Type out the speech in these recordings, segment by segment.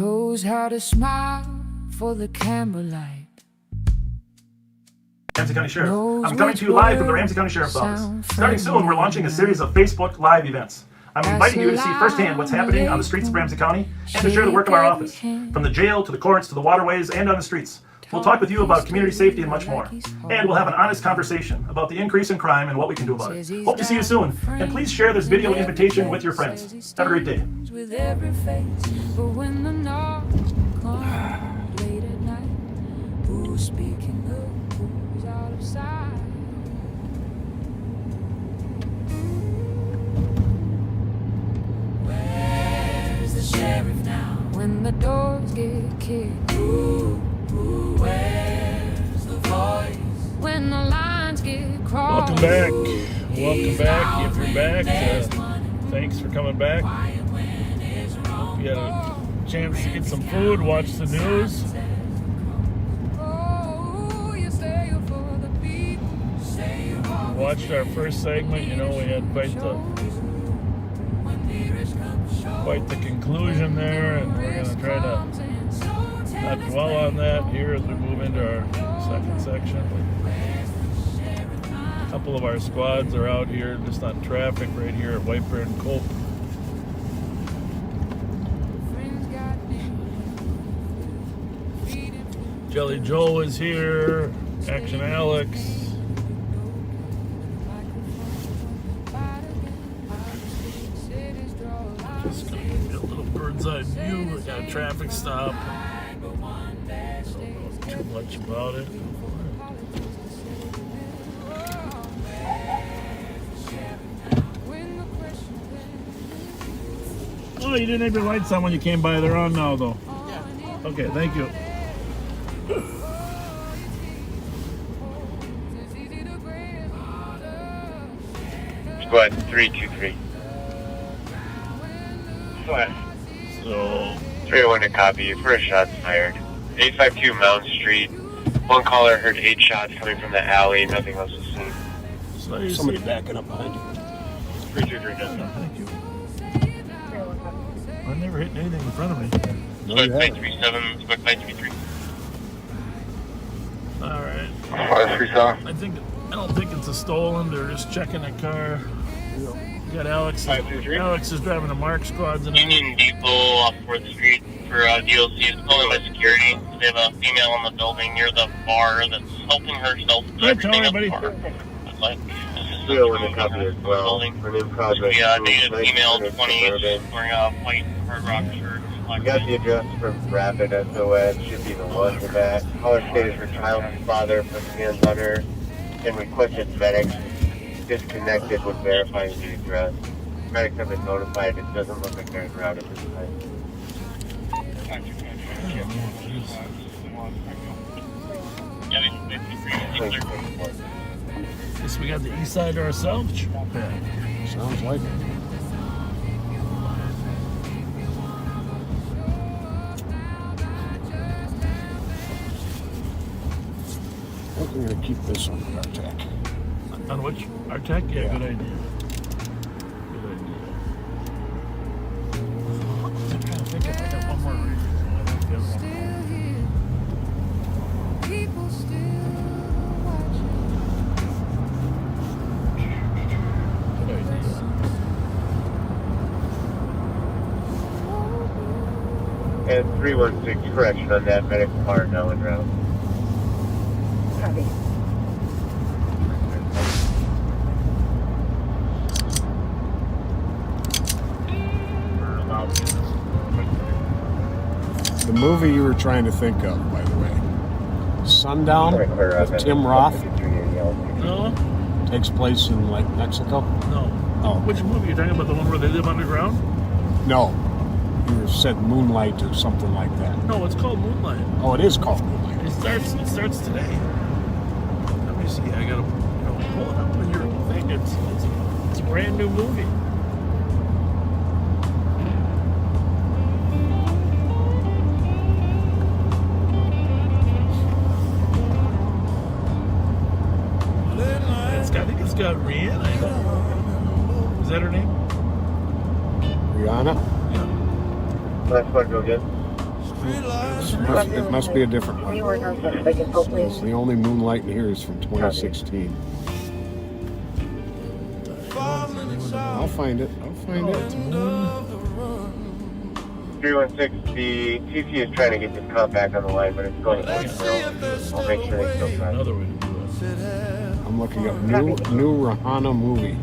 Knows how to smile for the camera light. Ramsey County Sheriff. I'm coming to you live from the Ramsey County Sheriff's Office. Starting soon, we're launching a series of Facebook Live events. I'm inviting you to see firsthand what's happening on the streets of Ramsey County and to share the work of our office. From the jail to the courts to the waterways and on the streets. We'll talk with you about community safety and much more. And we'll have an honest conversation about the increase in crime and what we can do about it. Hope to see you soon. And please share this video invitation with your friends. Have a great day. Where's the sheriff now? When the doors get kicked. Where's the voice? When the lines get crossed. Welcome back. Welcome back. If you're back, thanks for coming back. Hope you had a chance to get some food, watch the news. Watched our first segment. You know, we had quite the conclusion there, and we're going to try to not dwell on that here as we move into our second section. A couple of our squads are out here just on traffic right here at White Bear and Cope. Jelly Joe is here. Action Alex. Just gonna get a little bird's eye view. We got a traffic stop. Don't know too much about it. Oh, you didn't have your lights on when you came by. They're on now, though. Yeah. Okay, thank you. Squad 323. What? So 301 to copy. First shots fired. 852 Mountain Street. One caller heard 8 shots coming from the alley. Nothing else was seen. So somebody backing up behind you. 323 down. Thank you. I never hit anything in front of me. Squad 937. Squad 933. All right. I don't think it's a stolen. They're just checking the car. We got Alex. Alex is driving a Mark squad tonight. Union Depot off 4th Street for DLC. It's calling by security. They have a female in the building near the bar that's helping herself to everything at the bar. Still in the copy as well. For new project. Yeah, native female 28 wearing a white hard rock shirt. We got the address from Rapid SOS. Should be the one in the back. Caller stated her child and father put hands on her and requested medics. Disconnected with verifying the address. Medics have been notified. It doesn't look like they're en route at this time. Guess we got the east side to ourselves. Yeah. Sounds like it. I think we're going to keep this on our tech. On which? Our tech? Yeah, good idea. Good idea. I'm trying to think if I got one more reason. People still watching. Good idea. And 316 correction on that medic car now en route. Copy. The movie you were trying to think of, by the way, Sundown with Tim Roth, No? takes place in like Mexico. No. Oh, Which movie? You're talking about the one where they live underground? no, you said Moonlight or something like that. No, it's called Moonlight. Oh, it is called Moonlight. It starts today. Let me see. I gotta pull it up on your thing. It's a brand new movie. I think it's got Rihanna. Is that her name? Rihanna? Yeah. Last one, go again. It must be a different one. It's the only Moonlight in here is from 2016. I'll find it. 316, the TC is trying to get this call back on the line, but it's going to voicemail. I'll make sure they still try. Another way to do it. I'm looking up new Rahana movie.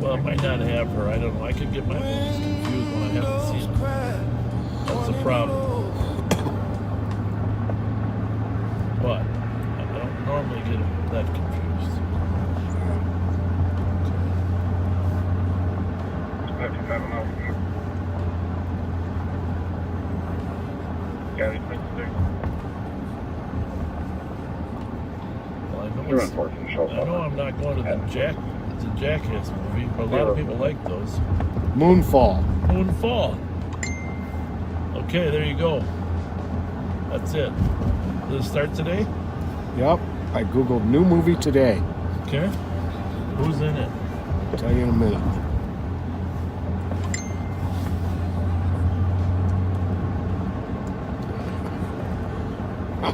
Well, it might not have her. I don't know. I could get my movies confused when I haven't seen them. That's a problem. But I don't normally get that confused. Well, I know I'm not going to the Jackass movie, but a lot of people like those. Moonfall. Okay, there you go. That's it. Does it start today? Yep. I googled new movie today. Okay. Who's in it? I'll tell you in a minute.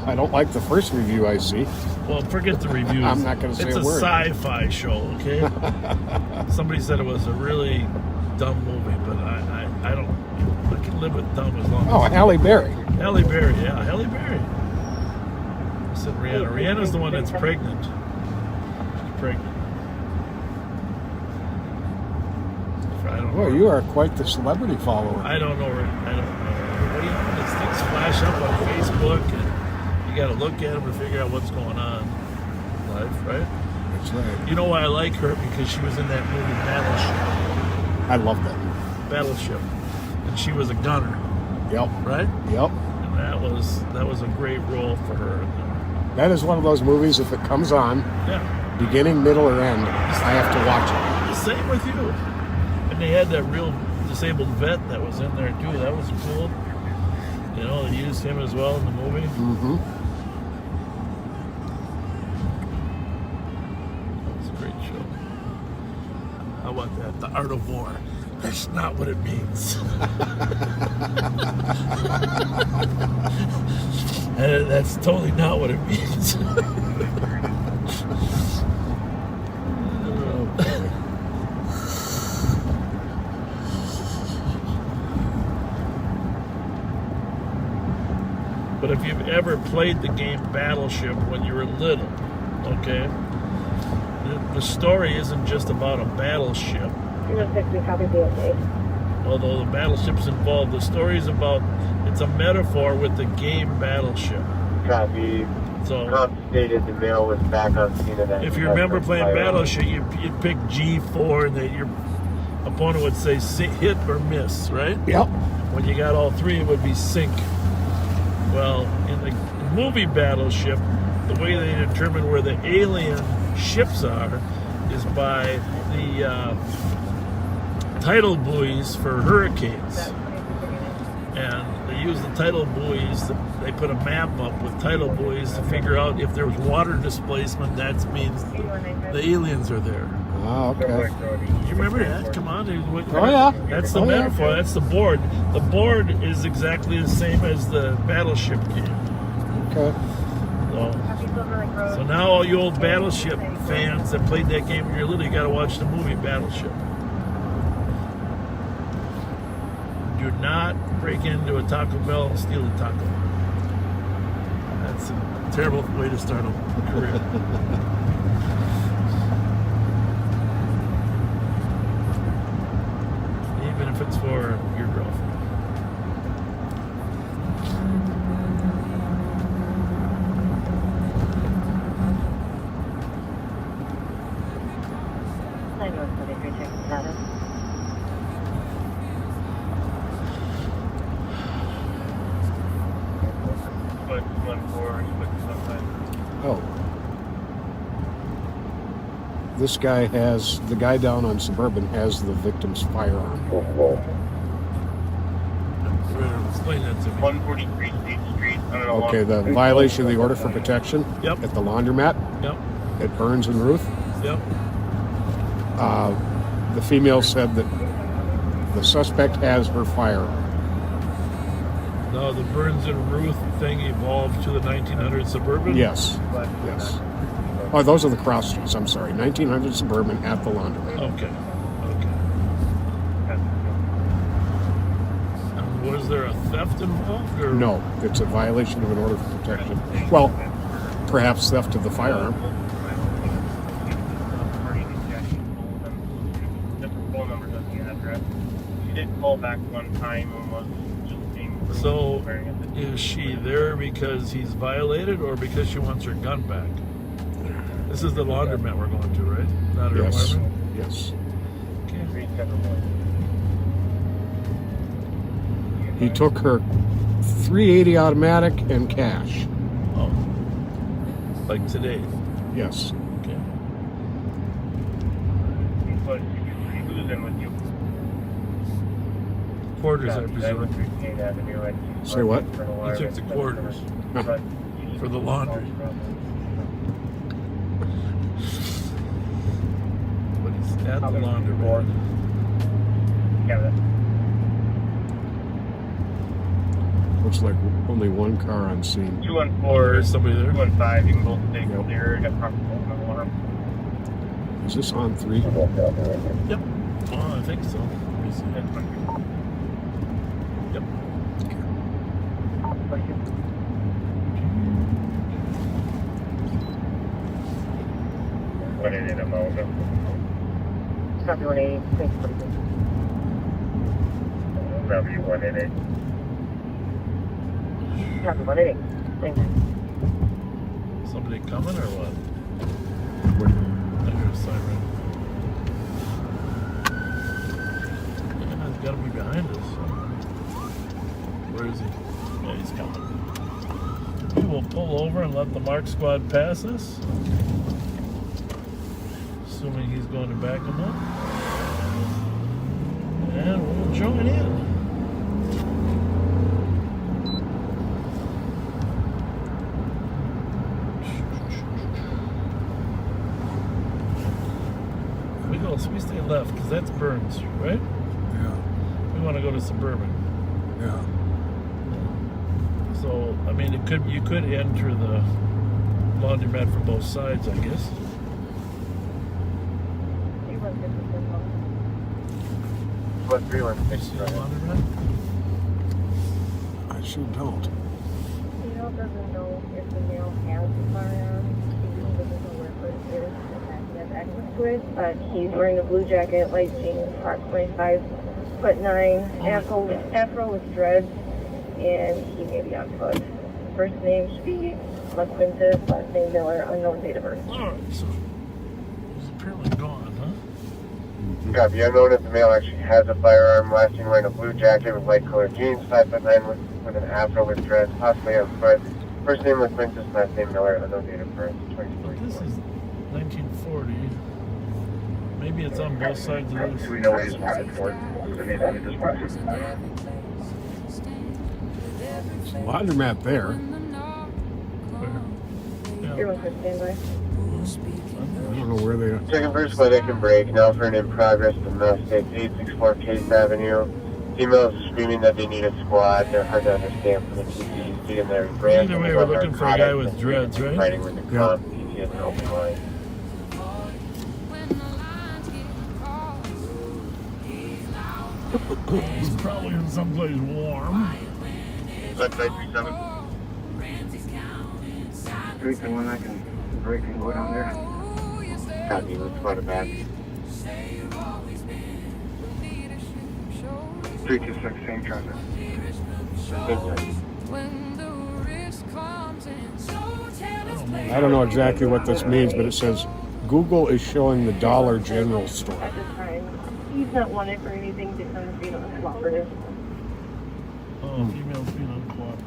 I don't like the first review I see. Well, forget the reviews. I'm not going to say it's a word. It's a sci-fi show, okay? Somebody said it was a really dumb movie, but I can live with dumb as long as... Oh, Halle Berry. Halle Berry, yeah, Halle Berry. I said Rihanna. Rihanna's the one that's pregnant. She's pregnant. I don't know. Well, you are quite the celebrity follower. I don't know. What do you know? These things flash up on Facebook, and you got to look at them to figure out what's going on in life, right? That's right. You know why I like her? Because she was in that movie Battleship. I love that. Battleship, and she was a gunner. Yep. Right. Yep. And that was a great role for her. That is one of those movies. If it comes on, beginning, middle, or end, I have to watch it. The same with you. And they had that real disabled vet that was in there too. That was cool. You know, they used him as well in the movie. Mm-hmm. That was a great show. How about that? The Art of War. That's not what it means. That's totally not what it means. But if you've ever played the game Battleship when you were little, okay, the story isn't just about a battleship. Although the battleship's involved, the story is about, it's a metaphor with the game Battleship. Copy. So, compensated, the mail was back on scene of that. if you remember playing Battleship, you'd pick G4 and your opponent would say hit or miss, right? Yep. When you got all three, it would be sink. Well, in the movie Battleship, the way they determine where the alien ships are is by the tidal buoys for hurricanes. And they use the tidal buoys, they put a map up with tidal buoys to figure out if there was water displacement, that means the aliens are there. Oh, okay. You remember that? Come on. Oh, yeah. That's the metaphor. Yeah. That's the board. The board is exactly the same as the Battleship game. Okay. So now all you old Battleship fans that played that game when you're little, you got to watch the movie Battleship. Do not break into a Taco Bell and steal a taco. That's a terrible way to start a career. Even if it's for your girlfriend. Oh. This guy has, the guy down on Suburban has the victim's firearm. Explain that to me. 143 State Street. I don't know. Okay, the violation of the order for protection Yep. at the laundromat Yep. at Burns and Ruth. Yep. The female said that the suspect has her firearm. No, the Burns and Ruth thing evolved to the 1900 Suburban? Yes. Yes. Oh, those are the cross streets. I'm sorry. 1900 Suburban at the laundromat. Okay. And was there a theft involved? Or? No, it's a violation of an order for protection. Well, perhaps theft of the firearm. Different phone numbers on the address. She did call back one time and was just being rude. So, is she there because he's violated or because she wants her gun back? This is the laundromat we're going to, right? Not her Yes. apartment? Yes. Okay. He took her .380 automatic and cash. Oh. Like today? Yes. Okay. But who's in with you? Quarters, I presume. Say what? He took the quarters for the laundry. But he's at the laundromat. Looks like only one car on scene. 214. Is somebody there? 215. You can both stay Yep. clear. Got proper phone alarm. Is this on 3? Yep. Oh, I think so. Let me see. Yep. What is it about? Copy 180. Thanks for the W188. Copy 180. Thanks. Somebody coming or what? What? I hear a siren. Yeah, he's got to be behind us. Where is he? Yeah, he's coming. We will pull over and let the Mark Squad pass us. Assuming he's going to back him up. And we'll join in. We stay left because that's Burns, right? Yeah. We want to go to Suburban. Yeah. So, I mean, you could enter the laundromat from both sides, I guess. What 316? See the laundromat? I sure don't. Male doesn't know if the male has a firearm. He doesn't know where it is. He has access to it, but he's wearing a blue jacket, light jeans, approximately 5'9", afro with dreads, and he may be on foot. First name should be LaQuintas, last name Miller, unknown date of birth. Alright, so he's apparently gone, huh? Copy. Unknown if the male actually has a firearm. Last seen wearing a blue jacket with light colored jeans, 5'9", with an afro with dreads, possibly on foot. First name LaQuintas, last name Miller, unknown date of birth, This 2024. is 1940. Maybe it's on both sides of this. We know what he's wanted for. Laundromat there. Everyone could stand by. I don't know where they are. Second first where they can break. Now for an in progress domestic, 864 Case Avenue. Females screaming that they need a squad. They're hard to understand from the TV. You see them there in brands. Either way, we're looking for a guy with dreads, right? Fighting with the Yeah. cop. He has an open line. He's probably in someplace warm. Left side 37. 321, I can break and go down there. Copy. Let's go to back. 326, same traffic. I don't know exactly what this means, but it says Google is showing the Dollar General store. At this time, he's not wanted for anything different than being uncooperative. Oh, females being uncooperative.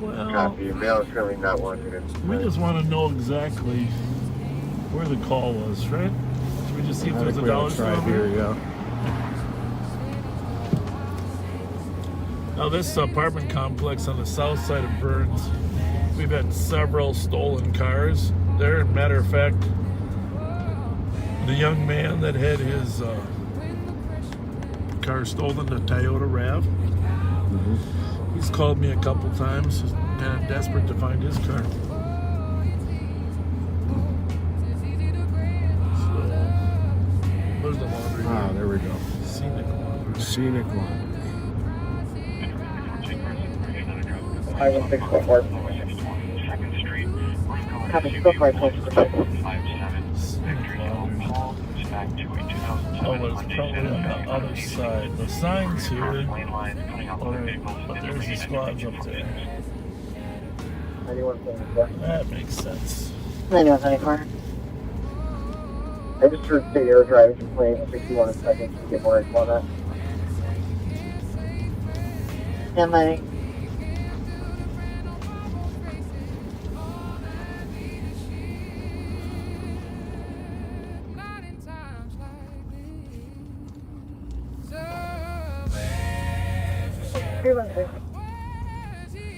Well, Copy. Male is currently not wanted. we just want to know exactly where the call was, right? Should we just see if I there's think a we ought dollar to store try over here, here? yeah. Now, this apartment complex on the south side of Burns, we've had several stolen cars there. And matter of fact, the young man that had his car stolen, the Toyota RAV. He's called me a couple times. He's kind of desperate to find his car. So, where's the laundry? Ah, there we go. Scenic laundry. Scenic laundry. Highway 6.4. Copy, go for it, please. Oh, but it's probably on the other side. The sign's here, but there's the squads up there. 9174. That makes sense. 9174. I just heard State Air driving complaint 61 seconds to get more info on that. Yeah, buddy.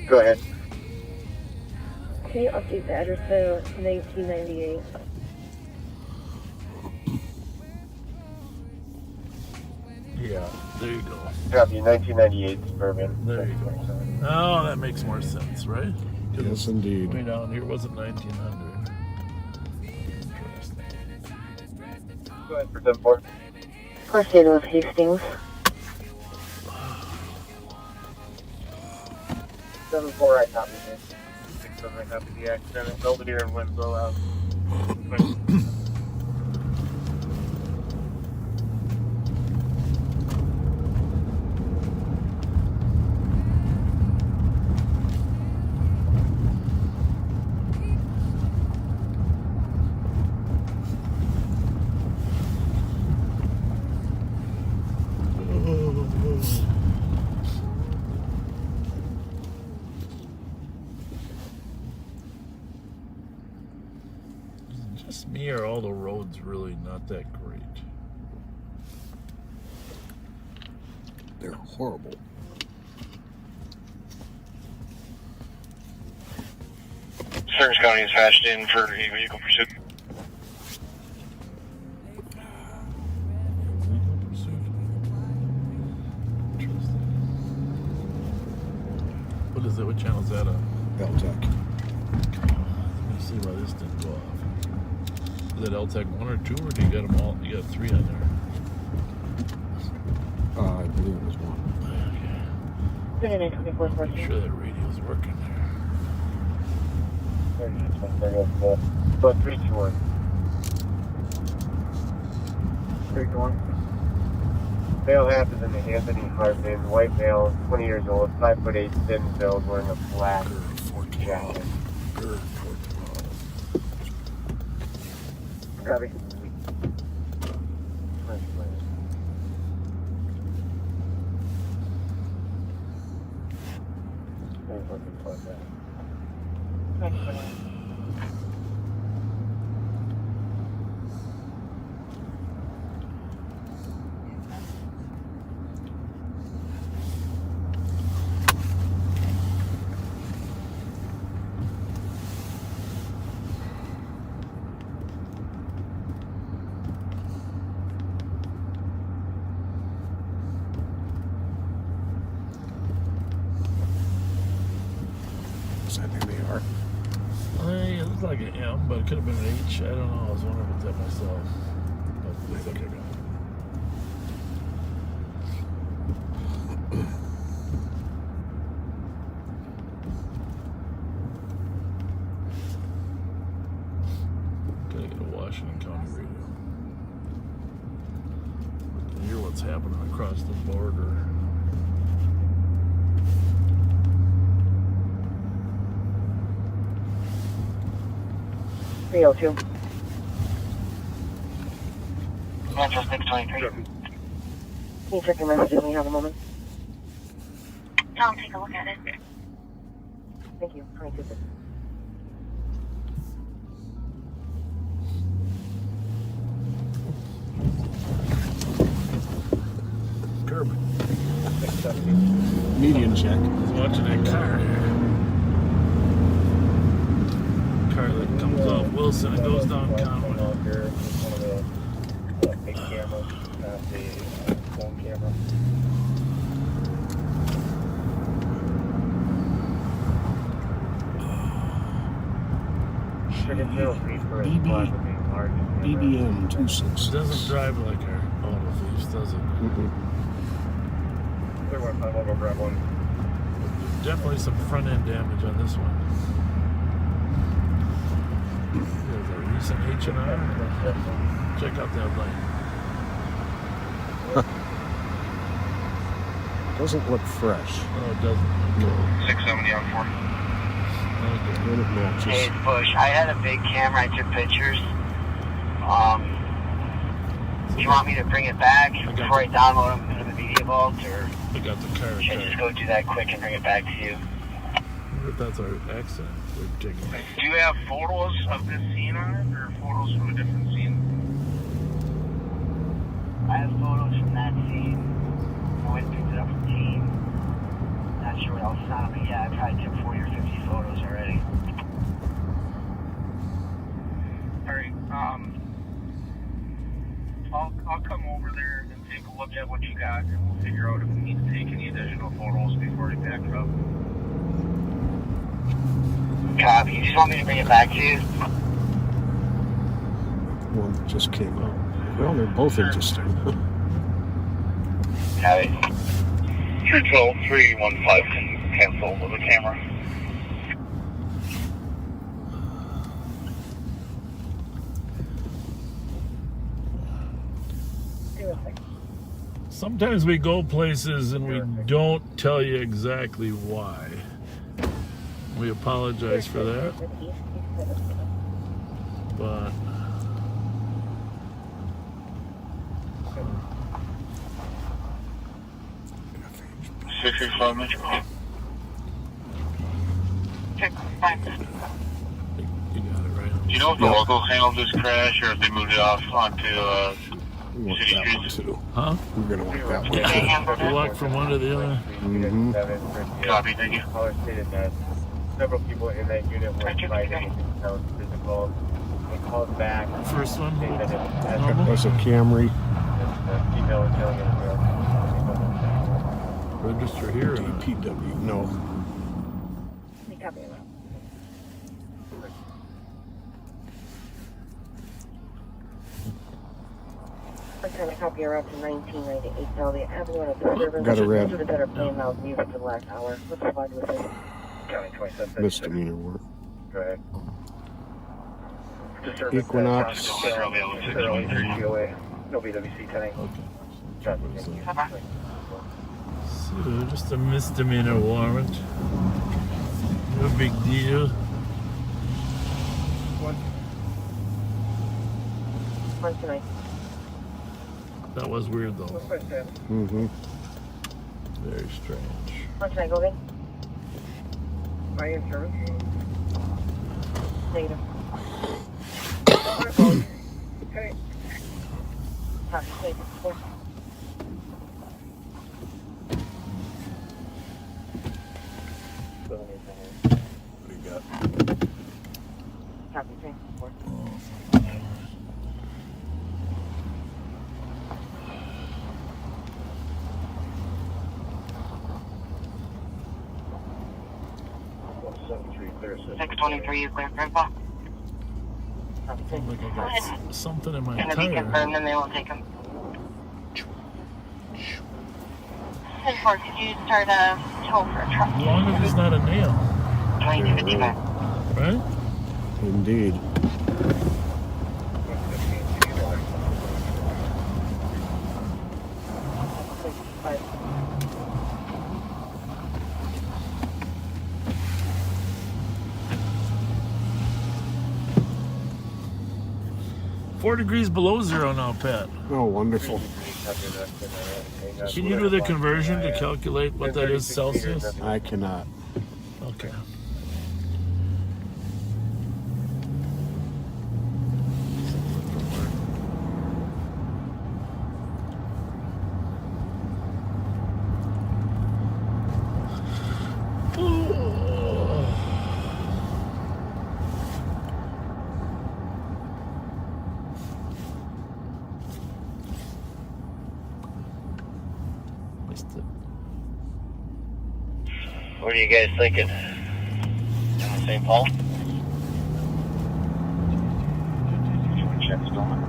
Go ahead. Can you update the address to 1998? Yeah, there you go. Copy, 1998 Suburban. There you go. Oh, that makes more sense, right? Yes, indeed. Way down here wasn't 1900. Interesting. Go ahead for 10-4. First aid of Hastings. 7-4, I copy here. 6-7, I copy the accident. Belvedere and Winslow out. Just me, or all the roads really not that great? They're horrible. Stearns County is fast in for a vehicle pursuit. Legal pursuit. Interesting. What is it? What channel is that on? L-Tech. Let me see why this didn't go off. Is it L-Tech 1 or 2, or do you got them all? You got 3 on there. I believe it was 1. I'm sure that radio's working there. But 3-2-1. 3-2-1. Male happens in the Anthony Hartman, white male, 20 years old, 5'8", thin build, wearing a black jacket. Copy. I think they are. It looks like an M, but it could have been an H. I don't know. I was wondering about that myself. But it looks like an M. Gotta get a Washington County radio. To hear what's happening across the border. Rio 2. Metro 623. Can you check your messages when you have a moment? I'll take a look at it. Thank you. 22. Curb. Median check. He's watching that car here. Car that comes off Wilson and goes down Conway. One of the big cameras at the phone camera. BBM 266. It doesn't drive like our auto thieves, does it? Clear 1-5, I'll go grab one. Definitely some front end damage on this one. There's a recent H&R. Check out that light. Doesn't look fresh. Oh, it doesn't. No. 670 on 4. Okay. And it matches. Hey, it's Bush. I had a big camera. I took pictures. Do you want me to bring it back before I download them into the media vault, or I got the car. should I just go do that quick and bring it back to you? I wonder if that's our accent we're taking. Do you have photos of this scene on it, or photos from a different scene? I have photos from that scene. I went and picked it up from team. Not sure what else is on it, but yeah, I probably took 40 or 50 photos already. Alright, I'll come over there and take a look at what you got, and we'll figure out if we need to take any additional photos before we pack it up. Copy. You just want me to bring it back to you? One that just came out. Well, they're both interesting. Copy. 312-315 can cancel with the camera. Sometimes we go places and we don't tell you exactly why. We apologize for that. But You got it right. Do you know if the locals handled this crash, or if they moved it off onto We want city that one streets? too. Huh? We're gonna want that one. You walk from one to the other. Mhm. Copy, thank you. Caller stated that several people in that unit were invited to tell physical. They called back. First one. Saying that it was Normal? That's a Camry. the female was yelling at the Register here. Or not? DPW. No. Copy that. I'm trying to copy her up to 1998 Valley Avenue and a Got a red. Should have better plan out music for the last hour. What's the flag with it? County 27. Misdemeanor work. Go ahead. Equinox. No BWC tonight. Okay. Traffic, thank you. So just a misdemeanor warrant. No big deal. On tonight. That was weird though. Mm-hmm. Very strange. On tonight, go ahead. My insurance? Negative. Okay. Copy, thank you. What do you got? Copy, thank you. Clear system. 623, you clear, Grandpa? Copy, thank Sounds you. like I got something in my Gonna be tire. confirmed, then they won't take them. 10-4, could you start a tow for a truck? As long as it's not a nail, 2255. right? Indeed. Bye. Four degrees below zero now, Pat. Oh, wonderful. Can you do the conversion to calculate what that is Celsius? I cannot. Okay. lost it. What are you guys thinking? Down St. Paul? Check's going.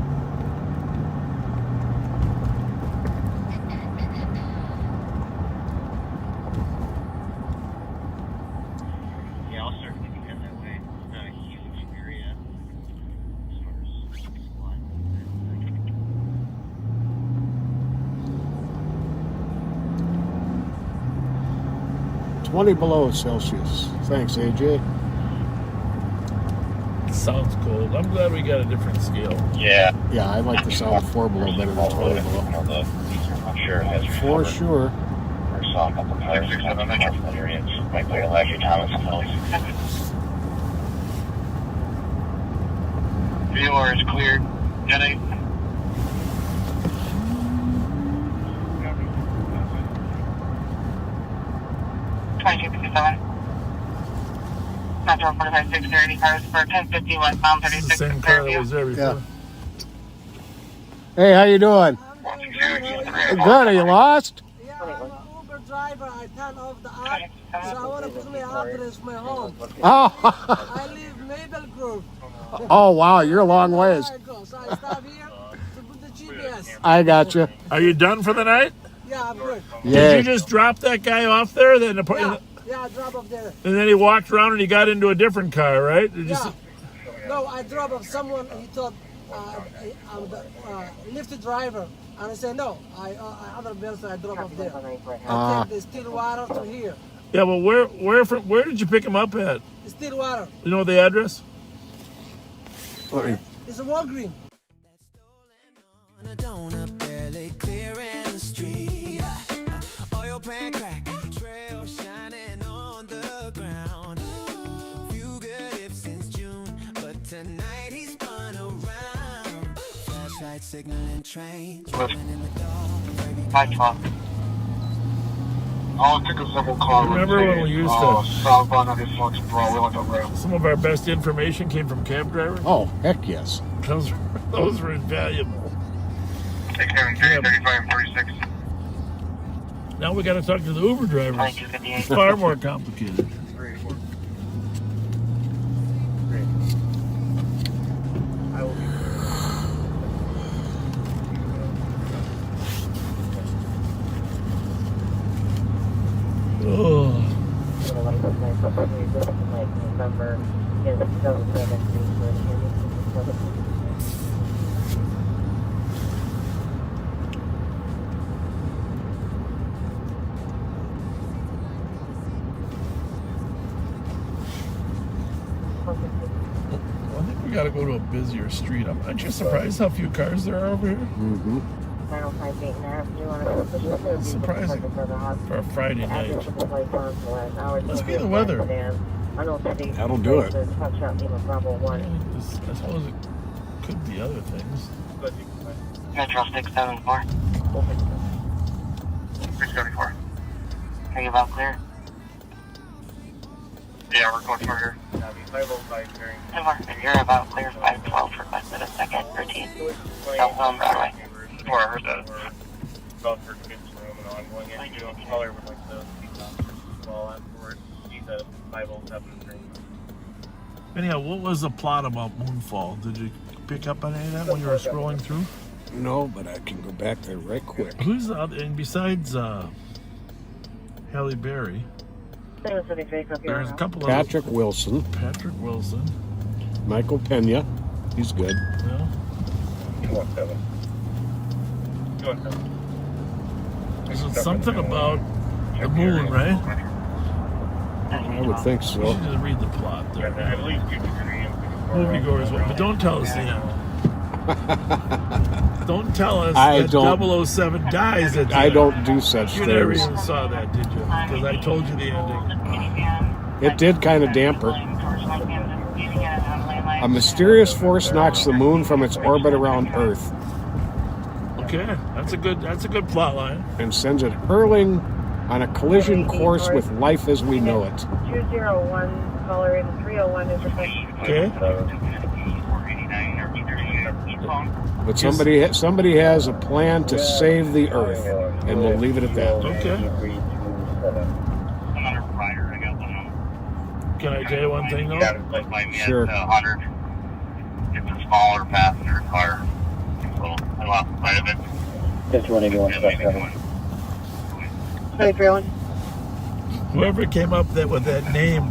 Yeah, I'll start thinking head that way. It's not a huge area as far as supply. 20 below Celsius. Thanks, AJ. Sounds cold. I'm glad we got a different scale. Yeah. Yeah, I like the sound of 4 below better than 20 below. I'm sure it has For sure. or saw a couple of players in the metropolitan areas. Might play Elijah Thomas and those. Viewer is cleared. Jenny. Metro 45630 cars for 1050 westbound This is 36. the same car that was there before. Yeah. Hey, how you doing? Good. Are you lost? Yeah, I'm an Uber driver. I turn off the app, so I want to put my address, my home. Oh. I live Maple Grove. Oh, wow. You're a long ways. So I stop here to put the GPS. I got you. Are you done for the night? Yeah, I'm good. Yeah. Did you just drop that guy off there? Then Yeah, I drop off there. and then he walked around and he got into a different car, right? Did you Yeah. No, I drop off someone. He thought I'm the lifted driver, and I said no. I other bills I drop off there. I take the Stillwater to here. Yeah, well, where did you pick him up at? Stillwater. You know the address? It's a Walgreens. Oil pan crack, trail shining on the ground. Few good if since June, but tonight he's spun around. Flashlight signaling trains, running in the dark. 512. I'll take a several car. Remember when we used to southbound 96 bro, we went to rail. some of our best information came from cab drivers? Oh, heck yes. Those were invaluable. Take care of 35 and 46. Now we got to talk to the Uber drivers. It's far more complicated. 384. I will be. Oh. I think we got to go to a busier street. Aren't you surprised how few cars there are over here? Mm-hmm. It's surprising for a Friday night. Must be the weather. That'll do it. I suppose it could be other things. Metro 674. 674. Are you about clear? Yeah, we're going for here. 505 carrying. And you're about clear 512 requested a second routine. Southbound Broadway. Before I heard that. About for kids' room and ongoing issue. Color would like to speak officers as well afterwards. He's at 5073. Anyhow, what was the plot about Moonfall? Did you pick up on any of that when you were scrolling through? No, but I can go back there right quick. Who's the other, and besides Halle Berry, there's a couple of Patrick Wilson. Patrick Wilson. Michael Pena. He's good. Yeah. 217. 217. There's something about the moon, right? I would think We so. should just read the plot there. I believe you can Moviegoers, but don't tell us the end. Don't tell us I that don't- 007 dies at the I end. don't do such You never things. even saw that, did you? Because I told you the ending. It did kind of damper. A mysterious force knocks the moon from its orbit around Earth Okay, that's a good plot line. and sends it hurling on a collision course with life as we know it. 201, caller in 301 is requested. Okay. But somebody has a plan to save the Earth, and we'll leave it at that. Okay. Can I tell you one thing though? Sure. 100. It's a smaller passenger car, so I lost sight of it. Just running one stuff. Hey, everyone. Whoever came up with that name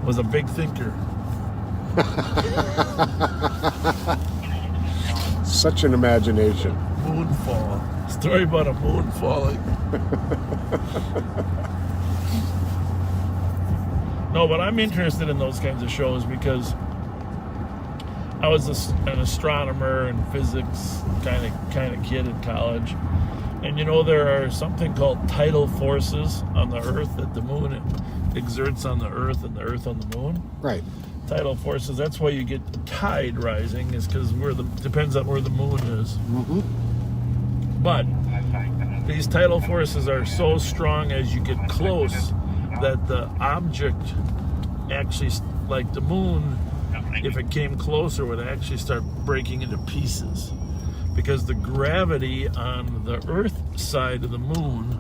was a big thinker. Such an imagination. Moonfall. Story about a moon falling. No, but I'm interested in those kinds of shows because I was an astronomer and physics kind of kid in college. And you know, there are something called tidal forces on the Earth that the moon exerts on the Earth and the Earth on the moon. Right. Tidal forces, that's why you get tide rising, is because depends on where the moon is. Mm-hmm. But these tidal forces are so strong as you get close that the object actually, like the moon, if it came closer, would actually start breaking into pieces. Because the gravity on the Earth side of the moon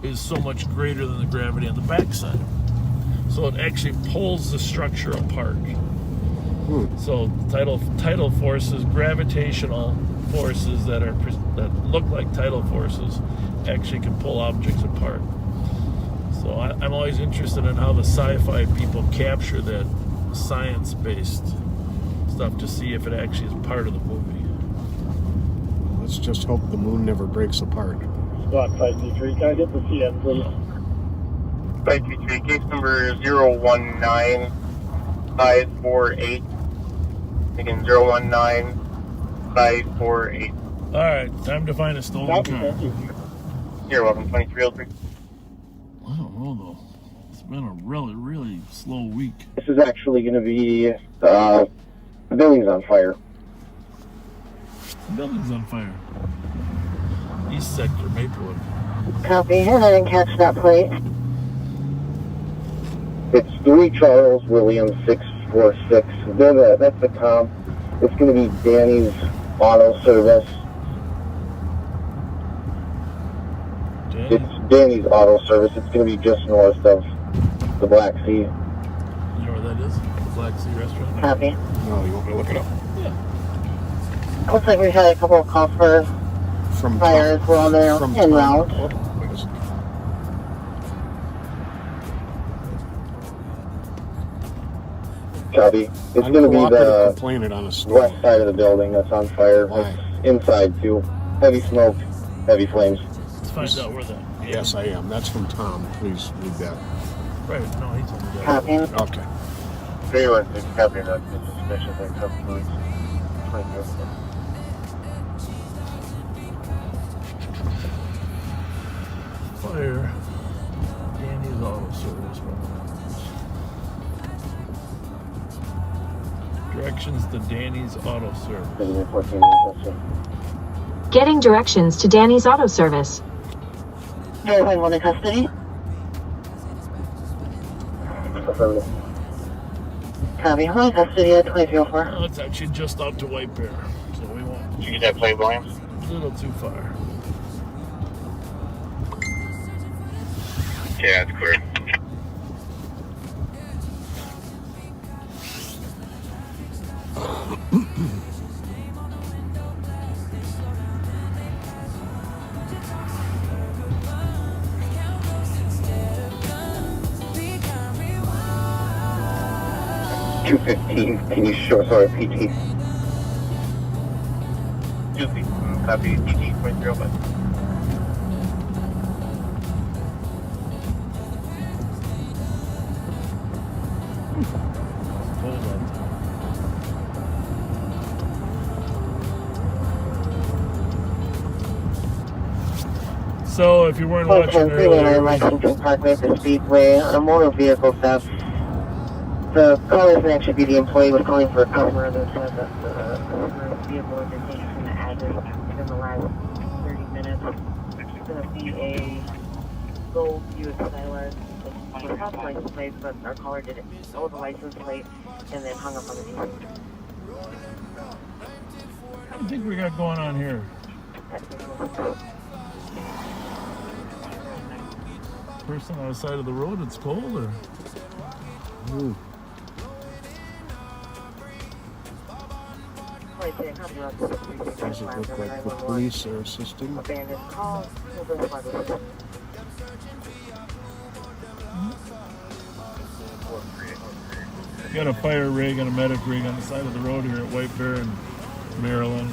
is so much greater than the gravity on the backside. So it actually pulls the structure apart. So tidal forces, gravitational forces that look like tidal forces, actually can pull objects apart. So I'm always interested in how the sci-fi people capture that science-based stuff to see if it actually is part of the movie. Let's just hope the moon never breaks apart. Squad 523, can I get the CN, please? 523, case number 019548. Again, 019548. All right, time to find a stolen car. You're welcome, 2303. I don't know though. It's been a really, really slow week. This is actually going to be, the building's on fire. The building's on fire. East Sector, Maplewood. Copy, and I didn't catch that plate. It's 3 Charles Williams 646. That's the comp. It's going to be Danny's Auto Service. Danny? It's Danny's Auto Service. It's going to be just north of the Black Sea. You know where that is? The Black Sea Restaurant? Copy. No, you want me to look it up? Yeah. Looks like we've had a couple of calls for fire as well there en route. Copy. It's going to be the on a west side of the building that's on fire. Why? It's inside too. Heavy smoke, heavy flames. Let's find out where that. Yes, I am. That's from Tom. Please read that. Right, no, he told me that. Copy. Okay. Very well, it's copy that. It's a special thing. Fire. Danny's Auto Service. Directions to Danny's Auto Service. Getting directions to Danny's Auto Service. Verifying one in custody. Affirmative. Copy, one in custody at 2304. Oh, it's actually just out to White Bear, so we won't. Did you get that plate, Williams? A little too far. Yeah, that's clear. $215. Can you show? Sorry, PT. 215. Copy. PT 2305. Hold on. So, if you weren't watching earlier, Parkway at the Speedway, a motor vehicle theft. The caller can actually be the employee was calling for a customer that said that the customer's vehicle has been taken from the address within the last 30 minutes. It's going to be a gold US Skylar with house license plate, but our caller didn't know the license plate and then hung up on the phone. What do you think we got going on here? Person on the side of the road, it's cold, or? Does it look like the police are assisting? Got a fire rig and a medic rig on the side of the road here at White Bear in Maryland.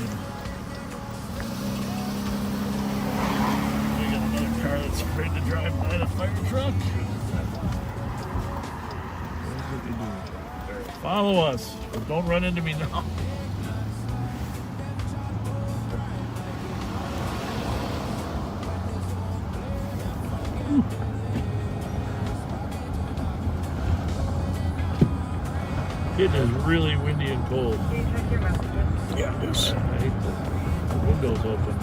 We got another car that's afraid to drive by the fire truck. Follow us, but don't run into me now. It is really windy and cold. Yeah, it is. I hate the windows open.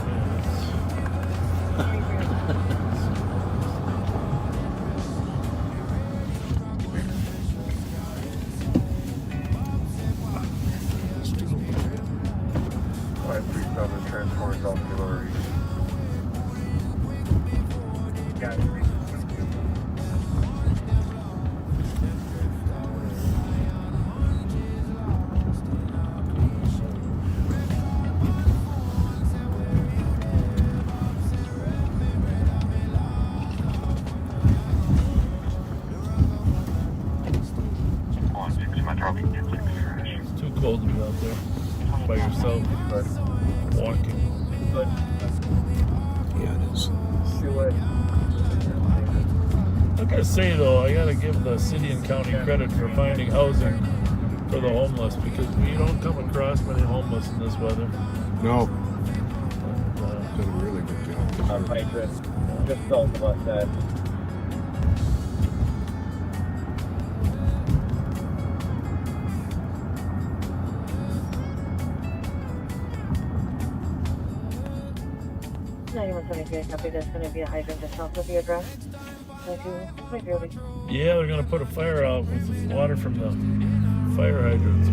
Transformers auxiliary. It's too cold to be out there by yourself, walking. Yeah, it is. I gotta say though, I gotta give the city and county credit for finding housing for the homeless, because we don't come across many homeless in this weather. No. Did a really good job. Just south of us that. Copy. That's going to be a hydrant just south of the address. Yeah, they're gonna put a fire out with water from the fire hydrants.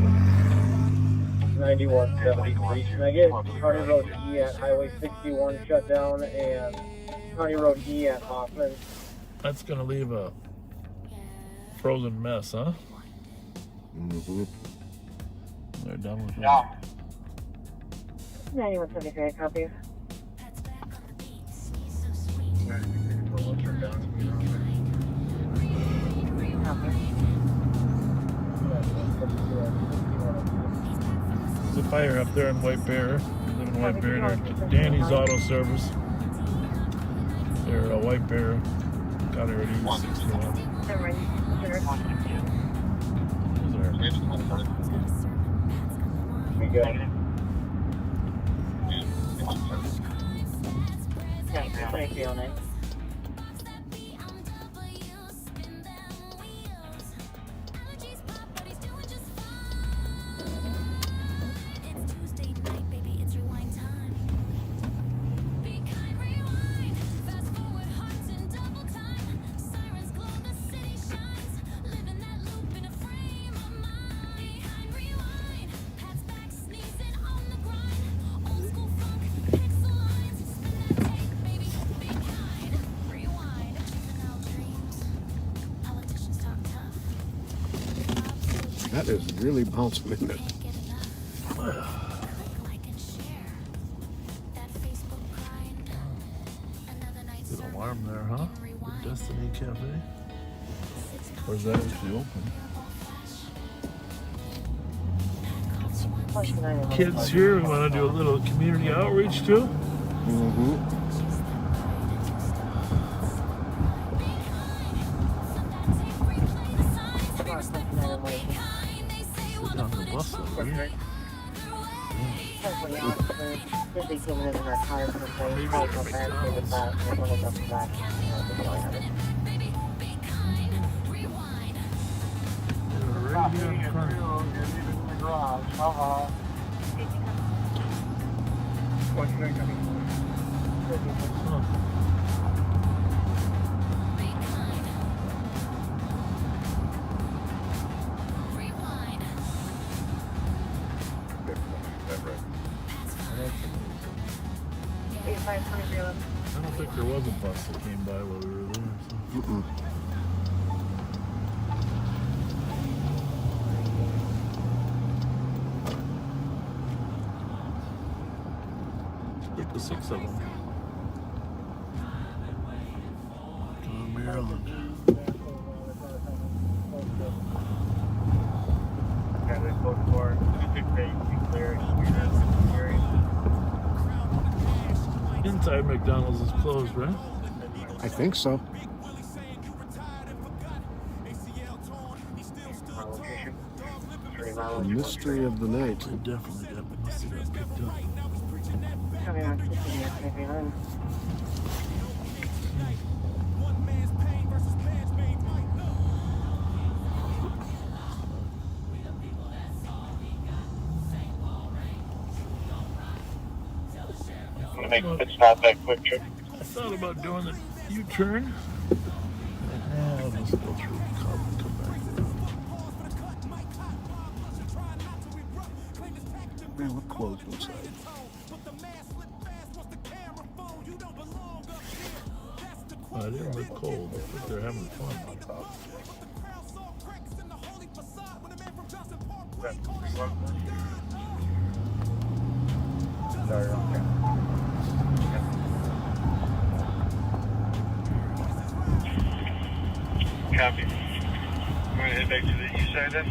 9173. Can I get County Road E at Highway 61 shut down and County Road E at Hoffman? That's gonna leave a frozen mess, huh? Mm-hmm. They're done with it. 9173, copy. There's a fire up there in White Bear. Live in White Bear. They're Danny's Auto Service. They're a White Bear. County Road E 61. We got it. Okay, 2309. That is really bouncing in it. Good alarm there, huh? The Destiny Cafe. Or is that actually open? Kids here, we want to do a little community outreach too. Mm-hmm. On the bus though, right? 852311. I don't think there was a bus that came by while we were there. So. Mm-mm. 6 of them. Maryland. Yeah, they code for 268 clear. Inside McDonald's is closed, right? I think so. The mystery of the night. They definitely must have got picked up. I'm gonna make a pit stop at Quick Trip. I thought about doing the U-turn. I'll just go through and come back there. Man, we're closed inside. It didn't look cold. I think they're having fun on top. Copy. I'm going to head back to the east side then.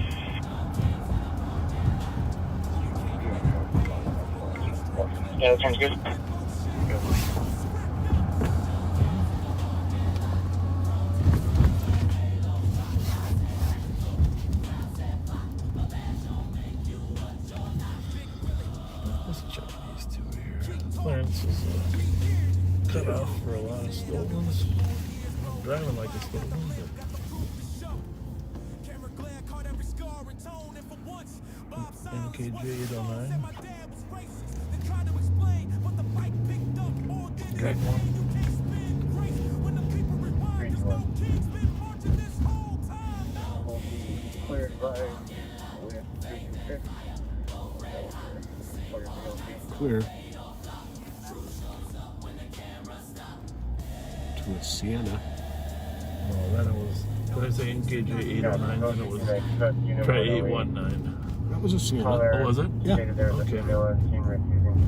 Yeah, that sounds good. Let's check these two here. Clarence is cut off for a lot of stolens. I'm driving like a stolen, but NKJ 809. Got one. Cleared by Clear. To a Sienna. No, then it was, did I say NKJ 809? Then it was try 819. That was a Sienna. Oh, was it? Yeah. Okay.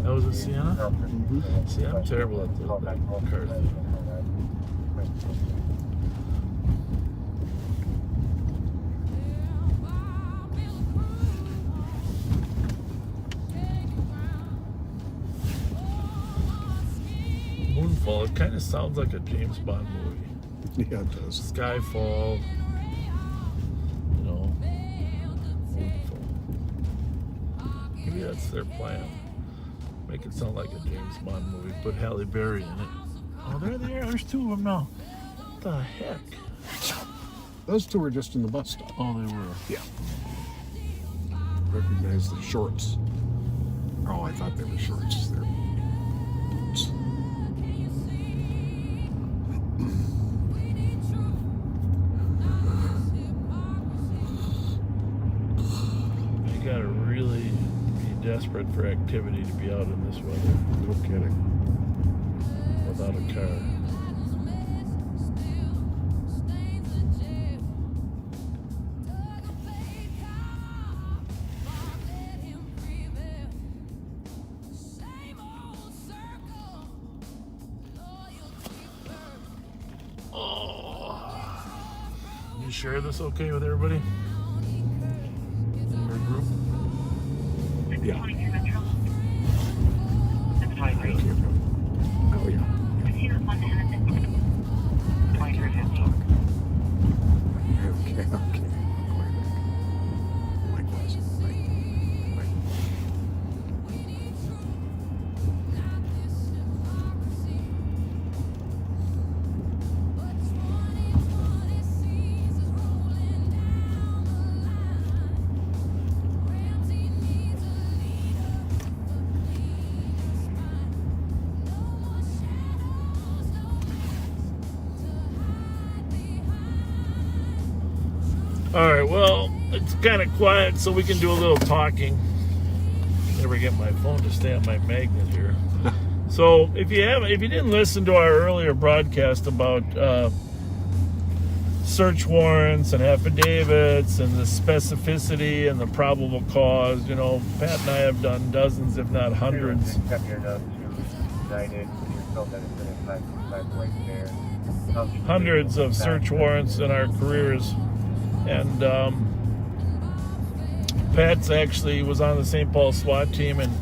That was a Sienna? Mm-hmm. See, I'm terrible at that cars. Moonfall, it kind of sounds like a James Bond movie. Yeah, it does. Skyfall, you know, Moonfall. Maybe that's their plan. Make it sound like a James Bond movie. Put Halle Berry in it. Oh, they're there. There's two of them now. What the heck? Those two were just in the bus stop. Oh, they were. Yeah. Recognize the shorts. Oh, I thought they were shorts. They're boots. You gotta really be desperate for activity to be out in this weather. No kidding. Without a car. You share this okay with everybody? In your group? Yeah. 23 Metro. That's 23. Oh, yeah. 2350. Okay, okay. Likewise. Right. All right, well, it's kind of quiet, so we can do a little talking. ever get my phone to stay on my magnet here. So if you didn't listen to our earlier broadcast about search warrants and affidavits and the specificity and the probable cause, you know, Pat and I have done dozens, if not hundreds. Hundreds of search warrants in our careers, and Pat's actually was on the St. Paul SWAT team, and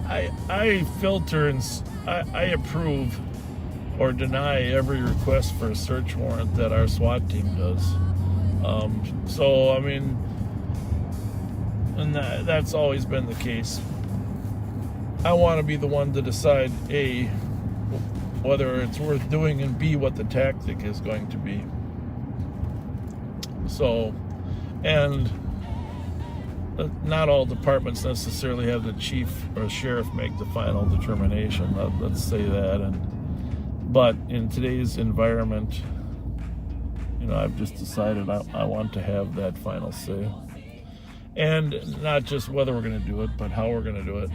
I filter and I approve or deny every request for a search warrant that our SWAT team does. So I mean, and that's always been the case. I want to be the one to decide A, whether it's worth doing, and B, what the tactic is going to be. So, and not all departments necessarily have the chief or sheriff make the final determination. Let's say that. But in today's environment, you know, I've just decided I want to have that final say. And not just whether we're going to do it, but how we're going to do it.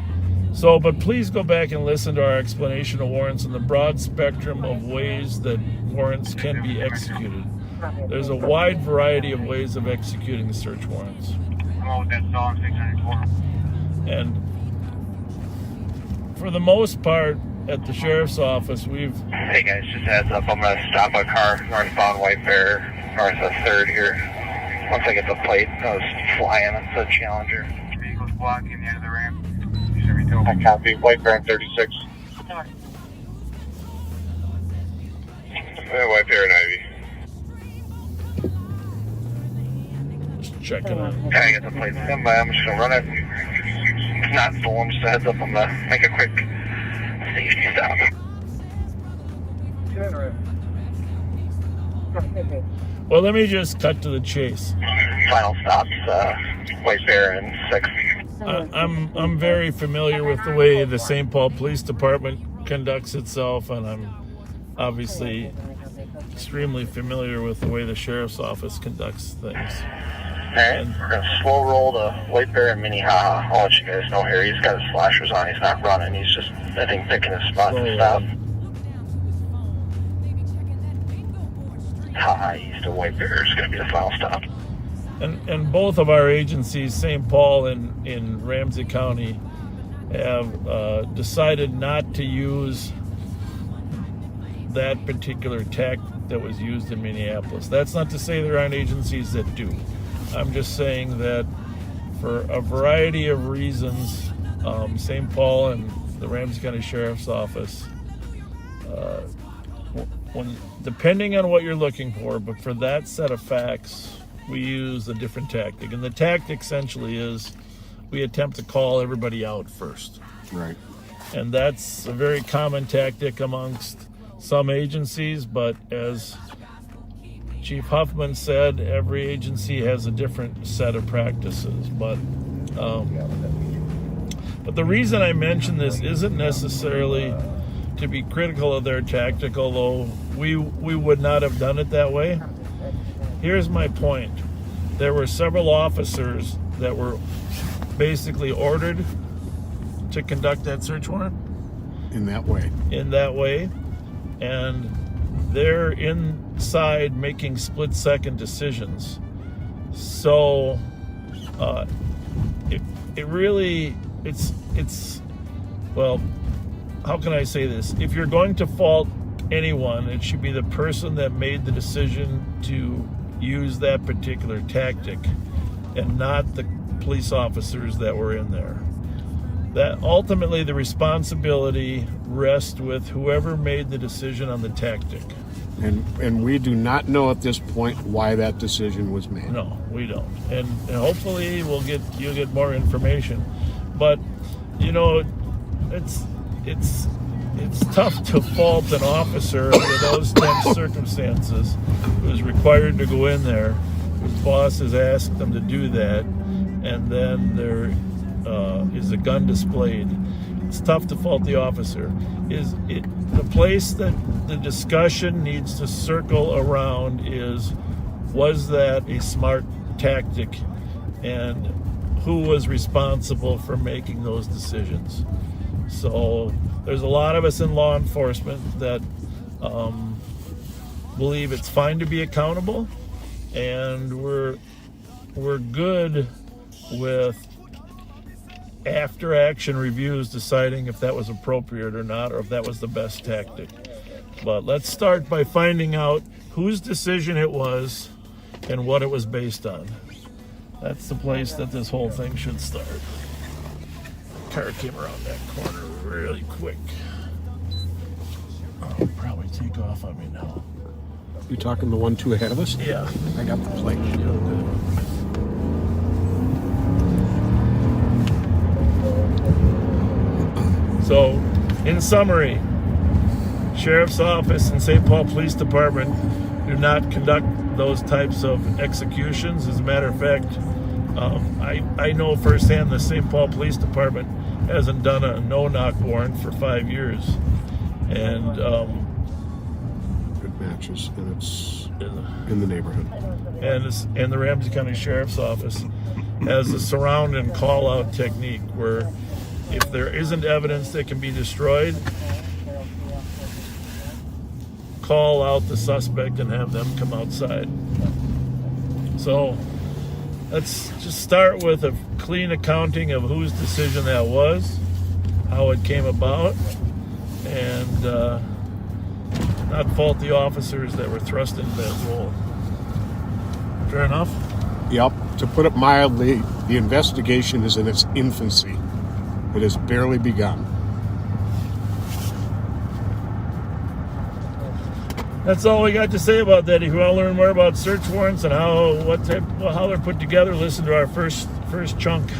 So, but please go back and listen to our explanation of warrants and the broad spectrum of ways that warrants can be executed. There's a wide variety of ways of executing search warrants. And for the most part, at the sheriff's office, we've... Hey guys, just heads up, I'm going to stop a car northbound White Bear, north of 3rd here. Once I get the plate, I was flying, it's a Challenger. Vehicles blocking the end of the ramp. I copy, White Bear 36. White Bear and Ivy. Just checking it. Yeah, I got the plate standby, I'm just going to run it. It's not stolen, just a heads up, I'm going to make a quick safety stop. Well, let me just cut to the chase. Final stops, White Bear and 6. I'm very familiar with the way the St. Paul Police Department conducts itself, and I'm obviously extremely familiar with the way the Sheriff's Office conducts things. Alright, we're going to slow roll to White Bear and Minnehaha. I'll let you guys know here. He's got his flashers on. He's not running. He's just, I think, picking his spot to stop. Haha, east of White Bear is going to be the final stop. And both of our agencies, St. Paul and in Ramsey County, have decided not to use that particular tactic that was used in Minneapolis. That's not to say there aren't agencies that do. I'm just saying that for a variety of reasons, St. Paul and the Ramsey County Sheriff's Office, depending on what you're looking for, but for that set of facts, we use a different tactic. And the tactic essentially is we attempt to call everybody out first. Right. And that's a very common tactic amongst some agencies, but as Chief Huffman said, every agency has a different set of practices. But the reason I mention this isn't necessarily to be critical of their tactic, although we would not have done it that way. Here's my point. There were several officers that were basically ordered to conduct that search warrant. In that way. And they're inside making split-second decisions. So it's well, how can I say this? If you're going to fault anyone, it should be the person that made the decision to use that particular tactic and not the police officers that were in there. That ultimately the responsibility rests with whoever made the decision on the tactic. And we do not know at this point why that decision was made. No, we don't. And hopefully you'll get more information. But you know, it's tough to fault an officer under those tense circumstances who's required to go in there, whose boss has asked them to do that, and then there is a gun displayed. It's tough to fault the officer. The place that the discussion needs to circle around is, was that a smart tactic, and who was responsible for making those decisions. So there's a lot of us in law enforcement that believe it's fine to be accountable, and we're good with after action reviews deciding if that was appropriate or not, or if that was the best tactic. But let's start by finding out whose decision it was and what it was based on. That's the place that this whole thing should start. Car came around that corner really quick. Oh, probably take off on me now. You talking the 1-2 ahead of us? Yeah. I got the plate. So, in summary, Sheriff's Office and St. Paul Police Department do not conduct those types of executions. As a matter of fact, I know firsthand the St. Paul Police Department hasn't done a no-knock warrant for 5 years. And good matches, and it's in the neighborhood. And the Ramsey County Sheriff's Office has a surround and call-out technique where if there isn't evidence that can be destroyed, call out the suspect and have them come outside. So let's just start with a clean accounting of whose decision that was, how it came about, and not fault the officers that were thrust into that role. Fair enough? Yep. To put it mildly, the investigation is in its infancy. It has barely begun. That's all we got to say about that. If you want to learn more about search warrants and how they're put together, listen to our first chunk.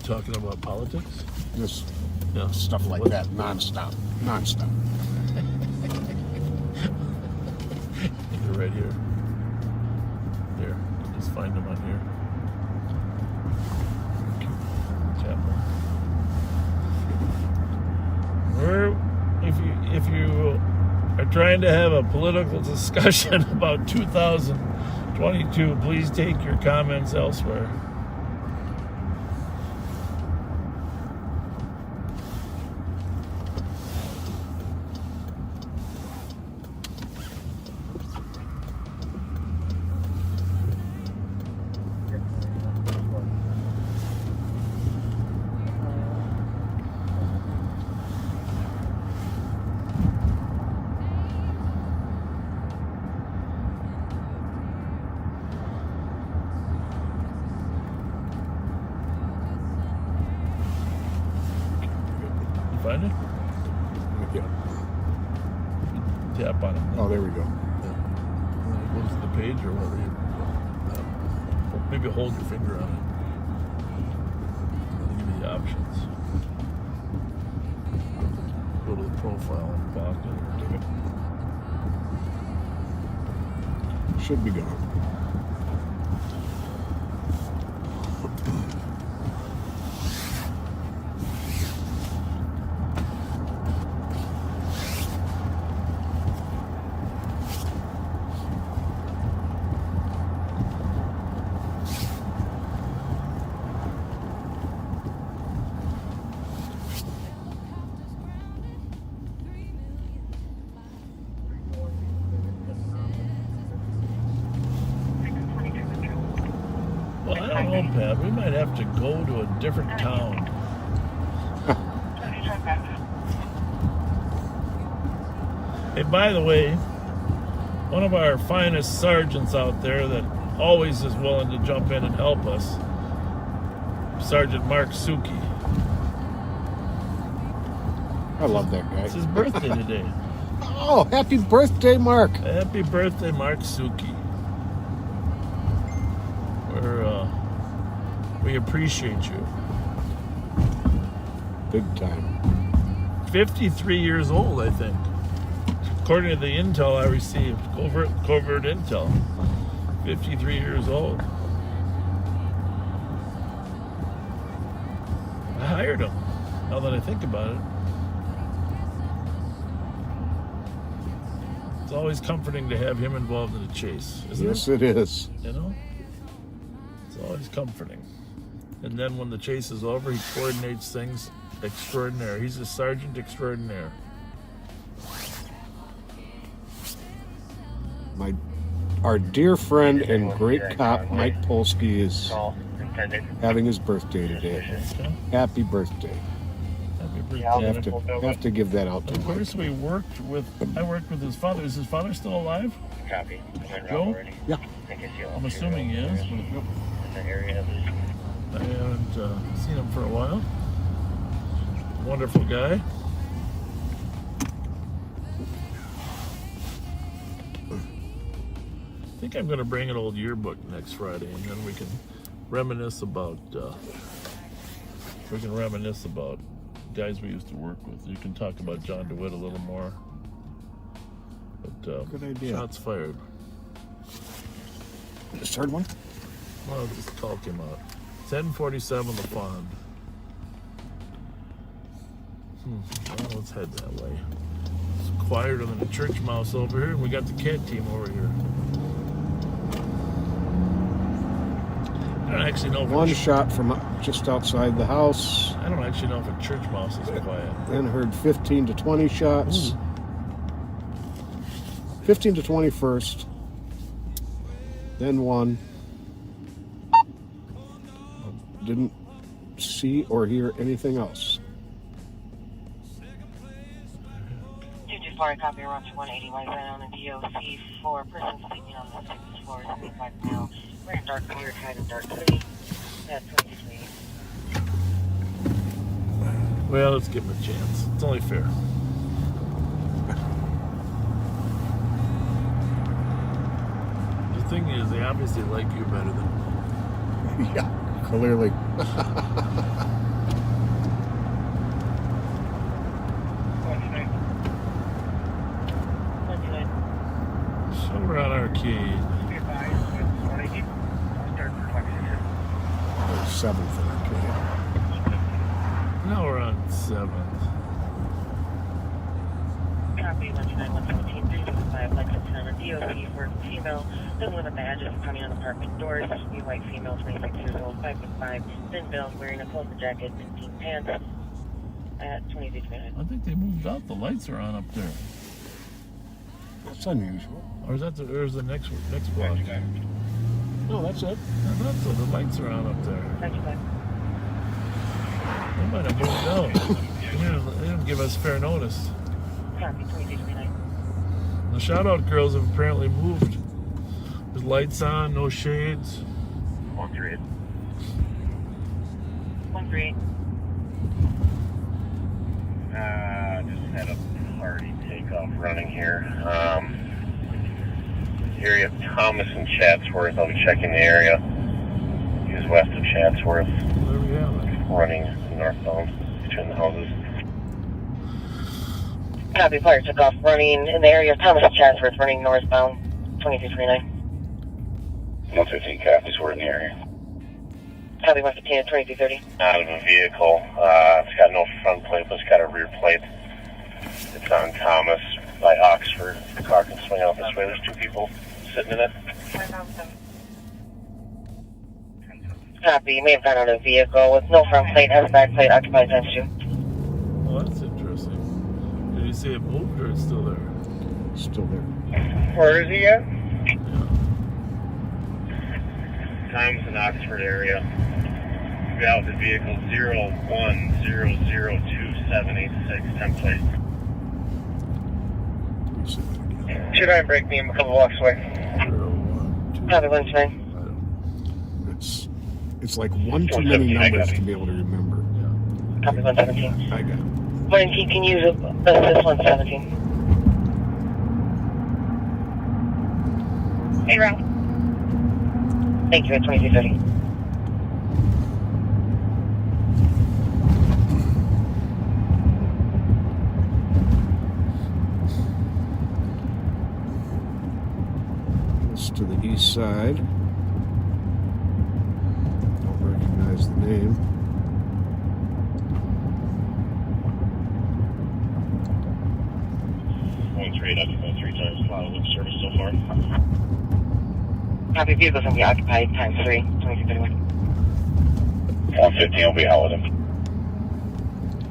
Talking about politics? Just yeah. Stuff like that, nonstop. They're right here. There, just find them on here. Tap them. If you are trying to have a political discussion about 2022, please take your comments elsewhere. Find it? Yeah. Tap on it. Oh, there we go. Yeah. And then it goes to the page or whatever. Maybe hold your finger on it. And give you the options. Go to the profile and lock it. Should be gone. Well, I don't know, Pat. We might have to go to a different town. Hey, by the way, one of our finest sergeants out there that always is willing to jump in and help us, Sergeant Mark Suki. I love that guy. It's his birthday today. Oh, happy birthday, Mark. Happy birthday, Mark Suki. We appreciate you. Big time. 53 years old, I think. According to the intel I received, covert intel. 53 years old. I hired him, now that I think about it. It's always comforting to have him involved in the chase, isn't it? Yes, it is. You know? It's always comforting. And then when the chase is over, he coordinates things extraordinaire. He's a sergeant extraordinaire. Our dear friend and great cop Mike Polsky is having his birthday today. Happy birthday! Have to give that out to Of Mike. course, I worked with his father. Is his father still alive? Copy. Joe? Yeah. I'm assuming he is. But I haven't seen him for a while. Wonderful guy. I think I'm going to bring an old yearbook next Friday, and then we can reminisce about guys we used to work with. You can talk about John DeWitt a little more. But good idea. Shots fired. This third one? Well, this call came out. 1047 the pond. Well, let's head that way. It's quieter than the church mouse over here, and we got the cat team over here. I don't actually know if One shot from just outside the house. I don't actually know if a church mouse is quiet. Then heard 15 to 20 shots. Ooh. 15 to 20 first. Then one. Didn't see or hear anything else. 224, copy, Roger 180, white on a DOC for person sleeping on the 6th floor, 75 now. We're in dark clear, kind of dark city. That's 23. Well, let's give him a chance. It's only fair. The thing is, they obviously like you better than me. Yeah, clearly. So we're on Arcade. 7th in Arcade. Now we're on 7th. Copy, 129, 375, Lexus Center, DOC for female, doesn't live at the address, coming on apartment doors, be white female, 26 years old, 5'5", thin build, wearing a pullover jacket, 15 pants, at 23 minutes. I think they moved out. The lights are on up there. That's unusual. Or is that the next block? No, that's it. I thought so. The lights are on up there. Thank you, bud. They might have moved out. They didn't give us fair notice. Copy, 2329. The shout-out girls have apparently moved. There's lights on, no shades. 138. 138. Just had a party takeoff running here. Area of Thomas and Chatsworth. I'll be checking the area. He was west of Chatsworth. There we have it. Running northbound between the houses. Copy, fire took off running in the area of Thomas and Chatsworth, running northbound, 2339. 115 copies, we're in the area. Copy, 115 at 2330. Out of a vehicle. It's got no front plate, but it's got a rear plate. It's on Thomas by Oxford. The car can swing out this way. There's two people sitting in it. Copy, you may have gone out of a vehicle with no front plate, has a back plate, occupied times 2. Well, that's interesting. Did you say it moved or it's still there? Still there. Where is he at? Yeah. Thomas in Oxford area. Be out with the vehicle 010022786 template. Should I break me a couple blocks away? 012. Copy, 129. It's like one too many numbers to be able to remember. Yeah. Copy, 117. I got it. 119, can you use assist 117? Hey, Ralph. Thank you, at 2330. side. Don't recognize the name. Occupied 3 times. Cloud with service so far. Copy, vehicles going to be occupied, times 3, 2231. 115 will be out with him.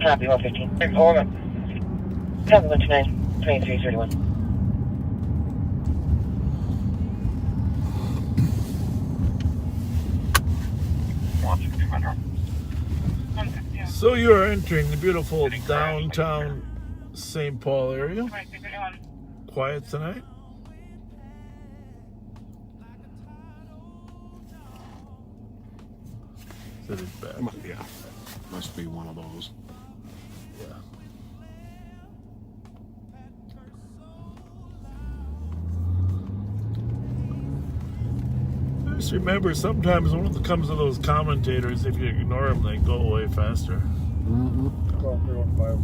Copy, 115. Hold on. Copy, 129, 2331. So you are entering the beautiful downtown St. Paul area. Quiet tonight. City's back. Yeah, must be one of those. Yeah. Just remember, sometimes when it comes to those commentators, if you ignore them, they go away faster. Mm-hmm. Call 315.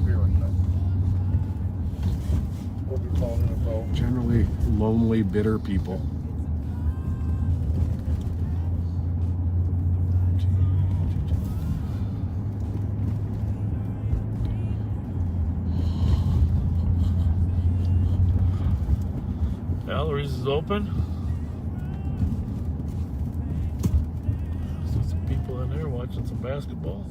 319. We'll be calling in a call. Generally lonely, bitter people. Galleries is open. There's some people in there watching some basketball.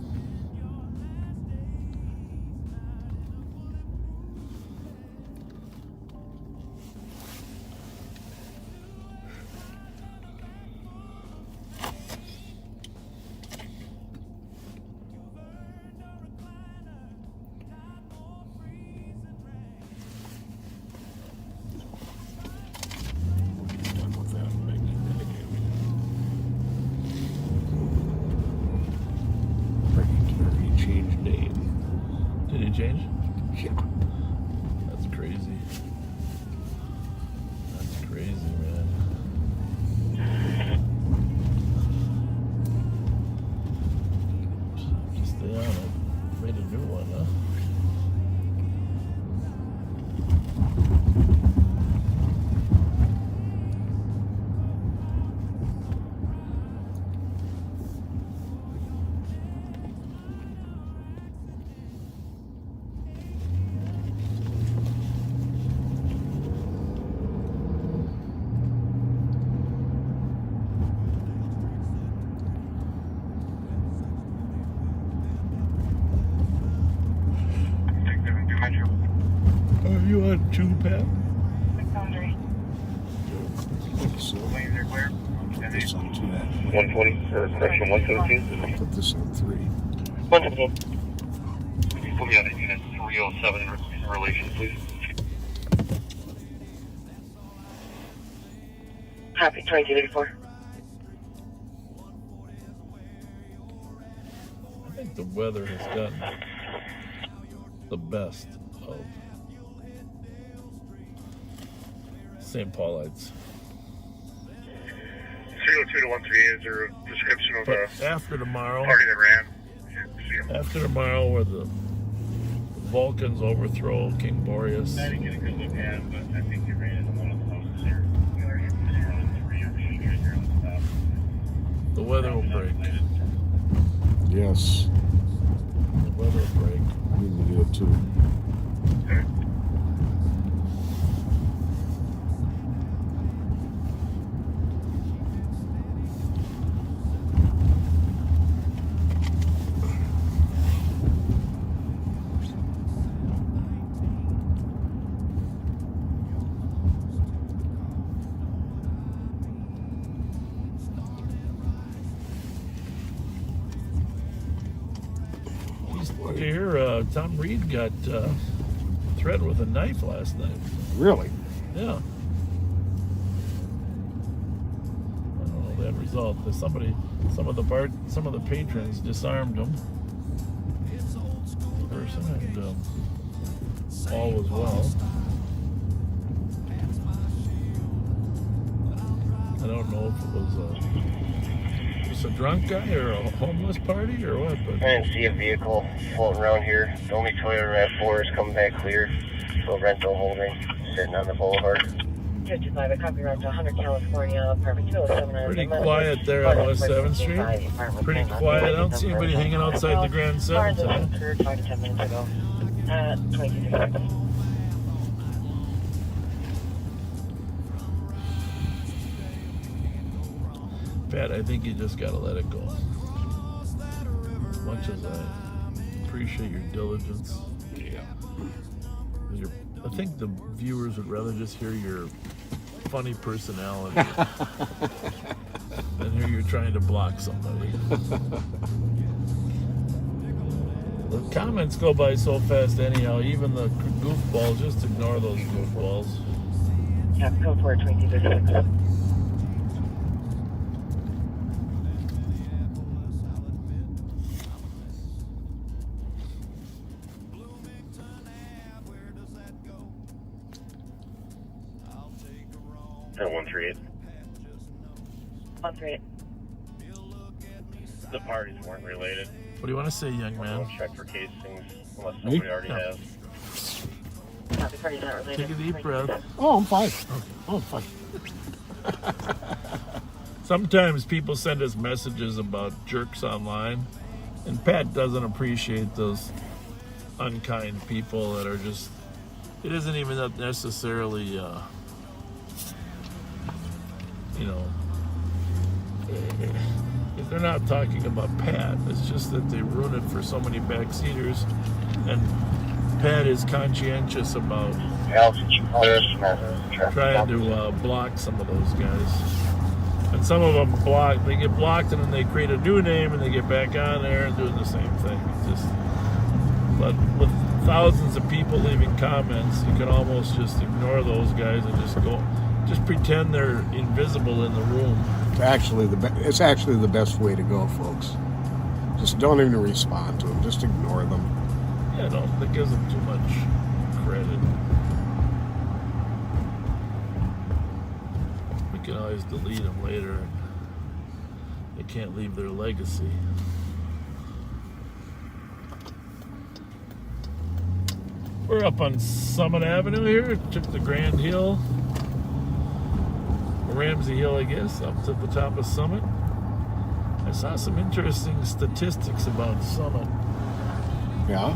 Change? Yeah. That's crazy. That's crazy, man. Just stay on it. Made a new one, huh? Are you on 2, Pat? So, put this on 2. 120, or correction, 117. Put this on 3. 117. Put me on the unit 307 in relation, please. Copy, 2284. I think the weather has gotten the best of St. Paulites. 302 to 13, is there a description of But the after tomorrow, party that ran? after tomorrow, where the Vulcans overthrow King Boreas, I didn't get a good look at it, but I think he ran into one of the houses here. the weather will break. Yes. The weather will break. We can do it too. You hear Tom Reed got threatened with a knife last night. Really? Yeah. I don't know the end result. There's some of the patrons disarmed him. The person, and all was well. I don't know if it was just a drunk guy or a homeless party or what, but I didn't see a vehicle floating around here. The only Toyota RAV4 is coming back clear. So rental holding, sitting on the boulevard. 1055, a copy route to 100 California, apartment 207. Pretty quiet there on West 7th Street. Pretty quiet. I don't see anybody hanging outside the Grand 7 today. Occurred 5 to 10 minutes ago at 2256. Pat, I think you just gotta let it go. As much as I appreciate your diligence. Yeah. I think the viewers would rather just hear your funny personality than hear you trying to block somebody. The comments go by so fast anyhow, even the goofballs, just ignore those goofballs. Yeah, code for 2256. At 138. 138. The parties weren't related. What do you want to say, young man? Don't check for casings unless somebody already has. Copy, party's not related. Take a deep breath. Oh, I'm fine. Oh, I'm fine. Sometimes people send us messages about jerks online, and Pat doesn't appreciate those unkind people that are just, it isn't even that necessarily, you know, if they're not talking about Pat, it's just that they ruin it for so many backseaters, and Pat is conscientious about trying to block some of those guys. And some of them they get blocked and then they create a new name and they get back on there and doing the same thing. It's just, but with thousands of people leaving comments, you can almost just ignore those guys and just pretend they're invisible in the room. It's actually the best way to go, folks. Just don't even respond to them. Just ignore them. Yeah, that gives them too much credit. We can always delete them later, and they can't leave their legacy. We're up on Summit Avenue here. Took the Grand Hill, Ramsey Hill, I guess, up to the top of Summit. I saw some interesting statistics about Summit. Yeah?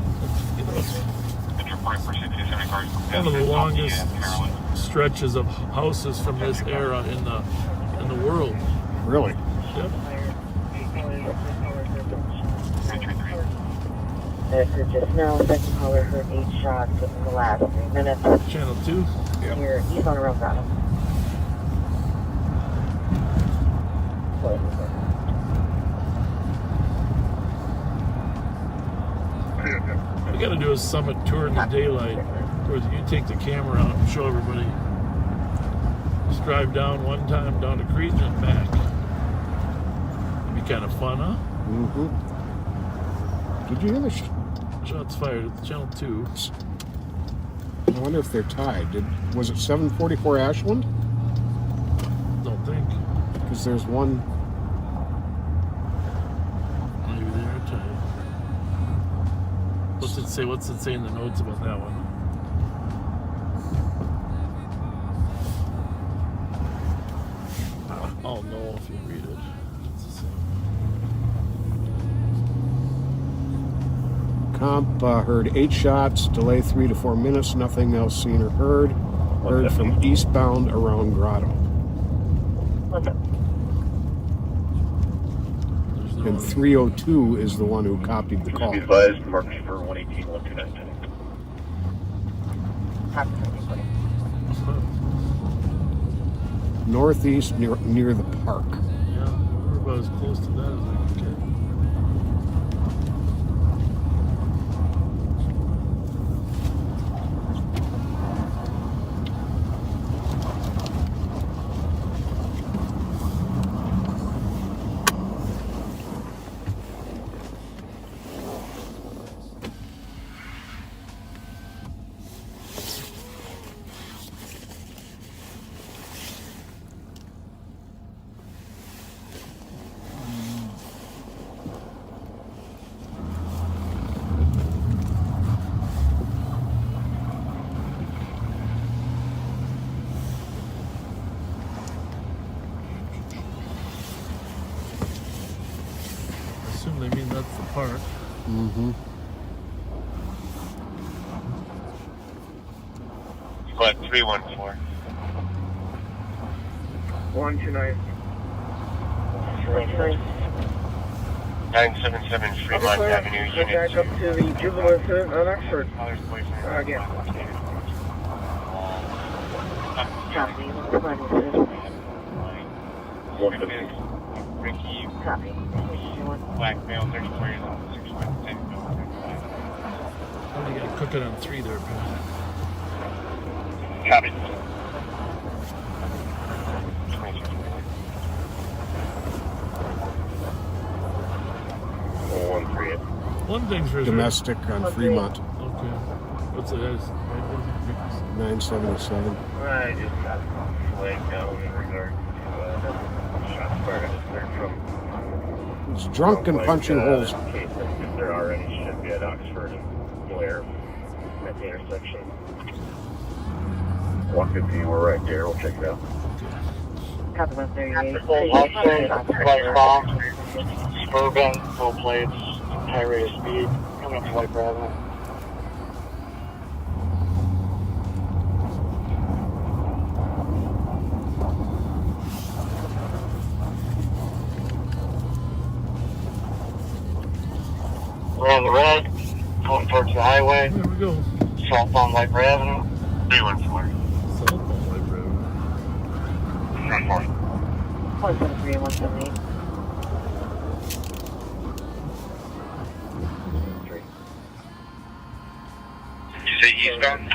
One of the longest stretches of houses from this era in the world. Really? Yep. This is just now, second caller heard 8 shots within the last 3 minutes. Channel 2? Yep. Here, east on Road Bottom. We got to do a Summit tour in the daylight. Where you take the camera out and show everybody. Just drive down one time down to Cretan and back. It'd be kind of fun, huh? Mm-hmm. Did you hear the shots fired at Channel 2? I wonder if they're tied. Was it 744 Ashland? Don't think. Because there's one. Maybe they are tied. What's it say in the notes about that one? I'll know if you read it. It's the same. Comp heard 8 shots, delay 3 to 4 minutes, nothing else seen or heard. Heard from eastbound around Grotto. And 302 is the one who copied the call. Be advised, marks for 118, 129. Northeast near the park. Yeah, we're about as close to that as I can get. off the park. Mm-hmm. Squad 314. 129. 977 Fremont Avenue, Go Unit back up 2. to the juvenile incident on Oxford. Again. Copy. Ricky, Copy. black male, 34 years old, 6'10". Oh, you got to cook it on 3 there, Pat. Copy. One thing's for Domestic on Fremont. Okay. What's it? 977. I just got flagged down in regard to shots fired from. He's drunk and punching holes. Case that there already should be at Oxford and Blair at the intersection. 150, we're right there. We'll check it out. Copy 138. Suburban, full plates, high rate of speed, coming up to White Avenue. We're on the red, going towards the highway. There we go. Southbound White Avenue. 314. Southbound White Road. 314. 173 and 178. You say eastbound?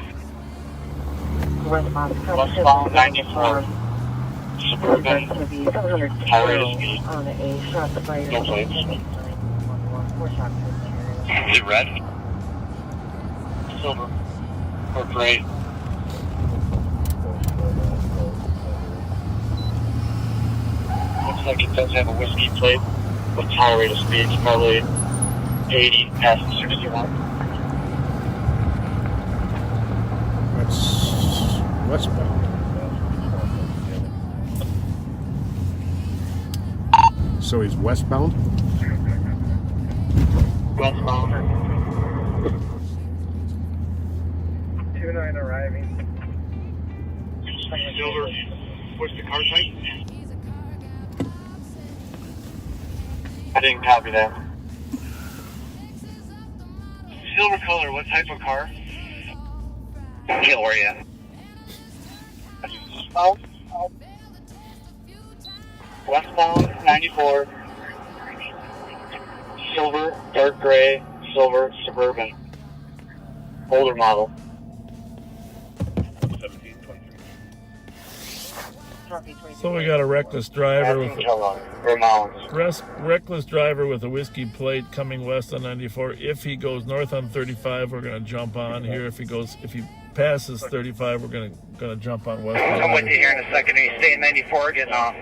Westbound 94. Suburban, Going to be 700 high rate of speed. on a shot fired. No plates. 4 shots. Is it red? Silver or gray. Looks like it does have a whiskey plate with high rate of speed. It's probably 80 past 61. That's westbound. So he's westbound? Westbound. 29 arriving. Silver. What's the car type? I didn't copy that. Silver color, what type of car? Kill, where you at? Westbound 94. Silver, dark gray, silver, suburban. Older model. 1723. So we got a reckless driver with reckless driver with a whiskey plate coming west on 94. If he goes north on 35, we're going to jump on here. If he passes 35, we're going to jump on west. I'm with you here in a second. Are you staying 94 or getting off?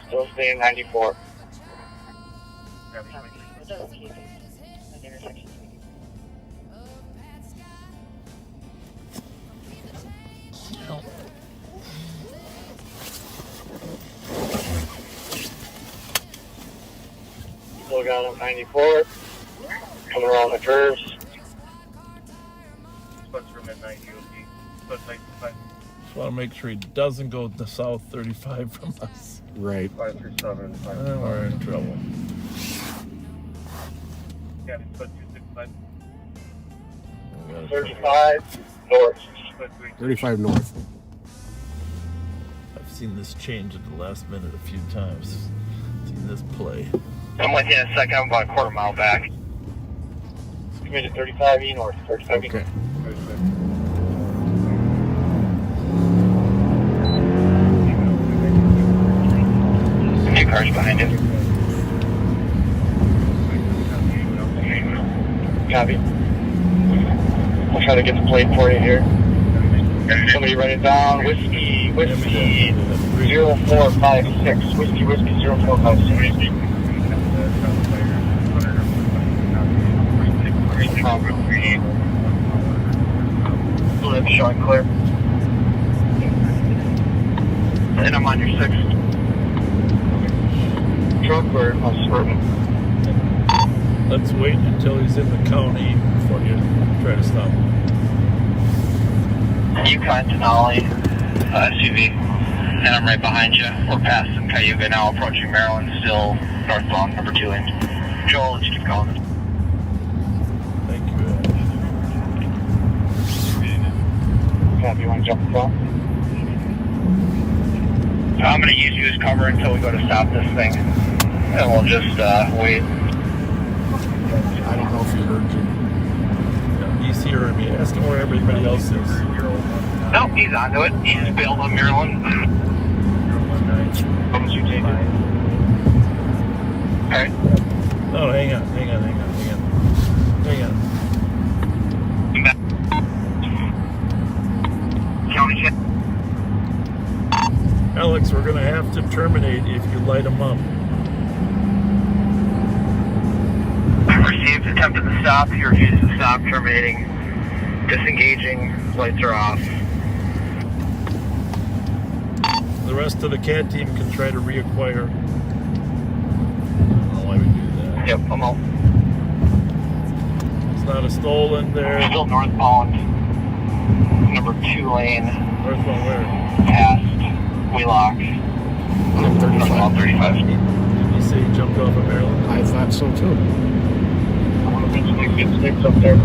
Still staying 94. Still got him 94. Coming around the curves. Plus for midnight UOP. Plus 95. Just want to make sure he doesn't go to south 35 from us. Right. 537. Then we're in trouble. Yeah, plus 265. 35 north. 35 north. I've seen this change at the last minute a few times. Seen this play. I'm with you in a second. I'm about a quarter mile back. Committed 35E north. 35E. Okay. Two cars behind you. Copy. I'll try to get the plate for you here. Somebody write it down. Whiskey 0456. Whiskey 0456. Live showing clear. And I'm on your 6th. Truck or suburban? Let's wait until he's in the county before you try to stop him. Yukon Denali, SUV, and I'm right behind you. We're passing Cayuga now, approaching Maryland, still northbound, number 2 lane. Joel, let's keep going. Thank you. Copy, you want to jump the phone? I'm going to use you as cover until we go to stop this thing. And we'll just wait. I don't know if you heard you. Yeah, he's hearing me. Ask him where everybody else is. Nope, he's onto it. He's bailed on Maryland. What did you take it? Alright. Oh, hang on. County check. Alex, we're going to have to terminate if you light him up. Received, attempted to stop. He refused to stop, terminating. Disengaging, lights are off. The rest of the CAT team can try to reacquire. I don't know why we do that. Yep, I'm out. It's not a stolen there. Still northbound. Number 2 lane. Northbound where? Past Wheelock. 35. Did you say he jumped off of Maryland? I thought so too. I want to get sticks up there.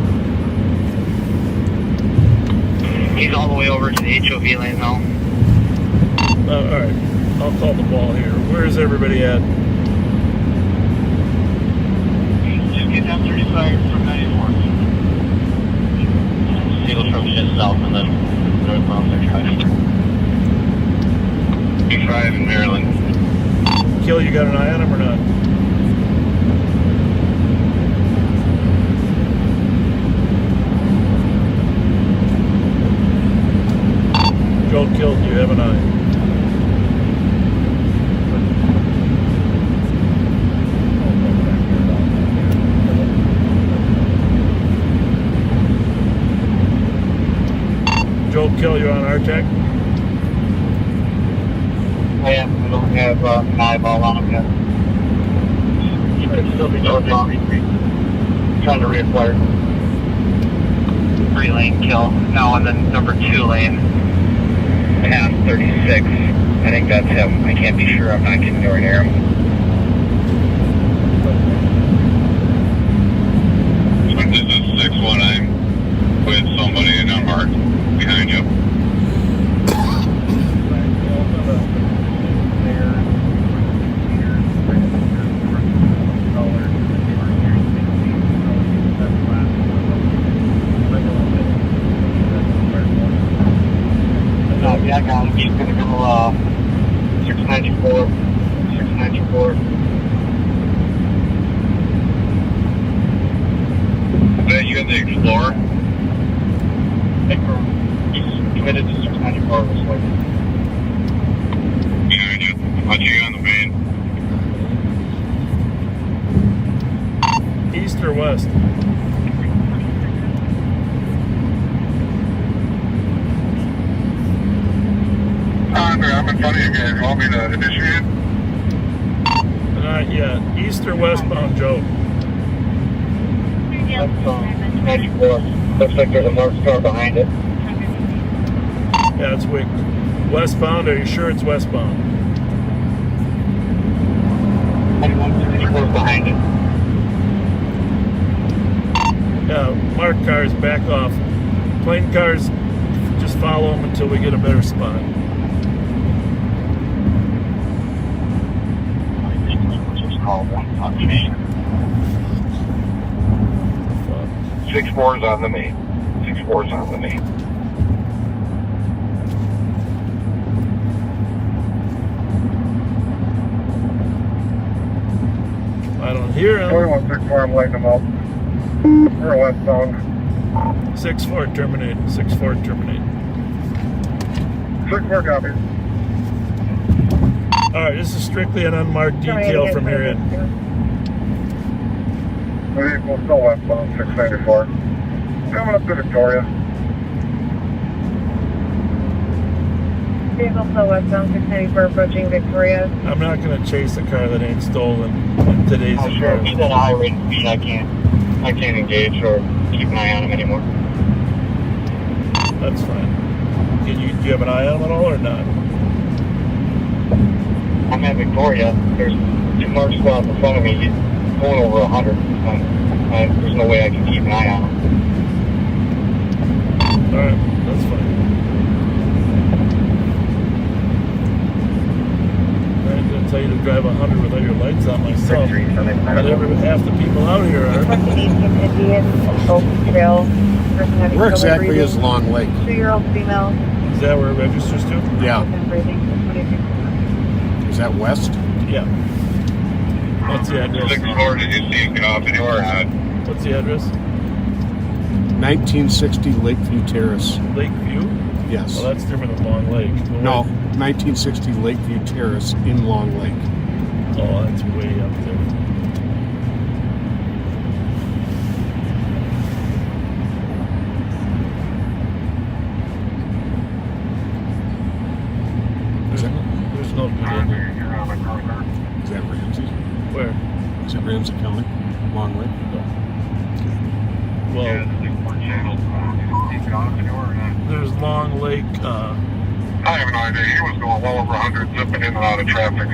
He's all the way over to the HOV lane now. Alright, I'll call the ball here. Where is everybody at? Just get down 35 from 94. Steal from just south and then northbound 35. 35 in Maryland. Kill, you got an eye on him or not? Joe killed, you have an eye. Joe kill, you on our tech? I am. I don't have an eyeball on him yet. Should still be northbound. Trying to reacquire. 3 lane kill. Now and then number 2 lane. Past 36. I think that's him. I can't be sure. I'm not getting nowhere near him. This is 6-1. I'm with somebody in unmarked behind you. Yeah, I got him. He's going to go 694. 694. You got the Explorer? He's committed to 694 this way. Behind you. Watching you on the main. East or west? I'm in front of you guys. You want me to initiate? Not yet. East or westbound, Joe? That's 94. Looks like there's a North Star behind it. Yeah, it's weak. Westbound, are you sure it's westbound? 9164 behind it. Yeah, marked cars, back off. Plane cars, just follow them until we get a better spot. Just call one on the main. 6-4's on the main. 6-4's on the main. I don't hear him. 2164, I'm lighting them up. We're westbound. 6-4 terminate. 6-4 terminate. 6-4 copy. Alright, this is strictly an unmarked detail from here in. Vehicle still westbound, 694. Coming up to Victoria. Vehicle still westbound 694 approaching Victoria. I'm not going to chase a car that ain't stolen in today's Oh, sure. If he's at a high rate of speed, I can't engage or keep an eye on him anymore. That's fine. Do you have an eye on him at all or not? I'm at Victoria. There's 2 marks squads in front of me. He's going over 100. There's no way I can keep an eye on him. Alright, that's fine. I'm going to tell you to drive 100 without your lights on myself. Not half the people out here are. Where exactly is Long Lake? 2-year-old female. Is that where it registers to? Yeah. Is that west? Yeah. What's the address? 6-4, did you see get off in your head? What's the address? 1960 Lakeview Terrace. Lakeview? Yes. Well, that's different than Long Lake. No, 1960 Lakeview Terrace in Long Lake. Oh, that's way up there. There's no good in there. Is that Ramsey? Where? Is it Ramsey County? Long Lake? No. Well, there's Long Lake. I have no idea. He was going well over 100, zipping in and out of traffic.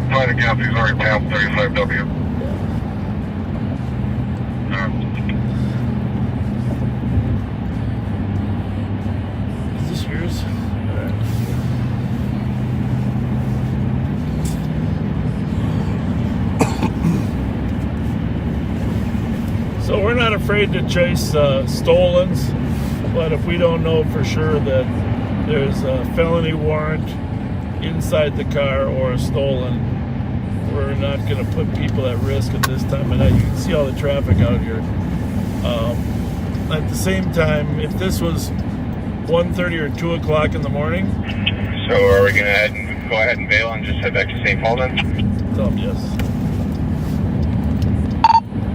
Trying to guess, he's already past 35W. Is this yours? Alright. So we're not afraid to chase stolens, but if we don't know for sure that there's a felony warrant inside the car or a stolen, we're not going to put people at risk at this time of night. You can see all the traffic out here. At the same time, if this was 1:30 or 2 o'clock in the morning. So are we going to go ahead and bail and just head back to St. Paul then? Tell them yes.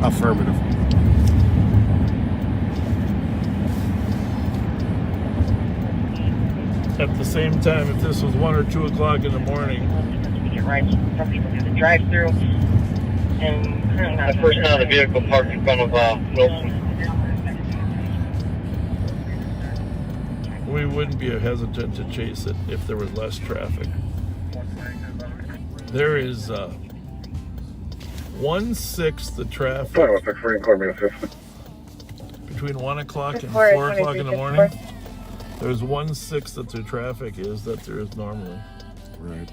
Affirmative. At the same time, if this was 1 or 2 o'clock in the morning. Get right. Some people do the drive-through. And I first saw the vehicle parked in front of Wilson. We wouldn't be hesitant to chase it if there was less traffic. There is 1/6 the traffic between 1 o'clock and 4 o'clock in the morning. There's 1/6 that the traffic is that there is normally. Right.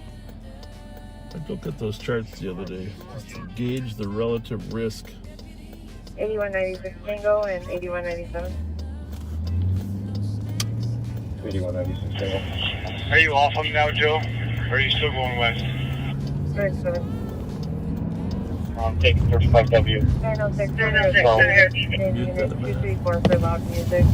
I looked at those charts the other day just to gauge the relative risk. 8196 Tango and 8197. 8196 Tango. Are you off them now, Joe? Or are you still going west? 37. I'm taking 35W. 906. 906. 234 for loud music.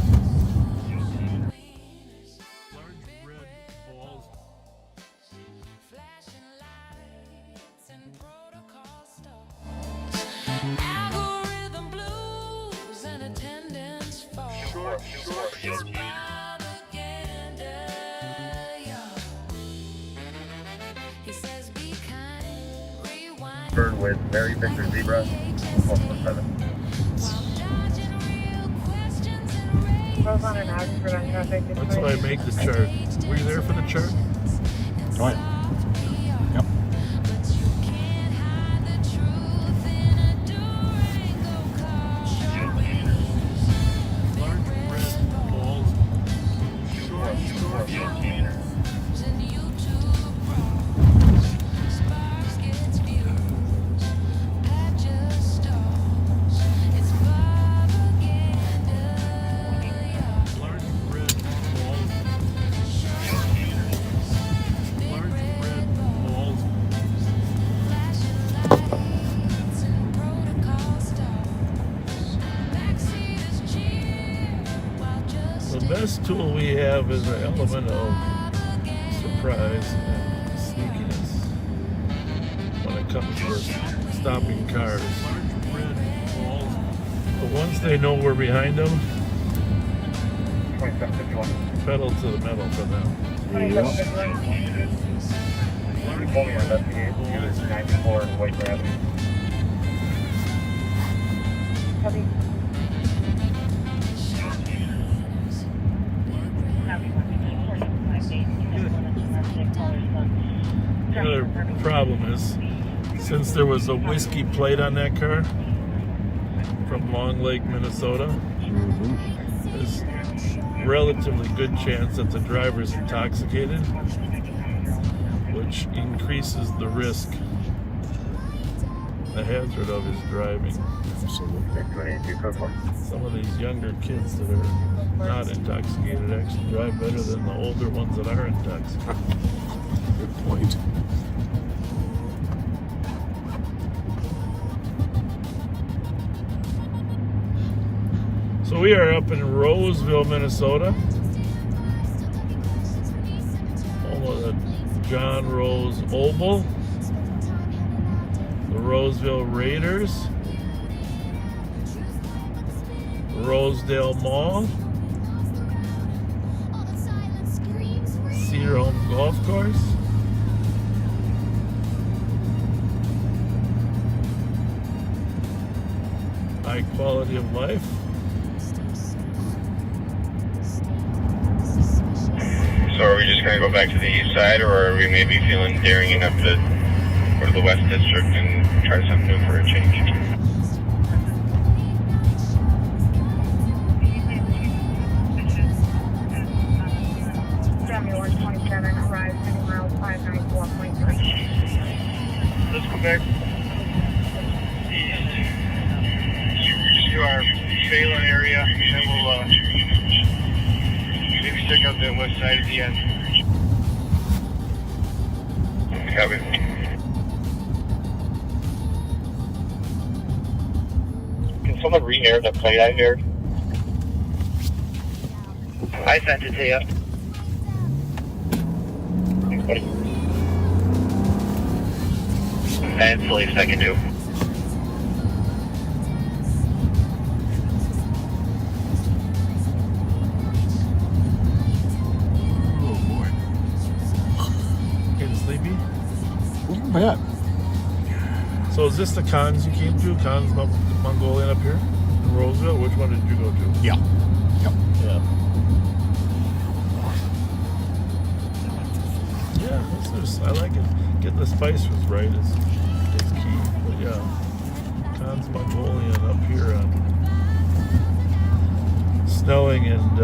Bird with Mary Victor Zebra, 147. Both on an out to prevent traffic. That's why I make the chart. Were you there for the chart? Oh, yeah. Yep. The best tool we have is an element of surprise and sneakiness when it comes to stopping cars. But once they know we're behind them, pedal to the metal for them. Copy. The other problem is, since there was a whiskey plate on that car from Long Lake, Minnesota, there's relatively good chance that the driver's intoxicated, which increases the risk, the hazard of his driving. Some of these younger kids that are not intoxicated actually drive better than the older ones that are intoxicated. Good point. So we are up in Roseville, Minnesota, home of the John Rose Oval, the Roseville Raiders, Rosedale Mall, Cedar Home Golf Course, high quality of life. So are we just going to go back to the east side, or are we maybe feeling daring enough to go to the West District and try something new for a change? Samuel 127, arrives 20 miles, 594.3. Let's go back east to our Phelan area, and then we'll maybe check out the west side at the end. Copy. Can someone re-air the plate I heard? I sent it to you. And it's the least I can do. Getting sleepy? Bad. So is this the cons you came to? Cons Mongolian up here in Roseville? Which one did you go to? Yeah. Yep. Yeah. Yeah, I like it. Getting the spice was right is key. But yeah, Cons Mongolian up here on Snelling and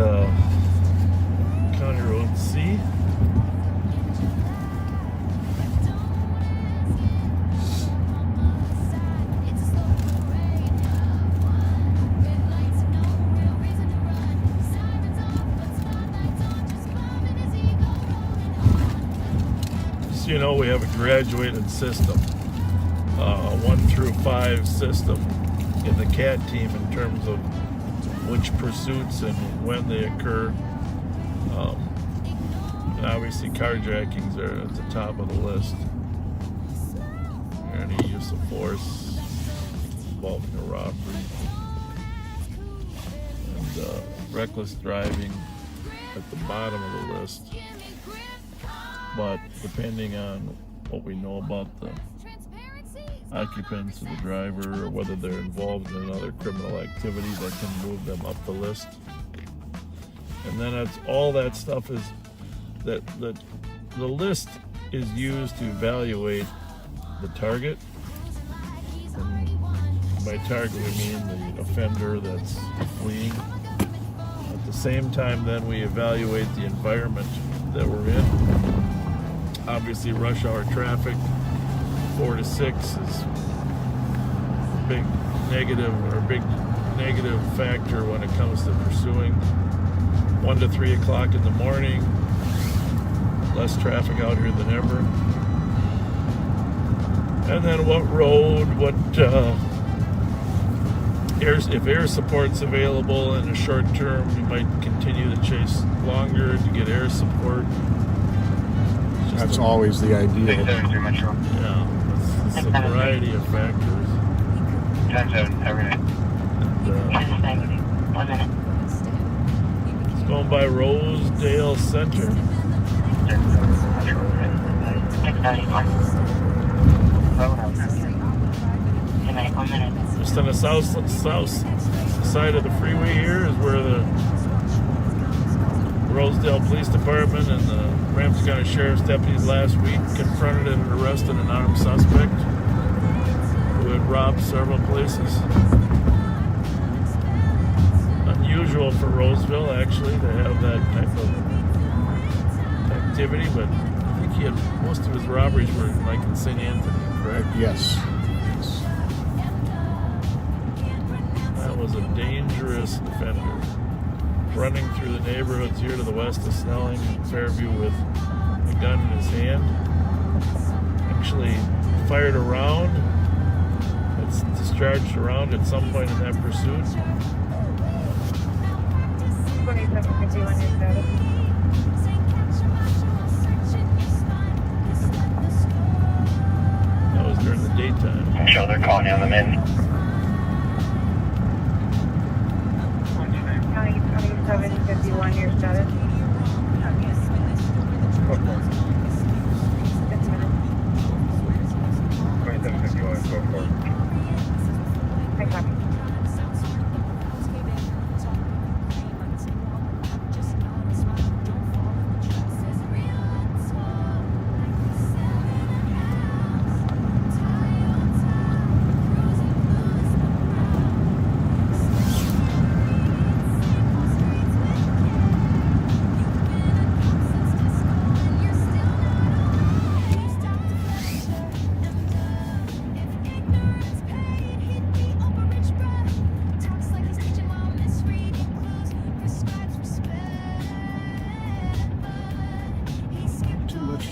County Road C. You know, we have a graduated system, 1 through 5 system in the CAT team in terms of which pursuits and when they occur. And obviously carjackings are at the top of the list. Any use of force involving a robbery. And reckless driving at the bottom of the list. But depending on what we know about the occupants of the driver or whether they're involved in another criminal activity, that can move them up the list. And then all that stuff is that the list is used to evaluate the target. And by target we mean the offender that's fleeing. At the same time, then we evaluate the environment that we're in. Obviously, rush hour traffic, 4 to 6 is a big negative factor when it comes to pursuing. 1 to 3 o'clock in the morning, less traffic out here than ever. And then what road, if air support's available in a short term, you might continue to chase longer to get air support. That's always the idea. Yeah, it's a variety of factors. Time 7, every night. It's going by Rosedale Center. Just on the south side of the freeway here is where the Rosedale Police Department and the Ramsey County Sheriff's deputies last week confronted and arrested an armed suspect who had robbed several places. Unusual for Roseville, actually, to have that type of activity, but I think he had most of his robberies were like in St. Anthony, correct? Yes. That was a dangerous offender. Running through the neighborhoods here to the west of Snelling and Fairview with a gun in his hand. Actually fired a round. It's discharged a round at some point in that pursuit. 2751 your status. That was during the daytime. Joe, they're calling you on the min. County 2751 your status. 6 minutes. 2751, go for it. I copy.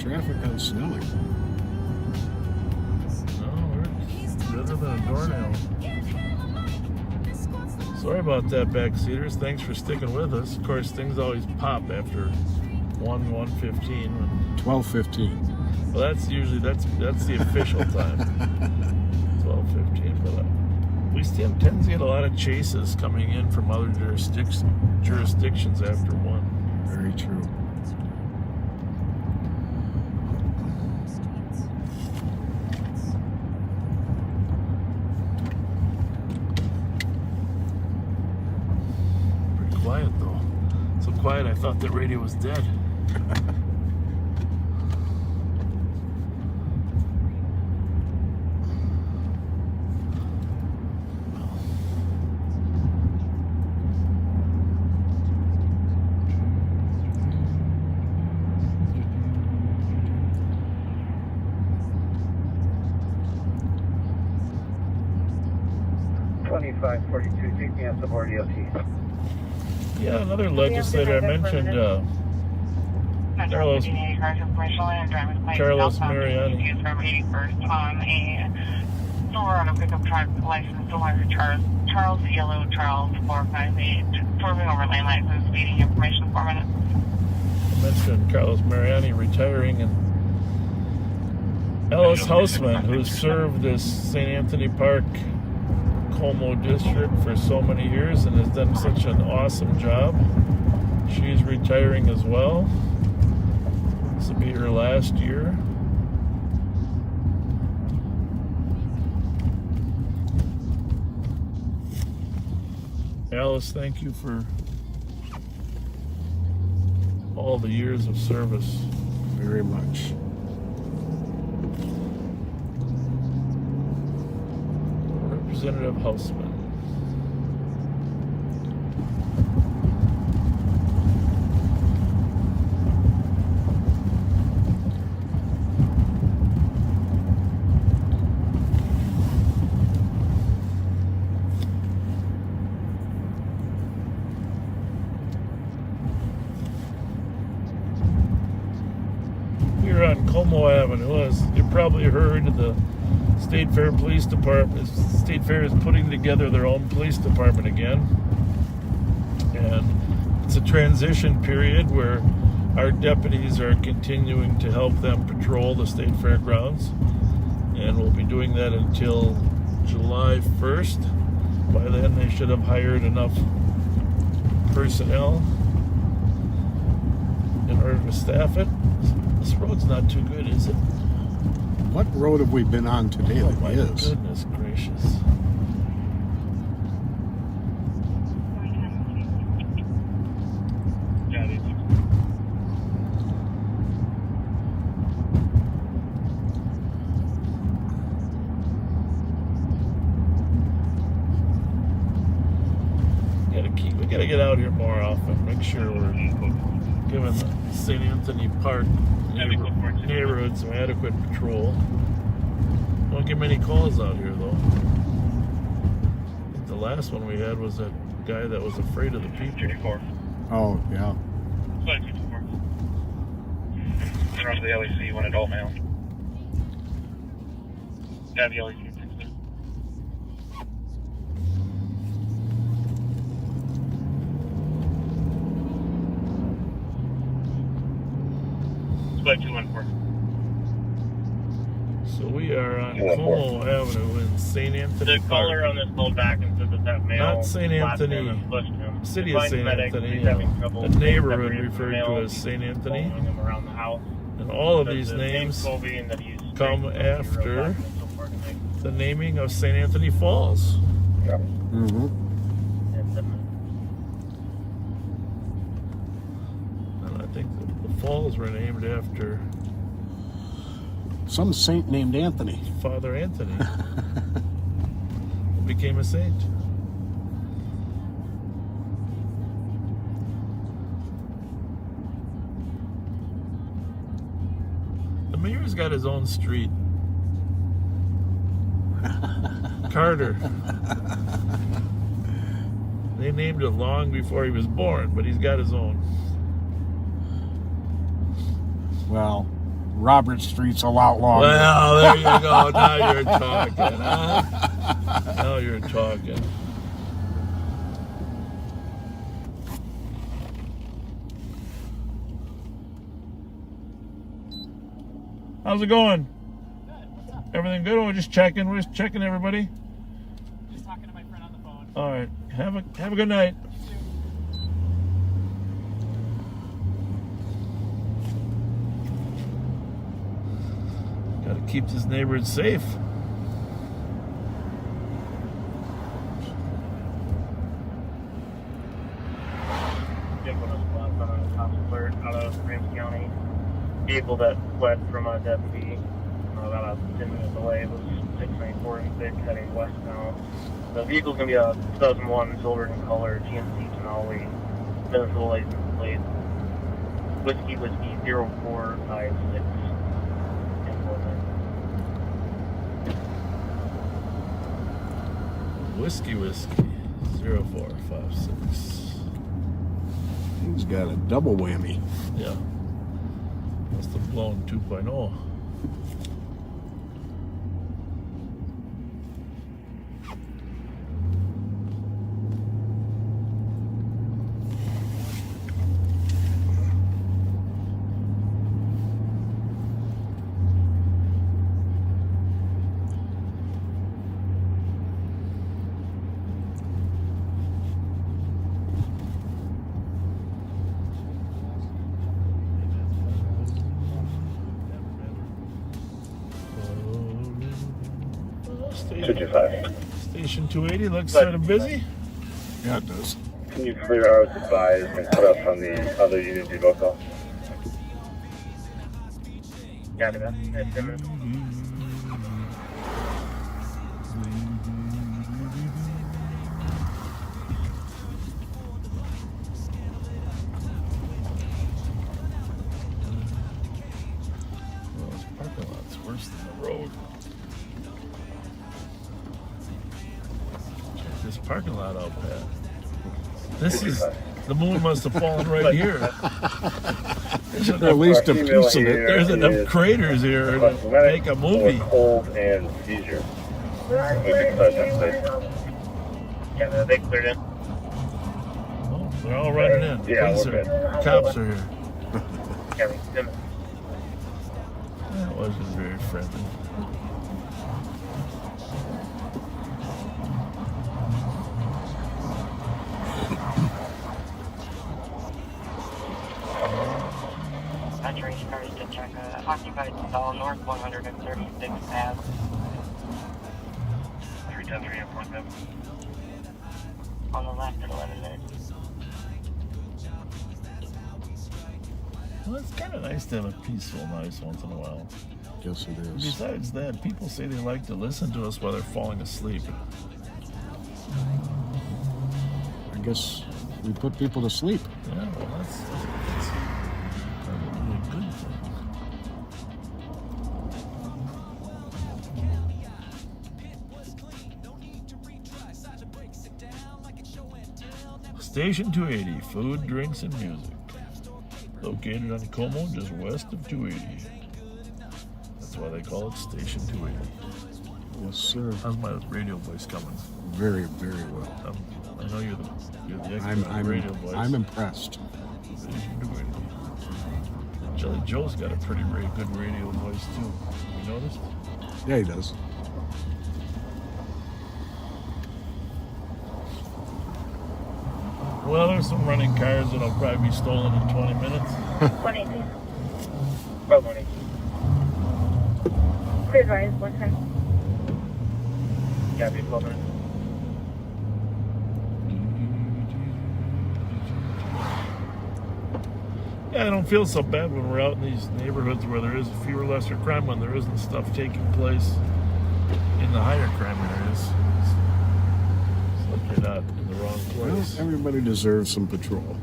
Traffic on Snelling. No, we're better than a doornail. Sorry about that, backseaters. Thanks for sticking with us. Of course, things always pop after 1:15. 12:15. Well, that's usually that's the official time. 12:15, but we still tend to get a lot of chases coming in from other jurisdictions after 1. Very true. Quiet though. So quiet I thought the radio was dead. CPS aboard DOT. Yeah, another legislator I mentioned, Carlos Mariani. From 81st on a Silverado pickup truck license to Charles Yellow Charles 458, swerving over lane license, speeding information 4 minutes. I mentioned Carlos Mariani retiring, and Alice Hausman, who served this St. Anthony Park Como district for so many years and has done such an awesome job. She's retiring as well. This will be her last year. Alice, thank you for all the years of service. Very much. Representative Hausman. Here on Como Avenue, as you probably heard, the State Fair Police Department, State Fair is putting together their own police department again. And it's a transition period where our deputies are continuing to help them patrol the State Fairgrounds. And we'll be doing that until July 1st. By then they should have hired enough personnel in order to staff it. This road's not too good, is it? What road have we been on today Oh that my is? goodness gracious. We gotta get out here more often. Make sure we're giving the St. Anthony Park neighborhood some adequate patrol. Don't get many calls out here though. I think the last one we had was that guy that was afraid of the people. Oh, yeah. Turn to the LEC, one adult male. Yeah, the LEC. Split 214. So we are on Como Avenue in St. Anthony The Park. caller on this pulled back and said that male Not St. Anthony, city of St. Anthony, the neighborhood referred to as St. Anthony. And all of these names come after the naming of St. Anthony Falls. Mm-hmm. And I think the falls were named after Some saint named Anthony. Father Anthony. Who became a saint. The mayor's got his own street. Carter. They named it long before he was born, but he's got his own. Well, Robert Street's a lot longer. Well, there you go. Now you're talking, huh? Now you're talking. How's it going? Good. What's up? Everything good? We're just checking. We're just checking everybody. Just talking to my friend on the phone. All right. Have a good night. Got to keep this neighborhood safe. Out of Ramsey County. Vehicle that fled from a deputy about 10 minutes away was 694 and 6 heading westbound. The vehicle's going to be a 2001 silver in color GMC Denali, Venezuela license plate, Whiskey 0456. Whiskey 0456. He's got a double whammy. Yeah. Must have blown 2.0. Station 280 looks sort of busy. Yeah, it does. Can you clear out the buys and put up on the other unit you both off? Got it, man. 10 minutes. Well, this parking lot's worse than the road. This parking lot out there. This is, the moon must have fallen right here. There's Or at least a piece of it. There's enough craters here to make a movie. Cold and seizure. Yeah, they cleared in. Oh, they're all running in. Yeah, Police we're are, good. cops are here. Yeah, 10 minutes. That wasn't very friendly. Veteran started to check Occupied cell north 136 Ave. 310 appointment. On the left at 11 minutes. Well, it's kind of nice to have a peaceful noise once in a while. Yes, it is. Besides that, people say they like to listen to us while they're falling asleep. I guess we put people to sleep. Yeah, well, that's probably a good thing. Station 280, food, drinks, and music. Located on Como, just west of 280. That's why they call it Station 280. Yes, sir. How's my radio voice coming? Very, very well. I know you're the expert on radio voice. I'm impressed. Station 280. Jelly Joe's got a pretty good radio voice too. You noticed? Yeah, he does. Well, there's some running cars that'll probably be stolen in 20 minutes. 118. About 118. Clear Vries, 110. Yeah, be 12 minutes. Yeah, I don't feel so bad when we're out in these neighborhoods where there is fewer lesser crime, when there isn't stuff taking place in the higher crime areas. It's like you're not in the wrong place. Well, everybody deserves some patrol.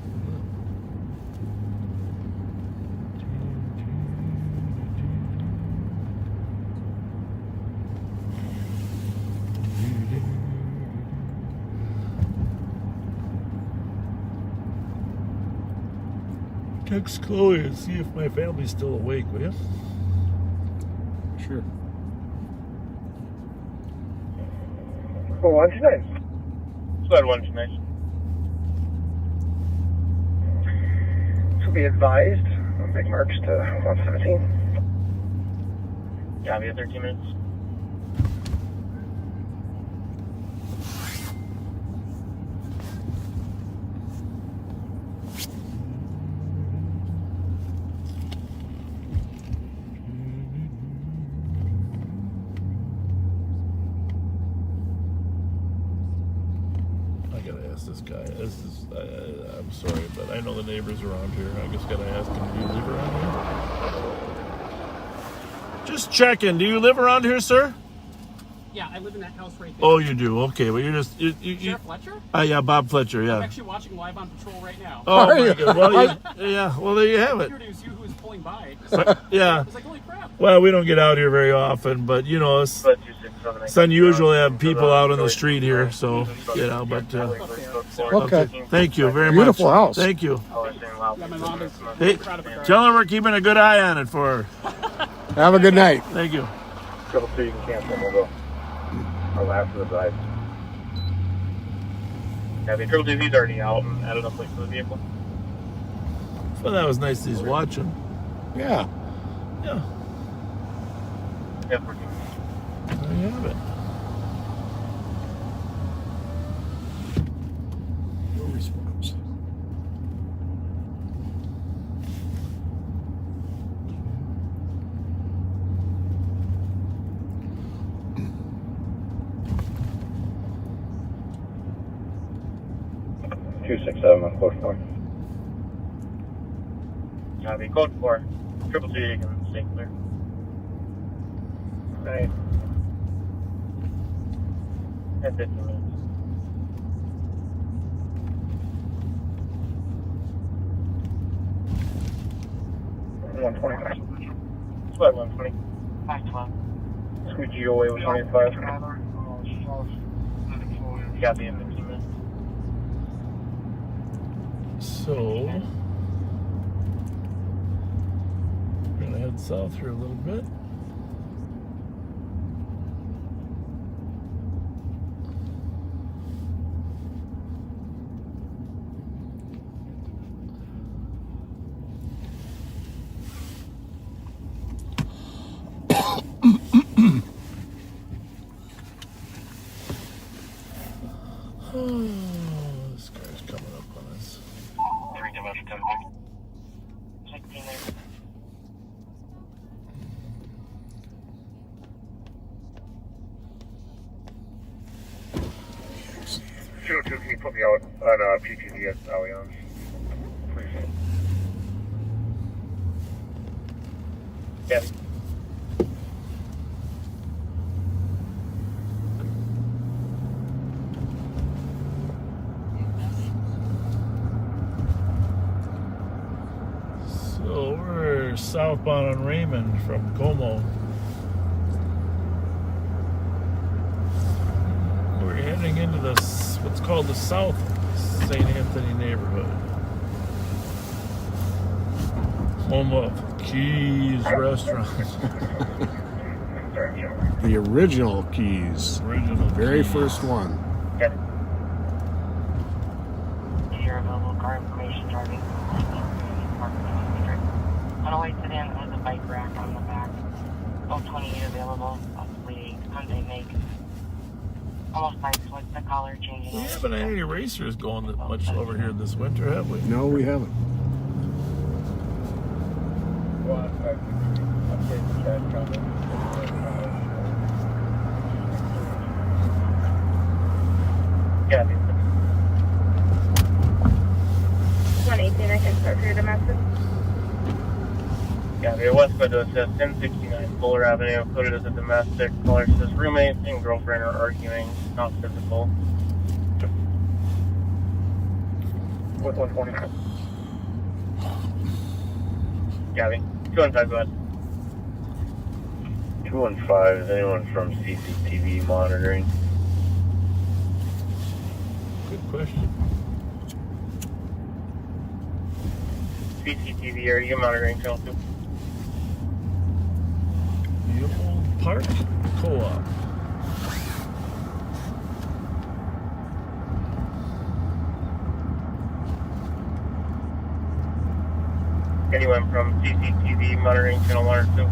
Text Chloe and see if my family's still awake, will you? Sure. For lunch tonight? It's about lunch tonight. To be advised, big marks to 117. Yeah, we have 13 minutes. This guy. I'm sorry, but I know the neighbors around here. I just gotta ask him, do you live around here? Just checking. Do you live around here, sir? Yeah, I live in that house right there. Oh, you do? Okay, well, you're just... Sheriff Fletcher? Yeah, Bob Fletcher, yeah. I'm actually watching live on patrol right now. Oh, my God. Well, yeah, well, there you have it. Introduce you who's pulling by. Yeah. I was like, holy crap. Well, we don't get out here very often, but, you know, it's unusual to have people out on the street here, so, you know, but... Okay. Thank you very much. Beautiful house. Thank you. Yeah, my mom is Hey, proud of her. tell her we're keeping a good eye on it for her. Have a good night. Thank you. 222, you can cancel, we'll go. I'll after the drive. Yeah, the 222, he's already out and added a plate for the vehicle. Well, that was nice that he's watching. Yeah. Yeah. Yeah, 14. There you have it. No response. Two 6-7 on code 4. Yeah, the code 4. 222, you can stay clear. Right. At 15 minutes. One 25. It's about 120. 512. Squeegee away with 25. Yeah, be in 15 minutes. So, we're going to head south here a little bit. This guy's coming up on us. 3 commercial 10. 16 there. 202, can you put me out on PTD at Allianz? Please. Yeah. So we're southbound on Raymond from Como. We're heading into what's called the South St. Anthony neighborhood. Home of Keys Restaurant. The original Keys. Original Very Keys. first one. Your available car information driving. On a white sedan that has a bike rack on the back. 028 available, possibly Hyundai make. Almost nice with the color changing. We haven't had any racers going that much over here this winter, have we? No, we haven't. Yeah. 118, I can start for your domestic. Yeah, the Westwood to assist 1069 Fuller Avenue, coded as a domestic. Caller says roommate and girlfriend are arguing, not physical. With 120. Gabby, 215, go ahead. 215, is anyone from CCTV monitoring? Good question. CCTV, are you monitoring channel 2? The old Park Co-op. Anyone from CCTV monitoring channel 1 or 2?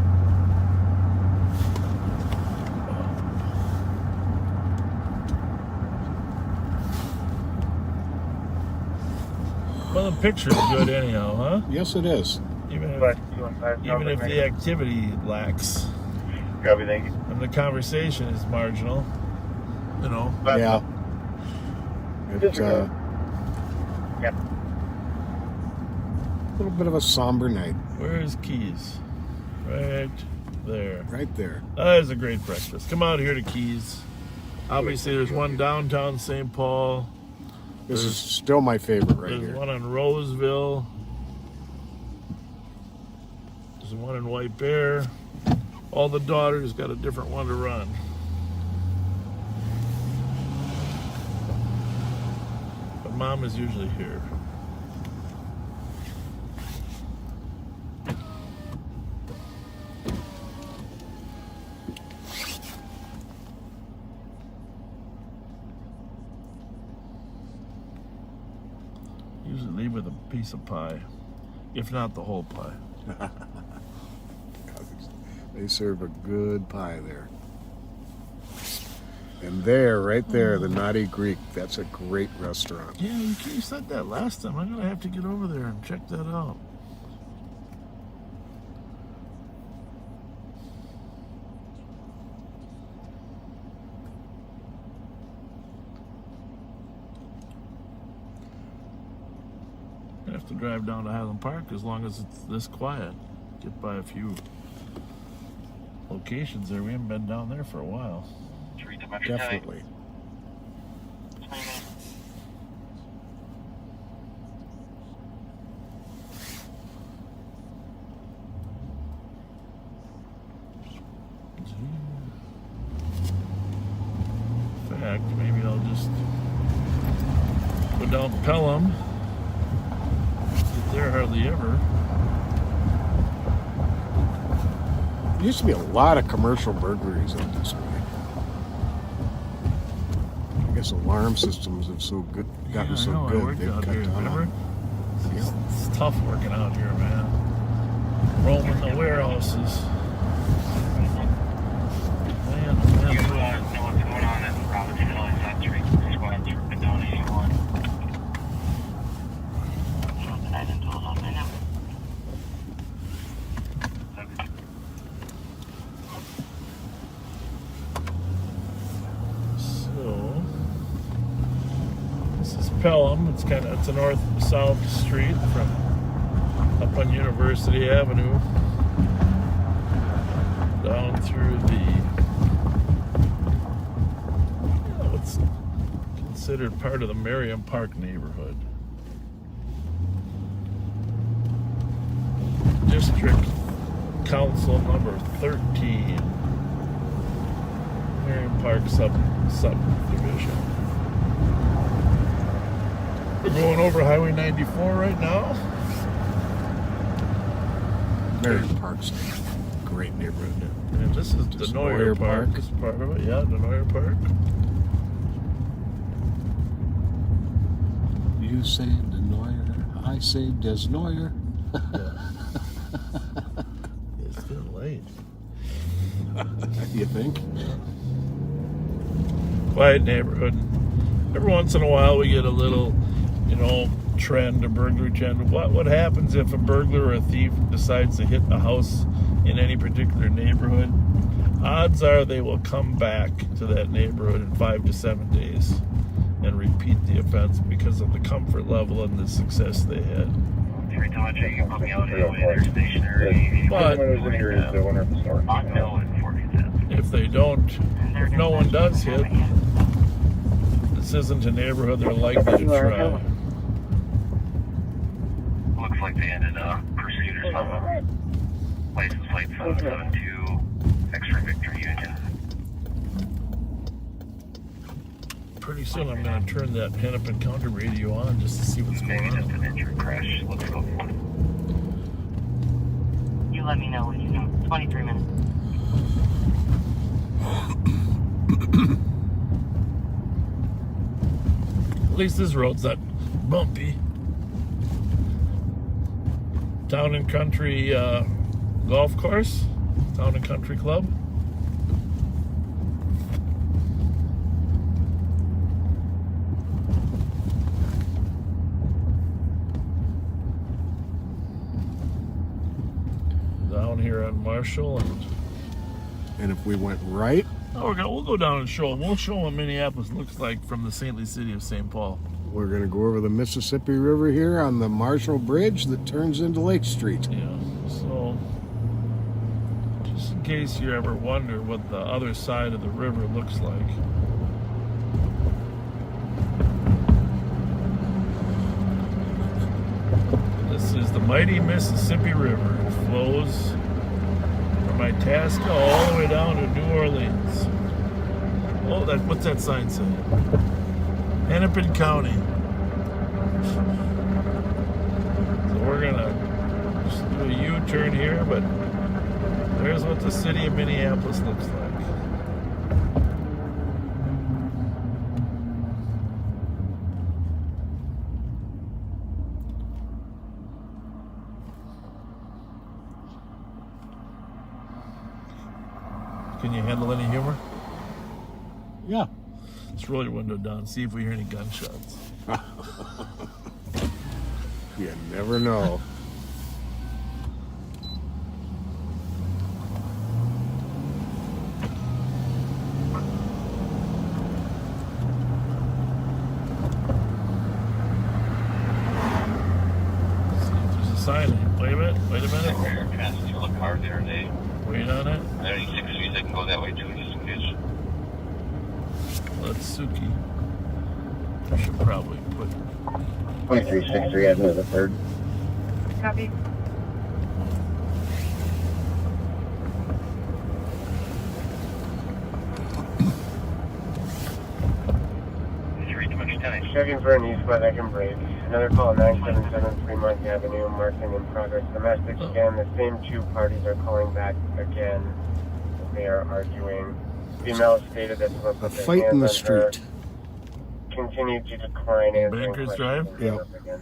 Well, the picture's good anyhow, huh? Yes, it is. Even if the activity lacks. Gabby, thank you. And the conversation is marginal. You know. Yeah. It's Yep. a little bit of a somber night. Where is Keys? Right there. Right there. That is a great breakfast. Come out here to Keys. Obviously, there's one downtown St. Paul. This is still my favorite right There's here. one in Roseville. There's one in White Bear. All the daughters got a different one to run. But mom is usually here. Usually leave with a piece of pie, if not the whole pie. They serve a good pie there. And there, right there, the Naughty Greek. That's a great restaurant. Yeah, you said that last time. I'm gonna have to get over there and check that out. I have to drive down to Highland Park as long as it's this quiet. Get by a few locations there. We haven't been down there for a while. Definitely. In fact, maybe I'll just go down Pelham. Get there hardly ever. There used to be a lot of commercial burglaries out this way. I guess alarm systems have gotten so I good worked they've out cut here, down remember? on. It's tough working out here, man. Roaming the warehouses. Man, know what's going on in Robbinsville. It's not 3 squad for Sedona 81. I didn't tell us I know. So, This is Pelham. It's a north-south street from up on University Avenue down through what's considered part of the Merriam Park neighborhood. District Council number 13. Merriam Park subdivision. We're going over Highway 94 right now. Merriam Park's a great neighborhood. And this is Denoyer Park. This is part of it, yeah, Denoyer Park. You say Denoyer, I say Desnoyer. Yeah. It's getting late. You think? Quiet neighborhood. Every once in a while we get a little, trend, a burglary trend. What happens if a burglar or a thief decides to hit a house in any particular neighborhood? Odds are they will come back to that neighborhood in 5 to 7 days and repeat the offense because of the comfort level and the success they had. Every time I check, you put me out anyway. They're stationary. But if they don't, if no one does hit, this isn't a neighborhood they're likely to try. Looks like they ended pursuit or something. License plate 772, X-ray Victor Union. Pretty soon I'm going to turn that Hennepin County radio on just to see what's going on. Just an injury crash. Let's go. You let me know when you know. 23 minutes. At least this road's not bumpy. Town and Country Golf Course, Town and Country Club. Down here on Marshall and if we went right, we'll go down and show them. We'll show them what Minneapolis looks like from the saintly city of St. Paul. We're going to go over the Mississippi River here on the Marshall Bridge that turns into Lake Street. Yeah, so just in case you ever wonder what the other side of the river looks like. This is the mighty Mississippi River. It flows from Itasca all the way down to New Orleans. Oh, what's that sign say? Hennepin County. So we're gonna just do a U-turn here, but there's what the city of Minneapolis looks like. Can you handle any humor? Yeah. Let's roll your window down, see if we hear any gunshots. You never know. Let's see if there's a sign. Wait a minute. Passing through a car there, they wait on it. 96 Street, they can go that way too, just in case. That's Suki. I should probably put 2363 Avenue the 3rd. Copy. Did you read too much tennis? Checking for an east-west I can break. Another call 977 Fremont Avenue, marking in progress. Domestic again, the same two parties are calling back again. They are arguing. Female stated that a fight in the street. Continued to decline answering Bankers questions. Drive? Yeah.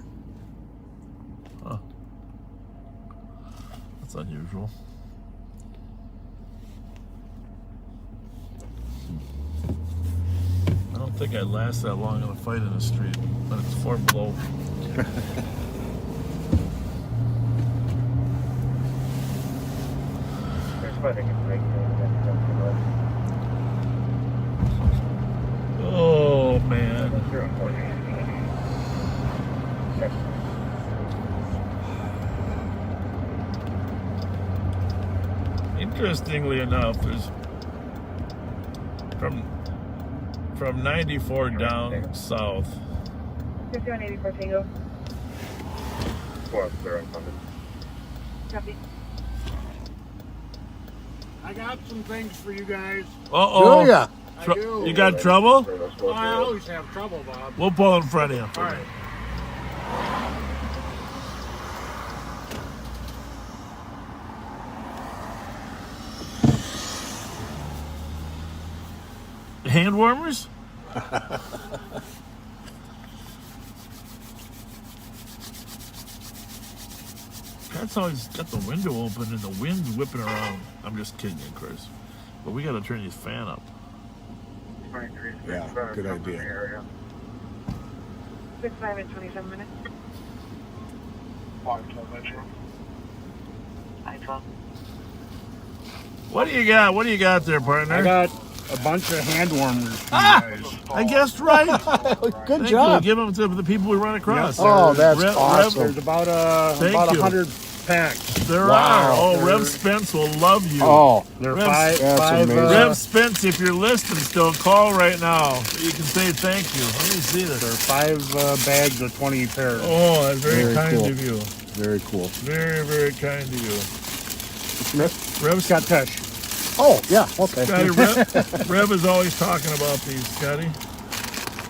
Huh. That's unusual. I don't think I'd last that long in a fight in the street, but it's 4 below. There's why they can break things. Oh man. Interestingly enough, there's from 94 down south. 5184 Tango. Copy. I got some things for you guys. Uh-oh. Do ya? I do. You got trouble? I always have trouble, Bob. We'll pull in front of you. All right. Hand warmers? Pat's always got the window open and the wind's whipping around. I'm just kidding you, Chris. But we gotta turn his fan up. Yeah, good idea. 65 and 27 minutes. What do you got? What do you got there, partner? I got a bunch of hand warmers for you guys. I guessed right. Good Thank job. You. Give them to the people we run across. Yep. Oh, that's awesome. There's about Thank 100 packs. There Wow. are. Oh, Rev Spence will love you. Oh, They're Rev, five. Rev Spence, if you're listening still, call right now. You can say thank you. Let me see this. They're 5 bags of 20 pairs. Oh, that's very kind cool. of you. Very cool. Very, very kind of you. Smith? Rev Scott Tesh. Oh, yeah, okay. Scotty, Rev is always talking about these, Scotty.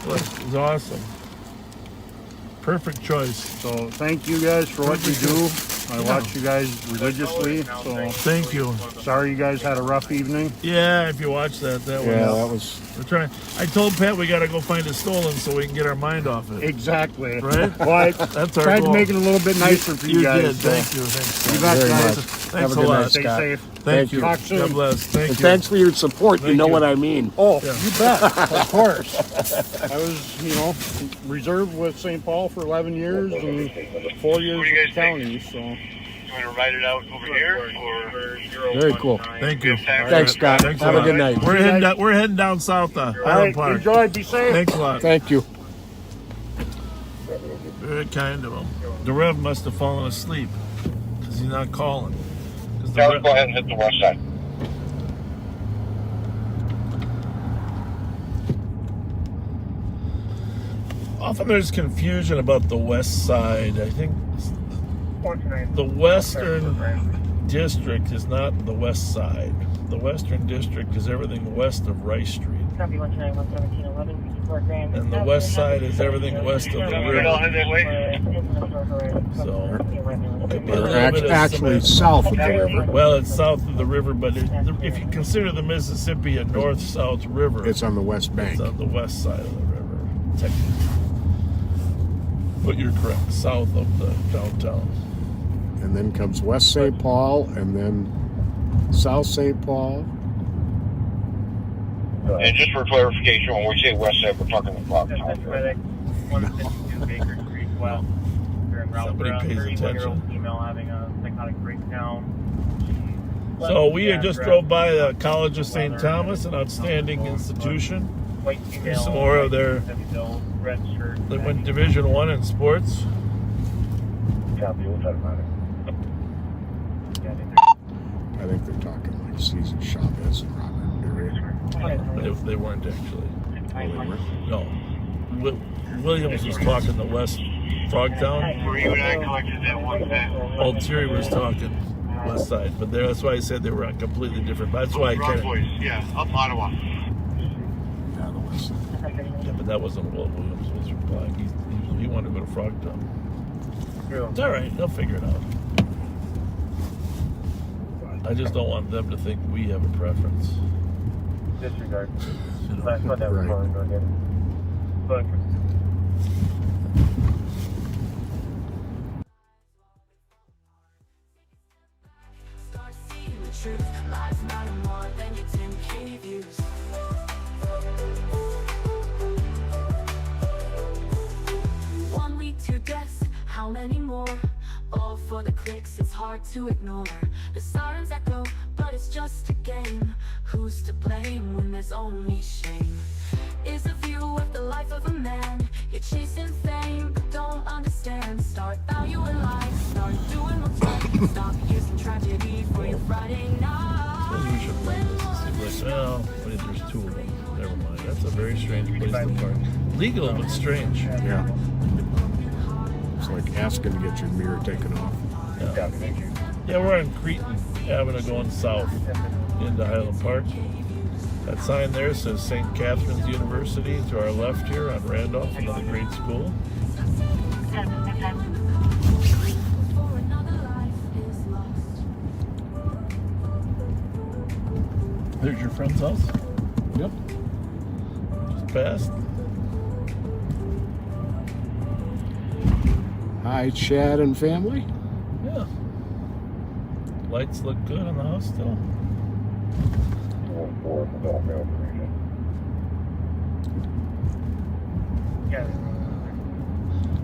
It's awesome. Perfect choice. So thank you guys for what you do. I watch you guys religiously. So thank you. Sorry you guys had a rough evening. Yeah, if you watch that was. We're trying. I told Pat we got to go find it stolen so we can get our mind off it. Exactly. Right. Well, That's our tried goal. to make it a little bit nicer for you guys. Did. So. Thank you. Thanks. You bet, Very guys. much. Thanks Have a a good lot. night, Stay Scott. safe. Thank you. Talk soon. God bless. Thank And you. thanks for your support. You Thank know you. what I mean. Oh, Yeah. you bet. Of course. I was, reserved with St. Paul for 11 years and 4 years with the county. So. You want to ride it out over here, or Very cool. Thank you. Thanks, Scott. Thanks Have a good night. We're heading down south All Highland right, Park. enjoy. Be safe. Thanks a lot. Thank you. Very kind of him. The Rev must have fallen asleep because he's not calling. Now let's go ahead and hit the west side. Often there's confusion about the west side. I think the western district is not the west side. The western district is everything west of Rice Street. Copy 129-117-11, And the west side is everything west of the river. So, could be a little bit of Actually, south of the river. Well, it's south of the river, but if you consider the Mississippi a north-south river, It's on the west bank. it's on the west side of the river, technically. But you're correct, south of the downtown. And then comes West St. Paul, and then South St. Paul. And just for clarification, when we say west side, we're talking about Medic 152 Baker Street West. Here in Somebody Ralph, pays 31-year-old attention. female having a psychotic breakdown. So we just drove by the College of St. Thomas, an outstanding institution. White female. Here's some more of their. Red shirt. They went Division I in sports. Copy, we'll talk about it. I think they're talking like Cesar Chavez and Robert Burrill. They weren't actually. Oh, they weren't? No. Williams was talking the West Frogtown. Were you and I collected that one back? Altieri was talking West Side, but that's why I said they were on completely different. That's why I Rock kind of. Boys, yeah, up Ottawa. Yeah, the west side. Yeah, but that wasn't what Williams was replying. He wanted to go to Frogtown. It's all right. They'll figure it out. I just don't want them to think we have a preference. Disregard. You know, I thought that was going to go ahead. But Start seeing the truth. Lies matter more than your 10K views. One week, 2 deaths, how many more? All for the clicks, it's hard to ignore. The sirens echo, but it's just a game. Who's to blame when there's only shame? Is a view of the life of a man. You're chasing fame, but don't understand. Start valuing life, start doing what's right. Stop using tragedy for your Friday night. Well, there's two of them. Never mind. That's a very strange place to park. Legal, but strange. Yeah. It's like asking to get your mirror taken off. Yeah, we're on Cretan Avenue going south into Highland Park. That sign there says St. Catherine's University to our left here on Randolph, another great school. There's your friend's house? Yep. Just passed. Hi, Chad and family. Yeah. Lights look good on the house still.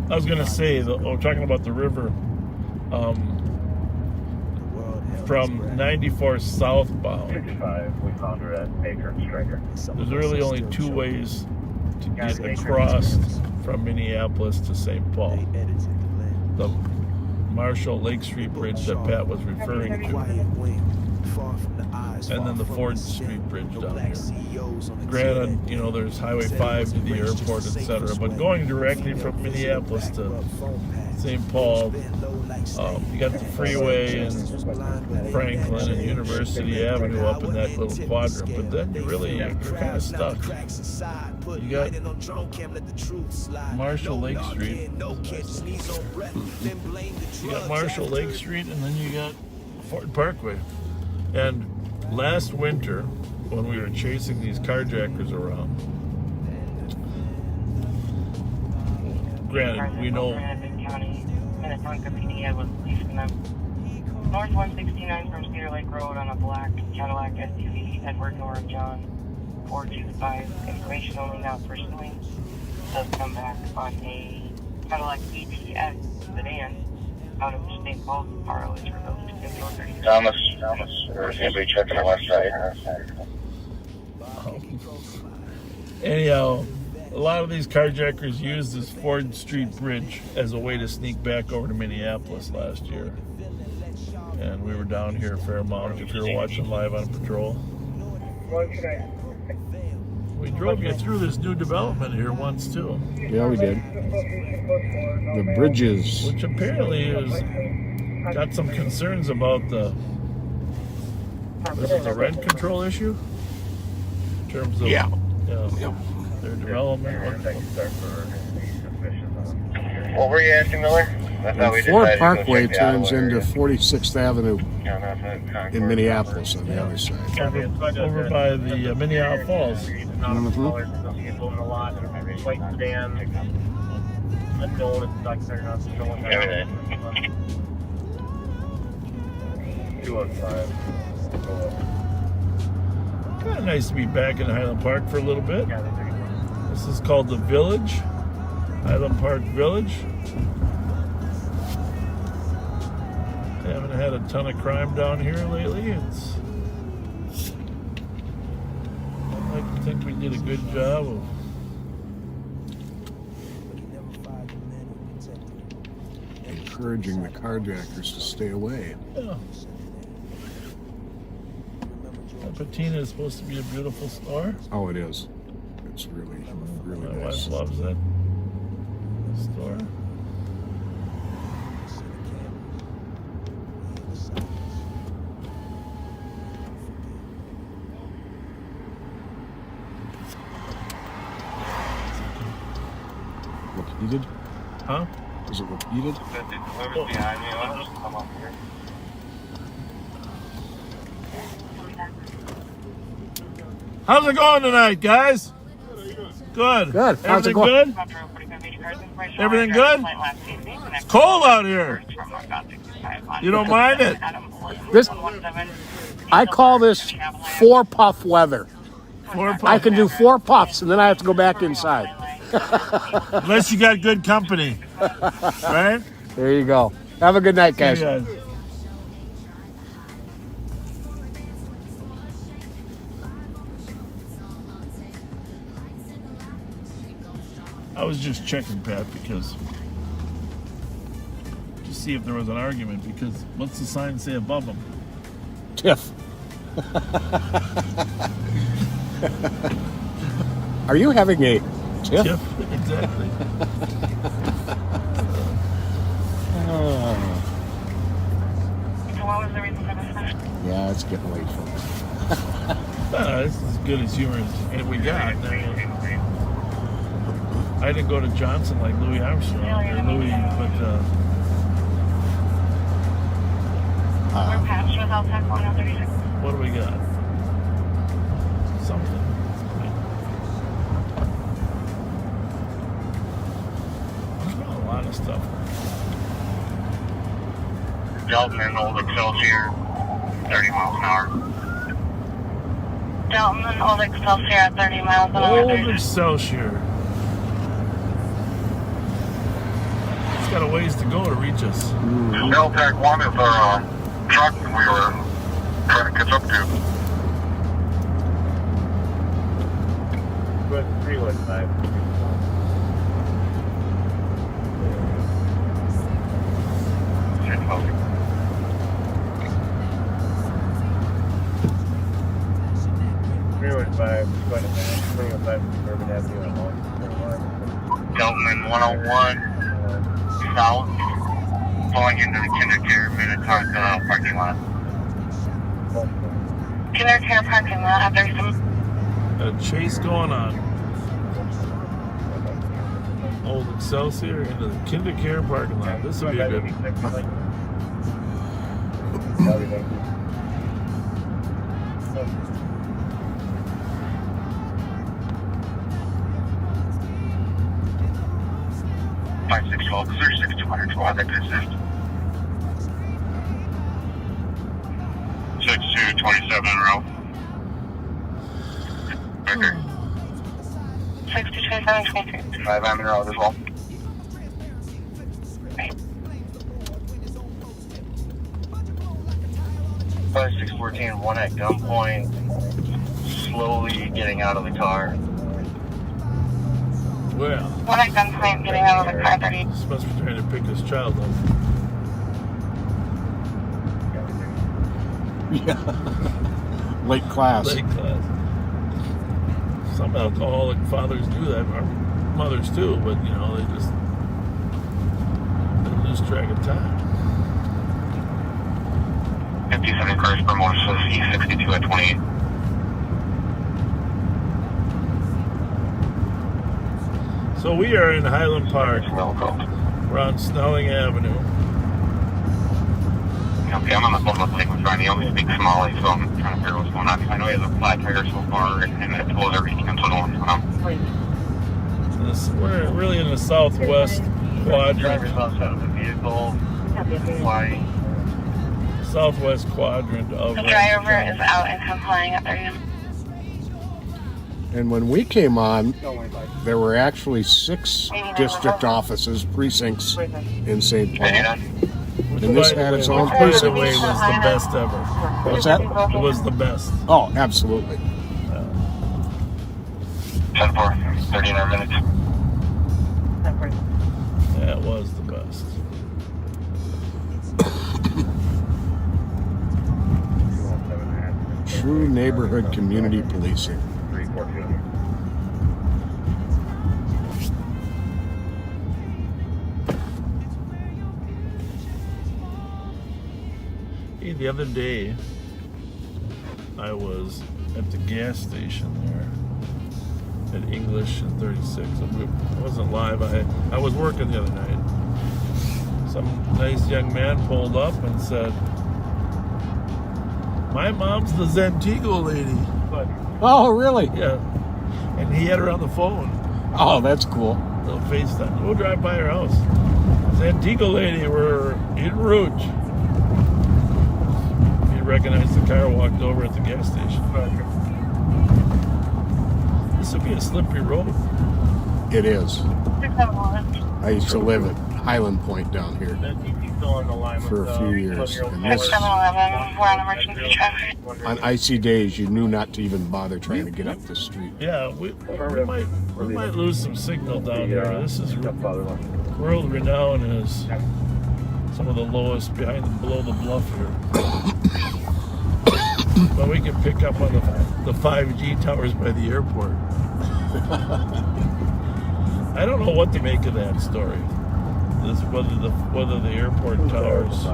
I was gonna say, we're talking about the river. From 94 southbound, there's really only two ways to get across from Minneapolis to St. Paul. The Marshall Lake Street Bridge that Pat was referring to, and then the Ford Street Bridge down here. Granted, you know, there's Highway 5 to the airport, etc., but going directly from Minneapolis to St. Paul, you got the freeway and Franklin and University Avenue up in that little quadrant, but then you're kind of stuck. You got Marshall Lake Street. You got Marshall Lake Street, and then you got Ford Parkway. And last winter, when we were chasing these carjackers around, granted, we know North 169 from Cedar Lake Road on a black Cadillac SUV, Edward Nora John 425. Information only not pursuing. Does come back on a Cadillac ETS sedan out of St. Paul. Borrow is revoked. Thomas, or is anybody checking the west side? Anyhow, a lot of these carjackers used this Ford Street Bridge as a way to sneak back over to Minneapolis last year. And we were down here a fair amount if you were watching live on patrol. We drove you through this new development here once too. Yeah, we did. The bridges. Which apparently is got some concerns about this is a rent control issue? In terms of their development. What were you asking, Miller? Ford Parkway turns into 46th Avenue in Minneapolis on the other side. Over by the Minnehaha Falls. White sedan. Unknown, it's like they're not going down. 215. Kind of nice to be back in Highland Park for a little bit. This is called the Village, Highland Park Village. They haven't had a ton of crime down here lately. I'd like to think we did a good job of encouraging the carjackers to stay away. Yeah. Patina is supposed to be a beautiful store. Oh, it is. It's really, really My nice. wife loves that store. Repeated? Huh? Is it repeated? Whoever's behind me, I'll just come up here. How's it going tonight, guys? Good. Good. How's it Everything going? good? Everything good? It's cold out here. You don't mind it? This, I call this 4-puff weather. 4 puffs. I can do 4 puffs and then I have to go back inside. Unless you got good company, right? There you go. Have a good night, guys. See you guys. I was just checking, Pat, because to see if there was an argument. Because what's the sign say above them? TIF. Are you having a tiff? Tiff, exactly. So what was the reason for this? Yeah, it's getting late, folks. This is as good as humor as we got. I didn't go to Johnson like Louis Armstrong or Louis, but We're past without tech 136. what do we got? Something. There's not a lot of stuff. Delton and Old Excelsior, 30 miles an hour. Delton and Old Excelsior at 30 miles an hour. Old Excelsior. It's got a ways to go to reach us. Deltec 1 is our truck we were trying to catch up to. But 315. Delton 101 south, pulling into the Kindercare Minnetonka parking lot. Kindercare parking lot at 37. A chase going on. Old Excelsior into the Kindercare parking lot. This will be a good one. 5612, 36200 squad that could assist. 6227 in row. Right there. 622723. 5 I'm in row as well. Five 614 one at gunpoint, slowly getting out of the car. Well, One at gunpoint getting out of the car 30. this must be trying to pick his child up. Yeah. Late class. Late class. Some alcoholic fathers do that, or mothers too, but you know, they lose track of time. 57 cars per motor, so E62 at 28. So we are in Highland Park. We're on Snelling Avenue. Okay, I'm on the phone with Blake McBride. He only speaks Somali, so I'm trying to figure out what's going on. I know he has a flat tire so far, and it told everything canceled on. We're really in the southwest quadrant. Driver's outside of the vehicle. Flying. Southwest quadrant of The driver is out and complying at 30. And when we came on, there were actually 6 district offices, precincts in St. Paul. And this had its own By the precinct. way, was the best ever. What's that? It was the best. Oh, absolutely. 10-4, 39 minutes. That was the best. True neighborhood community policing. 314. Hey, the other day, I was at the gas station there at English and 36. I wasn't live. I was working the other night. Some nice young man pulled up and said, "My mom's the Zantigo lady." Oh, really? Yeah. And he had her on the phone. Oh, that's cool. Little FaceTime. We'll drive by her house. Zantigo lady, we're in Rouge. He recognized the car, walked over at the gas station. This would be a slippery road. It is. I used to live at Highland Point down here for a few years. And this, 7-Eleven, we're on emergency traffic. on icy days, you knew not to even bother trying to get up the street. Yeah, we might lose some signal down here. This is world renowned as some of the lowest below the bluff here. But we can pick up on the 5G towers by the airport. I don't know what to make of that story. This whether the airport towers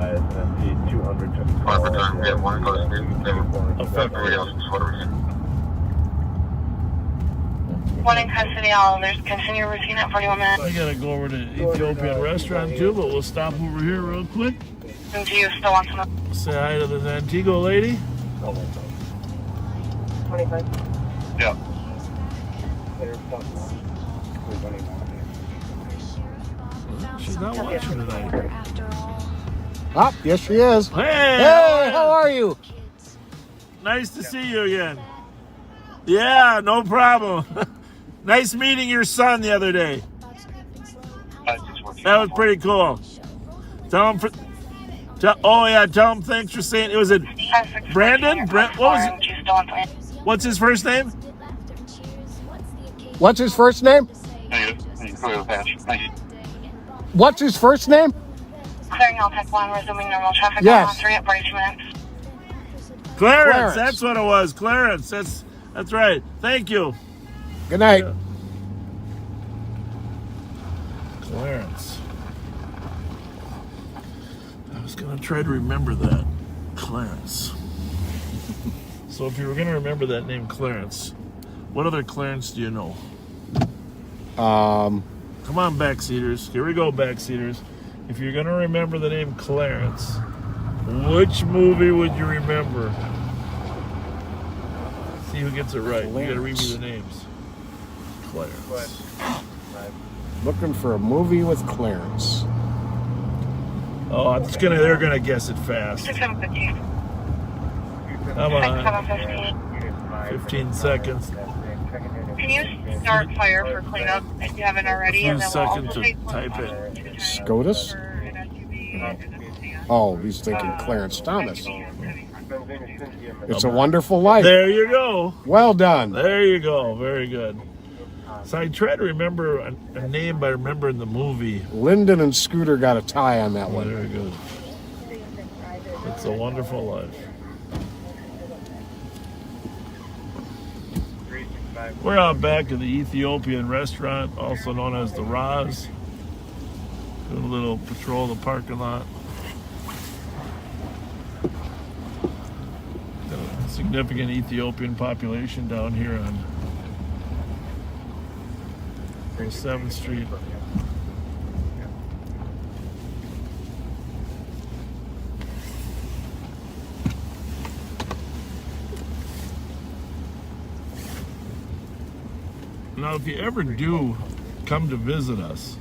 One in custody, all. There's continue routine at 41 minutes. I gotta go over to Ethiopian restaurant too, but we'll stop over here real quick. And do you still want to know? Say hi to the Antigua lady. 25. Yeah. She's not watching tonight. Ah, yes she is. Hey, how are you? Nice to see you again. Yeah, no problem. Nice meeting your son the other day. That was pretty cool. Tell him tell him thanks for saying. Was it Brandon? What was it? What's his first name? What's his first name? What's his first name? Clearing all Tech 1, resuming normal traffic. Yes. On 3 at 42 minutes. Clarence, that's what it was. Clarence, that's right. Thank you. Good night. Yeah. Clarence. I was going to try to remember that. Clarence. So if you were going to remember that name, Clarence, what other Clarence do you know? Come on, backseaters. Here we go, backseaters. If you're going to remember the name Clarence, which movie would you remember? See who gets it right. You got to read me the names. Clarence. Looking for a movie with Clarence. Oh, they're gonna guess it fast. 6750. Come on. 15 seconds. Can you start fire for cleanup if you haven't already? A few seconds to type it. SCOTUS? Oh, he's thinking Clarence Thomas. It's a Wonderful Life. There you go. Well done. There you go. Very good. So I tried to remember a name by remembering the movie. Lyndon and Scooter got a tie on that one. Very good. It's a Wonderful Life. We're out back at the Ethiopian restaurant, also known as the Raz. Doing a little patrol of the parking lot. Got a significant Ethiopian population down here on 7th Street. Now, if you ever do come to visit us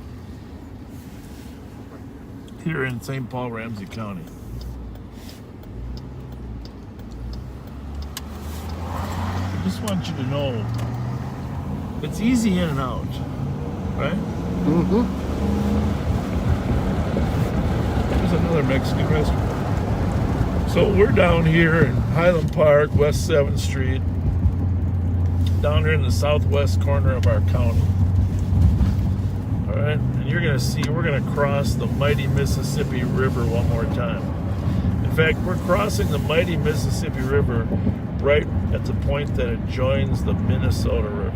here in St. Paul, Ramsey County, I just want you to know it's easy in and out, right? Mm-hmm. There's another Mexican restaurant. So we're down here in Highland Park, West 7th Street, down here in the southwest corner of our county. All right, and you're going to see, we're going to cross the mighty Mississippi River one more time. In fact, we're crossing the mighty Mississippi River right at the point that it joins the Minnesota River.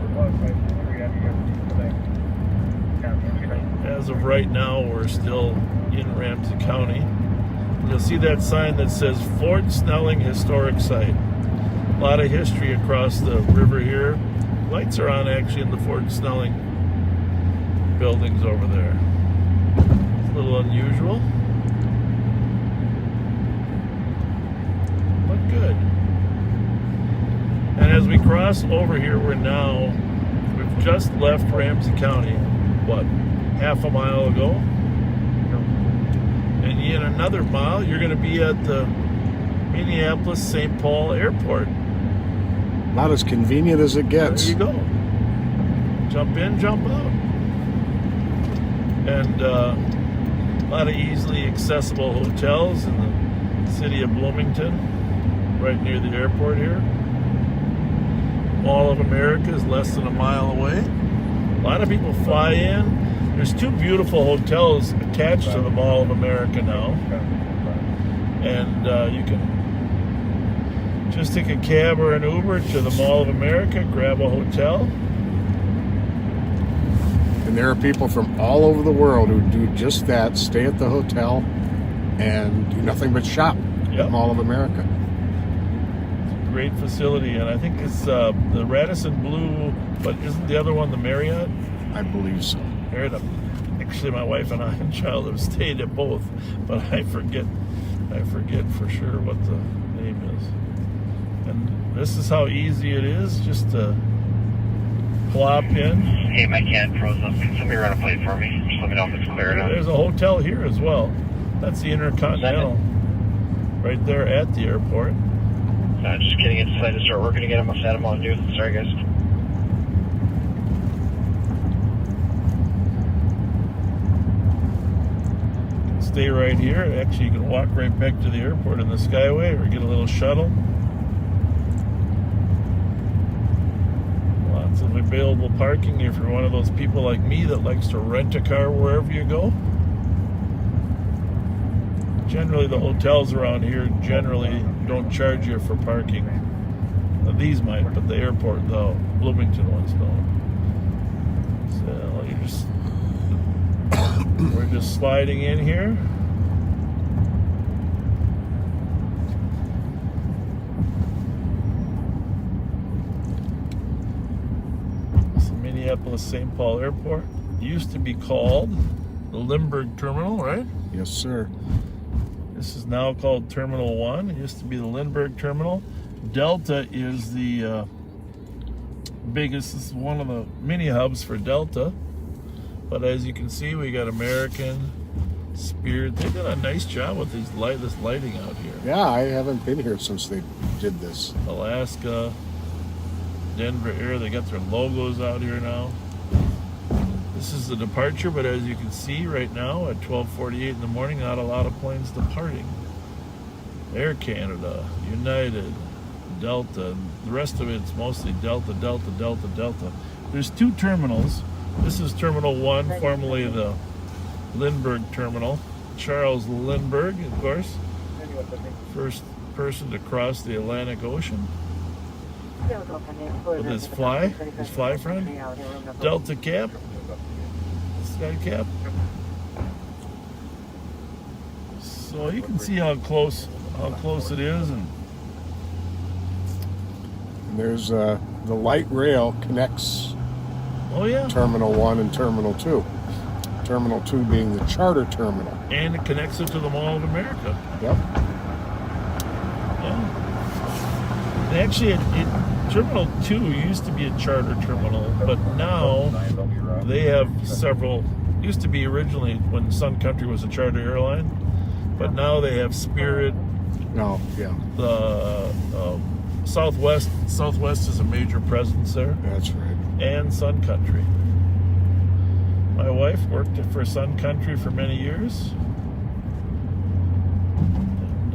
As of right now, we're still in Ramsey County. You'll see that sign that says Fort Snelling Historic Site. A lot of history across the river here. Lights are on actually in the Fort Snelling buildings over there. It's a little unusual, but good. And as we cross over here, we've just left Ramsey County, what, half a mile ago? And in another mile, you're going to be at the Minneapolis-St. Paul Airport. Not as convenient as it gets. There you go. Jump in, jump out. And a lot of easily accessible hotels in the city of Bloomington, right near the airport here. Mall of America is less than a mile away. A lot of people fly in. There's 2 beautiful hotels attached to the Mall of America now. And you can Just take a cab or an Uber to the Mall of America, grab a hotel. And there are people from all over the world who do just that, stay at the hotel and do nothing but shop at Mall of America. It's a great facility, and I think it's the Radisson Blue, but isn't the other one the Marriott? I believe so. Actually, my wife and I and child have stayed at both, but I forget for sure what the name is. And this is how easy it is, just to plop in. Hey, my can froze up. Can somebody run a plate for me? Just let me know if it's clear enough. There's a hotel here as well. That's the Intercontinental, right there at the airport. Just kidding. It's decided to start working again. I must have had them on new. Sorry, guys. Stay right here. Actually, you can walk right back to the airport in the Skyway or get a little shuttle. Lots of available parking if you're one of those people like me that likes to rent a car wherever you go. Generally, the hotels around here generally don't charge you for parking. Now, these might, but the airport, the Bloomington ones don't. So you just... We're just sliding in here. It's the Minneapolis-St. Paul Airport. It used to be called the Lindbergh Terminal, right? Yes, sir. This is now called Terminal 1. It used to be the Lindbergh Terminal. Delta is the biggest, this is one of the mini hubs for Delta. But as you can see, we got American, Spirit. They did a nice job with this lighting out here. Yeah, I haven't been here since they did this. Alaska, Denver Air, they got their logos out here now. This is the departure, but as you can see right now at 12:48 in the morning, not a lot of planes departing. Air Canada, United, Delta, and the rest of it's mostly Delta, Delta, Delta, Delta. There's two terminals. This is Terminal 1, formerly the Lindbergh Terminal. Charles Lindbergh, of course, first person to cross the Atlantic Ocean with his fly friend. Delta Cap, Sky Cap. So you can see how close it is, and there's the light rail connects. Oh yeah. Terminal 1 and Terminal 2. Terminal 2 being the charter terminal. And it connects it to the Mall of America. Yep. Yeah. And actually, Terminal 2 used to be a charter terminal, but now they have several. Used to be originally when Sun Country was a charter airline, but now they have Spirit. No, yeah. The Southwest is a major presence there. That's right. And Sun Country. My wife worked for Sun Country for many years. And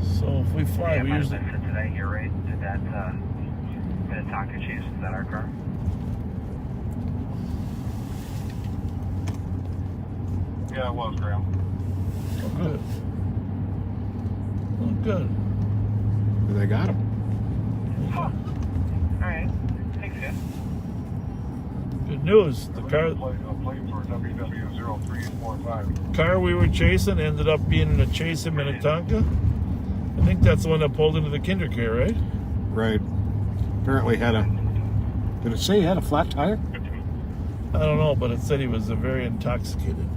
so if we fly, we usually... Today, you're right. Did that Minnetonka Chase, is that our car? Yeah, it was, Graham. Oh, good. Oh, good. They got him. Huh. All right. Thanks, guys. Good news. The car we were chasing ended up being in a chase in Minnetonka. I think that's the one that pulled into the KinderCare, right? Right. Apparently had a... Did it say he had a flat tire? I don't know, but it said he was very intoxicated.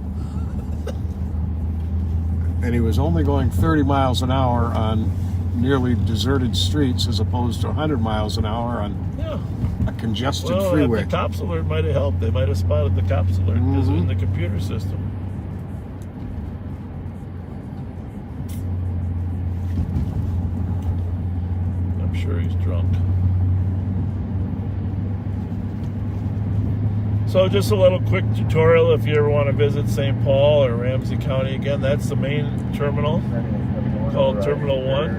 And he was only going 30 miles an hour on nearly deserted streets as opposed to 100 miles an hour on a congested freeway. The cops alert might have helped. They might have spotted the cops alert because in the computer system. I'm sure he's drunk. So just a little quick tutorial if you ever want to visit St. Paul or Ramsey County again. That's the main terminal called Terminal 1.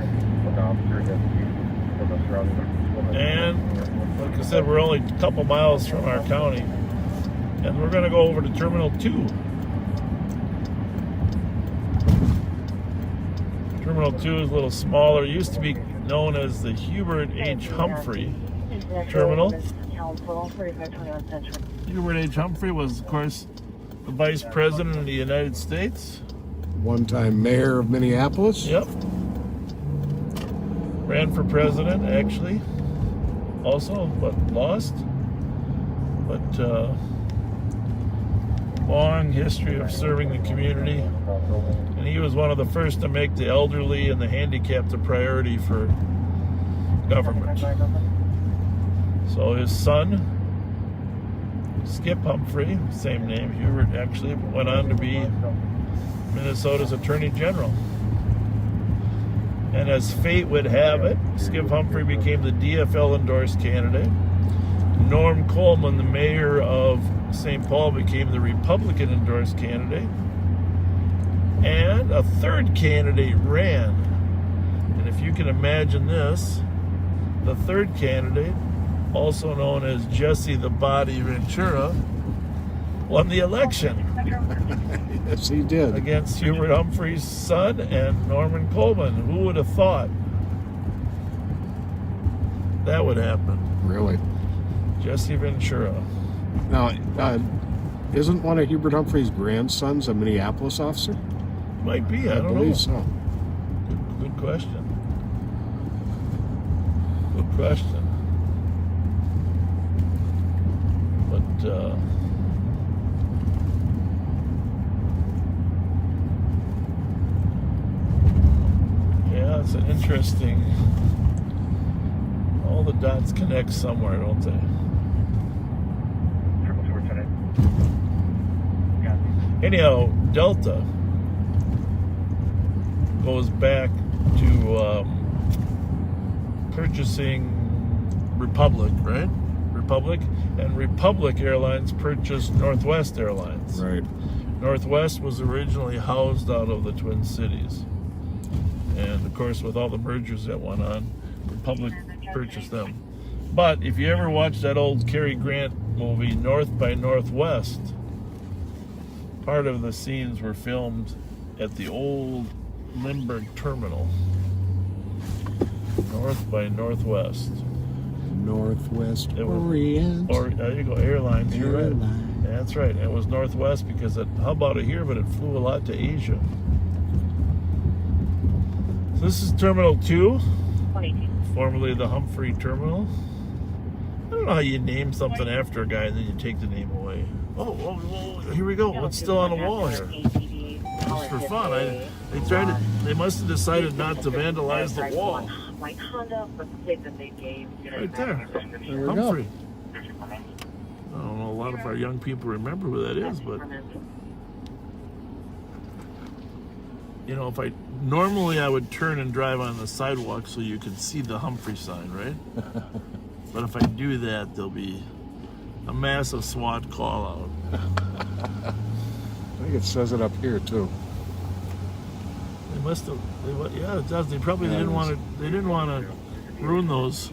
And like I said, we're only a couple miles from our county. And we're going to go over to Terminal 2. Terminal 2 is a little smaller. It used to be known as the Hubert H. Humphrey Terminal. Hubert H. Humphrey was, of course, the Vice President of the United States. One-time mayor of Minneapolis. Yep. Ran for president, actually. Also, but lost. But long history of serving the community. And he was one of the first to make the elderly and the handicapped a priority for government. So his son, Skip Humphrey, same name, Hubert, actually, went on to be Minnesota's Attorney General. And as fate would have it, Skip Humphrey became the DFL endorsed candidate. Norm Coleman, the mayor of St. Paul, became the Republican endorsed candidate. And a third candidate ran. And if you can imagine this, the third candidate, also known as Jesse the Body Ventura, won the election. Yes, he did. Against Hubert Humphrey's son and Norman Coleman. Who would have thought that would happen? Really? Jesse Ventura. Now, isn't one of Hubert Humphrey's grandsons a Minneapolis officer? Might be, I don't know. I believe so. Good question. Good question. But, yeah, it's an interesting... All the dots connect somewhere, don't they? Anyhow, Delta goes back to purchasing Republic, right? Republic, and Republic Airlines purchased Northwest Airlines. Right. Northwest was originally housed out of the Twin Cities. And of course, with all the mergers that went on, Republic purchased them. But if you ever watch that old Cary Grant movie, North by Northwest, part of the scenes were filmed at the old Lindbergh Terminal. North by Northwest. Northwest Orient. Or there you go, Airlines. You're right. That's right. It was Northwest because how about it here? But it flew a lot to Asia. So this is Terminal 2, formerly the Humphrey Terminal. I don't know how you name something after a guy and then you take the name away. Oh, here we go. What's still on the wall here? Just for fun. They must have decided not to vandalize the wall. Right there. Humphrey. I don't know, a lot of our young people remember who that is, but you know, normally I would turn and drive on the sidewalk so you could see the Humphrey sign, right? But if I do that, there'll be a massive SWAT call out. I think it says it up here too. They must have. Yeah, it does. They didn't want to. They didn't want to ruin those.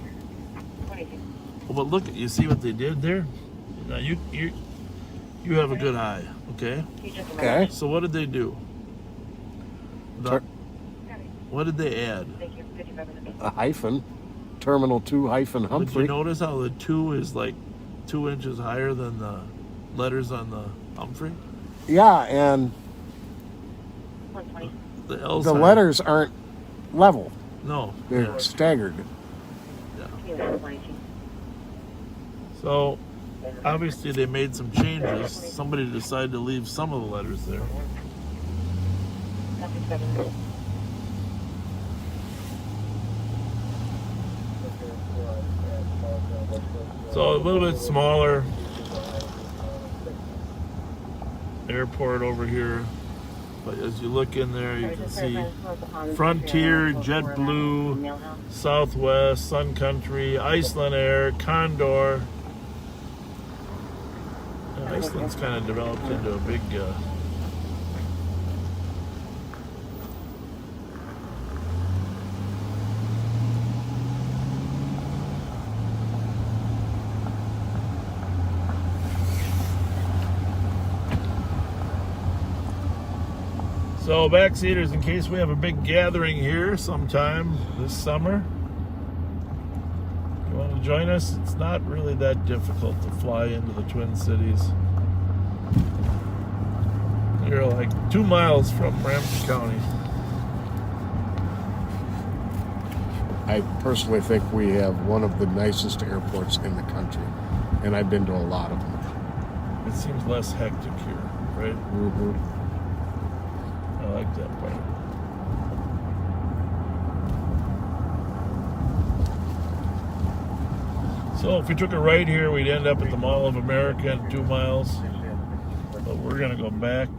Oh, but look, you see what they did there? Now you have a good eye, okay? Okay. So what did they do? What did they add? A hyphen. Terminal 2 hyphen Humphrey. Did you notice how the 2 is like 2 inches higher than the letters on the Humphrey? Yeah, and the letters aren't level. No. They're staggered. Yeah. So, obviously they made some changes. Somebody decided to leave some of the letters there. So a little bit smaller airport over here, but as you look in there, you can see Frontier, JetBlue, Southwest, Sun Country, Iceland Air, Condor. Iceland's kind of developed into a big So backseaters, in case we have a big gathering here sometime this summer, if you want to join us, it's not really that difficult to fly into the Twin Cities. You're like 2 miles from Ramsey County. I personally think we have one of the nicest airports in the country, and I've been to a lot of them. It seems less hectic here, right? Mm-hmm. I like that part. So if we took a right here, we'd end up at the Mall of America in 2 miles. But we're going to go back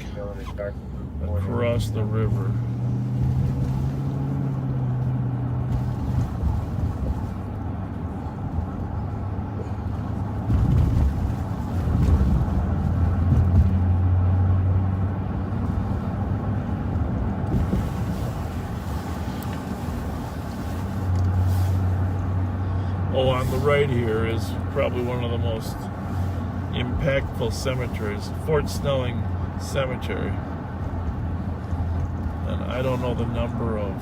across the river. Oh, on the right here is probably one of the most impactful cemeteries, Fort Snelling Cemetery. And I don't know the number of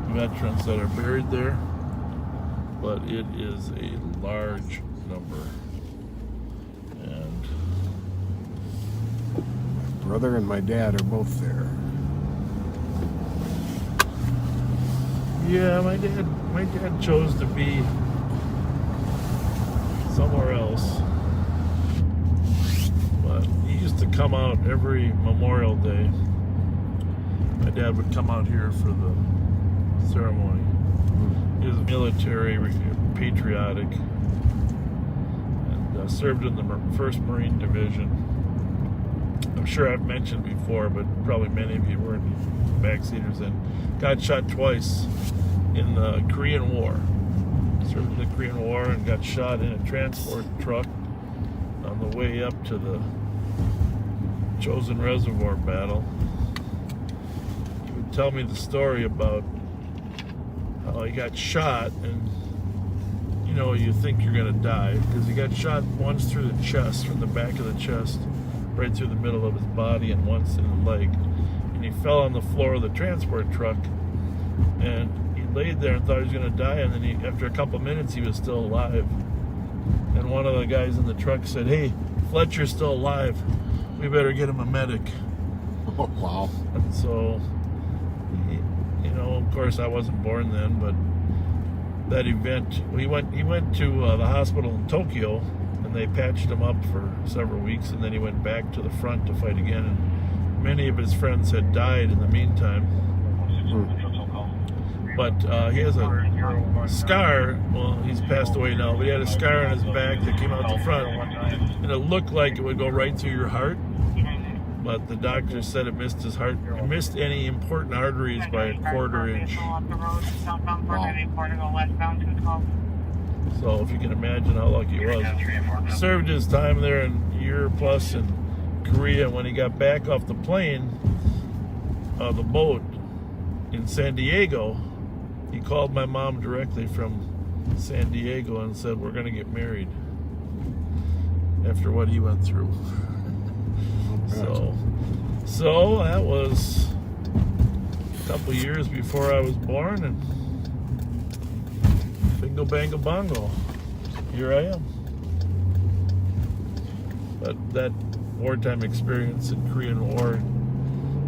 veterans that are buried there, but it is a large number. And my brother and my dad are both there. Yeah, my dad chose to be somewhere else. But he used to come out every Memorial Day. My dad would come out here for the ceremony. He was military, patriotic, and served in the 1st Marine Division. I'm sure I've mentioned before, but probably many of you weren't backseaters then. Got shot twice in the Korean War. Served in the Korean War and got shot in a transport truck on the way up to the Chosin Reservoir battle. He would tell me the story about how he got shot, and you know, you think you're gonna die because he got shot once through the chest, from the back of the chest, right through the middle of his body, and once in the leg. And he fell on the floor of the transport truck, and he laid there and thought he was going to die, and then after a couple minutes he was still alive. And one of the guys in the truck said, "Hey, Fletcher's still alive. We better get him a medic." Oh, wow. And so, you know, of course I wasn't born then, but that event, he went to the hospital in Tokyo, and they patched him up for several weeks, and then he went back to the front to fight again, and many of his friends had died in the meantime. But he has a scar. Well, he's passed away now, but he had a scar on his back that came out the front, and it looked like it would go right through your heart, but the doctor said it missed his heart. It missed any important arteries by a 1/4 inch. Wow. So if you can imagine how lucky he was. Served his time there in a year plus in Korea. When he got back off the plane, the boat in San Diego, he called my mom directly from San Diego and said, "We're going to get married," after what he went through. So that was a couple years before I was born, and bingo bango bongo, here I am. But that wartime experience in Korean War,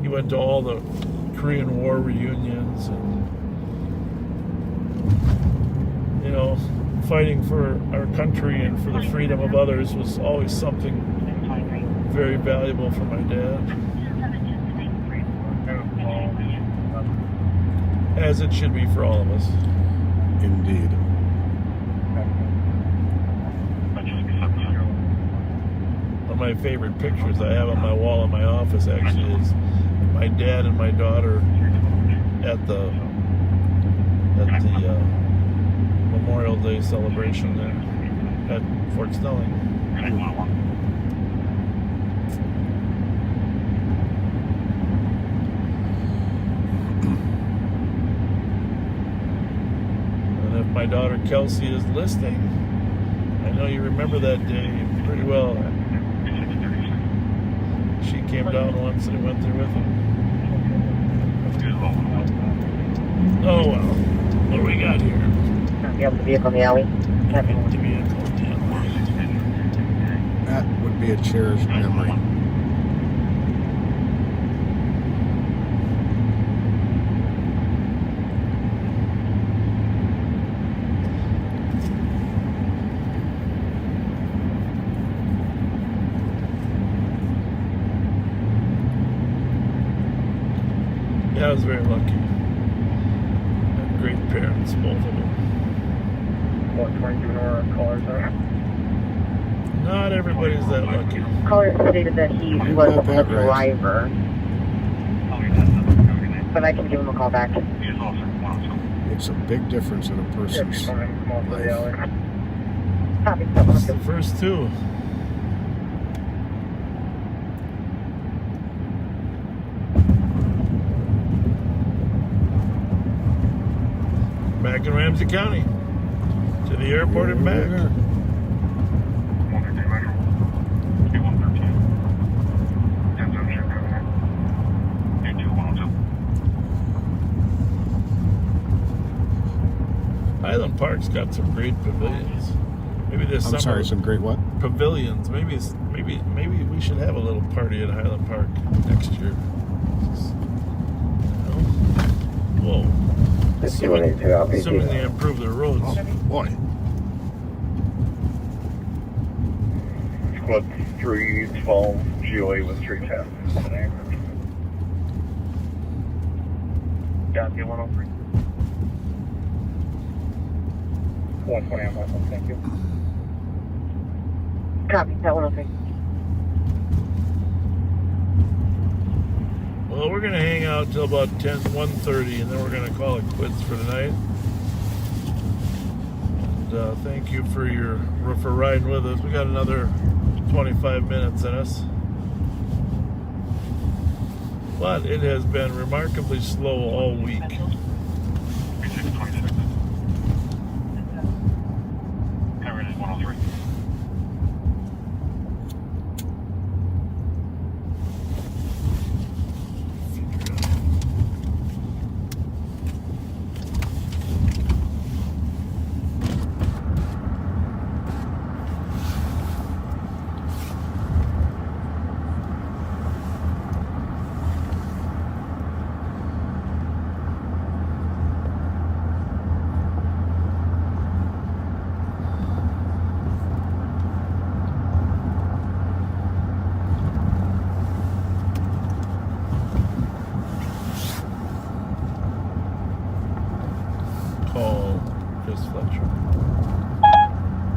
he went to all the Korean War reunions, and you know, fighting for our country and for the freedom of others was always something very valuable for my dad, as it should be for all of us. Indeed. One of my favorite pictures I have on my wall in my office actually is my dad and my daughter at the Memorial Day celebration there at Fort Snelling. And if my daughter Kelsey is listening, I know you remember that day pretty well. She came down once and I went there with him. Oh well. What do we got here? You have the vehicle in the alley. That would be a cherished memory. Yeah, I was very lucky. Had great parents, both of them. 122 Nora, callers are. Not everybody's that lucky. Caller stated that he was the driver. But I can give him a call back. Makes a big difference in a person's life. It's the first two. Back in Ramsey County. To the airport and back. Highland Park's got some great pavilions. Maybe this summer. I'm sorry, some great what? Pavilions. Maybe we should have a little party at Highland Park next year. Whoa. Assuming they improve their roads. Oh, boy. Squad 312, GOA with 310. Copy 103. 120 on myself, thank you. Copy, that 103. Well, we're going to hang out till about 1:30, and then we're going to call it quits for tonight. And thank you for riding with us. We got another 25 minutes in us. But it has been remarkably slow all week.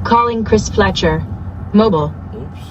Calling Chris Fletcher. Mobile. Oops.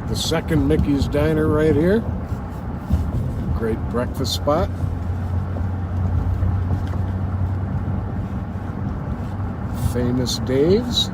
The second Mickey's Diner right here. Great breakfast spot. Famous Dave's.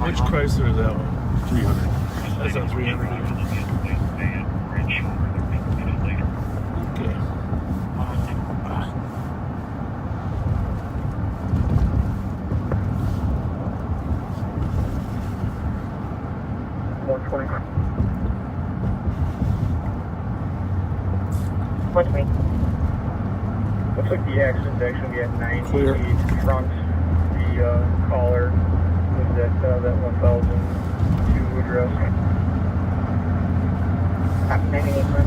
Which Chrysler is that one? 300. That's on 300. Okay. Looks like the accident's actually be at 98 Clear. front. The caller was at that 1002 address.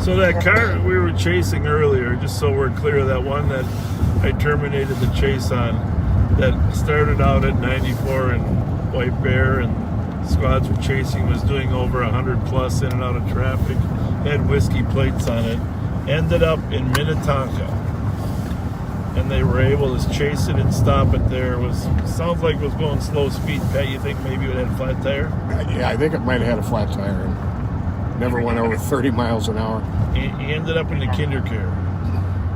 So that car we were chasing earlier, just so we're clear, that one that I terminated the chase on, that started out at 94 in White Bear and squads were chasing, was doing over 100 plus in and out of traffic, had whiskey plates on it, ended up in Minnetonka. And they were able to chase it and stop it there. Sounds like it was going slow speed. Pat, you think maybe it had a flat tire? Yeah, I think it might have had a flat tire and never went over 30 miles an hour. He ended up in the kinder care.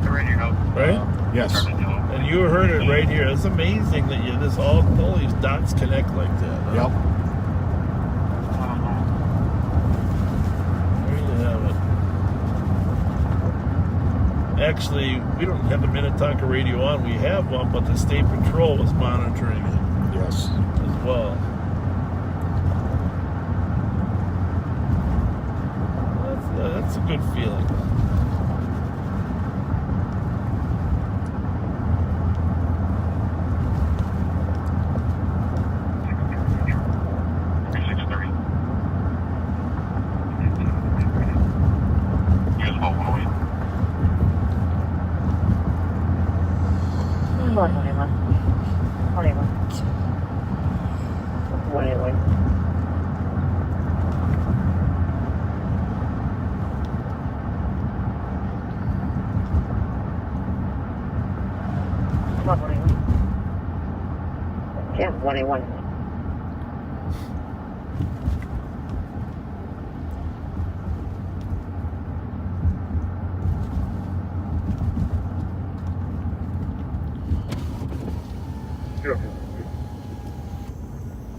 Right? Yes. And you heard it right here. It's amazing that all these dots connect like that. Huh? Yep. There you have it. Actually, we don't have the Minnetonka radio on. We have one, but the state patrol was monitoring it. Yes. As well. That's a good feeling. Yeah, 181.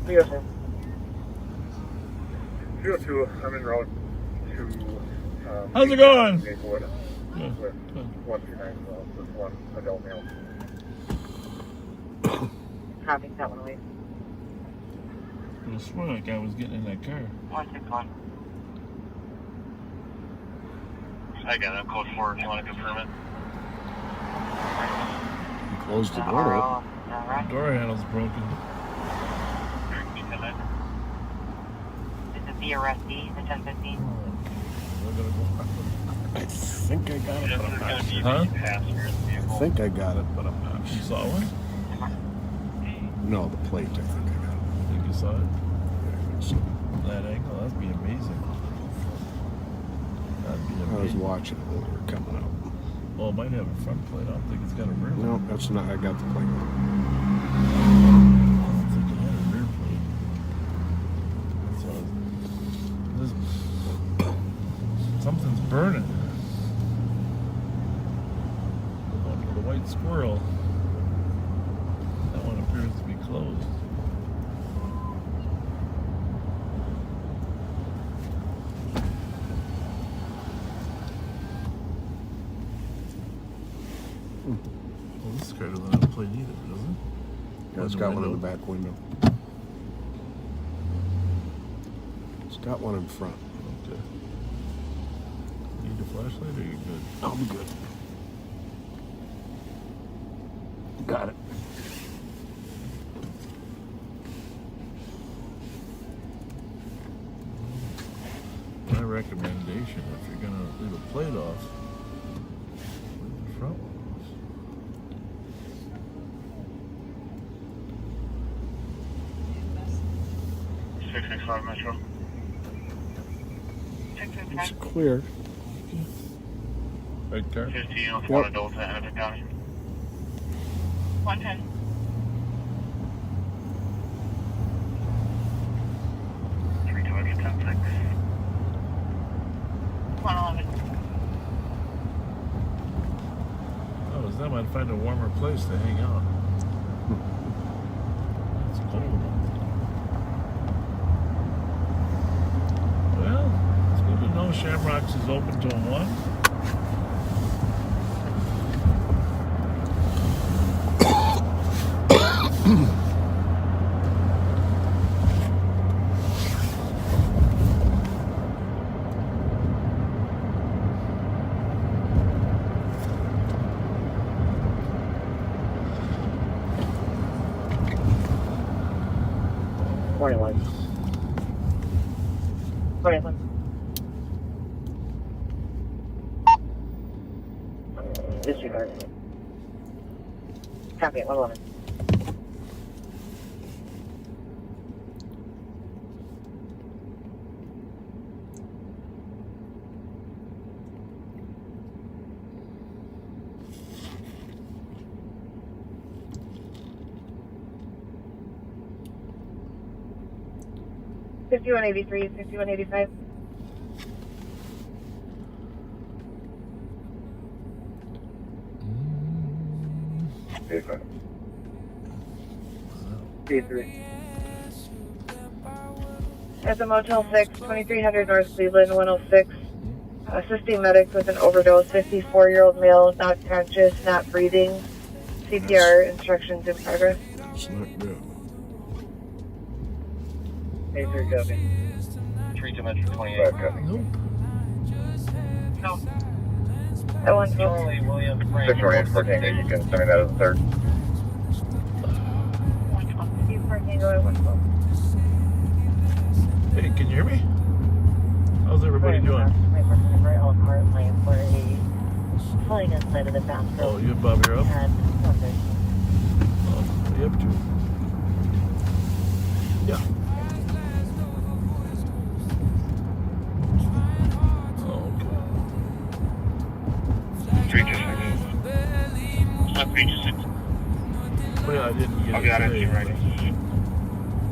Yes, sir. 02, I'm en route to... How's it going? Maplewood with 129 with one adult male. Copy, that one away. I swear that guy was getting in that car. 161. I got it. Code 4 if you want to confirm it. You closed the door. The door handle's broken. This is the RSD, the 1015. I think I got it, but I'm not sure. Huh? I think I got it, but I'm not You sure. saw one? No, the plate, I think I got it. Think you saw it? Yeah, I think so. That angle? That'd be amazing. That'd be amazing. I was watching it when we were coming out. Well, it might have a front plate. I don't think it's got a rear plate. No, that's not. I got the plate. I don't think it had a rear plate. That's what something's burning. The white squirrel. That one appears to be closed. Well, this car doesn't have a plate either, does it? Yeah, it's got one in the back window. It's got one in front. Okay. Need a flashlight or are you good? I'll be good. Got it. My recommendation, if you're gonna leave a plate off, leave the front one off. 665 Metro. It's clear. Right car? 15 with one adult in Hennepin County. 110. Three to exit 10-6. 111. Oh, it was them. I'd find a warmer place to hang out. It's cold. Well, it's good to know Shamrocks is open till 1. 21. 21. Disregard. Copy it, 111. $51.83, $51.85. At the Motel 6, 2300 North Cleveland, 106. Assisting medics with an overdose, 54-year-old male, not conscious, not breathing. CPR instructions in progress. It's not good. A3 copy. 3 to Metro 28. Nope. No. That one's Charlie, William, Frank. 64814, you can send me that as a third. Hey, can you hear me? How's everybody doing? Oh, you and Bob, you're up? Oh, what are you up to? Yeah. Oh, okay. 326. Well, yeah, I didn't get I'll it get it, today, you're right.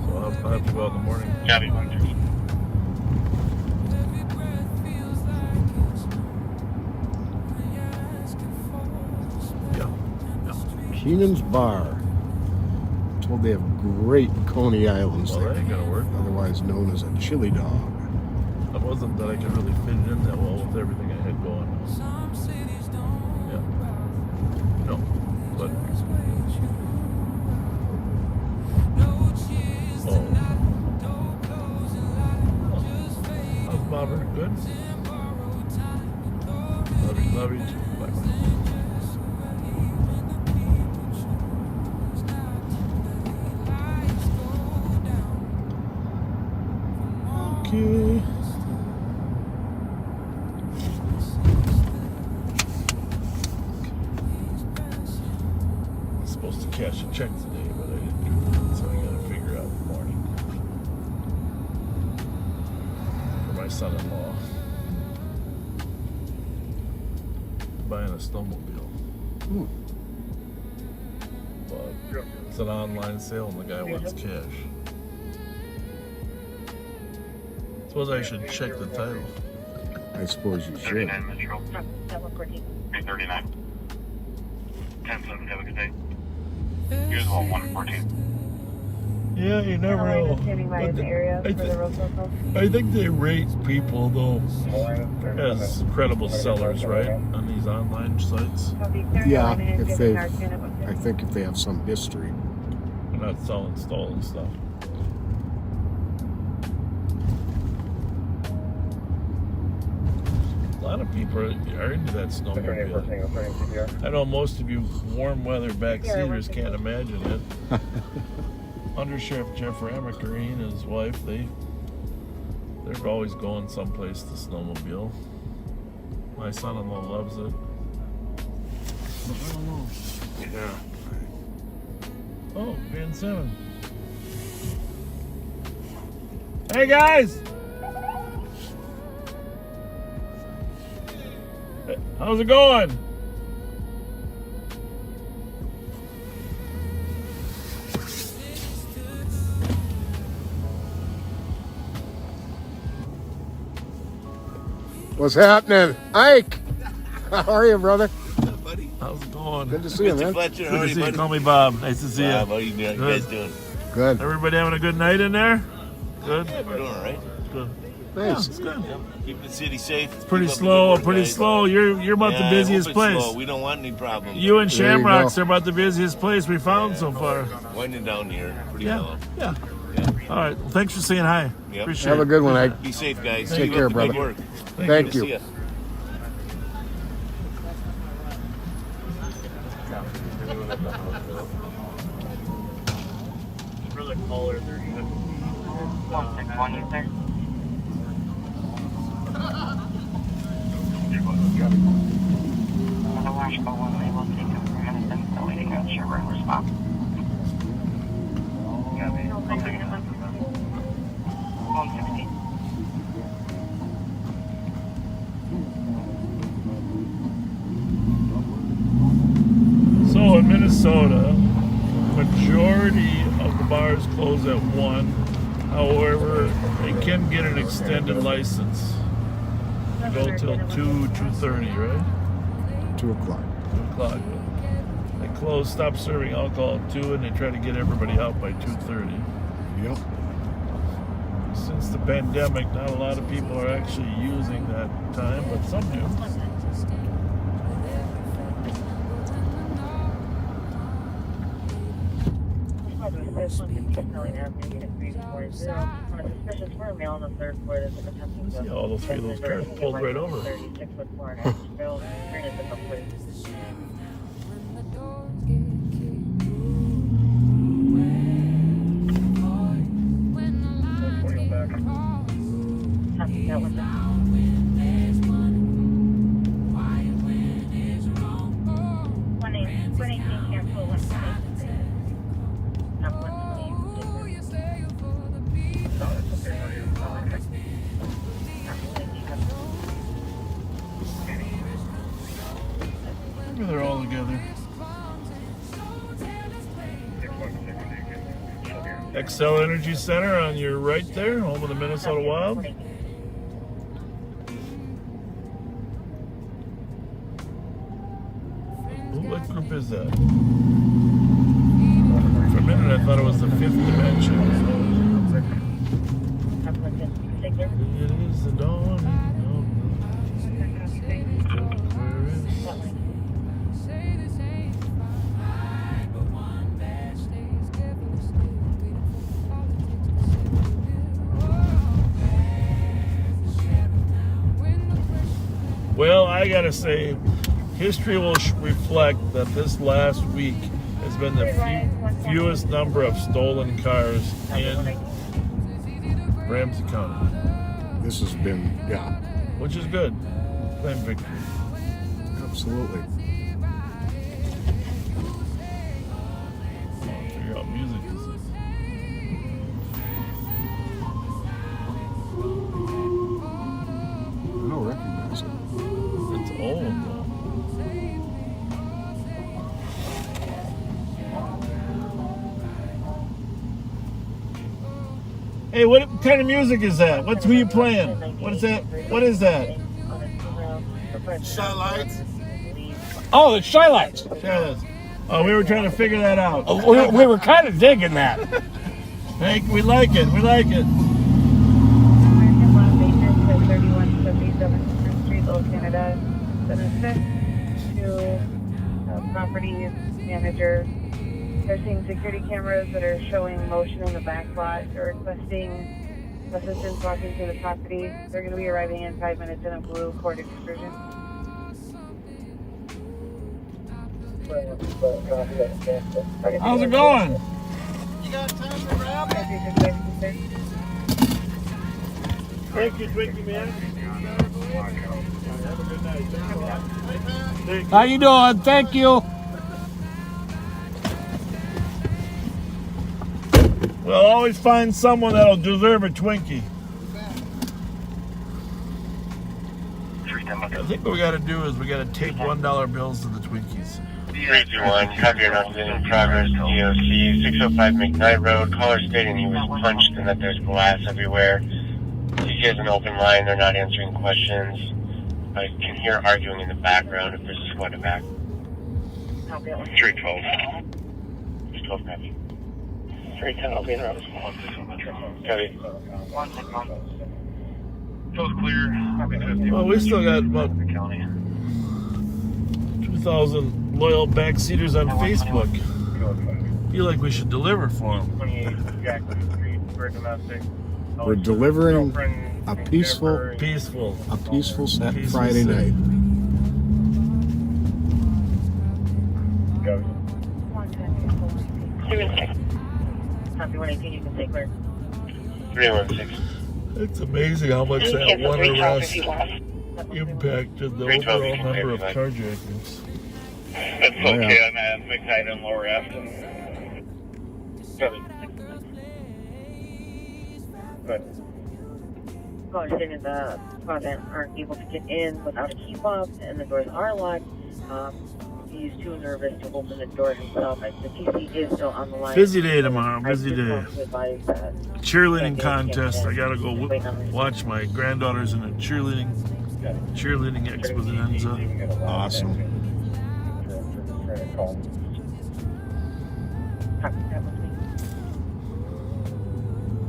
so I'll have to go out in the morning. Copy, 130. Keenan's Bar. Told they have great Coney Islands Well, there. that ain't gonna work. Otherwise known as a chili dog. It wasn't that I could really fit it in that well with everything I had going. Yeah. No, but. Oh. How's Bobber? Good? Love you too. Bye-bye. Okay. I'm supposed to cash a check today, but I didn't do it, so I gotta figure out in the morning. For my son-in-law. Buying a snowmobile. But it's an online sale and the guy wants cash. Suppose I should check the title. I suppose you should. 39 Metro. 339. 10-7, have a good day. Here's all 114. Yeah, you never know. I think they rate people though as credible sellers, right, on these online sites. Yeah, if they, I think if they have some history. They're not selling stolen stuff. A lot of people are into that snowmobile. I know most of you warm weather backseaters can't imagine it. Undersheriff Jeff Ramakareen and his wife, they're always going someplace to snowmobile. My son-in-law loves it. I don't know. Yeah. Oh, Van Simmons. Hey guys! How's it going? What's happening? Ike! How are you, brother? Buddy. How's it going? Good to see you, man. Fletcher, good to see you. Call me Bob. Nice to see you. How you doing? You guys doing? Good. Everybody having a good night in there? Good? Yeah, we're doing all right. Good. Nice. Yeah, it's good. Yep. Keeping the city safe. It's pretty slow, You're about the busiest place. Slow. We don't want any problems. You and Shamrocks are about the busiest place we found so far. Winding down here. Pretty Yeah. mellow. Yeah. All right. Well, thanks for saying hi. Yep. Appreciate Have it. a good one, Ike. Be safe, guys. Take Keep care, up the good brother. work. Thank you. See ya. For the caller, they're 161, you there? On the Washington one, they will take him for Henderson, still waiting on Sherburne response. 160. So in Minnesota, majority of the bars close at 1. However, they can get an extended license. You go till 2:30, right? 2 o'clock. 2 o'clock. They close, stop serving alcohol at 2, and they try to get everybody out by 2:30. Yep. Since the pandemic, not a lot of people are actually using that time, but some do. See all those 3 of those cars pulled right over. They're all together. XL Energy Center on your right there, home of the Minnesota Wild. What group is that? For a minute I thought it was the 5th dimension. It is the dawn. Well, I gotta say, history will reflect that this last week has been the fewest number of stolen cars in Ramsey County. This has been, yeah. Which is good. Claim victory. Absolutely. I'll figure out music is I don't recognize it. It's old though. Hey, what kind of music is that? Who are you playing? What is that? What is that? Shy lights. Oh, it's Shy Lights. Oh, we were trying to figure that out. Oh, we were kind of digging that. Hey, we like it. We like it. 3177 Street, Old Canada, 75th to property manager. They're seeing security cameras that are showing motion in the back lot. They're requesting assistance walking through the property. They're going to be arriving in 5 minutes in a blue Ford Excursion. How's it going? You got time to grab? Thank you, Twinkie Man. Have a good night. How you doing? Thank you. We'll always find someone that'll deserve a Twinkie. I think what we got to do is we got to tape $1 bills to the Twinkies. 321, copy announcement in progress, DOC, 605 McKnight Road, caller stating he was punched and that there's glass everywhere. He has an open line, they're not answering questions. I can hear arguing in the background if there's a squad in back. 312. 12 copy. 310, I'll be in the road. Copy. Show's clear. Well, we still got about 2,000 loyal backseaters on Facebook. Feel like we should deliver for them. 28 Jackson Street for domestic. We're delivering a peaceful Friday night. Copy 118, you can stay clear. 316. It's amazing how much that one arrest impacted the overall number of carjackings. That's okay, I'm at McKnight and Lower Afton. Callers in the closet aren't able to get in without a key fob, and the doors are locked. He's too nervous to open the door himself. The TC is still on the line. Busy day tomorrow, busy day. Cheerleading contest. I gotta go watch my granddaughters in a cheerleading extravaganza. Awesome.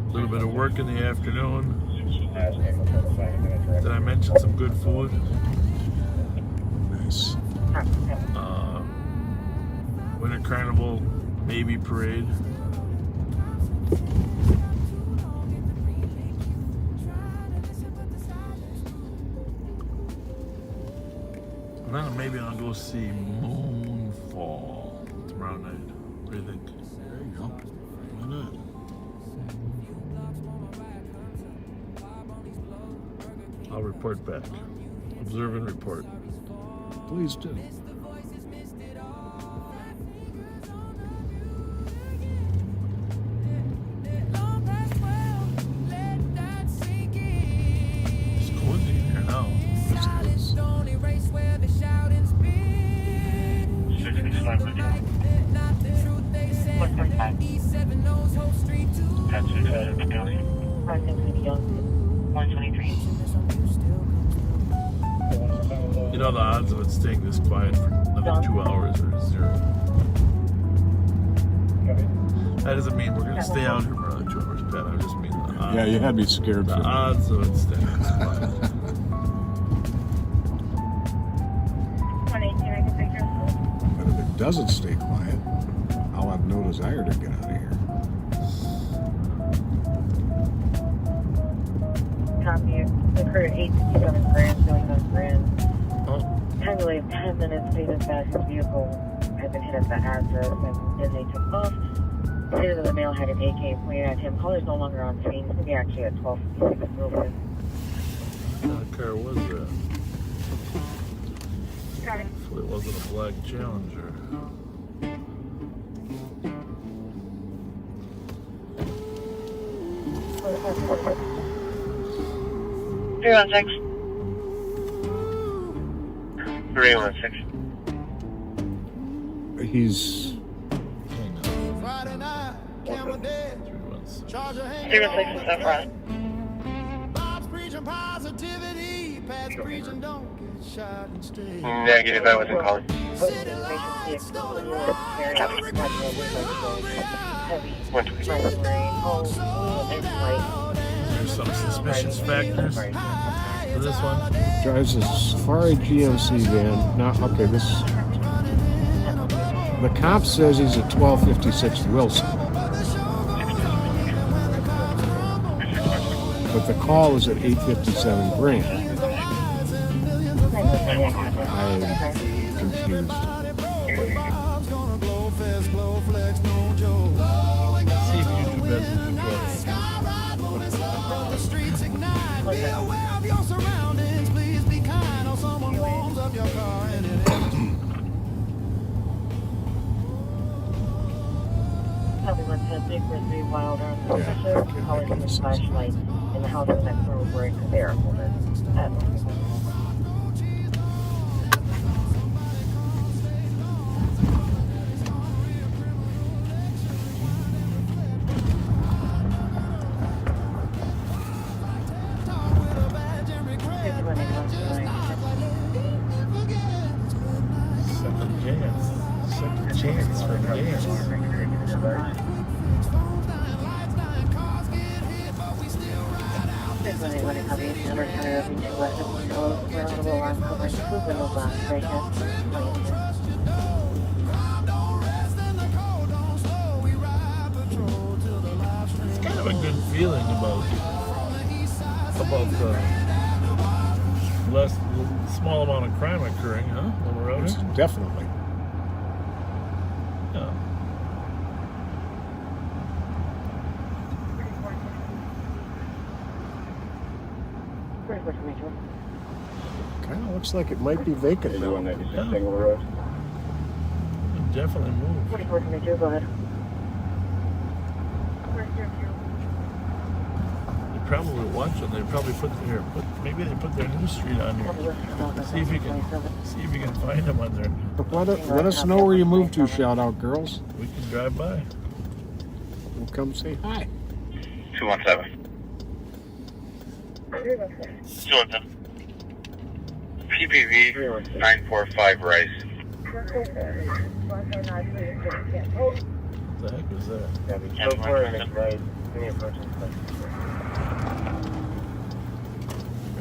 A little bit of work in the afternoon. Did I mention some good food? Nice. Winter Carnival, maybe parade. And then maybe I'll go see Moonfall tomorrow night. What do you think? There you go. Why not? I'll report back. Observe and report. Please do. It's cozy in here now. You know the odds of it staying this quiet for another 2 hours are 0. That doesn't mean we're going to stay out here for another 2 hours, Pat. I just mean the odds. Yeah, you had me scared. The odds of it staying this quiet. But if it doesn't stay quiet, I'll have no desire to get out of here. Copy. The crew at 857 Grand, going on Grand. Time delay of 10 minutes, Stephen Bass's vehicle had been hit at the address, and then they took off. Later, the male had an AK pointed at him. Caller's no longer on scene. He's going to be actually at 1256 Wilson. What car was that? Got it. Hopefully it wasn't a black Challenger. Three 316. He's Friday night, camera dead. 316 is up front. Bob's preaching positivity. Pat's preaching don't get shot and stay. Negative, I wasn't calling. There's some suspicious factors for this one. drives a Safari GMC van. Now, okay, this. The cop says he's at 1256 Wilson. But the call is at 857 Grand. I'm confused. See if you do better than Probably went to a big Grizzly Wilder on the surface. Calling him a flashlight in the house in the next room where it's there. Second chance for gas. It's kind of a good feeling about the small amount of crime occurring, huh? When we're out here? Definitely. Yeah. Kind of looks like it might be vacant now. Yeah. Definitely move. 4422, go ahead. They probably watching. They probably maybe they put their new street on here. See if you can find them on there. Let us know where you moved to, shout out, girls. We can drive by. We'll come say hi. 217. 217. PPV 945 Rice. What the heck was that? That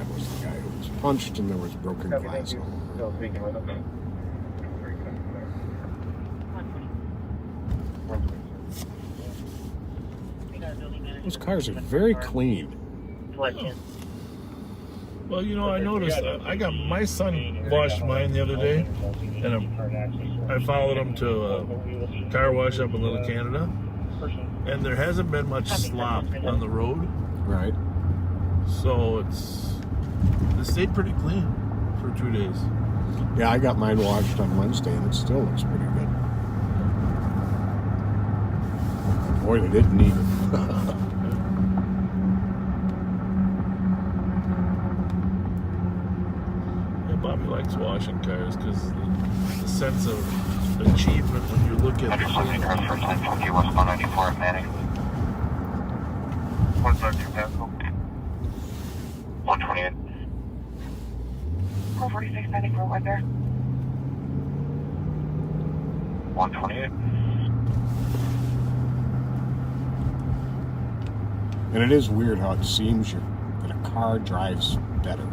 was the guy who was punched and there was broken glass. Those cars are very clean. Well, you know, I noticed I got my son washed mine the other day, and I followed him to a car wash up in Little Canada, and there hasn't been much slop on the road. Right. So it stayed pretty clean for 2 days. Yeah, I got mine washed on Wednesday, and it still looks pretty good. Boy, they didn't need it. Bobby likes washing cars because the sense of achievement when you look at the First line, West 194 at Manning. 128. 446, Manning for weather. 128. And it is weird how it seems that a car drives better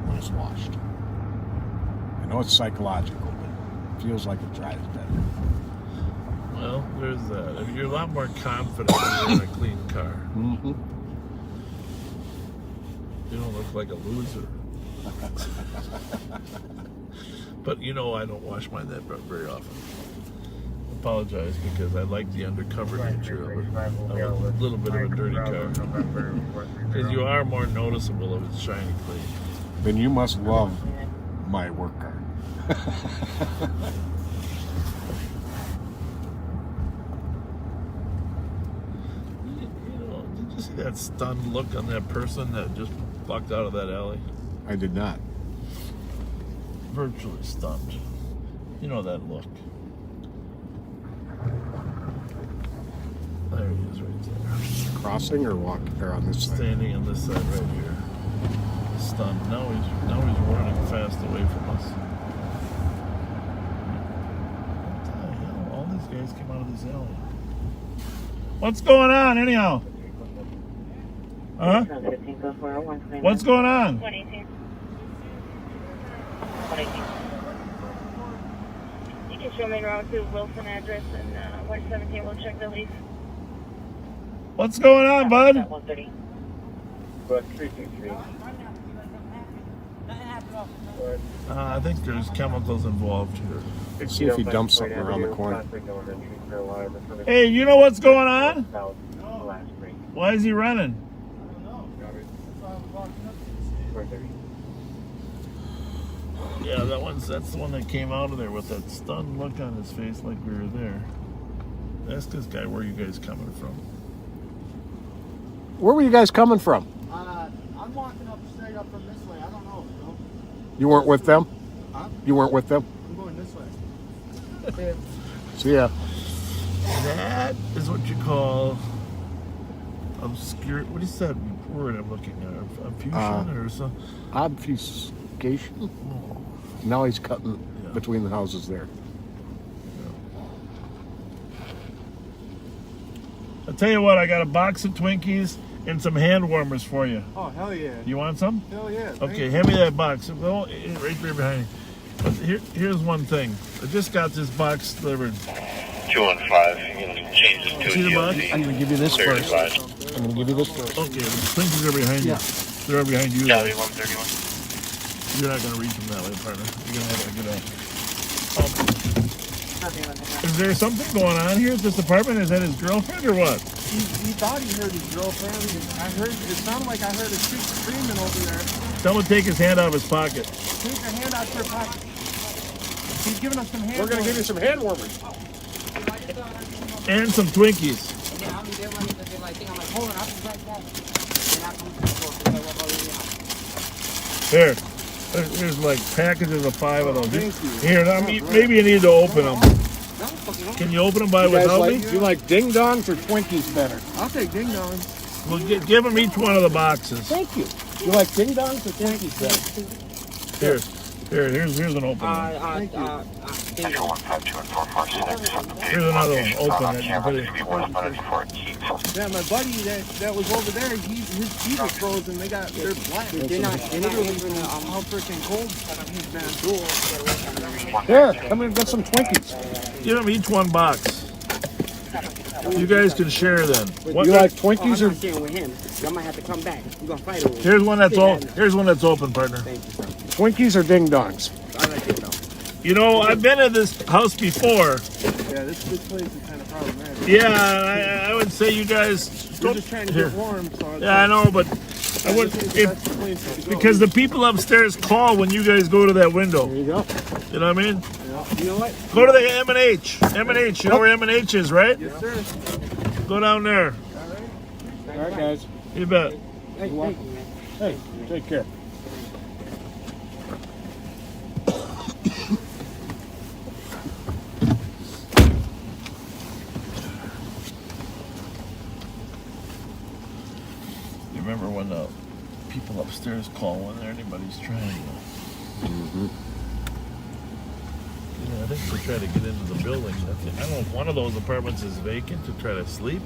when it's washed. I know it's psychological, but it feels like it drives better. Well, there's that. I mean, you're a lot more confident when you're in a clean car. Mm-hmm. You don't look like a loser. But you know, I don't wash mine that very often. I apologize because I like the undercover nature of it. I'm a little bit of a dirty car. Because you are more noticeable if it's shiny clean. Then you must love my work car. Did you see that stunned look on that person that just walked out of that alley? I did not. Virtually stunned. You know that look. There he is right there. Crossing or walking or on this side? Standing on this side right here. Stunned. Now he's running fast away from us. What the hell? All these guys came out of this alley. What's going on anyhow? Huh? What's going on? 118. You can show me around to Wilson address and 117. We'll check the lease. What's going on, bud? 130. I think there's chemicals involved here. Let's see if he dumps something around the corner. Hey, you know what's going on? Why is he running? Yeah, that's the one that came out of there with that stunned look on his face like we were there. Ask this guy where you guys coming from. Where were you guys coming from? I'm walking up straight up from this way. I don't know. You weren't with them? Huh? You weren't with them? I'm going this way. See ya. That is what you call obscure. What is that word I'm looking at? Obfusion or something? Obfuscation. Now he's cutting between the houses there. I'll tell you what, I got a box of Twinkies and some hand warmers for you. Oh, hell yeah. You want some? Hell yeah. Okay, hand me that box. Well, right there behind you. But here's one thing. I just got this box delivered. 215. You can change this to See the box? I'm going to give you this first. I'm going to give you this first. Okay, the Twinkies are behind you. They're behind you. Cali 131. You're not going to reach them that way, partner. You're going to have to get out. Is there something going on here at this apartment? Is that his girlfriend or what? He thought he heard his girlfriend. It sounded like I heard a chick screaming over there. Someone take his hand out of his pocket. Take your hand out your pocket. He's giving us some hand We're going to give you some hand warmers. And some Twinkies. Yeah, I mean, they're like, I'm like, hold on, I'll be right back. Here. There's like packages of 5 of those. Here, maybe you need to open them. Can you open them without me? You like ding dongs or Twinkies better? I'll take ding dongs. Well, give them each one of the boxes. Thank you. You like ding dongs or Twinkies better? Here's an open one. Here's another one. Open it. Yeah, my buddy that was over there, his feet are frozen. They're black. They're not even how freaking cold he's been. Here, come and get some Twinkies. Give them each one box. You guys can share then. You like Twinkies or? I'm staying with him. I might have to come back. We're gonna fight over it. Here's one that's open, partner. Thank you, sir. Twinkies or ding dongs? I like ding dongs. You know, I've been in this house before. Yeah, this place is kind of problematic. Yeah, I would say you guys. We're just trying to get warm. So yeah, I know, but I would because the people upstairs call when you guys go to that window. There you go. You know what I mean? Yeah. You know what? Go to the M&H. M&H, you know where M&H is, right? Yes, sir. Go down there. All right, guys. You bet. Hey, Hey, take care. You remember when the people upstairs call when anybody's trying to... I think they try to get into the building. I don't know if one of those apartments is vacant to try to sleep.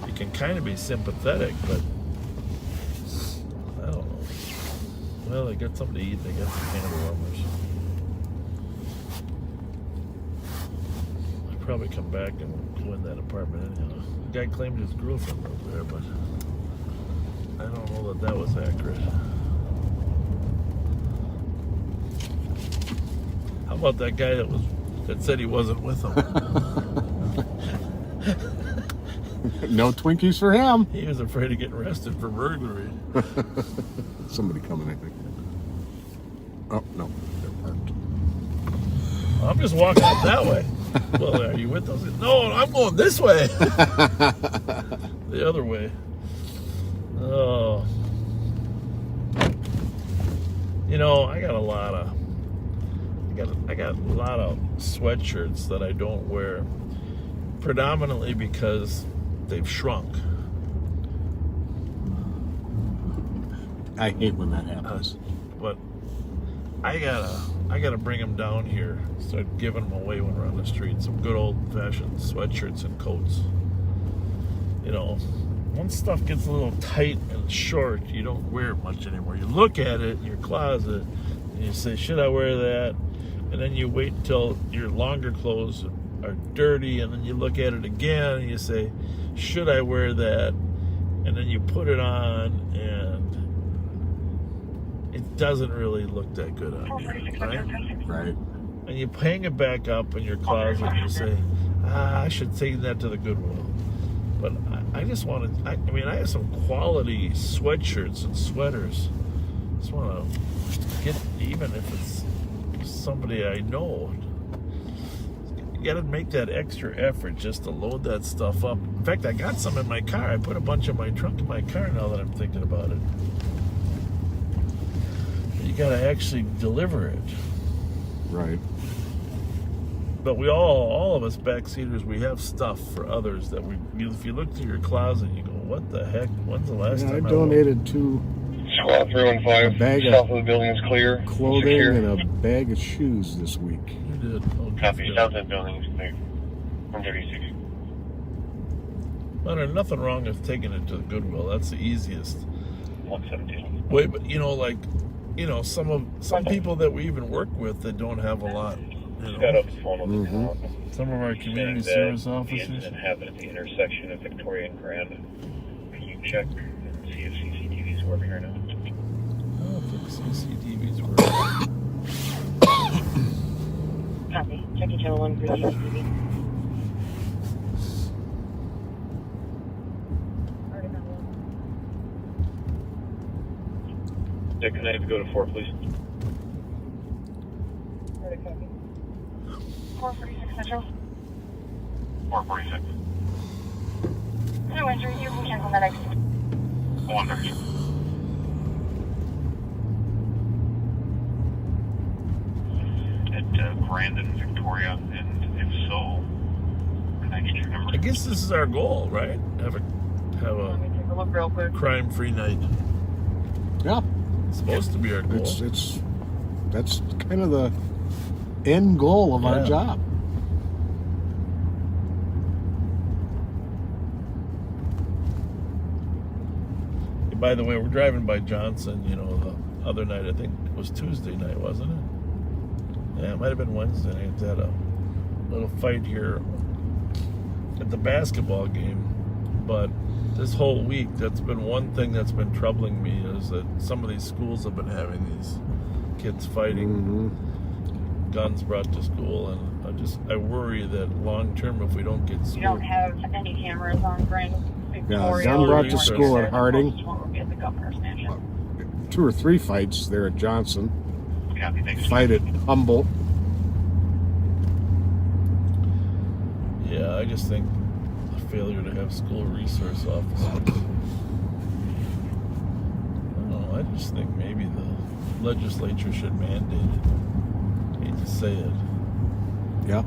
You can kind of be sympathetic, but I don't know. Well, they got something to eat. They got some hand warmers. I'll probably come back and go in that apartment anyhow. The guy claimed his girlfriend lived there, but I don't know that was accurate. How about that guy that said he wasn't with him? No Twinkies for him. He was afraid of getting arrested for burglary. Somebody coming, I think. Oh, no. They're parked. I'm just walking up that way. Well, are you with us? No, I'm going this way. The other way. Oh. You know, I got a lot of sweatshirts that I don't wear, predominantly because they've shrunk. I hate when that happens. But I gotta bring them down here. Start giving them away when we're on the street. Some good old-fashioned sweatshirts and coats. You know, once stuff gets a little tight and short, you don't wear it much anymore. You look at it in your closet and you say, should I wear that? And then you wait until your longer clothes are dirty, and then you look at it again and you say, should I wear that? And then you put it on and it doesn't really look that good on you, right? Right. And you hang it back up in your closet and you say, I should take that to the Goodwill. But I just want to, I have some quality sweatshirts and sweaters. I just want to get, even if it's somebody I know. You got to make that extra effort just to load that stuff up. In fact, I got some in my car. I put a bunch in my trunk in my car now that I'm thinking about it. You got to actually deliver it. Right. But we all of us backseaters, we have stuff for others that if you look through your closet, you go, what the heck? When's the last time I donated to Squad 315, a bag south of the building is clear. clothing Secure. and a bag of shoes this week. You did. Oh, Copy, south of the building is clear. 136. Well, there's nothing wrong with taking it to the Goodwill. That's the easiest. 117. Wait, but some people that we even work with that don't have a lot. Got up his phone on the town. Some of our community service officers. The incident happened at the intersection of Victoria and Grand. Can you check and see if CCTV's working or not? I don't think CCTV's working. Copy. Checking channel 1 for CCTV. Dick, can I have you go to 4, please? 446 Central. 446. No injury, you can cancel medics. 130. At Grandin, Victoria, and if so, can I get your number? I guess this is our goal, right? Have a Take a look real quick. crime-free night. Yeah. It's supposed to be our goal. That's kind of the end goal of our job. By the way, we're driving by Johnson, you know, the other night, I think it was Tuesday night, wasn't it? Yeah, it might have been Wednesday night. They had a little fight here at the basketball game. But this whole week, that's been one thing that's been troubling me, is that some of these schools have been having these kids fighting, guns brought to school, and I worry that long term, if we don't get school. You don't have any cameras on Grand Victoria. Gun brought to school at Harding. At the governor's mansion. 2 or 3 fights there at Johnson. Fight at Humboldt. Yeah, I just think a failure to have school resource officers. I don't know, I just think maybe the legislature should mandate it. I hate to say it. Yeah.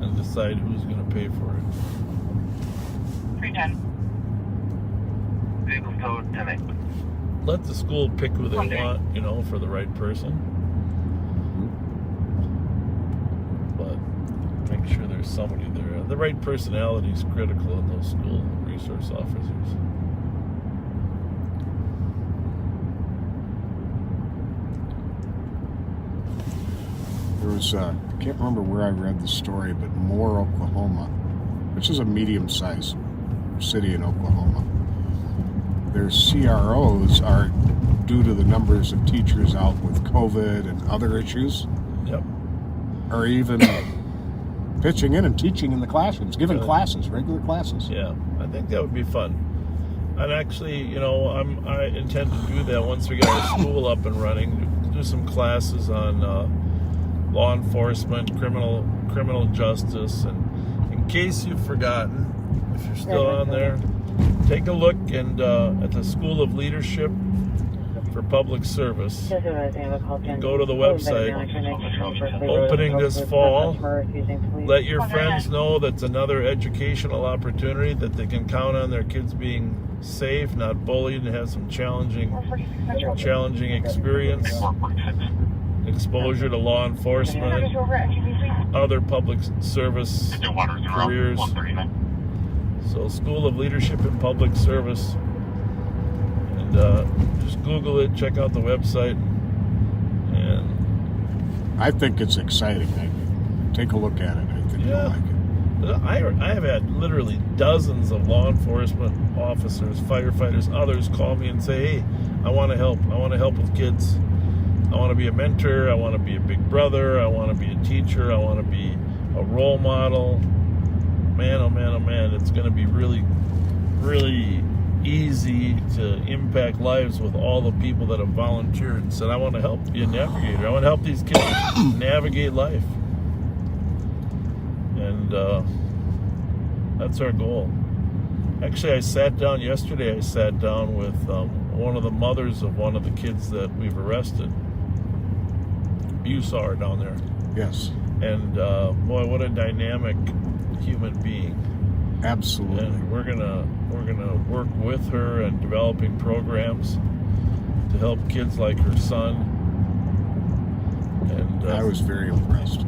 And decide who's going to pay for it. 310. Vehicle code 10-8. Let the school pick who they want, you know, for the right person. But make sure there's somebody there. The right personality is critical in those school resource officers. There was, I can't remember where I read the story, but Moore, Oklahoma, which is a medium-sized city in Oklahoma. Their CROs are, due to the numbers of teachers out with COVID and other issues, are even pitching in and teaching in the classrooms, giving classes, regular classes. Yeah, I think that would be fun. And actually, you know, I intend to do that once we get our school up and running. Do some classes on law enforcement, criminal justice, and in case you've forgotten, if you're still on there, take a look and at the School of Leadership for Public Service. Go to the website. Opening this fall. Let your friends know that's another educational opportunity, that they can count on their kids being safe, not bullied, and have some challenging experience. Exposure to law enforcement, other public service careers. So, School of Leadership and Public Service, and just Google it, check out the website, and I think it's exciting. Take a look at it. I think you'll like it. I have had literally dozens of law enforcement officers, firefighters, others call me and say, hey, I want to help. I want to help with kids. I want to be a mentor. I want to be a big brother. I want to be a teacher. I want to be a role model. Man, oh man, oh man, it's going to be really, really easy to impact lives with all the people that have volunteered and said, I want to help be a navigator. I want to help these kids navigate life. And that's our goal. Actually, I sat down with one of the mothers of one of the kids that we've arrested. You saw her down there. Yes. And boy, what a dynamic human being. Absolutely. And we're gonna work with her and developing programs to help kids like her son. And I was very impressed.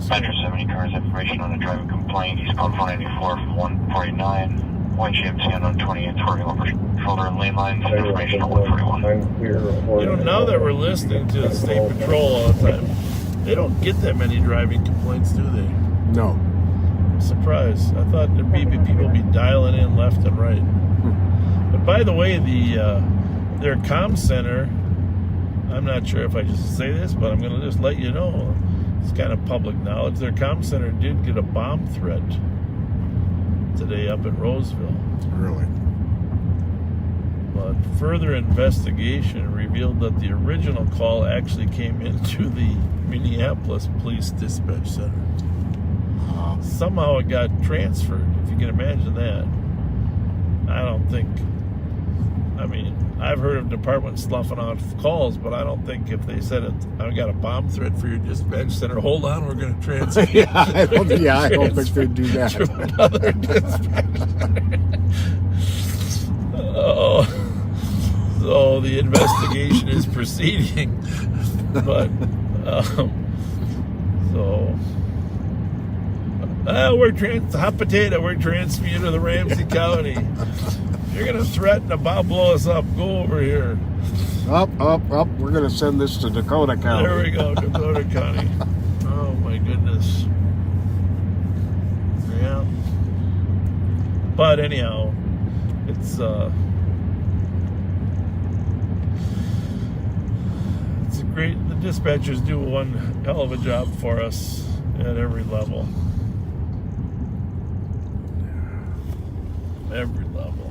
Metro 70 cars information on a driving complaint. He's called 494 from 149. White GMC on 28, working over shoulder and lane lines. Information on 141. You know, now that we're listening to the State Patrol all the time, they don't get that many driving complaints, do they? No. I'm surprised. I thought there'd be people be dialing in left and right. But by the way, their comm center, I'm not sure if I just say this, but I'm going to just let you know, It's kind of public knowledge. Their comm center did get a bomb threat today up in Roseville. Really? But further investigation revealed that the original call actually came into the Minneapolis Police Dispatch Center. Somehow it got transferred, if you can imagine that. I don't think, I mean, I've heard of departments sloughing off calls, but I don't think if they said it, I've got a bomb threat for your dispatch center, hold on, we're going to transfer. I don't think they'd do that. To another dispatch center. Oh, so the investigation is proceeding, but hot potato, we're transferring you to the Ramsey County. You're gonna threaten to blow us up. Go over here. Up. We're gonna send this to Dakota County. There we go, Dakota County. Oh my goodness. Yeah. But anyhow, it's great. The dispatchers do one hell of a job for us at every level. Every level.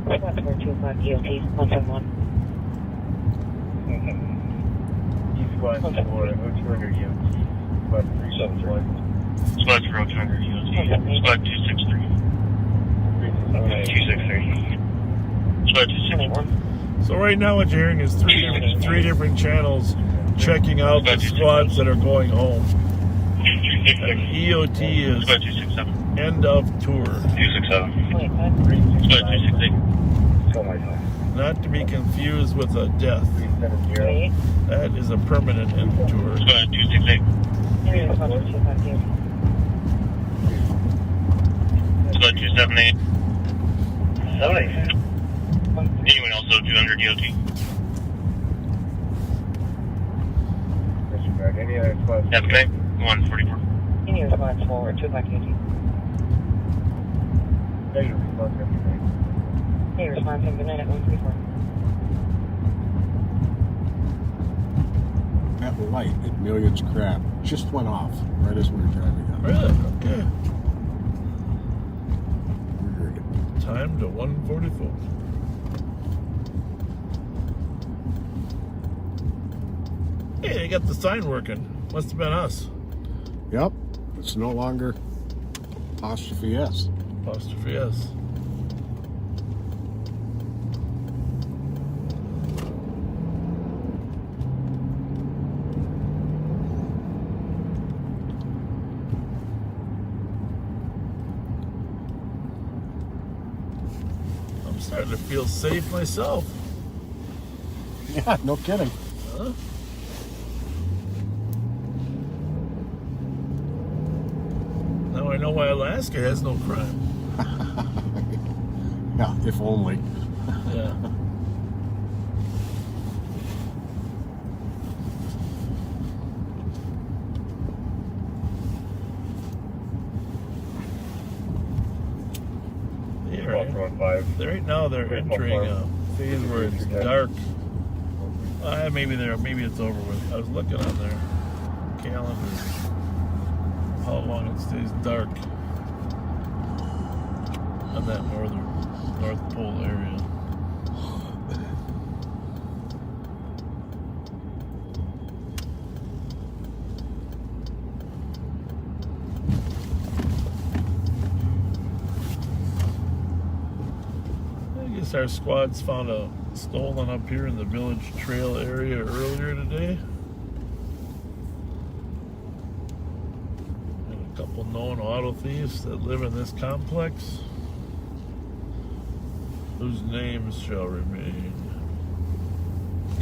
Squad 425 EOT 171. Squad 4, 200 EOT. Squad 371. Squad 200 EOT. Squad 263. 263. Squad 261. So right now what you're hearing is three different channels checking out the squads that are going home. EOT is end of tour. 267. Squad 268. Not to be confused with a death. That is a permanent end tour. Squad 268. Squad 278. Anyone also 200 DOT? Any other squads? Yeah, okay. 144. Any other squads forward 25 DOT. Negative response everything. Hey, response and good night at 134. That light at Millions Crab just went off right as we were driving up. Really? Okay. Weird. Time to 144. Hey, they got the sign working. Must have been us. Yep. It's no longer apostrophe S. Apostrophe S. I'm starting to feel safe myself. Yeah, no kidding. Huh? Now I know why Alaska has no crime. Yeah, if only. Yeah. Right now they're entering a phase where it's dark. Maybe it's over with. I was looking on their calendar how long it stays dark on that North Pole area. Our squads found a stolen up here in the Village Trail area earlier today. And a couple known auto thieves that live in this complex, whose names shall remain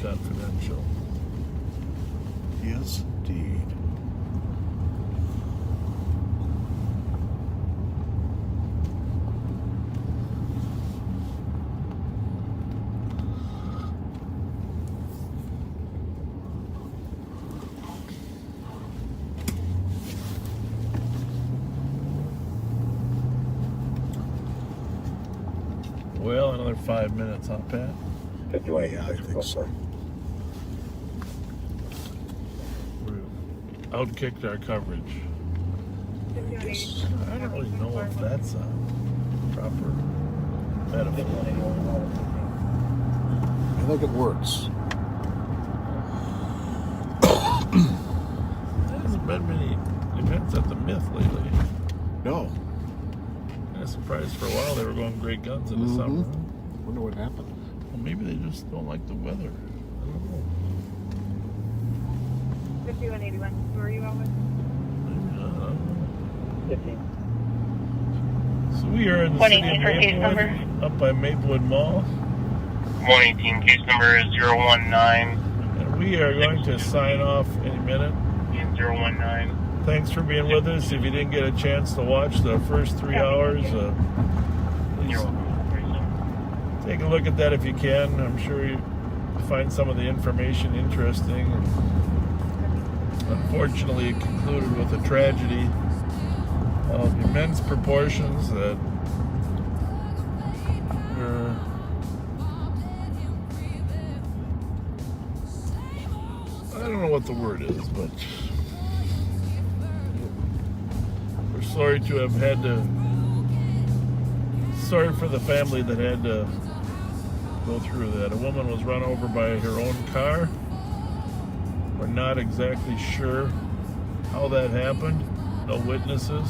confidential. Yes, indeed. Well, another 5 minutes, huh, Pat? Yeah, I think so. We outkicked our coverage. I don't really know if that's a proper metaphor. I think it works. There hasn't been many events at the Myth lately. No. I'm surprised for a while they were going great guns in the summer. Wonder what happened. Well, maybe they just don't like the weather. I don't know. 5181, who are you out with? Maybe not. I don't know. 15. So we are in the city of Maplewood, up by Maplewood Mall. 118, case number is 019. And we are going to sign off any minute. 019. Thanks for being with us. If you didn't get a chance to watch the first 3 hours, please take a look at that if you can. I'm sure you find some of the information interesting. Unfortunately, it concluded with a tragedy of immense proportions that were I don't know what the word is, but we're sorry to have had to, sorry for the family that had to go through that. A woman was run over by her own car. We're not exactly sure how that happened. No witnesses.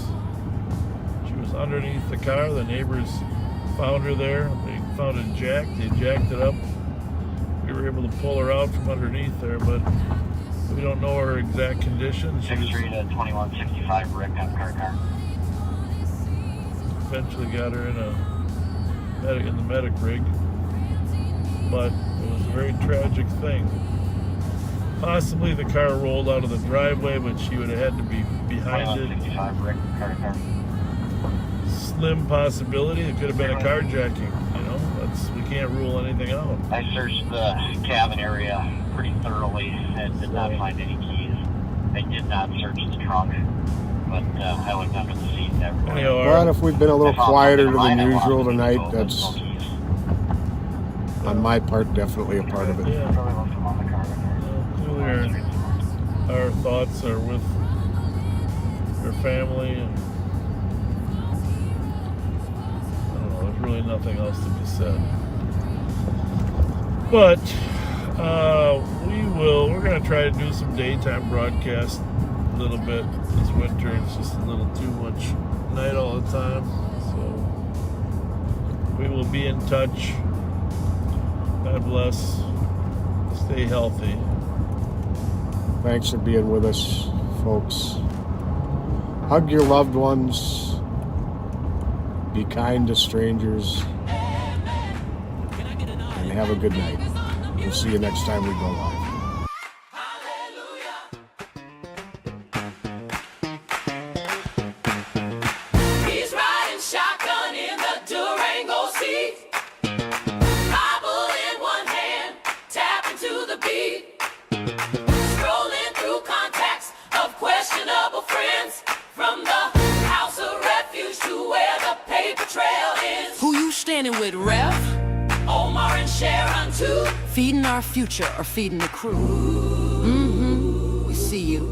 She was underneath the car. The neighbors found her there. They found it jacked. They jacked it up. We were able to pull her out from underneath there, but we don't know her exact condition. She 6-3 to 2165 Rick on car. Eventually got her in the medic rig, but it was a very tragic thing. Possibly the car rolled out of the driveway, but she would have had to be behind it. 2165 Rick car. Slim possibility. It could have been a carjacking. You know, we can't rule anything out. I searched the cabin area pretty thoroughly and did not find any keys. I did not search the trunk, but I looked under the seat and everywhere. But if we've been a little quieter than usual tonight, that's on my part definitely a part of it. Yeah. Clearly our thoughts are with her family, and I don't know, there's really nothing else to be said. But we're going to try to do some daytime broadcasts a little bit this winter. It's just a little too much night all the time. So we will be in touch. God bless. Stay healthy. Thanks for being with us, folks. Hug your loved ones. Be kind to strangers. And have a good night. We'll see you next time we go live. He's riding shotgun in the Durango seat. Bible in one hand, tapping to the beat. Scrolling through contacts of questionable friends. From the house of refuge to where the paper trail is. Who you standing with, Ref? Omar and Sharon too. Feeding our future or feeding the crew. We see you.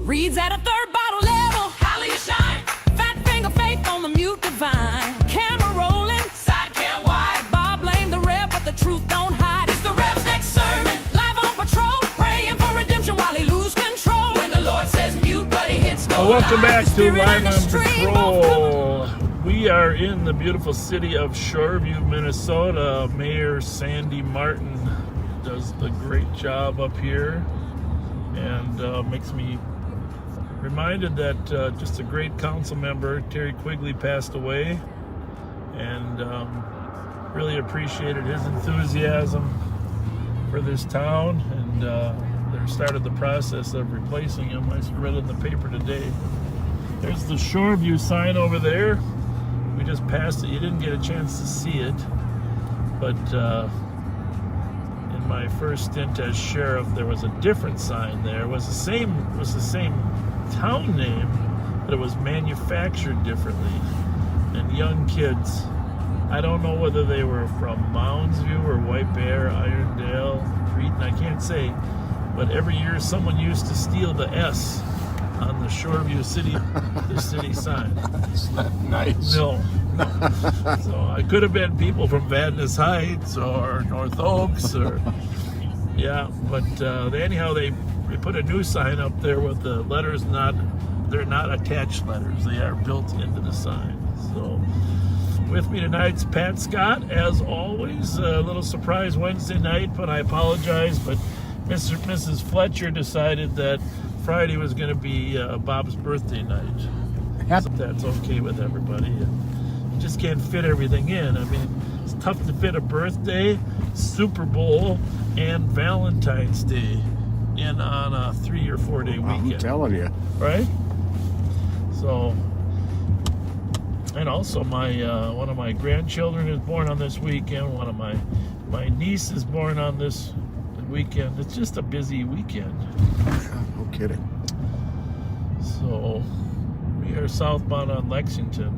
Reads at a third bottle level. How you shine? Fat finger faith on the mute divine. Camera rolling, side cam wide. Bob blamed the Rev, but the truth don't hide. It's the Rev's next sermon. Live on patrol, praying for redemption while he lose control. When the Lord says mute, but he hits no. Welcome back to Live on Patrol. We are in the beautiful city of Shoreview, Minnesota. Mayor Sandy Martin does a great job up here, and makes me reminded that just a great council member, Terry Quigley, passed away, and really appreciated his enthusiasm for this town, and they started the process of replacing him. I read in the paper today. There's the Shoreview sign over there. We just passed it. You didn't get a chance to see it, but in my first stint as sheriff, there was a different sign there. It was the same town name, but it was manufactured differently. And young kids I don't know whether they were from Moundsview or White Bear, Irondale, Cretan, I can't say. But every year someone used to steal the S on the Shoreview the city sign. It's not nice. No. So I could have been people from Vadnais Heights or North Oaks or but anyhow they put a new sign up there with the letters they're not attached letters, they are built into the sign. So with me tonight's Pat Scott, as always. A little surprise Wednesday night, but I apologize, but Mrs. Fletcher decided that Friday was going to be Bob's birthday night. So that's okay with everybody. You just can't fit everything in. I mean, it's tough to fit a birthday, Super Bowl, and Valentine's Day in on a 3 or 4 day weekend. I'm telling you. Right? So, and also my one of my grandchildren is born on this weekend. One of my niece is born on this weekend. It's just a busy weekend. No kidding. So we are southbound on Lexington,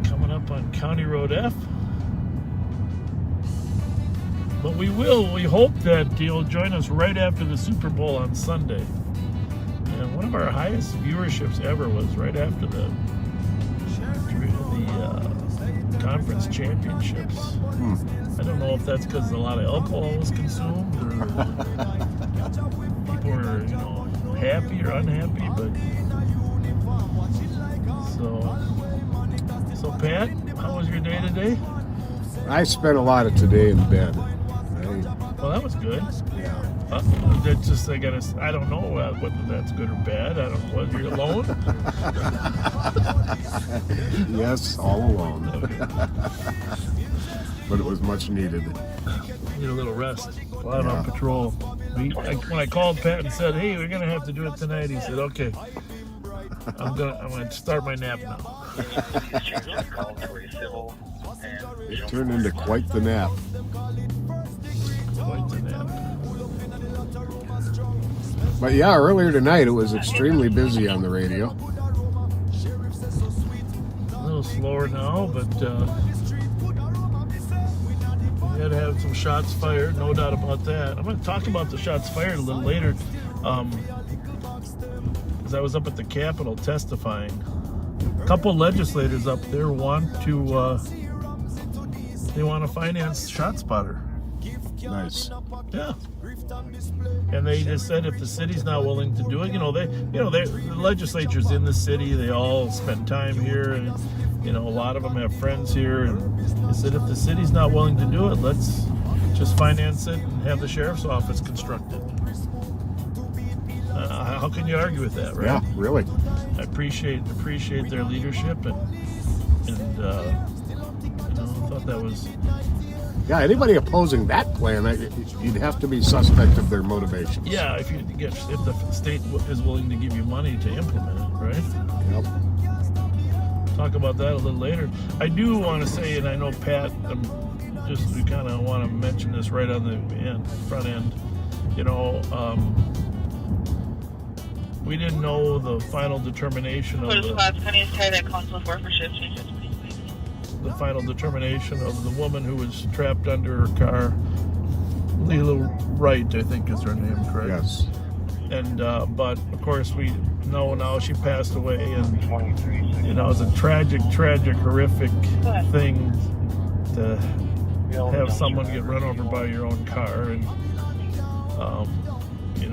coming up on County Road F. But we hope that you'll join us right after the Super Bowl on Sunday. And one of our highest viewerships ever was right after the conference championships. I don't know if that's because a lot of alcohol was consumed or people were, happy or unhappy, but so Pat, how was your day today? I spent a lot of today in bed. Well, that was good. Yeah. That's just I don't know whether that's good or bad. I don't know whether you're alone. Yes, all alone. Okay. But it was much needed. Need a little rest. While on patrol. When I called Pat and said, "Hey, we're gonna have to do it tonight," he said, "Okay, I'm gonna start my nap now." It turned into quite the nap. Quite the nap. But yeah, earlier tonight it was extremely busy on the radio. A little slower now, but we had to have some shots fired, no doubt about that. I'm going to talk about the shots fired a little later, because I was up at the Capitol testifying. A couple legislators up there want to finance ShotSpotter. Nice. Yeah. And they just said if the city's not willing to do it, the legislature's in the city, they all spend time here, and a lot of them have friends here, and they said if the city's not willing to do it, let's just finance it and have the sheriff's office constructed. How can you argue with that, right? Yeah, really. I appreciate their leadership, and I thought that was. Yeah, anybody opposing that plan, you'd have to be suspect of their motivations. Yeah, if the state is willing to give you money to implement it, right? Yep. Talk about that a little later. I do want to say, and I know Pat, we kind of want to mention this right on the front end. We didn't know the final determination of the final determination of the woman who was trapped under her car. Leila Wright, I think is her name, correct? Yes. And but of course we know now she passed away, and it's a tragic, horrific thing to have someone get run over by your own car, and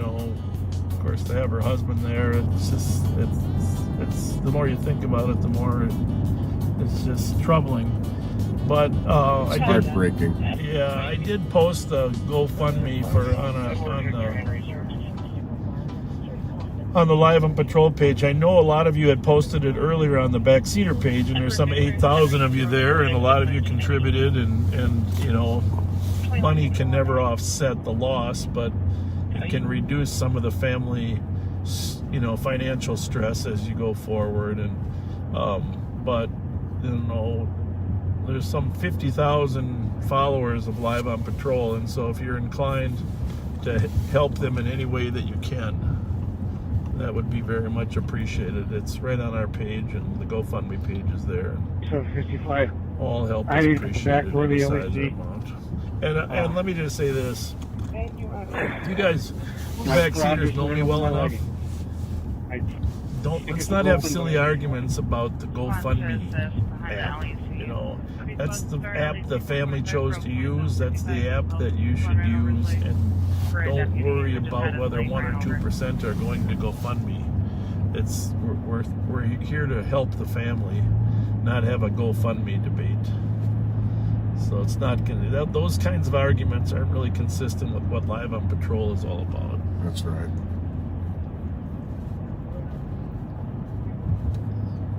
of course to have her husband there. It's the more you think about it, the more it's just troubling. But it's heartbreaking. I did post a GoFundMe on the Live on Patrol page. I know a lot of you had posted it earlier on the Backseater page, and there's some 8,000 of you there, and a lot of you contributed, and money can never offset the loss, but it can reduce some of the family, financial stress as you go forward. And but there's some 50,000 followers of Live on Patrol, and so if you're inclined to help them in any way that you can, that would be very much appreciated. It's right on our page, and the GoFundMe page is there. So 55. All help I is need to go appreciated. back for the besides LED. the amount. And let me just say this: you guys, backseaters know me well enough. Let's not have silly arguments about the GoFundMe app. You know, that's the app the family chose to use. That's the app that you should use, and don't worry about whether 1 or 2% are going to GoFundMe. We're here to help the family, not have a GoFundMe debate. So it's not going to. Those kinds of arguments aren't really consistent with what Live on Patrol is all about. That's right.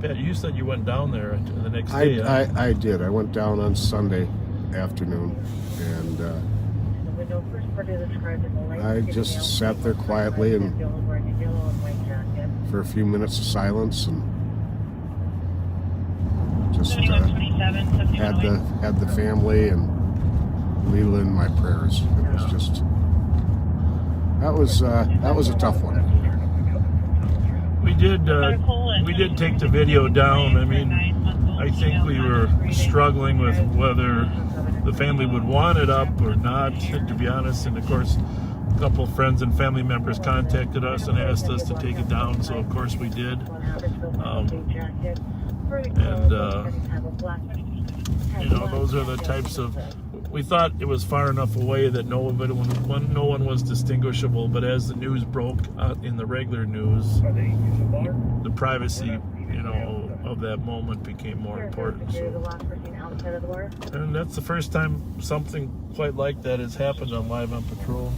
Pat, you said you went down there the next day. I did. I went down on Sunday afternoon, and I just sat there quietly and for a few minutes of silence, and just had the family and Leela in my prayers. It was just that was a tough one. We did take the video down. I mean, I think we were struggling with whether the family would want it up or not, to be honest. And of course, a couple of friends and family members contacted us and asked us to take it down, so of course we did. You know, those are the types of. We thought it was far enough away that no one was distinguishable, but as the news broke out in the regular news, the privacy, you know, of that moment became more important. So. And that's the first time something quite like that has happened on Live on Patrol.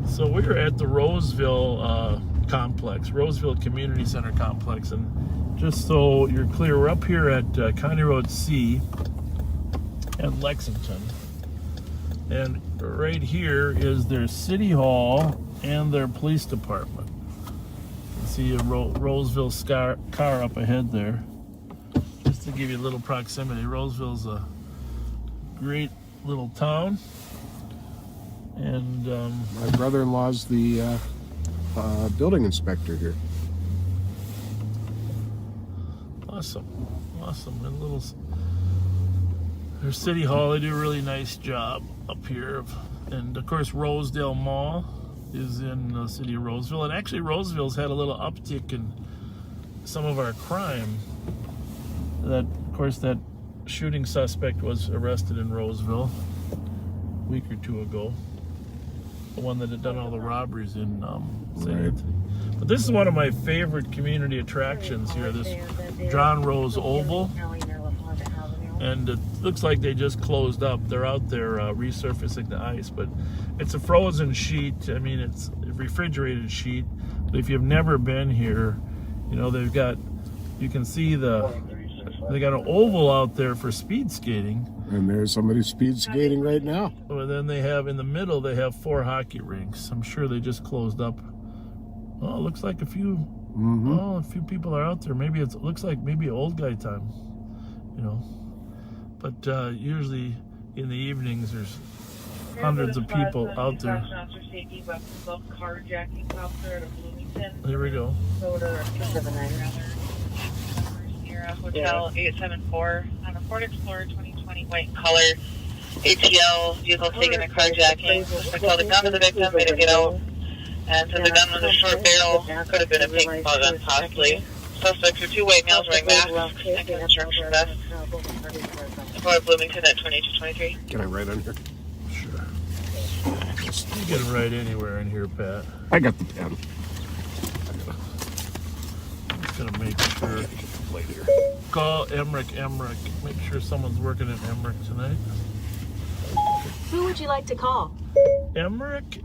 So we were at the Roseville complex, Roseville Community Center complex, and just so you're clear, we're up here at County Road C and Lexington, and right here is their city hall and their police department. You can see a Roseville car up ahead there. Just to give you a little proximity, Roseville's a great little town, and my brother-in-law's the building inspector here. Awesome. And their city hall, they do a really nice job up here. And of course, Rosedale Mall is in the city of Roseville. And actually, Roseville's had a little uptick in some of our crime. Of course, that shooting suspect was arrested in Roseville a week or two ago. The one that had done all the robberies in St. Anthony. But this is one of my favorite community attractions here, this John Rose Oval. And it looks like they just closed up. They're out there resurfacing the ice, but it's a frozen sheet. I mean, it's a refrigerated sheet. But if you've never been here, you know, you can see they got an oval out there for speed skating. And there's somebody speed skating right now. And then they have, in the middle, they have 4 hockey rinks. I'm sure they just closed up. Oh, it looks like a few people are out there. Maybe it looks like maybe old guy time, you know. But usually in the evenings, there's hundreds of people out there. Here we go. Hotel 874 on a Ford Explorer 2020 white color ATL vehicle taking a carjacking. Suspect held a gun to the victim, made him get out. And since the gun was a short barrel, could have been a pink ball gun, possibly. Suspects are 2 white males wearing masks and construction vests. For Bloomington at 2223. Can I write on here? Sure. You can write anywhere in here, Pat. I got the pen. I'm just gonna make sure. Call Emmerich. Make sure someone's working at Emmerich tonight. Who would you like to call? Emmerich.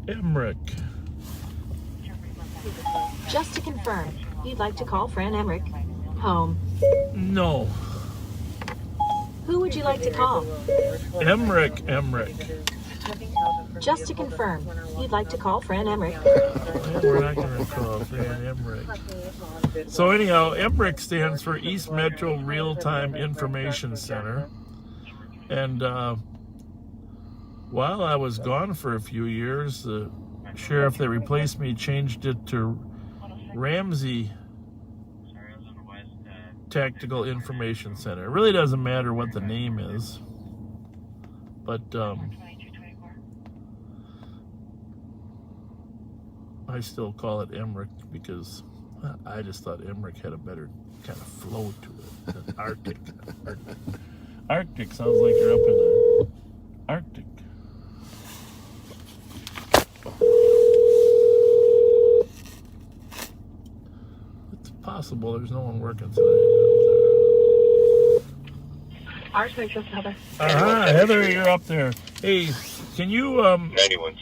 Just to confirm, you'd like to call Fran Emmerich home. No. Who would you like to call? Emmerich. Just to confirm, you'd like to call Fran Emmerich. We're not going to call Fran Emmerich. So anyhow, Emmerich stands for East Metro Real-Time Information Center. And While I was gone for a few years, the sheriff that replaced me changed it to Ramsey Tactical Information Center. It really doesn't matter what the name is, but I still call it Emmerich because I just thought Emmerich had a better kind of flow to it than Arctic. Arctic sounds like you're up in the Arctic. It's possible there's no one working tonight. RCSO, Heather. Heather, you're up there. Hey, can you,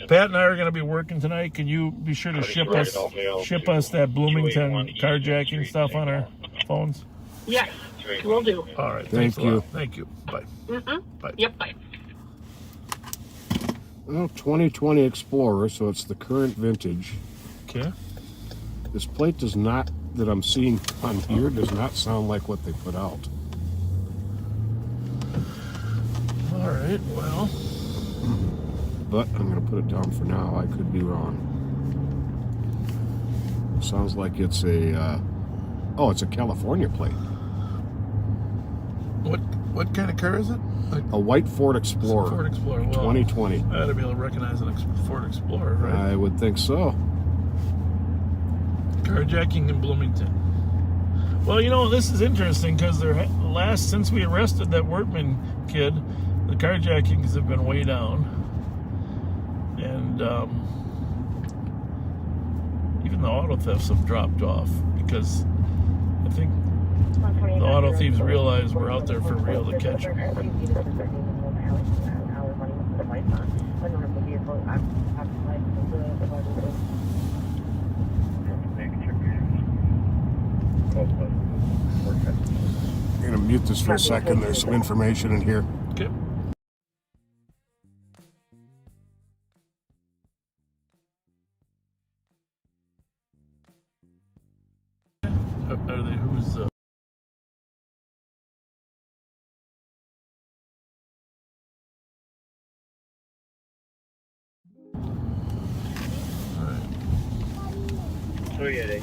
Pat and I are going to be working tonight. Can you be sure to ship us that Bloomington carjacking stuff on our phones? Yes, will do. All right, Thank thanks a you. lot. Thank you. Bye. Bye. Yep, bye. Well, 2020 Explorer, so it's the current vintage. Okay. This plate does not, that I'm seeing on here, does not sound like what they put out. All right, well. But I'm going to put it down for now. I could be wrong. Sounds like it's a, it's a California plate. What kind of car is it? A white Ford Explorer. Ford Explorer. Well, 2020. I ought to be able to recognize a Ford Explorer, right? I would think so. Carjacking in Bloomington. Well, you know, this is interesting because since we arrested that Wortman kid, the carjackings have been way down. And even the auto thefts have dropped off because I think the auto thieves realize we're out there for real to catch them. I'm going to mute this for a second. There's some information in here. Okay. Are they who's Oh yeah, they.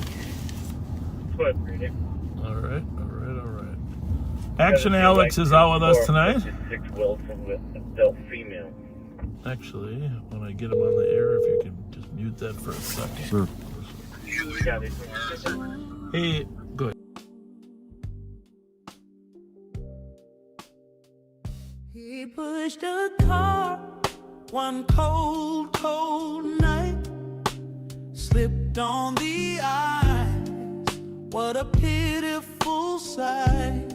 Foot reading. All right. Action Alex is out with us tonight. 6 Wilson with adult female. Actually, when I get him on the air, if you can just mute that for a second. Sure. Hey, good. He pushed a car one cold, cold night, slipped on the ice. What a pitiful sight.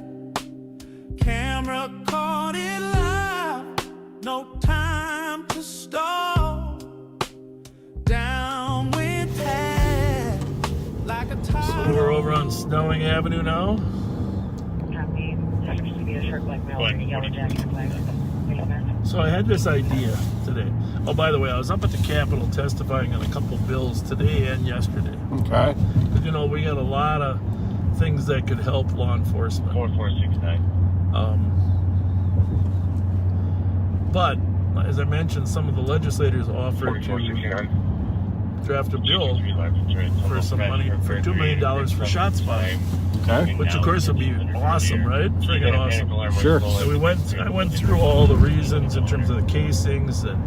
Camera caught it live, no time to stall. Down went Tad like a tide. So we're over on Snelling Avenue now. Copy. Suspect to be a short black male wearing a yellow jacket and flag. So I had this idea today. Oh, by the way, I was up at the Capitol testifying on a couple bills today and yesterday. Okay. Because, you know, we got a lot of things that could help law enforcement. 4469. But, as I mentioned, some of the legislators offered to draft a bill for some money, for $2 million for shot spotting. Okay. Which, of course, would be awesome, right? Friggin' awesome. Sure. So I went through all the reasons in terms of the casings and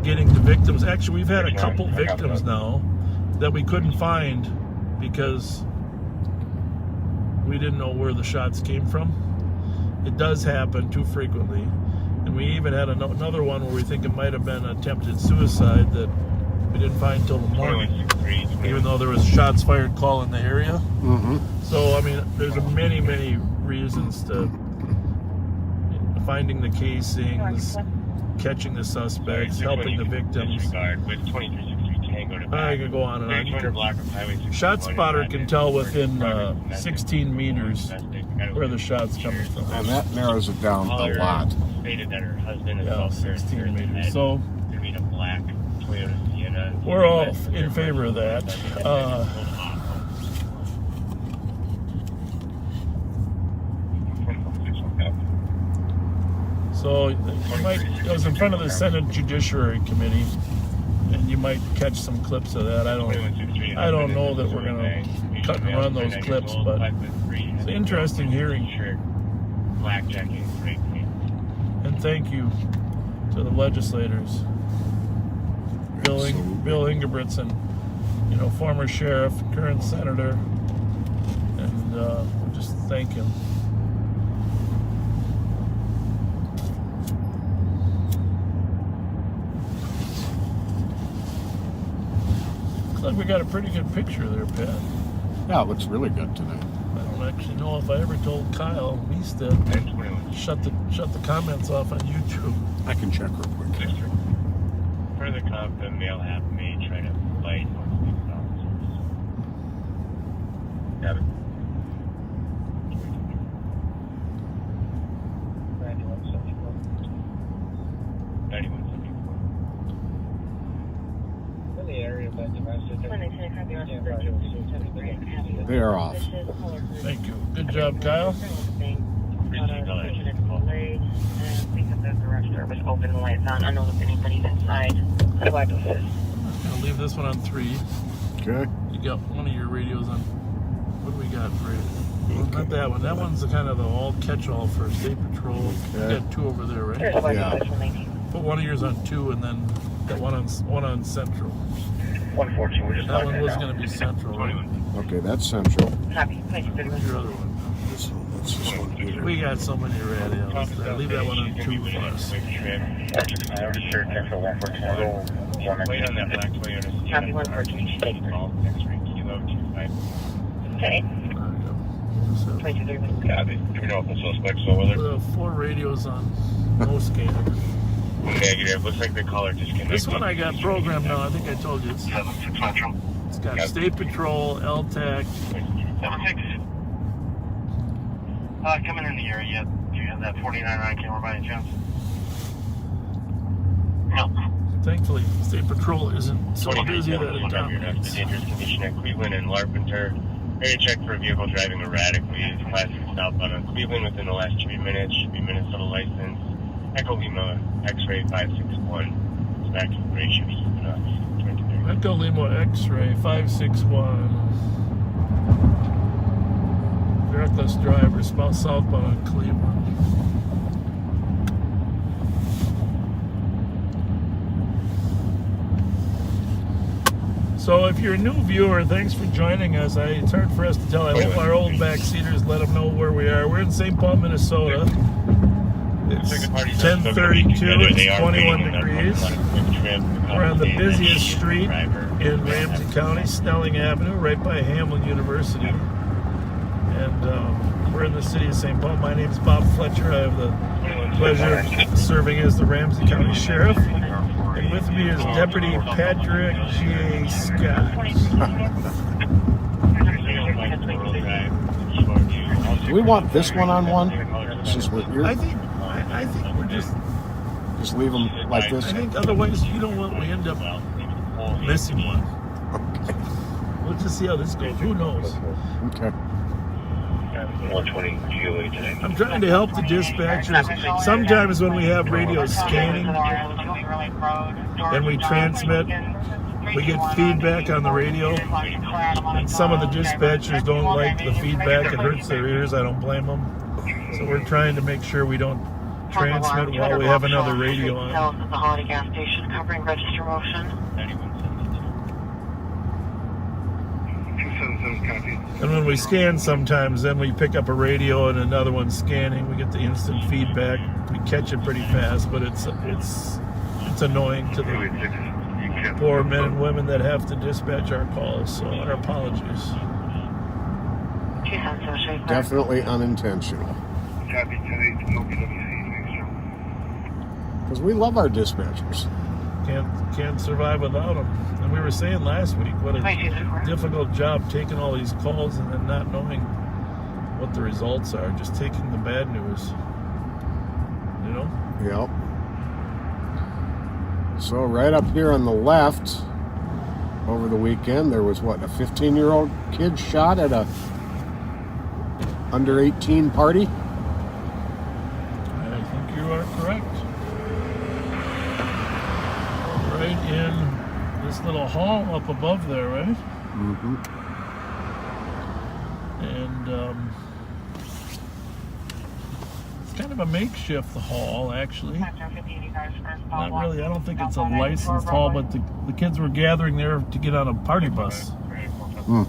getting the victims. Actually, we've had a couple victims now that we couldn't find because we didn't know where the shots came from. It does happen too frequently. And we even had another one where we think it might have been attempted suicide that we didn't find until the morning, even though there was shots fired call in the area. Mm-hmm. So, I mean, there's many, many reasons to finding the casings, catching the suspects, helping the victims. I could go on and on. Shot spotter can tell within 16 meters where the shot's coming from. And that narrows it down a lot. That her husband is 16 meters. So a black Toyota Sienna. we're all in favor of that. So it was in front of the Senate Judiciary Committee, and you might catch some clips of that. I don't know that we're gonna cut and run those clips, but it's an interesting hearing. And thank you to the legislators, Bill Ingebrigtsen, former sheriff, current senator, and we just thank him. Looks like we got a pretty good picture there, Pat. Yeah, it looks really good today. I don't actually know if I ever told Kyle Meese to shut the comments off on YouTube. I can check real quick. Further cop, the male half may try to fight officers. Got it. 9174. In the area of that domestic. They are off. Thank you. Good job, Kyle. Service open, lights on. I don't know if anybody's inside. How do I do this? I'll leave this one on 3. Okay. You got one of your radios on. What do we got for it? Well, not that one. That one's kind of the all catch-all for State Patrol. Okay. You got 2 over there, right? Yeah. Put one of yours on 2, and then that one on Central. 114. That one was going to be Central, right? Okay, that's Central. Where's your other one? This one. That's this one here. We got so many radios. Leave that one on 2 for us. Wait on that black Toyota. Copy 114. Okay. 2231. Copy. Do we know if the suspect's over there? 4 radios on no scanner. Negative. Looks like the caller disconnected. This one I got programmed now. I think I told you. It's got State Patrol, LTAC. 76. Coming in the area. Do you have that 49 camera by any chance? No. Thankfully, State Patrol isn't so busy that it dominates. The dangerous condition at Cleveland and Larpenteur. Area check for a vehicle driving erratically. Classic southbound on Cleveland within the last 3 minutes. Should be Minnesota license. Echo Lima, X-ray 561. It's back to the ratio. Echo Lima, X-ray 561. Reckless driver, southbound on Cleveland. So if you're a new viewer, thanks for joining us. It's hard for us to tell. I hope our old backseaters let them know where we are. We're in St. Paul, Minnesota. It's 10:32, it's 21 degrees. We're on the busiest street in Ramsey County, Snelling Avenue, right by Hamlin University. And we're in the city of St. Paul. My name is Bob Fletcher. I have the pleasure of serving as the Ramsey County Sheriff. And with me is Deputy Patrick J. Scott. Do we want this one on one? It's just with your... I think we're just leave them like this. I think otherwise we end up missing one. Okay. We'll just see how this goes. Who knows? Okay. 120 GOA today. I'm trying to help the dispatchers. Sometimes when we have radio scanning and we transmit, we get feedback on the radio, and some of the dispatchers don't like the feedback. It hurts their ears. I don't blame them. So we're trying to make sure we don't transmit while we have another radio on. At the Holiday gas station covering register motion. And when we scan sometimes, then we pick up a radio and another one's scanning. We get the instant feedback. We catch it pretty fast, but it's annoying to the poor men and women that have to dispatch our calls. So our apologies. Definitely unintentional. Because we love our dispatchers. Can't survive without them. And we were saying last week what a difficult job taking all these calls and then not knowing what the results are. Just taking the bad news. You know? Yep. So right up here on the left, over the weekend, there was what, a 15-year-old kid shot at a under 18 party? I think you are correct. little hall up above there, right? Mm-hmm. And it's kind of a makeshift hall, actually. Not really. I don't think it's a licensed hall, but the kids were gathering there to get on a party bus. Mm.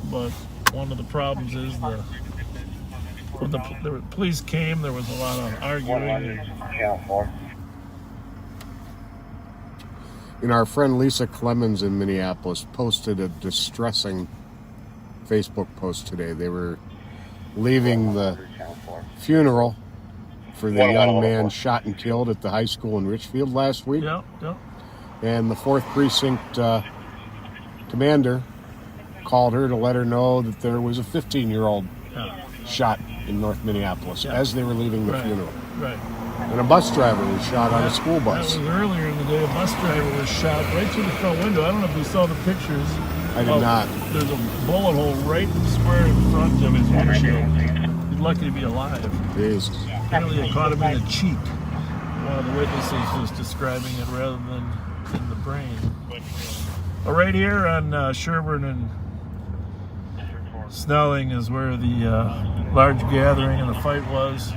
But one of the problems is when the police came, there was a lot of arguing. And our friend Lisa Clemens in Minneapolis posted a distressing Facebook post today. They were leaving the funeral for the young man shot and killed at the high school in Richfield last week. Yep. And the 4th Precinct commander called her to let her know that there was a 15-year-old shot in North Minneapolis as they were leaving the funeral. Right. And a bus driver was shot on a school bus. That was earlier in the day. A bus driver was shot right through the front window. I don't know if you saw the pictures. I did not. There's a bullet hole right square in front of his windshield. He's lucky to be alive. Jesus. Apparently it caught him in the cheek. One of the witnesses was describing it rather than in the brain. But right here on Sherburne and Snelling is where the large gathering and the fight was.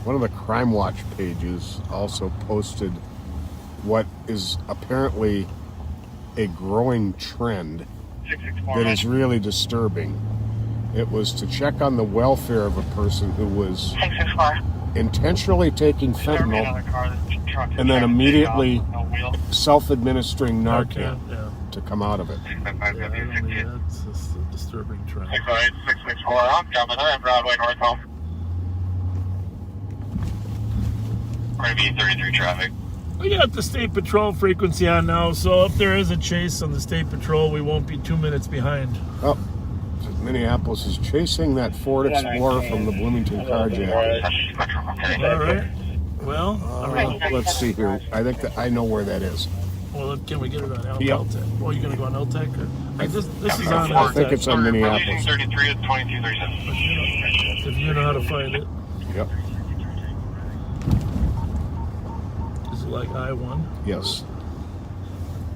One of the Crime Watch pages also posted what is apparently a growing trend that is really disturbing. It was to check on the welfare of a person who was intentionally taking fentanyl and then immediately self-administering Narcan to come out of it. That's just a disturbing trend. 664, I'm coming. I'm Broadway North home. We're going to be 33 traffic. We got the State Patrol frequency on now, so if there is a chase on the State Patrol, we won't be 2 minutes behind. Oh, Minneapolis is chasing that Ford Explorer from the Bloomington carjack. All right. Well, let's see here. I think that I know where that is. Well, can we get it on LTEC? Yep. Well, you're going to go on LTEC? This is on LTEC. I think it's on Minneapolis. 33 at 2237. If you know how to find it. Yep. Is it like I-1? Yes.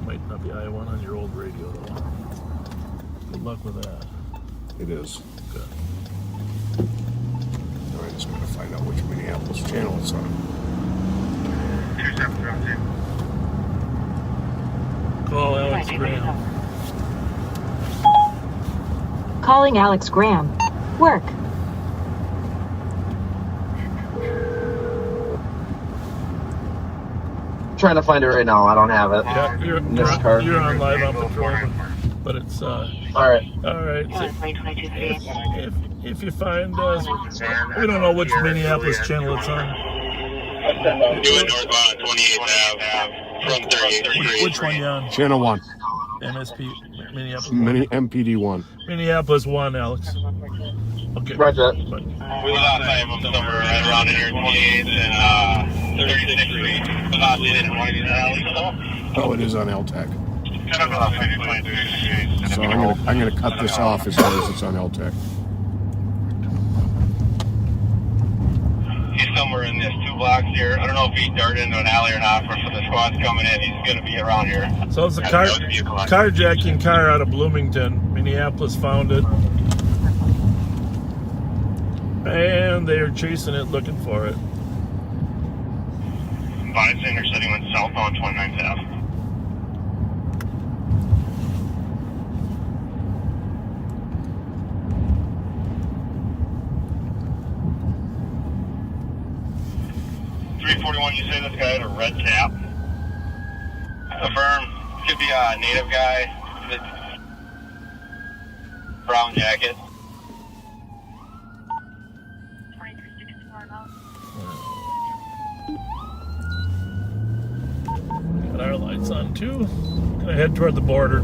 Might not be I-1 on your old radio, though. Good luck with that. It is. Good. I just got to find out which Minneapolis channel it's on. 2717. Call Alex Graham. Calling Alex Graham. Work. Trying to find it right now. I don't have it. Yeah, you're on live on patrol, but it's all right. So if you find we don't know which Minneapolis channel it's on. Doing northbound 28th Ave from 38th Street. Which one you on? Channel 1. MSP Minneapolis. MPD 1. Minneapolis 1, Alex. Okay. Roger. We lost sight of them somewhere right around here, 28th and 36th Street. We lost it in one of these alleys. Oh, it is on LTEC. So I'm gonna cut this off as soon as it's on LTEC. He's somewhere in this 2 blocks here. I don't know if he darted into an alley or not, but for the squad's coming in, he's going to be around here. So it's a carjacking car out of Bloomington. Minneapolis found it. And they're chasing it, looking for it. Body center setting went south on 29th Ave. You say this guy had a red cap? Affirm. Could be a native guy. Brown jacket. Got our lights on too. Gonna head toward the border.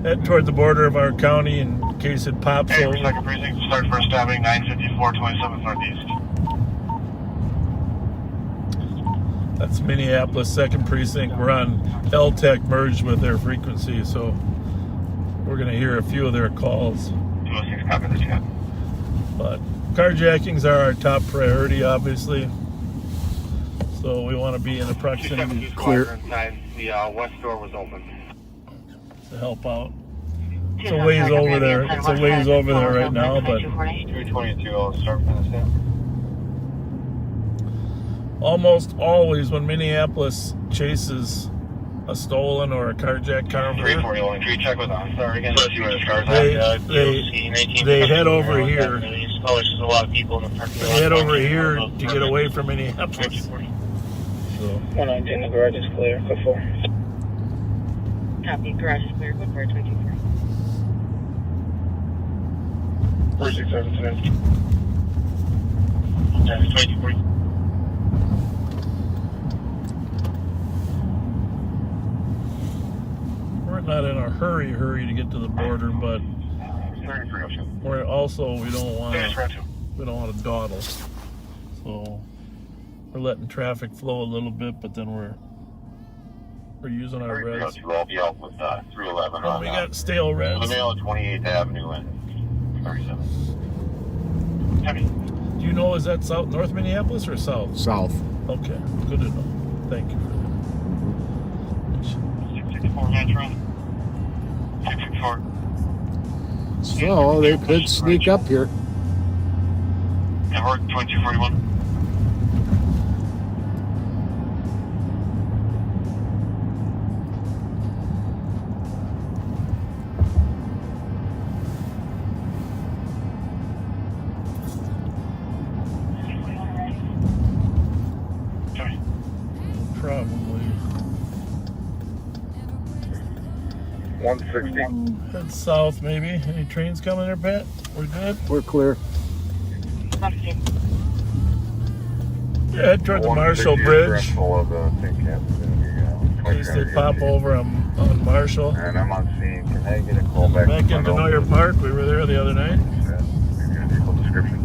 head toward the border of our county in case it pops Hey, over. second precinct, start first stabbing, 954, 27th Northeast. That's Minneapolis 2nd Precinct. We're on LTEC merged with their frequency, so we're going to hear a few of their calls. 206, copy the chat. But carjackings are our top priority, obviously. So we want to be in the proximity Clear. Inside, the west door was open. to help out. It's a ways over there. It's a ways over there right now, but 222, I'll start from the stand. almost always when Minneapolis chases a stolen or a carjacked car, 341, tree check with on. Sorry again. they head over here. Oh, it's just a lot of people in the parking lot. They head over here to get away from Minneapolis. So. 119, the garage is clear. Code 4. Copy. Garage is clear. Code 4, 224. 467 today. 2240. We're not in a hurry to get to the border, but we're also we don't want to dawdle. So we're letting traffic flow a little bit, but then we're using our reds. I'll be out with 311 Oh, we got stale reds. The mail at 28th Avenue and 37. Do you know, is that north Minneapolis or south? South. Okay, good to know. Thank you for that. 664 Metro. 664. So they could sneak up here. Network 2241. Probably. 160. Head south, maybe. Any trains coming there, Pat? We're good? We're clear. Yeah, head toward the Marshall Bridge. In case they pop over on Marshall. And I'm on scene. Can I get a call back? Back into Neuer Park. We were there the other night. Vehicle description.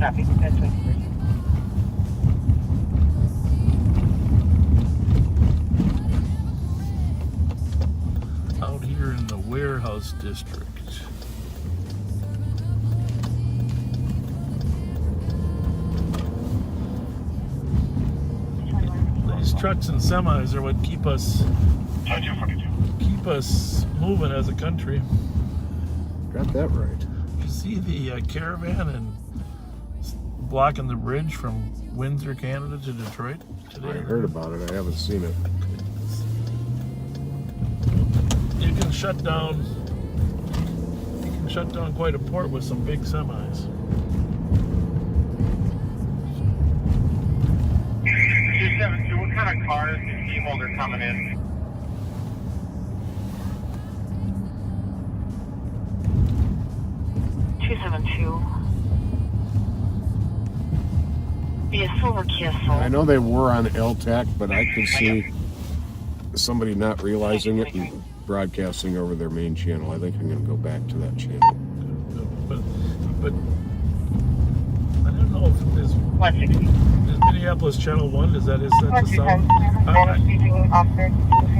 Copy. That's 23. Out here in the warehouse district. These trucks and semis are what keep us moving as a country. Got that right. You see the caravan and blocking the bridge from Windsor, Canada to Detroit today? I heard about it. I haven't seen it. You can shut down quite a port with some big semis. What kind of cars and people are coming in? Be a silver Kiss. I know they were on LTAC, but I could see somebody not realizing it and broadcasting over their main channel. I think I'm going to go back to that channel. But I don't know if there's 160. Is Minneapolis Channel 1? Is that the south?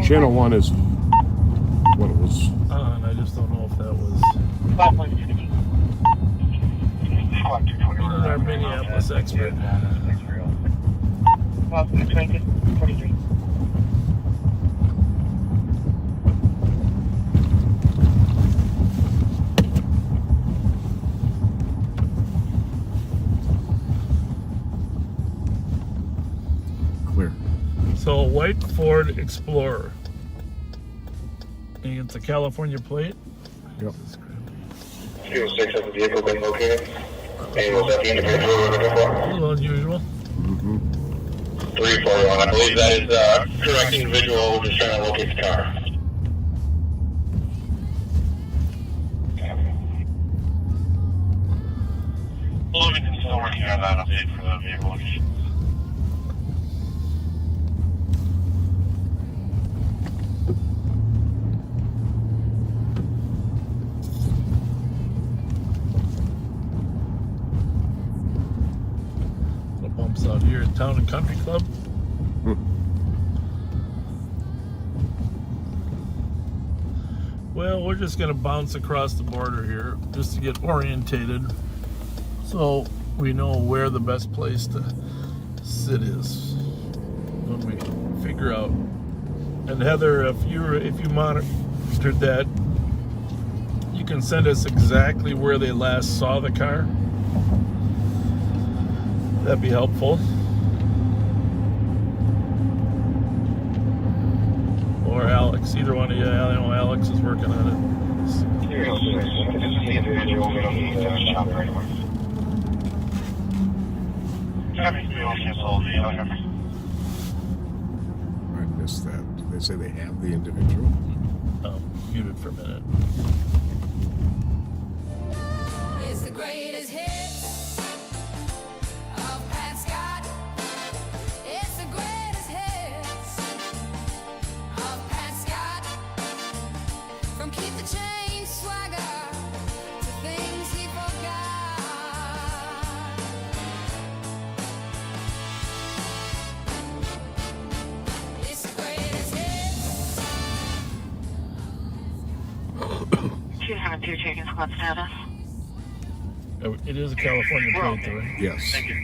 Channel 1 is what it was. And I just don't know if that was. This is our Minneapolis expert. 43. Clear. So a white Ford Explorer. And it's a California plate. Yep. 206 has the vehicle been located? And was that the individual we're looking for? A little unusual. 341. I believe that is the correct individual. We're just trying to locate the car. Bloomington's still working on that update for the vehicle location. Town and Country Club. Well, we're just going to bounce across the border here just to get orientated so we know where the best place to sit is when we figure out. And Heather, if you monitored that, you can send us exactly where they last saw the car. That'd be helpful. Or Alex, either one of you. I know Alex is working on it. I missed that. Did they say they have the individual? Oh, muted for a minute. It's the greatest hits of Pat Scott. It's the greatest hits of Pat Scott. From Keep the Change swagger to things he forgot. It's the greatest hits. 202 checking squad status. Oh, it is a California plate, though, right? Yes. Thank you.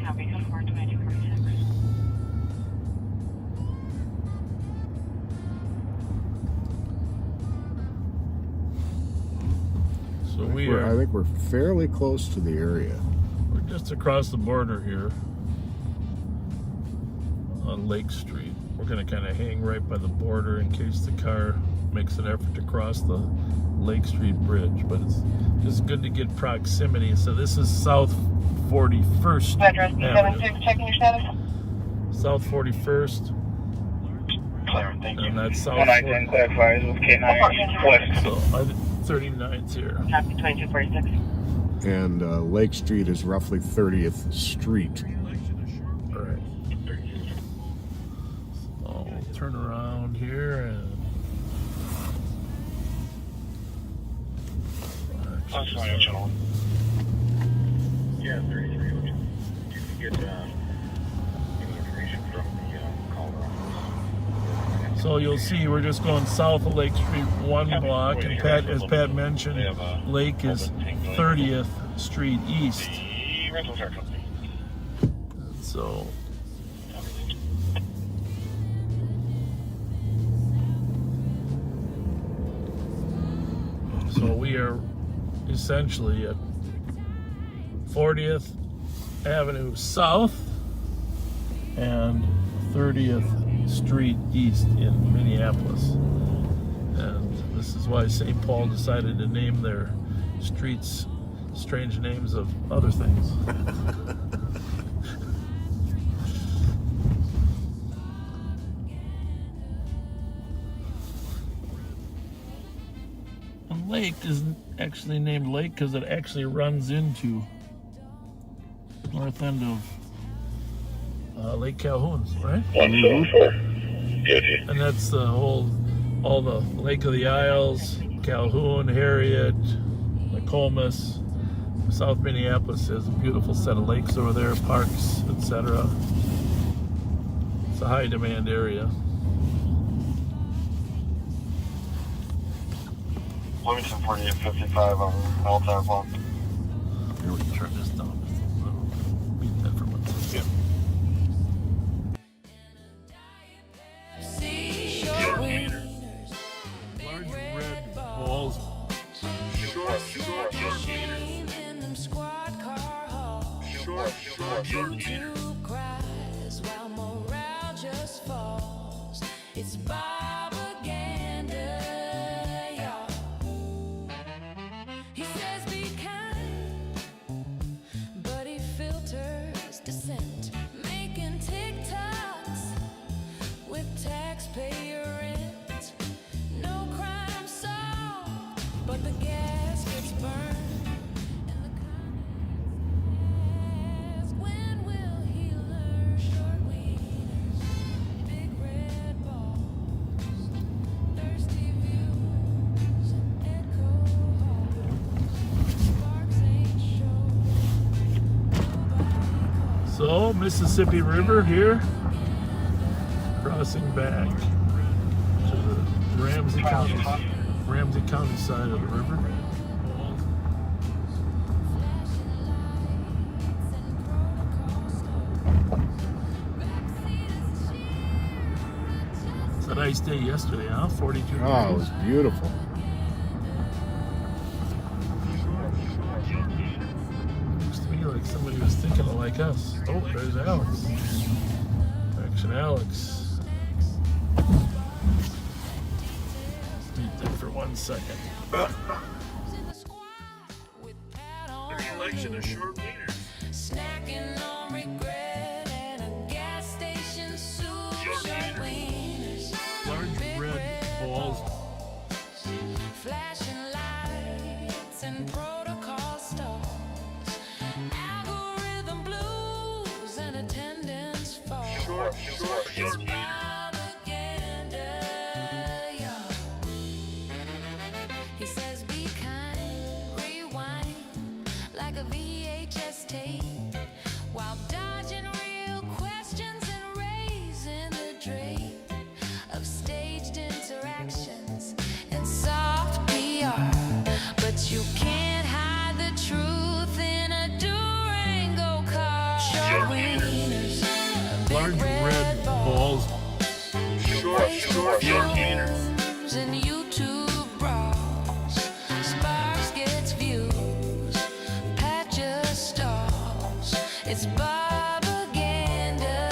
Copy, code 42246. So we I are. think we're fairly close to the area. We're just across the border here on Lake Street. We're going to kind of hang right by the border in case the car makes an effort to cross the Lake Street Bridge, but it's just good to get proximity. So this is South 41st Address Avenue. B76, checking your status. South 41st. Clear, thank you. And that's South 110 clarifies with K9 West. So 39's here. Copy 2246. And Lake Street is roughly 30th Street. All right. So I'll turn around here and. I'm sorry, gentlemen. Yeah, 33. You can get any information from the caller office. So you'll see we're just going south of Lake Street one block, and Pat, as Pat mentioned, Lake is 30th Street East. The rental car company. So we are essentially at 40th Avenue South and 30th Street East in Minneapolis. And this is why St. Paul decided to name their streets strange names of other things. Lake isn't actually named Lake because it actually runs into north end of Lake Calhoun, right? 174. And that's the all the Lake of the Isles, Calhoun, Harriet, Nokomis. South Minneapolis has a beautiful set of lakes over there, parks, etc. It's a high demand area. Wilmington 4855 on Altar Block. Here, we can turn this down just a little. Beat that for 1 second. Large red balls. Short It's propaganda, y'all. He says be kind, but he filters dissent, making TikToks with taxpayer rent. No crime solved, but the gas gets burned. And the comments ask, when will he learn? Short wieners, big red balls, thirsty views, echo halls, sparks ain't show. So, Mississippi River here, crossing back to the Ramsey County side of the river. It's a nice day yesterday, huh? 42 degrees. Oh, it was beautiful. Looks to me like somebody was thinking of like us. Oh, there's Alex. Action Alex. Meet them for 1 second. The election of short wieners. Snacking on regret at a gas station soup. Short wieners. Large red balls. Flashing lights and protocol stalls. Algorithm blues and attendance falls. Short Propaganda, yeah. He says be kind, rewind like a VHS tape while dodging real questions and raising the drape of staged interactions and soft PR. But you can't hide the truth in a Durango car. Short wieners, Large red balls. short wieners, and YouTube brawls. Sparks gets views, Patches stalls. It's propaganda,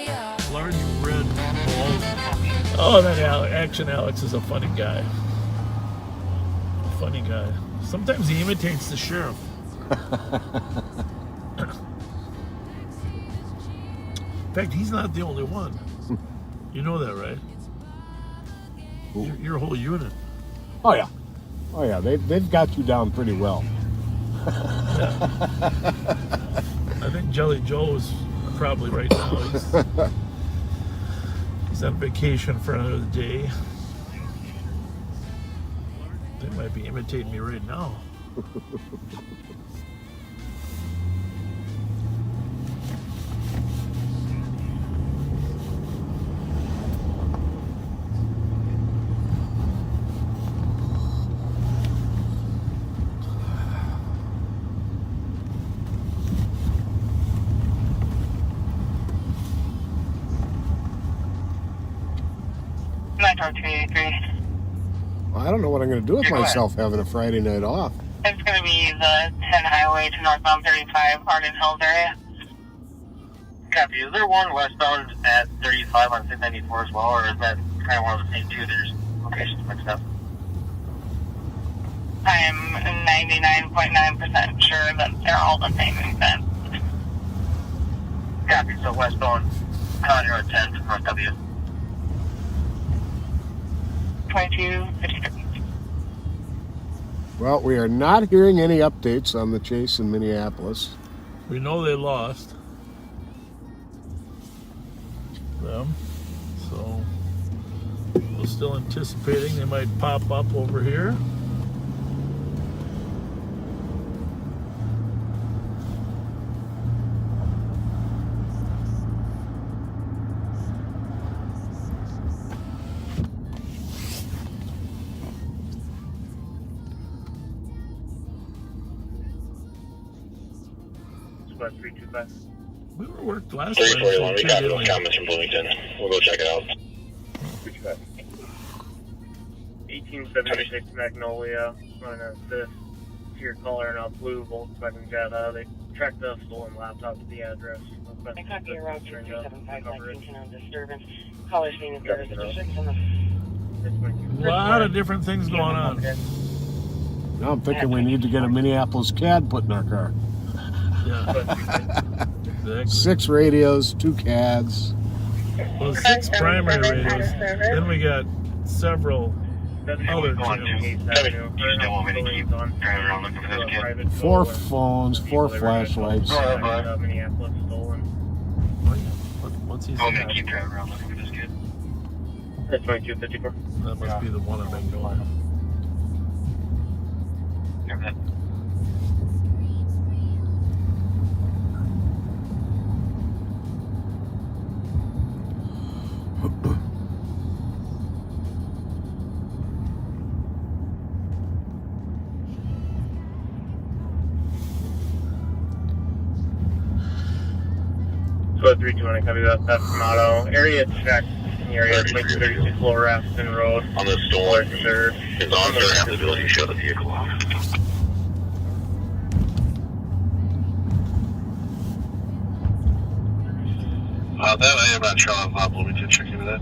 yeah. Large red balls. Oh, that Action Alex is a funny guy. Funny guy. Sometimes he imitates the sheriff. In fact, he's not the only one. You know that, right? Your whole unit. Oh yeah. Oh yeah. They've got you down pretty well. I think Jelly Joe is probably right now. He's on vacation for another day. They might be imitating me right now. Well, I don't know what I'm going to do with myself having a Friday night off. It's going to be the 10 highway to northbound 35, Arden Hills area. Copy. Is there one westbound at 35 on 694 as well, or is that kind of one of the same two? There's locations mixed up. I'm 99.9% sure that they're all the same event. Copy. So westbound County Road 10 from North W. 2256. Well, we are not hearing any updates on the chase in Minneapolis. We know they lost them, so we're still anticipating they might pop up over here. West 325. We were worked last 341, we got night. no comments from Bloomington. We'll go check it out. 1876 Magnolia, running a fifth tier color and a blue Volkswagen Jetta. They tracked the stolen laptop to the address. I copy your route 275, 19 on disturbance. Caller scene is there. Districts on the A lot of different things going on. Now I'm thinking we need to get a Minneapolis CAD put in our car. Yeah. Exactly. 6 radios, 2 CADs. Well, 6 primary radios. Then we got several other channels. You still want me to keep driving around looking for this kid? 4 phones, 4 flashlights. Minneapolis stolen. What's he You want me saying? to keep driving around looking for this kid? That's 2254. That must be the one in Magnolia. Thebo 320, copy that. That's Motto. Area check. Area 32 Floor Afton Road. On the storm, Reserve. his officer has the ability to shut the vehicle off. That I am not sure on Bob. Let me just check into that.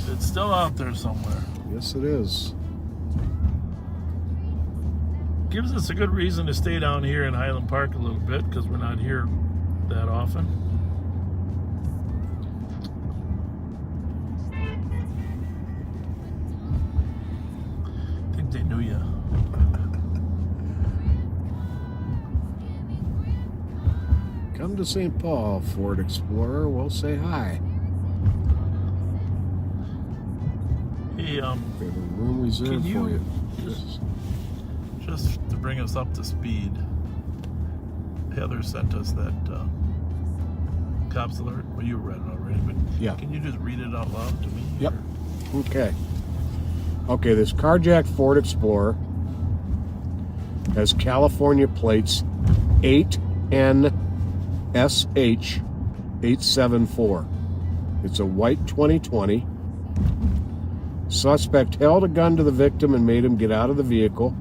It's still out there somewhere. Yes, it is. Gives us a good reason to stay down here in Highland Park a little bit because we're not here that often. I think they knew you. Come to St. Paul, Ford Explorer. We'll say hi. Hey, we have a room reserved for you. Just to bring us up to speed, Heather sent us that cops alert. Well, you read it already, but yeah. Can you just read it out loud to me? Yep. Okay. Okay, this carjacked Ford Explorer has California plates 8NSH874. It's a white 2020. Suspect held a gun to the victim and made him get out of the vehicle.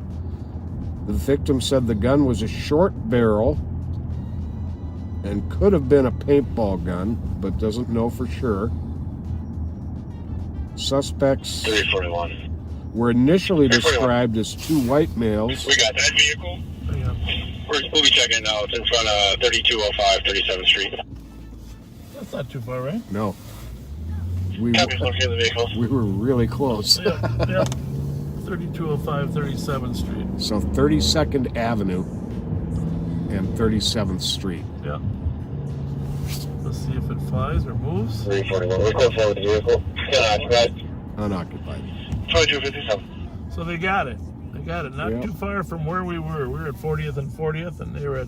The victim said the gun was a short barrel and could have been a paintball gun, but doesn't know for sure. Suspects 341. were initially described as two white males. We got that vehicle. We'll be checking it out. It's in front of 3205 37th Street. That's not too far, right? No. We were really close. Yeah. 3205 37th Street. So 32nd Avenue and 37th Street. Yeah. Let's see if it flies or moves. 341. We're going forward with the vehicle. Unoccupied. 2257. So they got it. They got it. Not too far from where we were. We were at 40th and 40th, and they were at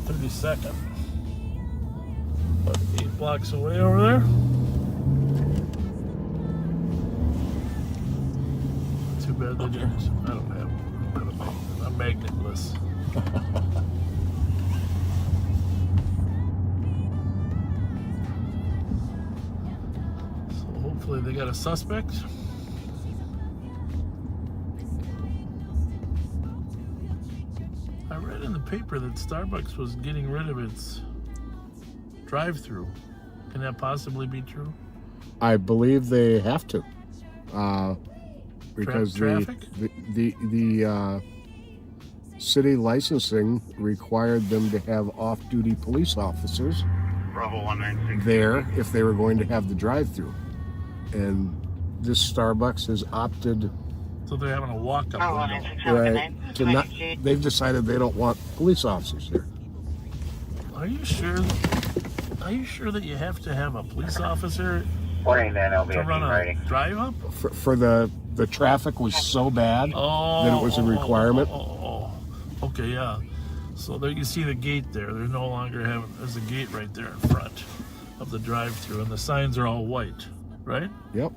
32nd. About 8 blocks away over there. Too bad they didn't. I don't have a magnetless. So hopefully they got a suspect. I read in the paper that Starbucks was getting rid of its drive-through. Can that possibly be true? I believe they have to, because the city licensing required them to have off-duty police officers there if they were going to have the drive-through, and this Starbucks has opted. So they're having a walk-up to not. They've decided they don't want police officers here. Are you sure? Are you sure that you have to have a police officer to run a drive up? For the traffic was so bad that it was a requirement. Okay, yeah. So there you see the gate there. They're no longer having. There's a gate right there in front of the drive-through, and the signs are all white, right? Yep.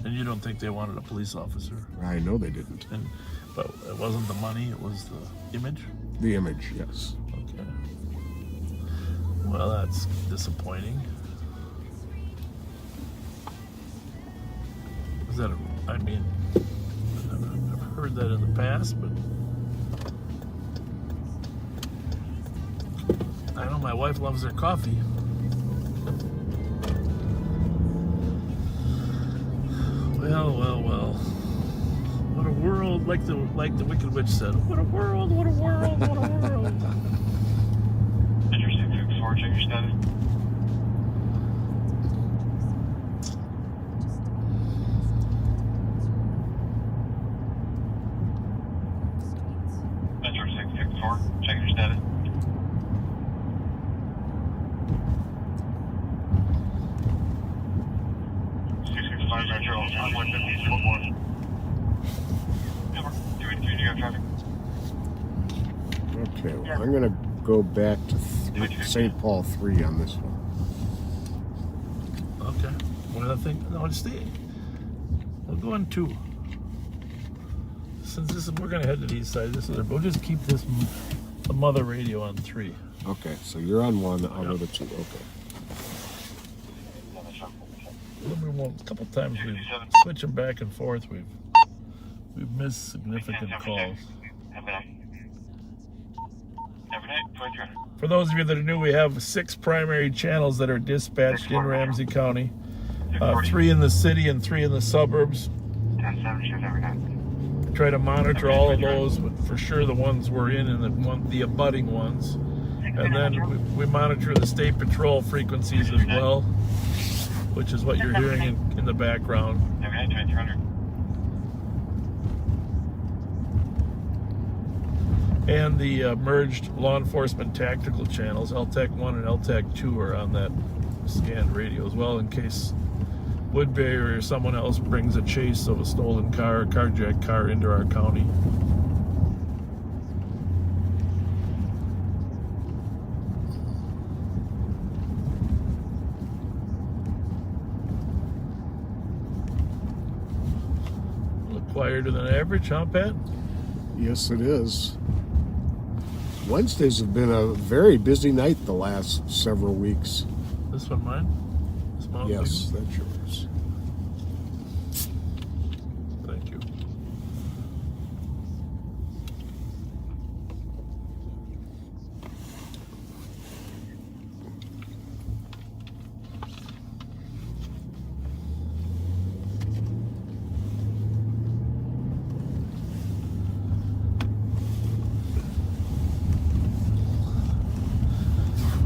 And you don't think they wanted a police officer? I know they didn't. But it wasn't the money, it was the image? The image, yes. Okay. Well, that's disappointing. Is that I mean, I've heard that in the past, but I know my wife loves her coffee. Well. What a world, like the Wicked Witch said. What a world, what a world, what a world. Enter 664, check your status. Enter 664, check your status. Okay, well, I'm going to go back to St. Paul 3 on this one. Okay. I think, no, just stay. We'll go on 2. Since this is, we're gonna head to the east side. This is, we'll just keep this the mother radio on 3. Okay, so you're on 1 out of the 2. Okay. A couple times we've switched them back and forth. We've missed significant calls. For those of you that are new, we have 6 primary channels that are dispatched in Ramsey County. 3 in the city and 3 in the suburbs. Try to monitor all of those, but for sure the ones we're in and the abutting ones. And then we monitor the state patrol frequencies as well, which is what you're hearing in the background. And the merged law enforcement tactical channels, LTAC 1 and LTAC 2 are on that scanned radio as well, in case Woodbury or someone else brings a chase of a stolen car, a carjacked car into our county. A little quieter than average, huh, Pat? Yes, it is. Wednesdays have been a very busy night the last several weeks. This one mine? Yes, that's yours. Thank you.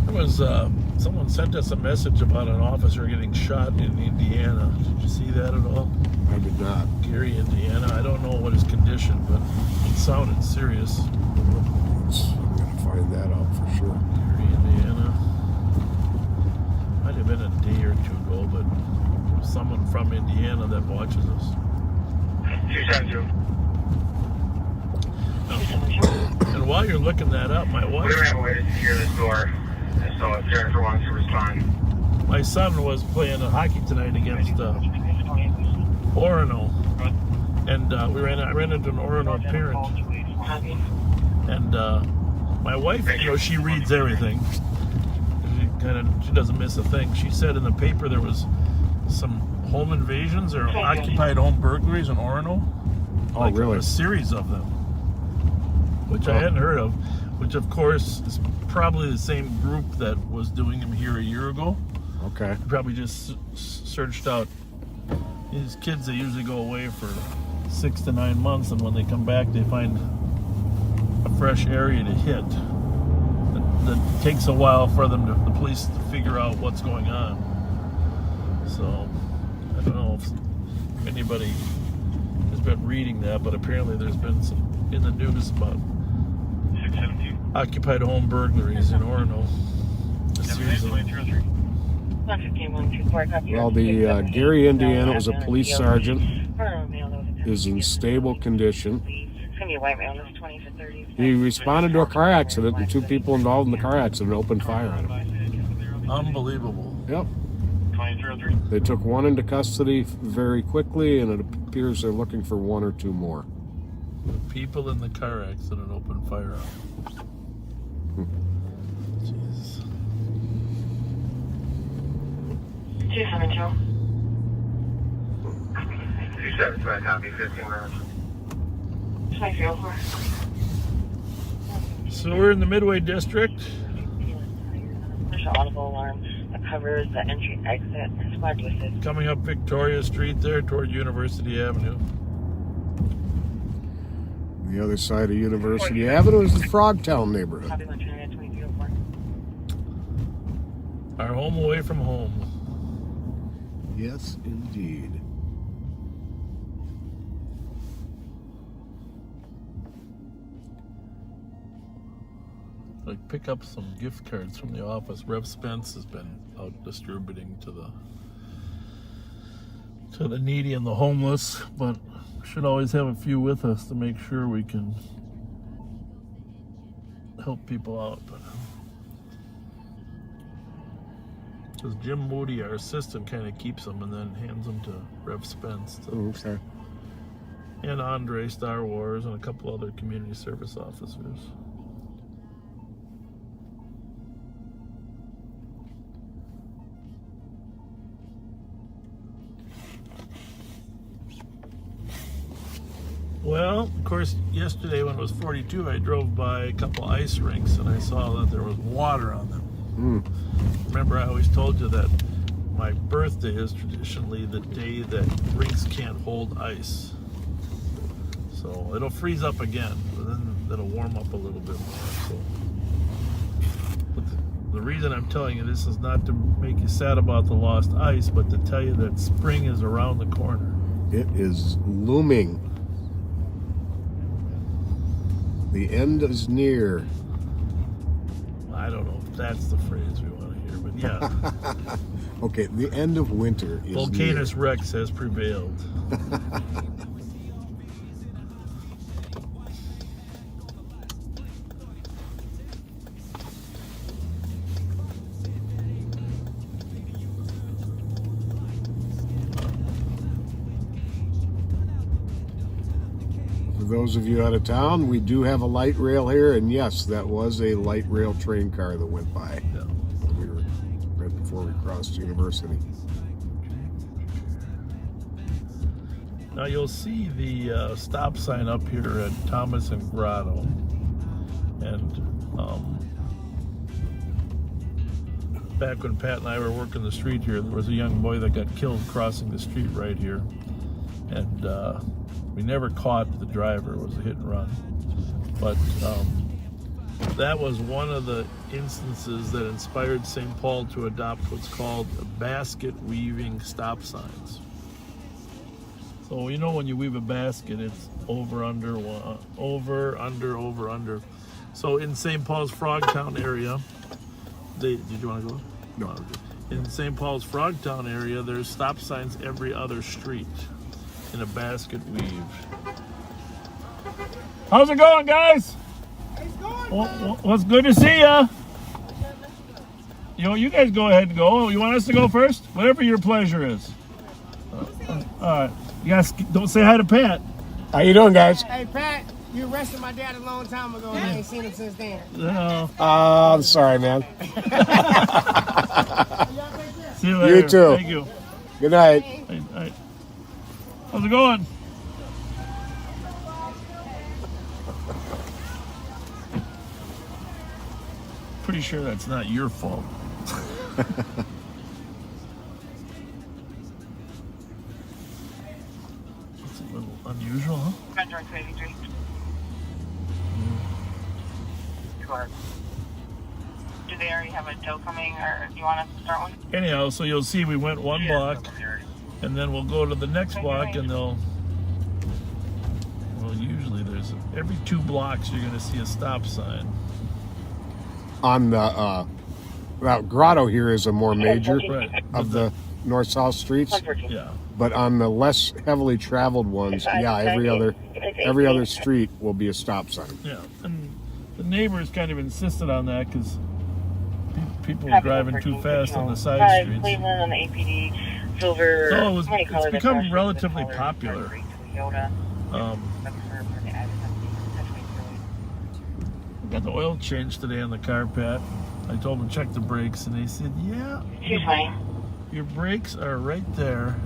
There was someone sent us a message about an officer getting shot in Indiana. Did you see that at all? I did not. Gary, Indiana. I don't know what his condition, but it sounded serious. I'm going to find that out for sure. Gary, Indiana. Might have been a day or 2 ago, but there's someone from Indiana that watches us. 272. And while you're looking that up, my wife... We don't have a way to secure this door, so if Jennifer wants to respond. My son was playing hockey tonight against Orono, and I ran into an Orono parent, and my wife, she reads everything. She doesn't miss a thing. She said in the paper there was some home invasions or occupied home burglaries in Orono. Oh, really? A series of them, which I hadn't heard of. Which of course is probably the same group that was doing them here a year ago. Okay. Probably just searched out these kids that usually go away for 6 to 9 months, and when they come back they find a fresh area to hit. That takes a while for them the police to figure out what's going on. So I don't know if anybody has been reading that, but apparently there's been some in the news about occupied home burglaries in Orono. Well, the Gary, Indiana, was a police sergeant, is in stable condition. He responded to a car accident, and 2 people involved in the car accident opened fire on him. Unbelievable. Yep. They took 1 into custody very quickly, and it appears they're looking for 1 or 2 more. The people in the car accident opened fire on him. Jesus. 272. 275, copy, 15 minutes. So we're in the Midway District. There's an audible alarm that covers the entry exit. Squad to assist. Coming up Victoria Street there toward University Avenue. The other side of University Avenue is the Frogtown neighborhood. Our home away from home. Yes, indeed. Like pick up some gift cards from the office. Rev Spence has been out distributing to the needy and the homeless, but should always have a few with us to make sure we can help people out. But Because Jim Moody, our assistant, kind of keeps them and then hands them to Rev Spence. Okay. And Andre Star Wars and a couple other community service officers. Well, of course, yesterday when it was 42, I drove by a couple ice rinks and I saw that there was water on them. Remember, I always told you that my birthday is traditionally the day that rinks can't hold ice. So it'll freeze up again, but then it'll warm up a little bit more. So, but the reason I'm telling you this is not to make you sad about the lost ice, but to tell you that spring is around the corner. It is looming. The end is near. I don't know if that's the phrase we want to hear, but yeah. Okay, the end of winter is Volcanus near. Rex has prevailed. For those of you out of town, we do have a light rail here, and yes, that was a light rail train car that went by. Yeah. We were right before we crossed University. Now you'll see the stop sign up here at Thomas and Grotto, and back when Pat and I were working the street here, there was a young boy that got killed crossing the street right here, and we never caught the driver. It was a hit and run, but that was one of the instances that inspired St. Paul to adopt what's called basket weaving stop signs. So you know when you weave a basket, it's over, under, over, under, over, under. So in St. Paul's Frogtown area, did you want to go? No. In St. Paul's Frogtown area, there's stop signs every other street in a basket weave. How's it going, guys? Well, it's good to see ya. You guys go ahead and go. You want us to go first? Whatever your pleasure is. All right. You guys don't say hi to Pat. How you doing, guys? Hey, Pat, you arrested my dad a long time ago, and I ain't seen him since then. No. I'm sorry, man. See you later. You too. Thank you. Good night. Hey. How's it going? Pretty sure that's not your fault. It's a little unusual, huh? Do they already have a tow coming, or do you want us to start one? Anyhow, so you'll see we went one block, and then we'll go to the next block, and well, usually there's, every 2 blocks you're going to see a stop sign. On the, Grotto here is a more major of the north-south streets. Yeah. But on the less heavily traveled ones, yeah, every other street will be a stop sign. Yeah, and the neighbors kind of insisted on that because people were driving too fast on the side streets. Cleveland on the APD, Silver. So it's become relatively popular. We got the oil change today on the car, Pat. I told them to check the brakes, and they said, yeah, your brakes are right there.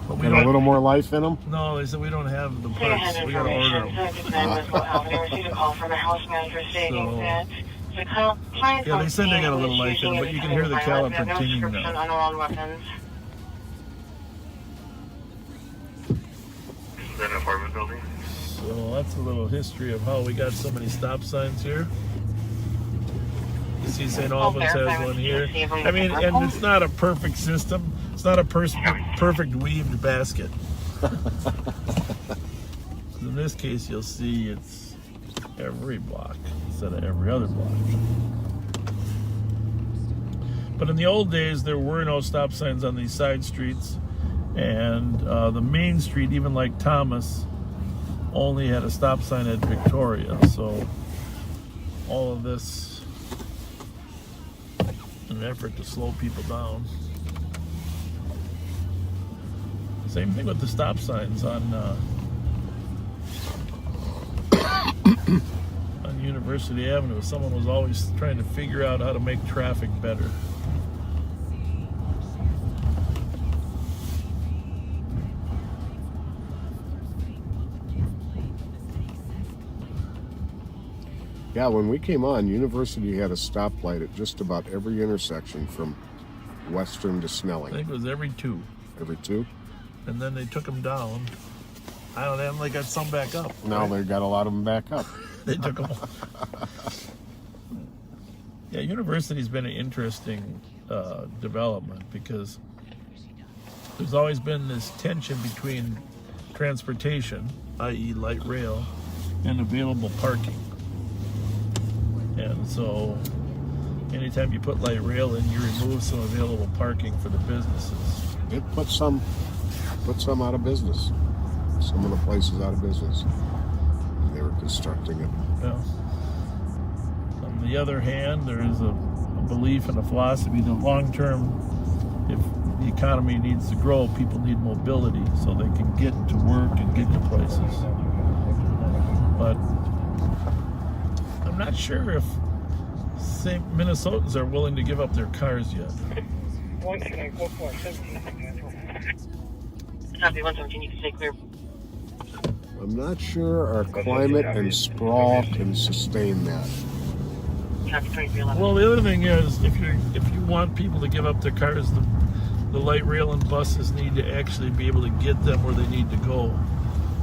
But we got a little more life in them? No, they said we don't have the parts. We got to order them. Yeah, they said they got a little life in them, but you can hear the caliper tinging now. Is that an apartment building? So that's a little history of how we got so many stop signs here. You see St. Albans has one here. I mean, and it's not a perfect system. It's not a perfect weaved basket. In this case, you'll see it's every block instead of every other block. But in the old days, there were no stop signs on these side streets. And the main street, even like Thomas, only had a stop sign at Victoria. So all of this in an effort to slow people down. Same thing with the stop signs on on University Avenue. Someone was always trying to figure out how to make traffic better. Yeah, when we came on, University had a stoplight at just about every intersection from Western to Snelling. I think it was every two. Every two? And then they took them down. I don't know, they got some back up. Now right? they got a lot of them back up. They took them. Yeah, University's been an interesting development because there's always been this tension between transportation, i.e. light rail, and available parking. And so anytime you put light rail in, you remove some available parking for the businesses. It puts some out of business. Some of the places out of business. They were constructing it. Yeah. On the other hand, there is a belief and a philosophy that long term, if the economy needs to grow, people need mobility so they can get to work and get to places. But I'm not sure if Minnesotans are willing to give up their cars yet. Copy 117, you can stay clear. I'm not sure our climate and sprawl can sustain that. Copy 2311. Well, the other thing is, if you want people to give up their cars, the light rail and buses need to actually be able to get them where they need to go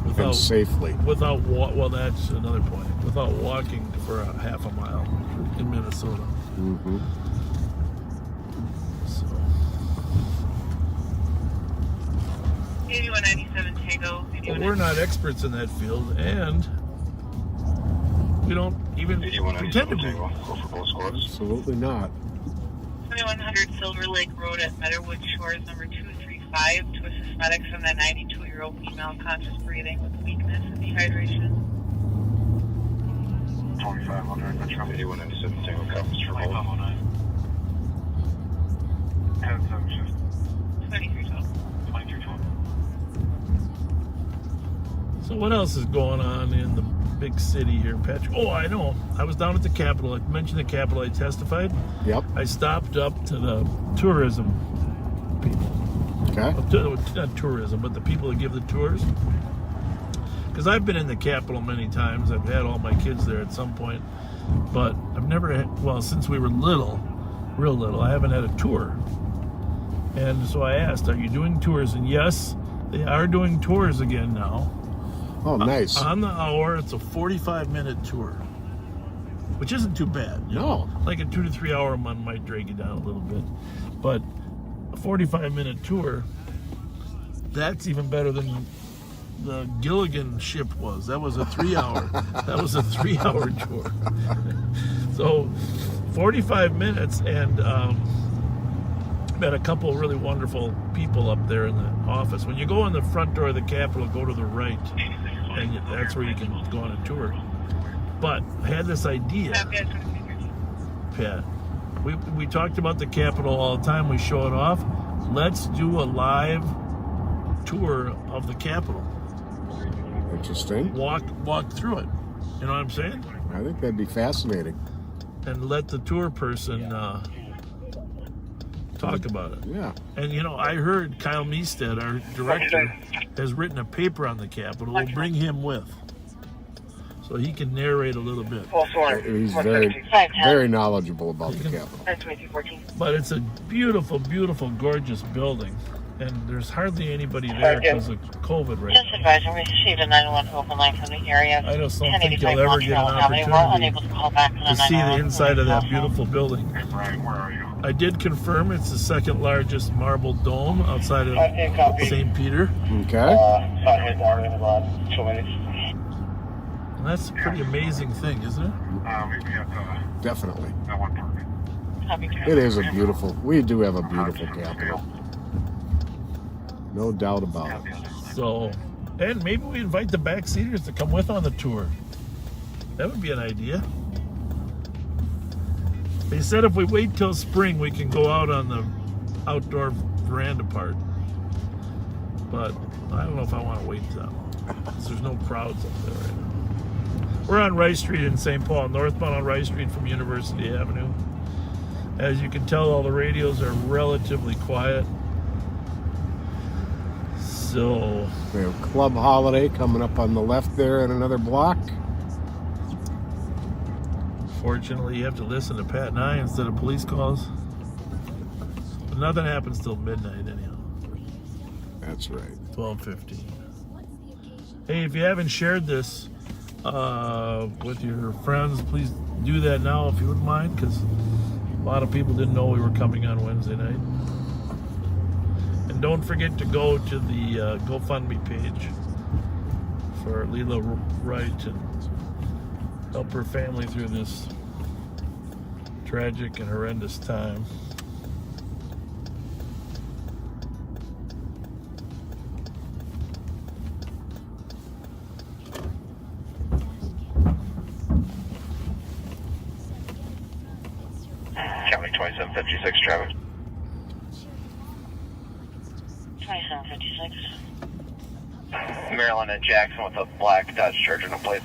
without and safely. Well, that's another point. Without walking for a half a mile in Minnesota. Mm-hmm. So. 8197 Tango. But we're not experts in that field, and we don't even pretend to be. Absolutely not. 2100 Silver Lake Road at Meadowwood Shores, number 235, to assist medics from that 92-year-old female conscious breathing with weakness and dehydration. 2500, that's from 8197 Tango, copies for both. 2312. So what else is going on in the big city here, Patrick? Oh, I know. I was down at the Capitol. I mentioned the Capitol. I testified. Yep. I stopped up to the tourism people. Okay. Not tourism, but the people that give the tours. Because I've been in the Capitol many times. I've had all my kids there at some point. But I've never had, well, since we were little, real little, I haven't had a tour. And so I asked, are you doing tours? And yes, they are doing tours again now. Oh, nice. On the hour, it's a 45-minute tour, which isn't too bad. No. Like a 2 to 3 hour one might drag you down a little bit. But a 45-minute tour, that's even better than the Gilligan ship was. That was a 3-hour. That was a 3-hour tour. So 45 minutes, and met a couple of really wonderful people up there in the office. When you go in the front door of the Capitol, go to the right, and that's where you can go on a tour. But I had this idea, Pat. We talked about the Capitol all the time. We show it off. Let's do a live tour of the Capitol. Interesting. Walk through it. You know what I'm saying? I think that'd be fascinating. And let the tour person talk about it. Yeah. And you know, I heard Kyle Meestead, our director, has written a paper on the Capitol. We'll bring him with, so he can narrate a little bit. He's very knowledgeable about the Capitol. But it's a beautiful, beautiful, gorgeous building. And there's hardly anybody there because of COVID right Just advising, we received a 911 open line from the area. I just don't think you'll ever get an opportunity to see the inside of that beautiful building. I did confirm it's the second largest marble dome outside of St. Peter. Okay. And that's a pretty amazing thing, isn't it? Definitely. It is a beautiful, we do have a beautiful Capitol. No doubt about it. So, and maybe we invite the backseaters to come with on the tour. That would be an idea. They said if we wait till spring, we can go out on the outdoor veranda part. But I don't know if I want to wait till because there's no crowds up there right now. We're on Rice Street in St. Paul, northbound on Rice Street from University Avenue. As you can tell, all the radios are relatively quiet. So we have Club Holiday coming up on the left there in another block. Fortunately, you have to listen to Pat and I instead of police calls. But nothing happens till midnight anyhow. That's right. 12:15. Hey, if you haven't shared this with your friends, please do that now if you wouldn't mind, because a lot of people didn't know we were coming on Wednesday night. And don't forget to go to the GoFundMe page for Leela Wright and help her family through this tragic and horrendous time. County 2756 traffic. 2756. Maryland and Jackson with a black Dodge Charger no plates.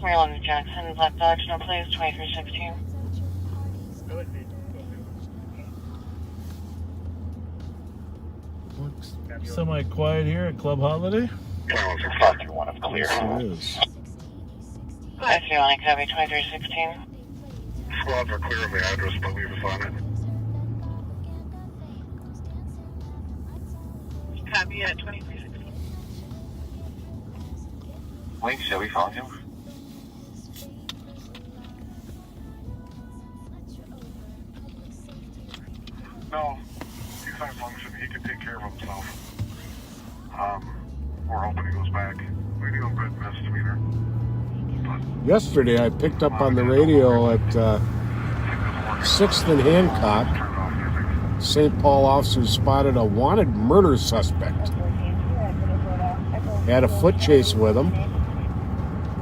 Maryland and Jackson, Black Dodge, no place, 2316. Looks semi-quiet here at Club Holiday. One is clear. Yes, it is. I feel like heavy 2316. Squads are clear of the address, but leave us on it. Copy at 2316. Wait, shall we follow him? No, he's not functioning. He can take care of himself. We're hoping he goes back. We do a good misdemeanor. Yesterday, I picked up on the radio at 6th and Hancock. St. Paul officers spotted a wanted murder suspect. Had a foot chase with him.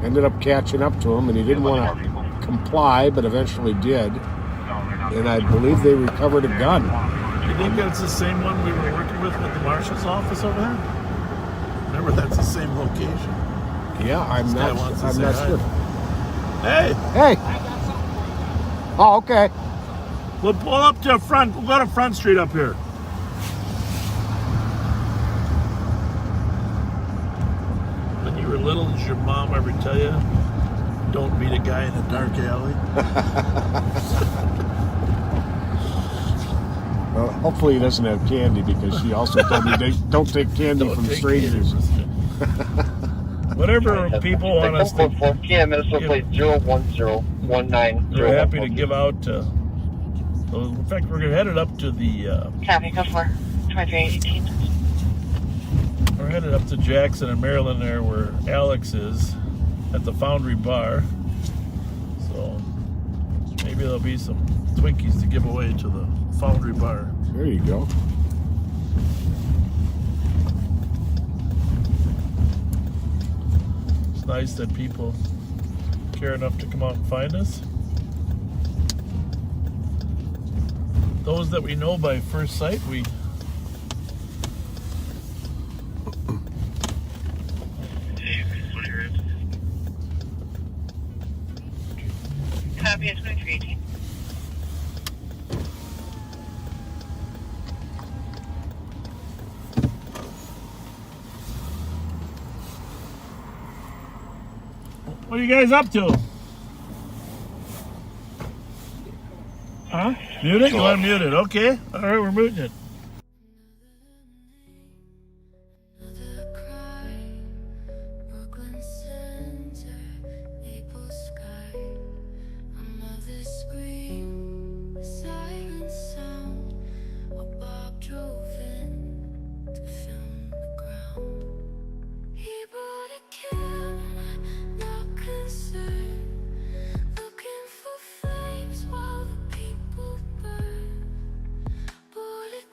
Ended up catching up to him, and he didn't want to comply, but eventually did. And I believe they recovered a gun. You think that's the same one we were working with at the marshal's office over there? Remember, that's the same location. Yeah, I'm not sure. Hey! Hey! Oh, okay. We'll pull up to front. We'll go to Front Street up here. When you were little, did your mom ever tell you, don't meet a guy in a dark alley? Well, hopefully he doesn't have candy, because she also told me don't take candy from strangers. Whatever people want us to PM plate 01019. We're happy to give out. In fact, we're headed up to the. Copy, go for 2318. We're headed up to Jackson and Maryland there, where Alex is at the Foundry Bar. So maybe there'll be some Twinkies to give away to the Foundry Bar. There you go. It's nice that people care enough to come out and find us. Those that we know by first sight, we Copy at 2318. What are you guys up to? Huh? Mute it? You want to mute it? Okay. All right, we're muting it. Bullet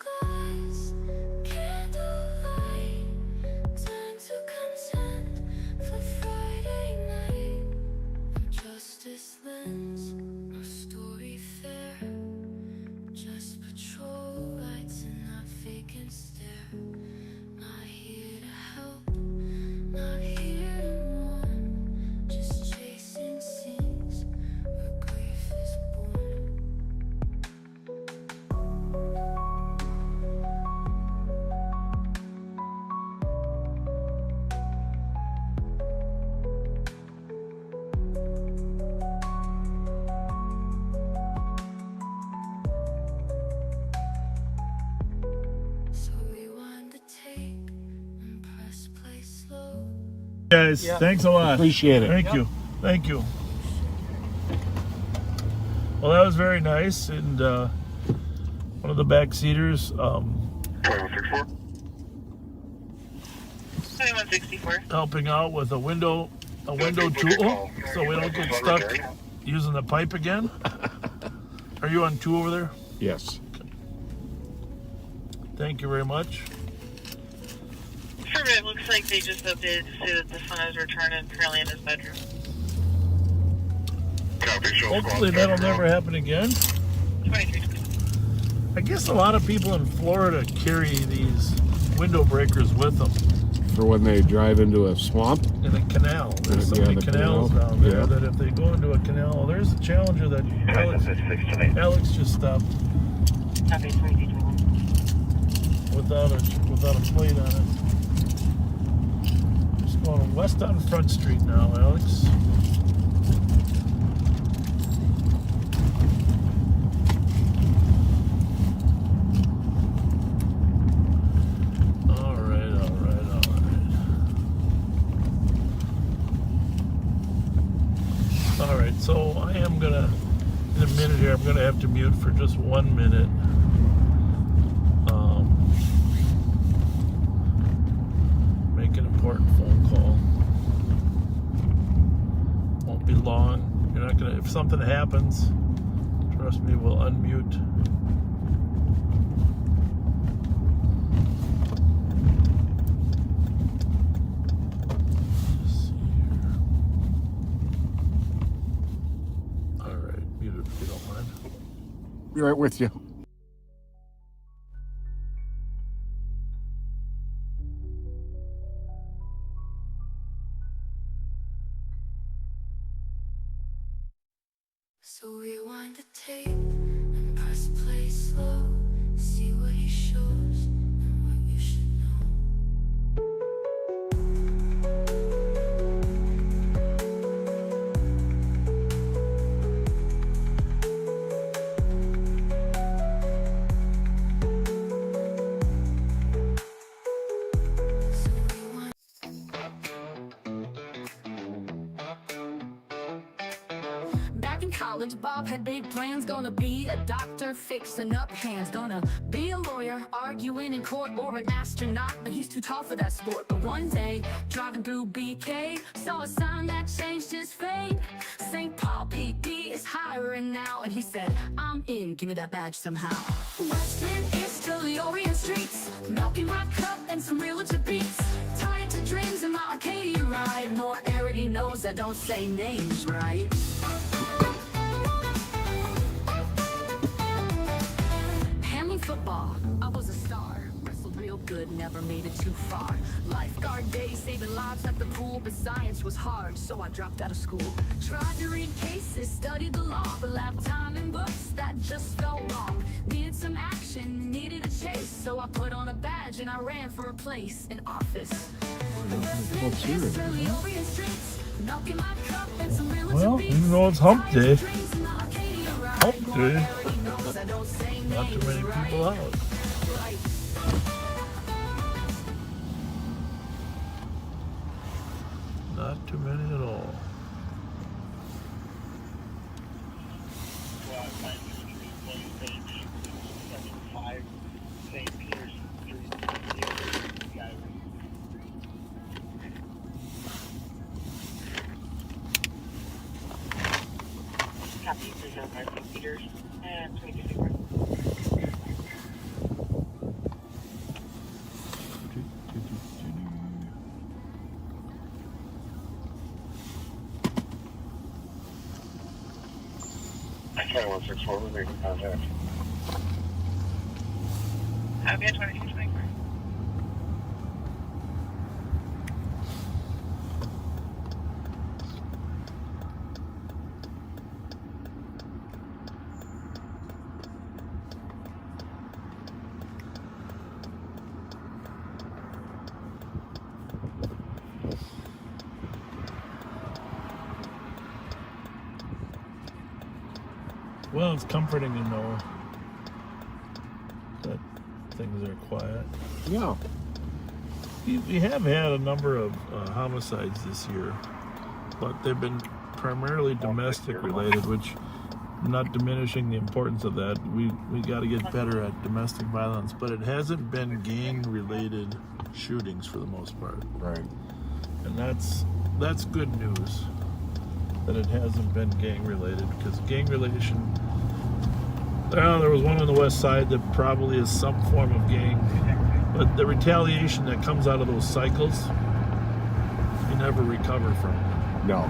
Guys, thanks a lot. Appreciate it. Thank you. Thank you. Well, that was very nice. And one of the backseaters, 2164. helping out with a window tool, so we don't get stuck using the pipe again. Are you on 2 over there? Yes. Thank you very much. It looks like they just updated to say that the son is returning currently in his bedroom. Hopefully that'll never happen again. 23. I guess a lot of people in Florida carry these window breakers with them. For when they drive into a swamp? In a canal. There's so many canals down there that if they go into a canal, there's a Challenger that Alex just stopped without a plate on it. Just going west on Front Street now, Alex. Alright, so I am gonna, in a minute here, I'm gonna have to mute for just 1 minute. Make an important phone call. Won't be long. You're not gonna, if something happens, trust me, we'll unmute. If you don't mind. Be right with you. So rewind the tape and press play slow. See what he shows and what you should know. College, Bob had big plans. Gonna be a doctor, fixing up hands. Gonna be a lawyer, arguing in court, or an astronaut, but he's too tall for that sport. But one day, driving through BK, saw a sign that changed his fate. St. Paul PD is hiring now, and he said, I'm in, give me that badge somehow. Western is to the Orient streets, milking my cup and some real legit beats. Tied to dreams in my Arcadia ride, more arity knows I don't say names right. Football, I was a star. Wrestled real good, never made it too far. Lifeguard days, saving lives at the pool, but science was hard, so I dropped out of school. Tried to read cases, studied the law, but lacked time in books that just felt wrong. Needed some action, needed a chase, so I put on a badge and I ran for a place in office. Well, even though it's hump day. Hump day. Not too many people out. Not too many at all. Copy, please have my computers and 22. I 2164, we're making contact. I'll be at 2224. Well, it's comforting to know that things are quiet. Yeah. We have had a number of homicides this year, but they've been primarily domestic related, which I'm not diminishing the importance of that. We got to get better at domestic violence, but it hasn't been gang related shootings for the most part. Right. And that's good news that it hasn't been gang related, because gang relation, there was one on the west side that probably is some form of gang, but the retaliation that comes out of those cycles, you never recover from. No.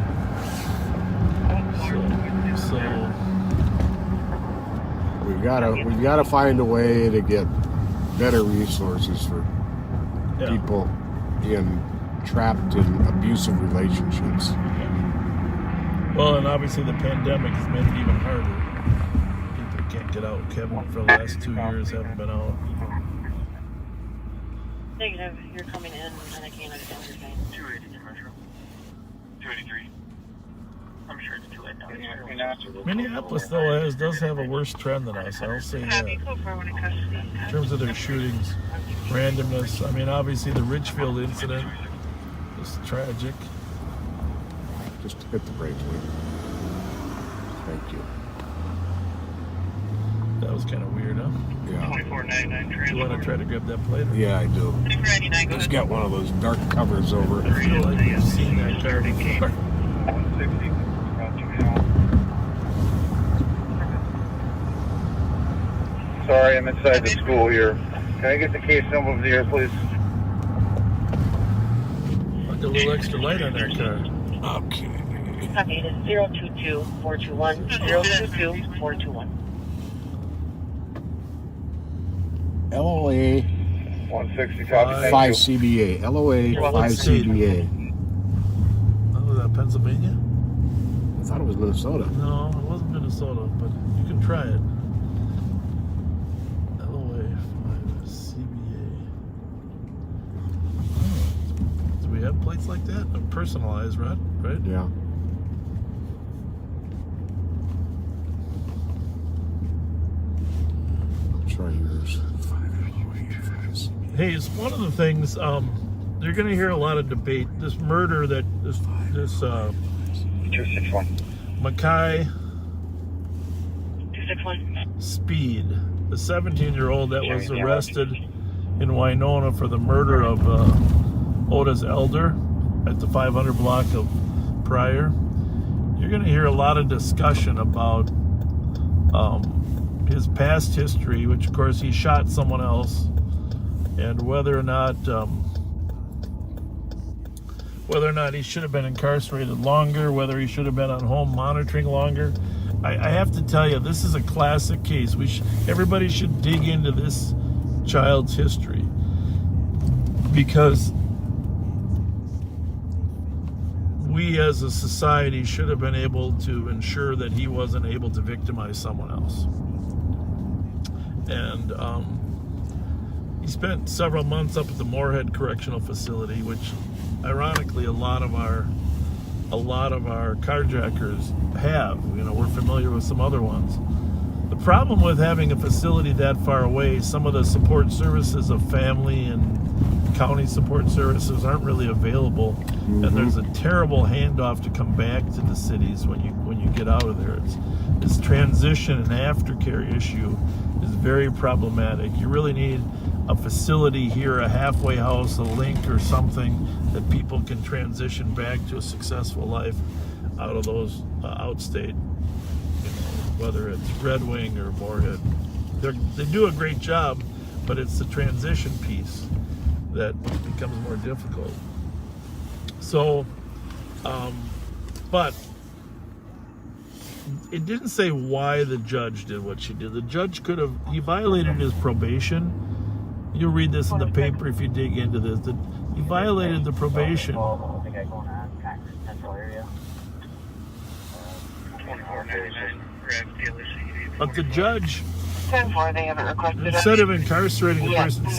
So we've got to find a way to get better resources for people trapped in abusive relationships. Well, and obviously the pandemic has made it even harder. People can't get out. Kevin, for the last 2 years, haven't been out. Negative, you're coming in, and I can't understand what you're saying. 280 commercial. 283. I'm sure it's 289. Minneapolis, though, does have a worse trend than us. I'll say that. In terms of their shootings, randomness. I mean, obviously the Ridgefield incident was tragic. Just hit the brakes, please. Thank you. That was kind of weird, huh? Yeah. 2499 Do you want to try to grab that plate? Yeah, I do. It's got one of those dark covers over it. I feel like you've seen that car before. 160. Sorry, I'm inside the school here. Can I get the case number over there, please? Like a little extra light on that car. Okay. Copy, it is 022-421, 022-421. LOA 160 copy. 5 CBA. LOA 5 CBA. Oh, was that Pennsylvania? I thought it was Minnesota. No, it wasn't Minnesota, but you can try it. LOA 5 CBA. Do we have plates like that? Personalized, right? Yeah. I'll try yours. Hey, it's one of the things, you're going to hear a lot of debate. This murder that, this 261. Mackay 261. Speed, the 17-year-old that was arrested in Winona for the murder of Otis Elder at the 500 block of Pryor. You're going to hear a lot of discussion about his past history, which of course he shot someone else, and whether or not he should have been incarcerated longer, whether he should have been on home monitoring longer. I have to tell you, this is a classic case. Everybody should dig into this child's history, because we as a society should have been able to ensure that he wasn't able to victimize someone else. And he spent several months up at the Moorhead Correctional Facility, which ironically a lot of our carjackers have. We're familiar with some other ones. The problem with having a facility that far away, some of the support services of family and county support services aren't really available, and there's a terrible handoff to come back to the cities when you get out of there. This transition and aftercare issue is very problematic. You really need a facility here, a halfway house, a link or something that people can transition back to a successful life out of those outstate, whether it's Red Wing or Moorhead. They do a great job, but it's the transition piece that becomes more difficult. So, but it didn't say why the judge did what she did. The judge he violated his probation. You'll read this in the paper if you dig into this. He violated the probation. But the judge, instead of incarcerating the person,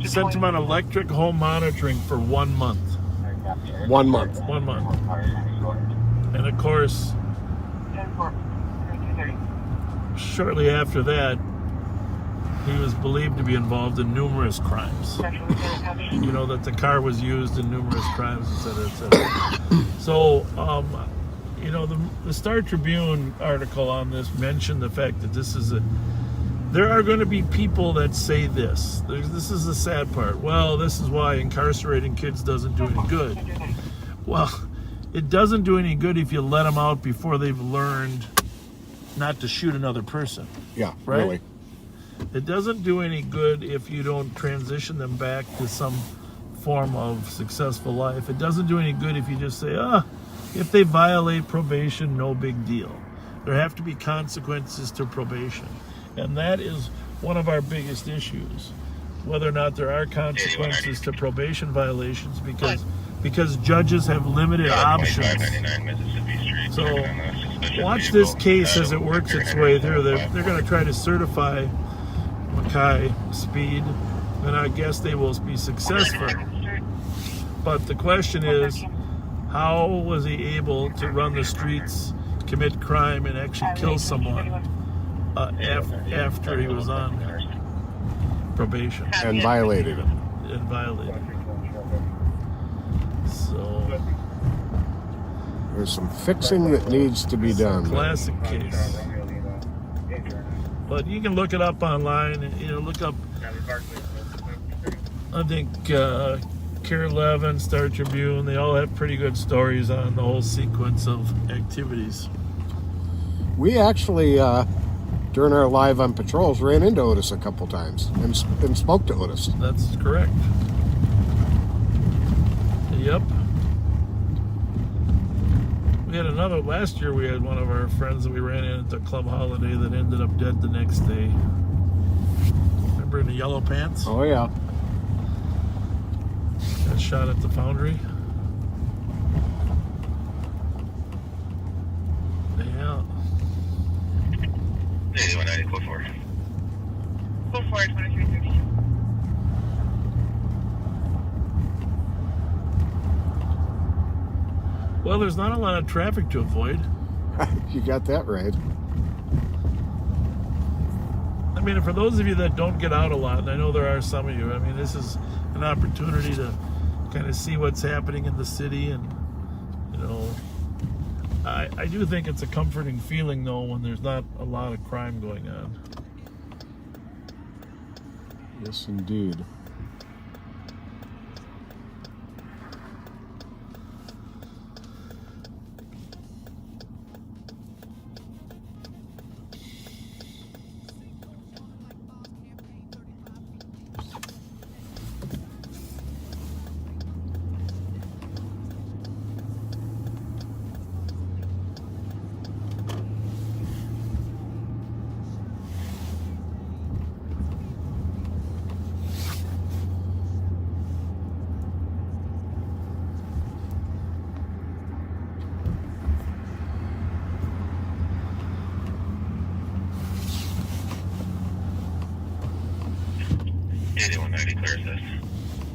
sent him on electric home monitoring for 1 month. 1 month. 1 month. And of course, shortly after that, he was believed to be involved in numerous crimes. You know, that the car was used in numerous crimes, etc., etc. So, you know, the Star Tribune article on this mentioned the fact that there are going to be people that say this. This is the sad part. Well, this is why incarcerating kids doesn't do any good. Well, it doesn't do any good if you let them out before they've learned not to shoot another person. Yeah, right? really. It doesn't do any good if you don't transition them back to some form of successful life. It doesn't do any good if you just say, if they violate probation, no big deal. There have to be consequences to probation. And that is one of our biggest issues, whether or not there are consequences to probation violations, because judges have limited options. So watch this case as it works its way through. They're going to try to certify Mackay speed, and I guess they will be successful. But the question is, how was he able to run the streets, commit crime, and actually kill someone after he was on probation? And violated it. So there's some fixing that needs to be done. Classic case. But you can look it up online, and look up, I think, Care 11, Star Tribune, they all have pretty good stories on the whole sequence of activities. We actually, during our live on patrols, ran into Otis a couple times and spoke to Otis. That's correct. Yep. We had last year we had one of our friends that we ran into Club Holiday that ended up dead the next day. Remember in the yellow pants? Oh, yeah. Got shot at the foundry. Yeah. 190, code 4. Code 4, 2332. Well, there's not a lot of traffic to avoid. You got that right. I mean, for those of you that don't get out a lot, and I know there are some of you, I mean, this is an opportunity to kind of see what's happening in the city, and, I do think it's a comforting feeling, though, when there's not a lot of crime going on. Yes, indeed.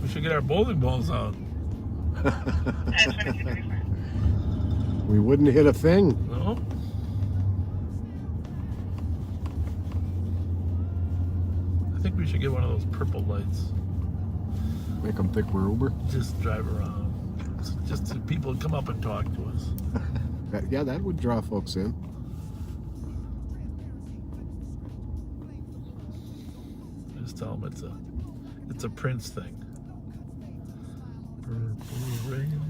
We should get our bowling balls out. We wouldn't hit a thing. No. I think we should get one of those purple lights. Make them think we're Uber? Just drive around. Just so people come up and talk to us. Yeah, that would draw folks in. Just tell them it's a Prince thing. Purple rain,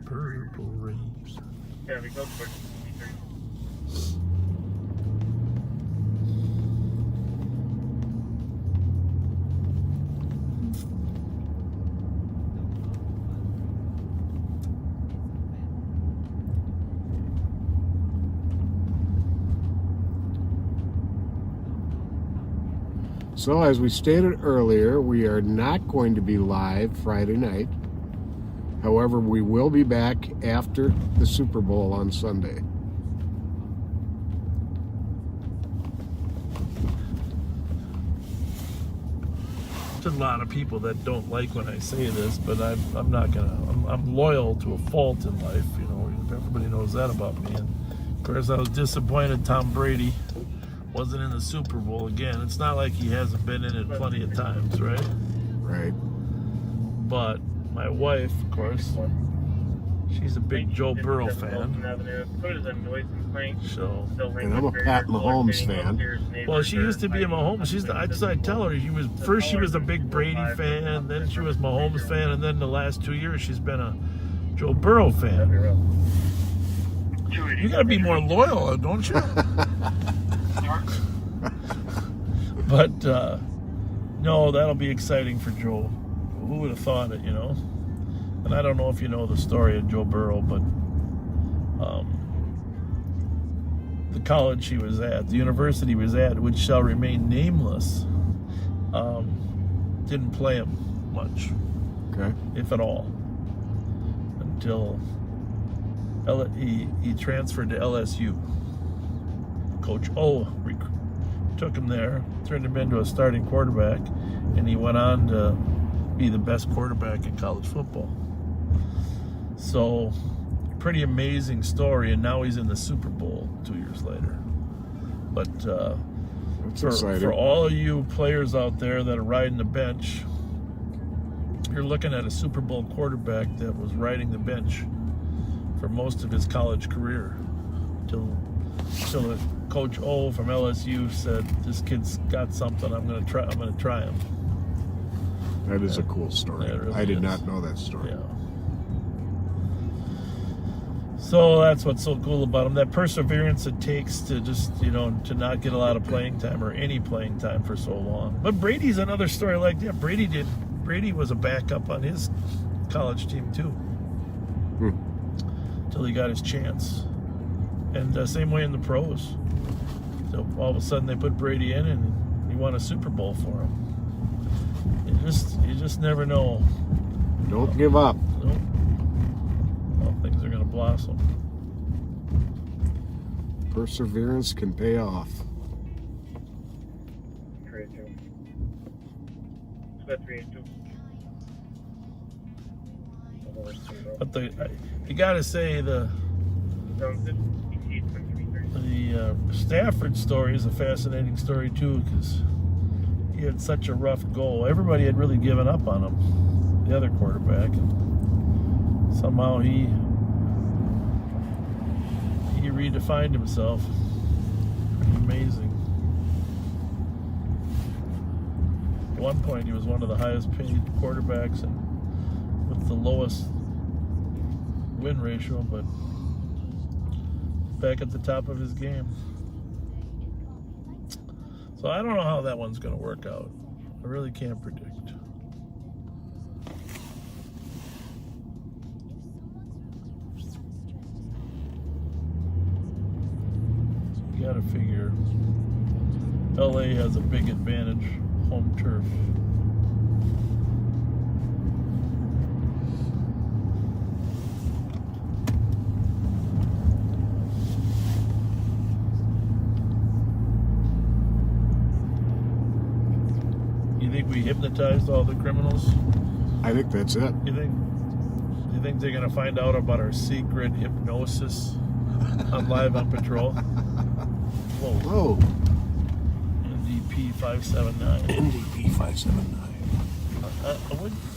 purple rain. Yeah, we go for it. So, as we stated earlier, we are not going to be live Friday night. However, we will be back after the Super Bowl on Sunday. There's a lot of people that don't like when I say this, but I'm not gonna. I'm loyal to a fault in life. Everybody knows that about me. And of course, I was disappointed Tom Brady wasn't in the Super Bowl again. It's not like he hasn't been in it plenty of times, right? Right. But my wife, of course, she's a big Joe Burrow fan. So, and I'm a Pat Mahomes fan. Well, she used to be a Mahomes. I tell her she was a big Brady fan, then she was Mahomes fan, and then the last 2 years she's been a Joe Burrow fan. You gotta be more loyal, don't you? But no, that'll be exciting for Joe. Who would have thought it, you know? And I don't know if you know the story of Joe Burrow, but the college he was at, the university he was at, which shall remain nameless, didn't play him much, okay, if at all, until he transferred to LSU. Coach O took him there, turned him into a starting quarterback, and he went on to be the best quarterback in college football. So, pretty amazing story, and now he's in the Super Bowl 2 years later. But for all of you players out there that are riding the bench, you're looking at a Super Bowl quarterback that was riding the bench for most of his college career till Coach O from LSU said, "This kid's got something. I'm gonna try him." That is a cool story. Really I did not know that story. Yeah. So that's what's so cool about him. That perseverance it takes to just, to not get a lot of playing time or any playing time for so long. But Brady's another story like that. Brady was a backup on his college team too. Till he got his chance. And same way in the pros. So all of a sudden they put Brady in and he won a Super Bowl for him. You just never know. Don't give up. Nope. Well, things are going to blossom. Perseverance can pay off. But you got to say the Stafford story is a fascinating story too, because he had such a rough go. Everybody had really given up on him, the other quarterback, and somehow he redefined himself. Pretty amazing. At one point, he was one of the highest paid quarterbacks and with the lowest win ratio, but back at the top of his game. So I don't know how that one's going to work out. I really can't predict. You got to figure LA has a big advantage, home turf. We hypnotized all the criminals? I think that's it. You think they're gonna find out about our secret hypnosis on Live on Patrol? Whoa. NDP 579. NDP 579.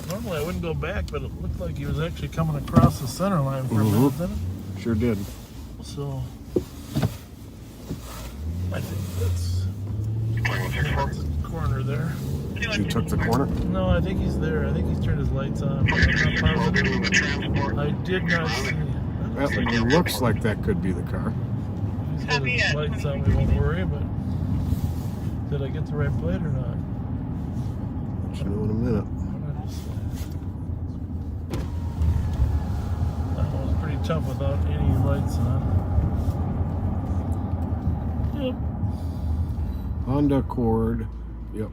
Normally I wouldn't go back, but it looked like he was actually coming across the center line for a minute, didn't it? Sure did. So I think that's the corner there. You took the corner? No, I think he's there. I think he's turned his lights on. I'm not positive. I did not see it. That looks like that could be the car. He's got his lights on, we won't worry, but did I get the right plate or not? Let you know in a minute. That one was pretty tough without any lights on. Yep. Honda Accord. Yep.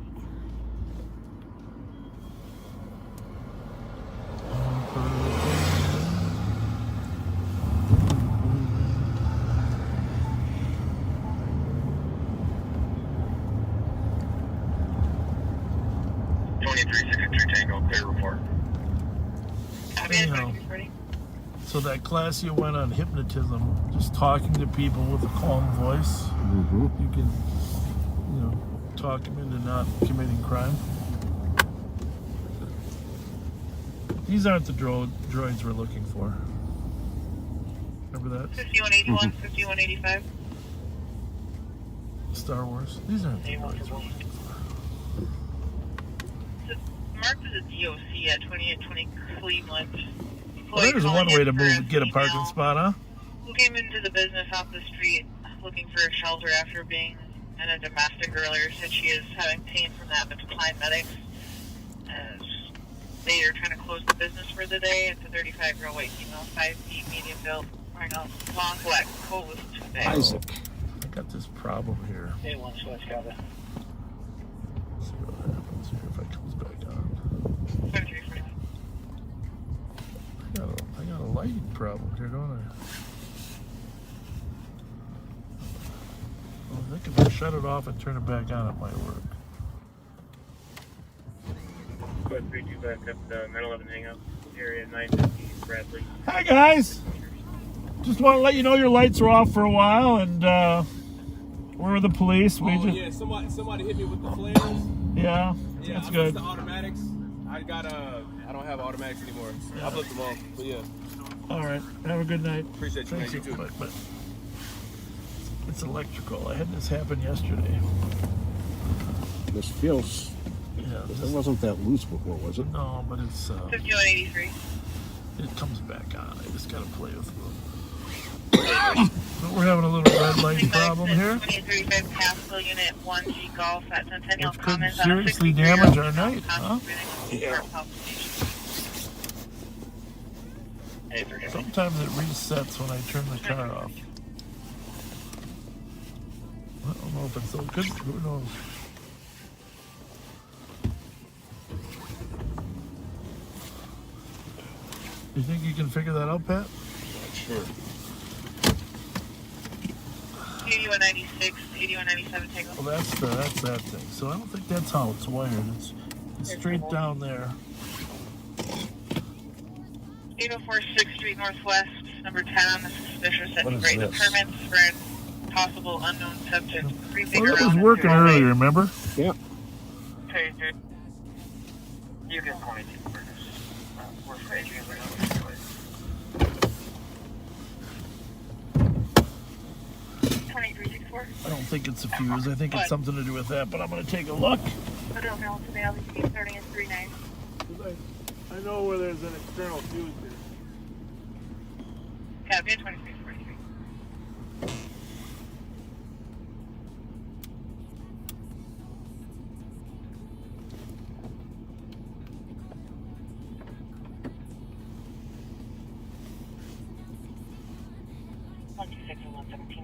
So that class you went on hypnotism, just talking to people with a calm voice, you can talk him into not committing crime. These aren't the droids we're looking for. Remember that? 5181, 5185. Star Wars. These aren't the droids we're looking for. It's marked as a DOC at 2820 Cleveland. Well, there's one way to get a parking spot, huh? Who came into the business off the street looking for a shelter after being in a domestic earlier, said she is having pain from that, but declined medics. They are trying to close the business for the day. It's a 35-year-old white female, 5 feet, medium build, wearing a long black coat with 2 bags. Isaac. I got this problem here. Hey, one switch, got it. Let's see what happens here if it comes back on. 2341. I got a lighting problem here, don't I? I think if I shut it off and turn it back on, it might work. Go ahead, 32 back up the 911 hang up, area 950 Bradley. Hi guys! Just want to let you know your lights are off for a while, and we're the police. Yeah, somebody hit me with the flares. Yeah, Yeah, that's I good. missed the automatics. I don't have automatics anymore. I flipped them off, but yeah. All right, have a good night. Appreciate you, man. You too. But it's electrical. I had this happen yesterday. This feels... Yeah, it wasn't that loose before, was it? No, but it's... 5183. It comes back on. I just gotta play with it. But we're having a little red light problem here. 2835 Pascal Unit 1G Golf at Centennial Which could Commons. seriously damage our night, huh? Yeah. Sometimes it resets when I turn the car off. I don't know if it's so good. Who knows? You think you can figure that out, Pat? Not sure. 8196, 8197 takeoff. Well, that's that thing. So I don't think that's how it's wired. It's straight down there. 804 6th Street Northwest, number 10 on the suspicious What setting is rate of this? permits for a possible unknown subject. Well, that was working earlier, remember? Yeah. Okay, dude. You get 22 burgers. We're afraid you have 2364. I don't think it's a fuse. I think it's something to do with that, but I'm going to take a look. I don't know. Today I'll be starting at 39. I know where there's an external fuse there. Copy at 2343.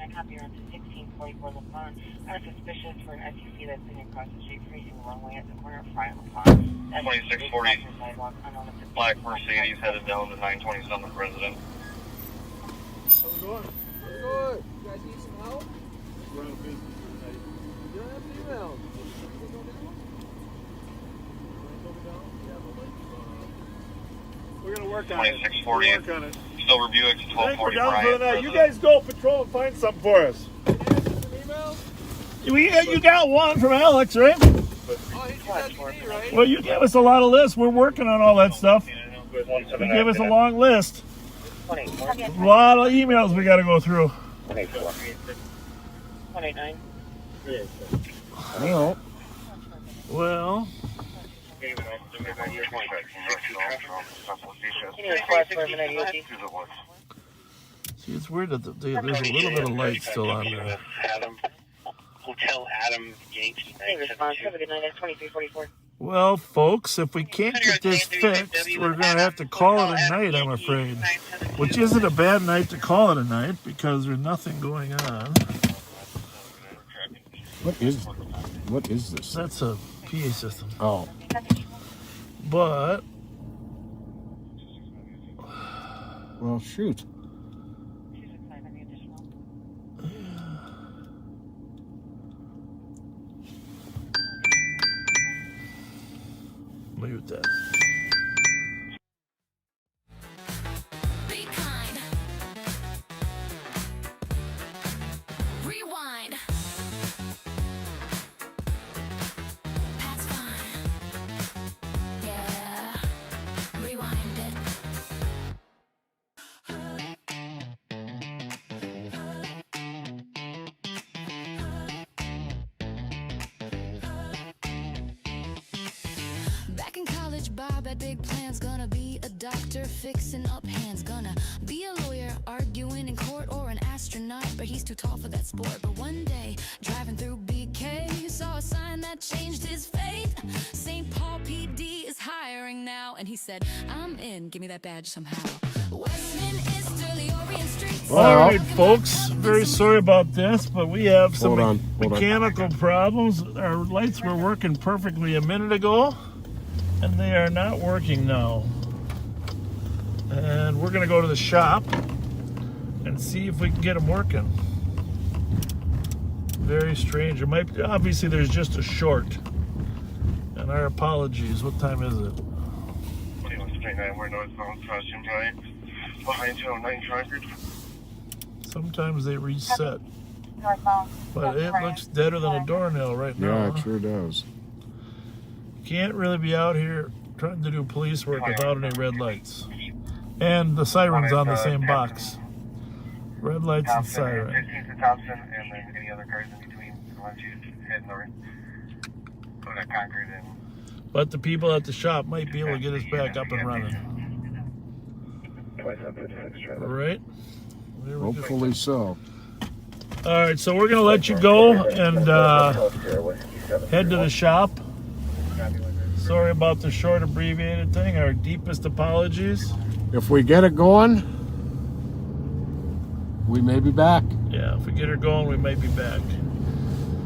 I copy her to 1644 La Pond. I'm suspicious for an SUV that's sitting across the street facing the wrong way at the corner of Fry and La Pond. 2640, black Mercedes headed down to 927 President. How's it going? Good. You guys need some help? We're on business tonight. You don't have to email. We're going to work on it. 2640, Silver Buick, 1240 Bryant. You guys go patrol and find something for us. You got one from Alex, right? Oh, he got me, right? Well, you gave us a lot of lists. We're working on all that stuff. You gave us a long list. A lot of emails we got to go through. 189. No. Well, see, it's weird that there's a little bit of light still on there. Hotel Adam Yankee. Hey, response. Have a good night. That's 2344. Well, folks, if we can't get this fixed, we're going to have to call it a night, I'm afraid. Which isn't a bad night to call it a night, because there's nothing going on. What is this? That's a PA system. Oh. But... Well, shoot. Mute that. Be kind. Rewind. job at big plans, gonna be a doctor, fixing up hands, gonna be a lawyer, arguing in court, or an astronaut, but he's too tall for that sport. But one day, driving through BK, saw a sign that changed his fate. St. Paul PD is hiring now, and he said, I'm in, give me that badge somehow. Westminster, Orient Street. All right, folks. Very sorry about this, but we have some mechanical problems. Our lights were working perfectly a minute ago, and they are not working now. And we're going to go to the shop and see if we can get them working. Very strange. It might be, obviously, there's just a short. And our apologies. What time is it? 21 straight 9, we're northbound, crossing right. Behind you on 900. Sometimes they reset. But it looks deader than a doornail right now. Yeah, it sure does. Can't really be out here trying to do police work without any red lights. And the siren's on the same box. Red lights and siren. 15th to Thompson, and then any other cars in between. Once you head north, go to Concord and... But the people at the shop might be able to get us back up and running. All right. Hopefully so. All right, so we're going to let you go and head to the shop. Sorry about the short abbreviated thing. Our deepest apologies. If we get it going, we may be back. Yeah, if we get her going, we might be back.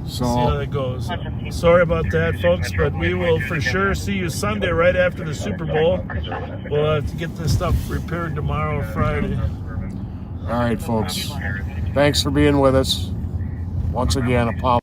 So, see how that goes. Sorry about that, folks, but we will for sure see you Sunday right after the Super Bowl. We'll have to get this stuff repaired tomorrow or Friday. All right, folks. Thanks for being with us. Once again, apologies.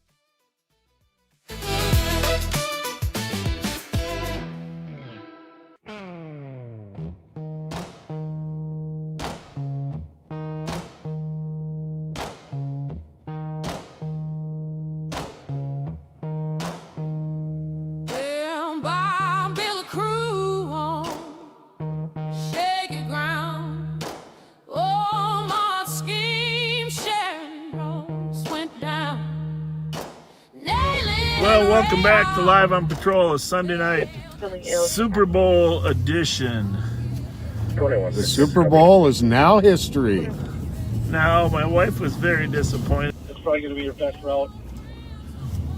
Well, welcome back to Live on Patrol, a Sunday night Super Bowl edition. The Super Bowl is now history. Now, my wife was very disappointed. It's probably going to be your best route.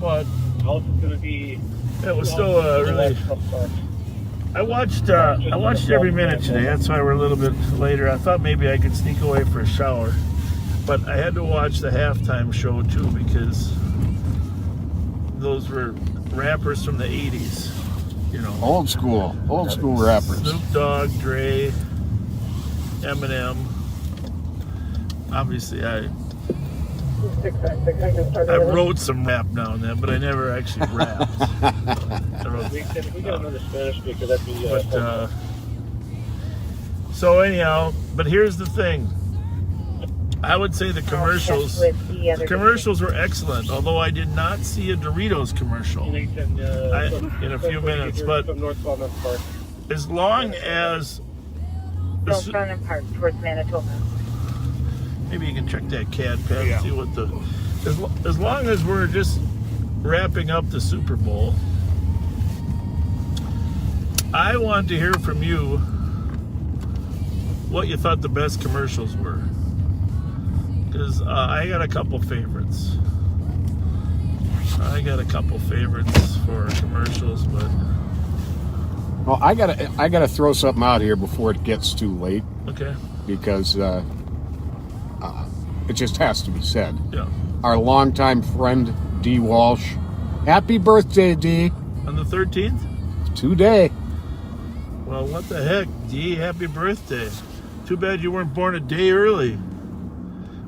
But House is going to be... It was still really... I watched every minute today. That's why we're a little bit later. I thought maybe I could sneak away for a shower. But I had to watch the halftime show, too, because... those were rappers from the 80s, you know. Old school rappers. Snoop Dogg, Dre, Eminem. Obviously, I wrote some rap now and then, but I never actually rapped. We got another Spanish speaker, that'd be... so anyhow, but here's the thing. I would say the commercials were excellent, although I did not see a Doritos commercial in a few minutes. But as long as towards Manitoba. Maybe you can check that CAD pad and see what the as long as we're just wrapping up the Super Bowl, I want to hear from you what you thought the best commercials were. Because I got a couple favorites. For commercials, but well, I gotta throw something out here before it gets too late. Okay. Because it just has to be said. Yeah. Our longtime friend D. Walsh, happy birthday, D. On the 13th. Today. Well, what the heck, D? Happy birthday. Too bad you weren't born a day early.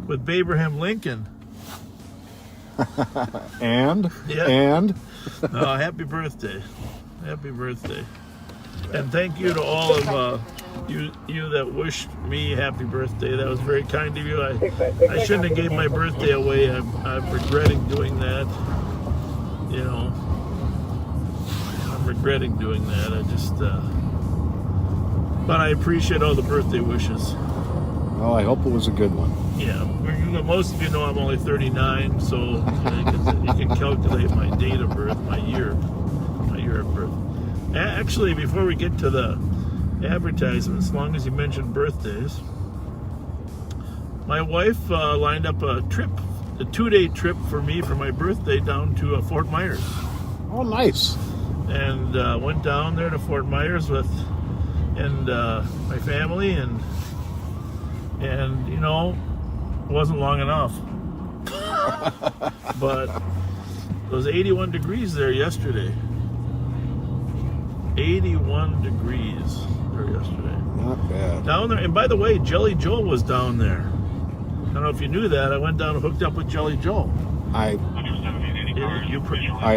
With Abraham Lincoln. And? Happy birthday. Happy birthday. And thank you to all of you that wished me happy birthday. That was very kind of you. I shouldn't have gave my birthday away. I'm regretting doing that. You know, I'm regretting doing that. But I appreciate all the birthday wishes. Well, I hope it was a good one. Yeah, most of you know I'm only 39, so you can calculate my date of birth, my year of birth. Actually, before we get to the advertisements, as long as you mentioned birthdays, my wife lined up a trip, a 2-day trip for me for my birthday down to Fort Myers. Oh, nice. And went down there to Fort Myers with my family, and you know, it wasn't long enough. But it was 81 degrees there yesterday. 81 degrees there yesterday. Not bad. Down there, and by the way, Jelly Joe was down there. I don't know if you knew that. I went down and hooked up with Jelly Joe. I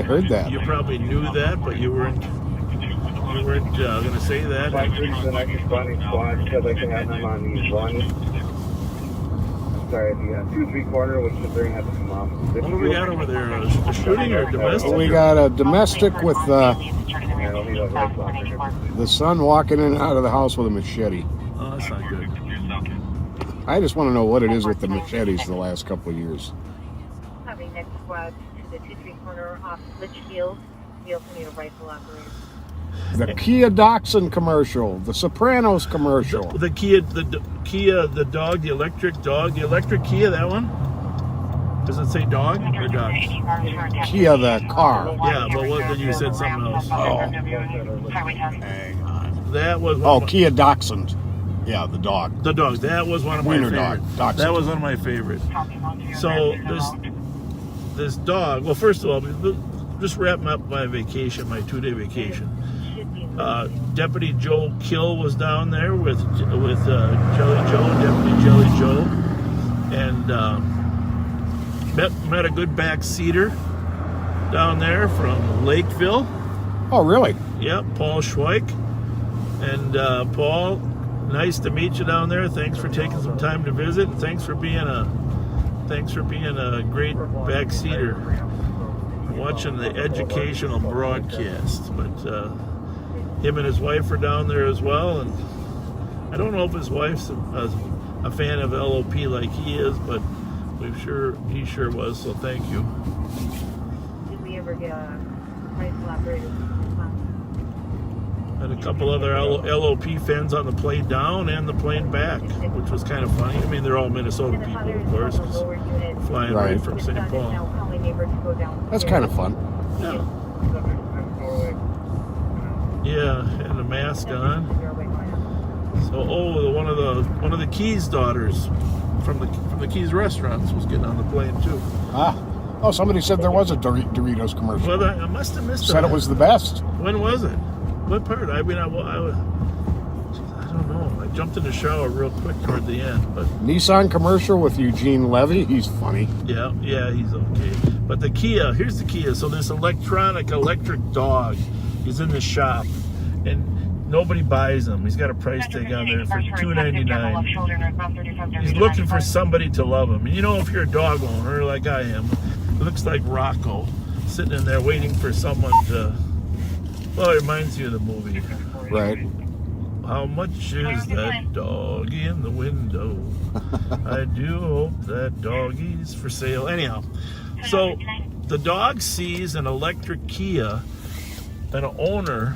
heard that. You probably knew that, but you weren't going to say that. The next responding squad, because I can have them on the one. Sorry, the 2-3 corner, which is very happy to come off. What do we got over there? A shooting or domestic? We got a domestic with the son walking in and out of the house with a machete. Oh, that's not good. I just want to know what it is with the machetes the last couple of years. Having next squad to the 2-3 corner off Litchfield. We also need a rifle operator. The Kia Dachshund commercial, the Sopranos commercial. The Kia, the dog, the electric Kia, that one? Does it say dog or dog? Kia, the car. Yeah, but then you said something else. Oh. Hang on. That was Kia Dachshund. Yeah, the dog. The dog. That was one of my favorites. That was one of my favorites. So this dog. Well, first of all, just wrapping up my vacation, my 2-day vacation. Deputy Joe Kill was down there with Jelly Joe, Deputy Jelly Joe, and met a good backseater down there from Lakeville. Oh, really? Yep, Paul Schweik. And Paul, nice to meet you down there. Thanks for taking some time to visit. Thanks for being a great backseater, watching the educational broadcast. But him and his wife are down there as well, and I don't know if his wife's a fan of LOP like he is, but he sure was. So thank you. Did we ever get a rifle operator? And a couple other LOP fans on the plane down and the plane back, which was kind of funny. I mean, they're all Minnesota people, of course, 'cause flying right from St. Paul. That's kind of fun. Yeah. Yeah, and a mask on. So, one of the Keys daughters from the Keys restaurants was getting on the plane too. Oh, somebody said there was a Doritos commercial. Well, I must have missed it. Said it was the best. When was it? What part? I mean, I don't know. I jumped in the shower real quick toward the end, but Nissan commercial with Eugene Levy. He's funny. Yeah, he's okay. But the Kia, here's the Kia. So this electric dog. He's in the shop, and nobody buys him. He's got a price tag on there for $299. He's looking for somebody to love him. And you know, if you're a dog owner like I am, it looks like Rocco sitting in there waiting for someone to. Well, it reminds you of the movie. Right. How much is that dog in the window? I do hope that doggy's for sale. Anyhow, so the dog sees an electric Kia, an owner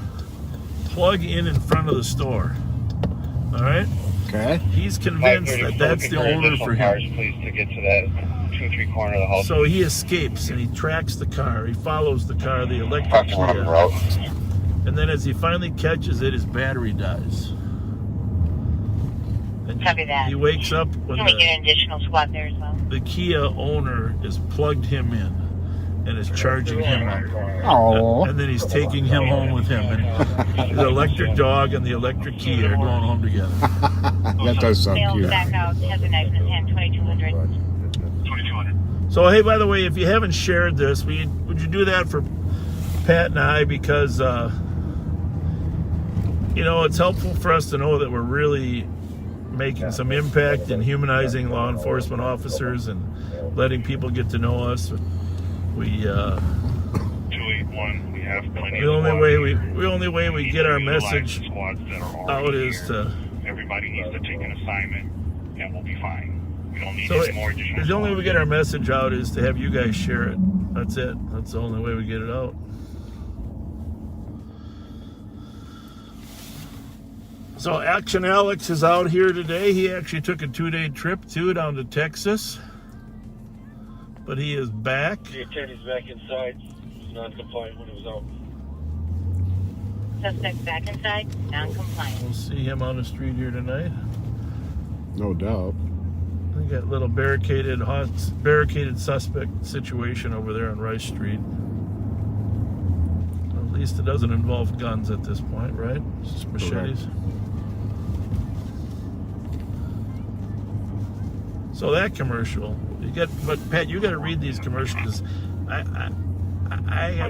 plug in front of the store. All right. Okay. He's convinced that that's the owner for him. Please to get to that 2-3 corner of the house. So he escapes and he tracks the car. He follows the car, the electric Kia. And then as he finally catches it, his battery dies. And Copy that. he wakes up when Can we get an additional squad there as well? the Kia owner is plugged him in and is charging him up. Oh. And then he's taking him home with him. And the electric dog and the electric Kia are going home together. That does sound cute. Back out, has a knife in his hand, 2200. 2200. So, hey, by the way, if you haven't shared this, would you do that for Pat and I? Because, you know, it's helpful for us to know that we're really making some impact in humanizing law enforcement officers and letting people get to know us. We 281. We have plenty. The only way we get our message out is to. Everybody needs to take an assignment, and we'll be fine. We don't need So any more additional. the only way we get our message out is to have you guys share it. That's it. That's the only way we get it out. So Action Alex is out here today. He actually took a 2-day trip too down to Texas. But he is back. The attorney's back inside. He's non-compliant when he was out. Suspect back inside, non-compliant. We'll see him on the street here tonight. No doubt. We got a little barricaded suspect situation over there on Rice Street. At least it doesn't involve guns at this point, right? It's just machetes. Correct. So that commercial, but Pat, you got to read these commercials.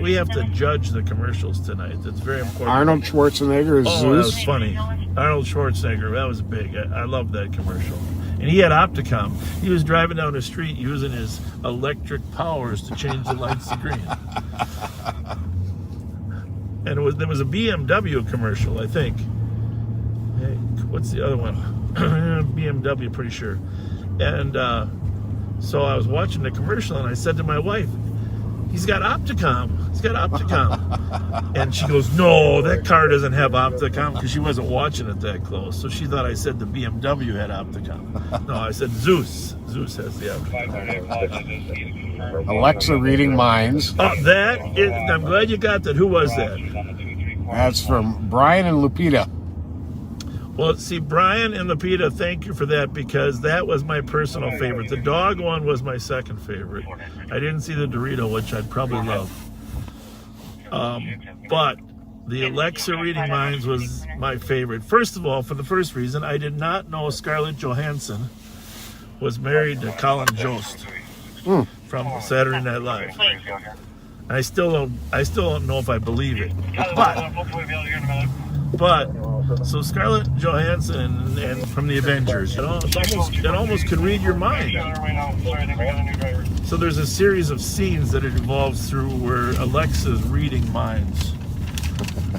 We have to judge the commercials tonight. That's very important. Arnold Schwarzenegger is Zeus. That was funny. Arnold Schwarzenegger, that was big. I love that commercial. And he had Opticom. He was driving down the street using his electric powers to change the lights to green. And there was a BMW commercial, I think. Hey, what's the other one? BMW, pretty sure. And so I was watching the commercial, and I said to my wife, "He's got Opticom. He's got Opticom." And she goes, "No, that car doesn't have Opticom," because she wasn't watching it that close. So she thought I said the BMW had Opticom. No, I said Zeus. Zeus has the Opticom. Alexa reading minds. Oh, I'm glad you got that. Who was that? That's from Brian and Lupita. Well, see, Brian and Lupita, thank you for that, because that was my personal favorite. The dog one was my second favorite. I didn't see the Dorito, which I'd probably love. But the Alexa reading minds was my favorite. First of all, for the first reason, I did not know Scarlett Johansson was married to Colin Jost from Saturday Night Live. I still don't know if I believe it. But so Scarlett Johansson and from the Avengers, it almost could read your mind. So there's a series of scenes that it evolves through where Alexa's reading minds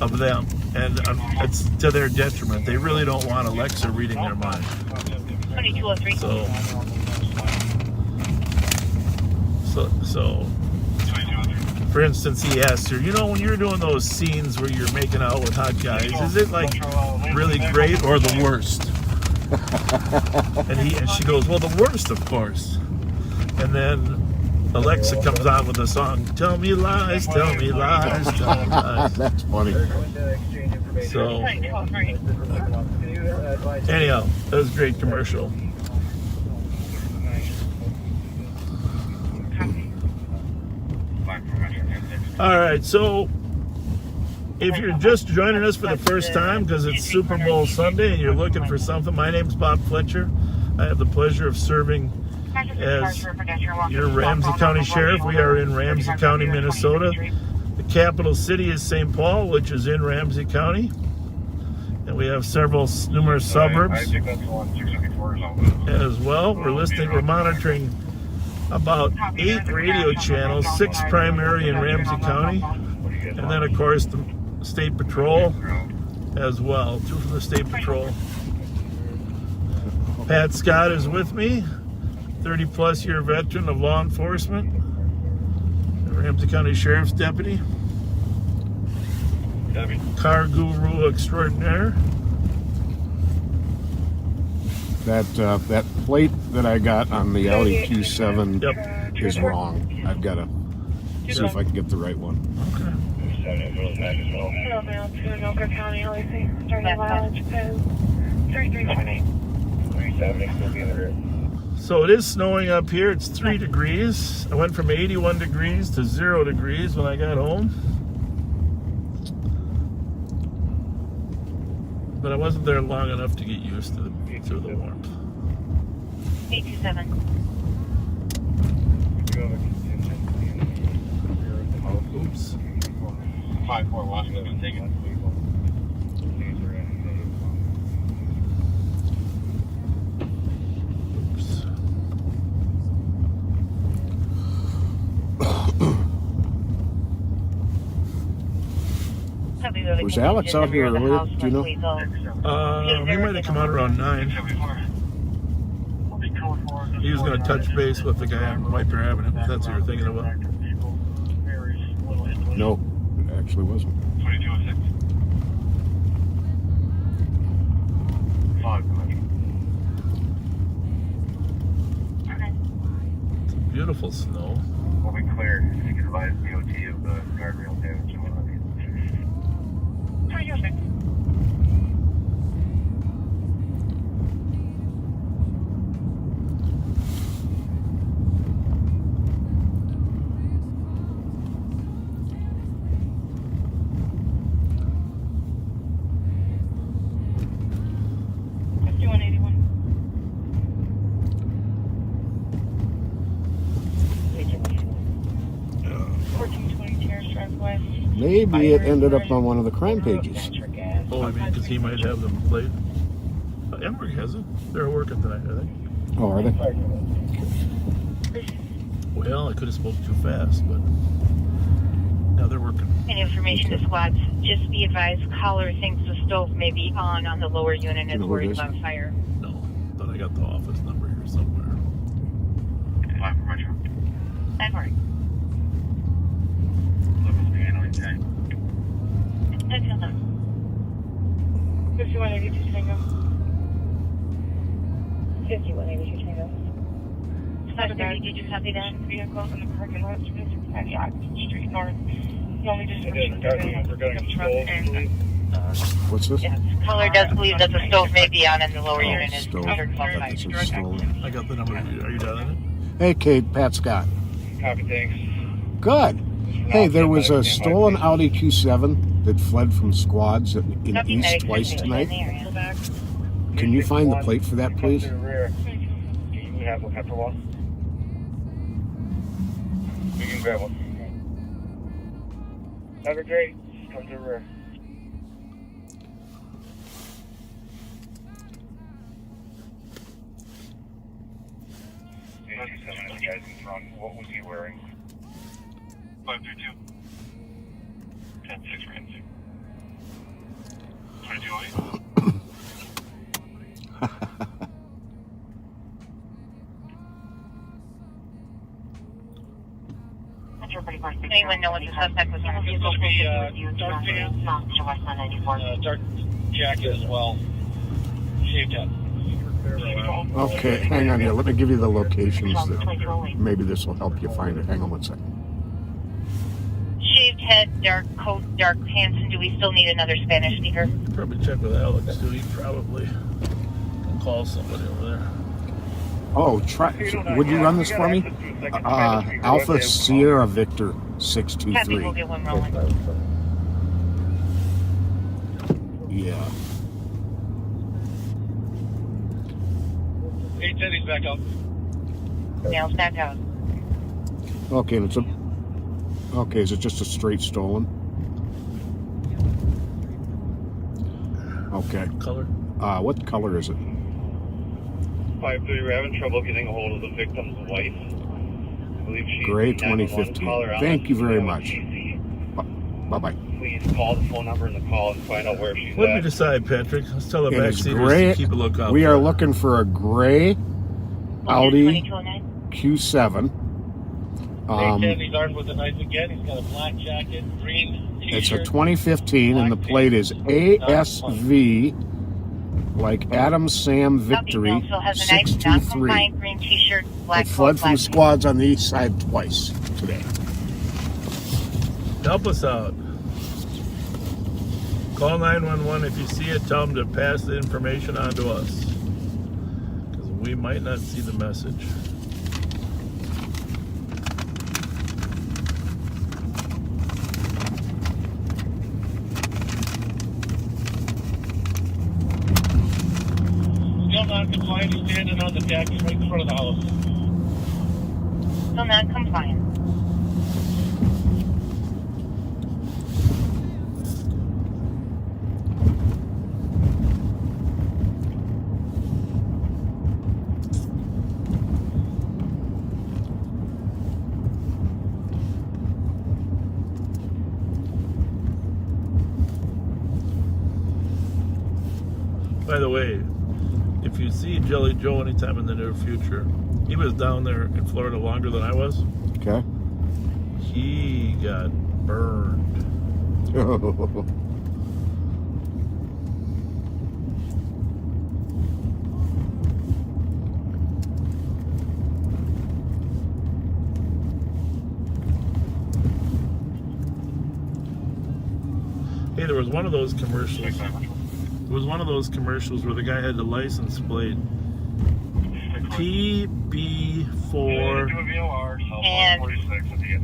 of them, and it's to their detriment. They really don't want Alexa reading their mind. So for instance, he asked her, when you're doing those scenes where you're making out with hot guys, is it like really great or the worst? And she goes, well, the worst, of course. And then Alexa comes on with a song, "Tell me lies, tell me lies, tell me lies." That's funny. So, anyhow, that was a great commercial. All right, so if you're just joining us for the first time because it's Super Bowl Sunday and you're looking for something, my name's Bob Fletcher. I have the pleasure of serving as your Ramsey County Sheriff. We are in Ramsey County, Minnesota. The capital city is St. Paul, which is in Ramsey County. And we have numerous suburbs as well. We're monitoring about 8 radio channels, 6 primary in Ramsey County, and then of course the State Patrol as well, 2 from the State Patrol. Pat Scott is with me, 30-plus year veteran of law enforcement, Ramsey County Sheriff's Deputy, car guru extraordinaire. That plate that I got on the Audi Q7 is wrong. I've got to see if I can get the right one. Okay. So it is snowing up here. It's 3 degrees. I went from 81 degrees to 0 degrees when I got home. But I wasn't there long enough to get used to the warmth. 827. Oops. 5-4 Washington, take it. Was Alex out here earlier? Do you know? He might have come out around 9. He was going to touch base with the guy on White Avenue, if that's what you're thinking about. No, it actually wasn't. fog coming. Beautiful snow. We'll be clear. If you can advise DOT of the guardrail damage and whatnot. Maybe it ended up on one of the crime pages. Oh, I mean, because he might have them played. Emmerich has it. They're working tonight, I think. Oh, are they? Well, I could have spoke too fast, but now they're working. And information to squads. Just be advised, caller thinks the stove may be on the lower unit and is worried about fire. No, but I got the office number here somewhere. 5 for Metro. That's right. That's enough. 5182 Tango. 5182 Tango. 530, did you copy that? Vehicles in the parking lot, 2690 Oxford Street North. The only description is a pickup truck and... What's this? Yes. Caller does believe that the stove may be on in the lower unit and is stove. under fire. This is stolen. I got the number. Are you down on it? Hey, Kate, Pat Scott. Copy, thanks. Good. Hey, there was a stolen Audi Q7 that fled from squads in East twice tonight. Can you find the plate for that, please? Do you have a pepper wall? We can grab one. Have a great. Come to the rear. Seven of the guys in front. What was he wearing? 532. 10-6 Ramsey. 2208. Anyone know what the suspect was wearing? It's supposed to be dark pants, dark jacket as well. Shaved head. Okay, hang on here. Let me give you the locations. Maybe this will help you find it. Hang on one second. Shaved head, dark coat, dark pants, and do we still need another Spanish speaker? Probably check with Alex, too. He probably can call somebody over there. Oh, try. Would you run this for me? Alpha Sierra Victor Happy, 623. we'll get one rolling. Yeah. 810, he's back out. Nails back out. Okay, and it's a. Okay, is it just a straight stolen? Okay. Color? What color is it? 530, we're having trouble getting a hold of the victim's wife. I believe she's Gray 2015. Thank you very much. Bye-bye. Please call the phone number in the call and find out where she's What did we at. decide, Patrick? Let's tell the It is backseaters gray. to keep a lookout. We for are it. looking for a gray Audi 2209. Q7. 810, he's armed with a knife again. He's got a black jacket, green t-shirt. It's a 2015, and the plate is ASV, like Adam Sam Victory, Also has a nice 623. non-compliant green t-shirt, black It fled coat, from black squads on the east side twice today. Help us out. Call 911 if you see it. Tell them to pass the information on to us, because we might not see the message. Still non-compliant. He's standing on the deck right in front of the house. Still non-compliant. By the way, if you see Jelly Joe anytime in the near future, he was down there in Florida longer than I was. Okay. He got burned. was one of those commercials. It was one of those commercials where the guy had the license plate PB4 And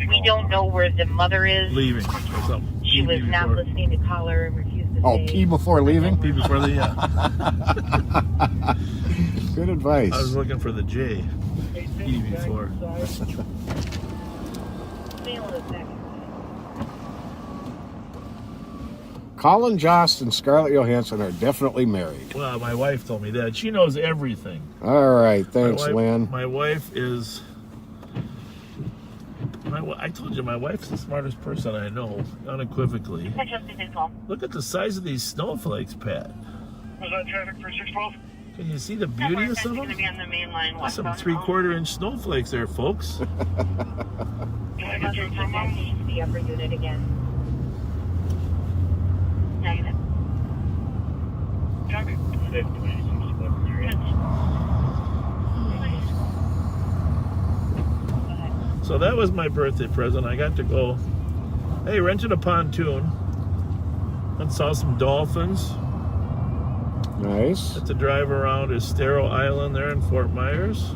we don't know where the mother is. leaving or something. She was not listening to caller and refused to say. P before leaving? P before the, yeah. Good advice. I was looking for the J. P before. Colin Jost and Scarlett Johansson are definitely married. Well, my wife told me that. She knows everything. All right, thanks, Lynn. My wife is... I told you, my wife's the smartest person I know, unequivocally. Look at the size of these snowflakes, Pat. Was that traffic for 612? Can you see the beauty of some of them? There's some 3/4 inch snowflakes there, folks. The upper unit again. Negative. So that was my birthday present. I got to go, hey, rented a pontoon and saw some dolphins. Nice. Got to drive around Estero Island there in Fort Myers.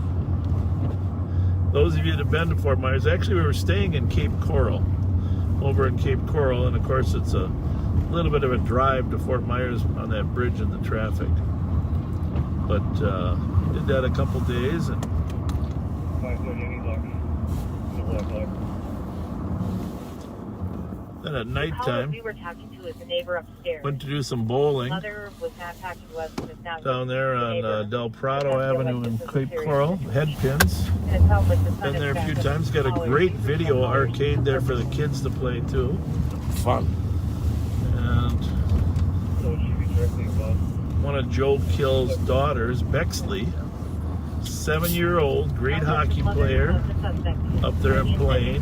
Those of you that have been to Fort Myers, actually we were staying in Cape Coral, over in Cape Coral, and of course it's a little bit of a drive to Fort Myers on that bridge and the traffic. But did that a couple days, and then at nighttime, We were talking to is the neighbor upstairs. went to do some bowling Mother was not talking to us, but it's now down there on Del Prado Avenue in Cape Coral, Headpins. And it sounds like the sun Been there a few is times. Got a great video arcade there for the kids to play too. Fun. And one of Joe Kill's daughters, Bexley, 7-year-old, great hockey player, up there in Plain.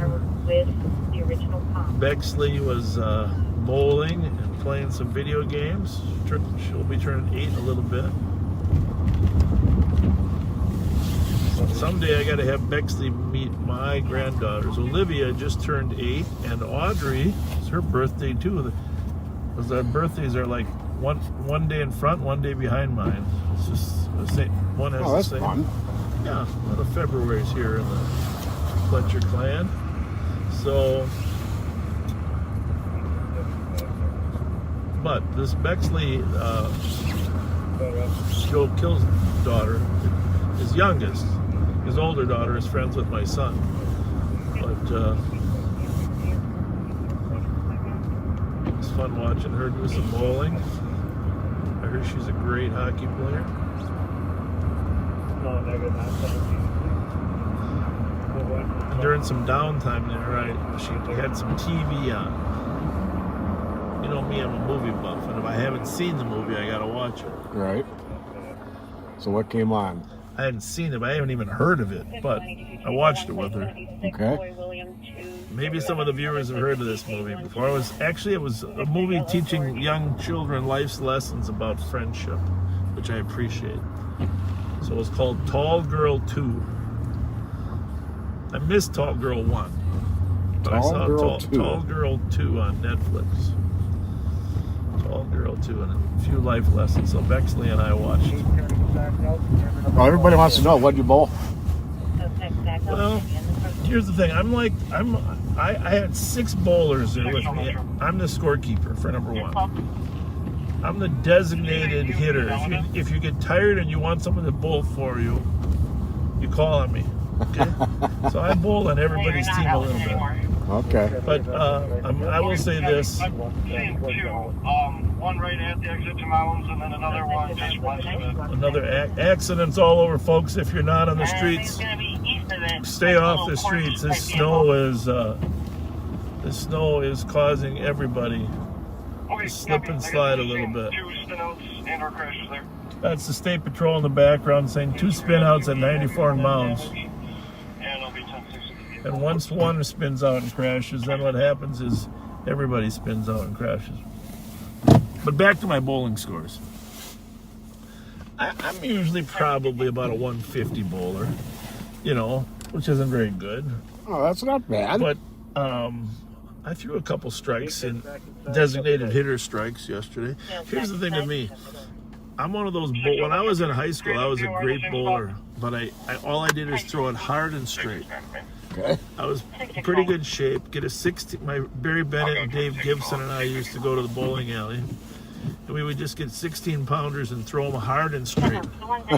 with the original pump. Bexley was bowling and playing some video games. She'll be turning 8 in a little bit. Someday I got to have Bexley meet my granddaughters. Olivia just turned 8, and Audrey, it's her birthday too. Because their birthdays are like one day in front, one day behind mine. It's just the same. One has that's the same. fun. Yeah, a lot of February's here in the Fletcher clan. So, but this Bexley, Joe Kill's daughter, his youngest, his older daughter is friends with my son. But it's fun watching her do some bowling. I heard she's a great hockey player. And during some downtime there, she had some TV on. You know me, I'm a movie buff, and if I haven't seen the movie, I gotta watch it. Right. So what came on? I hadn't seen it, I haven't even heard of it, but I watched it with her. Okay. Maybe some of the viewers have heard of this movie before. It was a movie teaching young children life's lessons about friendship, which I appreciate. So it was called Tall Girl 2. I missed Tall Girl 1, but I saw Tall Girl 2 on Netflix. Tall Girl 2 and a few life lessons. So Bexley and I watched. Well, everybody wants to know, what did you bowl? Well, here's the thing. I had 6 bowlers there with me. I'm the scorekeeper for number 1. I'm the designated hitter. If you get tired and you want someone to bowl for you, you call on me. Okay? So I bowl on everybody's team a little bit. Okay. But I will say this. One right at the exit to mountains, and then another one just west of it. Another accidents all over, folks. If you're not on the streets, stay off the streets. This snow is causing everybody to slip and slide a little bit. 2 spinouts and our crashes there. That's the State Patrol in the background saying 2 spinouts at 94 mounts. And once one spins out and crashes, then what happens is everybody spins out and crashes. But back to my bowling scores. I'm usually probably about a 150 bowler, which isn't very good. Oh, that's not bad. But I threw a couple strikes in designated hitter strikes yesterday. Here's the thing with me. I'm one of those, when I was in high school, I was a great bowler, but all I did is throw it hard and straight. Okay. I was in pretty good shape. Get a 16. My Barry Bennett and Dave Gibson and I used to go to the bowling alley, and we would just get 16 pounders and throw them hard and straight. But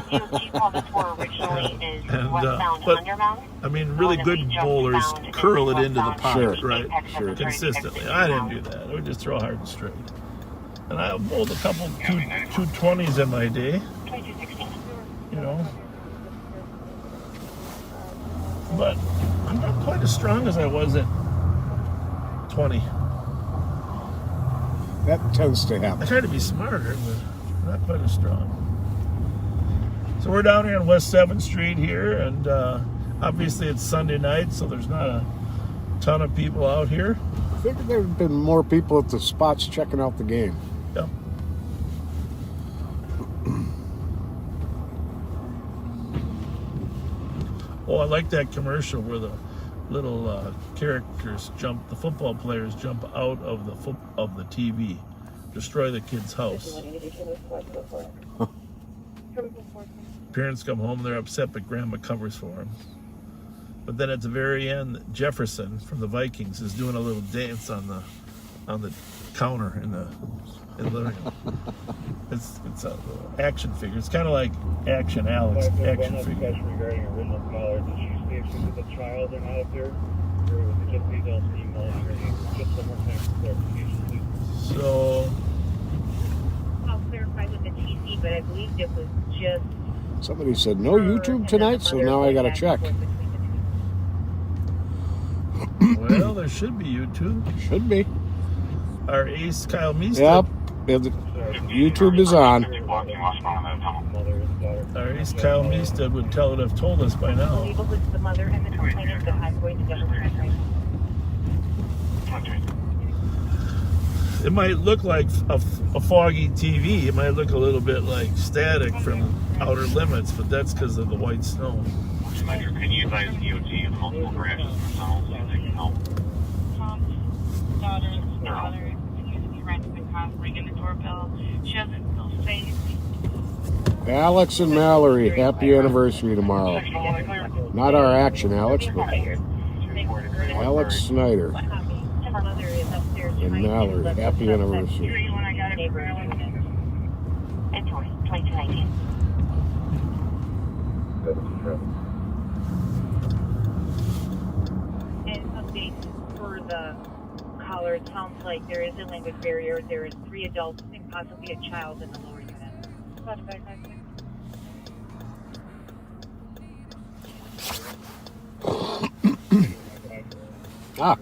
I mean, really good bowlers curl it into the pocket, right? Sure. Consistently. I didn't do that. I would just throw hard and straight. And I bowled a couple 220s in my day, you know. But I'm not quite as strong as I was at 20. That tends to happen. I try to be smarter, but not quite as strong. So we're down here on West 7th Street here, and obviously it's Sunday night, so there's not a ton of people out here. I think there have been more people at the spots checking out the game. Yeah. Oh, I like that commercial where the little characters jump, the football players jump out of the TV, destroy the kid's house. Parents come home, they're upset, but grandma covers for them. But then at the very end, Jefferson from the Vikings is doing a little dance on the counter in the living room. It's an action figure. It's kind of like Action Alex action figure. Regarding original caller, did she say if she was a child or not up there? Or was it just these all emails? Just one more time for clarification, please. So I'll clarify with the TC, but I believe it was just. Somebody said no YouTube tonight, so now I got to check. well, there should be YouTube. Should be. Our ace Kyle Meester. Yep. YouTube is on. Our ace Kyle Meester would have told us by now. I believe it was the mother and the complainant, but I'm going to double check right now. It might look like a foggy TV. It might look a little bit like static from Outer Limits, but that's because of the white snow. Can you advise DOT of multiple crashes and tunnels so they can help? Tom's daughter's father excuse me, renting the car, ringing the doorbell. She doesn't feel safe. Alex and Mallory, happy anniversary tomorrow. Not our action Alex, but Alex Snyder and Mallory, happy anniversary. And 2219. And update for the caller, it sounds like there is a language barrier. There is 3 adults and possibly a child in the lower unit.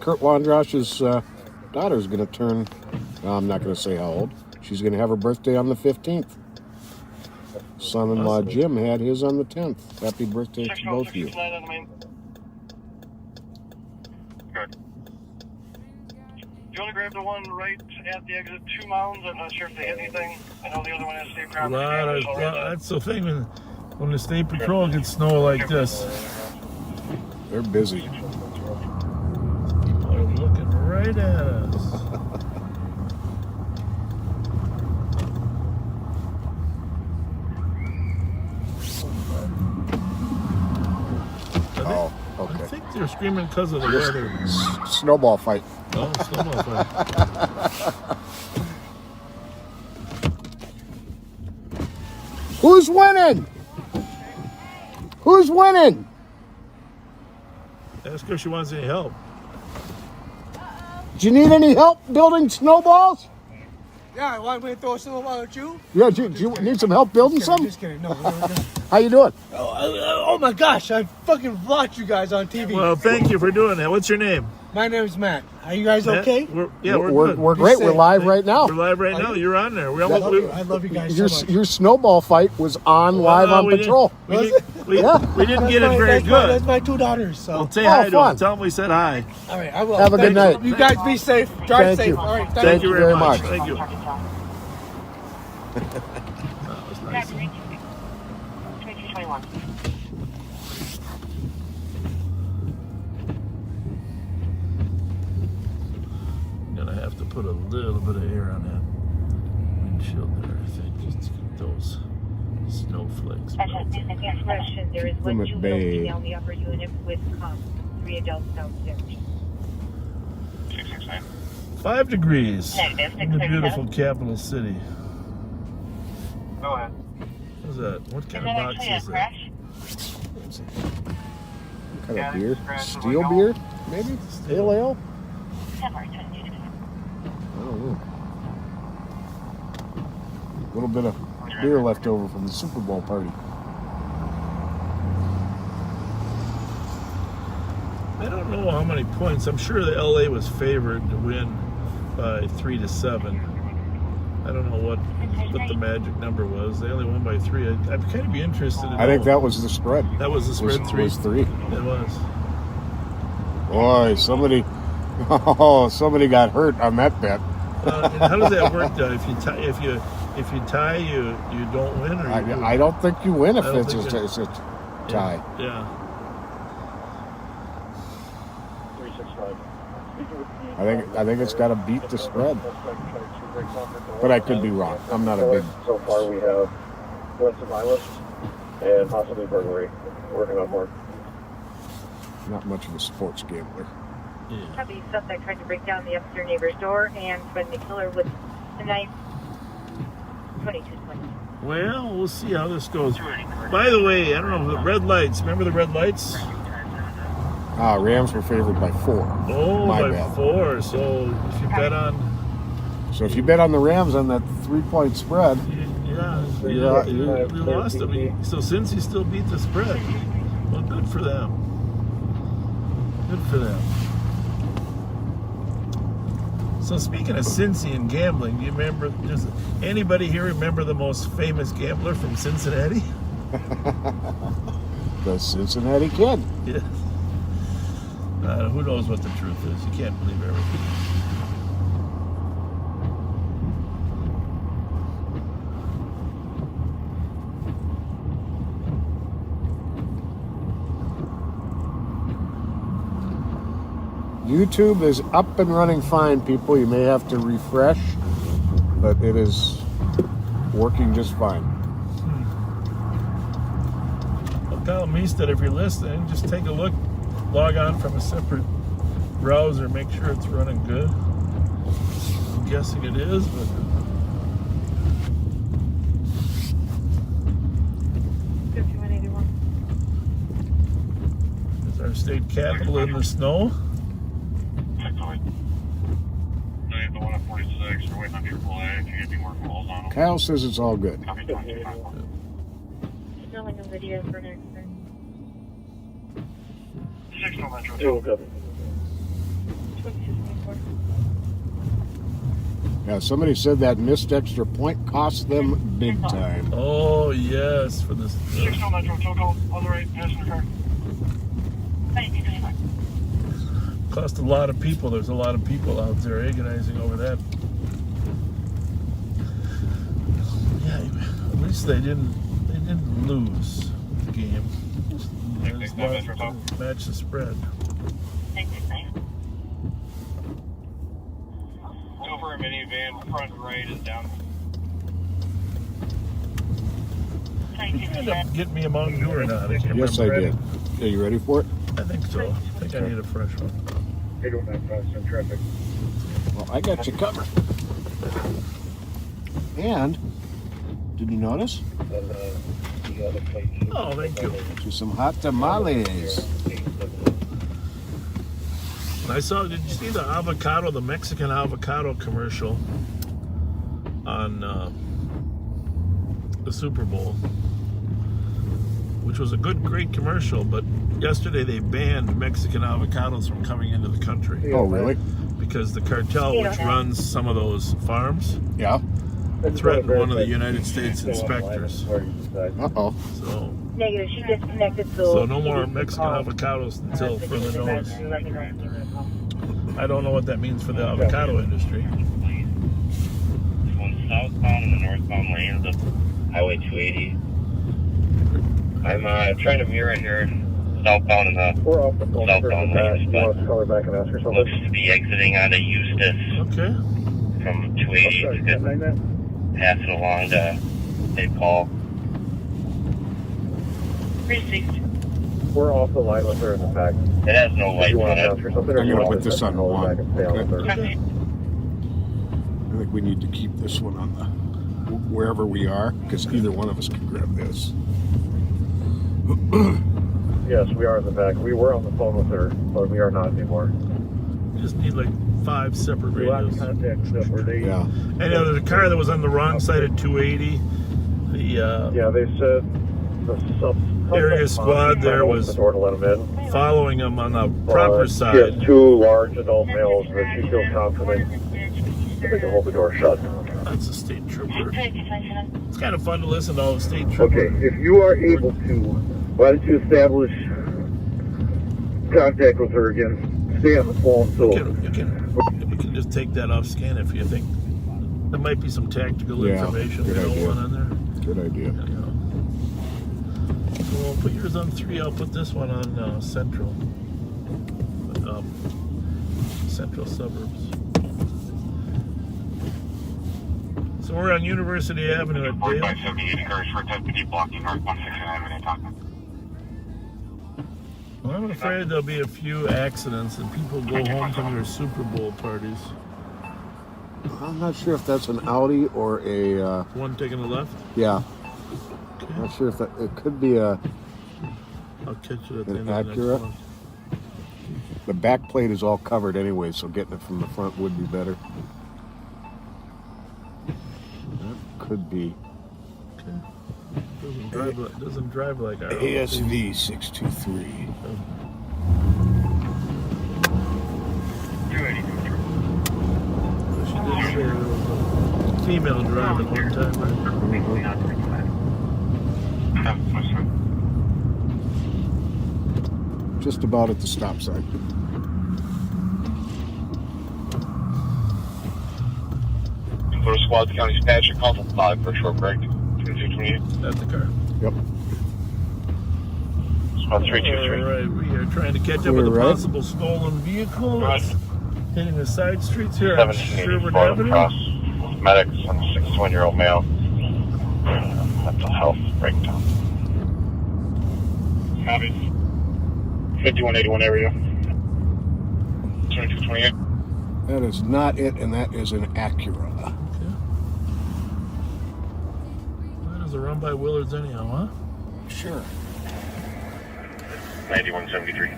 Kurt Wondrosh's daughter's going to turn, I'm not going to say how old, she's going to have her birthday on the 15th. Son-in-law Jim had his on the 10th. Happy birthday to both of you. Good. Do you want to grab the one right at the exit 2 mounds? I'm not sure if they hit anything. I know the other one has safe property. That's the thing when the state patrol gets snow like this. They're busy. People are looking right at us. Oh, okay. I think they're screaming because of the weather. Snowball fight. Oh, snowball fight. Who's winning? Who's winning? Ask her if she wants any help. Do you need any help building snowballs? Yeah, want me to throw a snowball at you? Yeah, do you need some help building some? Just kidding. No. How you doing? Oh my gosh, I fucking vlogged you guys on TV. Well, thank you for doing that. What's your name? My name is Matt. Are you guys okay? We're We're good. great. We're live right now. We're live right now. You're on there. I love you guys Your, so much. your snowball fight was on live on Patrol. We didn't get it very good. That's my 2 daughters. So. Well, say hi to them. Tell them we said hi. All right, I will. Have a good night. You guys be safe. Drive safe. You. All right, Thank you very much. Thank you. That was nice. 2221. put a little bit of air on that windshield there, I think, just to get those snowflakes melted. Question, there is one juvenile female in the upper unit with 3 adults downstairs. 669. 5 degrees Negative, in the beautiful capital city. Go ahead. What's that? What kind of box is that? What kind of beer? Steel beer? Maybe? Stale ale? I don't know. A little bit of beer left over from the Super Bowl party. I don't know how many points. I'm sure the LA was favored to win by 3-7. I don't know what the magic number was. They only won by 3. I'd kind of be interested in I think that was the spread. That was the spread. 3 was 3. It was. Boy, somebody got hurt on that bet. How does that work though? If you tie, you don't win, or I don't think you win if it's a tie. Yeah. 365. I think it's got to beat the spread. But I could be wrong. I'm not a big. So far, we have threats of violence and possibly burglary. Working on more. Not much of a sports gambler. Copy. Suspect tried to break down the upstairs neighbor's door and threatened the killer with a knife. 2220. Well, we'll see how this goes. By the way, I don't know, the red lights. Remember the red lights? Rams were favored by 4. Oh, My by bad. 4. So if you bet on... So if you bet on the Rams on that 3-point spread... Yeah, you lost them. So since he still beat the spread, well, good for them. Good for them. So speaking of Cincy and gambling, do you remember, does anybody here remember the most famous gambler from Cincinnati? The Cincinnati Kid. Yeah. Who knows what the truth is? You can't believe everything. YouTube is up and running fine, people. You may have to refresh, but it is working just fine. Well, Kyle Meestead, if you're listening, just take a look. Log on from a separate browser. Make sure it's running good. I'm guessing it is, but... Is our state capital in the snow? Kyle says it's all good. Filming a video for next time. Yeah, somebody said that missed extra point cost them big time. Oh, yes, for this. 6 Metro, Togo, on the right, passenger car. Cost a lot of people. There's a lot of people out there agonizing over that. Yeah, at least they didn't lose the game. Just match the spread. Over a minivan, front right is down. Did you end up getting me a Mountain Dew or not? I can't Yes, I remember. did. Are you ready for it? I think so. I think I need a fresh one. They don't have constant traffic. Well, I got you covered. And, did you notice? Oh, thank you. To some hot tamales. I saw, did you see the avocado, the Mexican avocado commercial on the Super Bowl? Which was a great commercial, but yesterday they banned Mexican avocados from coming into the country. Oh, really? Because the cartel, which runs some of those farms, yeah, threatened one of the United States inspectors. Uh-oh. So, Negative, she disconnected, so no more Mexican avocados until further notice. I don't know what that means for the avocado industry. Going southbound in the northbound lanes of Highway 280. I'm trying to mirror here southbound in the southbound lanes, but Call her back and ask her something. looks to be exiting out of Eustis. Okay. from 280. If you could pass it along to Dave Paul. We're off the line with her in the back. It has no lights on it. I'm going to put this on one. Okay. I think we need to keep this one on the wherever we are, because either one of us can grab this. Yes, we are in the back. We were on the phone with her, but we are not anymore. You just need like 5 separate radios. Yeah. And there's a car that was on the wrong side of 280. Yeah, they said the area squad there was the door to let them in. following them on the proper She side. has 2 large adult males that she feels confident they can hold the door shut. That's a state trooper. It's kind of fun to listen to all the state troopers. Okay, if you are able to, why don't you establish contact with her again? Stay on the phone so You can just take that off scan if you think there might be some tactical information we don't want on there. Good idea. So we'll put yours on 3. I'll put this one on Central. Central suburbs. So we're on University Avenue at Dale. 578 encouraged for deputy blocking North 169 Minnetonka. Well, I'm afraid there'll be a few accidents and people go home from their Super Bowl parties. I'm not sure if that's an Audi or a... One taking a left? Yeah. Okay. I'm not sure if that... It could be a... I'll catch it at the an end of the Acura. next one. The back plate is all covered anyway, so getting it from the front would be better. That could be... Okay. Doesn't drive like our ASV 623. She did say there was a female driving one time, right? Just about at the stop sign. Go to squad, the county dispatcher, call for 5 for a short break. 2228. That's the car. Yep. Squad 323. Alright, we are trying to catch up with a possible stolen vehicle. It's hitting the side streets here on Sherwood Avenue. Cross medics and a 61-year-old male. Mental health breakdown. Copy. 5181 area. 2228. That is not it, and that is an Acura. That is a run by Willards anyhow, huh? Sure. 9173.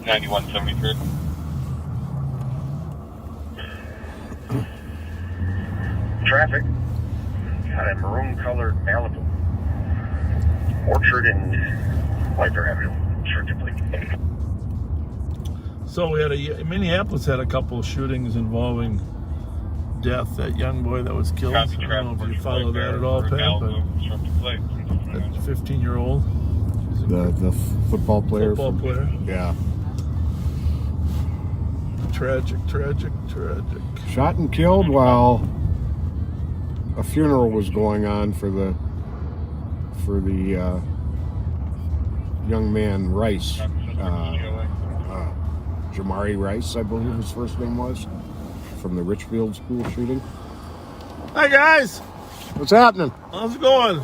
9173. Traffic. Got a maroon-colored Malibu. Orchard and Whiter Avenue. So we had Minneapolis had a couple of shootings involving death. That young boy that was killed. I don't know if you follow that at all, Pat, but that 15-year-old. The football player. Football player. Yeah. Tragic. Shot and killed while a funeral was going on for the young man Rice. Jamari Rice, I believe his first name was, from the Richfield school shooting. Hi guys! What's happening? How's it going?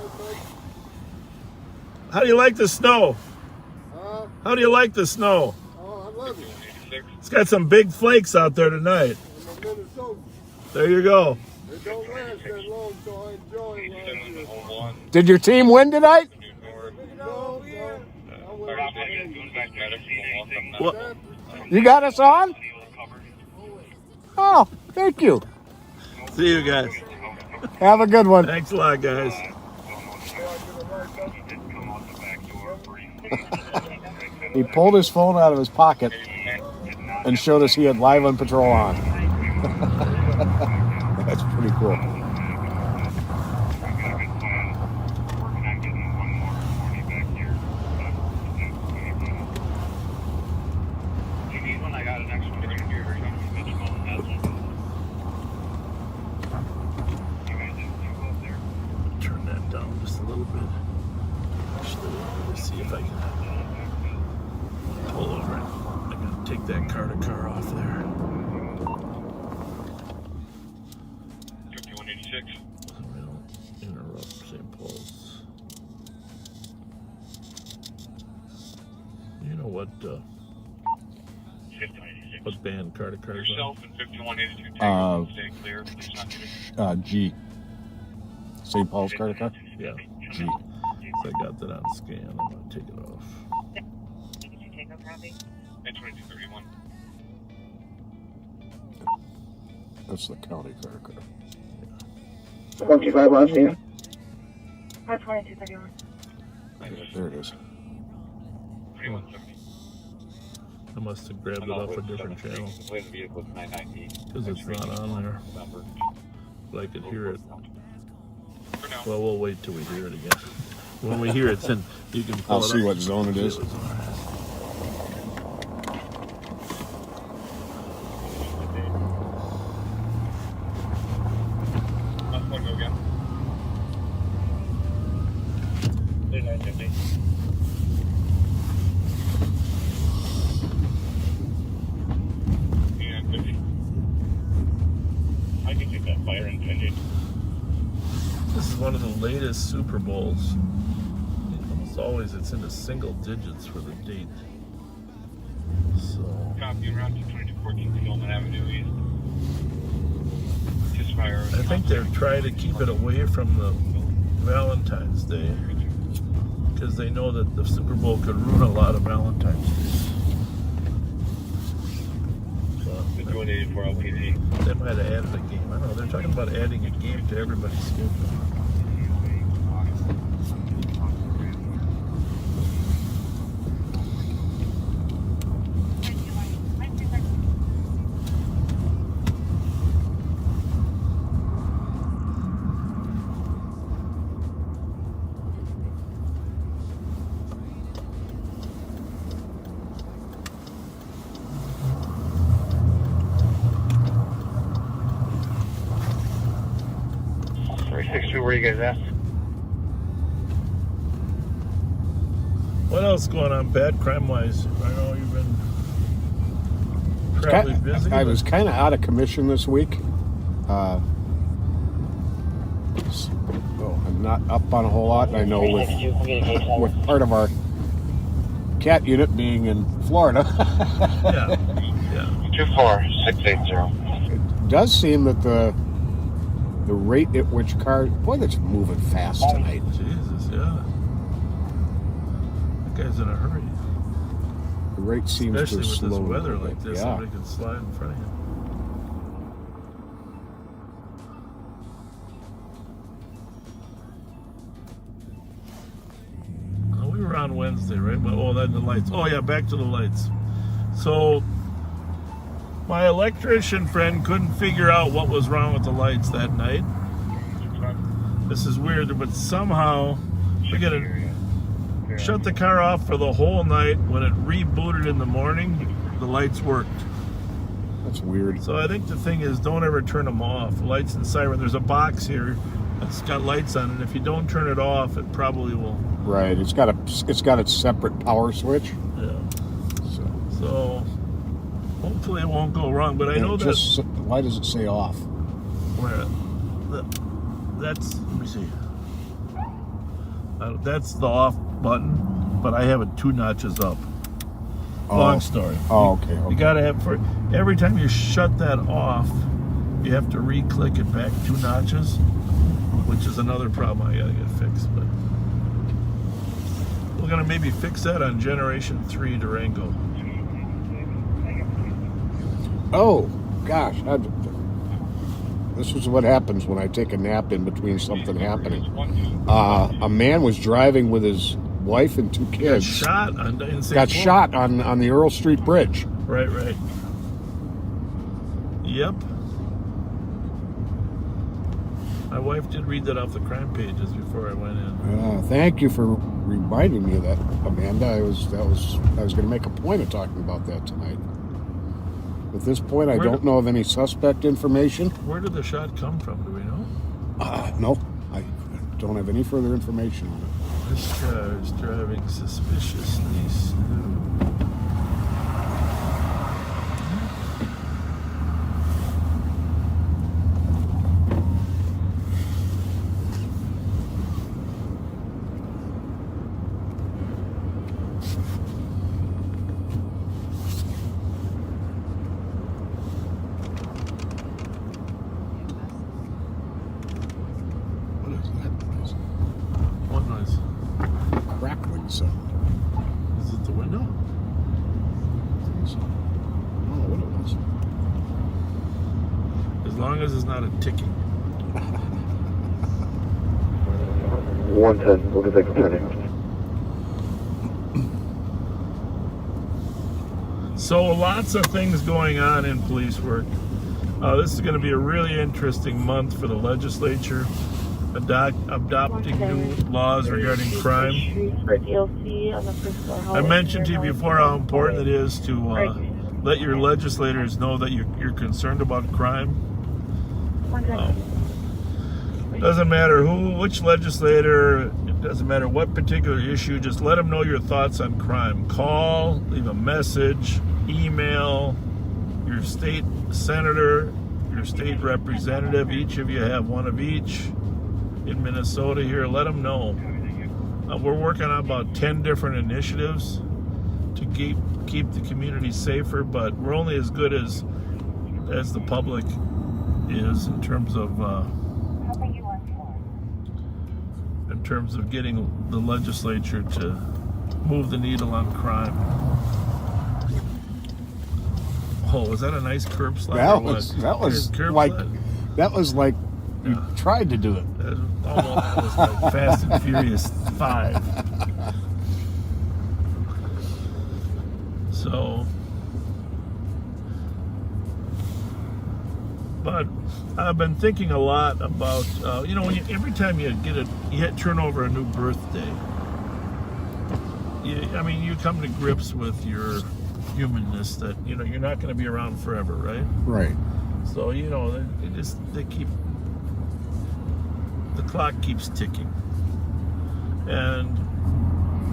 How do you like the snow? How do you like the snow? Oh, I love it. It's got some big flakes out there tonight. There you go. It don't last that long, so I enjoy it. Did your team win tonight? What? You got us on? Oh, thank you. See you guys. Have a good one. Thanks a lot, guys. He pulled his phone out of his pocket and showed us he had Live on Patrol on. That's pretty cool. Turn that down just a little bit. Actually, let me see if I can pull over it. I'm going to take that car-to-car off there. know what band car to cars on? Yourself and 5182 Tango, stay clear. Please not get G. St. Paul's car to car? Yeah. G. So I got that on scan. I'm going to take it off. Tango copy. 2231. That's the county car to car. 125 last name. 2231. There it is. I must have grabbed it off a different channel. Because it's not on there. But I could hear it. Well, we'll wait till we hear it again. When we hear it, then you can pull I'll it see up. what zone it is. I can take that fire intended. This is one of the latest Super Bowls. Almost always it's into single digits for the date. So. Copy around 2214 Gilman Avenue East. Just fire. I think they're trying to keep it away from the Valentine's Day because they know that the Super Bowl could ruin a lot of Valentine's Days. The 284 LPZ. They might have added a game. I don't know. They're talking about adding a game to everybody's schedule. Where you guys at? What else going on, Pat, crime-wise? I know you've been probably busy. I was kind of out of commission this week. I'm not up on a whole lot. I know with part of our cat unit being in Florida. Yeah. 24680. It does seem that the rate at which cars, boy, that's moving fast tonight. Jesus, yeah. That guy's in a hurry. The rate seems Especially to with slow this a weather little like bit. this, Yeah. somebody can slide in front of you. Oh, we were on Wednesday, right? Oh, then the lights. Oh, yeah, back to the lights. So, my electrician friend couldn't figure out what was wrong with the lights that night. This is weird, but somehow we got to shut the car off for the whole night. When it rebooted in the morning, the lights worked. That's weird. So I think the thing is, don't ever turn them off. Lights and siren. There's a box here that's got lights on it. If you don't turn it off, it probably will. Right. It's got its separate power switch. Yeah. So hopefully it won't go wrong. But I know that. Why does it say off? Where? That's. Let me see. That's the off button, but I have it 2 notches up. Long story. Oh, okay. You gotta have every time you shut that off, you have to re-click it back 2 notches, which is another problem I gotta get fixed. But we're gonna maybe fix that on Generation 3 Durango. Oh, gosh. This is what happens when I take a nap in between something happening. A man was driving with his wife and 2 kids. Got shot on the Earl Street Bridge. Right. Yep. My wife did read that off the crime pages before I went in. Thank you for reminding me of that, Amanda. I was going to make a point of talking about that tonight. At this point, I don't know of any suspect information. Where did the shot come from? Do we know? No, I don't have any further information on it. This car is driving suspiciously slow. the window? I don't know what it was. As long as it's not a ticking. 110, we'll get that turning. So lots of things going on in police work. This is going to be a really interesting month for the legislature, adopting new laws regarding crime. I mentioned to you before how important it is to let your legislators know that you're concerned about crime. Doesn't matter which legislator, it doesn't matter what particular issue, just let them know your thoughts on crime. Call, leave a message, email your state senator, your state representative. Each of you have one of each in Minnesota here. Let them know. We're working on about 10 different initiatives to keep the community safer, but we're only as good as the public is in terms of getting the legislature to move the needle on crime. Oh, was that a nice curb slide? That was like you tried to do it. That was like Fast and Furious 5. So, but I've been thinking a lot about, every time you turn over a new birthday, you come to grips with your humanness that, you're not going to be around forever, right? Right. So, the clock keeps ticking. And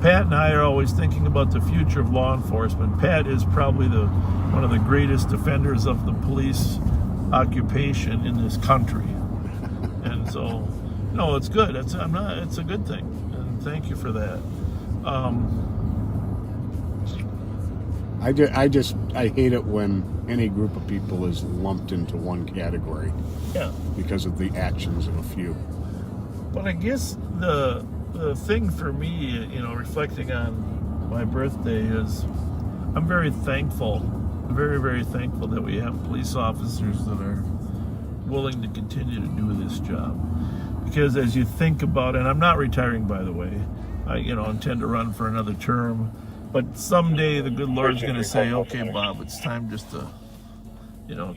Pat and I are always thinking about the future of law enforcement. Pat is probably one of the greatest defenders of the police occupation in this country. And so, it's good. It's a good thing. And thank you for that. I hate it when any group of people is lumped into one category. Yeah. Because of the actions of a few. But I guess the thing for me, reflecting on my birthday is I'm very thankful, very, very thankful that we have police officers that are willing to continue to do this job. Because as you think about it, and I'm not retiring, by the way, I intend to run for another term, but someday the good Lord's going to say, okay, Bob, it's time just to,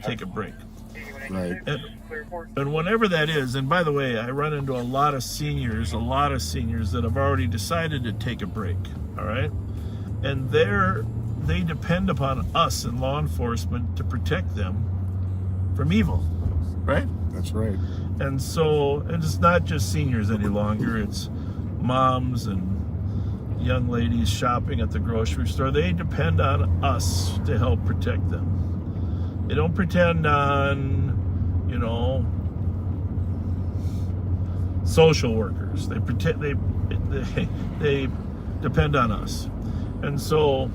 take a break. Right. And whenever that is, and by the way, I run into a lot of seniors that have already decided to take a break, all right? And they depend upon us in law enforcement to protect them from evil, right? That's right. And so, it's not just seniors any longer, it's moms and young ladies shopping at the grocery store. They depend on us to help protect them. They don't pretend on, social workers. They depend on us. And so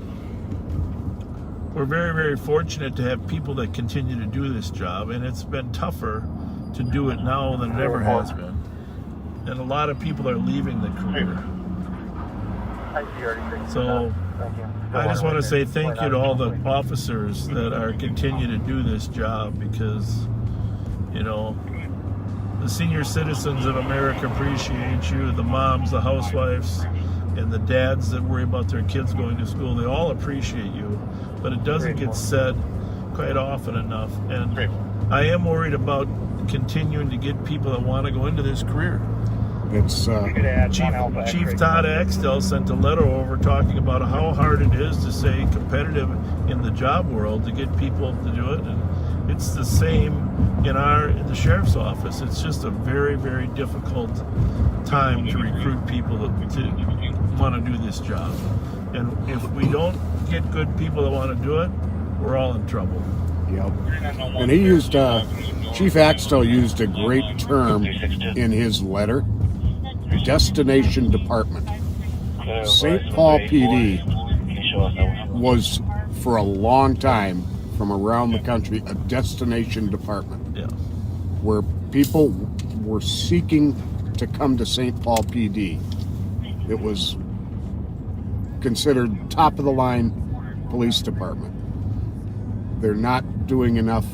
we're very, very fortunate to have people that continue to do this job, and it's been tougher to do it now than it ever has been. And a lot of people are leaving the career. So I just want to say thank you to all the officers that are continuing to do this job, because, the senior citizens of America appreciate you, the moms, the housewives, and the dads that worry about their kids going to school. They all appreciate you, but it doesn't get said quite often enough. And I am worried about continuing to get people that want to go into this career. It's Chief Todd Axtell sent a letter over talking about how hard it is to stay competitive in the job world to get people to do it, and it's the same in the sheriff's office. It's just a very, very difficult time to recruit people to want to do this job. And if we don't get good people that want to do it, we're all in trouble. Yep. And he used Chief Axtell used a great term in his letter: destination department. St. Paul PD was, for a long time, from around the country, a destination department. Yeah. Where people were seeking to come to St. Paul PD. It was considered top of the line police department. They're not doing enough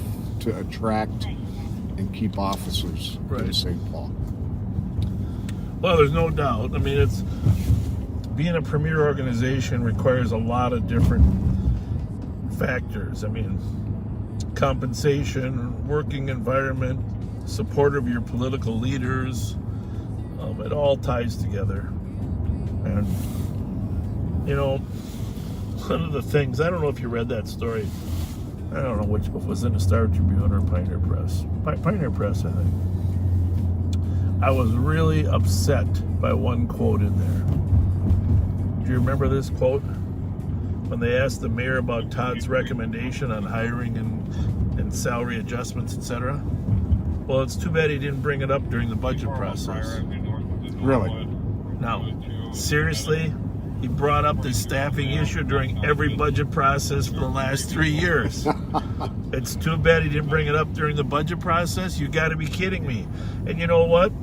to attract and keep officers in St. Paul. Well, there's no doubt. I mean, it's being a premier organization requires a lot of different factors. I mean, compensation, working environment, support of your political leaders. It all ties together. And, you know, one of the things, I don't know if you read that story. I don't know which was in the Star Tribune or Pioneer Press. Pioneer Press, I think. I was really upset by one quote in there. Do you remember this quote? When they asked the mayor about Todd's recommendation on hiring and salary adjustments, etc. Well, it's too bad he didn't bring it up during the budget process. Really? Now, seriously? He brought up the staffing issue during every budget process for the last 3 years. It's too bad he didn't bring it up during the budget process. You got to be kidding me. And you know what?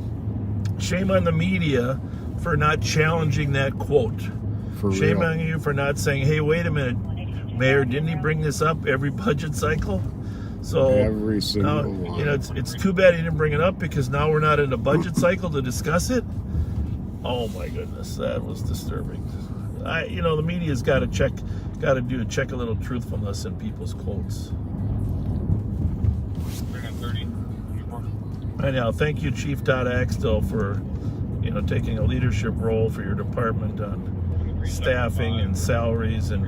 Shame on the media for not challenging that quote. Shame on you for not saying, hey, wait a minute, Mayor, didn't he bring this up every budget cycle? So every single one. You know, it's too bad he didn't bring it up, because now we're not in a budget cycle to discuss it. Oh my goodness, that was disturbing. You know, the media's got to check a little truthfulness in people's quotes. Anyhow, thank you, Chief Todd Axtell, for, you know, taking a leadership role for your department on staffing and salaries, and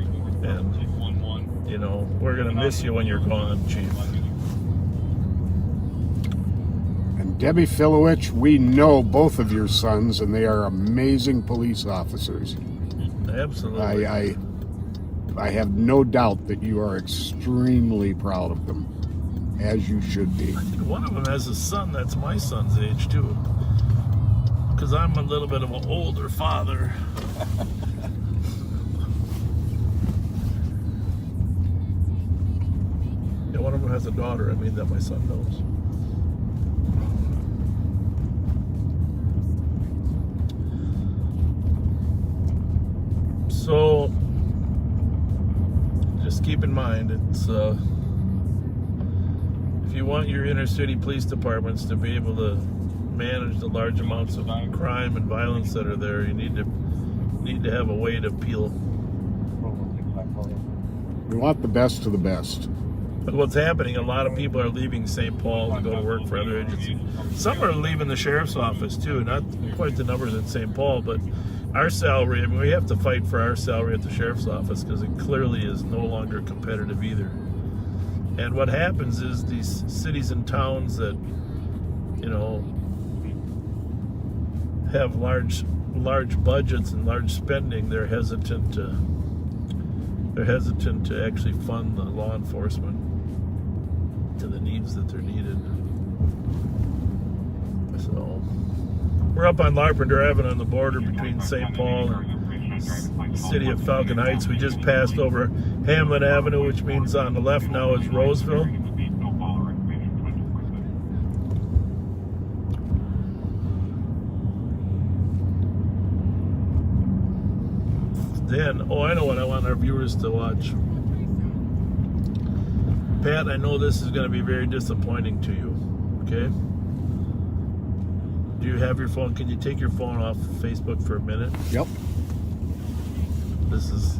you know, we're gonna miss you when you're gone, Chief. And Debbie Filowich, we know both of your sons, and they are amazing police officers. Absolutely. I have no doubt that you are extremely proud of them, as you should be. I think one of them has a son that's my son's age too, because I'm a little bit of an older father. Yeah, one of them has a daughter. I mean, that my son knows. So, just keep in mind, it's if you want your inner city police departments to be able to manage the large amounts of crime and violence that are there, you need to have a way to peel. We want the best of the best. But what's happening, a lot of people are leaving St. Paul to go to work for other agencies. Some are leaving the sheriff's office too, not quite the numbers in St. Paul, but our salary, I mean, we have to fight for our salary at the sheriff's office, because it clearly is no longer competitive either. And what happens is these cities and towns that, you know, have large budgets and large spending, they're hesitant to actually fund the law enforcement to the needs that they're needed. So we're up on Larpenteur Avenue on the border between St. Paul and the city of Falcon Heights. We just passed over Hamlin Avenue, which means on the left now is Roseville. Then, oh, I know what I want our viewers to watch. Pat, I know this is going to be very disappointing to you, okay? Do you have your phone? Can you take your phone off Facebook for a minute? Yep. This is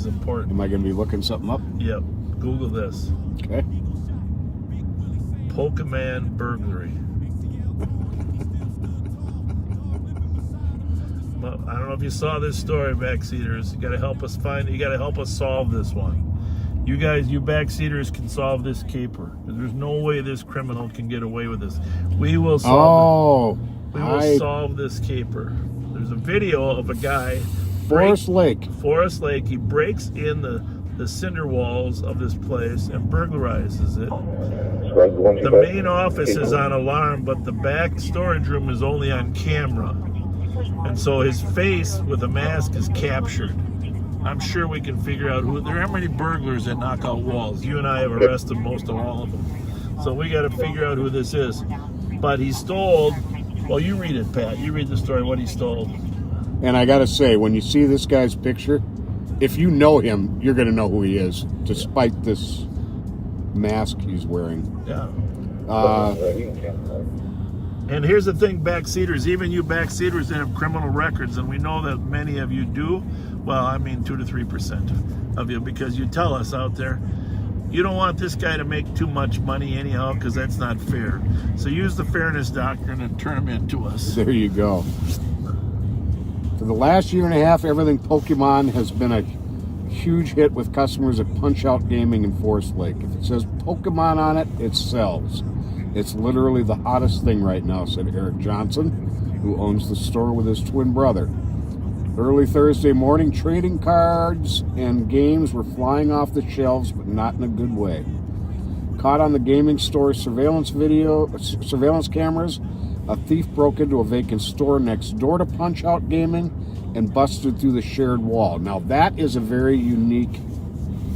important. Am I going to be looking something up? Yep. Google this. Okay. Pokemon burglary. Well, I don't know if you saw this story, backseaters. You got to help us you got to help us solve this one. You guys, you backseaters can solve this caper. There's no way this criminal can get away with this. We will solve We will solve this caper. There's a video of a guy. Forest Lake. He breaks in the cinder walls of this place and burglarizes it. The main office is on alarm, but the back storage room is only on camera. And so his face with a mask is captured. I'm sure we can figure out who. There are many burglars that knock out walls. You and I have arrested most of all of them. So we got to figure out who this is. But he stole. Well, you read it, Pat. You read the story. What he stole. And I gotta say, when you see this guy's picture, if you know him, you're gonna know who he is, despite this mask he's wearing. Yeah. And here's the thing, backseaters, even you backseaters that have criminal records, and we know that many of you do, well, I mean 2 to 3% of you, because you tell us out there, you don't want this guy to make too much money anyhow, because that's not fair. So use the fairness doctrine and turn him into us. There you go. For the last year and a half, everything Pokemon has been a huge hit with customers at Punch-Out Gaming in Forest Lake. If it says Pokemon on it, it sells. It's literally the hottest thing right now, said Eric Johnson, who owns the store with his twin brother. Early Thursday morning, trading cards and games were flying off the shelves, but not in a good way. Caught on the gaming store's surveillance cameras, a thief broke into a vacant store next door to Punch-Out Gaming and busted through the shared wall. Now, that is a very unique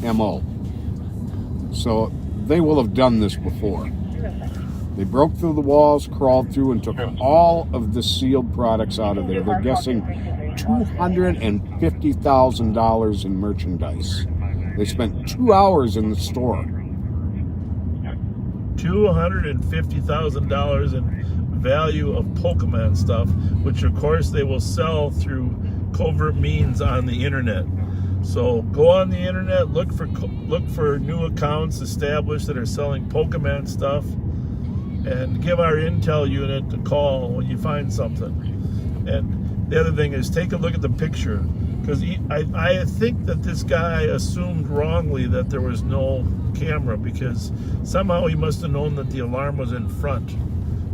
MO. So they will have done this before. They broke through the walls, crawled through, and took all of the sealed products out of there. They're guessing $250,000 in merchandise. They spent 2 hours in the store. $250,000 in value of Pokemon stuff, which of course they will sell through covert means on the internet. So go on the internet, look for new accounts established that are selling Pokemon stuff, and give our intel unit a call when you find something. And the other thing is, take a look at the picture, because I think that this guy assumed wrongly that there was no camera, because somehow he must have known that the alarm was in front,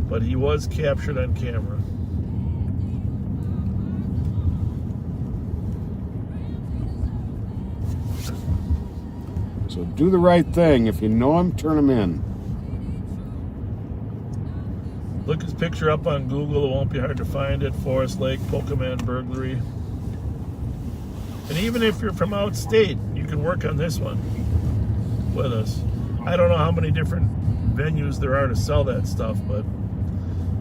but he was captured on camera. So do the right thing. If you know him, turn him in. Look his picture up on Google. It won't be hard to find it. Forest Lake Pokemon burglary. And even if you're from out state, you can work on this one with us. I don't know how many different venues there are to sell that stuff, but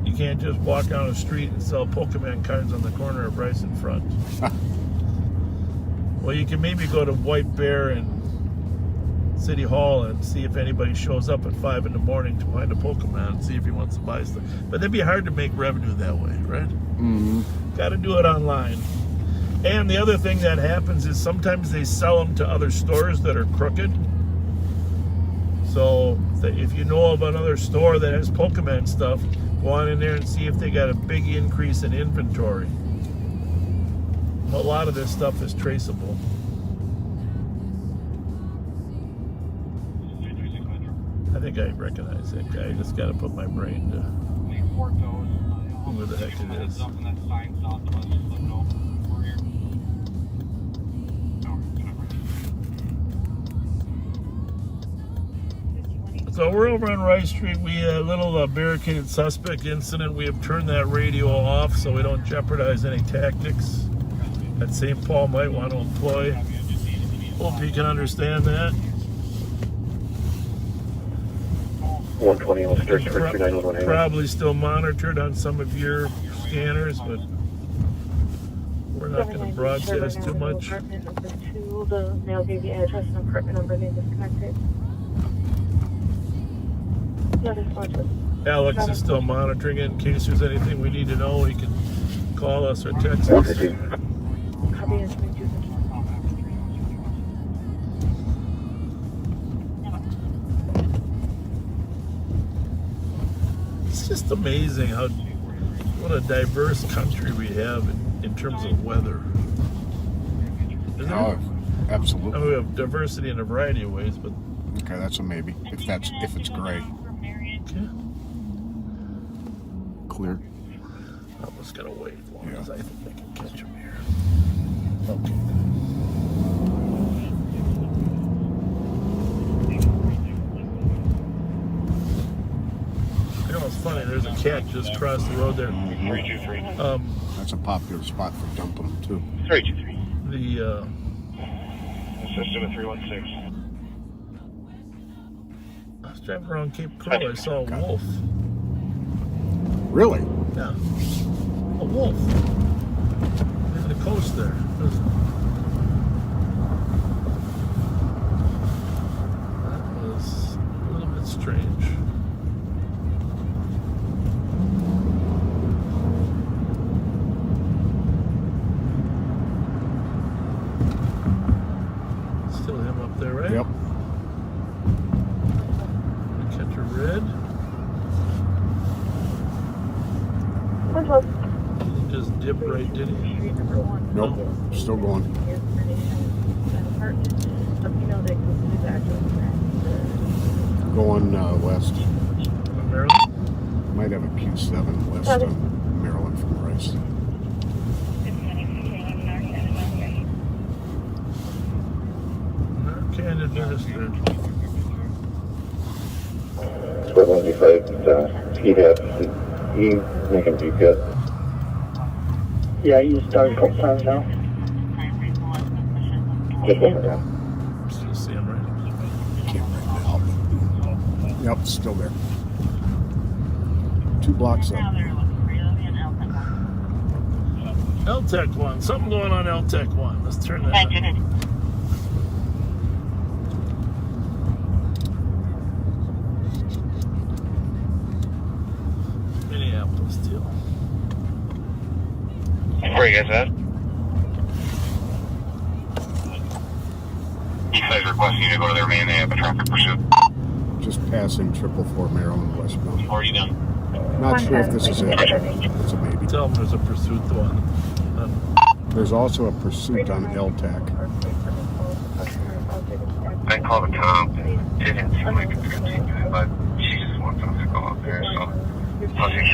you can't just walk down the street and sell Pokemon cards on the corner of Bryce and Front. Well, you can maybe go to White Bear and City Hall and see if anybody shows up at 5 in the morning to find a Pokemon and see if he wants to buy stuff. But it'd be hard to make revenue that way, right? Mm-hmm. Got to do it online. And the other thing that happens is sometimes they sell them to other stores that are crooked. So if you know of another store that has Pokemon stuff, go on in there and see if they got a big increase in inventory. A lot of this stuff is traceable. I think I recognize that guy. I just got to put my brain to who the heck it is. So we're over on Rice Street. We had a little barricaded suspect incident. We have turned that radio off so we don't jeopardize any tactics that St. Paul might want to employ. Hope you can understand that. 120 on Sturge, 291. Probably still monitored on some of your scanners, but we're not going to broadcast too much. Apartment number 2, the mail gave the address and apartment number, they disconnected. Alex is still monitoring it. In case there's anything we need to know, he can call us or text us. It's just amazing what a diverse country we have in terms of weather. Isn't it? Absolutely. I mean, we have diversity in a variety of ways, but okay, that's a maybe. If it's gray. Okay. Clear. I'm just gonna wait as long as I think I can catch him here. Okay. You know, it's funny. There's a cat just across the road there. 323. That's a popular spot for dumping them too. 323. The system at 316. I was driving around Cape Coral. I saw a wolf. Really? Yeah. A wolf. There's a coast there, is it? That is a little bit strange. Still him up there, right? Yep. Catch a red. He just dipped right, did he? Nope. Still going. Going west. Maryland? Might have a Q7 west on Maryland from Vries. Can't administer. 1295, he's making GPS. Yeah, he's started a couple times now. Still see him, right? Can't right now, but yep, still there. 2 blocks up. LTEC 1. Something going on LTEC 1. Let's turn that on. Minneapolis deal. Where are you guys at? East side's requesting you to go to their main. They have a traffic pursuit. Just passing 444 Maryland westbound. Already done. Not sure if this is it. It's a maybe. Tell them there's a pursuit on. There's also a pursuit on LTAC. I called the cop. It didn't seem like a good thing, but she just wants us to go out there, so I'll see if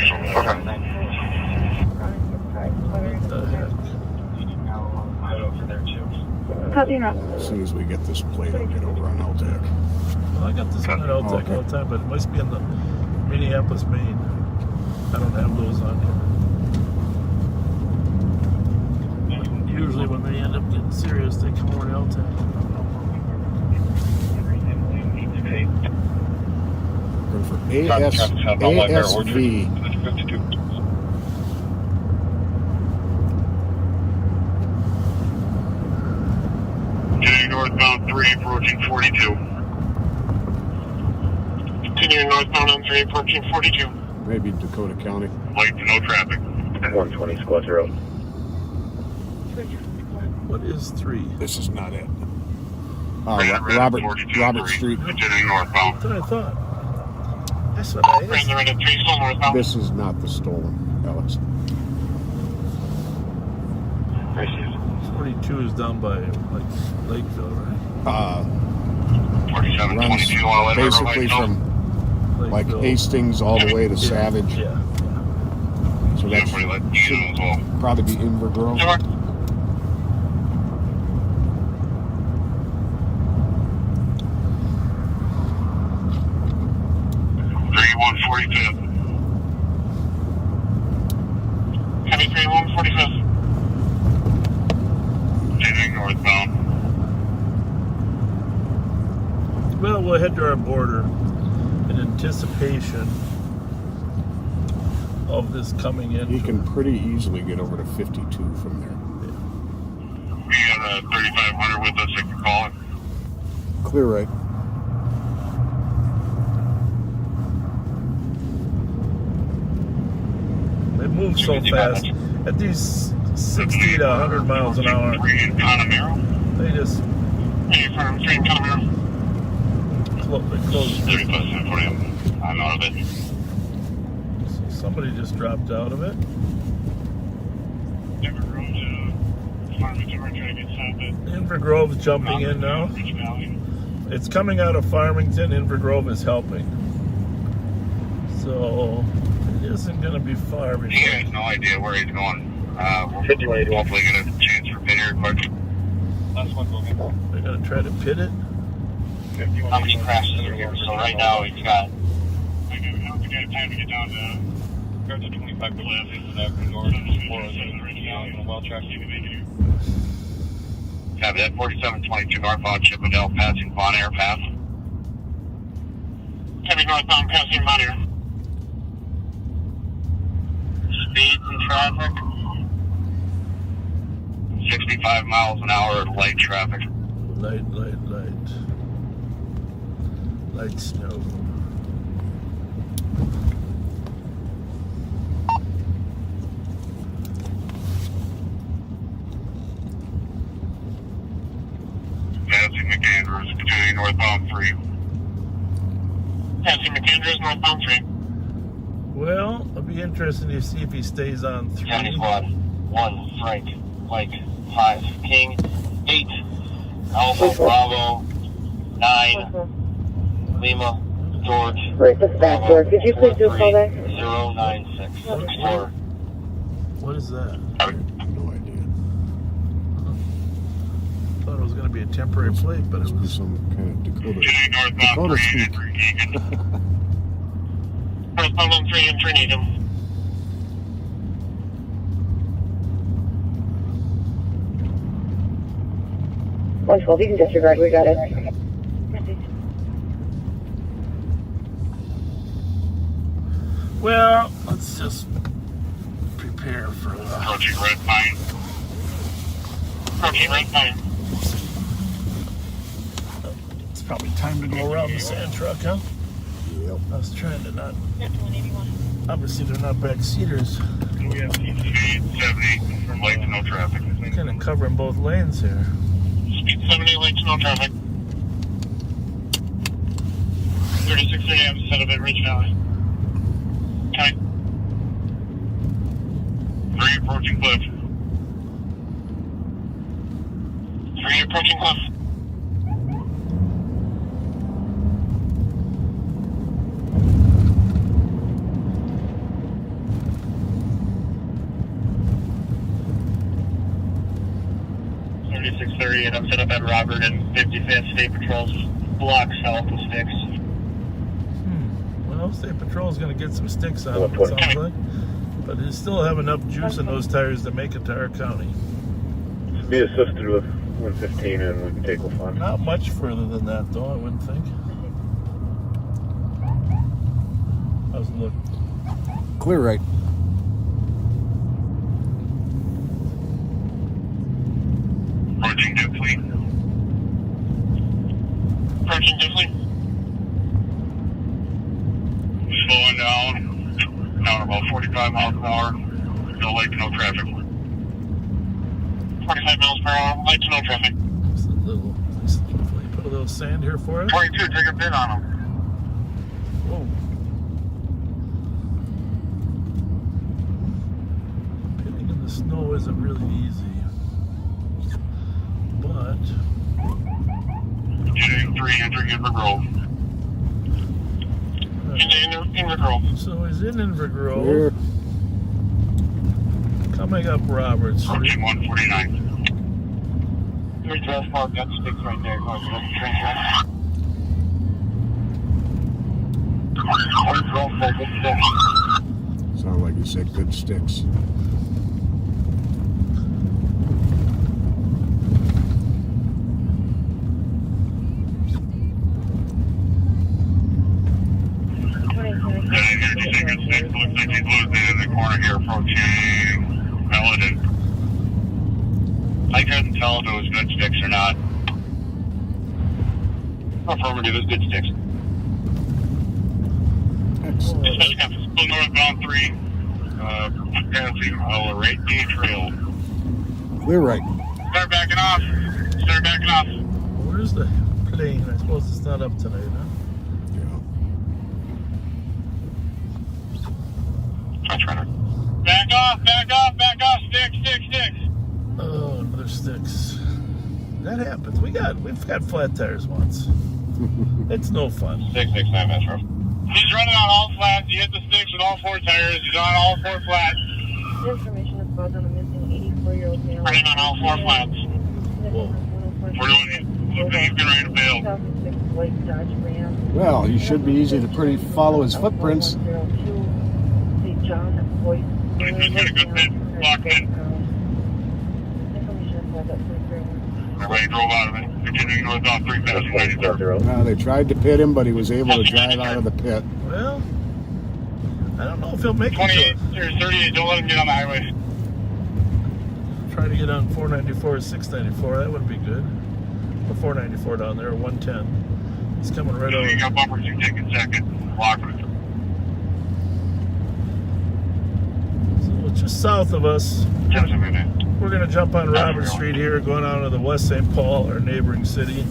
As soon as we get this plate, I'll get over on LTAC. Well, I got this on LTEC all the time, but it must be in the Minneapolis main. I don't have those on here. Usually when they end up getting serious, they come over to LTEC. Looking for ASV. Continuing northbound 3, approaching 42. Continuing northbound on 3, approaching 42. Maybe Dakota County. Light to no traffic. 120 squad 0. What is 3? This is not it. Robert Street. Continuing northbound. That's what I thought. That's what I asked. This is not the stolen, Alex. 42 is down by like Lakeville, right? 47, Runs 22, basically from like Hastings all the way to Savage. Yeah. So that should probably be Inver Grove. 145th. Heavy 3, 145th. Continuing northbound. Well, we'll head to our border in anticipation of this coming in. He can pretty easily get over to 52 from there. We have a 3500 with us, if you call it. Clear right. They move so fast. At these 60 to 100 miles an hour, they just close. 30% for him. I'm out of it. So somebody just dropped out of it. Inver Grove's jumping in now. It's coming out of Farmington. Inver Grove is helping. So it isn't going to be far. He has no idea where he's going. We're hopefully get a chance for pit here, but they're going to try to pit it. How many crashes are here? So right now he's got. I don't think I have time to get down to. There's a 25 to left. Have that 4722 northbound Chippendale passing Bon Air Path. Heavy northbound passing Bon Air. Speed and traffic. 65 miles an hour, light traffic. Light snow. Nancy McAndrews, continuing northbound 3. Nancy McAndrews, northbound 3. Well, it'll be interesting to see if he stays on 3. County Squad, 1, Frank, Mike, 5, King, 8, Alpha, Bravo, 9, Lima, George, Right, this back door. Could you please do a call back? 096. Explorer. What is that? No idea. Thought it was going to be a temporary plate, but it was some kind of Dakota Northbound 3, speak. enter Egan. Northbound 3, enter Needham. 112, you can disregard, we got it. Well, let's just prepare for Approaching Red Pine. Approaching Red Pine. It's probably time to go around the sand truck, huh? Yep. I was trying to not. Obviously, they're not backseaters. We have speed 70 from light to no traffic. Kind of covering both lanes here. Speed 70, light to no traffic. 3630 I'm set up at Ridge Valley. Okay. 3 approaching cliff. 3 approaching cliff. And I'm set up at Robert and 55th State Patrol's block south of Sticks. Well, State Patrol's going to get some sticks out of it, sounds like. But they still have enough juice in those tires to make it to our county. Be assisted with 115 and we can take off on. Not much further than that, though, I wouldn't think. How's it look? Clear right. Approaching Dipsley. Approaching Dipsley. Slowing down about 45 miles an hour. No light to no traffic. 45 miles per hour, light to no traffic. Just a little. Put a little sand here for us. 22, take a bid on him. Whoa. Pitting in the snow isn't really easy. But Getting 3, entering Inver Grove. Inver Grove. So he's in Invergrove. Clear. Coming up Robert Street. Approaching 149. Here's West Park, got sticks right there. Going to the train track. Sound like you said good sticks. Looks like he's losing in the corner here, approaching Paladin. I couldn't tell if it was good sticks or not. Affirmative, it's good sticks. Dispatch captain, still northbound 3. Passing our right D trail. Clear right. Start backing off. Start backing off. Where's the plane? I suppose it's not up tonight, huh? I'm trying to. Back off, sticks. Oh, another sticks. That happens. We've got flat tires once. It's no fun. 669 Metro. He's running on all flats. He hit the sticks with all 4 tires. He's on all 4 flats. Information is about on a missing 84-year-old male. Running on all 4 flats. We're doing it. Looks like he's getting ready to bail. 2006 white Dodge Ram. Well, he should be easy to pretty follow his footprints. St. John Voice. He's got a good pit. Locked in. Information is about that 33. Everybody drove out of it. Continuing northbound 3 passing 93. They tried to pit him, but he was able to drive out of the pit. Well, I don't know if he'll make it. 28 or 38, don't let him get on the highway. Try to get on 494 or 694. That would be good. Or 494 down there, or 110. He's coming right over. You got bumpers, you take a second. Block it. So it's just south of us. Just a minute. We're going to jump on Robert Street here, going out to the West St. Paul, our neighboring city.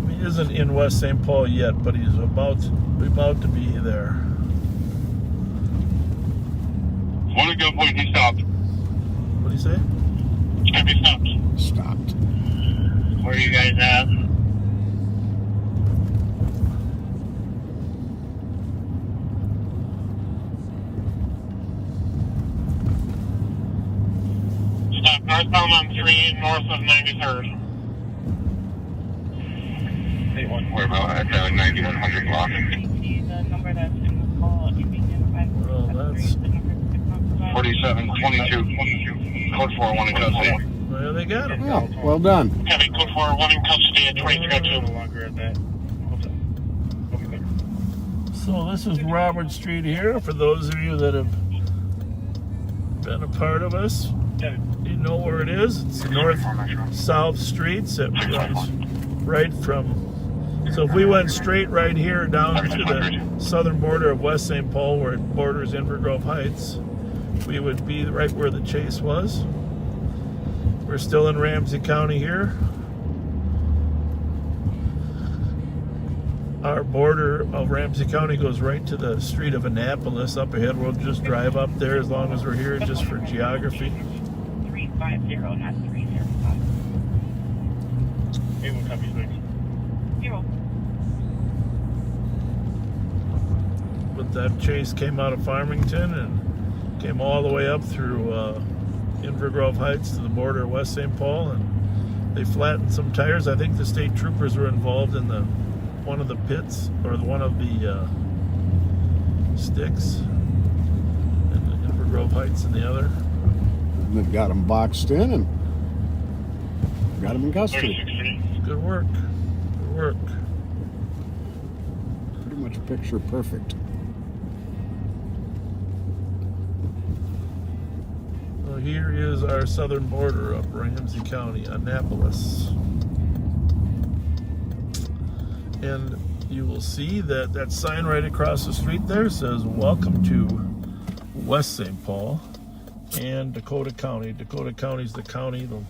He isn't in West St. Paul yet, but he's about to be there. One at gunpoint, he stopped. What do you say? Have he stopped? Stopped. Where are you guys at? Stop northbound on 3, north of 93rd. 81. Where about at 9100 block? The number that's in the call, you can identify. Well, that's... 4722. Code 401 in custody. Well, they got him. Oh, well done. Heavy code 401 in custody at 2302. No longer at that. So this is Robert Street here. For those of you that have been a part of us, you know where it is. It's north-south streets. It runs right from... So if we went straight right here down to the southern border of West St. Paul, where it borders Invergrove Heights, we would be right where the chase was. We're still in Ramsey County here. Our border of Ramsey County goes right to the street of Annapolis up ahead. We'll just drive up there as long as we're here, just for geography. 350, not 305. Anyone copies, please? 0. But that chase came out of Farmington and came all the way up through Invergrove Heights to the border of West St. Paul, and they flattened some tires. I think the state troopers were involved in one of the pits, or one of the sticks, and the Invergrove Heights in the other. And they've got them boxed in and got them in custody. Good work. Good work. Pretty much picture perfect. Well, here is our southern border of Ramsey County, Annapolis. And you will see that that sign right across the street there says, "Welcome to West St. Paul and Dakota County." Dakota County is the county, the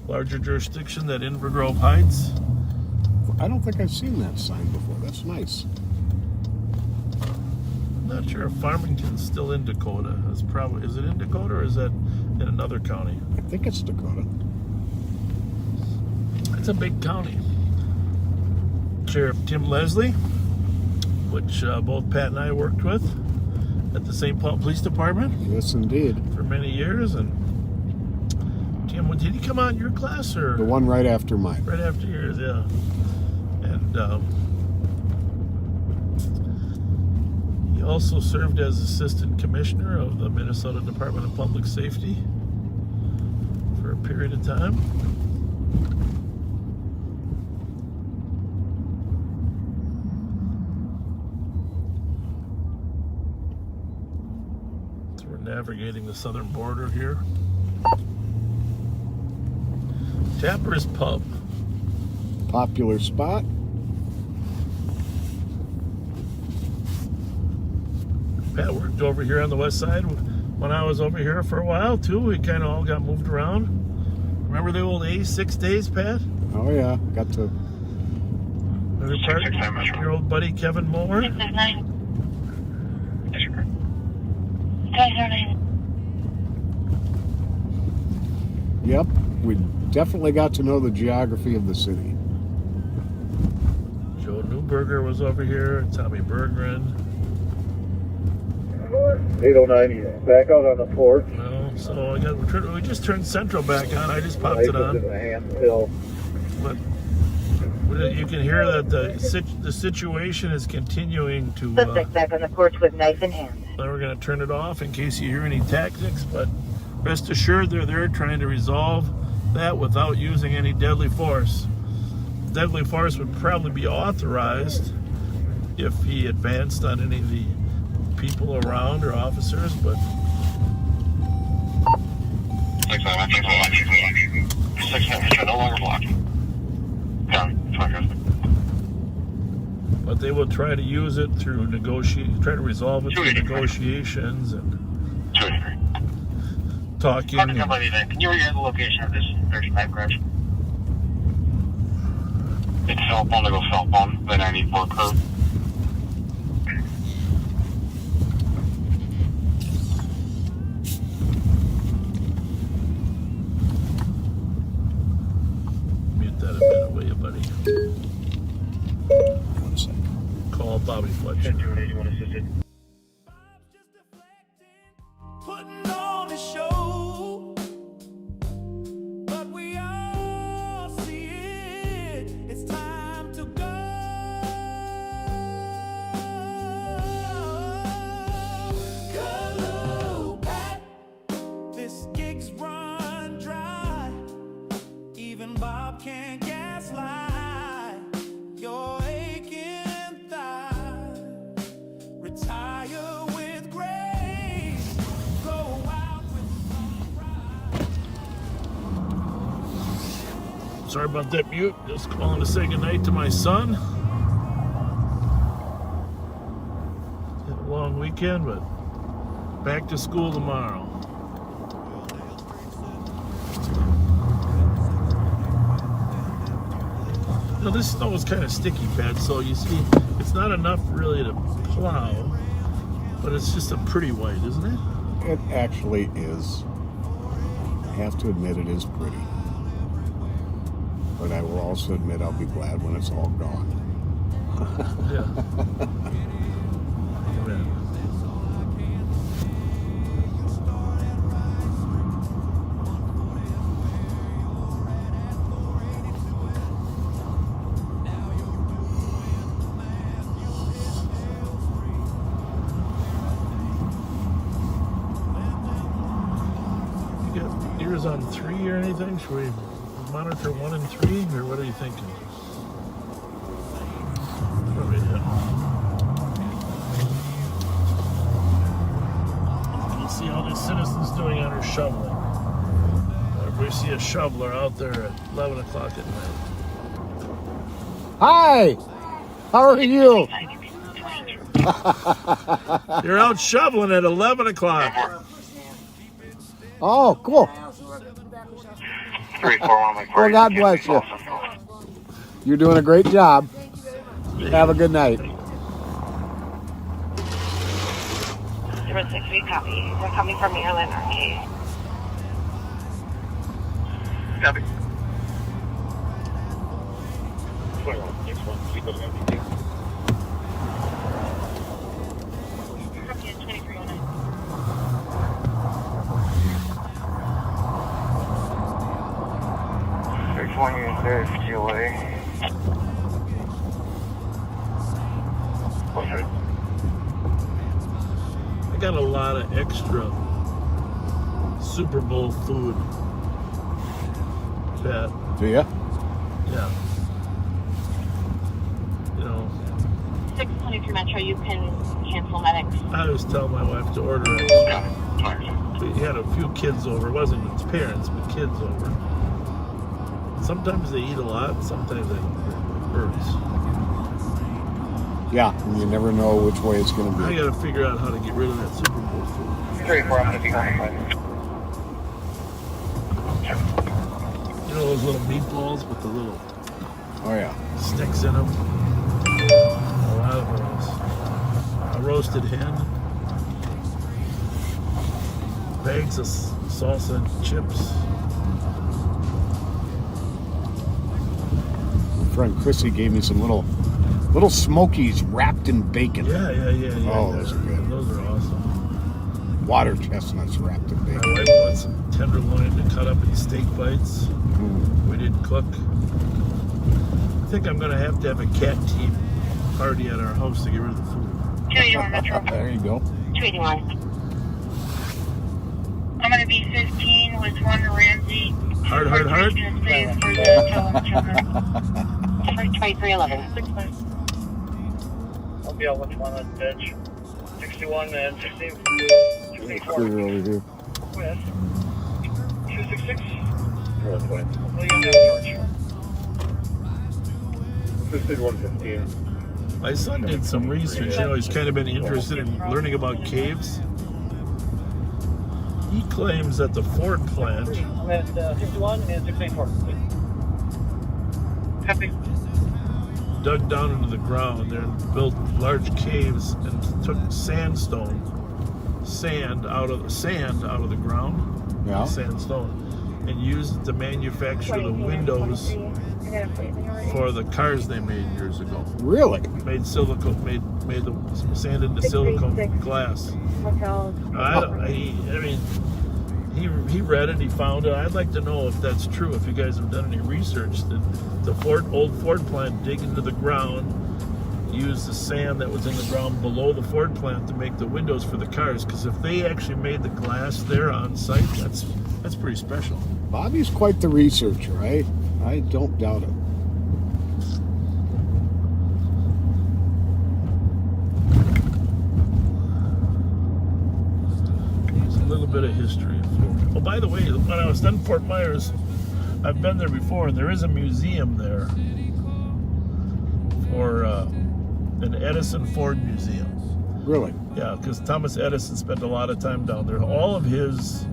larger jurisdiction that Invergrove Heights. I don't think I've seen that sign before. That's nice. I'm not sure if Farmington's still in Dakota. Is it in Dakota, or is that in another county? I think it's Dakota. It's a big county. Sheriff Tim Leslie, which both Pat and I worked with at the St. Paul Police Department. Yes, indeed. For many years. And Tim, did he come out in your class, or the one right after mine? Right after yours, yeah. And he also served as Assistant Commissioner of the Minnesota Department of Public Safety for a period of time. So we're navigating the southern border here. Tapper's Pub. Popular spot. Pat worked over here on the west side when I was over here for a while too. We kind of all got moved around. Remember the old A6 days, Pat? Oh yeah, got to. Your old buddy Kevin Moore. Yep, we definitely got to know the geography of the city. Joe Newberger was over here. Tommy Berggren. 809, back out on the 4th. No, so we just turned Central back on. I just popped it on. But you can hear that the situation is continuing to. Suspect back on the porch with knife in hand. Then we're going to turn it off in case you hear any tactics. But rest assured, they're there trying to resolve that without using any deadly force. Deadly force would probably be authorized if he advanced on any of the people around or officers, but 6 no longer blocked. Yeah, But they will try to use it through try to resolve it through negotiations and talking. Can you read the location of this 35 crash? It's cell phone to go cell phone, then I need 4 curve. Mute that a minute, will you, buddy? 1 second. Call Bobby Fletcher. 81 assisted. Putting on a show, but we all see it. It's time to go. Go, Pat. This gig's run dry. Even Bob can't gaslight your aching thigh. Retire with grace. Go out with Sorry about that mute. Just calling to say goodnight to my son. Had a long weekend, but back to school tomorrow. You know, this snow is kind of sticky, Pat, so you see, it's not enough really to plow, but it's just a pretty white, isn't it? It actually is. I have to admit it is pretty. But I will also admit I'll be glad when it's all gone. Yeah. Amen. You got ears on 3 or anything? Should we monitor 1 and 3, or what are you thinking? Probably, yeah. Let's see how the citizens doing on her shoveling. We see a shoveler out there at 11 o'clock at night. Hi! How are you? You're out shoveling at 11 o'clock. Oh, cool. 341 Well, God bless you. You're doing a great job. Have a good night. 06, we copy. They're coming from Maryland Arcade. Copy. 6-1 unit there, GOA. I got a lot of extra Super Bowl food. Pat. Do ya? Yeah. You know, 622 Metro, you can cancel medics. I always tell my wife to order it. We had a few kids over. It wasn't its parents, but kids over. Sometimes they eat a lot, sometimes they birds. Yeah, and you never know which way it's going to be. I got to figure out how to get rid of that Super Bowl food. 34, I'm going to be on. You know those little meatballs with the little sticks in them? A lot of those. A roasted hen. Bags of salsa and chips. My friend Chrissy gave me some little smokies wrapped in bacon. Yeah. Oh, those are good. Those are awesome. Water chestnuts wrapped in bacon. My wife bought some tenderloin to cut up in steak bites. We didn't cook. I think I'm going to have a cat team party at our house to get rid of the food. 281 Metro. There you go. 281. I'm going to be 15 with one Ramsey. Hard. 2311. I'll be out with one on the edge. 61 and 16. Clear over here. 260 166. 120. Assisted 115. My son did some research. You know, he's kind of been interested in learning about caves. He claims that the Ford plant I'm at 51 and 684. Copy. dug down into the ground there and built large caves and took sand out of the ground, Yeah. sandstone, and used it to manufacture the windows for the cars they made years ago. Really? Made made the sand into silicone glass. He read it, he found it. I'd like to know if that's true, if you guys have done any research. Did the old Ford plant dig into the ground, use the sand that was in the ground below the Ford plant to make the windows for the cars? Because if they actually made the glass there on site, that's pretty special. Bobby's quite the researcher, I don't doubt it. There's a little bit of history of Florida. Oh, by the way, when I was in Fort Myers, I've been there before, and there is a museum there for an Edison Ford museum. Really? Yeah, because Thomas Edison spent a lot of time down there. All of his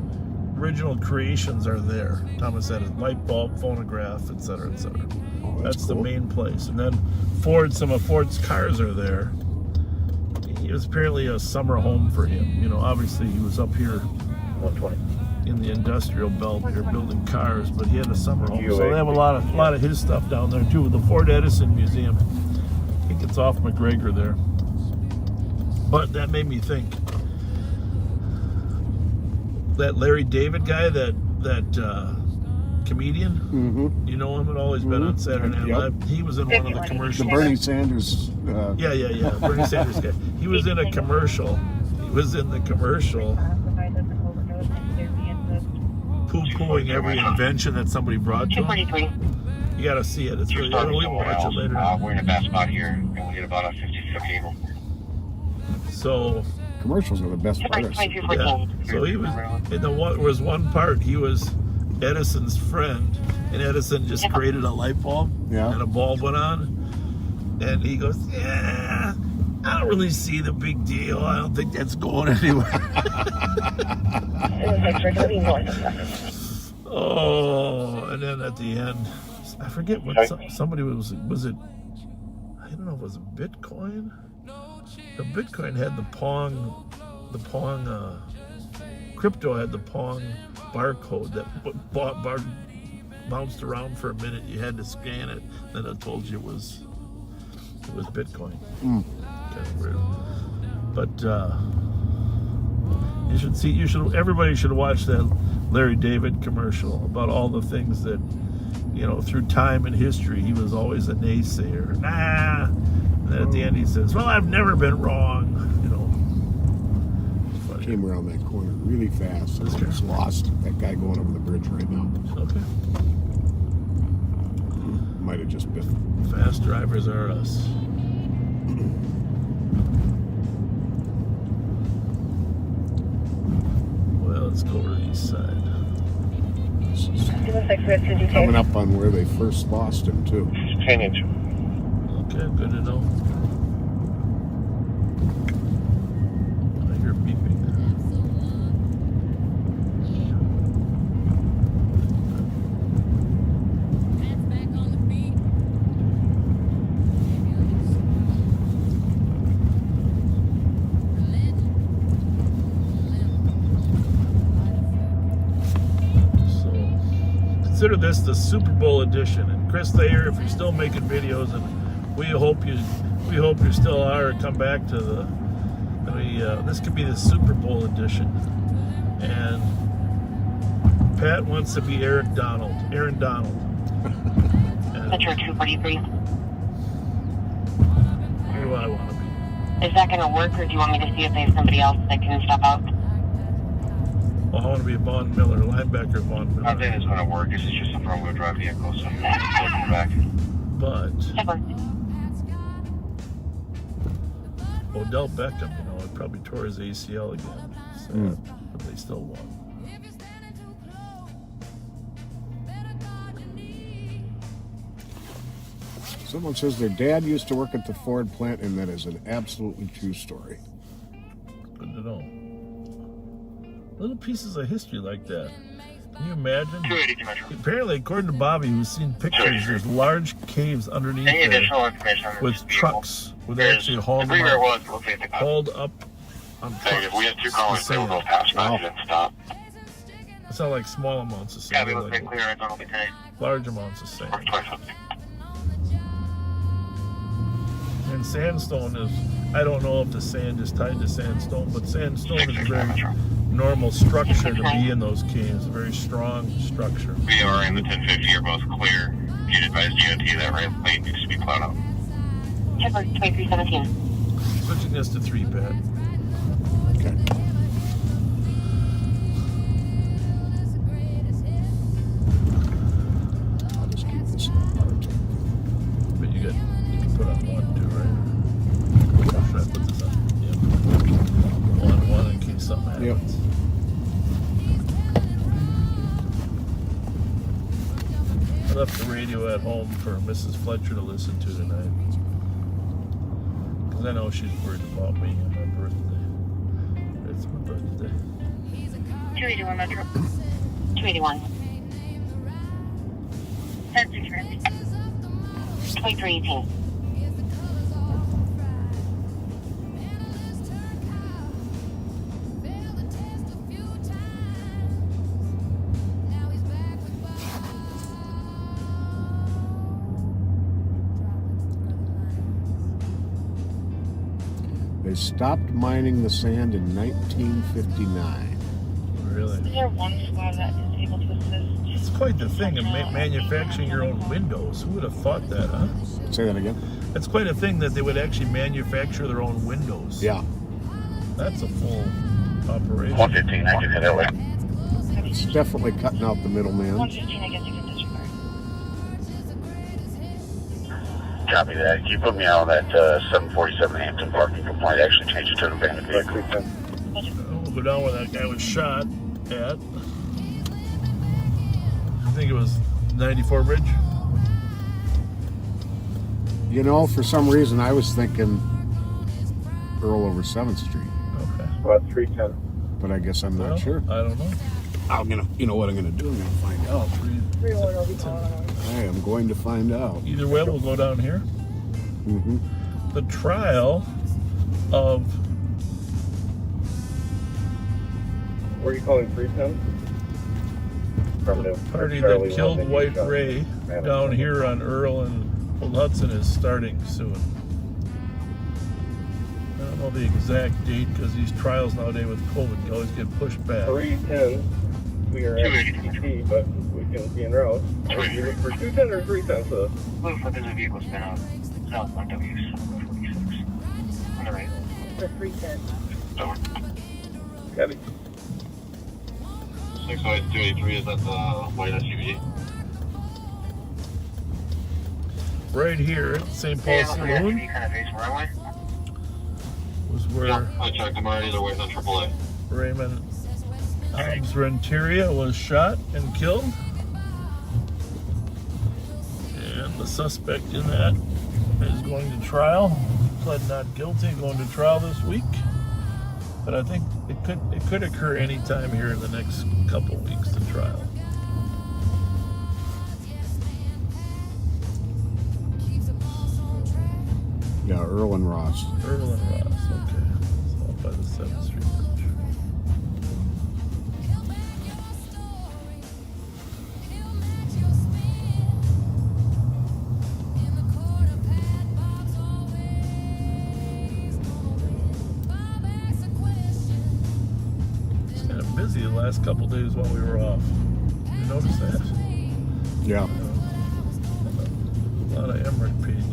original creations are there. Thomas Edison, light bulb, phonograph, etc., etc. Oh, that's cool. the main place. And then some of Ford's cars are there. It was apparently a summer home for him. You know, obviously he was up here 120. in the industrial belt here building cars, but he had a summer home. So they have a lot of his stuff down there too. The Ford Edison Museum, I think it's off McGregor there. But that made me think. That Larry David guy, that comedian, you know him, had always been on Saturday Night Live. He was in one of the commercials. The Bernie Sanders. Yeah. Bernie Sanders guy. He was in a commercial. Poo-pooing every invention that somebody brought to him. You gotta see it. It's really good. We'll watch it later. We're in a bad spot here, and we get about a 50-foot cable. So commercials are the best part. Yeah. So he was in one part. He was Edison's friend, and Edison just created a light bulb, and a bulb went on, and he goes, "Yeah, I don't really see the big deal. I don't think that's going anywhere." Oh, and then at the end, I forget what somebody was it? I don't know if it was Bitcoin. The Bitcoin had the Pong crypto had the Pong barcode that bounced around for a minute. You had to scan it, then it told you it was Bitcoin. Kind of weird. But everybody should watch that Larry David commercial about all the things that, you know, through time and history, he was always a naysayer. Nah. And then at the end he says, "Well, I've never been wrong." You know. Came around that corner really fast. I was lost. That guy going over the bridge right now. Okay. Might have just been. Fast drivers are us. Well, let's go over to the east side. Coming up on where they first lost him, too. 10-inch. Okay, good to know. I hear beeping. Consider this the Super Bowl edition. And Chris Thayer, if you're still making videos, and we hope you still are, come back to this could be the Super Bowl edition. And Pat wants to be Aaron Donald. Fletcher 243. Who do I want to be? Is that going to work, or do you want me to see if there's somebody else that can step out? Well, I want to be a Von Miller, linebacker Von Miller. I think it's going to work. This is just a front-wheel drive vehicle, so I'm looking back. But Odell Beckham, you know, probably tore his ACL again. So, but they still won. Someone says their dad used to work at the Ford plant, and that is an absolutely true story. Good to know. Little pieces of history like that. Can you imagine? Apparently, according to Bobby, who's seen pictures, there's large caves underneath there with trucks where they actually hauled up on trucks. We had 2 callers, they will go past now. Didn't stop. It's not like small amounts of Yeah, sand, they look like clear. It's on the tank. large amounts of sand. And sandstone is, I don't know if the sand is tied to sandstone, but sandstone is a very normal structure to be in those caves, a very strong structure. VR and the 1050 are both clear. You'd advise DOT that ramp lane needs to be plowed out. Chipper 2317. Switching this to 3 pad. Okay. I'll just keep this apart. But you can put on 1 too, right? Or should I put this on? Yep. 1 in case something happens. Yep. I left the radio at home for Mrs. Fletcher to listen to tonight. Because I know she's worried about me and my birthday. It's my birthday. 281 Metro. 281. 10-6 2318. They stopped mining the sand in 1959. Really? Is there one squad that is able to assist? It's quite the thing of manufacturing your own windows. Who would have thought that, huh? Say that again? It's quite a thing that they would actually manufacture their own windows. Yeah. That's a full operation. 115, I can hit it with. It's definitely cutting out the middleman. 115, I guess you can disregard. Copy that. Can you put me on that 747 Hampton parking complaint? Actually change it to an abandoned vehicle. We'll go down where that guy was shot at. I think it was 94 Bridge. You know, for some reason, I was thinking Earl over 7th Street. Okay. About 310. But I guess I'm not sure. I don't know. You know what I'm gonna do? I'm gonna find out. 3-1 will be calling on. I am going to find out. Either way, we'll go down here. Mm-hmm. The trial of... Where are you calling 310? The party that killed White Ray down here on Earl and Old Hudson is starting soon. I don't know the exact date because these trials nowadays with COVID can always get pushed back. 310. We are at TT, but we can be en route. Are you looking for 210 or 310? So. Blue for there's a vehicle spin out south on W746. On the right. For 310. Heavy. 60283, is that the white SUV? Right here at St. Paul Saloon kind of face runway. was where I checked them already, they're waiting on AAA. Raymond Hobbs Renteria was shot and killed. And the suspect in that is going to trial. Pled not guilty, going to trial this week. But I think it could occur anytime here in the next couple weeks, the trial. Yeah, Earl and Ross. Earl and Ross, okay. It's off by the 7th Street Bridge. It's kind of busy the last couple days while we were off. You notice that? Yeah. A lot of Emmerich pages.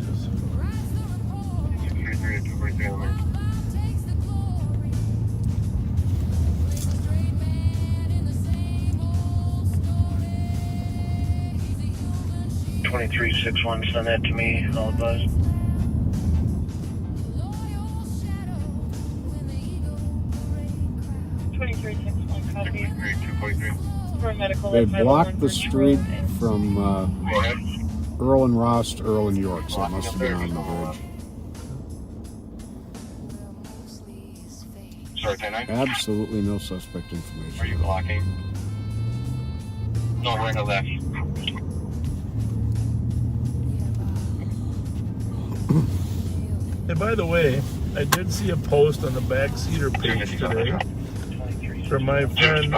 2361, send that to me, I'll buzz. They blocked the street from Earl and Ross, Earl and York, so it must have been on the bridge. Sorry, 10-9? Absolutely no suspect information. Are you blocking? No, right or left. And by the way, I did see a post on the backseater page today from my friend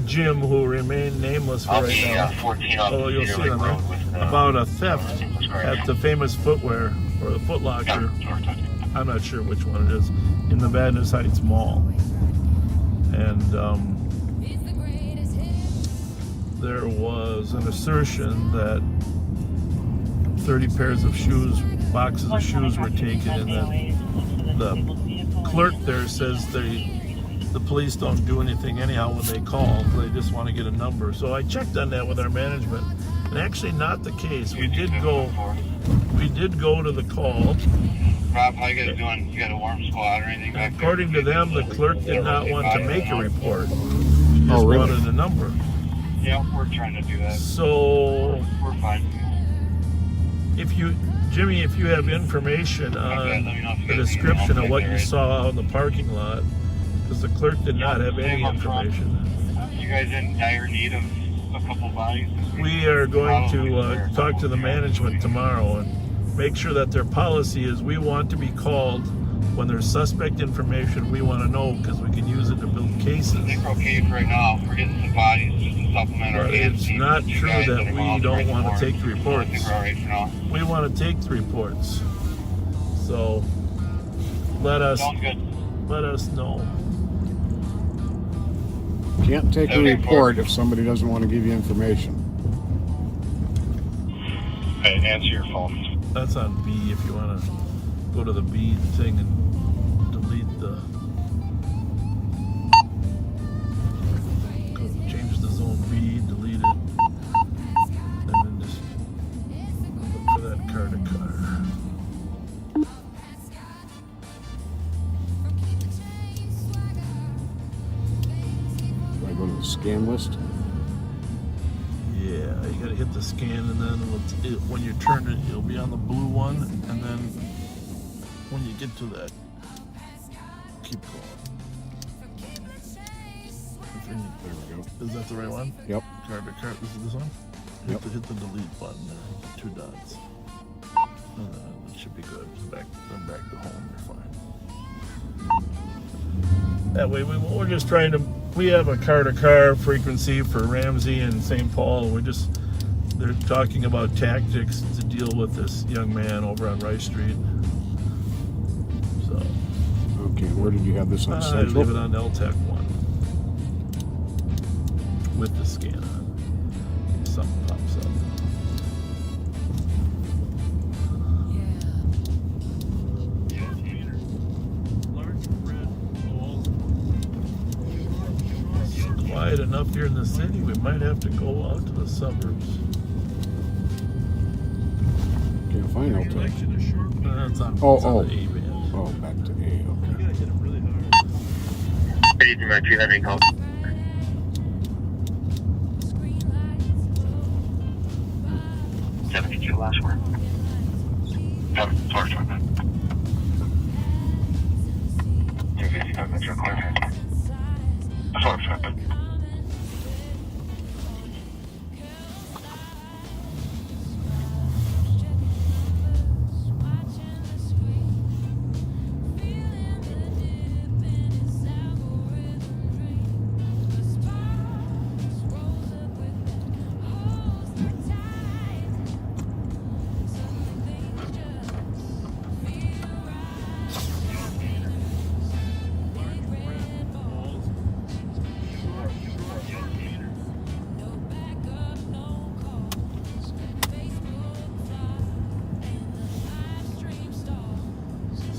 Jim, who remained nameless for right now. Oh, you'll see it on there. About a theft at the famous footwear or the Foot Locker. I'm not sure which one it is, in the Vadnais Heights Mall. And there was an assertion that 30 pairs of shoes, boxes of shoes were taken, and then the clerk there says the police don't do anything anyhow when they call. They just want to get a number. So I checked on that with our management, and actually not the case. We did go to the call. Rob, how you guys doing? You got a warm squad or anything back there? According to them, the clerk did not want to make a report. She just wanted a number. Yeah, we're trying to do that. So we're fine. Jimmy, if you have information on the description of what you saw out in the parking lot, because the clerk did not have any information. You guys in dire need of a couple bodies? We are going to talk to the management tomorrow and make sure that their policy is we want to be called when there's suspect information. We want to know because we can use it to build cases. I think we're okay for right now. We're getting some bodies just to supplement our It's not true that we don't want to take the reports. I think we're all right for now. We want to take the reports. So let us know. Can't take a report if somebody doesn't want to give you information. Hey, answer your phone. That's on B if you want to go to the B thing and delete the... Change the zone B, delete it, and then just look for that car to car. Do I go to the scan list? Yeah, you gotta hit the scan, and then when you turn it, it'll be on the blue one, and then when you get to that, keep going. There we go. Is that the right one? Yep. Car to car. This is this one? Yep. Hit the delete button there. 2 dots. And then it should be good. Back to home. You're fine. That way, we're just trying to. We have a car-to-car frequency for Ramsey and St. Paul. They're talking about tactics to deal with this young man over on Rice Street. So. Okay, where did you have this on I Central? leave it on LTAC 1 with the scan on. If something pops up. Quiet enough here in the city, we might have to go out to the suburbs. Can't find LTAC. It's on, Oh, it's on the A band. Oh, back to A, okay. Hey, do you have any call? Last word. Sorry, 255 Metro clear. Sorry,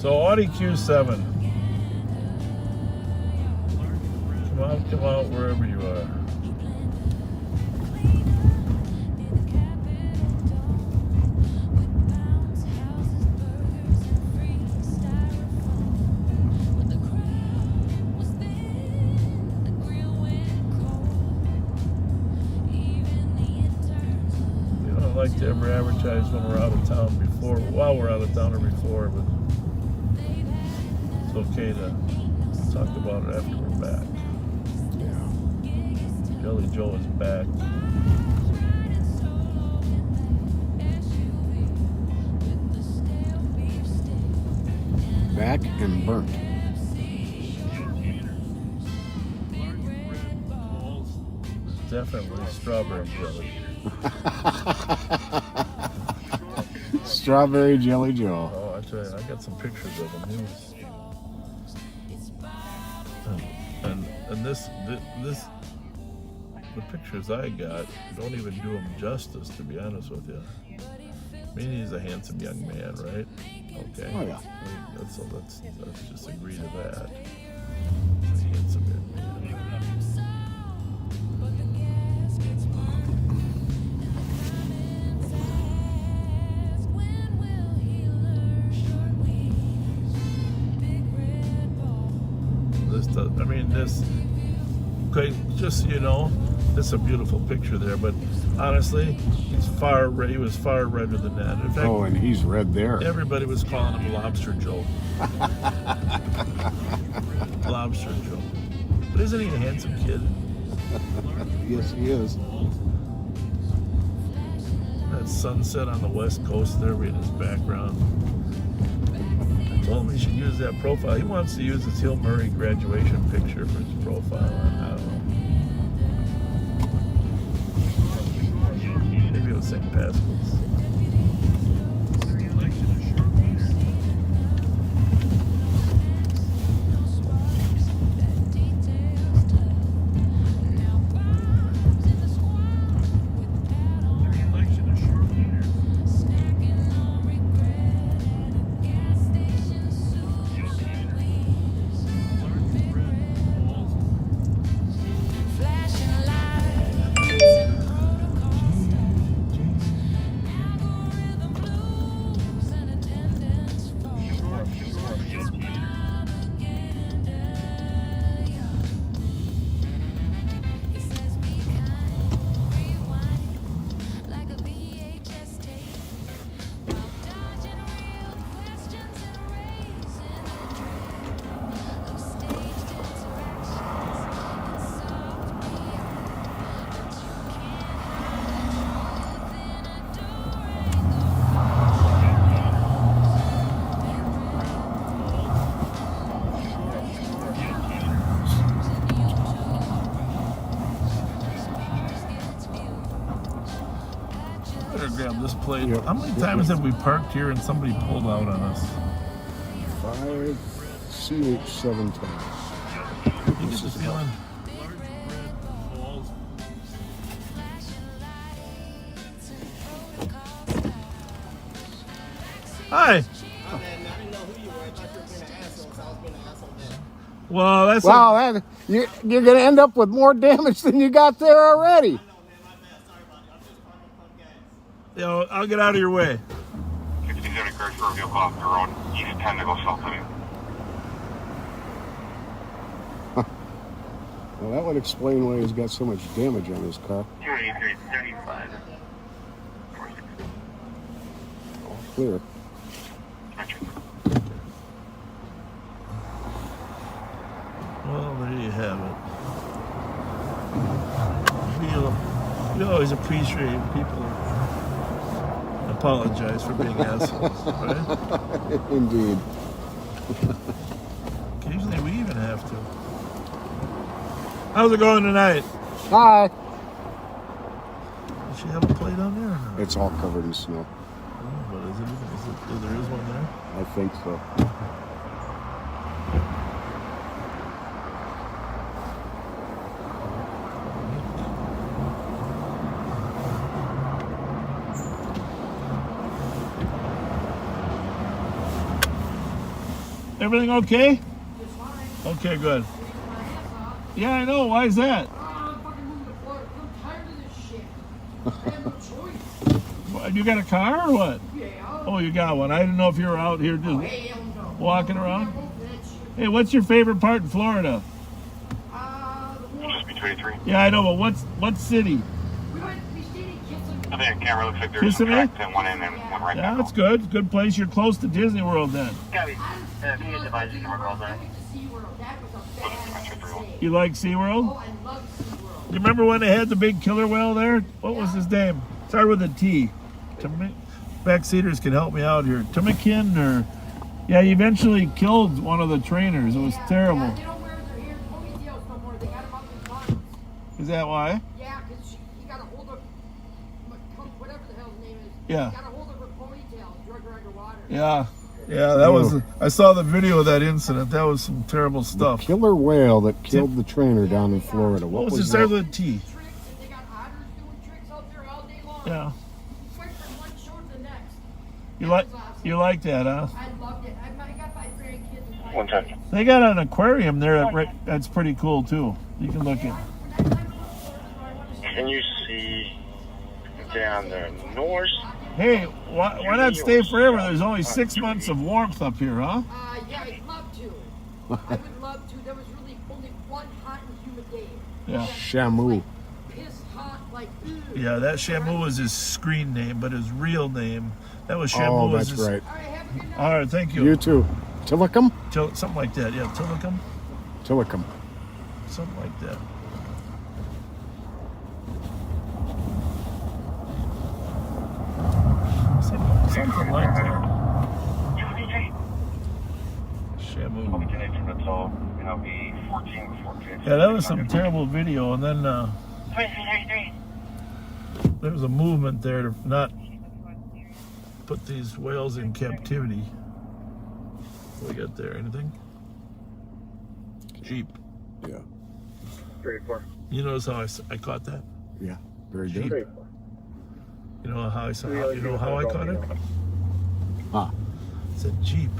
So Audi Q7. Come out wherever you are. You don't like to ever never advertised when we're out of town before, while we're out of town or before, but it's okay to talk about it after we're back. Yeah. Jelly Joe is back. Back and burnt. Definitely strawberry jelly. Strawberry Jelly Joe. Oh, I tell you, I got some pictures of him. He was, and this, the pictures I got don't even do him justice, to be honest with you. I mean, he's a handsome young man, right? Okay. Oh, yeah. So let's just agree to that. He's a handsome young man. This, okay, just so you know, this is a beautiful picture there, but honestly, he was far redder than that. In fact, oh, and he's red there. Everybody was calling him Lobster Joe. Lobster Joe. But isn't he a handsome kid? Yes, he is. That sunset on the west coast there in his background. I told him he should use that profile. He wants to use his Hill Murray graduation picture for his profile. I don't know. Maybe it was St. Pascal's. Grab this plate. Yep. How many times have we parked here and somebody pulled out on us? 5 CH7 times. You get the feeling. Hi. Well, that's you're going to end up with more damage than you got there already. You know, I'll get out of your way. 57 occurs for a vehicle off the road, east 10 to go south of you. Well, that would explain why he's got so much damage on his car. 283-35. All clear. Well, there you have it. We always appreciate people apologize for being assholes, right? Indeed. Occasionally we even have to. How's it going tonight? Hi. Does she have a plate on there or not? It's all covered in snow. Oh, but there is one there? I think so. Everything okay? Okay, good. Yeah, I know. Why is that? You got a car or what? Oh, you got one. I didn't know if you were out here just walking around. Hey, what's your favorite part in Florida? Just be 23. Yeah, I know, but what city? We went to the city, kids and Nothing on camera. Looks like there's some Kissimmee? tracks that went in and went right Yeah, back that's out. good. Good place. You're close to Disney World then. Copy. He is advised you can work all day. You like SeaWorld? You remember when they had the big killer whale there? What was his name? Started with a T. Backseaters can help me out here. Tumikin or... Yeah, he eventually killed one of the trainers. It was terrible. Is that why? Yeah, because he got a hold of whatever the hell his name is. Yeah. He got a hold of her ponytail, drug her underwater. Yeah. Yeah, that was... I saw the video of that incident. That was some terrible stuff. Killer whale that killed the trainer down in Florida. What was it? that? Started with a T. They got otters doing tricks out there all day long. Yeah. Quick from one shore to the next. You like that, huh? I loved it. I got my grandkids. One time. They got an aquarium there that's pretty cool too. You can look at. Can you see down the north? Hey, why not stay forever? There's only 6 months of warmth up here, huh? Yeah, I'd love to. I would love to. There was really only one hot and humid day. Yeah. Shamu. Piss hot, like, Yeah, that Shamu was his screen name, but his real name, that was Shamu. Oh, was that's his, right. All right, thank you. You too. Tillicum? Something like that, yeah. Tillicum? Tillicum. Something like that. Something like that. Shamu. Yeah, that was some terrible video, and then there was a movement there to not put these whales in captivity. What we got there? Anything? Jeep. Yeah. 34. You notice how I caught that? Yeah. Very Jeep. good. You know how I caught it? Ah. It's a Jeep.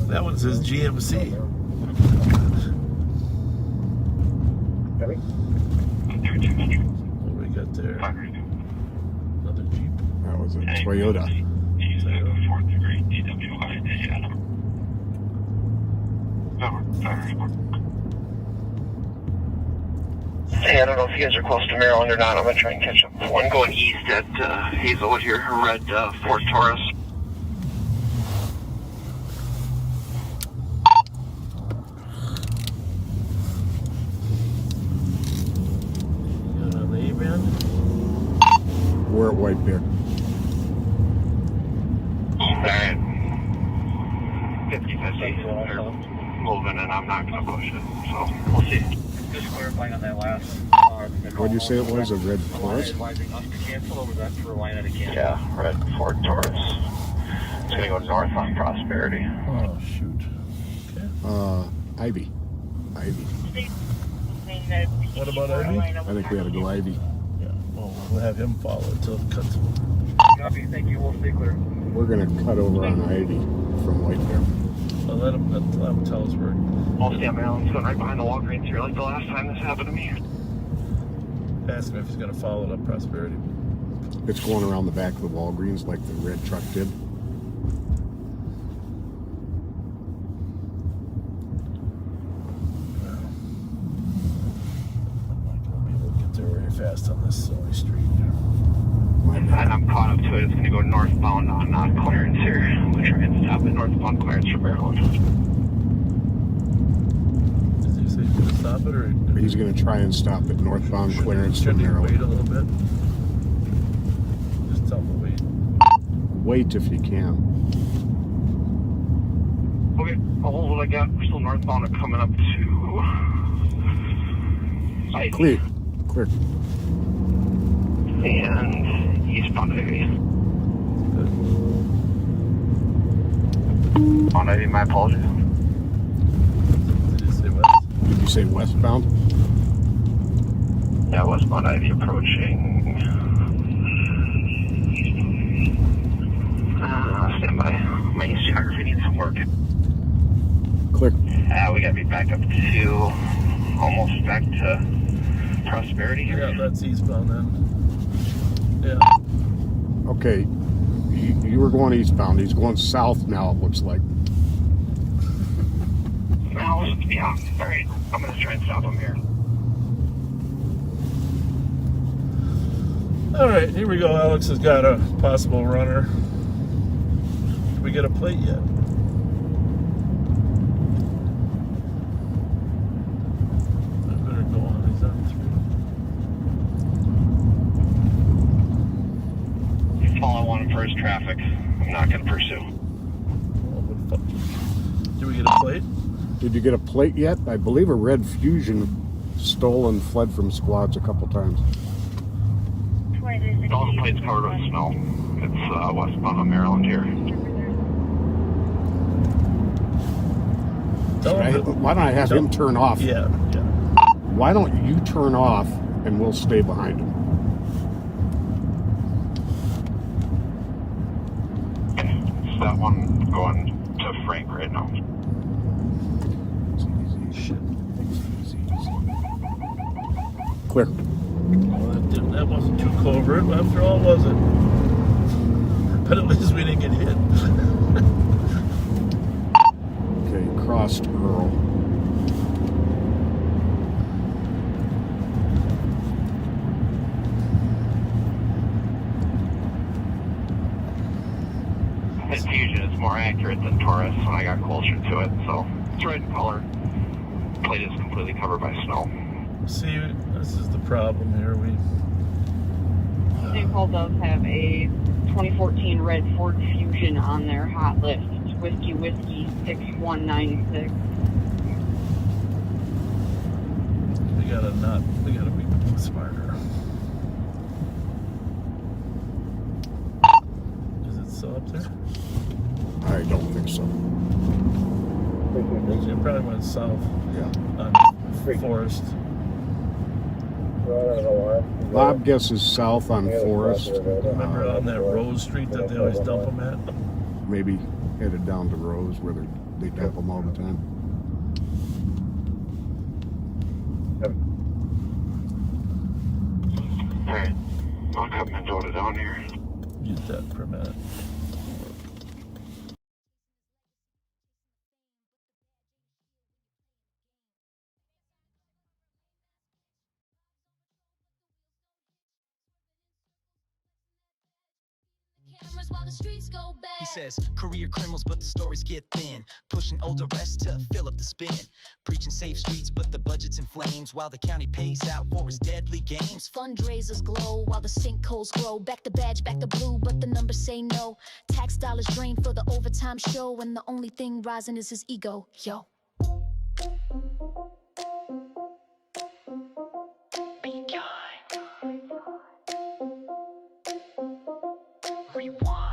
That one says GMC. What do we got there? Another Jeep. That was a Toyota. Hey, I don't know if you guys are close to Maryland or not. I'm going to try and catch up. One going east at Hazelwood here, red Ford Taurus. On the A-band? We're at White Bear. Alright. 50-50. They're moving and I'm not going to push it. So, we'll see. Just clarifying on that last. What'd you say it was? A red Taurus? Advising us to cancel, or was that for line at a cancel? Yeah, red Ford Taurus. It's going to go north on Prosperity. Oh, shoot. Okay. Ivy. What about Ivy? I think we had to go Ivy. Yeah, well, we'll have him follow until it cuts. Copy, thank you, we'll stay clear. We're going to cut over on Ivy from White Bear. Well, let him tell us where. I'll stay on Maryland. It's going right behind the Walgreens here, like the last time this happened to me. Ask him if he's going to follow it up Prosperity. It's going around the back of the Walgreens like the red truck did. We'll get there very fast on this side street. And I'm caught up to it. It's going to go northbound on clearance here. I'm going to try and stop at northbound clearance for Maryland. Did you say he's going to stop it, or He's going to try and stop at northbound clearance for should he Maryland. wait a little bit? Just tell him to wait. Wait if you can. Okay, I'll hold what I got. We're still northbound and coming up to... Clear. And eastbound Ivy. On Ivy, my apologies. Did you say west? Did you say westbound? Yeah, westbound Ivy approaching. Stand by. My east geography needs some work. Clear. We gotta be back up to almost back to Prosperity here. Yeah, that's eastbound then. Yeah. Okay. You were going eastbound. He's going south now, it looks like. Yeah, alright. I'm gonna try and stop him here. All right, here we go. Alex has got a possible runner. Did we get a plate yet? I better go on. He's on 3. He's following one for his traffic. I'm not going to pursue. Did we get a plate? Did you get a plate yet? I believe a red Fusion stole and fled from squads a couple times. All the plates covered with snow. It's westbound of Maryland here. Why don't I have him turn off? Yeah. Why don't you turn off and we'll stay behind him? It's that one going to Frank right now. Clear. Well, that wasn't too covert after all, was it? But at least we didn't get hit. Okay, crossed Earl. His Fusion is more accurate than Taurus when I got closer to it, so it's red in color. Plate is completely covered by snow. See, this is the problem here. St. Paul does have a 2014 red Ford Fusion on their hot list. It's Whiskey 6196. We gotta be smarter. Is it still up there? I don't think so. It probably went south. Yeah. On Forest. Bob guesses south on Forest. Remember on that Rose Street that they always dump them at? Maybe headed down to Rose where they dump them all the time. Alright, I'll cut Mendota down here. Use that per minute. While the streets go bad. He says career criminals, but the stories get thin. Pushing older arrests to fill up the spin. Preaching safe streets, but the budget's in flames. While the county pays out for his deadly games. Fundraisers glow while the sinkholes grow. Back the badge, back the blue, but the numbers say no. Tax dollars drained for the overtime show, and the only thing rising is his ego. Yo.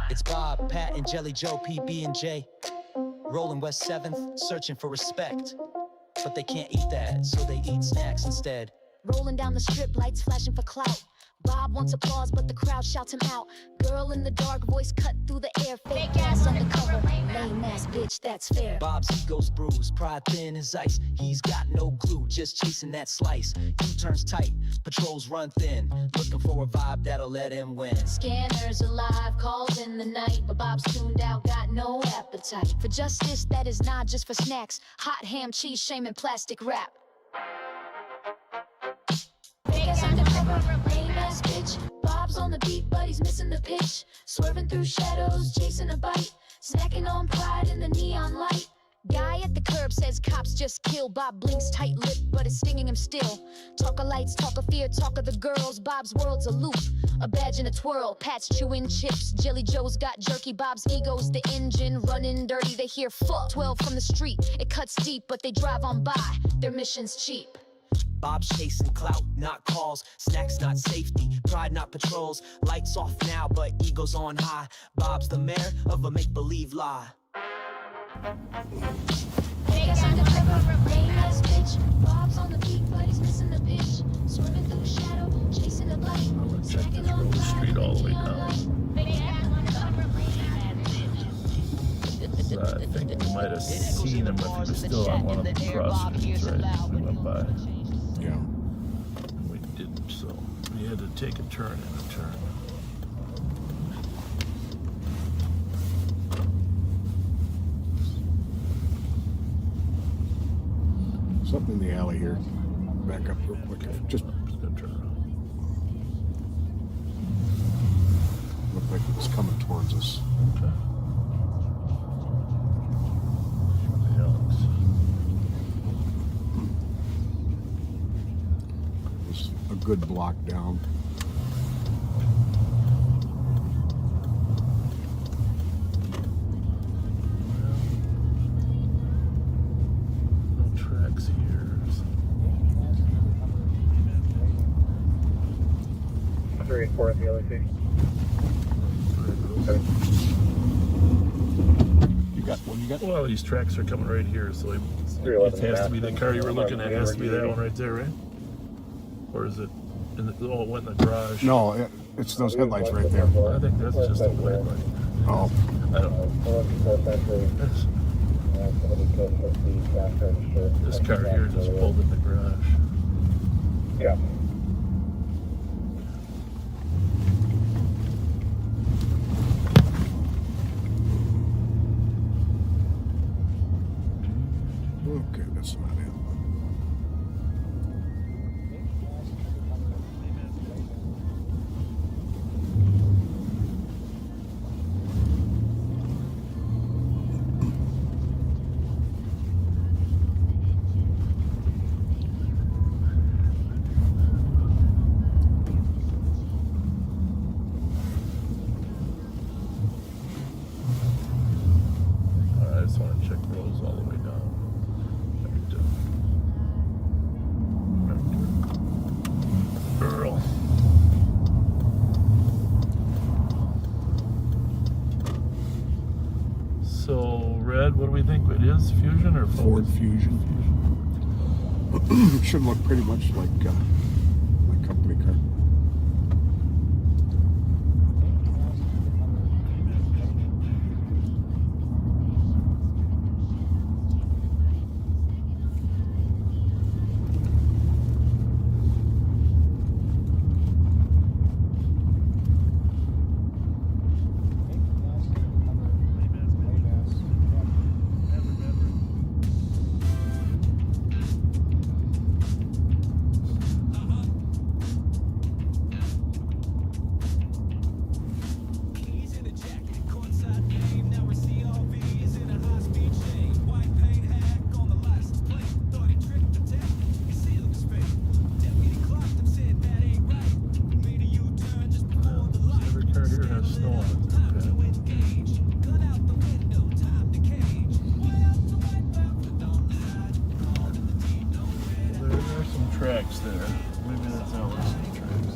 It's Bob, Pat, and Jelly Joe, PB and J. Rolling West 7th, searching for respect. But they can't eat that, so they eat snacks instead. Rolling down the strip, lights flashing for clout. Bob wants applause, but the crowd shouts him out. Girl in the dark, voice cut through the air. Fake ass undercover, lame ass bitch, that's fair. Bob's ego's bruised, pride thin as ice. He's got no clue, just chasing that slice. U-turns tight, patrols run thin. Looking for a vibe that'll let him win. Scanners alive, calls in the night. But Bob's tuned out, got no appetite for justice that is not just for snacks. Hot ham, cheese, shame, and plastic wrap. Fake ass undercover, lame ass bitch. Bob's on the beat, but he's missing the pitch. Swerving through shadows, chasing a bite. Snacking on pride in the neon light. Guy at the curb says cops just kill. Bob blinks tight lip, but it's stinging him still. Talk of lights, talk of fear, talk of the girls. Bob's world's a loop, a badge and a twirl. Pat's chewing chips, Jelly Joe's got jerky. Bob's ego's the engine, running dirty. They hear fuck 12 from the street. It cuts deep, but they drive on by. Their mission's cheap. Bob's chasing clout, not calls. Snacks, not safety. Pride, not patrols. Lights off now, but ego's on high. Bob's the mayor of a make-believe lie. Fake ass undercover, lame ass bitch. Bob's on the beat, but he's missing the pitch. Swerving through shadow, chasing a bite. Snacking on Rose Street all the way down. I think we might have seen him if he was still on one of the cross streets, right? We went by. Yeah. We didn't, so we had to take a turn and a turn. Something in the alley here. Back up real quick. Just gonna turn around. towards us. Okay. The Elks. It's a good block down. No tracks here. 3 and 4 at the LAC. You got? Well, these tracks are coming right here, so it has to be the car you were looking at. It has to be that one right there, right? Or is it? In the, oh, it went in the garage. No, it's those headlights right there. I think that's just a white light. Oh. I don't know. This car here just pulled in the garage. Yeah. Okay, that's not it. I just want to check roads all the way down. Burrill. So, red, what do we think it is? Fusion or Ford Fusion? It should look pretty much like a company car. Tracks there. Maybe that's how we're seeing tracks.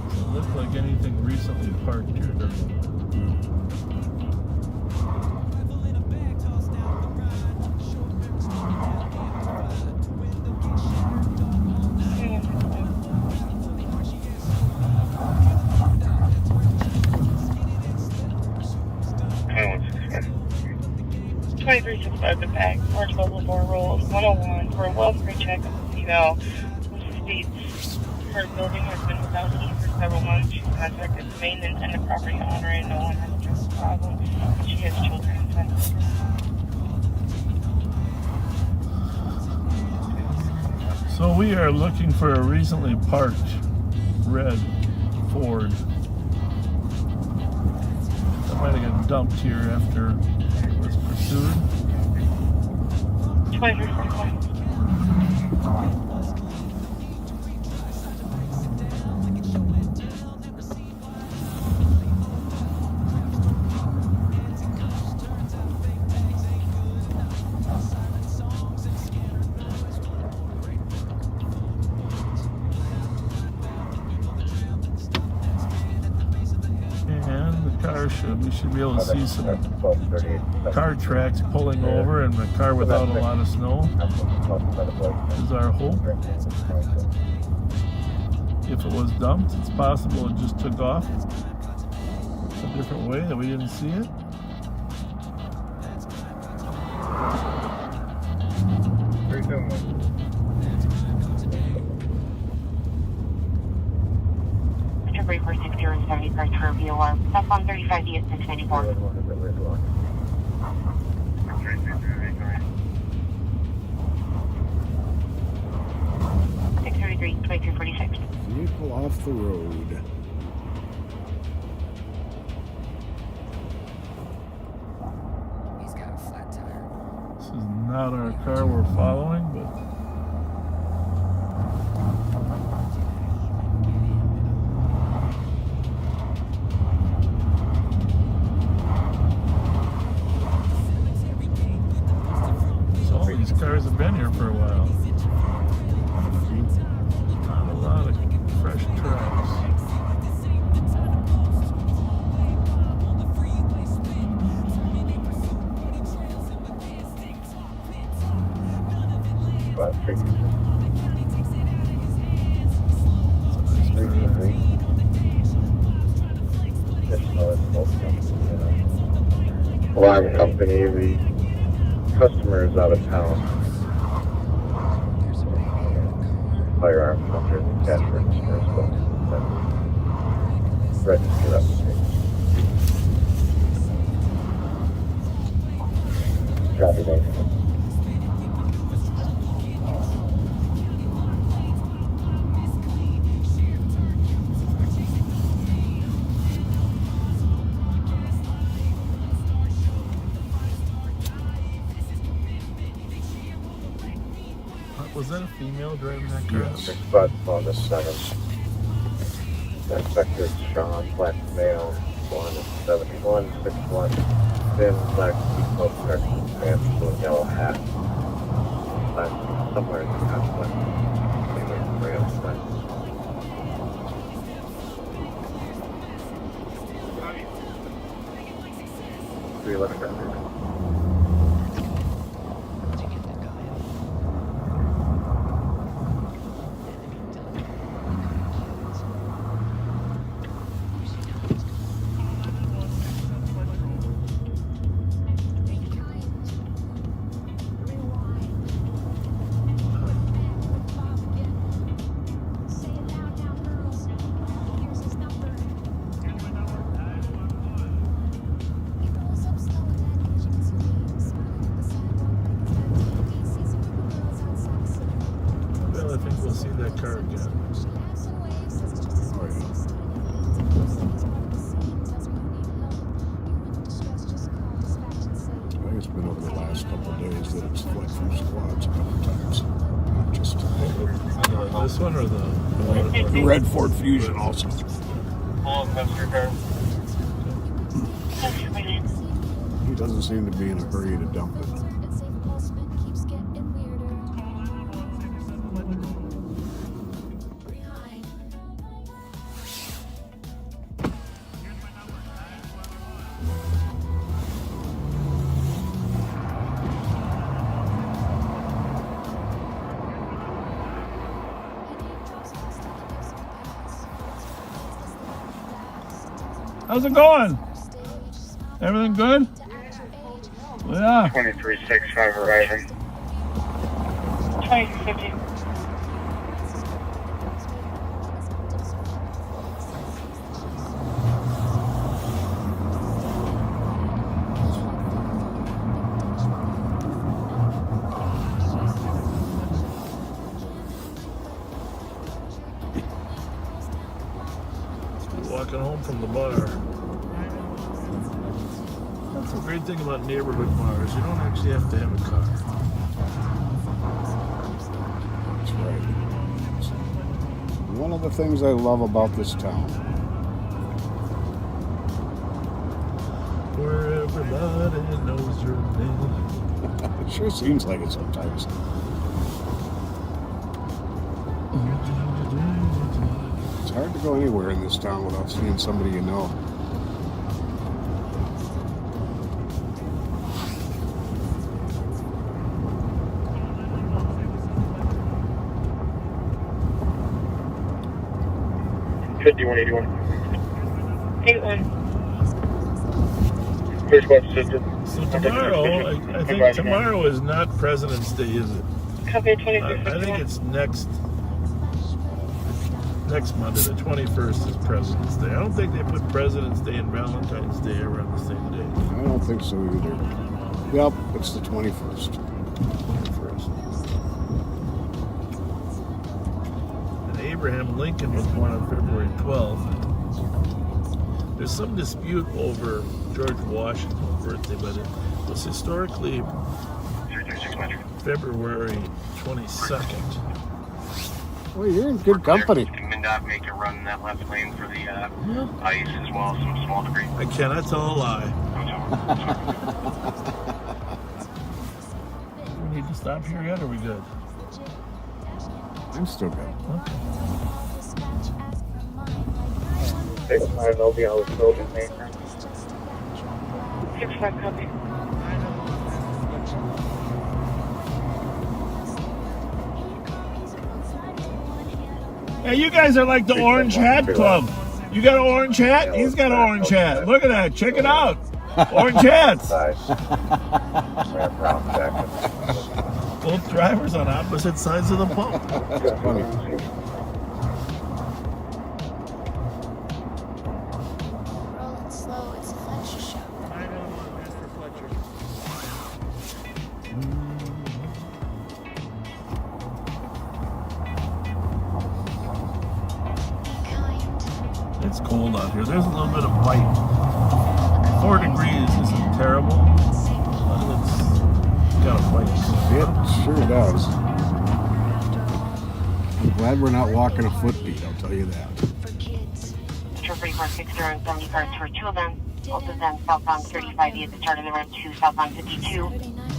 Doesn't look like anything recently parked here, does it? The back, large bubble door rolls, 101 for a well-free check of the eval, which states her building has been without heat for several months. She's contacted the maintenance and the property owner, and no one has addressed the problem. And she has children inside the house. So we are looking for a recently parked red Ford. That might have got dumped here after it was pursued. 2341. We should be able to see some car tracks pulling over and a car without a lot of snow is our hope. If it was dumped, it's possible it just took off a different way that we didn't see it. temporary for 60 or 70 cars for a VOR. That's on 35D at 694. 633, 2246. Vehicle off the road. He's got a flat tire. This is not our car we're following, but all these cars have been here for a while. Not a lot of fresh tracks. Alarm company, the customer is out of town. Firearms under the cash register as well. Register application. Copy that. Was that a female driving that car? Yes, but on the 7th. Inspector Sean, black male, 171, 61, thin black seatbelt protection, pants, blue and yellow hat. Somewhere in the conflict. Maybe it's way outside. Three left record. This one or the red Ford Fusion also. He doesn't seem to be in a hurry to dump it. How's it going? Everything good? Yeah. 2365 arriving. 2350. Walking home from the bar. That's the great thing about neighborhood bars. You don't actually have to have a car. That's right. One of the things I love about this town. Where everybody knows your name. It sure seems like it sometimes. It's hard to go anywhere in this town without seeing somebody you know. So tomorrow, I think tomorrow is not President's Day, is it? Copy I think it's next next Monday, the 21st, is President's Day. I don't think they put President's Day and Valentine's Day around the same day. I don't think so either. Yep, it's the 21st. 21st. And Abraham Lincoln was born on February 12th. There's some dispute over George Washington's birthday, but it was historically February 22nd. Well, you're in good company. Can MnDOT make a run in that left lane for the ice as well, some small debris? I cannot tell a lie. We need to stop here yet, or are we good? I'm still good. Okay. 6-5, they'll be out with building maintenance. 6-5 copy. Hey, you guys are like the Orange Hat Club. You got an orange hat? He's got an orange hat. Look at that. Check it out. Orange hats. Both drivers on opposite sides of the pump. Funny. Rolling slow, it's a Fletcher show. 911, Master Fletcher. It's cold out here. There's a little bit of white. 4 degrees isn't terrible, but it's got a fight. It sure does. I'm glad we're not walking a footbeat, I'll tell you that. Metro 3460 and 70 cars for 2 of them. Both of them southbound 35 at the start of the road to southbound 52.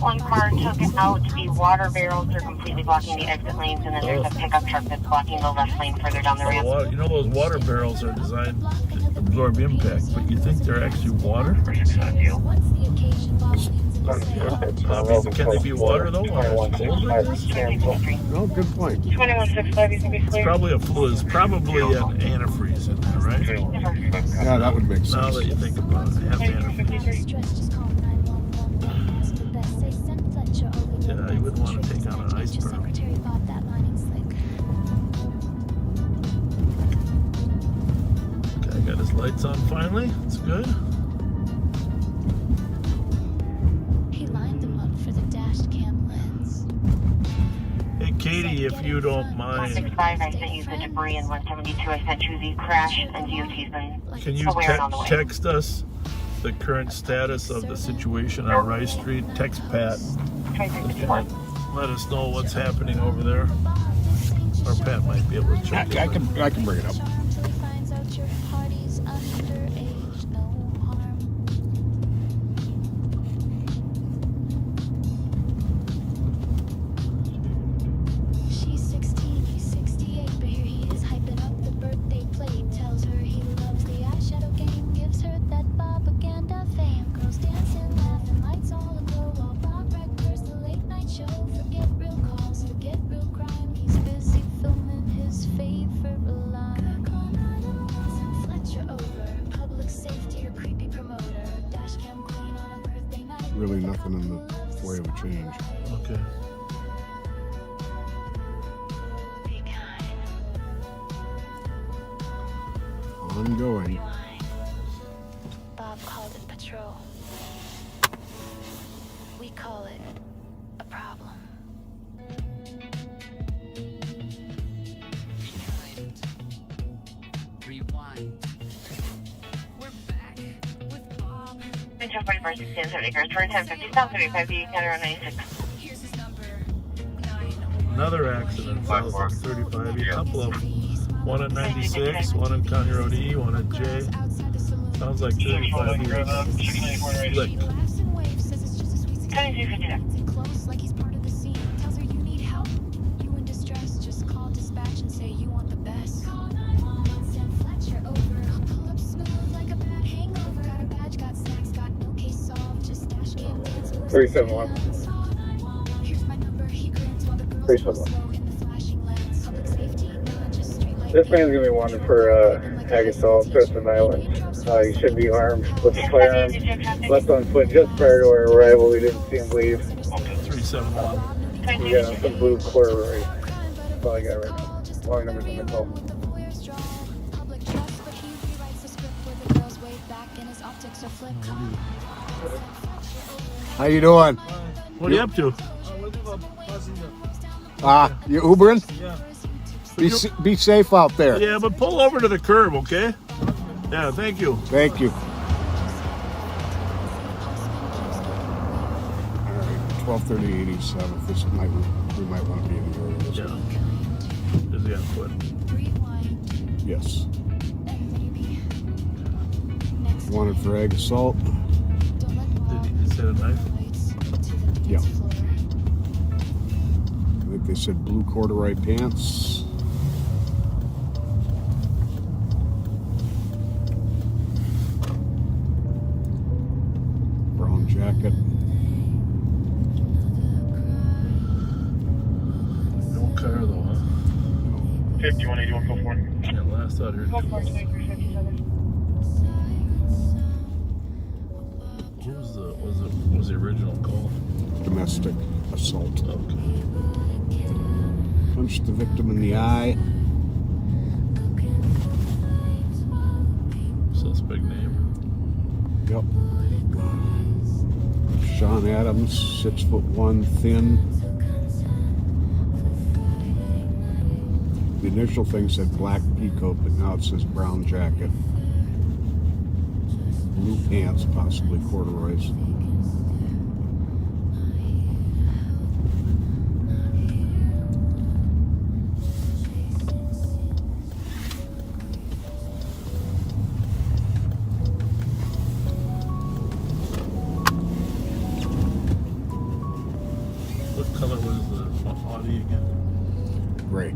One car took it out. The water barrels are completely blocking the exit lanes, and then there's a pickup truck that's blocking the left lane further down the ramp. You know those water barrels are designed to absorb impact, but you think they're actually water? Can they be water though? Or cold like this? No, good point. 2165, you can be It's clear. probably a fluid. It's probably an antifreeze in there, right? Yeah, that would make sense. Now that you think about it, have antifreeze. Yeah, you wouldn't want to take on an iceberg. Okay, got his lights on finally. That's good. He lined them up for the dash cam lens. Hey, Katie, if you don't mind, 165, I sent you the debris, and 172, I sent you the crash, and DOT's been can you aware and on the way. text us the current status of the situation on Rice Street? Text Pat. Let us know what's happening over there. Or Pat might be able to check it. I can bring it up. She's 16, he's 68, but here he is hyping up the birthday plate. Tells her he loves the eyeshadow game, gives her that propaganda fame. Girls dancing, laughing, lights all aglow, while Bob records the late night show. Forget real calls, forget real crime. He's busy filming his favorite line. Send Fletcher over, public safety or creepy promoter. Dash cam queen on a birthday night. Really nothing in the way of a change. Okay. Ongoing. Bob called it patrol. We call it a problem. Rewind. We're back with Bob. Metro 4460 and 70 cars for 1050, south 35, the counter on 96. Here's his number. Another accident south of 35. A couple of them. One at 96, one at County Road E, one at J. Sounds like 35 here. Slick. 2259. Close like he's part of the scene. Tells her you need help. You in distress. Just call dispatch and say you want the best. Call 911. Send Fletcher over. Pull up smooth like a bad hangover. Got a badge, got snacks, got no case solved. Just dash cam dance. 371. Here's my number. He grins while the girls 371. slow in the flashing lens. Public safety, not just street light. This man's gonna be wanted for Hagerstown, Crescent Island. He should be armed with a firearm. Left on foot just prior to our arrival. We didn't see him leave. 371. We got some blue corduroy. That's all I got right now. Long numbers on the call. How you doing? What are you up to? You Ubering? Yeah. Be safe out there. Yeah, but pull over to the curb, okay? Yeah, thank you. Thank you. All right, 1230 87th. This might we might want to be in the area. This Yeah. Is he on foot? Yes. Wanted for ag assault. Did he say a knife? Yeah. I think they said blue corduroy pants. Brown jacket. No car though, huh? 5181, go for it. Yeah, last out here. Go for it, 2357. What was the original call? Domestic assault. Okay. Punched the victim in the eye. Suspect name? Yep. Sean Adams, 6'1", thin. The initial thing said black peacoat, but now it says brown jacket. Blue pants, possibly corduroys. What color was the Audi again? Gray.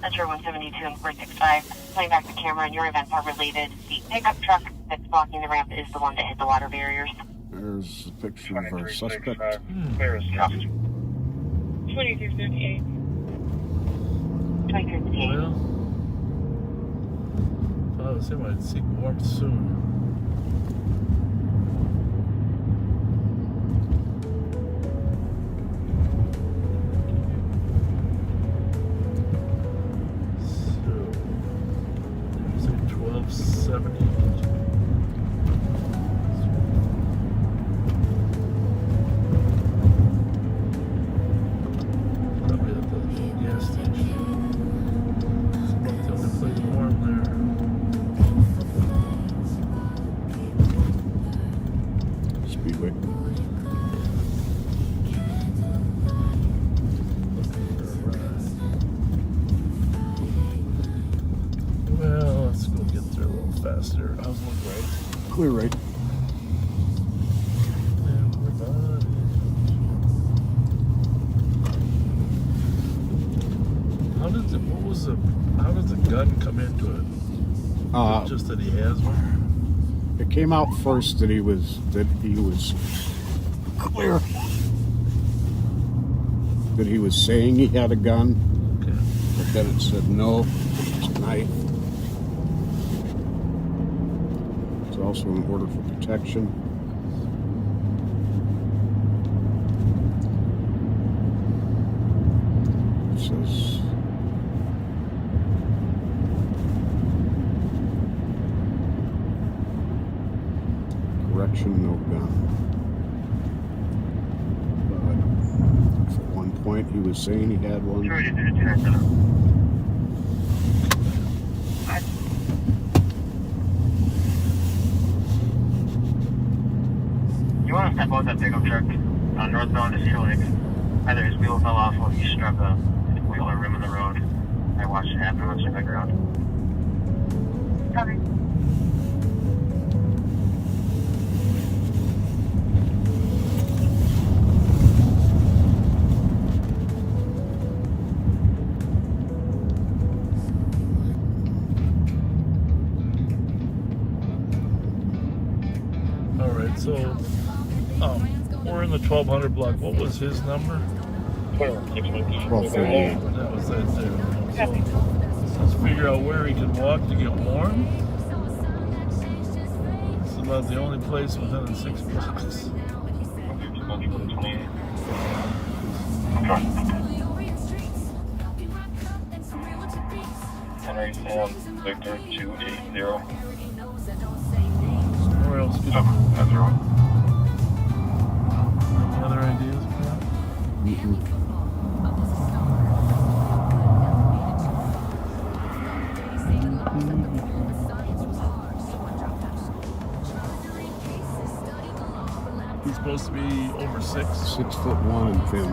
Metro 172 and 465. Playing back the camera, and your events are related. The pickup truck that's blocking the ramp is the one that hit the water barriers. There's a picture of our suspect. Clear as Copy. 2358. 2358. Well, I was saying I'd seek warmth soon. So, 1270. Probably at the gas station. It's about the only place warm there. Speedway. Well, let's go get there a little faster. I was looking right. Clear right. How does the gun come into it? Just that he has one? It came out first that he was clear. That he was saying he had a gun. Okay. But then it said no, it's a knife. It's also an order for protection. It says correction, no gun. But at one point he was saying he had one. You want to step out that pickup truck northbound to Cedar Lake. Either his wheel fell off or he struck a wheel or rim in the road. I watched it happen on the ground. Copy. Alright, so we're in the 1200 block. What was his number? 1238. That was that there. So let's figure out where he can walk to get warm. It's about the only place within the 6 blocks. Victor 280. Where else could 790. any other ideas? He's supposed to be over 6. 6'1" and thin.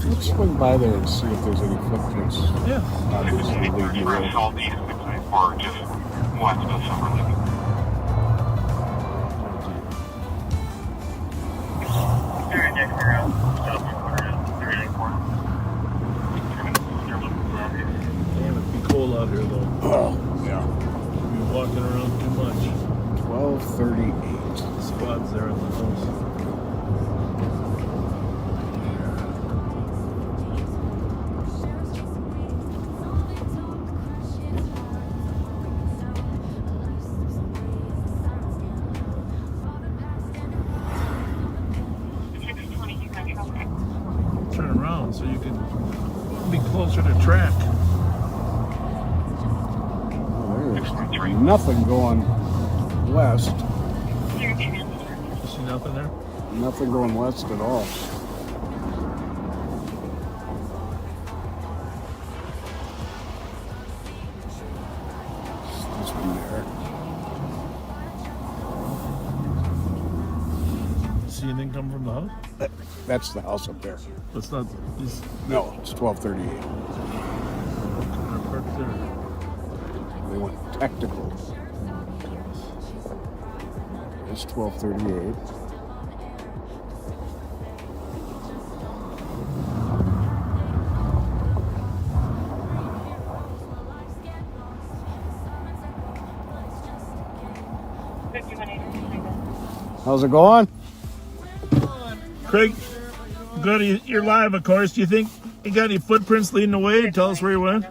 Let's swing by there and see if there's any footprints. Yeah. Obviously, leading the road. Southeast 694, just west of Summer Lake. Damn, it'd be cold out here though. Oh, yeah. You'll be walking around too much. 12:38. Squad's there in the house. Turn around so you can be closer to track. Well, there's nothing going west. You see nothing there? Nothing going west at all. This one there. See anything come from the house? That's the house up there. That's not. No, it's 12:38. Parked there. They went technical. It's 12:38. How's it going? Craig, good. You're live, of course. Do you think you got any footprints leading the way? Tell us where you went.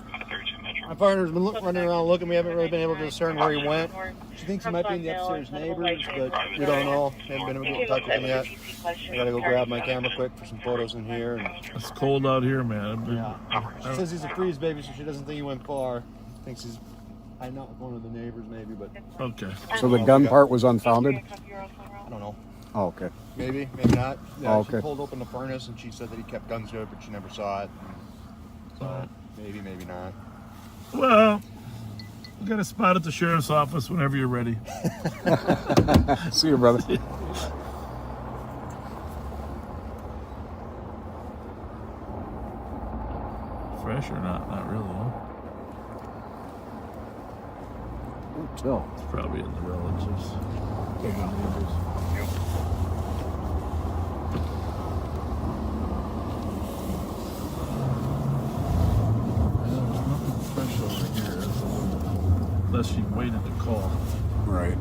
My partner's been running around looking. We haven't really been able to discern where he went. She thinks he might be in the upstairs neighbors, but we don't know. Haven't been able to get in touch with him yet. I gotta go grab my camera quick for some photos in here. And it's cold out here, man. Yeah. She says he's a freeze baby, so she doesn't think he went far. Thinks he's hiding out with one of the neighbors, maybe. But okay. So the gun part was unfounded? I don't know. Oh, okay. Maybe, maybe not. Yeah, Oh, okay. She pulled open the furnace and she said that he kept guns to it, but she never saw it. So maybe, maybe not. Well, we got a spot at the sheriff's office whenever you're ready. See you, brother. Fresh or not? Not really, huh? Don't tell. It's probably in the relatives. The neighbors. Unless she waited to call. Right.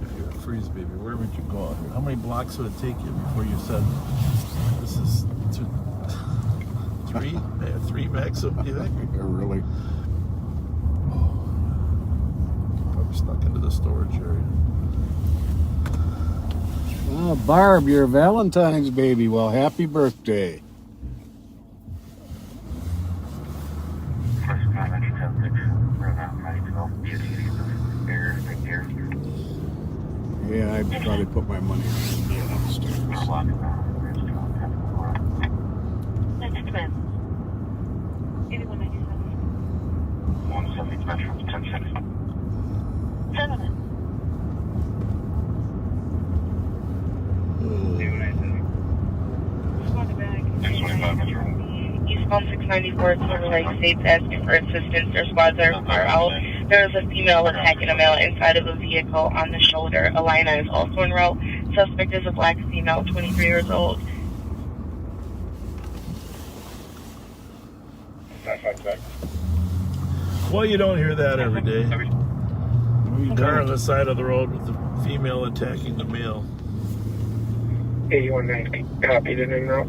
If you're a freeze baby, where would you go out here? How many blocks would it take you before you said this is three maximum, you think? Really? Probably stuck into the storage area. Oh, Barb, you're Valentine's baby. Well, happy birthday. First 9 10 6, Yeah, I'd probably put my money on being upstairs. That's Smith. 8197. 170 Metro 1060. Gentlemen. Eastbound 694 Silver Lake State's asking for assistance. Their squads are out. There is a female attacking a male inside of a vehicle on the shoulder. A line is also en route. Suspect is a black female, 23 years old. Well, you don't hear that every day. Car on the side of the road with the female attacking the male. 819, copied and en route.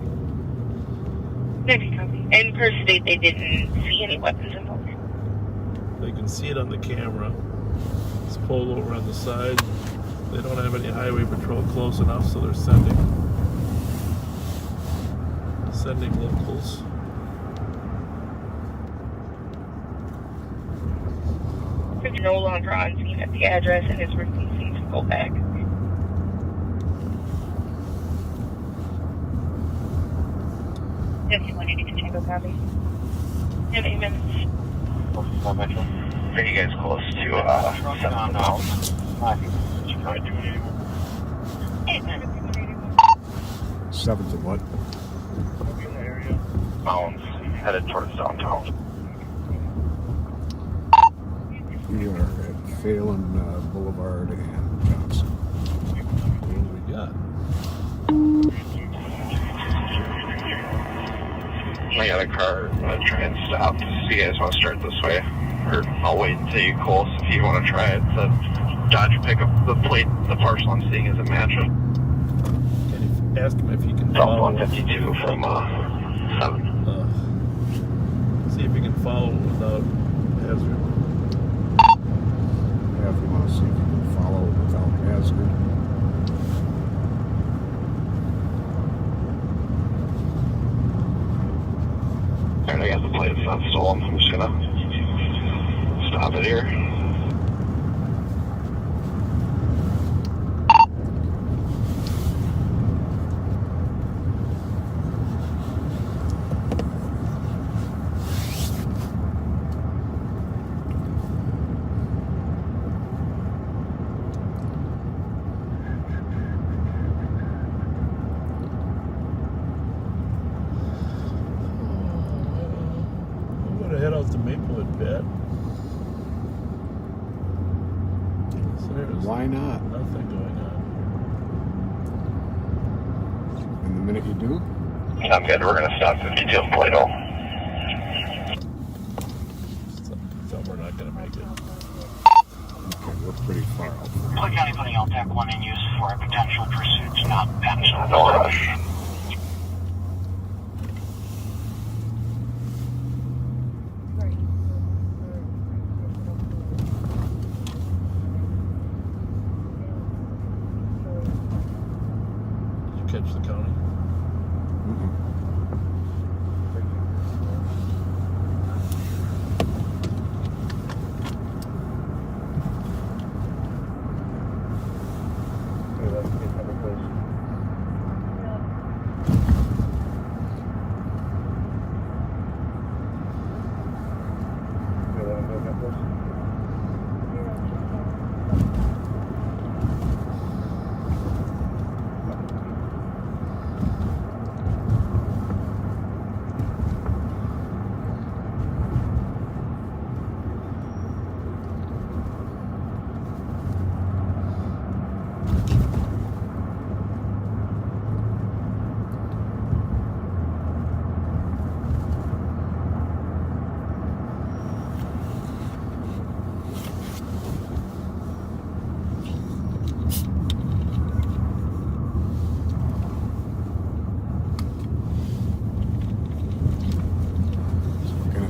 Maybe copy. And per state, they didn't see any weapons involved. They can see it on the camera. It's pulled over on the side. They don't have any highway patrol close enough, so they're sending locals. He's no longer on scene at the address and is refusing to go back. Copy. In 8 minutes. Are you guys close to 7 miles? 8 minutes. 7 to what? Mounds, headed towards downtown. We are at Phelan Boulevard and Johnson. What do we got? I got a car. I'm going to try and stop. So you guys want to start this way? Or I'll wait until you close if you want to try it. The Dodge pickup, the plate, the parcel I'm seeing is a matchup. Can you ask him if he can From follow? 152 from 7. See if he can follow without hazard. Yeah, if you want to see if you can follow without hazard. Alright, I got the plate. It's not stolen. I'm just gonna stop it here. Head out to Maplewood bed. So why not? Nothing going on. And the minute you do? I'm good. We're going to stop 52 in Plato. So we're not going to make it. Okay, we're pretty far out. Clay County putting LTAC 1 in use for a potential pursuit, not pencil. No rush. Catch the county.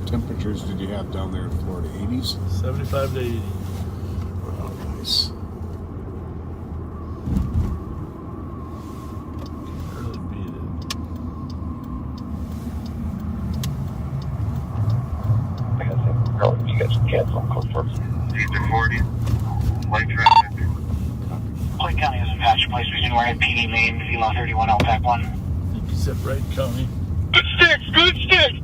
Temperatures did you have down there in Florida? 80s? 75 to 80. Oh, nice. Really beat it. I guess you guys can cancel. Code 4. Eastern 40. Light traffic. Clay County Place Vision Wire, PD main, Zemo 31, LTAC 1. I think you said Wright County. Good sticks, good sticks!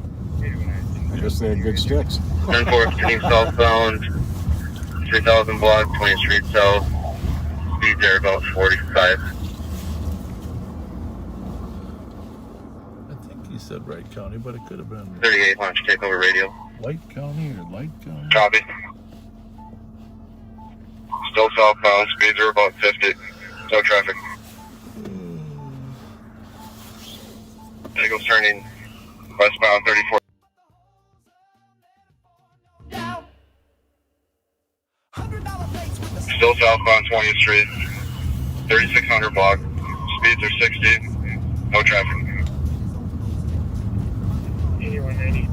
I guess they had good sticks. 10-4-15 southbound, 3000 block, 20th Street South. Speed there about 45. I think he said Wright County, but it could have been 38, launch takeover radio. White County or Light County. Copy. Still southbound, speeds are about 50. No traffic. Eagles turning westbound 34. Still southbound 20th Street, 3600 block. Speeds are 60. No traffic. 8190.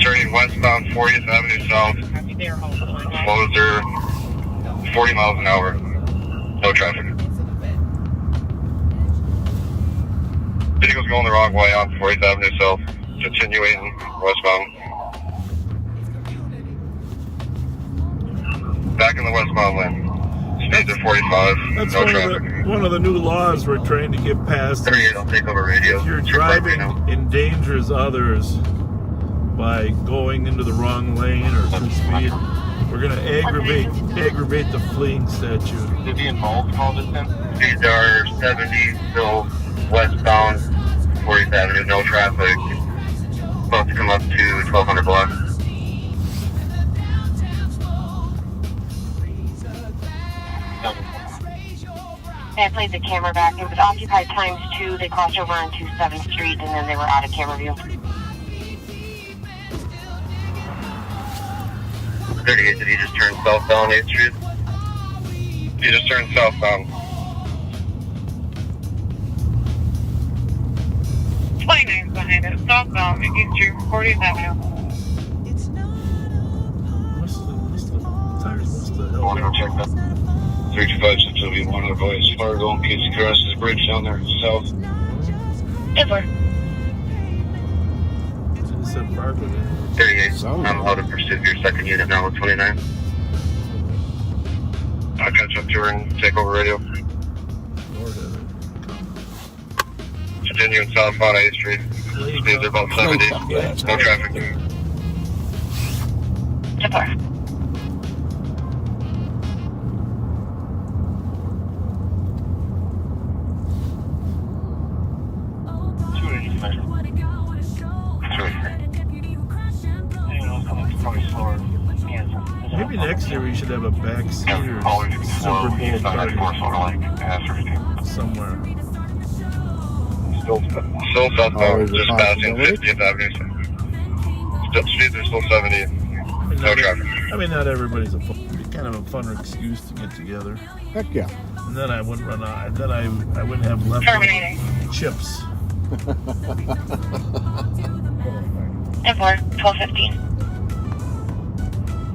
Turning westbound 40th Avenue South. Closer 40 miles an hour. No traffic. Vehicles going the wrong way on 40th Avenue South. Continuing westbound. Back in the westbound lane. Speeds are 45. That's No traffic. one of the new laws we're trying to get passed. 38, I'll take over radio. If you're driving endangers others by going into the wrong lane or too speed, we're going to aggravate the fleeing statute. Did the involved call this in? Speeds are 70, still westbound 40th Avenue, no traffic. About to come up to 1200 block. I played the camera back. It was occupied ×2. They crossed over onto 7th Street, and then they were out of camera view. 38, did he just turn southbound 8th Street? He just turned southbound. 29's behind it. Southbound, East Street, 40th Avenue. Tires must have I want to check that. 325 will be one of the boys. Fargo in case he crosses the bridge down there south. Ever. said Fargo did. 38. I'm out of pursuit of your second unit now with 29. I'll catch up to her and take over radio. Continuing southbound 8th Street. Speeds are about 70. No traffic. Depart. Maybe next year we should have a backseater Super Bowl party somewhere. Still southbound, just passing 50th Avenue. Still speeds are still 70. No traffic. I mean, not everybody's it'd be kind of a fun excuse to get together. Heck yeah. And then I wouldn't run out. Then I wouldn't have left chips. Import 1215.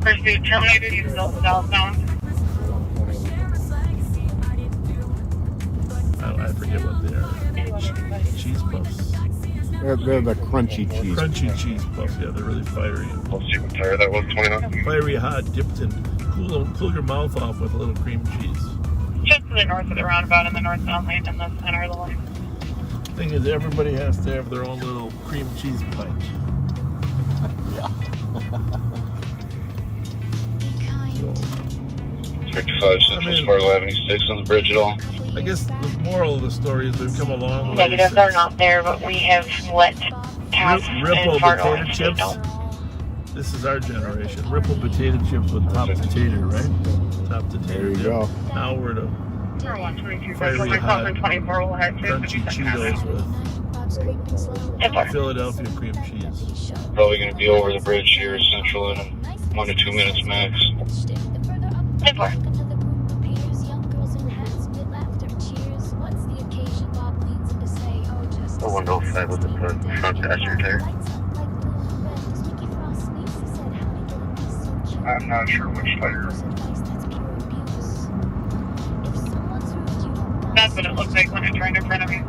Pursuit terminated. He's still southbound. I forget what they are. Cheese puffs. They're the crunchy cheese. Crunchy cheese puffs. Yeah, they're really fiery. Let's see what tire that was. 29. Fiery hot, dipped in. Cool your mouth off with a little cream cheese. Just to the north of the roundabout in the northbound lane and the center of the lane. Thing is, everybody has to have their own little cream cheese pint. Yeah. 55 Central Sparrow Avenue 6 on the bridge at all. I guess the moral of the story is we've come a long way. Negatives are not there, but we have let tasks Ripple and Fargo potato chips. This is our generation. Ripple potato chips with top potato, right? Top potato. There you go. Now we're to fiery hot, crunchy Cheetos with Philadelphia cream cheese. Probably going to be over the bridge here, Central, in 1 to 2 minutes max. Import. The 105 with the front passenger tire. I'm not sure which tire. That's what it looks like when it's right in front of you.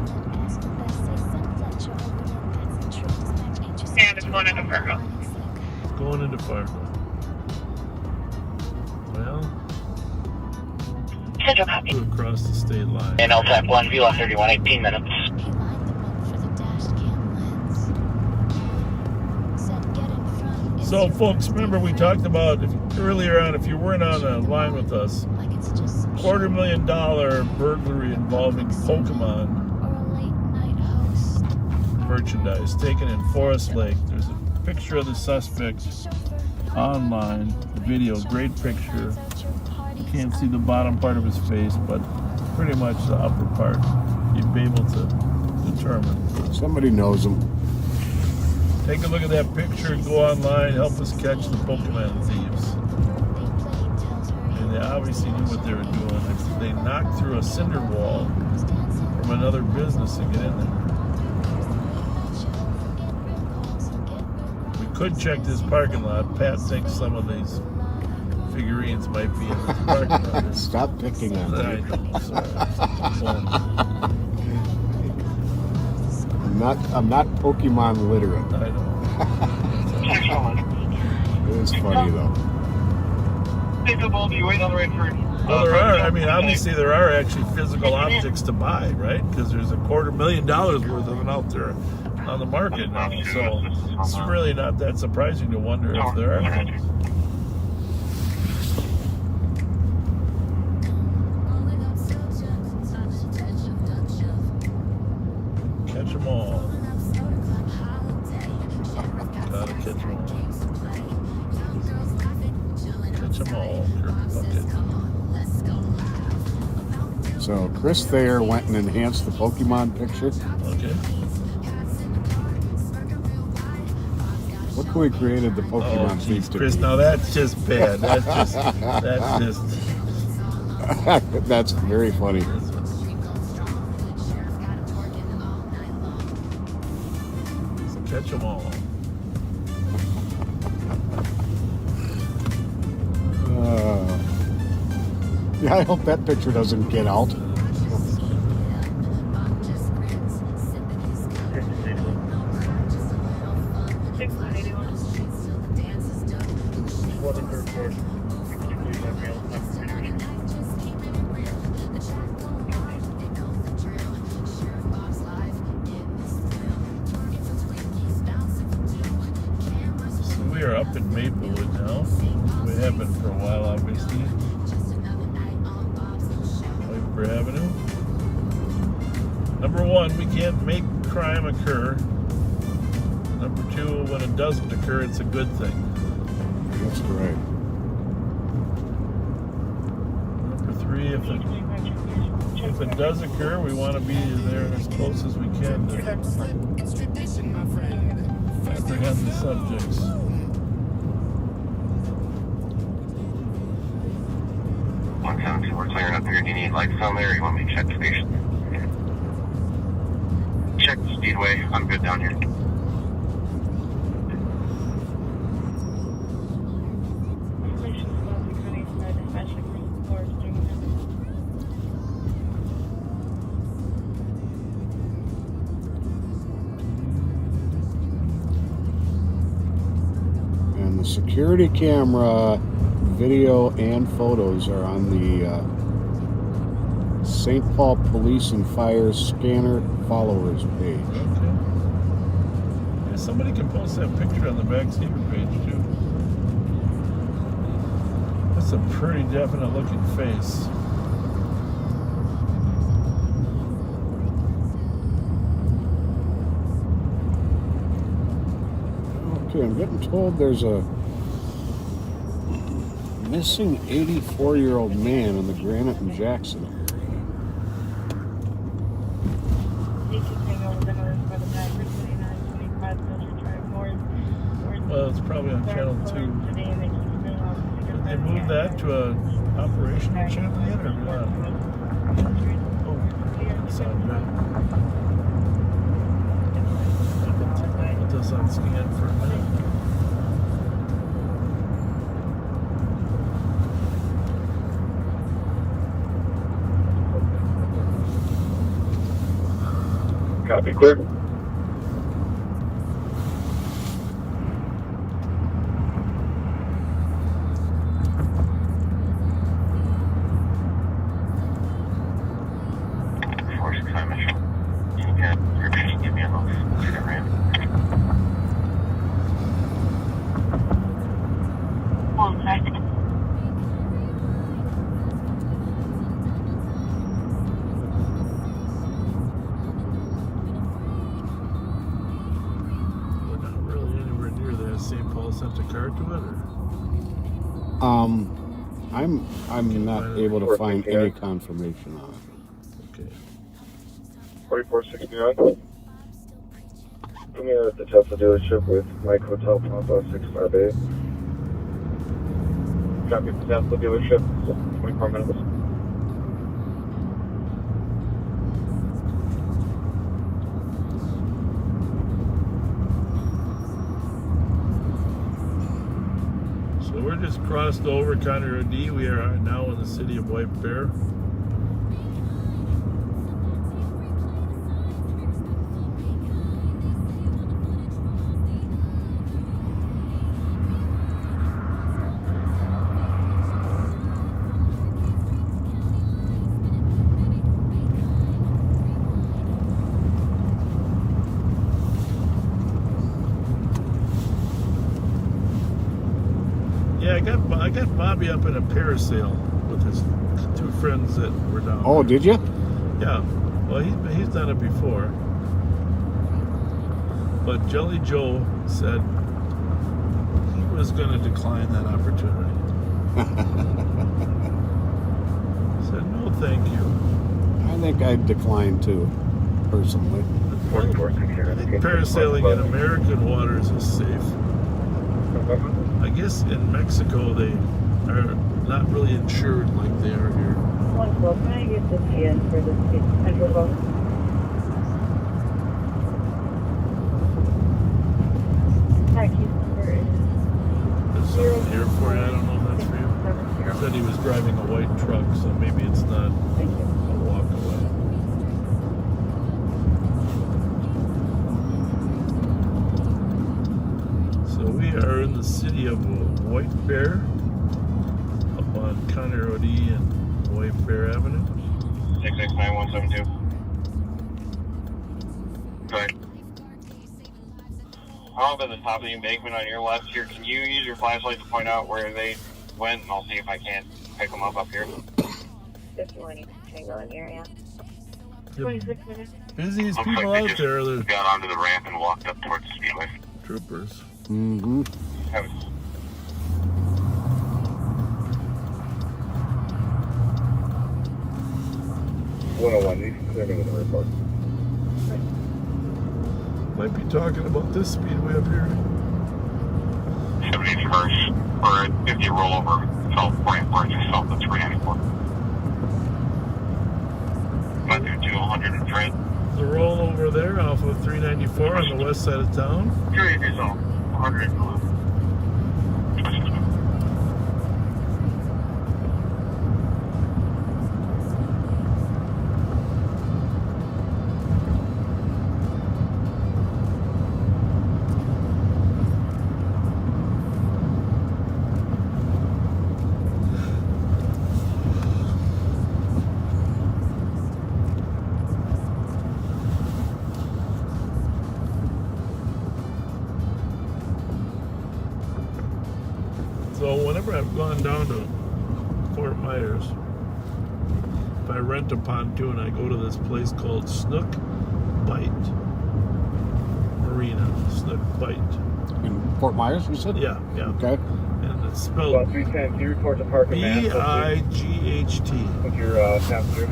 And it's going into Burrill. Going into Fargo. Well, Central copy. Across the state line. And LTAC 1, VLOC 31, 18 minutes. So, folks, remember we talked about earlier on, if you weren't on the line with us, $250,000 burglary involving Pokemon merchandise taken in Forest Lake. There's a picture of the suspect online, video, great picture. You can't see the bottom part of his face, but pretty much the upper part you'd be able to determine. Somebody knows him. Take a look at that picture, go online, help us catch the Pokemon thieves. And they obviously knew what they were doing. They knocked through a cinder wall from another business to get in there. We could check this parking lot. Pat thinks some of these figurines might be in this parking lot. Stop picking on me. I know, sorry. I'm not Pokemon literate. I know. It is funny though. Well, there are. I mean, obviously there are actually physical objects to buy, right? Because there's $250,000 worth of it out there on the market now. So it's really not that surprising to wonder if there are things. Catch them all. Gotta catch them all. Catch them all, Kirby Bucket. So Chris Thayer went and enhanced the Pokemon picture. Okay. Look who he created the Pokemon thief to Chris, be. now that's just bad. That's just That's very funny. Catch them all. Yeah, I hope that picture doesn't get out. We are up in Maplewood now. We have been for a while, obviously. Piper Avenue. Number one, we can't make crime occur. Number two, when it doesn't occur, it's a good thing. That's right. Number three, if it does occur, we want to be there as close as we can to apprehend the subjects. We're clearing up here. Do you need lights on there or you want me to check the station? Check the speedway. I'm good down here. And the security camera video and photos are on the St. Paul Police and Fire Scanner followers page. Okay. Yeah, somebody can post that picture on the back Stever page too. That's a pretty definite looking face. Okay, I'm getting told there's a missing 84-year-old man in the Granite and Jackson area. Well, it's probably on channel 2. Did they move that to a operational channel yet or not? Oh, that sounds good. Put this on scan for a minute. Copy, clear. sent a car to it, or? I'm not able to find any confirmation on it. Okay. 4469. Put me at the Tesla dealership with Mike Hotel Papa 658. Copy at the Tesla dealership, 24 minutes. So we're just crossed over Conroe D. We are now in the city of White Bear. Yeah, I got Bobby up in a parasail with his two friends that were down Oh, there. did you? Yeah. Well, he's done it before. But Jelly Joe said he was going to decline that opportunity. Said, no, thank you. I think I'd decline too, personally. I think parasailing in American waters is safe. I guess in Mexico they are not really insured like they are here. 112, can I get the TS for the central boat? Hi, There's something here for you. I don't know if that's for you. He said he was driving a white truck, so maybe it's not a walk away. So we are in the city of White Bear, up on Conroe D and White Bear Avenue. 669172. Go ahead. I'm up at the top of the embankment on your left here. Can you use your flashlight to point out where they went, and I'll see if I can't pick them up here. This morning, Tango in the area. Yep. 26 minutes. Busiest Looks like people they out just there. They're got onto the ramp and walked up towards the speedway. troopers. Mm-hmm. Have- 101, you can clear me with the report. Might be talking about this speedway up here. 71st, or if you roll over South Point Bridge, south of 394. Might do 200 and Fred. The roll over there off of 394 on the west side of town. Curious yourself, 100 and blue. So whenever I've gone down to Fort Myers, if I rent a pontoon, I go to this place called Snook Bite Marina. Snook Bite. In Fort Myers, you said? Yeah, yeah. Okay. And it's spelled About 310, can you report to Park and Mass? B-I-G-H-T. With your passenger.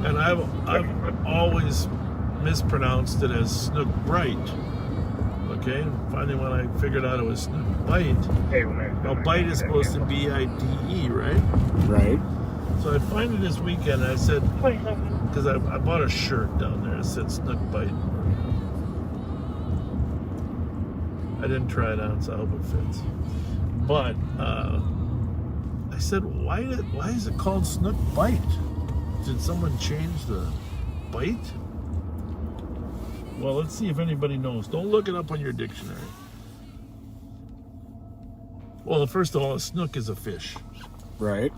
And I've always mispronounced it as Snook Bright. Okay, and finally when I figured out it was Snook Bite, well, Bite is supposed to be I-D-E, right? Right. So I find it this weekend, and I said, because I bought a shirt down there that said Snook Bite. I didn't try it on, so I hope it fits. But I said, why is it called Snook Bite? Did someone change the bite? Well, let's see if anybody knows. Don't look it up on your dictionary. Well, first of all, a snook is a fish. Right.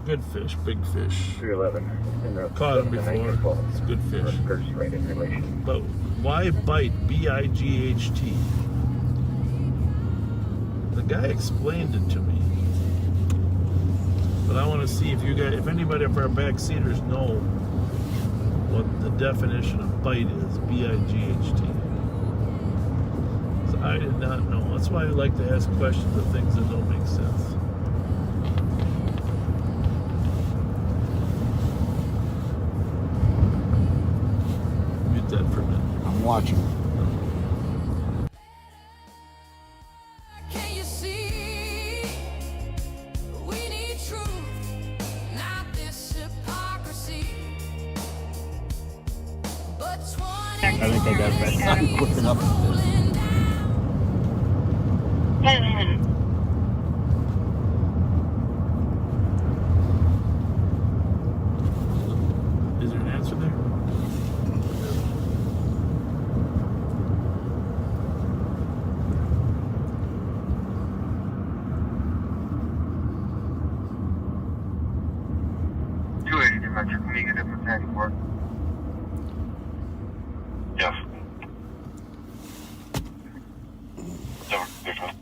Good fish, big fish. 311. Caught him before. It's a good fish. But why bite? B-I-G-H-T. The guy explained it to me. But I want to see if anybody of our backseaters know what the definition of bite is. B-I-G-H-T. I did not know. That's why I like to ask questions of things that don't make sense. Mute that for a minute. I'm watching. Can you see? We need truth, not this hypocrisy. But I think I got that quick enough. Is there an answer there? Negative for 94. Yes. So, there's one.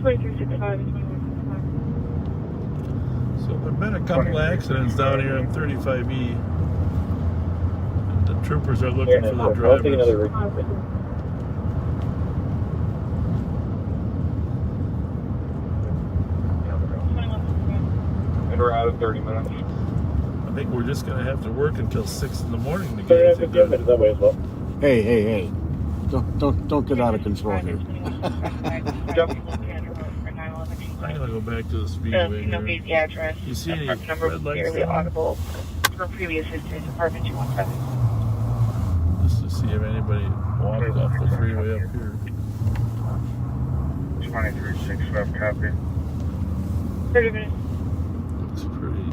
So there have been a couple accidents down here on 35E. And the troopers are looking for the drivers. And we're out of 30 minutes. I think we're just going to have to work until 6 in the morning to get anything done. That way as well. Hey. Don't get out of control here. I'm going to go back to the speedway here. The address. You see any number red lights clearly there? audible from previous history, Department 217. Just to see if anybody walked off the freeway up here. 23-6, left copy. 30 minutes. Looks pretty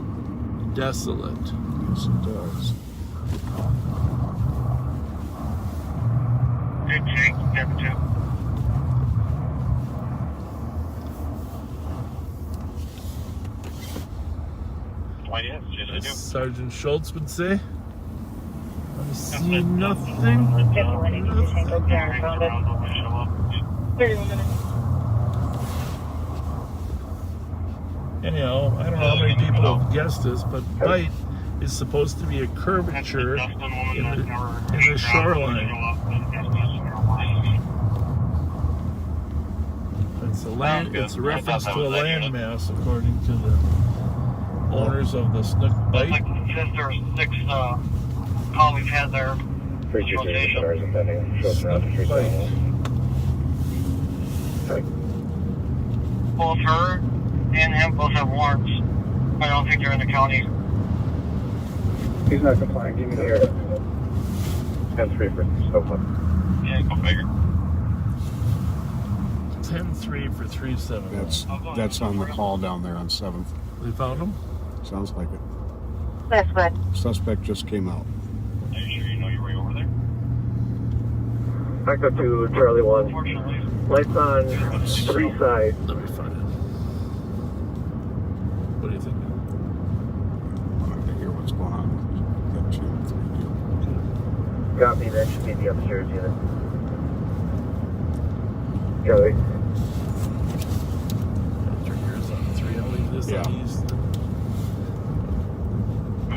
desolate. Yes, it does. Good take, number 2. Why, yes, yes, I do. Sergeant Schultz would say. I see nothing. 31 minutes. Anyhow, I don't know how many people have guessed this, but Bight is supposed to be a curvature in the shoreline. It's a reference to a landmass, according to the owners of the Snook Bight. Like the 5th or 6th call we've had there. 323 cars and pending. Shows around to 371. Both her and him both have warrants. I don't think they're in the county. He's not complying. Give me the air. 10-3 for so far. Yeah, go figure. 10-3 for 3-7. That's on the call down there on 7th. They found him? Sounds like it. Last one. Suspect just came out. Are you sure you know your way over there? Back up to Charlie 1. Lights on 3 sides. Let me find it. What do you think? I'd like to hear what's going on with that channel 3 deal. Copy, that should be the upstairs unit. Charlie. After years on 3, I'll leave this on east. We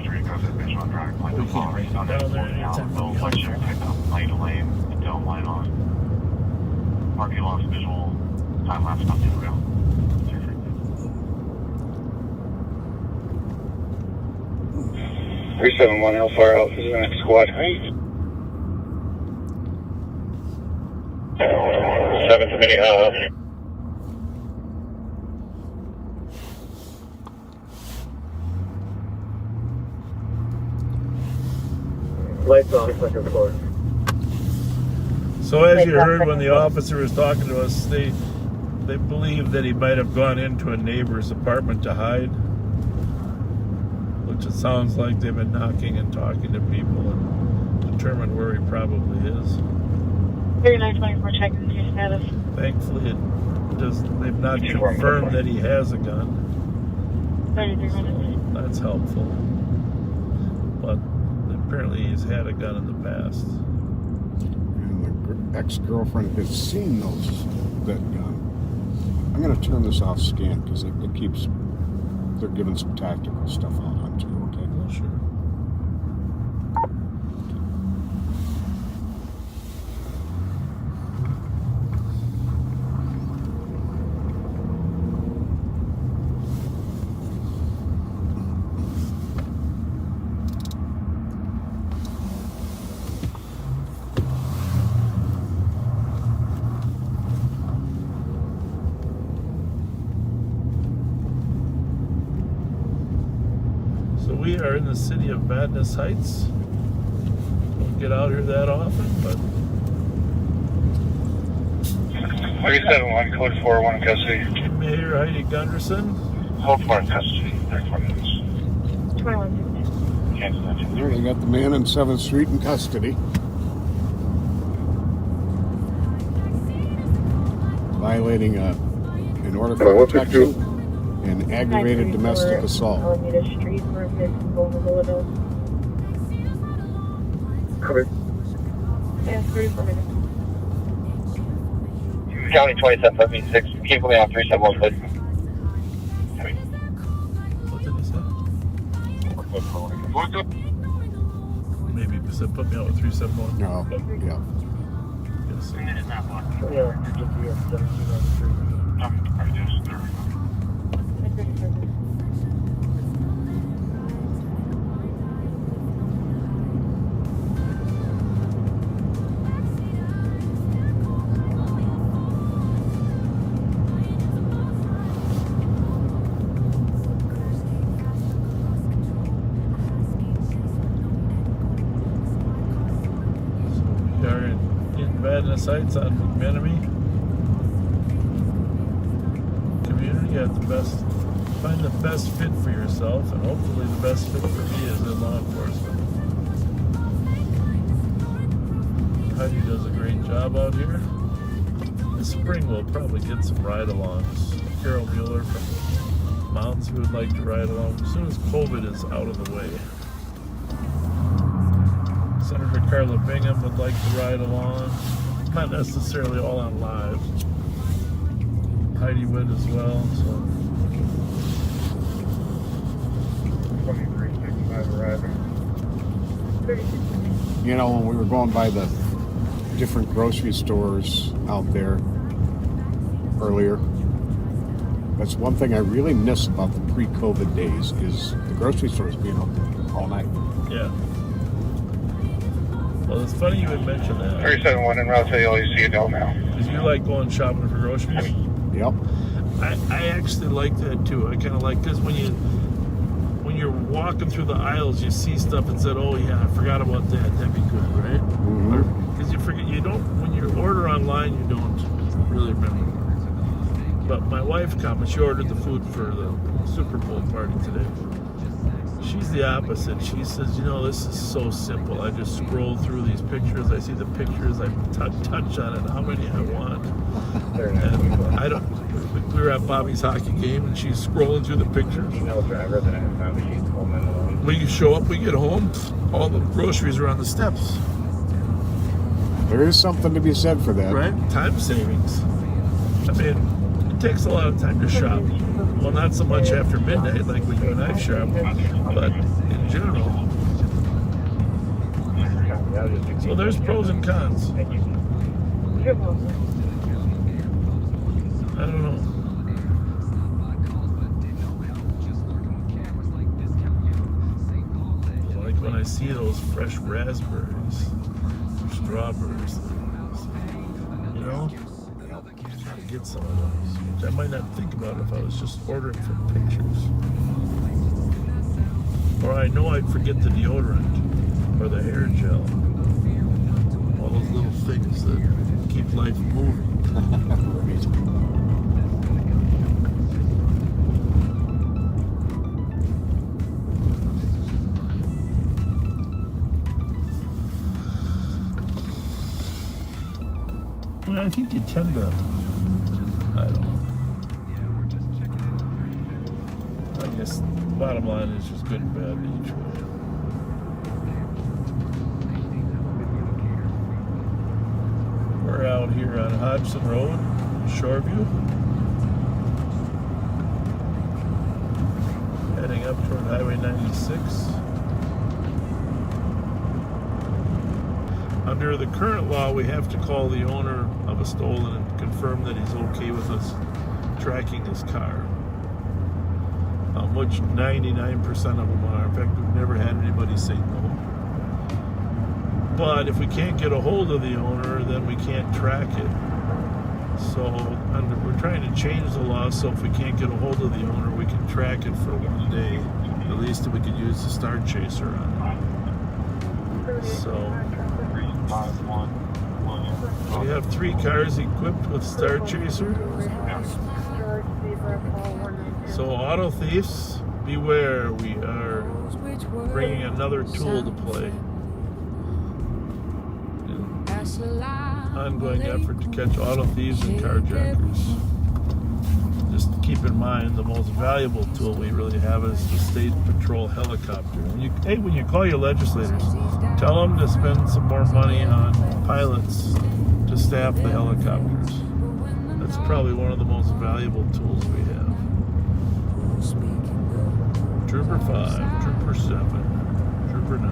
can't make it down there anytime we Fletcher picked up light lane, the dome line on. Marking lost visual, time lapse up to the rail. 371, how far out is the next squad? 7th Mini, Lights on, second floor. So as you heard when the officer was talking to us, they believe that he might have gone into a neighbor's apartment to hide. Which it sounds like they've been knocking and talking to people and determine where he probably is. 3924, checking your status. Thankfully, they've not confirmed that he has a gun. 33 minutes. That's helpful. But apparently he's had a gun in the past. And the ex-girlfriend has seen that gun. I'm going to turn this off scan because it keeps, they're giving some tactical stuff out on too, okay? Oh, sure. We are in the city of Madness Heights. Don't get out here that often, but 371, code 4, 1 in custody. Mayor Heidi Gunderson. Code 4 in custody, 34 minutes. 21. There, they got the man in 7th Street in custody. Violating an order for protection and aggravated domestic assault. Alameda Street for missing vulnerable adults. Covered. Yeah, 34 minutes. County 27, let me 6. Keep coming out 371, please. What did he say? Maybe because it put me out with 371. No, yeah. Yes. Yeah, just the 17 We are in Madness Heights on McMenemy. Community at the best, find the best fit for yourself, and hopefully the best fit for me is in law enforcement. Heidi does a great job out here. This spring we'll probably get some ride-alongs. Carol Mueller from Mountains who would like to ride along as soon as COVID is out of the way. Senator Carla Bingham would like to ride along. Not necessarily all on live. Heidi would as well, so. 2365 arriving. You know, when we were going by the different grocery stores out there earlier, that's one thing I really miss about the pre-COVID days is the grocery stores being open all night. Yeah. Well, it's funny you would mention that. 371 en route to the LEC Adele now. Because you like going shopping for groceries? Yep. I actually like that too. I kind of like, because when you're walking through the aisles, you see stuff and said, "Oh yeah, I forgot about that. That'd be good, right?" Because you forget, you don't, when you order online, you don't really remember. But my wife commented, she ordered the food for the Super Bowl party today. She's the opposite. She says, "You know, this is so simple. I just scroll through these pictures. I see the pictures. I touch on it. How many I want." And I don't. We were at Bobby's hockey game, and she's scrolling through the pictures. Driver that I found that he's home and alone. When you show up, we get home, all the groceries are on the steps. There is something to be said for that. Right? Time savings. I mean, it takes a lot of time to shop. Well, not so much after midnight, like when you and I shop, but in general. So there's pros and cons. I don't know. Like when I see those fresh raspberries, strawberries, you know, gotta get some of those, which I might not think about if I was just ordering from pictures. Or I know I'd forget the deodorant or the hair gel. All those little things that keep life moving. I think you tend to, I don't know. I guess the bottom line is just good and bad each way. We're out here on Hodgson Road, Shoreview. Highway 96. Under the current law, we have to call the owner of a stolen and confirm that he's okay with us tracking his car. Which 99% of them are. In fact, we've never had anybody say no. But if we can't get a hold of the owner, then we can't track it. So we're trying to change the law so if we can't get a hold of the owner, we can track it for 1 day. At least we could use the Star Chaser on it. So we have 3 cars equipped with Star Chaser. So auto thieves, beware. We are bringing another tool to play. Ongoing effort to catch auto thieves and carjackers. Just keep in mind the most valuable tool we really have is the State Patrol helicopter. When you call your legislators, tell them to spend some more money on pilots to staff the helicopters. That's probably one of the most valuable tools we have. Trooper 5, Trooper 7, Trooper 9.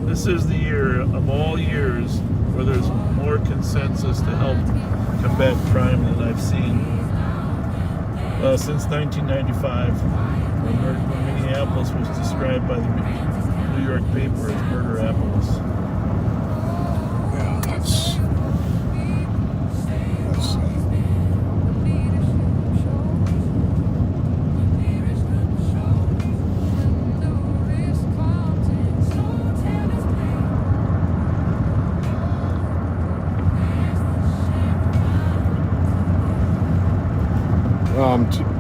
This is the year of all years where there's more consensus to help combat crime than I've seen since 1995, when Minneapolis was described by the New York paper as Murderapolis. Yeah, that's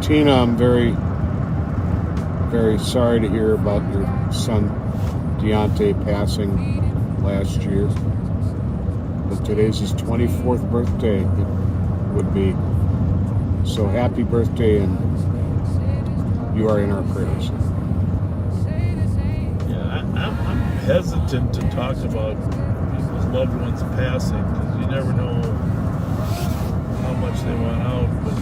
Tina, I'm very, very sorry to hear about your son Deontay passing last year. But today's his 24th birthday. It would be. So happy birthday, and you are in our prayers. Yeah, I'm hesitant to talk about people's loved ones passing because you never know how much they want out. But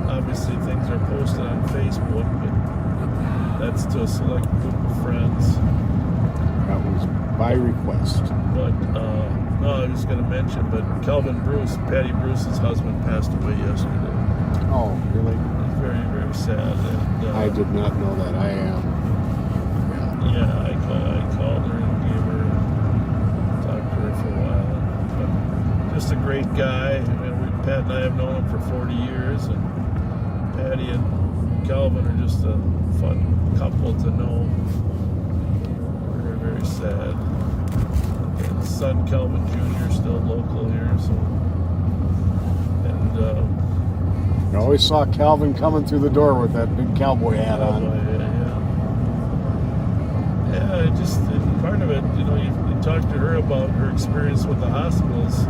obviously things are posted on Facebook, but that's to a select group of friends. That was by request. But, no, I was going to mention, but Calvin Bruce, Patty Bruce's husband, passed away yesterday. Oh, really? It's very, very sad. And, I did not know that. I am. Yeah, I called her and gave her, talked to her for a while. But just a great guy. I mean, Pat and I have known him for 40 years, and Patty and Calvin are just a fun couple to know. Very, very sad. And his son Calvin Jr. still local here, so. And I always saw Calvin coming through the door with that big cowboy hat on. Yeah, just part of it, you know, you talk to her about her experience with the hospitals.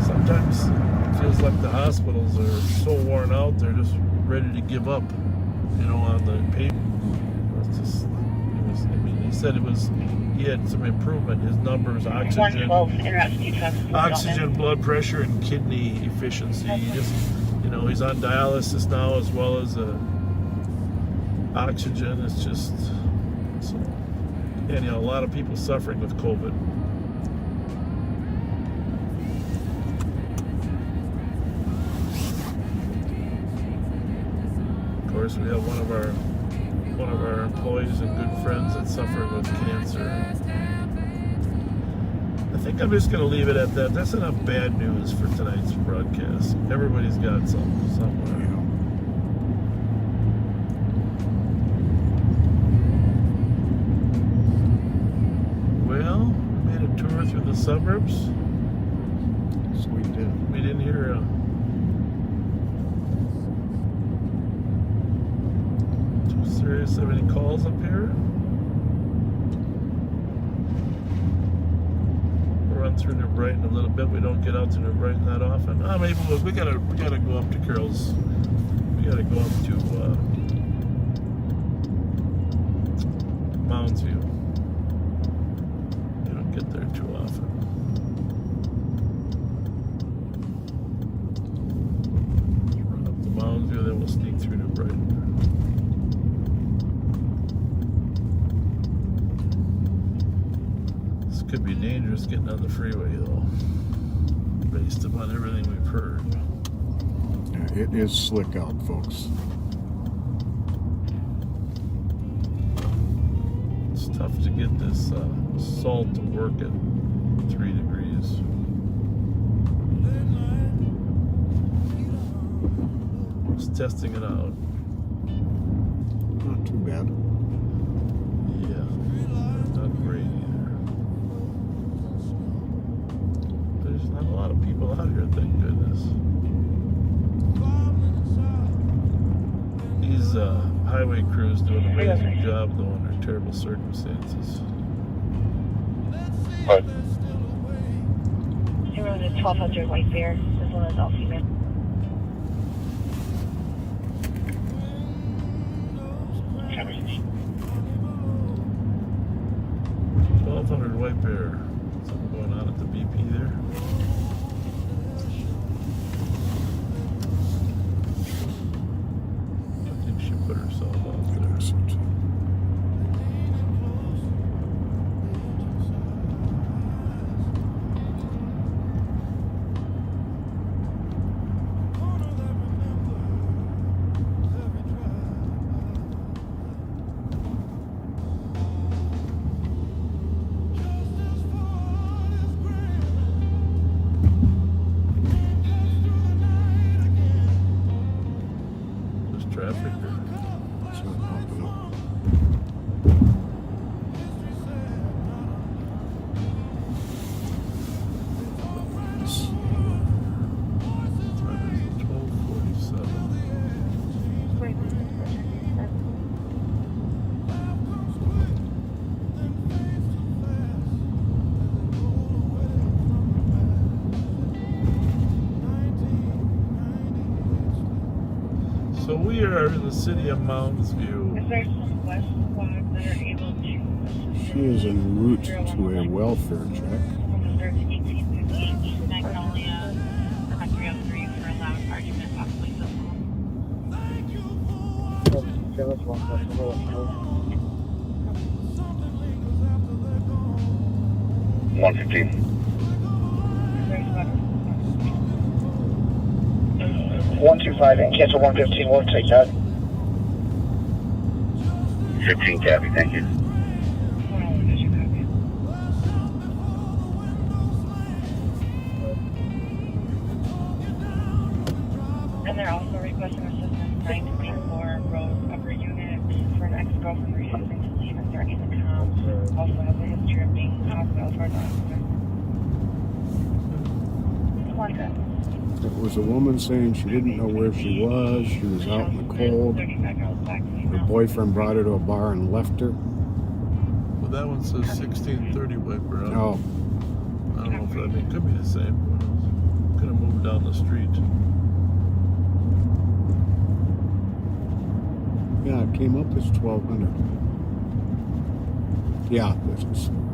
Sometimes it feels like the hospitals are so worn out, they're just ready to give up, you know, on the paper. It's just, I mean, he said he had some improvement. His numbers, oxygen, blood pressure, and kidney efficiency. He just, you know, he's on dialysis now as well as oxygen. It's just, and you know, a lot of people suffering with COVID. Of course, we have one of our employees and good friends that's suffering with cancer. I think I'm just going to leave it at that. That's enough bad news for tonight's broadcast. Everybody's got something somewhere. Well, we made a tour through the suburbs. Yes, we did. We didn't hear serious. Have any calls up here? We'll run through New Brighton a little bit. We don't get out to New Brighton that often. Maybe we gotta go up to Carroll's. We gotta go up to Moundsview. We don't get there too often. Could be dangerous getting on the freeway though, based upon everything we've heard. Yeah, it is slick out, folks. It's tough to get this salt to work at 3 degrees. Just testing it out. Not too bad. Yeah, not great either. There's not a lot of people out here, thank goodness. These highway crews do an amazing job, though, under terrible circumstances. What? 1200 White Bear, as well as all female. Copy. 1200 White Bear. Something going on at the BP there. I think she put herself out there. There's traffic there. That's what popping up. Time is 12:47. So we are in the city of Mounds View. Is there some West squads that are able to assist? She is en route to a welfare check. There's 1815 Magnolia, 303 for a loud argument, possibly physical. 115. 125 and cancel 115, we'll take that. 15 copy, thank you. And they're also requesting assistance 924 road upper unit for an ex-girlfriend refusing to leave and threatening the cops. Also has a history of being hostile towards officers. It was a woman saying she didn't know where she was. She was out in the cold. Her boyfriend brought her to a bar and left her. Well, that one says 1630 Wiper. Oh. I don't know if that could be the same. Could have moved down the street. Yeah, it came up as 1200. Yeah,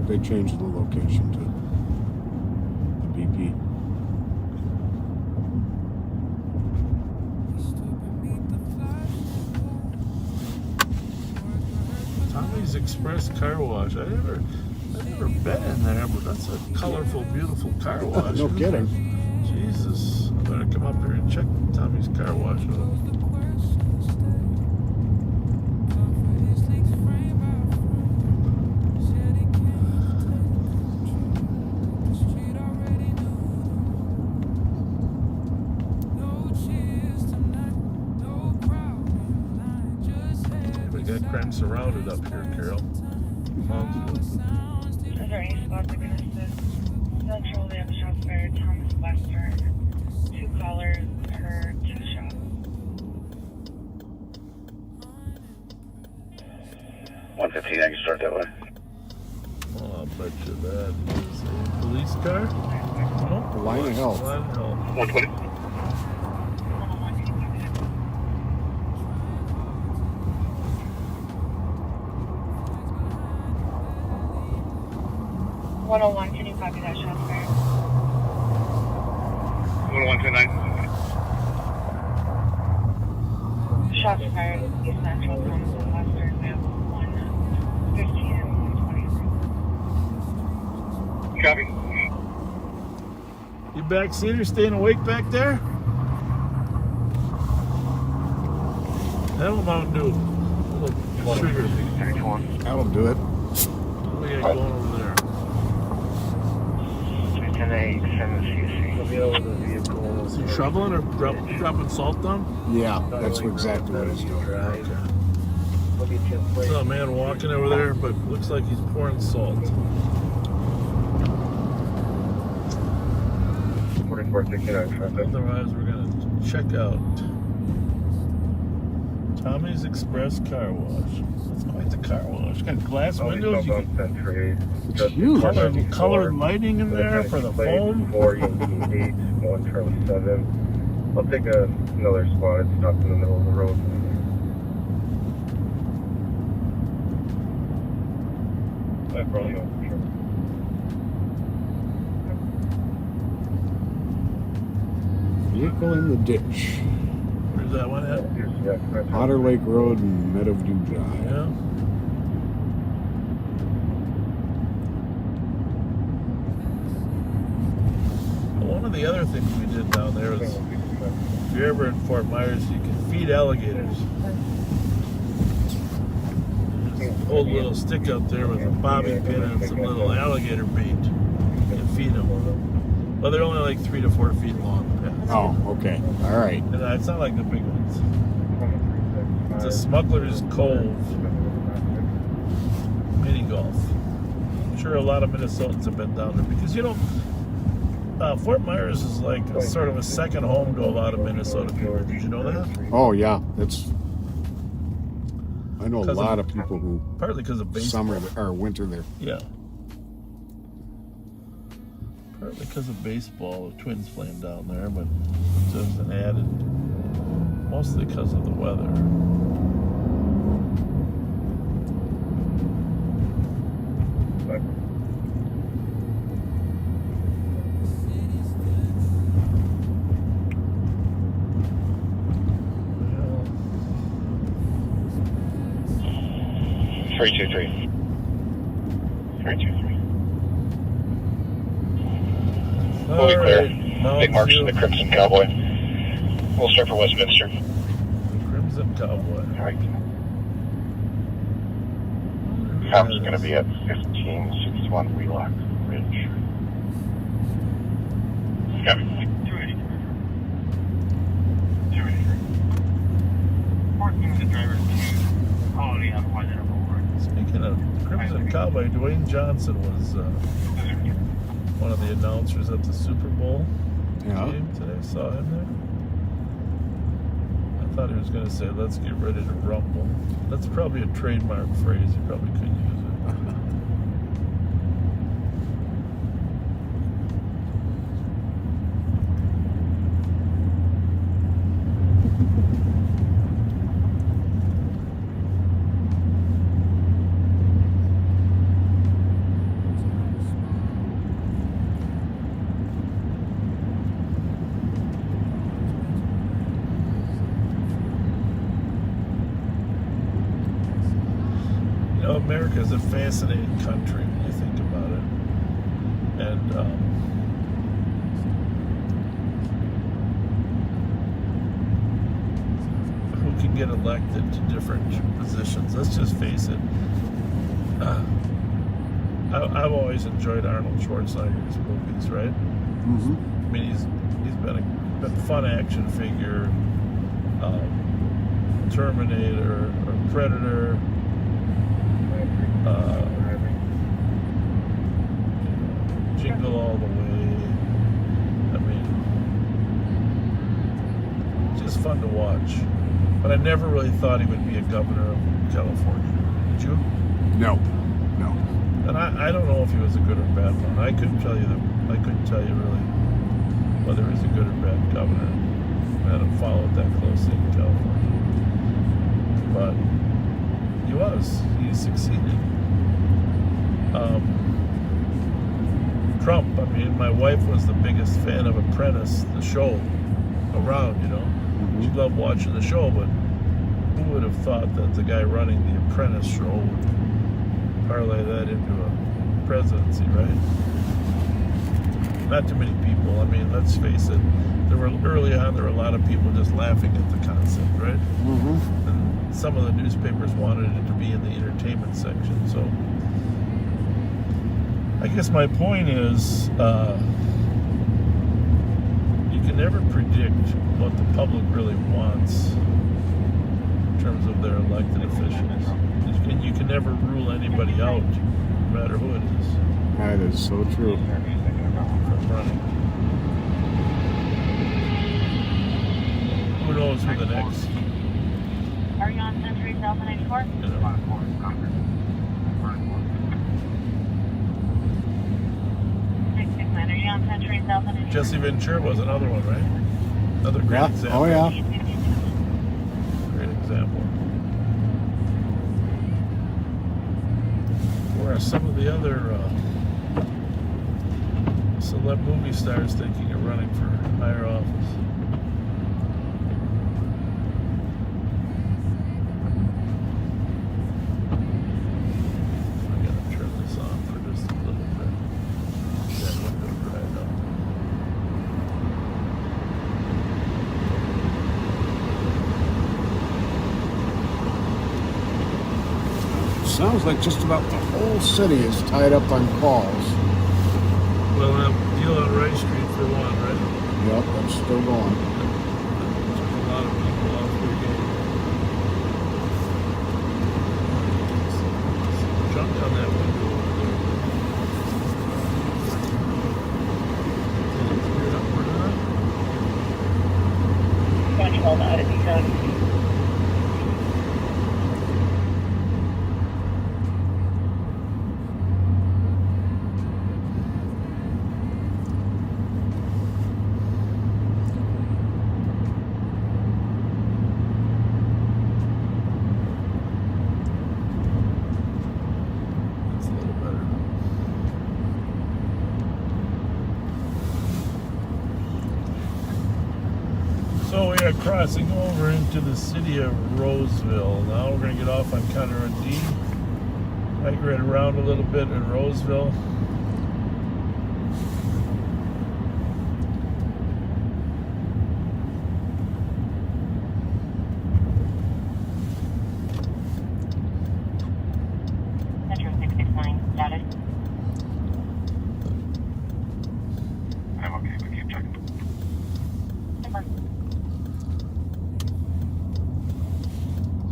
they changed the location to the BP. Tommy's Express Car Wash. I've never been in there, but that's a colorful, beautiful car wash. No kidding. Jesus, I better come up here and check Tommy's Car Wash out. Crime surrounded up here, Carol. Is there any spots that can assist? Central, they have shots fired. Thomas Western. 2 callers per 2 shots. 115, I can start that way. Oh, I'll bet you that is a police car. No? Line of Health. Line of Health. 120. Can you copy that shot fired? 129. Shots fired at East Central, Thomas and Western. We have 115 and 123. Copy. You back, Cedar? Staying awake back there? That'll Mountain Dew. Sugar. That'll do it. What do we got going over there? Is he shoveling or dropping salt down? Yeah, that's exactly what he's doing. Okay. Saw a man walking over there, but looks like he's pouring salt. Otherwise, we're gonna check out Tommy's Express Car Wash. That's quite the car wash. Got glass windows. You can It's huge. colored lighting in there for the foam. 177. I'll take another spot. It's stuck in the middle of the road. I probably don't. Vehicle in the ditch. Where's that one at? Otter Lake Road and Meadowview Drive. Yeah. One of the other things we did down there is, if you're ever in Fort Myers, you can feed alligators. There's an old little stick up there with a bobby pin and some little alligator bait. You can feed them. Well, they're only like 3 to 4 feet long. Oh, okay. All right. And it's not like the big ones. It's a Smuggler's Cove mini golf. I'm sure a lot of Minnesotans have been down there because, you know, Fort Myers is like a sort of a second home to a lot of Minnesota people. Did you know that? Oh, yeah. I know a lot of people who partly because of baseball. Summer or winter there. Yeah. Partly because of baseball, the Twins playing down there, but there's an added, mostly because of the weather. Three, 323. 323. We'll be clear. Big marks in the Crimson Cowboy. We'll start for Westminster. Crimson Cowboy. All right. Com's going to be at 1561 Wheelock Ridge. Copy. 283. 283. 14 the driver to quality on why that over. Speaking of Crimson Cowboy, Dwayne Johnson was one of the announcers at the Super Bowl game today. Saw him there. I thought he was going to say, "Let's get ready to rumble." That's probably a trademark phrase. He probably couldn't use it. America is a fascinating country when you think about it, and who can get elected to different positions. Let's just face it. I've always enjoyed Arnold Schwarzenegger's movies, right? Mm-hmm. I mean, he's been a fun action figure, Terminator or Predator. Jingle All the Way. I mean, just fun to watch. But I never really thought he would be a governor of California. Did you? No. And I don't know if he was a good or bad one. I couldn't tell you really whether he's a good or bad governor. I haven't followed that closely in California. But he was. He succeeded. Trump, I mean, my wife was the biggest fan of Apprentice, the show around, you know. Mm-hmm. She loved watching the show, but who would have thought that the guy running the Apprentice show would parlay that into a presidency, right? not too many people. I mean, let's face it. Early on, there were a lot of people just laughing at the concept, right? Mm-hmm. And some of the newspapers wanted it to be in the entertainment section. So I guess my point is, you can never predict what the public really wants in terms of their elected officials. And you can never rule anybody out, no matter who it is. That is so true. From running. Who knows who the next? Are you on Century South and 94? Are you on Century South and 94? Jesse Ventura was another one, right? Another great example. Oh, yeah. Great example. Where are some of the other celeb movie stars thinking of running for higher office? I gotta turn this on for just a little bit. That window dried up. Sounds like just about the whole city is tied up on calls. Well, that deal on Rice Street for one, right? Yep, that's still going. Took a lot of people off their game. Junk on that window over there. Did it clear up or not? Bunch of all that to be done. That's a little better. So we are crossing over into the city of Roseville. Now we're going to get off on County Road D. Migrate around a little bit in Roseville. Metro 669, status. I'm okay, but keep checking.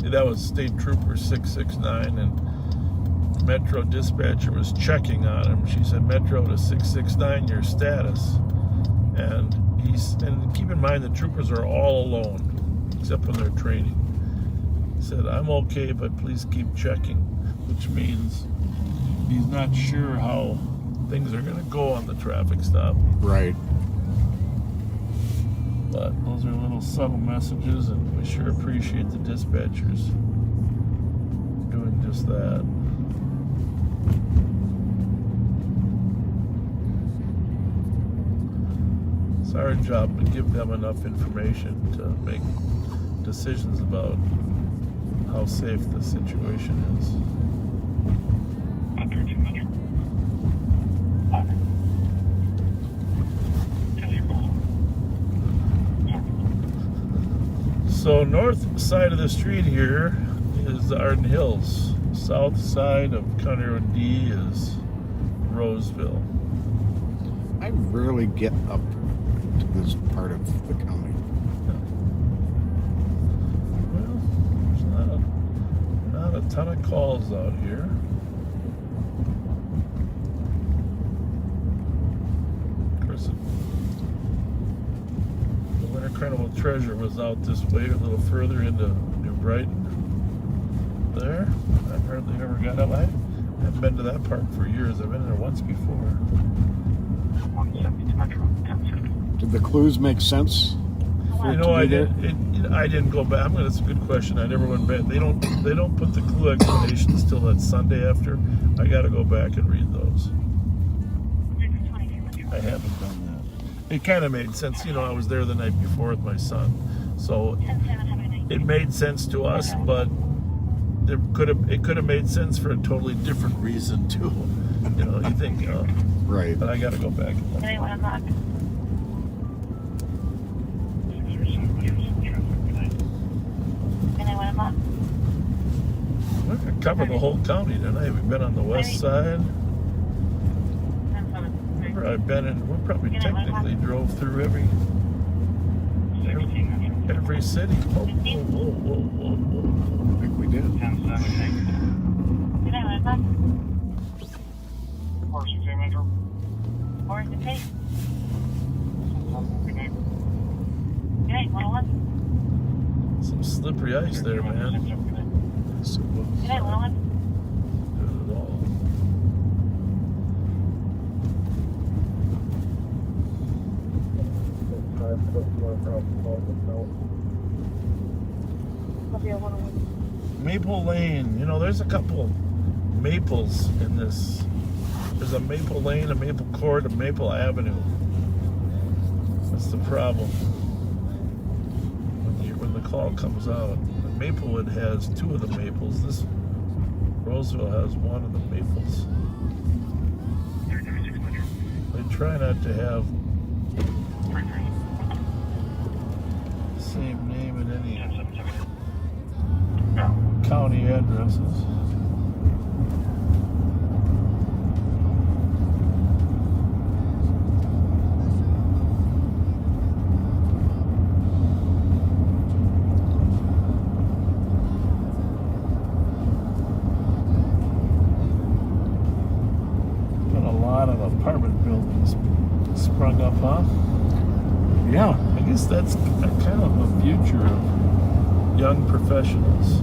See, that was State Trooper 669, and Metro dispatcher was checking on him. She said, Metro to 669, your status. And keep in mind, the troopers are all alone, except when they're training. He said, I'm okay, but please keep checking, which means he's not sure how things are going to go on the traffic stop. Right. But those are little subtle messages, and we sure appreciate the dispatchers doing just that. It's our job to give them enough information to make decisions about how safe the situation is. So north side of the street here is the Arden Hills. South side of County Road D is Roseville. I rarely get up to this part of the county. Well, there's not a ton of calls out here. Of course, the Winter Carnival Treasure was out this way, a little further into New Brighton. There, I apparently never got up. I haven't been to that park for years. I've been there once before. 172 Metro, 10 Did the clues make sense? You know, I didn't go back. That's a good question. I never went back. They don't put the clue explanations till that Sunday after. I got to go back and read those. I haven't done that. It kind of made sense. You know, I was there the night before with my son, so it made sense to us. But it could have made sense for a totally different reason too. You know, you think, right. But I got to go back. Today, 1 o'clock. Today, 1 o'clock. We're going to cover the whole county tonight. We've been on the west side. We probably technically drove through every city. Whoa. I think we did. Today, 1 o'clock. RCSO Metro. Or is it safe? Today, 101. Some slippery ice there, man. Today, 101. Good at all. Maple Lane, you know, there's a couple maples in this. There's a Maple Lane, a Maple Court, a Maple Avenue. That's the problem. When the call comes out, Maplewood has 2 of the maples. This Roseville has 1 of the maples. They try not to have the same name in any county addresses. Been a lot of apartment buildings sprung up, huh? Yeah. I guess that's kind of a future of young professionals.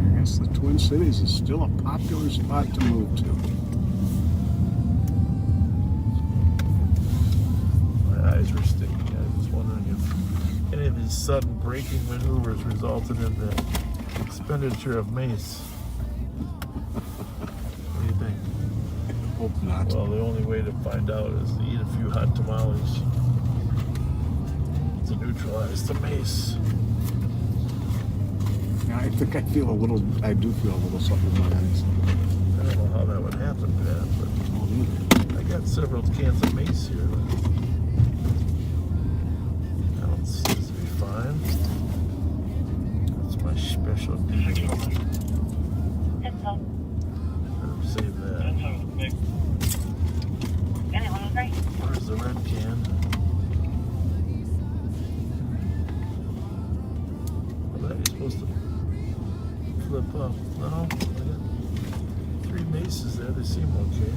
I guess the Twin Cities is still a popular spot to move to. My eyes were sticking. I was wondering if any of these sudden braking maneuvers resulted in the expenditure of mace. What do you think? Hope not. Well, the only way to find out is to eat a few hot tamales to neutralize the mace. Yeah, I think I do feel a little something in my eyes. I don't know how that would happen, Pat, but I got several cans of mace here. That seems to be fine. That's my specialty. Save that. Where's the red can? I thought you're supposed to flip up. No, I got 3 maces there. They seem okay.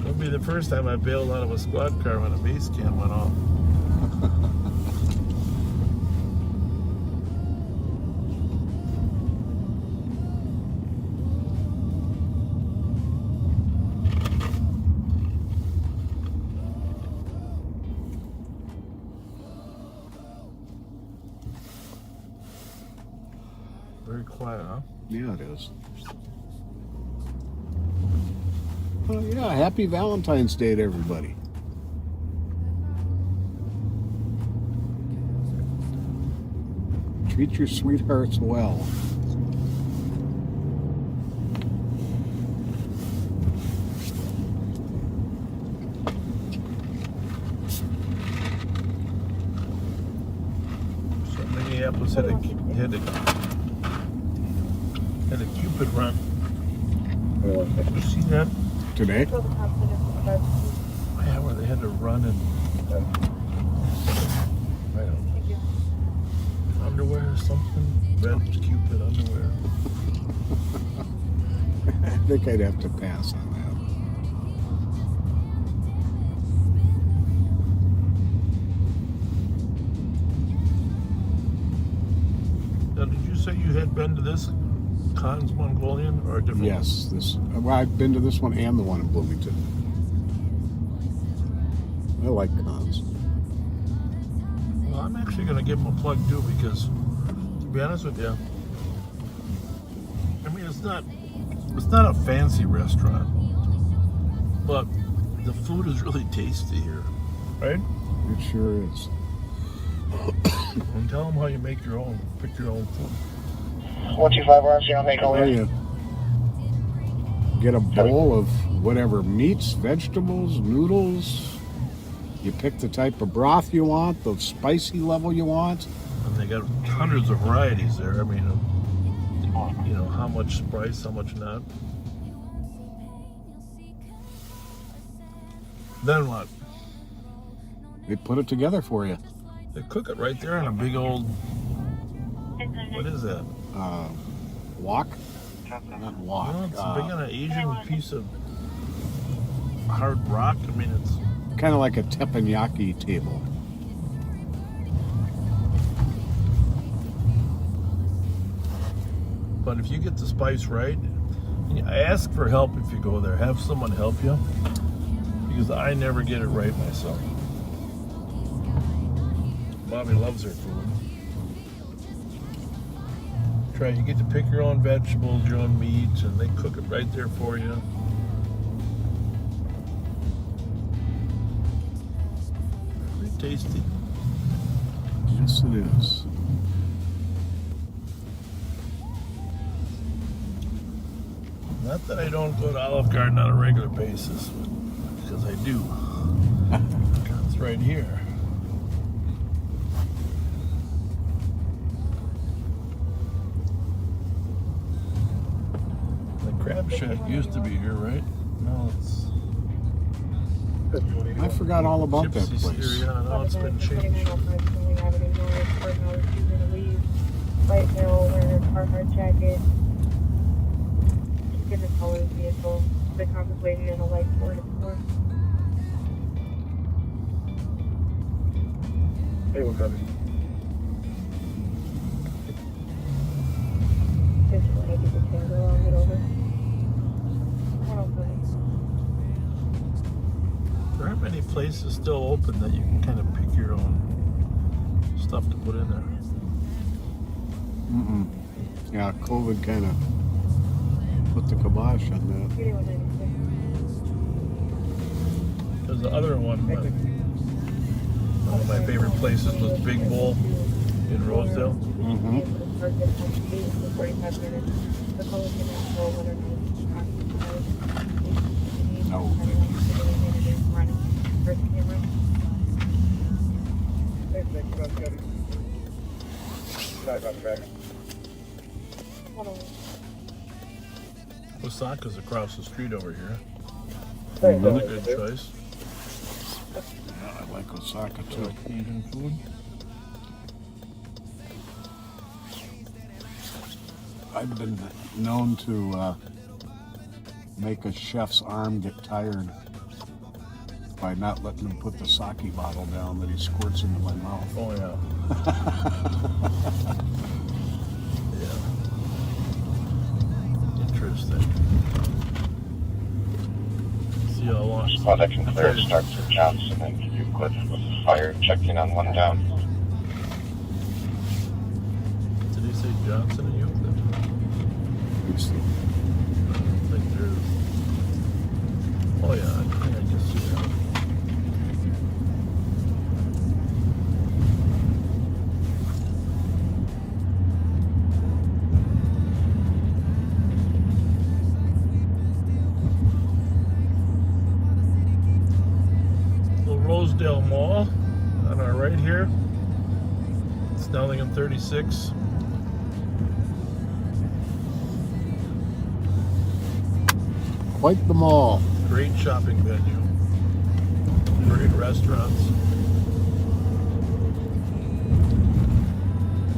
It'll be the first time I bailed out of a squad car when a mace can went off. Very quiet, huh? Yeah, it is. Oh yeah, happy Valentine's Day to everybody. Treat your sweethearts well. So Minneapolis had a Cupid run. Did you see that? Today? Yeah, where they had to run in underwear or something. Red Cupid underwear. I think I'd have to pass on that. Now, did you say you had been to this Khan's Mongolian or a different? Yes, well, I've been to this one and the one in Bloomington. I like Khan's. Well, I'm actually going to give them a plug too, because to be honest with you, I mean, it's not a fancy restaurant, but the food is really tasty here, right? It sure is. And tell them how you make your own, pick your own food. 125 RMC, I'll make all There that. you get a bowl of whatever meats, vegetables, noodles. You pick the type of broth you want, the spicy level you want. And they got hundreds of varieties there. I mean, you know, how much spice, how much not. Then what? They put it together for you. They cook it right there on a big old, what is that? Wok? Not wok. No, it's big on an Asian piece of hard rock. I mean, it's kind of like a teppanyaki table. But if you get the spice right, ask for help if you go there. Have someone help you, because I never get it right myself. Bobby loves her food. You get to pick your own vegetables, your own meats, and they cook it right there for you. Pretty tasty. Yes, it is. Not that I don't go to Olive Garden on a regular basis, because I do. It's right here. Crab Shack used to be here, right? No, it's... I forgot all about that place. Yeah, no, it's been changed. Right now, wearing a Carhartt jacket. She's gonna color the vehicle. They're contemplating in a light Ford Explorer. Hey, what's up? Just want to get the tango, I'll get over. There aren't many places still open that you can kind of pick your own stuff to put in there. Yeah, COVID kind of put the kibosh on that. Because the other one of my favorite places was Big Bowl in Rosedale. No, Osaka's across the street over here. Mhm. Another good choice. Yeah, I like Osaka too. Like Asian food. I've been known to make a chef's arm get tired by not letting him put the sake bottle down that he squirts into my mouth. Oh yeah. Yeah. Interesting. See how long. Spot I can clear start for Johnson and Euclid with fire checking on one down. Did he say Johnson and Euclid? I don't think there's. Oh yeah, I think I can see that. Little Rosedale Mall on our right here. Snellingham 36. Quite the mall. Great shopping venue. Great restaurants.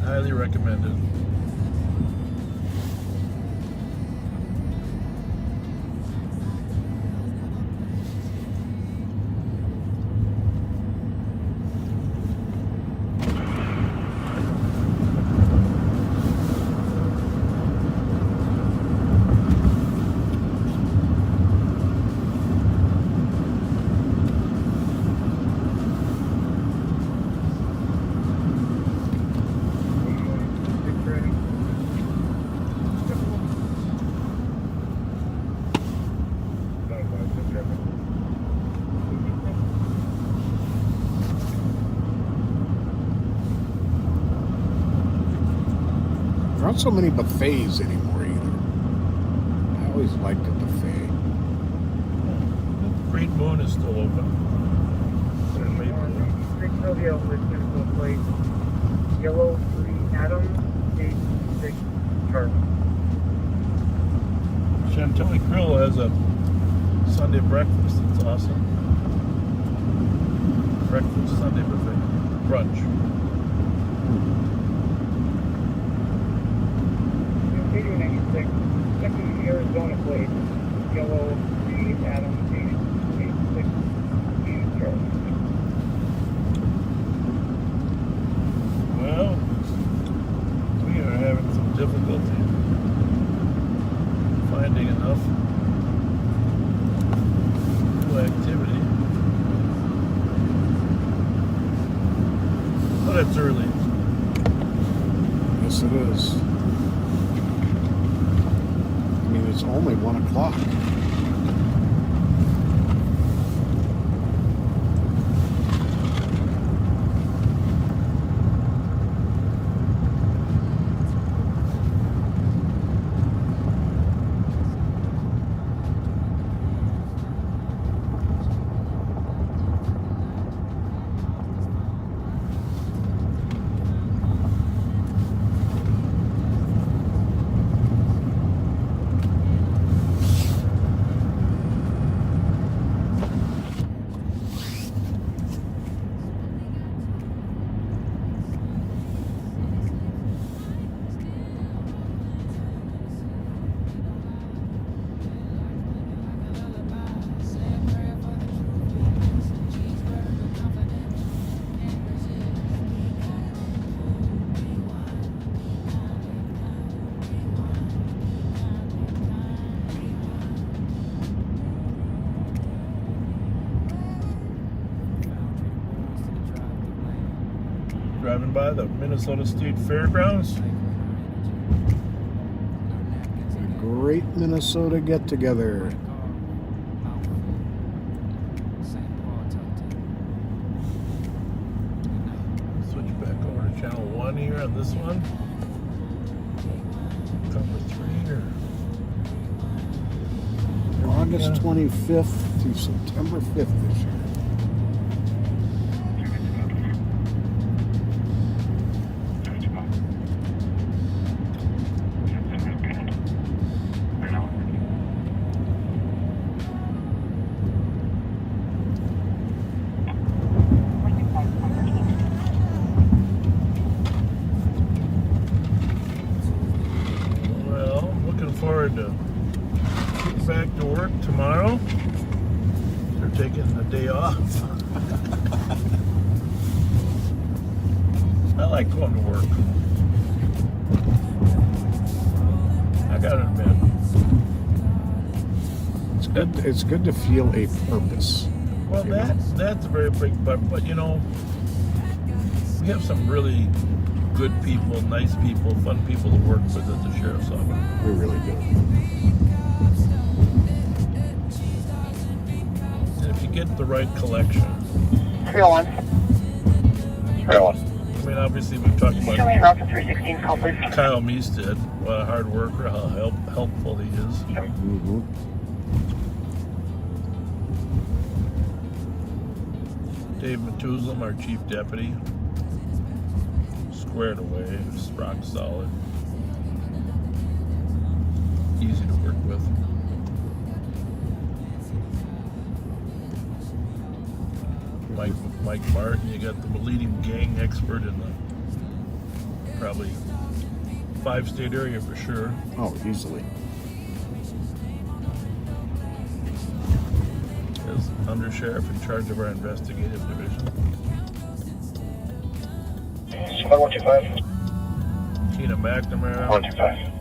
Highly recommended. There aren't so many buffets anymore either. I always liked a buffet. Great Moon is still open. Sylvia with Cisco plate. Yellow 3 Adam 86 Charlie. Chantilly Grill has a Sunday breakfast. It's awesome. Breakfast Sunday buffet. Brunch. Computer 96. Second Arizona plate. Yellow 3 Adam 86 Charlie. Well, we are having some difficulty finding enough new activity. But it's early. Yes, it is. I mean, it's only 1 o'clock. Driving by the Minnesota State Fairgrounds. The Great Minnesota Get-Together. Switch back over to channel 1 here on this one. Cover 3 or August 25th to September 5th this year. forward to getting back to work tomorrow. They're taking the day off. I like going to work. I gotta admit. It's good to feel a purpose. Well, that's a very big but you know, we have some really good people, nice people, fun people to work with at the Sheriff's Office. We really do. And if you get the right collection. 301. 301. I mean, obviously we've talked about Kyle Meestead, what a hard worker, how helpful he is. Mm-hmm. Dave Methuselam, our chief deputy, squared away, rock solid, easy to work with. Mike Martin, you got the leading gang expert in the probably 5-state area for sure. Oh, easily. As undersheriff in charge of our investigative division. Squad 125. Tina McNamara. 125.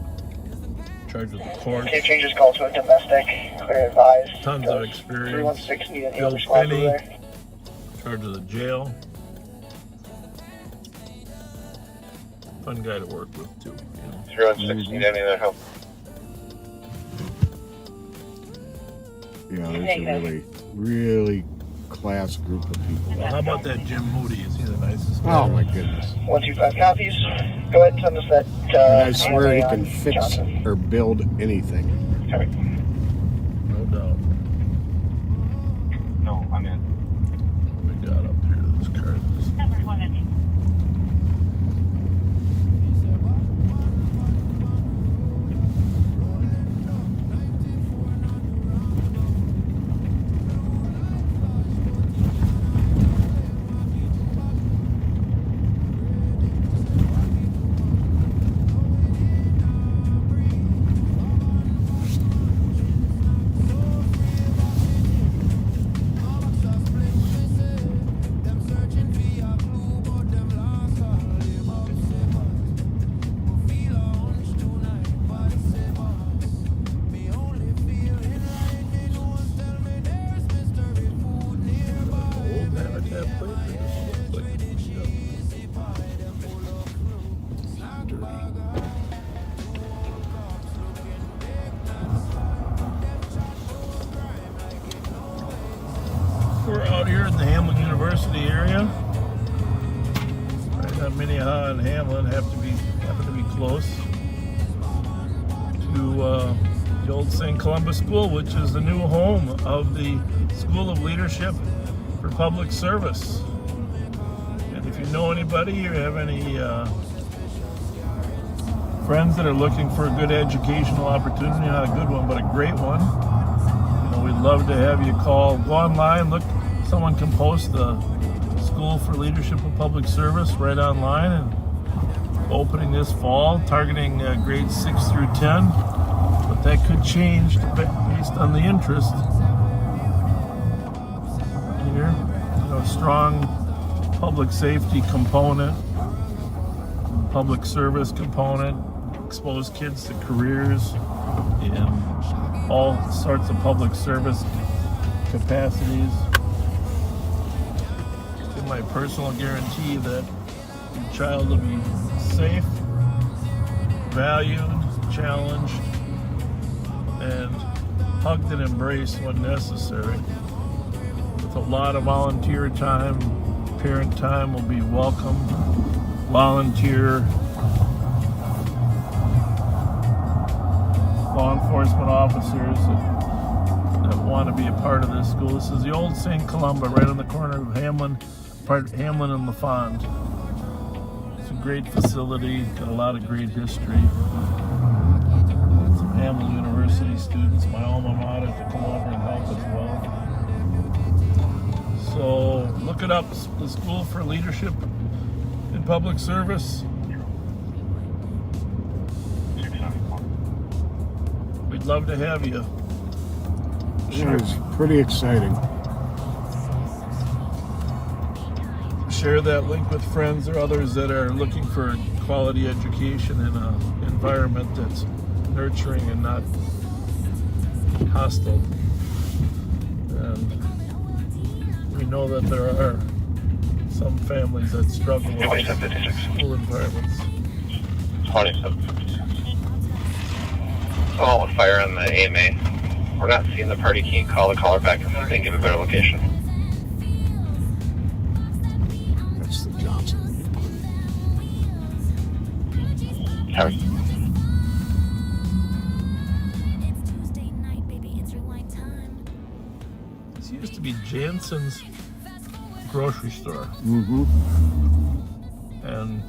In charge of the courts. Team changes call to a domestic. Clear advised. Tons of experience. 316 need an Bill answer squad Penny. there. In charge of the jail. Fun guy to work with too. You know. 316 need any other help? Yeah, there's a really class group of people. Well, how about that Jim Moody? Is he the nicest guy? Oh my goodness. 125 copies. Go ahead and send us that. And I swear he can fix or build anything. No doubt. No, I'm in. We got up here to this car. We're out here in the Hamlin University area. Right on Minnehaha and Hamlin happen to be close to the old St. Columbus School, which is the new home of the School of Leadership for Public Service. And if you know anybody or have any friends that are looking for a good educational opportunity, not a good one, but a great one, we'd love to have you go online, look, someone can post the School for Leadership of Public Service right online, and opening this fall, targeting grades 6 through 10, but that could change based on the interest. Here, a strong public safety component, public service component, expose kids to careers in all sorts of public service capacities. It's my personal guarantee that your child will be safe, valued, challenged, and hugged and embraced when necessary. With a lot of volunteer time, parent time will be welcome. Volunteer law enforcement officers that want to be a part of this school. This is the old St. Columba, right on the corner of Hamlin and LaFond. It's a great facility, got a lot of great history. Some Hamlin University students, my alma mater, to come over and help as well. So look it up, the School for Leadership in Public Service. We'd love to have you. Sure. It's pretty exciting. Share that link with friends or others that are looking for quality education in an environment that's nurturing and not hostile. And we know that there are some families that struggle with school environments. 2756. Oh, on fire on the AMA. We're not seeing the party. Can you call the caller back and give a better location? That's the Johnson. Harry. This used to be Jansen's grocery store. Mm-hmm. And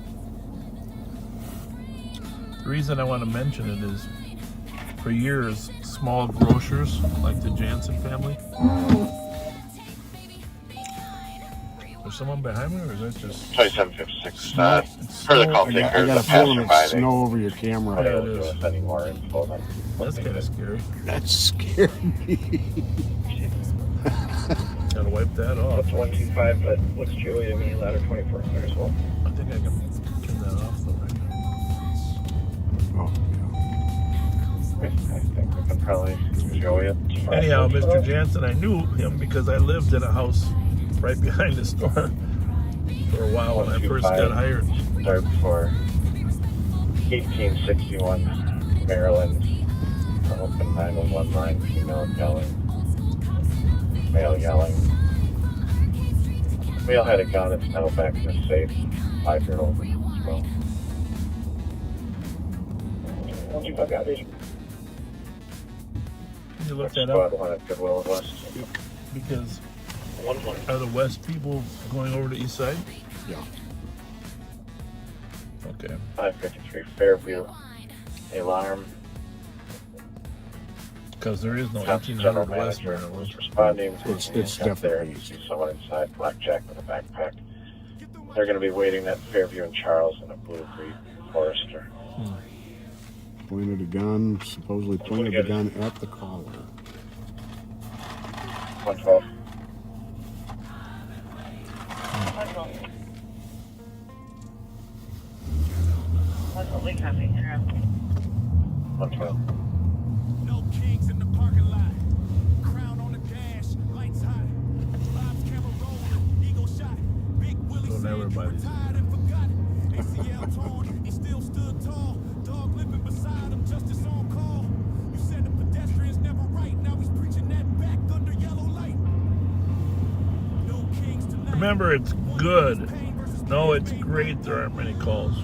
the reason I want to mention it is, for years, small grocers like the Jansen family. There's someone behind me, or is that just 2756? For the call taker, I got a feeling it's snow over your camera. Yeah, it is. That's kind of scary. That scared me. Gotta wipe that off. That's 125, but looks chilly to me. Ladder 24 in there as well. I think I can turn that off though right now. Oh, I think we can probably show you. Anyhow, Mr. Jansen, I knew him because I lived in a house right behind the store for a while when I first got hired. Start for 1861 Maryland. Open 911 line, female yelling, male yelling. We all had it gone. It's now back to safe. 5-year-old. Well, 125 got vision. You look that up? One at Goodwill and West. Because are the West people going over to East Side? Yeah. Okay. 553 Fairview. Alarm. Because there is no General 1800 West. Manager was responding. It's definitely. You see someone inside, blackjack with a backpack. They're going to be waiting at Fairview and Charles in a blue Forester. Pointed a gun, supposedly pointed a gun at the caller. 112. 112. No kings in the parking lot. Crown on the dash, lights hot. Bob's camera rolling, ego shot. Big Willie retired and forgot. ACL torn, he still stood tall. Dog limping beside him, justice on call. You said the pedestrian's never right. Now he's preaching that back under yellow light. No kings tonight. Remember, it's good. No, it's great. There aren't many calls.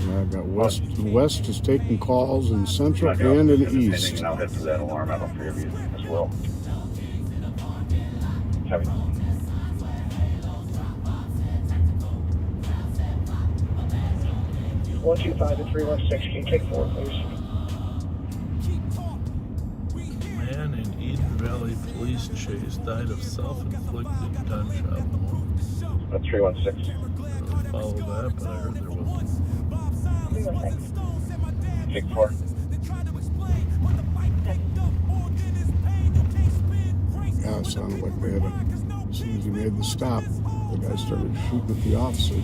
I got West is taking calls in Central and in East. I'll head to that alarm out of Fairview as well. Heavy. 125 and 316. Can you take 4, please? Man in Eden Valley police chase died of self-inflicted gunshot wound. 316. Follow that, but I heard there wasn't. Take 4. Yeah, it sounded like they had as soon as he made the stop, the guy started shooting at the officer.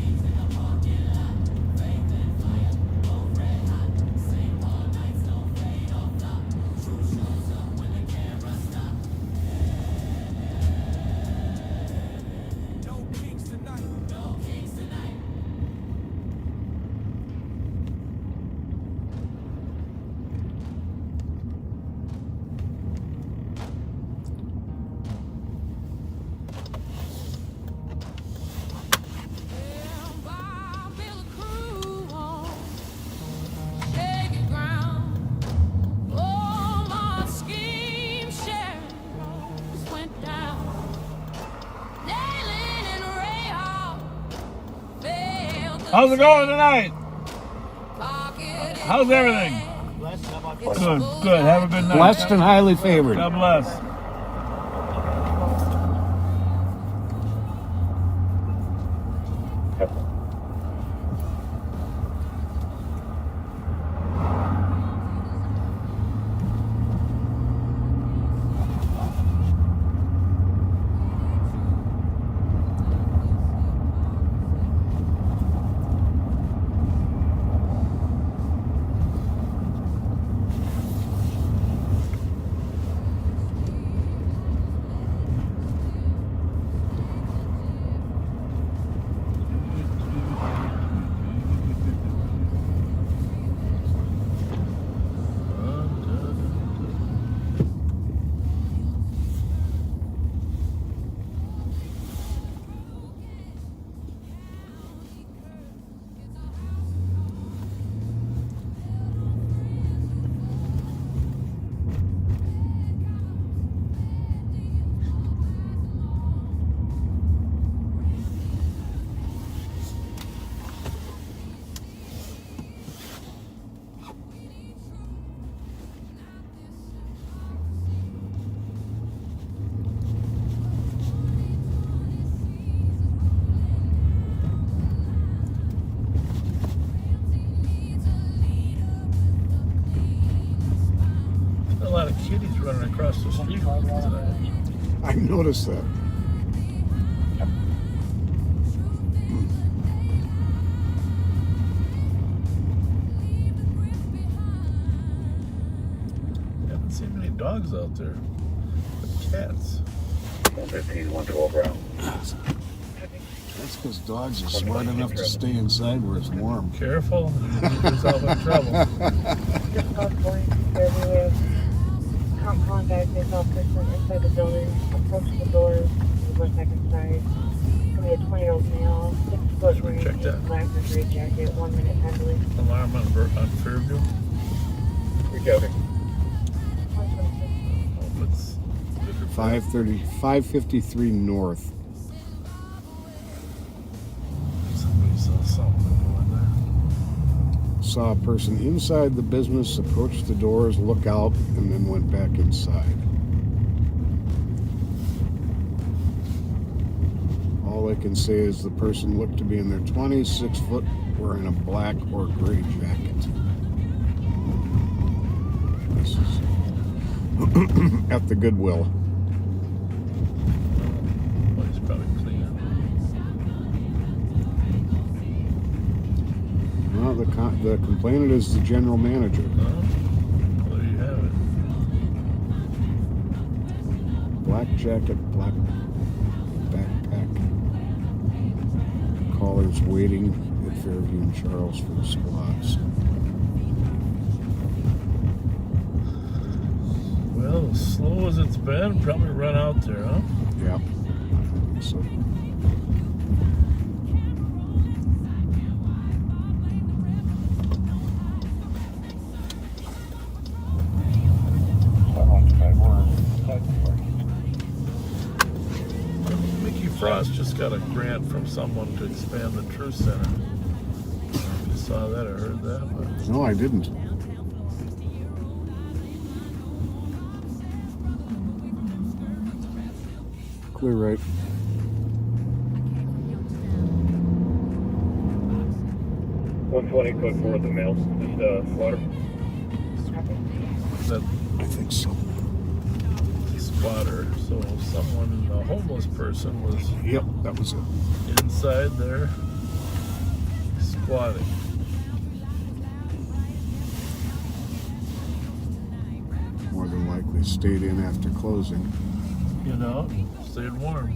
How's it going tonight? How's everything? Good. Have a good night. Blessed and highly favored. God bless. across the street tonight. I noticed that. Haven't seen many dogs out there. But cats. 115, 112 route. That's because dogs are smart enough to stay inside where it's warm. Careful, you get yourself in trouble. Just about 42 we have contact myself person inside the building. Approach the doors, the second side. It's gonna be a 20-year-old male, 6 foot Should we range, check that? black and gray jacket, 1 minute pendulum. Alarm on Fairview. Recovery. Hope it's good or bad. 553 north. Somebody saw something going there. Saw a person inside the business, approached the doors, look out, and then went back inside. All I can say is the person looked to be in their 20s, 6 foot, wearing a black or gray jacket. This is at the Goodwill. Well, he's probably cleaning. Well, the complainant is the general manager. Well, there you have it. Black jacket, black backpack. Callers waiting at Fairview and Charles for the squads. Well, as slow as it's been, probably run out there, huh? Yeah. So. Mickey Frost just got a grant from someone to expand the Truth Center. I don't know if you saw that or heard that, but No, I didn't. Clear right. $120 code 4 at the mail. Just water. is that I think so. a spotter? So someone, a homeless person, was Yep, that was it. inside there squatting. More than likely stayed in after closing. You know, stayed warm.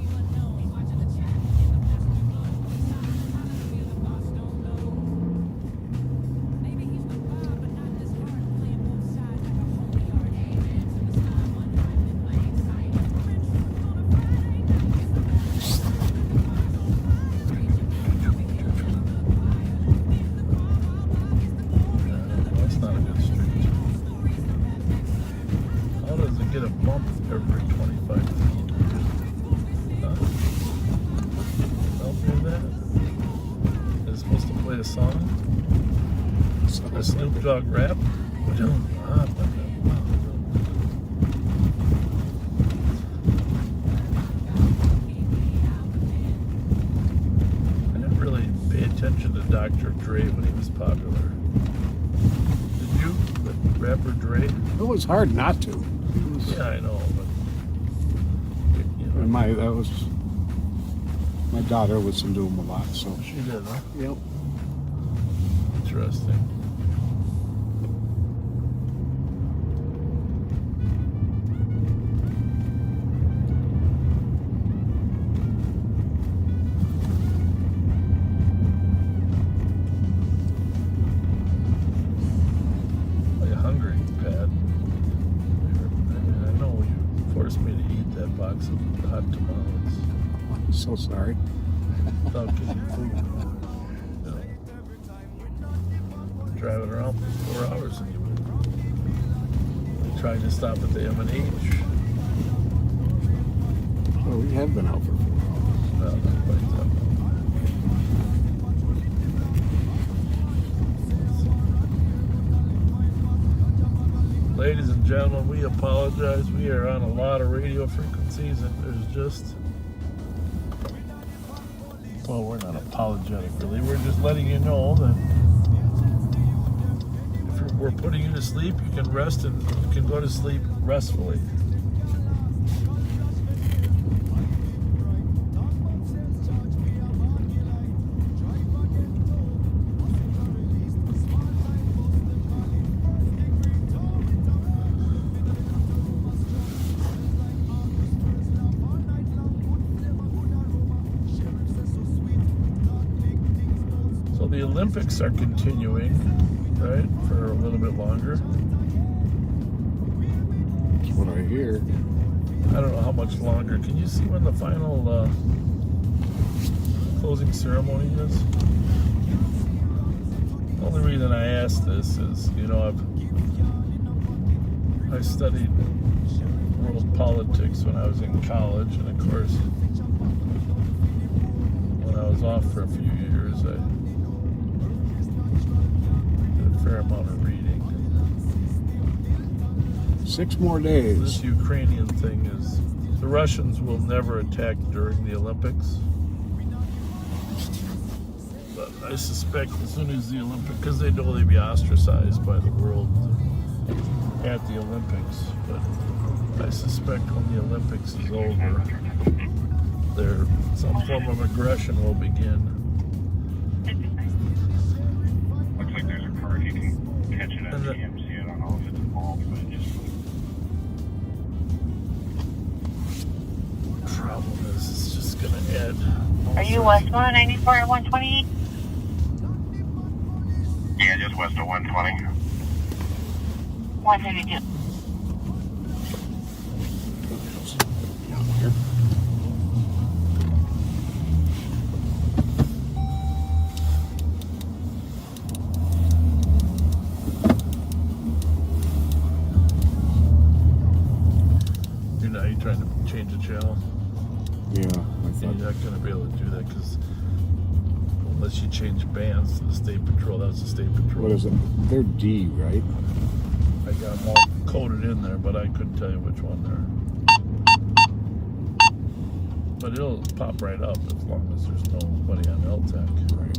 That's not a good street. How does it get a bump every 25 feet? Huh? Help me with that? Is it supposed to play a song? A Snoop Dogg rap? I didn't really pay attention to Dr. Dre when he was popular. Did you? The rapper Dre? It was hard not to. Yeah, I know, but you know, And my daughter listened to him a lot, so. she did, huh? Yep. Interesting. Are you hungry, Pat? I know you forced me to eat that box of hot tamales I'm so sorry. without getting food. You know, driving around for 4 hours and you tried to stop at the M&H. Well, we have been out for 4 hours. Well, not quite that long. Ladies and gentlemen, we apologize. We are on a lot of radio frequencies and there's just... Well, we're not apologetic, really. We're just letting you know that if we're putting you to sleep, you can rest and you can go to sleep restfully. So the Olympics are continuing, right, for a little bit longer. That's what I hear. I don't know how much longer. Can you see when the final closing ceremony is? The only reason I ask this is, you know, I studied world politics when I was in college, and of course, when I was off for a few years, I did a fair amount of reading. 6 more days. This Ukrainian thing is, the Russians will never attack during the Olympics. But I suspect as soon as the Olympics, because they know they'd be ostracized by the world at the Olympics, but I suspect when the Olympics is over, some form of aggression will begin. Looks like there's a car. If you can catch it at TMC, I don't know if it's involved, but it just... Problem is, it's just gonna add. Are you westbound 94 at 128? Yeah, just west of 120. 132. You're trying to change the channel? Yeah, I You're thought. not going to be able to do that because unless you change bands to the State Patrol, that's the State Patrol. What is it? They're D, right? I got them all coded in there, but I couldn't tell you which one they're. But it'll pop right up as long as there's nobody on LTAC. Right.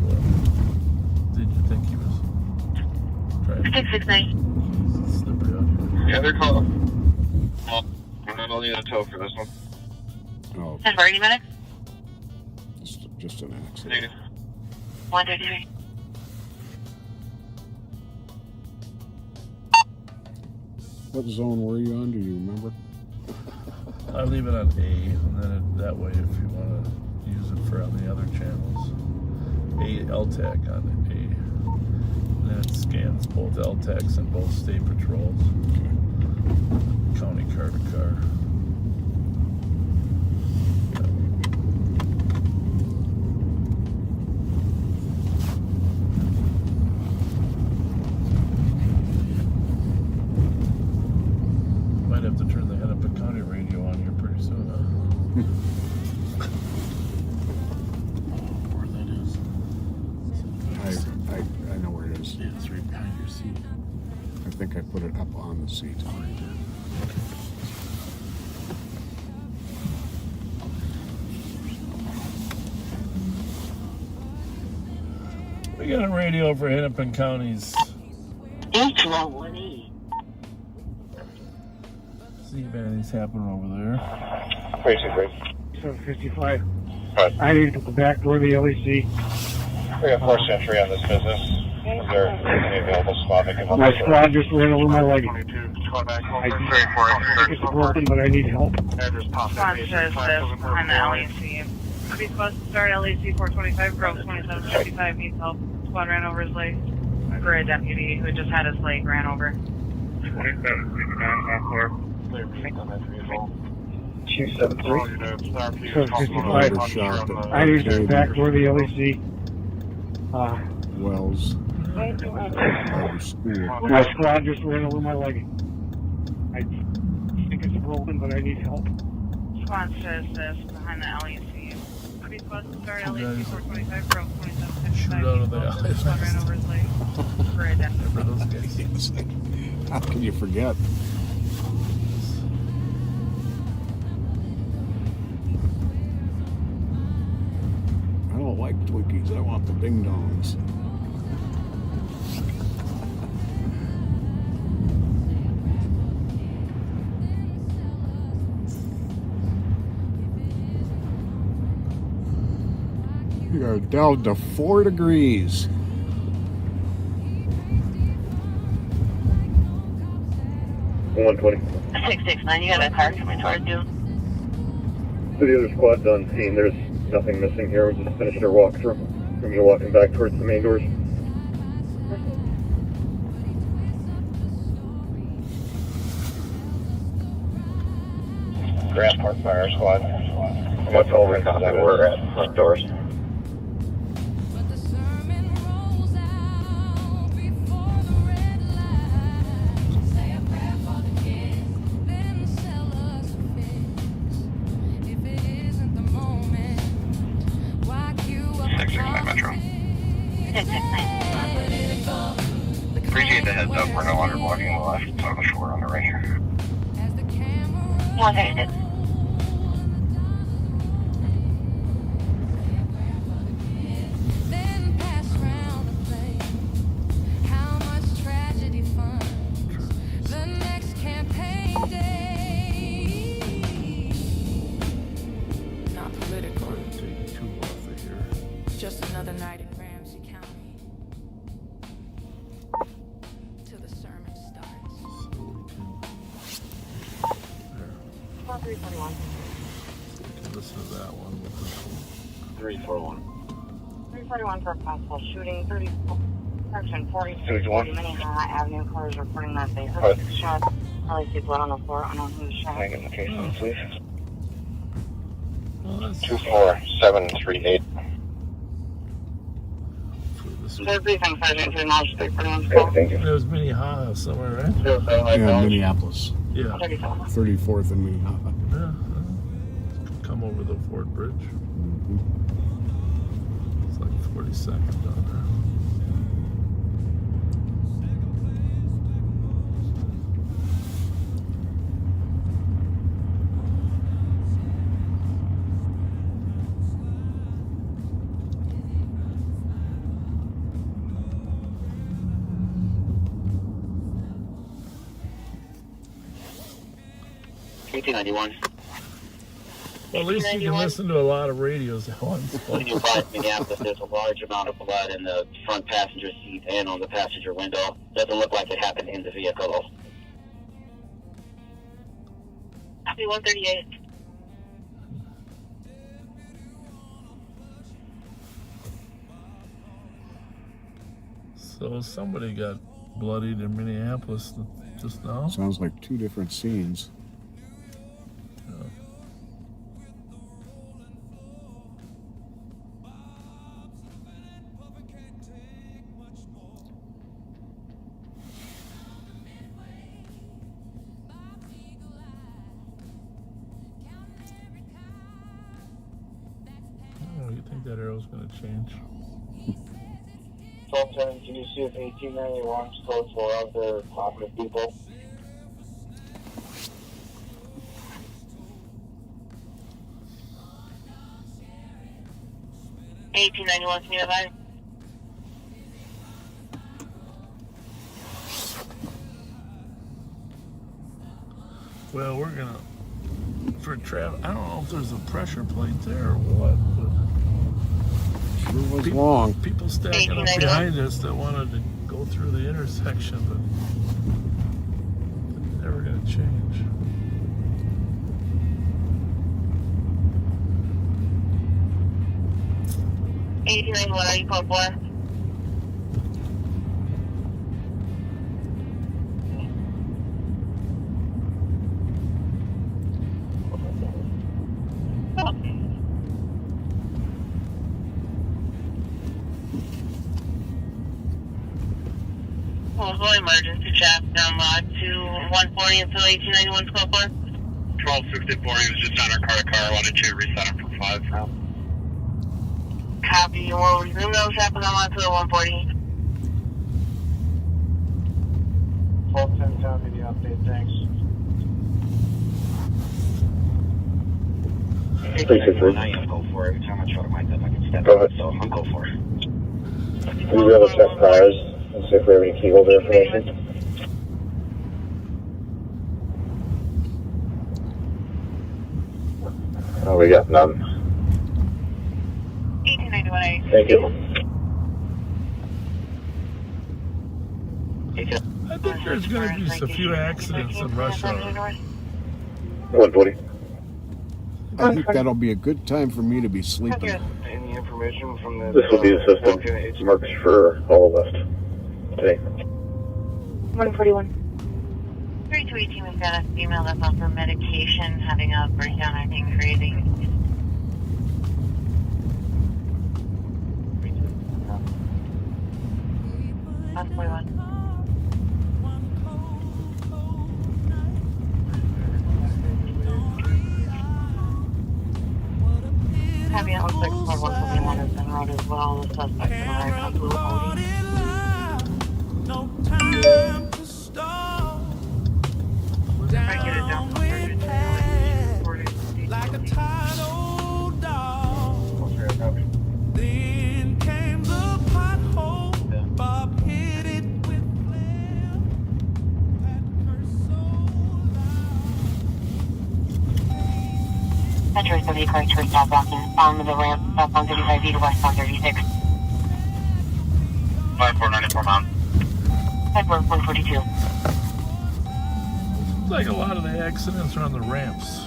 What did you think he was trying to 669. slippery out here? Yeah, they're calling. Well, I'm not only a tow for this one. Oh, 10 for 80 minutes? just an accident. Negative. 133. What zone were you on? Do you remember? I leave it on A, and then that way, if you want to use it for on the other channels, A LTAC on A, and then it scans both LTACs and both state patrols, county car to car. Might have to turn the Hennepin County radio on here pretty soon, huh? Where that is. I know where it is. Yeah, it's right behind your seat. I think I put it up on the seat. We got a radio for Hennepin County's. H118. See if anything's happening over there. 755. Right. I need to go back door of the LEC. We got 4th Century on this business. Is there any available spot that can help? My squad just ran over my leg. Call back I over. think it's broken, but I need help. Address pop Squad says this behind the LEC. Be supposed to start LEC 425, Grove 2755 needs help. Squad ran over his leg. For a deputy who just had his leg ran over. 2769, clear on that vehicle. 273. 755. I need to go back door of the LEC. Wells. School. My squad just ran over my leg. I think it's broken, but I need help. Squad says this behind the LEC. Be supposed to start You LEC guys 425, Grove shoot 2755 out of the alley. Squad ran over his leg. For a deputy. Remember those guys? How can you forget? I don't like Twinkies. I want the ding dongs. We are down to 4 degrees. $669, you got a car coming towards you. So the other squad's on scene. There's nothing missing here. We just finished our walkthrough. We're walking back towards the main doors. Grass Park Fire Squad. What's all the copy? We're at front doors. Appreciate the heads up. We're no longer blocking the left, so we're on the right here. 136. Not political. Take 2 off of here. Just another night in Ramsey County. Till the sermon starts. So we can listen to that one. 341. 341 for a possible shooting. 40 Minnehaha Avenue. Callers reporting that they heard 6 shots. Probably see blood on the floor. Unknown who was shot. Can I get location, please? Well, that's 24738. They're briefing Sergeant to acknowledge 341's Okay, call. thank you. There's Minnehaha somewhere, right? Yeah, Minneapolis. Yeah. 34th and Minnehaha. Yeah. Come over the Fort Bridge. It's like 42nd down there. KT91. Well, at least you can listen to a lot of radios at once. When you arrive in Minneapolis, there's a large amount of blood in the front passenger seat and on the passenger window. Doesn't look like it happened in the vehicle, though. Copy 138. So somebody got bloodied in Minneapolis just now. Sounds like 2 different scenes. Yeah. Oh, you think that arrow's going to change? 12-7, can you see if 1891's code for other cooperative people? $1891's nearby. Well, we're gonna for travel. I don't know if there's a pressure plate there or what, but Sure was long. people stacking up behind us that wanted to go through the intersection, but they're never gonna change. What are you code for? Emergency traffic down lot to 140 until 1891's call for. 1264, he was just on our car. Why don't you reset him for 5 now? Copy. We'll resume those traffic on lot to the 140. 12-10, copy the update, thanks. 363. Now you go for it. Every time I try to mic up, I can step up, so I'll go for it. Can we be able to check cars and see if we have any keyholder information? Oh, we got none. 1891. Thank you. I think there's going to be a few accidents in rush hour. 140. I think that'll be a good time for me to be sleeping. Any information from the... This will be the system. Marks for all west today. 141. 3218, we've got a female that's on for medication, having a breakdown, acting crazy. On 41. Having it looks like 171 has been road as well. The suspect arrived on blue Audi. No time to stop. Like a tired old dog. Then came the pothole. Bob hit it with flair. Metro 30 correct for stop walking on the ramp, south 135 to west 136. 5494 Mount. Network 142. Seems like a lot of the accidents are on the ramps.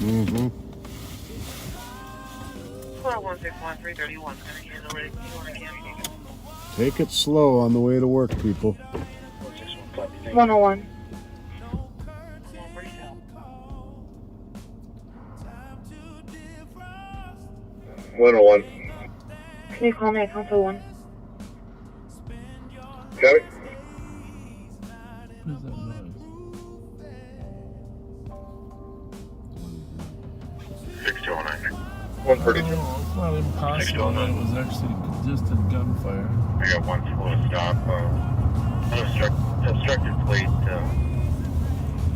Mm-hmm. 4161 331. Take it slow on the way to work, people. 101. Can you call me at console 1? Got it? What is that noise? 6209. 142. Oh, it's not impossible that it was actually just a gunfire. I got one slow stop. Obstructed plate,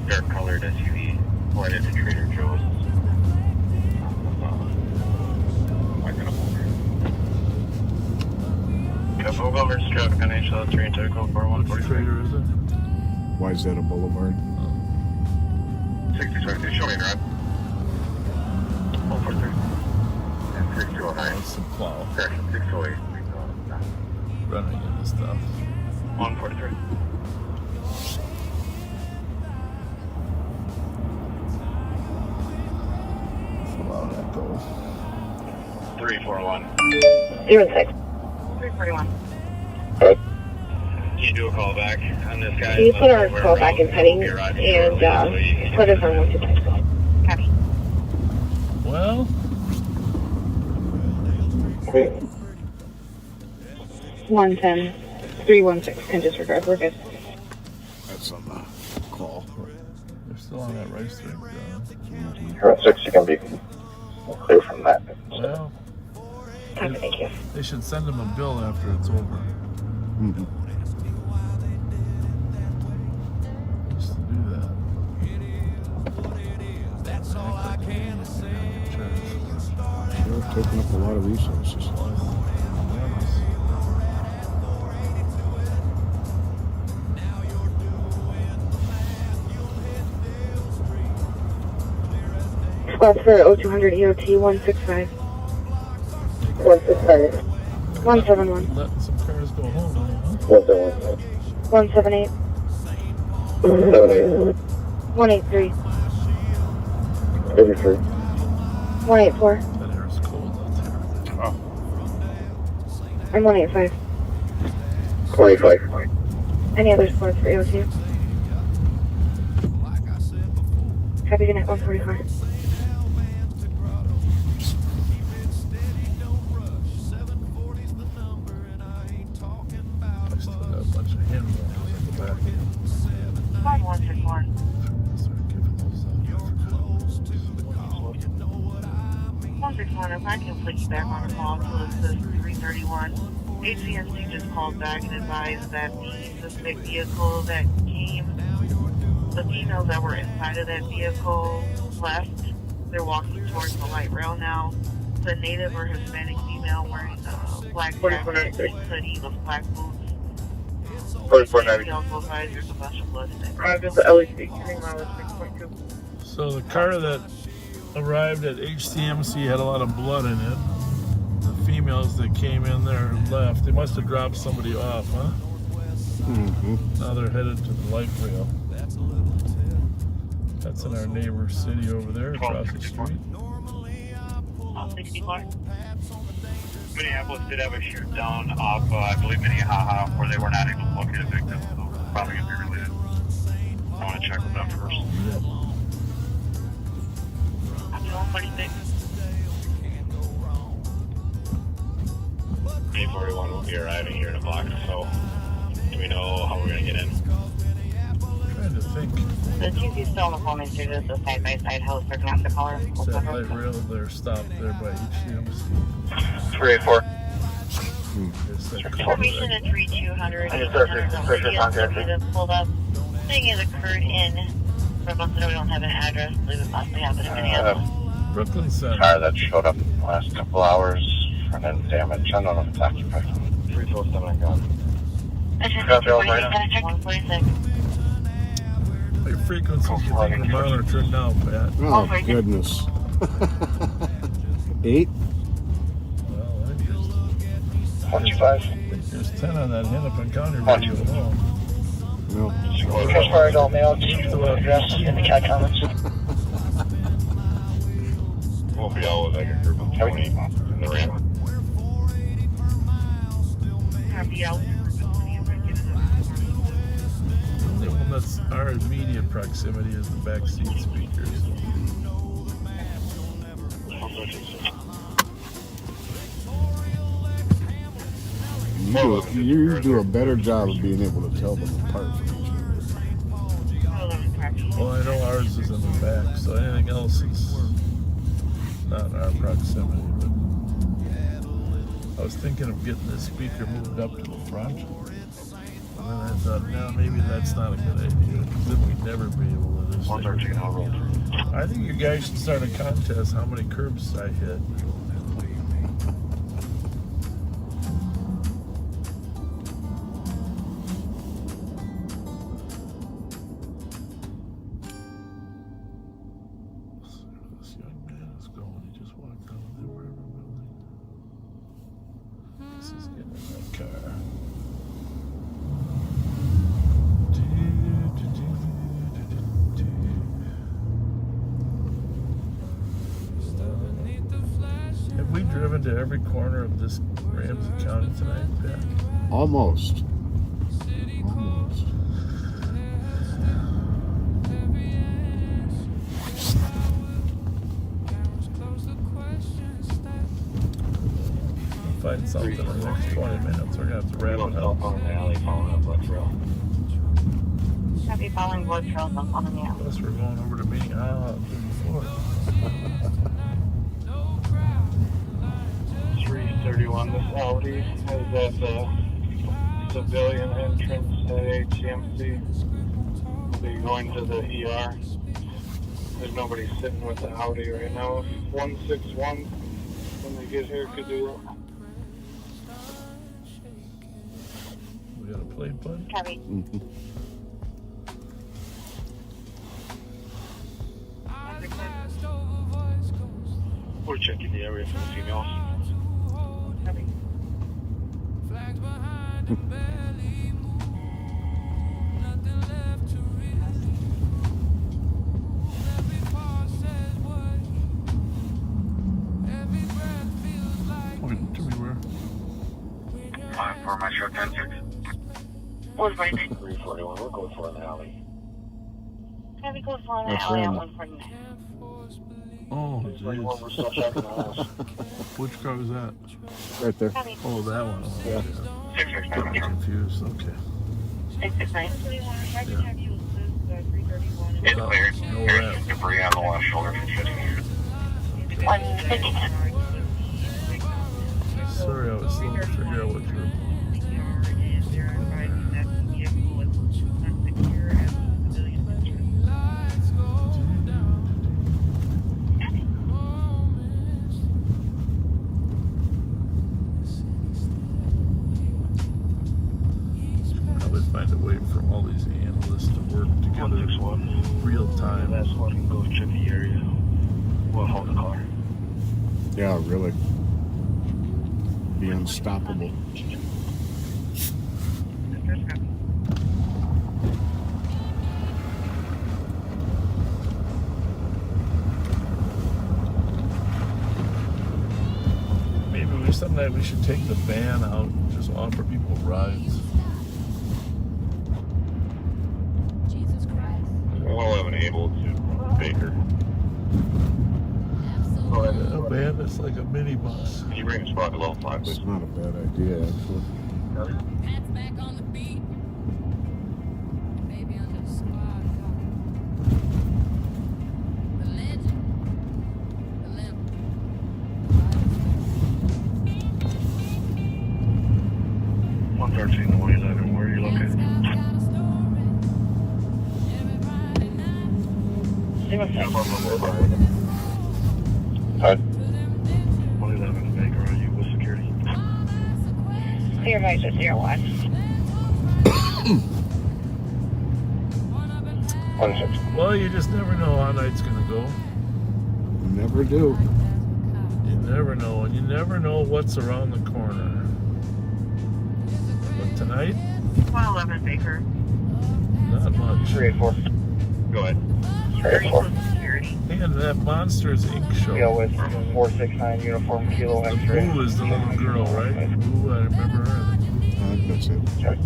dark colored SUV, headed to Trader Joe's. Full Governor's traffic on HL3 and Typical 4143. Trader, is it? Why is that a boulevard? 6022, show me in red. 143. And 6209. That's some plow. Correction, 608. Running into stuff. 143. Allow that go. 341. 06. 341. Can you do a call back on this guy? Can you put our call back in heading and put us on 125? Copy. Well, 110. 316. Can disregard. We're good. That's on the call. they're still on that race train. You're at 6, you can be clear from that. Well, Thank you. they should send them a bill after it's over. Mm-hmm. Just to do that. That's all I can say. Sure, taking up a lot of resources. Squad for 0200 EOT 165. 165. 171. Letting some cars go home, huh? 178. 183. 83. 184. That air's cold out there. Oh. I'm 185. 25. Any other squads for EOT? Happy good night, 144. I still got a bunch of handballs in the back. 5161. Start giving those out. 161, if I can put you back on a call to assist 331. HCSC just called back and advised that the suspect vehicle that came, the females that were inside of that vehicle left. They're walking towards the light rail now. The native or Hispanic female wearing a black jacket, hoodie with black boots. 4490. Both sides, there's a bunch of blood in it. Just the LEC, turning mile 6.2. So the car that arrived at HCMC had a lot of blood in it. The females that came in there left. They must have dropped somebody off, huh? Mm-hmm. Now they're headed to the light rail. That's in our neighbor city over there across the street. All 64. Minneapolis did have a shoot down off, I believe, Minnehaha, where they were not able to locate a victim, so probably going to be related. I want to check with them first. Copy 146. 841 will be arriving here in a block, so do we know how we're going to get in? Trying to think. The TC's still on the phone through this side-by-side house. They're going to have to call her. Is that light rail there stopped there by HCMC? 384. Information at 3200. I just started pressure contact. Pulled up. Thing has occurred in. For most of it, we don't have an address. I believe it possibly happened in Minneapolis. Brooklyn Center. Car that showed up in the last couple hours. Front end damage. I don't know if it's occupied. 347 I got. Copy all right now. 146. Your frequency's getting monitored now, Pat. Oh, goodness. 8? Well, I think 125. there's 10 on that Hennepin County radio alone. No. As far as all mail, just address in the cat comments. We'll be all with like a group of 20 in the ramp. Copy out. The only one that's our immediate proximity is the backseat speakers. You do a better job of being able to tell them apart from each other. Well, I know ours is in the back, so anything else is not our proximity. But I was thinking of getting this speaker moved up to the front. And then I thought, no, maybe that's not a good idea, because then we'd never be able to just. I think you guys should start a contest how many curbs I hit. This young man is going. He just walked out of the apartment building. This is getting in that car. Have we driven to every corner of this Ramsey County tonight, Pat? Almost. Almost. We'll find something in the next 20 minutes. We're going to have to wrap it up. On the alley following up Blood Trail. Copy following Blood Trails up on the alley. Plus, we're going over to Minnehaha 34. 331, this Audi has that civilian entrance at HCMC. We'll be going to the ER. There's nobody sitting with the Audi right now. 161, when they get here, could do that. We got a plate, bud? Copy. We're checking the area for the females. Copy. Point to me where? For my short 10-6. 149. 341, we'll go for the alley. Copy code 4 on the That's alley at random. 149. Oh, jeez. Which car was that? Right there. Oh, that one. Oh, Yeah. I'm confused. Okay. 669. It's No, cleared. no There's wrap. debris on the left shoulder for 50. 159. Sorry, I was slow to figure out what you were. Probably find a way for all these analysts to work together real time. That's one can go check the area. We'll hold the car. Yeah, really. Be unstoppable. Maybe someday we should take the van out and just offer people rides. Well, I'm able to Baker. A van that's like a minibus. Can you bring a spot below 5, please? It's not a bad idea, actually. Where are you located? Hi. 111 Baker, are you with security? Clear Vice at 01. 1-6. Well, you just never know how night's gonna go. Never do. You never know, and you never know what's around the corner. But tonight, 111 Baker. not much. 384. Go ahead. 384. And that Monsters Inc. show. Yeah, with 469 uniform kilo X-ray. Boo is the little girl, right? Boo, I remember her. I think that's it.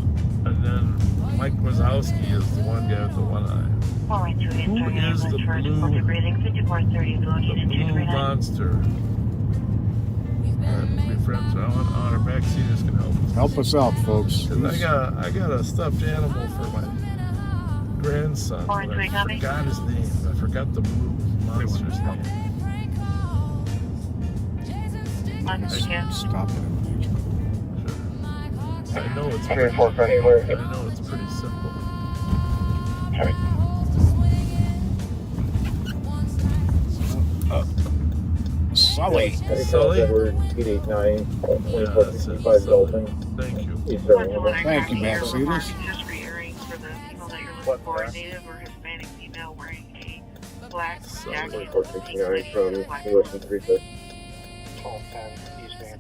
And then Mike Wazowski is the one guy with the one eye. Who is the blue monster? Be friends. I want our backseaters can help us. Help us out, folks. 'Cause I got a stuffed animal for my grandson. But I forgot his name. I forgot the blue monster's name. Stop it. I know it's pretty, 384 I know it's pretty simple. Sully. Sully? Edward 889, Yeah, 2465 Dalton. Thank you. Thank you, backseaters. Just reiterating for the people that you're looking for, a native or Hispanic female wearing a black jacket. 2469 from US and 36. 1210 Eastman.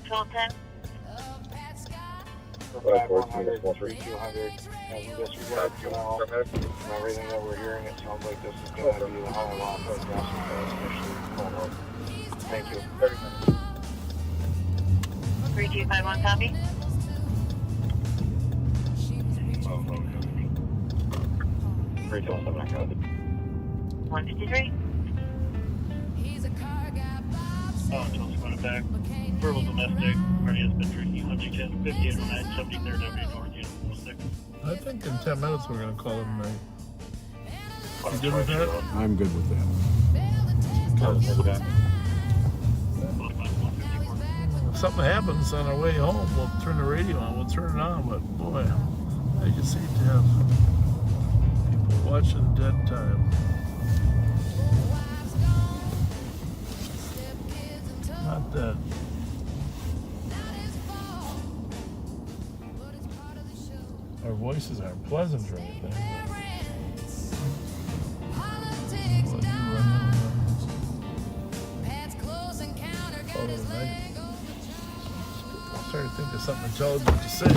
1210? 5100, 3200. As we disregard for now, from everything that we're hearing, it sounds like this is going to be the hell of a lot for gas especially cold out. Thank you. 3251 copy? Three till 7, I got it. 153? Until it's going back. Burrill domestic. Party has been drinking. Subject 5809, 73rd Avenue North, Unit 106. I think in 10 minutes we're going to call him tonight. You good with that? I'm good with that. If something happens on our way home, we'll turn the radio on. We'll turn it on, but boy, I just hate to have people watching dead time. Not that. Our voices aren't pleasant or anything. I'm starting to think of something intelligent to say.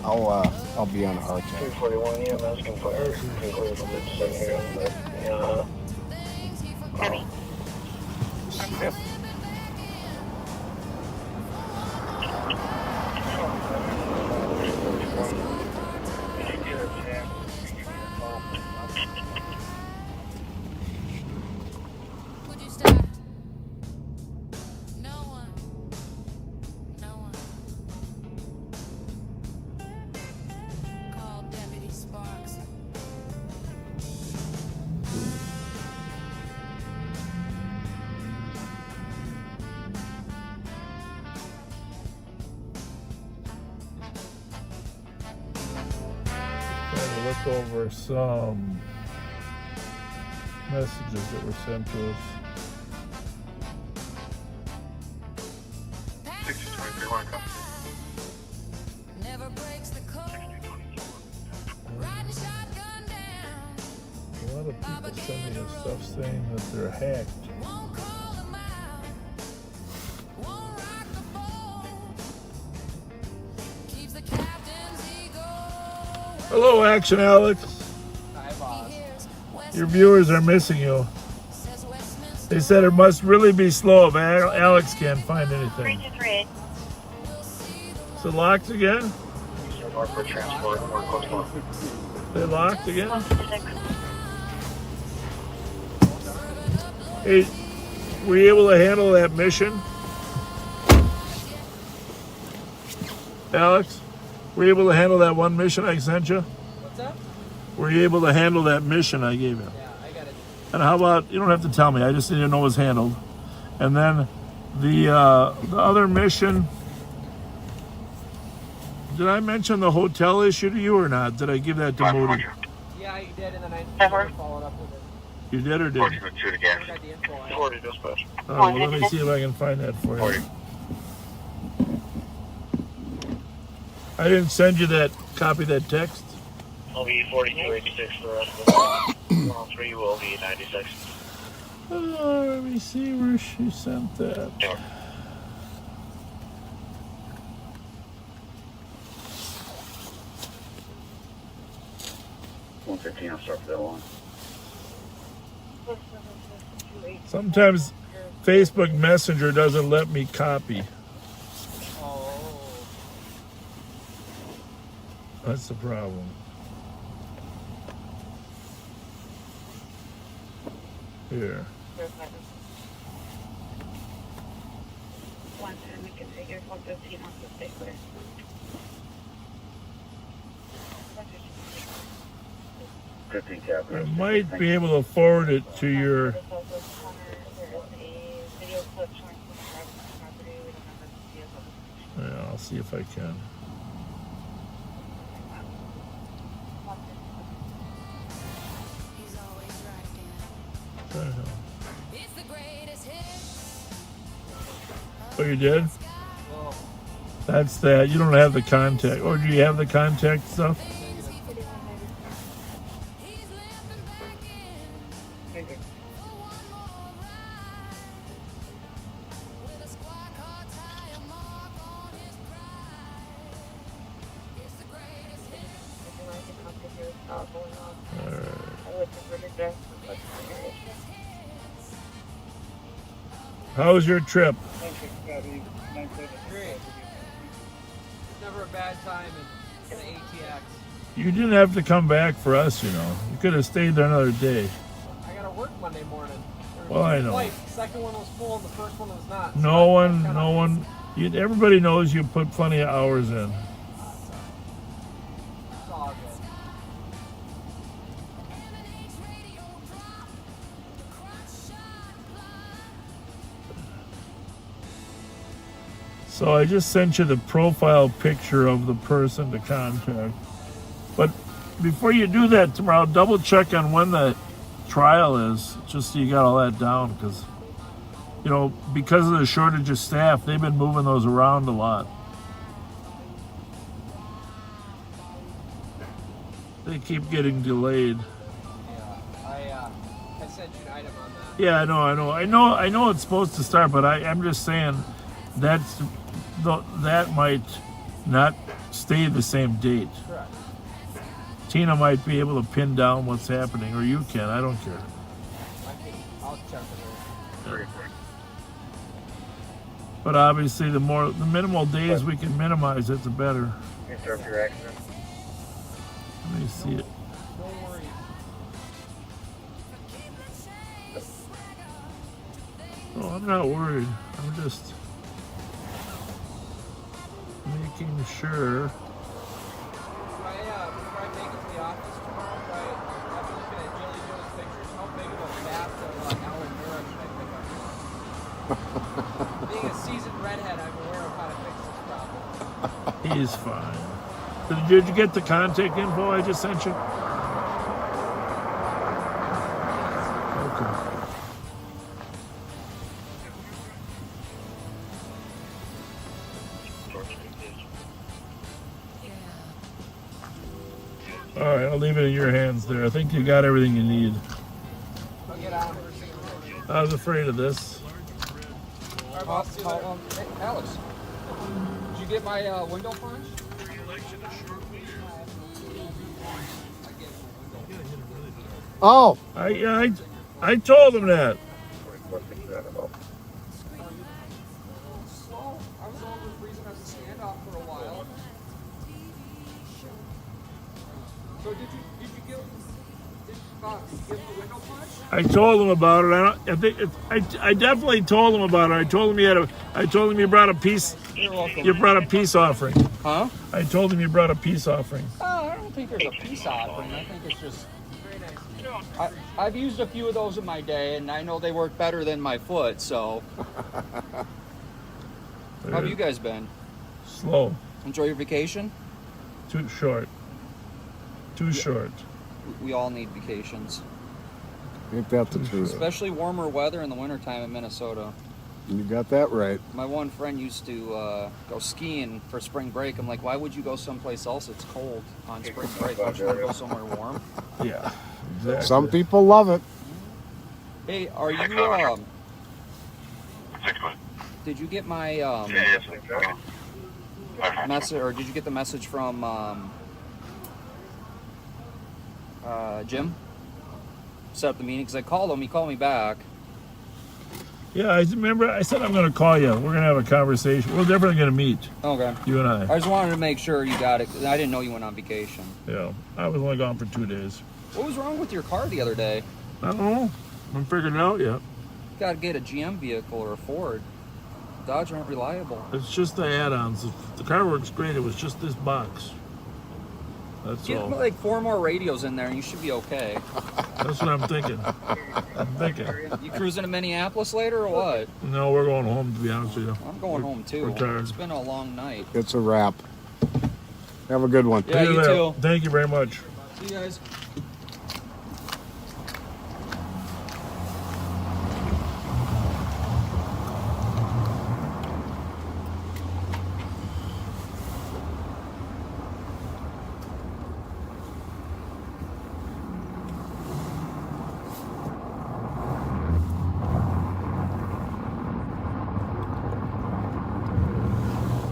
I'll be on our time. 241 EMS can fire. Concludes with Heavy. Yep. Look over some messages that were sent to us. 6223, copy. A lot of people sending us stuff saying that they're hacked. Hello, Action Alex. Hi, boss. Your viewers are missing you. They said it must really be slow if Alex can't find anything. Is it locked again? They locked again? Hey, were you able to handle that mission? Alex, were you able to handle that one mission I sent you? What's up? Were you able to handle that mission I gave you? Yeah, I got it. And how about, you don't have to tell me, I just need to know it was handled. And then the other mission, did I mention the hotel issue to you or not? Did I give that to Moody? Yeah, you did, and then I followed up with it. You did or didn't? 40 dispatch. Oh, well, let me see if I can find that for you. I didn't send you that copy, that text. I'll be 4286 for the rest of the day. 103 will be 96. Let me see where she sent that. Yeah. I'll start for that one. Sometimes Facebook Messenger doesn't let me copy. That's the problem. Here. One time we can figure 115 off the stay clear. I might be able to forward it to your. Yeah, I'll see if I can. Oh, you did? That's that. You don't have the contact. Or do you have the contact stuff? How was your trip? Great. Never a bad time in the ATX. You didn't have to come back for us, you know. You could have stayed there another day. I gotta work Monday morning. Well, I know. The second one was full and the first one was not. No one. Everybody knows you put plenty of hours in. It's all good. So I just sent you the profile picture of the person to contact. But before you do that tomorrow, double check on when the trial is, just so you got all that down, because, you know, because of the shortage of staff, they've been moving those around a lot. They keep getting delayed. Yeah, I sent you an item on that. Yeah, I know it's supposed to start, but I'm just saying that might not stay the same date. Correct. Tina might be able to pin down what's happening, or you can. I don't care. I'll check with her. But obviously, the minimal days we can minimize it, the better. Interrupt your accident. Let me see it. No worries. Oh, I'm not worried. I'm just making sure. Before I make it to the office tomorrow, after looking at Jilly Joe's pictures, how big of a bathtub Alan Mira should I pick up? Being a seasoned redhead, I'm aware of how to fix this problem. He's fine. Did you get the contact info I just sent you? Okay. All right, I'll leave it in your hands there. I think you got everything you need. I'll get out. I was afraid of this. Hey, Alex, did you get my window punch? Oh, I told him that. animal. Slow. I was over freezing as a standoff for a while. So did you give the window punch? I told him about it. I definitely told him about it. I told him you brought a peace. You're welcome. You brought a peace offering. Huh? I told him you brought a peace offering. I don't think there's a peace offering. I think it's just. I've used a few of those in my day, and I know they work better than my foot. So. How have you guys been? Slow. Enjoy your vacation? Too short. Too short. We all need vacations. Ain't that the truth? Especially warmer weather in the wintertime in Minnesota. You got that right. My one friend used to go skiing for spring break. I'm like, why would you go someplace else? It's cold on spring break. Why don't you want to go somewhere warm? Yeah, exactly. Some people love it. Hey, are you did you get my message, or did you get the message from Jim? Set up the meeting, because I called him. He called me back. Yeah, I remember. I said I'm going to call you. We're going to have a conversation. We're definitely going to meet. Okay. You and I. I just wanted to make sure you got it, because I didn't know you went on vacation. Yeah, I was only gone for 2 days. What was wrong with your car the other day? I don't know. I'm figuring it out yet. You got to get a GM vehicle or a Ford. Dodge aren't reliable. It's just the add-ons. The car works great. It was just this box. That's Get all. like 4 more radios in there, and you should be okay. That's what I'm thinking. You cruising to Minneapolis later or what? No, we're going home, to be honest with you. I'm going home too. We're tired. It's been a long night. It's a wrap. Have a good one. Yeah, you too. Thank you very much. See you guys.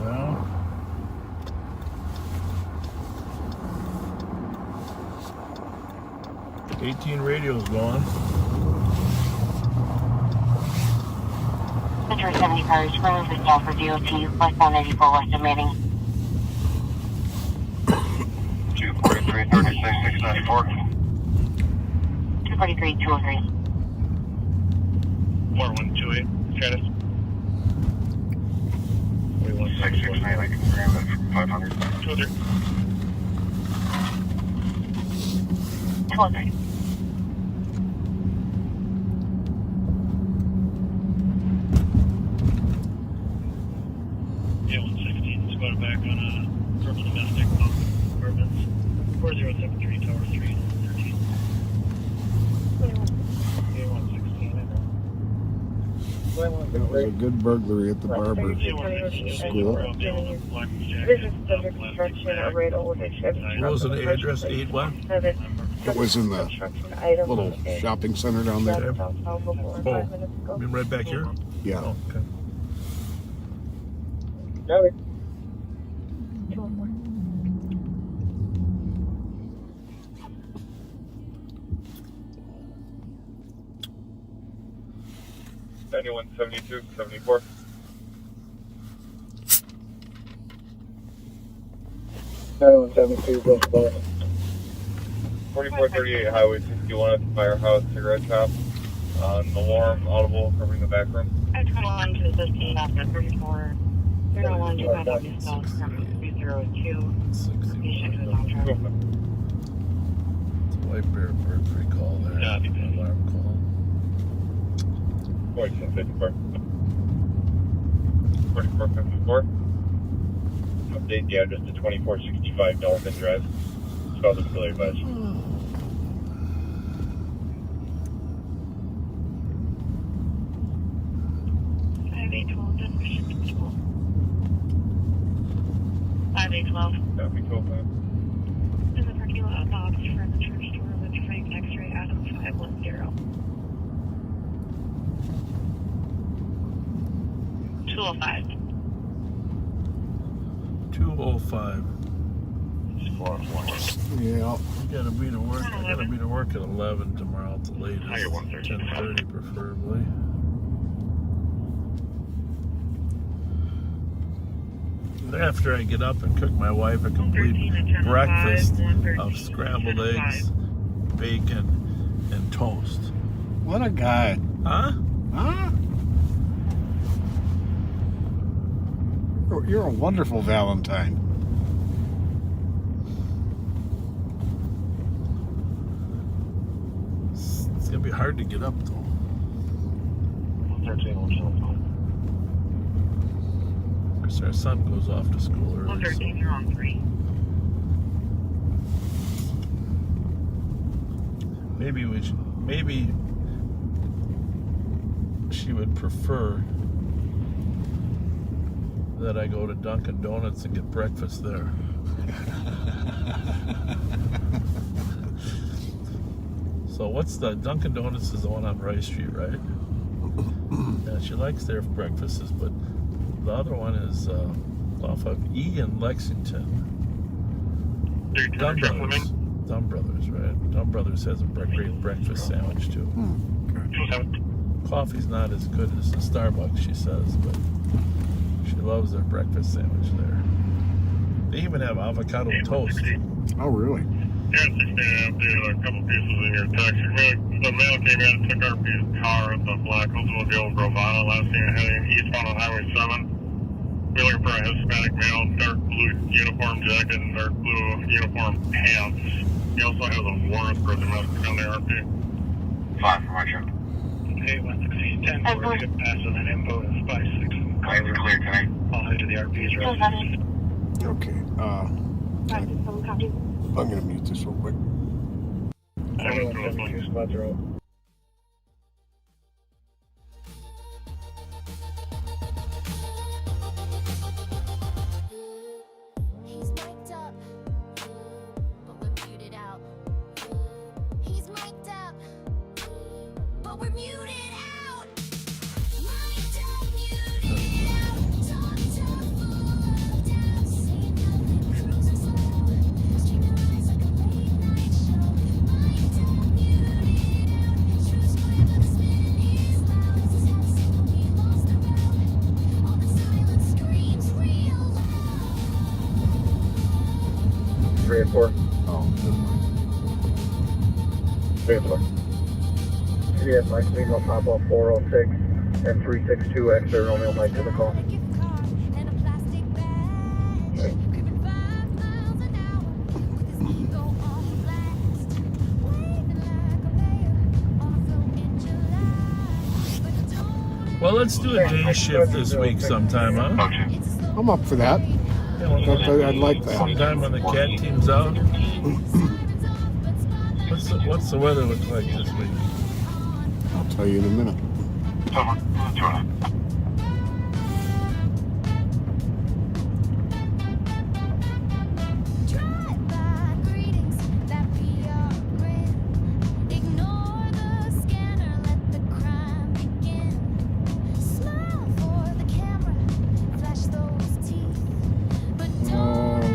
Well, 18 radios going. Metro 70 cars, running for stop for DOT, westbound 94 west of Manning. 243, 36, 694. 243, 203. 4128, status. 669, I can grab that from 500. 203. 203. Yeah, 116. It's going back on a purple domestic apartments. 4073, tower 3, 13. Yeah, 116, I know. That was a good burglary at the barber school. Business under construction, a right over Chevy. What was the address? 81? It was in the little shopping center down there. Oh, you mean right back here? Yeah. Oh, okay. Okay. Anyone 72, 74. 9172, go forward. 4438 Highway 61 at the firehouse cigarette shop. On the warm, audible, covering the back room. I just want to the 15 after 34. 012 to contact yourself from 302. Patient who's on track. White Bear burglary call there. Alarm call. 4754. 4454. Update the address to 2465 Dolphin Drive. Spelled as Billy Budge. Copy 12. Copy 12. In the parking lot box for the church store with Frank X-ray Adam 510. 205. 205. Yeah. You gotta be to work. I gotta be to work at 11 tomorrow at the latest. 10:30 preferably. after I get up and cook my wife a complete breakfast of scrambled eggs, bacon, and toast. What a guy. Huh? Huh? You're a wonderful Valentine. It's gonna be hard to get up though. 13, Of course, our son goes off to school early. 113, you're on 3. Maybe she would prefer that I go to Dunkin' Donuts and get breakfast there. So what's the Dunkin' Donuts is the one on Rice Street, right? Yeah, she likes their breakfasts, but the other one is off of E in Lexington. Dumb Brothers, right? Dumb Brothers has a great breakfast sandwich too. Coffee's not as good as the Starbucks, she says, but she loves their breakfast sandwich there. They even have avocado toast. Oh, really? Yeah, 16 updated a couple pieces in your text. The mail came in and took our car at the Black Oldsmobile Bravada last seen heading eastbound on Highway 7. We're looking for a Hispanic male, dark blue uniform jacket and dark blue uniform pants. He also has a warrant for domestic on the RP. 5 for my trip. Okay, 116, 10 4, ship pass and then info is 56. Clear, clear, can I? I'll head to the RP's residence. Okay. I'm going to mute this real quick. Spots are out. He's mic'd up, but we're muted out. He's mic'd up, but we're muted out. Mic'd up, muted out. Talked up, full of doubt. Saying nothing, cruising slow. Streaming lights like a late night show. Mic'd up, muted out. True story, but the spin is loud. Testing me, lost the route. All the silence screams real loud. 3 and 4. Oh, never mind. 3 and 4. CDS Mike Signal pop off 406 and 362X are Romeo Mike to the call. Well, let's do a day shift this week sometime, huh? I'm up for that. I'd like that. Sometime when the cat team's out. What's the weather look like this week? I'll tell you in a minute.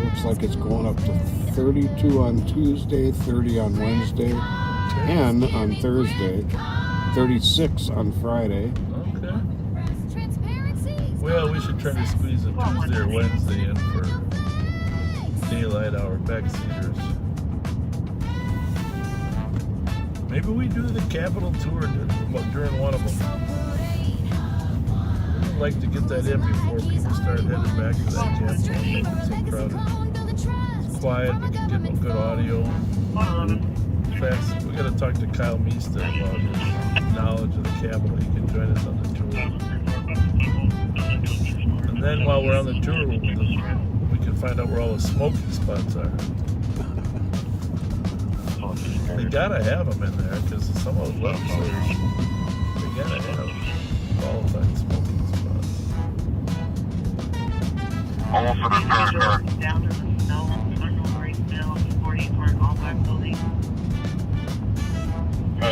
Looks like it's going up to 32 on Tuesday, 30 on Wednesday, 10 on Thursday, 36 on Friday. Okay. Well, we should try to squeeze a Tuesday or Wednesday in for daylight hour backseaters. Maybe we do the Capitol tour during one of them. I'd like to get that in before people start heading back to that Capitol and make it so crowded. It's quiet, we can get some good audio. Fast. We got to talk to Kyle Meester about his knowledge of the Capitol. He can join us on the tour. And then while we're on the tour, we can find out where all the smoking spots are. They gotta have them in there because some of the legislators, they gotta have qualified smoking spots. Almost for the third car. Down to the snow, unrolled bill, 40 for an all-black building. I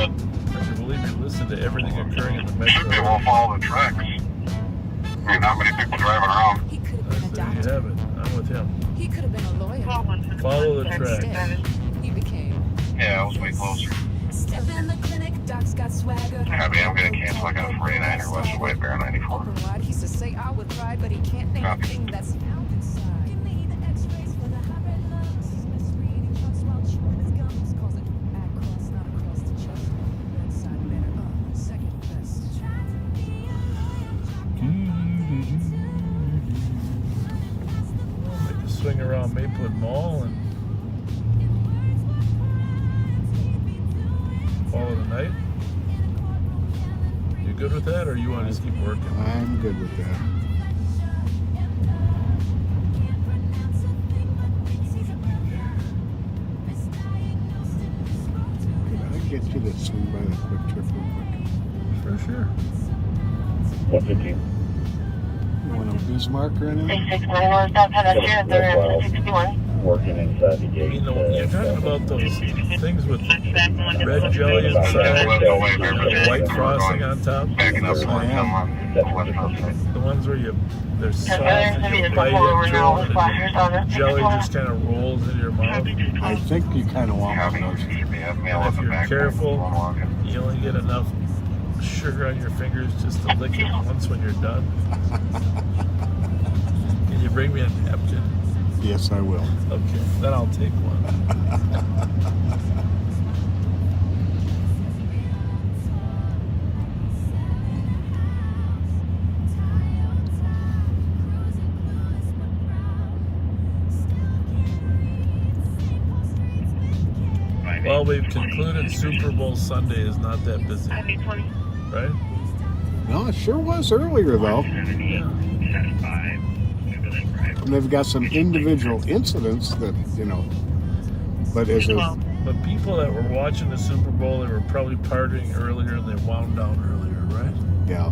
can believe you listen to everything occurring in the metro. Should be able to follow the tracks. I mean, not many people driving around. He could have been a There you doctor. have it. I'm with him. He could have been a lawyer. Follow the tracks. Instead, he became. Yeah, I was way closer. Step in the clinic, Doc's got swagger. I mean, I'm going to cancel. I got a 49er west of White Bear 94. Open wide, he says, say I would ride, but he can't name a thing that's found inside. Maybe swing around Maplewood Mall and call it a night. You good with that, or you want to just keep working? I'm good with that. Get you to swing by the Quick Trip real quick. For sure. 115. You want a Bismarck or anything? 669 North South Pedestrian, they're at 61. Working inside the gate. You know, you're talking about those things with red jelly inside, the white frosting on top. The ones where they're soft and you bite into them and the jelly just kind of rolls in your mouth. I think you kind of want one of those. And if you're careful, you only get enough sugar on your fingers just to lick it once when you're done. Can you bring me a napkin? Yes, I will. Okay, then I'll take one. Well, we've concluded Super Bowl Sunday is not that busy, right? No, it sure was earlier, though. Yeah. And they've got some individual incidents that, you know, but as a... But people that were watching the Super Bowl, they were probably partying earlier and they wound down earlier, right? Yeah.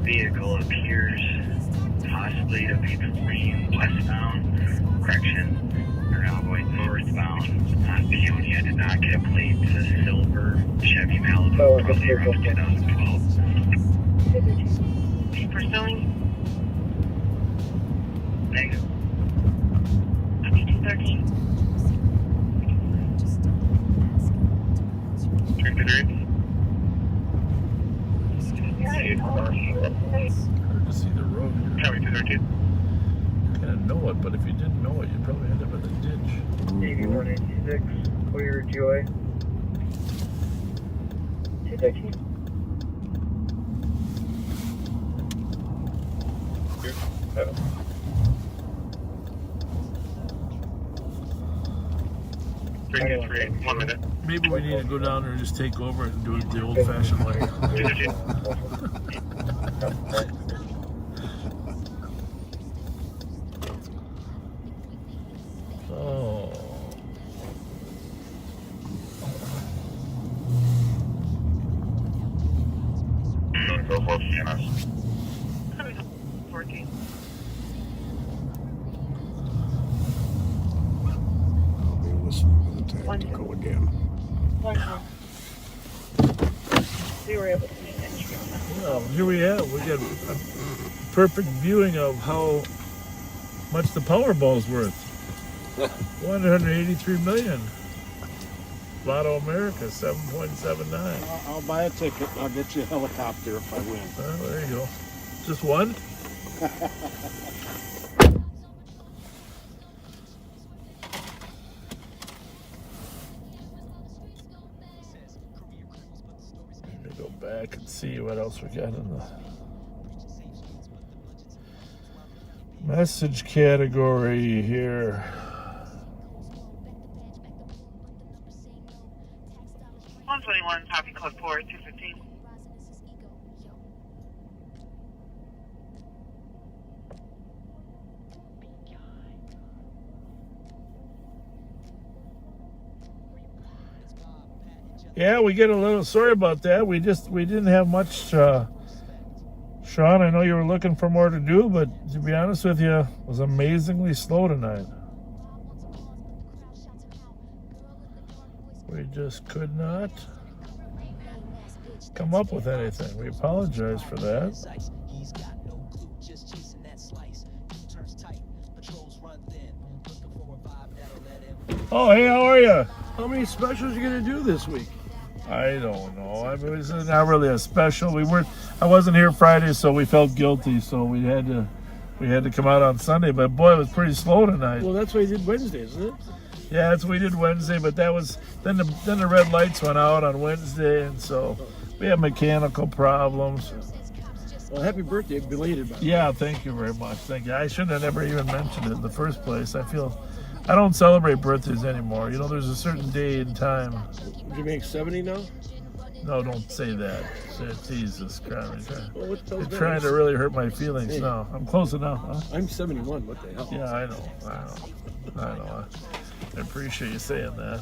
Vehicle appears possibly to be fleeing westbound. Correction, or now going northbound on Peonia. Did not get a plate. It's a silver Chevy Malibu, probably around 2012. Keep pursuing. Negative. 213. 223. Hard to see the road here. County 213. You kind of know it, but if you didn't know it, you'd probably end up in a ditch. 8186, clear Joy. 213. Three, 1 minute. Maybe we need to go down there and just take over and do it the old-fashioned way. Oh. Go for CNS. 14. I'll be listening to the tactical again. We were able to make entry on that. Well, here we have. We got a perfect viewing of how much the Powerball's worth. 183 million. Lotto America, 7.79. I'll buy a ticket. I'll get you a helicopter if I win. Well, there you go. Just one? Let me go back and see what else we got in the message category here. 121, copy code 4, 215. Yeah, we get a little sorry about that. We didn't have much. Sean, I know you were looking for more to do, but to be honest with you, it was amazingly slow tonight. We just could not come up with anything. We apologize for that. Oh, hey, how are you? How many specials are you going to do this week? I don't know. I mean, it's not really a special. I wasn't here Friday, so we felt guilty. So we had to we had to come out on Sunday, but boy, it was pretty slow tonight. Well, that's what he did Wednesday, isn't it? Yeah, that's what we did Wednesday, but that was then the red lights went out on Wednesday, and so we had mechanical problems. Well, happy birthday, belated. Yeah, thank you very much. Thank you. I shouldn't have never even mentioned it in the first place. I don't celebrate birthdays anymore. You know, there's a certain day and time. Would you make 70 now? No, don't say that. Jesus Christ. Well, You're trying to really hurt my feelings. Hey. No, I'm close enough. Huh? I'm 71. What the hell? Yeah, I know. I appreciate you saying that.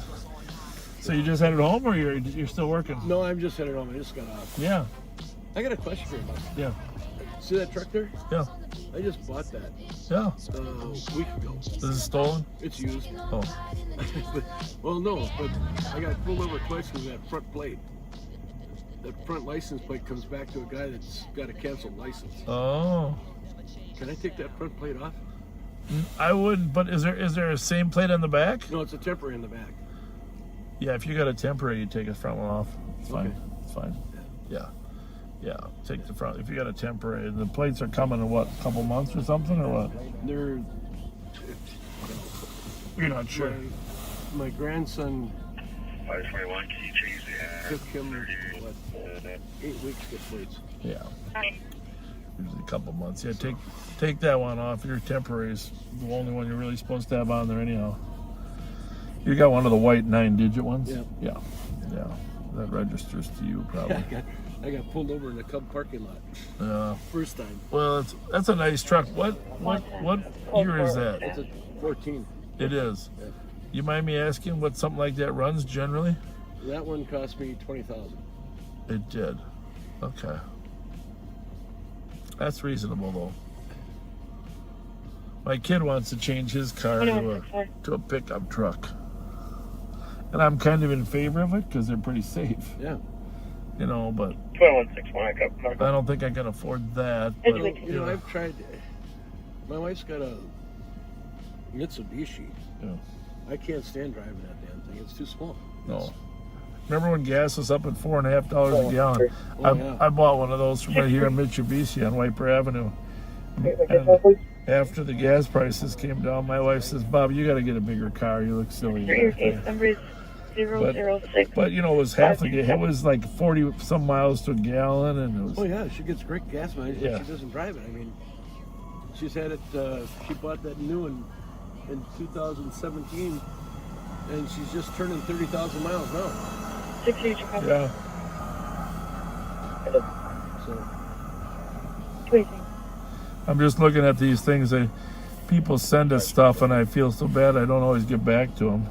So you just headed home, or you're still working? No, I'm just headed home. I just got off. Yeah. I got a question for you, Bob. Yeah. See that truck there? Yeah. I just bought that. Yeah. A week ago. Is it stolen? It's used. Oh. Well, no, but I got pulled over twice with that front plate. That front license plate comes back to a guy that's got a canceled license. Oh. Can I take that front plate off? I wouldn't, but is there a same plate on the back? No, it's a temporary in the back. Yeah, if you got a temporary, you take the front one off. It's fine. Okay. It's fine. Yeah. Yeah, take the front. If you got a temporary, the plates are coming in what, a couple months or something, or what? They're. You're not sure. My grandson. 521, can you change the took him 8 weeks to get plates. Yeah. Usually a couple months. Yeah, take that one off. Your temporary is the only one you're really supposed to have on there anyhow. You got one of the white 9-digit ones? Yeah. Yeah. That registers to you probably. Yeah, I got pulled over in the Cub parking lot. First time. Well, that's a nice truck. What year is that? It's a 14. It is. Yeah. You mind me asking what something like that runs generally? That one cost me $20,000. It did. Okay. That's reasonable though. My kid wants to change his car to a pickup truck. And I'm kind of in favor of it because they're pretty safe. Yeah. You know, but 2161, I don't think I can afford that. But, you know, I've tried. My wife's got a Mitsubishi. Yeah. I can't stand driving that damn thing. It's too small. No. Remember when gas was up at $4.50 a gallon? I bought one of those from right here in Mitsubishi on Wiper Avenue. And after the gas prices came down, my wife says, "Bob, you got to get a bigger car. You look silly." Your case number is 006. But you know, it was half the gas. It was like 40 some miles to a gallon, and it was. Oh yeah, she gets great gas mileage. Yeah. She doesn't drive it. I mean, she's had it. She bought that new one in 2017, and she's just turning 30,000 miles now. 6 years ago. Yeah. So. I'm just looking at these things. People send us stuff, and I feel so bad. I don't always get back to them.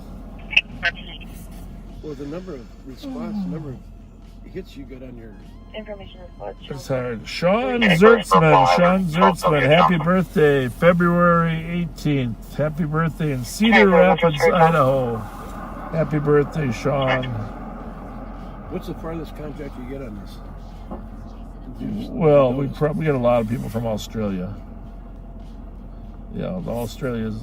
Well, the number of response, the number of hits you get on your information report. It's hard. Sean Zertzman, happy birthday, February 18th. Happy birthday in Cedar Rapids, Idaho. Happy birthday, Sean. What's the farthest contact you get on this? Well, we probably get a lot of people from Australia. Yeah, Australia is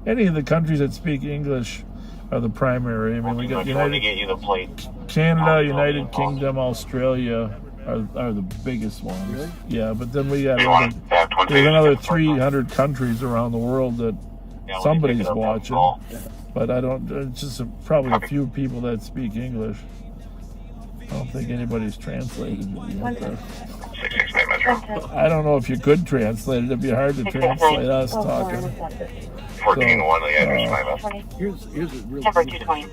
any of the countries that speak English are the primary. I mean, we got Canada, United Kingdom, Australia are the biggest ones. Really? Yeah, but then we got there's another 300 countries around the world that somebody's watching. But I don't. It's just probably a few people that speak English. I don't think anybody's translated it yet. I don't know if you could translate it. It'd be hard to translate us talking. 14-1, Here's a real Number 220.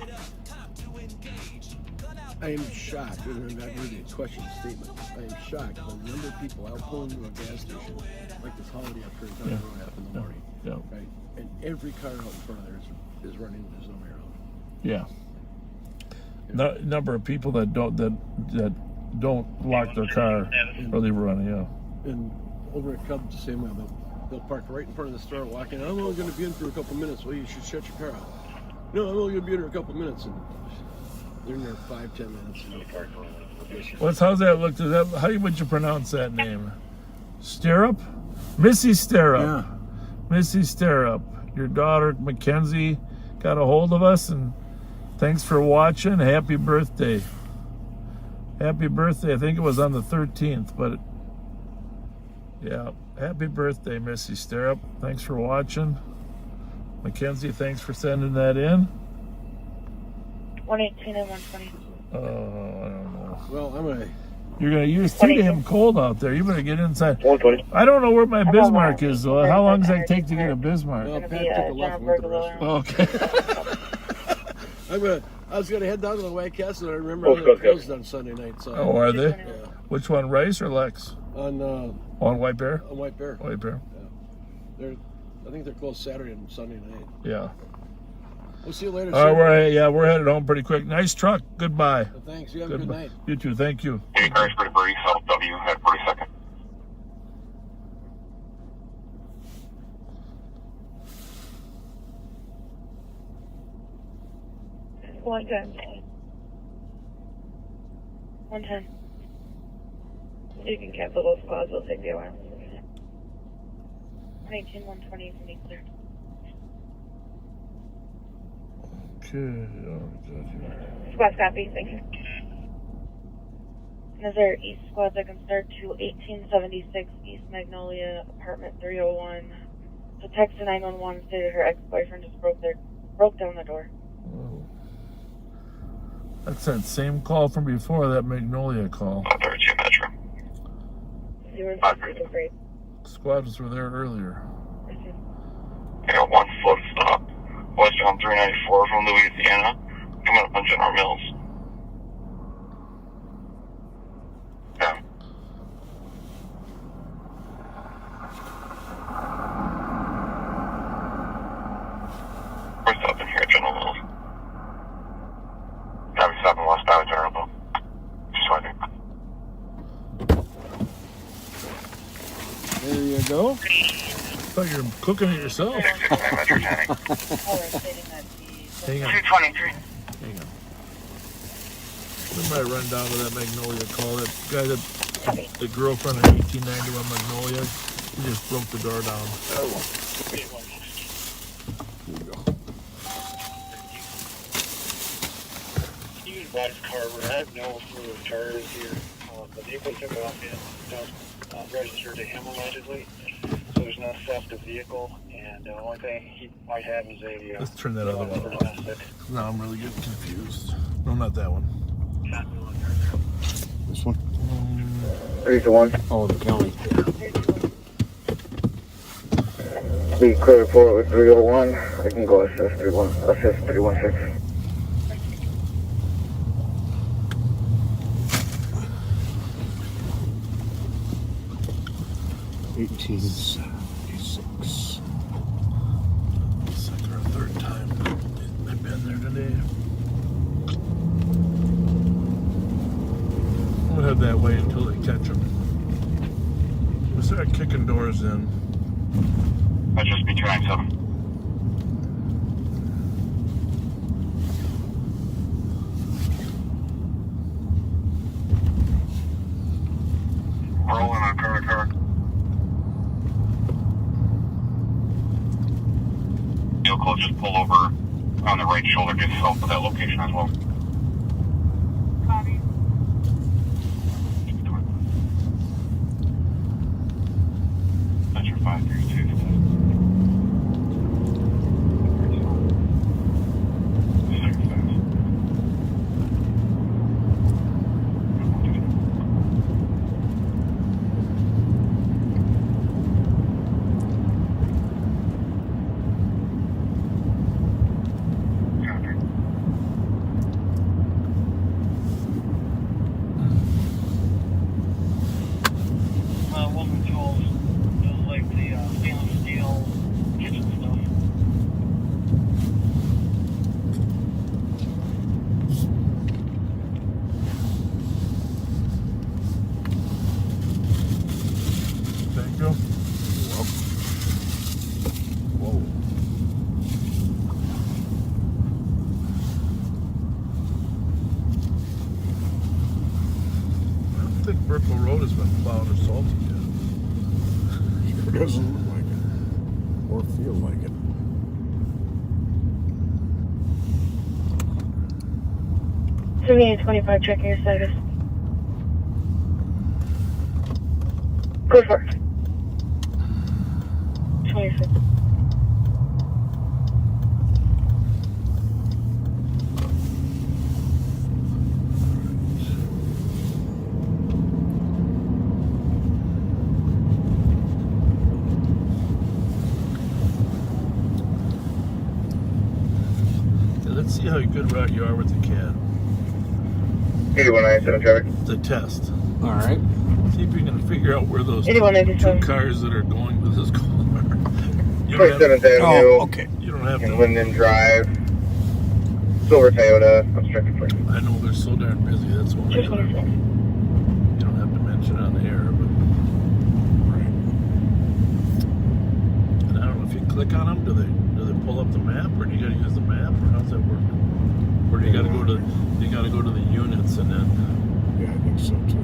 I am shocked, and not really a question, statement. I am shocked by the number of people out pulling into a gas station like this holiday up here in in the morning. Yeah. Right? And every car out in front of there is running. There's no air on. Yeah. Number of people that don't lock their car or they run. Yeah. And over at Cub, the same way. They'll park right in front of the store, walk in. I'm only going to be in for a couple minutes. Well, you should shut your car off. No, I'm only going to be in for a couple minutes. And they're in there 5-10 minutes. How's that look? How would you pronounce that name? Stirrup? Missy Stirrup. Yeah. Missy Stirrup. Your daughter Mackenzie got a hold of us, and thanks for watching. Happy birthday. Happy birthday. I think it was on the 13th, but Yeah. Happy birthday, Missy Starrup. Thanks for watching. Mackenzie, thanks for sending that in. 118 and 120. Oh, I don't know. Well, It's too damn cold out there. You better get inside. I don't know where my Bismarck is, though. How long does that take to get a Bismarck? Well, Pat took a left with the rest of Okay. I was going to head down to the White Castle. I remember they're closed on Sunday night. So Oh, are they? Yeah. Which one, Rice or Lex? On White Bear? On White Bear. White Bear. Yeah. I think they're closed Saturday and Sunday night. Yeah. We'll see you later. All right, we're headed home pretty quick. Nice truck. Goodbye. Thanks. You have a good night. You too. Thank you. Hey, cars for the Vries, LW at 42nd. One 110. You can cancel those calls. We'll take the alarm. 118, 120 can be cleared. Okay. Squad copy. Thank you. And is there East squad that can start to 1876 East Magnolia, apartment 301? So text to 911 stated her ex-boyfriend just broke down the door. Oh. That's that same call from before, that Magnolia call. You were great. Squads were there earlier. I got one float stop. Westbound 394 from Louisiana, coming up on General Mills. Yeah. We're stopping here at General Mills. Yeah, we stopping westbound General Mills. Just waiting. There you go. I thought you were cooking it yourself. Hang on. 223. Hang on. We might run down to that Magnolia call. That guy, the girlfriend of 1891 Magnolia, he just broke the door down. Here you go. Steven Vries Carver. I have no further charges here. The vehicle took off in registered to him allegedly. So there's no theft of vehicle, and the only thing he might have is a. Let's turn that other one off. Now I'm really getting confused. No, not that one. This one? 3 to 1. Oh, the county. Be clear for it with 301. I can go assist 316. Second or third time they've been there today. We'll head that way until they catch them. We'll start kicking doors in. That'd just be 297. Rolling on car to car. Vehicle just pull over on the right shoulder just south of that location as well. Copy. That's your 532. Woman tools, like the stainless steel kitchen stuff. Thank you. Whoa. I don't think Burrill Road has been plowed or salted yet. Sure doesn't look like it. Or feel like it. So we need 25, checking your status. Go for it. 26. Let's see how good route you are with the cat. 8197 traffic. The test. All right. See if you can figure out where those 8197. 2 cars that are going with this car are. You 27th Avenue. Oh, okay. You don't have And to. Linden Drive. Silver Toyota. Obstructed for you. I know they're so darn busy. That's why you don't have to mention on the air. But Right. and I don't know if you click on them. Do they pull up the map, or do you got to use the map, or how's that work? Or do you got to go to the units and then Yeah, I think so too.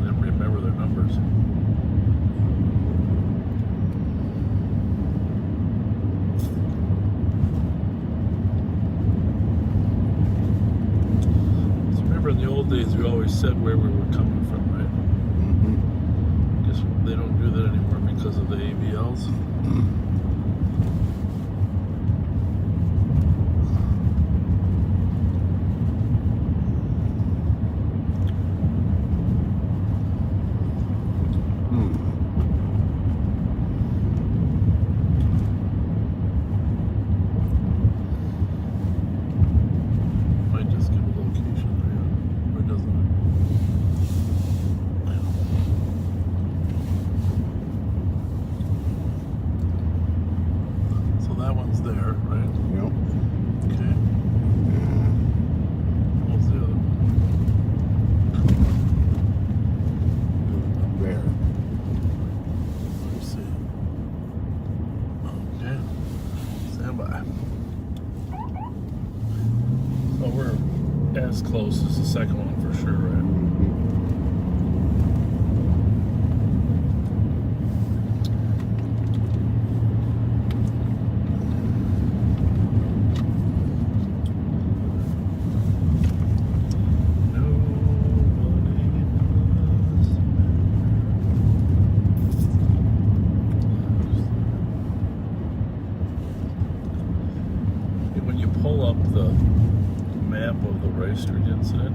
remember their numbers? So remember in the old days we always said where we were coming from, right? Mm-hmm. Guess they don't do that anymore because of the AVLs. Might just give a location there, or doesn't it? So that one's there, right? Yep. Okay. What's the other one? There. Let's see. Okay. Stand by. So we're as close as the second one for sure, right? When you pull up the map of the Rice Street incident,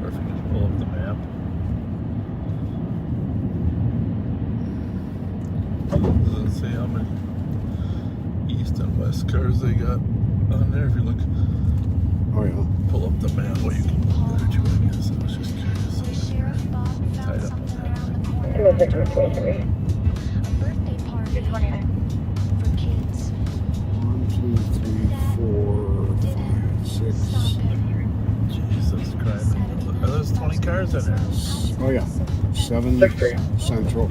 or if you just pull up the map, does it say how many east and west cars they got on there? If you look, Oh yeah. pull up the map, well, you can look at it too, I guess. I was just curious. Tied up on that. 206. 1, 2, 3, 4, 5, 6. Jesus Christ. Are those 20 cars in there? Oh yeah. 7 Central.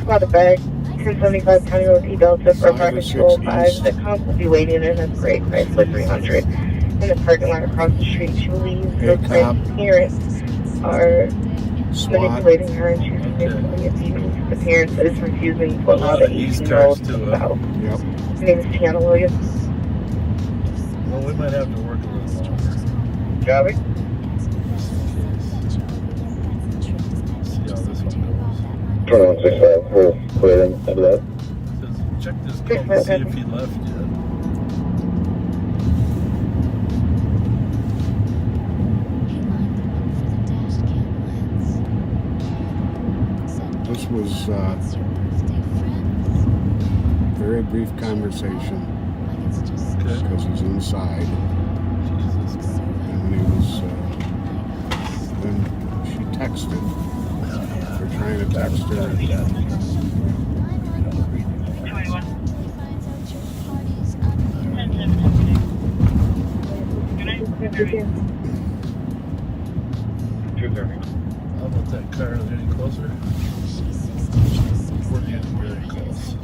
Squad of bag. 1075 County Road P Delta for 5 or apartment 6 205. east. The comp will be waiting in a gray Chrysler 300 in the parking lot across the street. She believes Hey, the cop. parents are SWAT. manipulating her and she's physically abused the parents that is refusing to allow the East 18-year-old cars to too, out. Yep. Her name is Tiana Williams. Well, we might have to work a little longer. Copy. See how this one goes. 2165. We're clearing into that. Check this code to see if he left yet. This was very brief conversation because he's inside. And he was, then she texted. They're trying to text her. How about that car? Is it any closer? We're getting very close.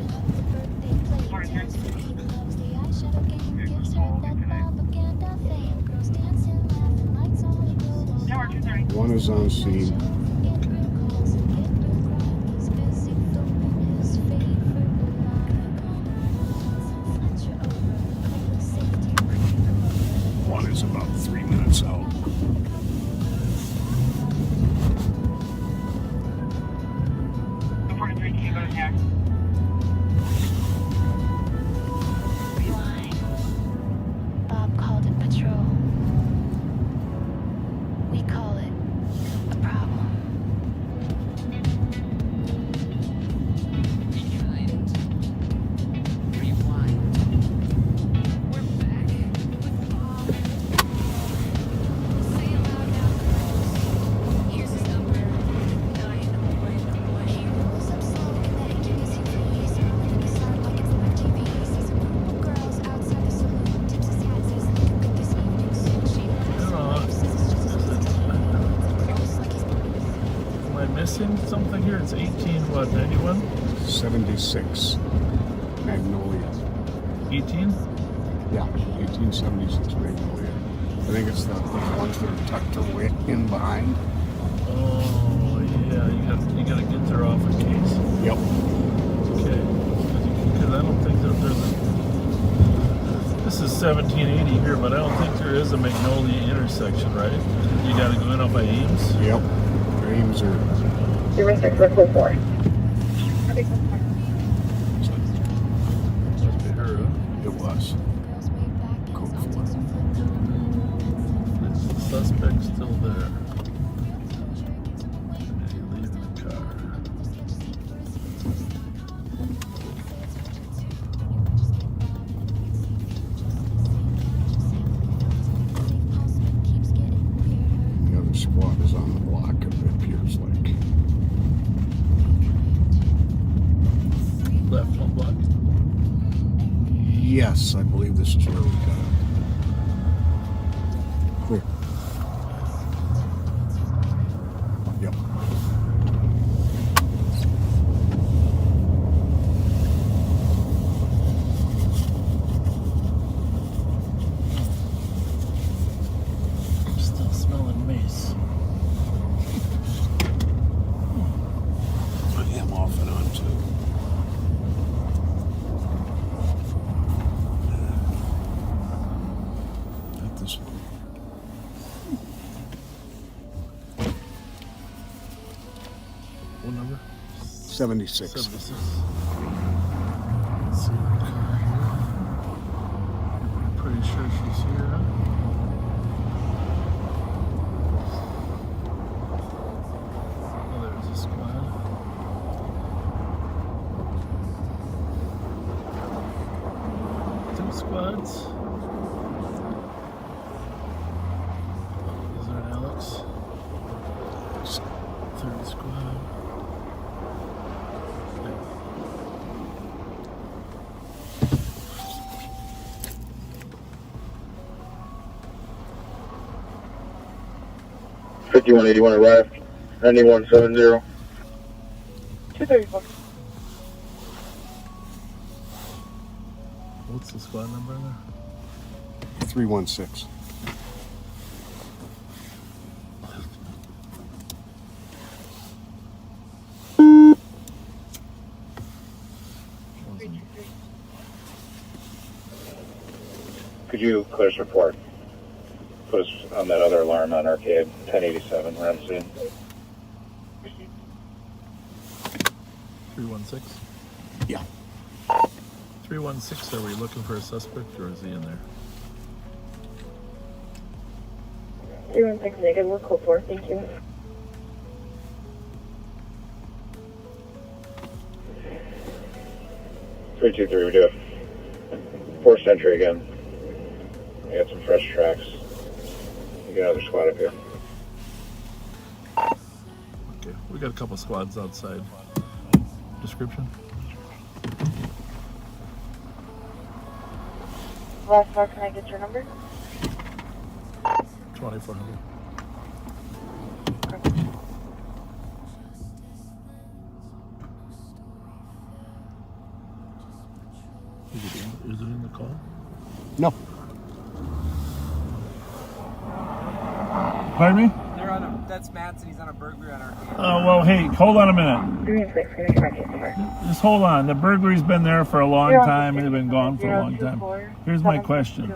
One is on scene. One is about 3 minutes out. I missing something here? It's 18 what, 91? 76. Magnolia. 18? Yeah, 1876 Magnolia. I think it's the ones that are tucked away in behind. Oh, yeah, you gotta get there off a case. Yep. Okay. Because I don't think that there's a... This is 1780 here, but I don't think there is a Magnolia intersection, right? You gotta go in off by Ames? Yep. Ames are... 06 for 4. It was. The suspect's still there. And he's leaving the car. The other squad is on the block, it appears like. Left one block? Yes, I believe this is where we got it. Clear. Yep. I'm still smelling mace. I am off and on too. Not this one. What number? 76. 76. Let's see the car here. I'm pretty sure she's here, huh? Oh, there's a squad. Two squads. Is there an Alex? Third squad. 5181 arrived. 9170. 234. What's the squad number in there? 316. Could you clear this report? Put us on that other alarm on Arcade 1087 Ramsey. 316? Yeah. 316, are we looking for a suspect or is he in there? 316 negative, we're code 4, thank you. Three we do it. 4th Century again. We got some fresh tracks. We got another squad up here. Okay, we got a couple squads outside. Description? Last car, can I get your number? 2400. Is it in the call? No. Pardon me? They're on a, that's Matt's and he's on a burglary on our camera. Oh, well, hey, hold on a minute. 316, can I get my case number? Just hold on. The burglary's been there for a long time and they've been gone for a long time. Here's my question.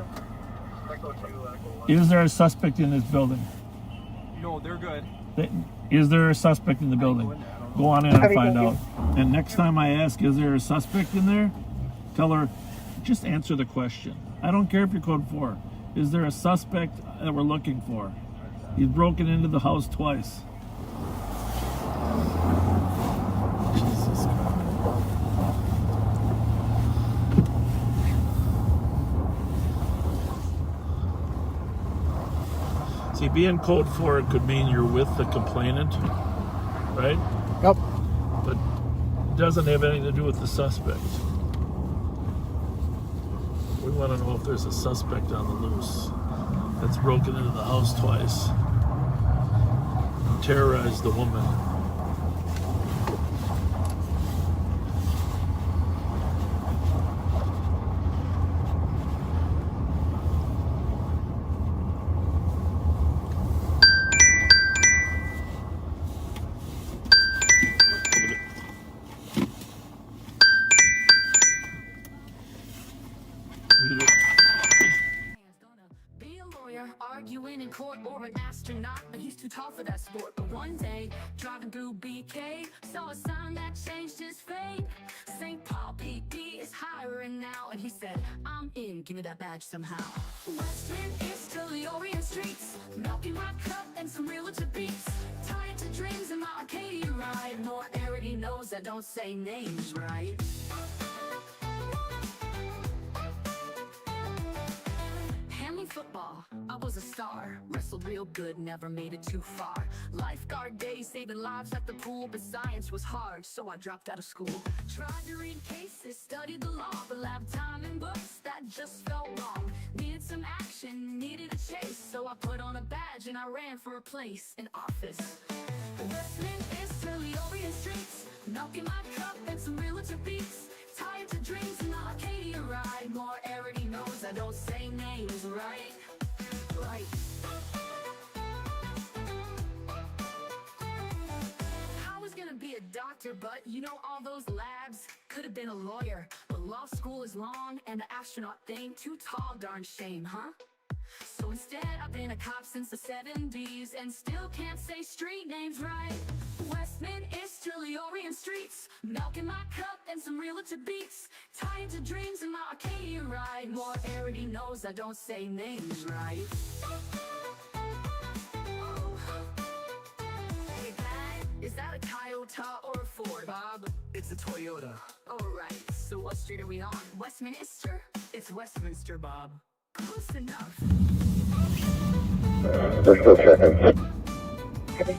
Is there a suspect in this building? No, they're good. Is there a suspect in the building? Go on in and find out. And next time I ask, is there a suspect in there? Tell her, just answer the question. I don't care if you're code 4. Is there a suspect that we're looking for? He's broken into the house twice. Jesus Christ. See, being code 4 could mean you're with the complainant, right? Yep. But it doesn't have anything to do with the suspect. We want to know if there's a suspect on the loose that's broken into the house twice, terrorized the woman. through BK, saw a sign that changed his fate. St. Paul PD is hiring now, and he said, I'm in, give me that badge somehow. Westman is to the Orient streets, milk in my cup and some realtor beats. Tied to dreams in my Arcadia ride, more already knows I don't say names right. Handling football, I was a star. Wrestled real good, never made it too far. Lifeguard days, saving lives at the pool, but science was hard, so I dropped out of school. Tried to read cases, studied the law, but lab time and books, that just felt wrong. Needed some action, needed a chase, so I put on a badge and I ran for a place in office. Westman is through the Orient streets, milk in my cup and some realtor beats. Tied to dreams in the Arcadia ride, more already knows I don't say names right. Right. I was gonna be a doctor, but you know all those labs? Could have been a lawyer, but law school is long, and the astronaut thing too tall, darn shame, huh? So instead I've been a cop since the 70s, and still can't say street names right. Westman is still the Orient streets, milk in my cup and some realtor beats. Tied to dreams in my Arcadia ride, more already knows I don't say names right. Hey Pat, is that a Toyota or a Ford? Bob, it's a Toyota. Alright, so what street are we on? Westminster? It's Westminster, Bob. Close enough. We're still checking. Okay.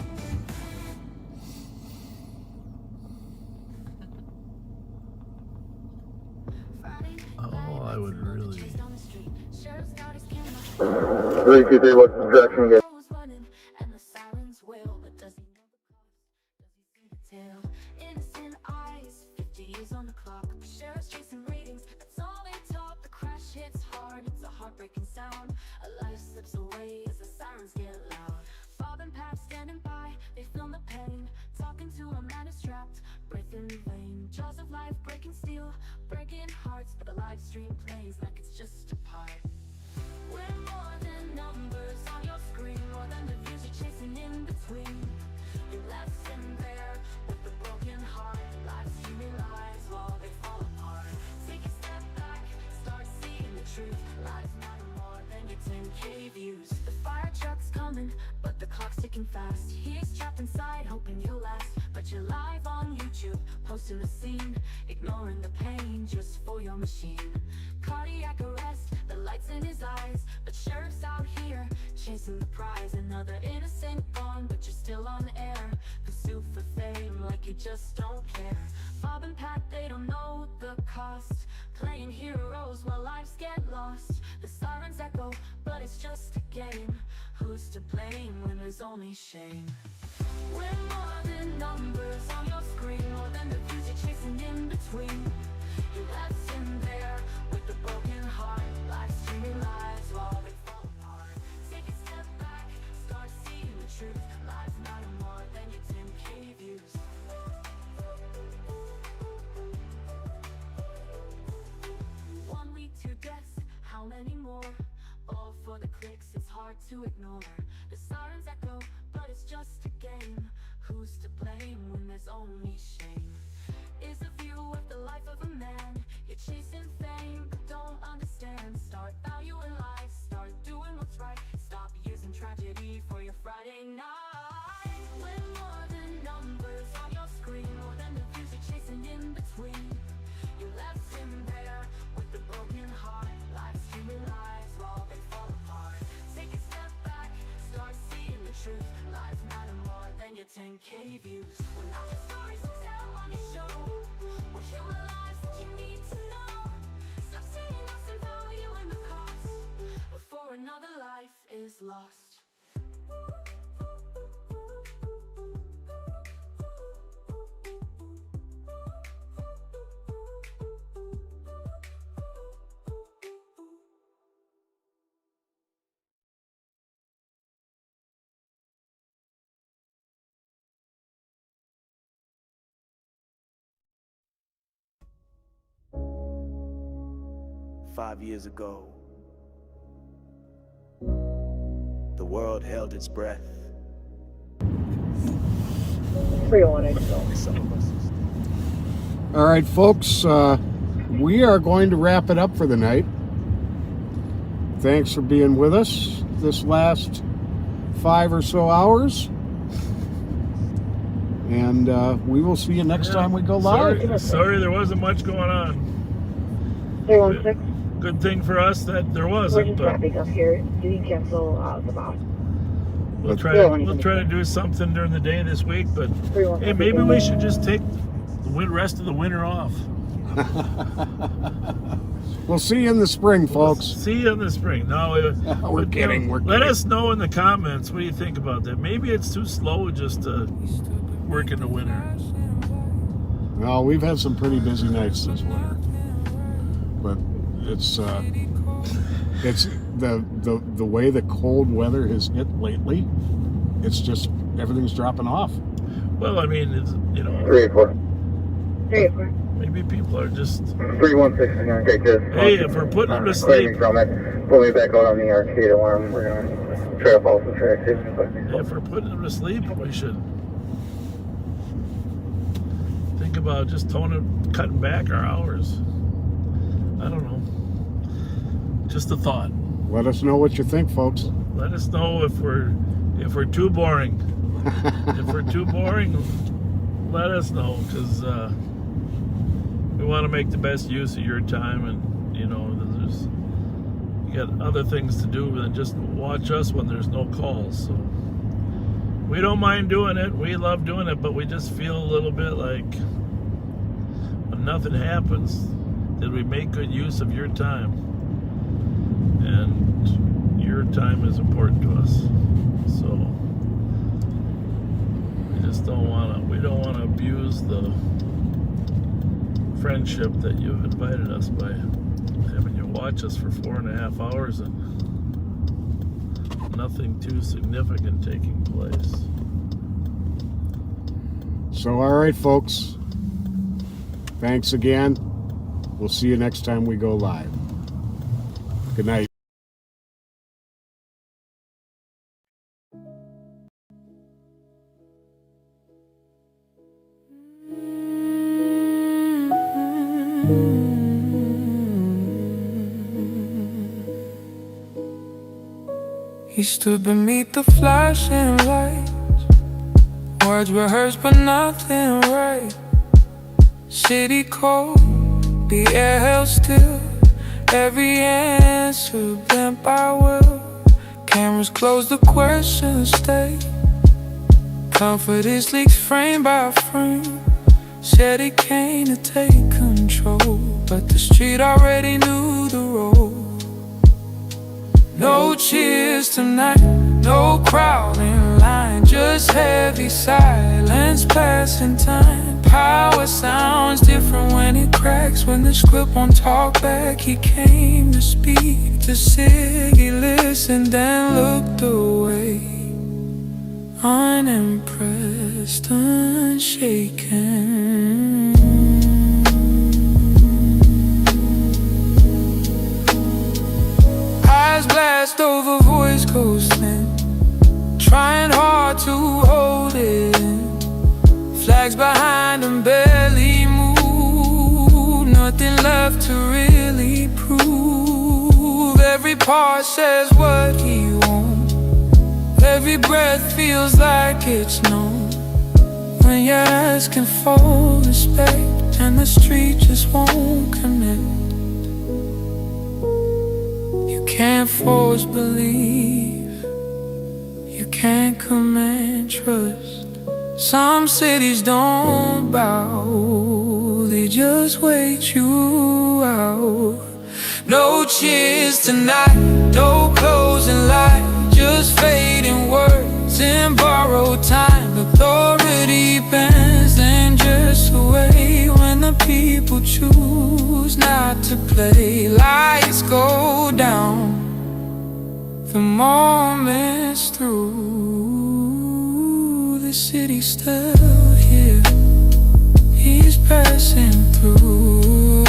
Oh, I would really. 323, what's the direction again? And the sirens wail, but does he know the cost? Does he see the tale? Innocent eyes, 50 years on the clock. Sheriff's chasing ratings, that's all they talk. The crash hits hard, it's a heartbreaking sound. A life slips away as the sirens get loud. Bob and Pat standing by, they feel the pain. Talking to a man who's trapped, breath in vain. Jaws of life breaking steel, breaking hearts, but the live stream plays like it's just a part. We're more than numbers on your screen, more than the views you're chasing in between. You left him there with the broken heart, lives streaming lives while they fall apart. Take a step back, start seeing the truth. Lives matter more than your 10K views. The fire truck's coming, but the clock's ticking fast. He's trapped inside, hoping you'll last. But you're live on YouTube, posting the scene, ignoring the pain just for your machine. Cardiac arrest, the lights in his eyes, but sheriff's out here chasing the prize. Another innocent gone, but you're still on air. Pursuit for fame like you just don't care. Bob and Pat, they don't know the cost, playing heroes while lives get lost. The sirens echo, but it's just a game. Who's to blame when there's only shame? We're more than numbers on your screen, more than the views you're chasing in between. You left him there with the broken heart, life streaming lives while they fall apart. Take a step back, start seeing the truth. Lives matter more than your 10K views. 1 week, 2 deaths, how many more? All for the clicks, it's hard to ignore. The sirens echo, but it's just a game. Who's to blame when there's only shame? Is a view of the life of a man. You're chasing fame, but don't understand. Start valuing life, start doing what's right. Stop using tragedy for your Friday night. We're more than numbers on your screen, more than the views you're chasing in between. You left him there with the broken heart, life streaming lives while they fall apart. Take a step back, start seeing the truth. Lives matter more than your 10K views. We're not the stories you tell on your show. We're human lives that you need to know. Stop seeing us and valuing the cost before another life is lost. "5 years ago, the world held its breath. 301, I just don't. All right, folks, we are going to wrap it up for the night. Thanks for being with us this last 5 or so hours. And we will see you next time we go live. Sorry there wasn't much going on. 316. Good thing for us that there We're wasn't. just But wrapping up here. You can cancel the box. we'll try to do something during the day this week. But hey, maybe we should just take the rest of the winter off. We'll see you in the spring, folks. See you in the spring. No, we're kidding. Let us know in the comments what do you think about that. Maybe it's too slow just to work in the winter. Well, we've had some pretty busy nights this winter, but it's the way the cold weather has hit lately. It's just everything's dropping off. Well, I mean, it's 384. 384. Maybe people are just 316. Take this. Hey, if we're putting them to sleep. From it. Pull me back out on the arcade alarm. We're gonna try to follow some tracks. If we're putting them to sleep, we should think about just cutting back our hours. I don't know. Just a thought. Let us know what you think, folks. Let us know if we're too boring. If we're too boring, let us know, because we want to make the best use of your time, and you got other things to do than just watch us when there's no calls. So we don't mind doing it. We love doing it, but we just feel a little bit like when nothing happens, did we make good use of your time? And your time is important to us. So we don't want to abuse the friendship that you've invited us by having you watch us for 4.5 hours and nothing too significant taking place. So, all right, folks. Thanks again. We'll see you next time we go live. Good night. He stood beneath the flashing lights. Words rehearsed but nothing right. City cold, the air held still. Every answer bent by will. Cameras close, the questions stay. Comfort is leaks frame by frame. Said he came to take control, but the street already knew the road. No cheers tonight, no crowd in line, just heavy silence passing time. Power sounds different when it cracks, when the script won't talk back. He came to speak to Sig, he listened and looked away, unimpressed, unshaken. Eyes blast over, voice goes thin, trying hard to hold it in. Flags behind him barely move, nothing left to really prove. Every part says what he wants, every breath feels like it's known. When you're asking for respect and the street just won't connect. You can't force belief, you can't command trust. Some cities don't bow, they just wait you out. No cheers tonight, no closing light, just fading words in borrowed time. Authority bends, then just away when the people choose not to play. Lights go down, the moment's through. The city's still here, he's passing through.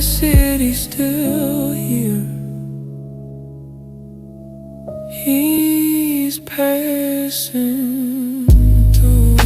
city's still here. He's passing through.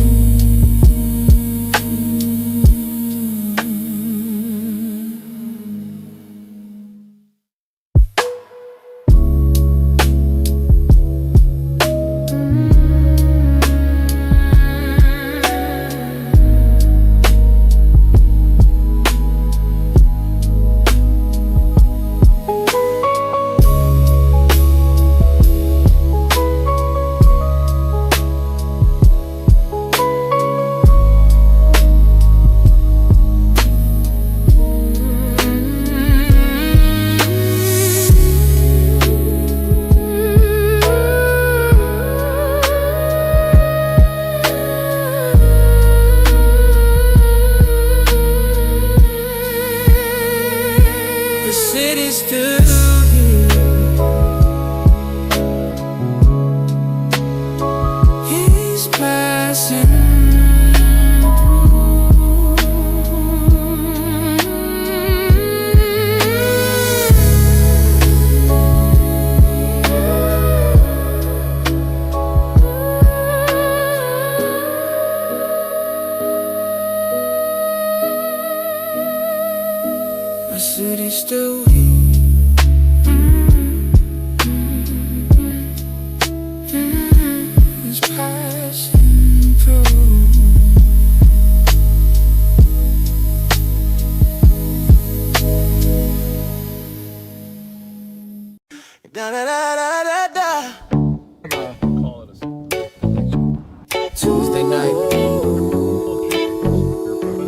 Tuesday night,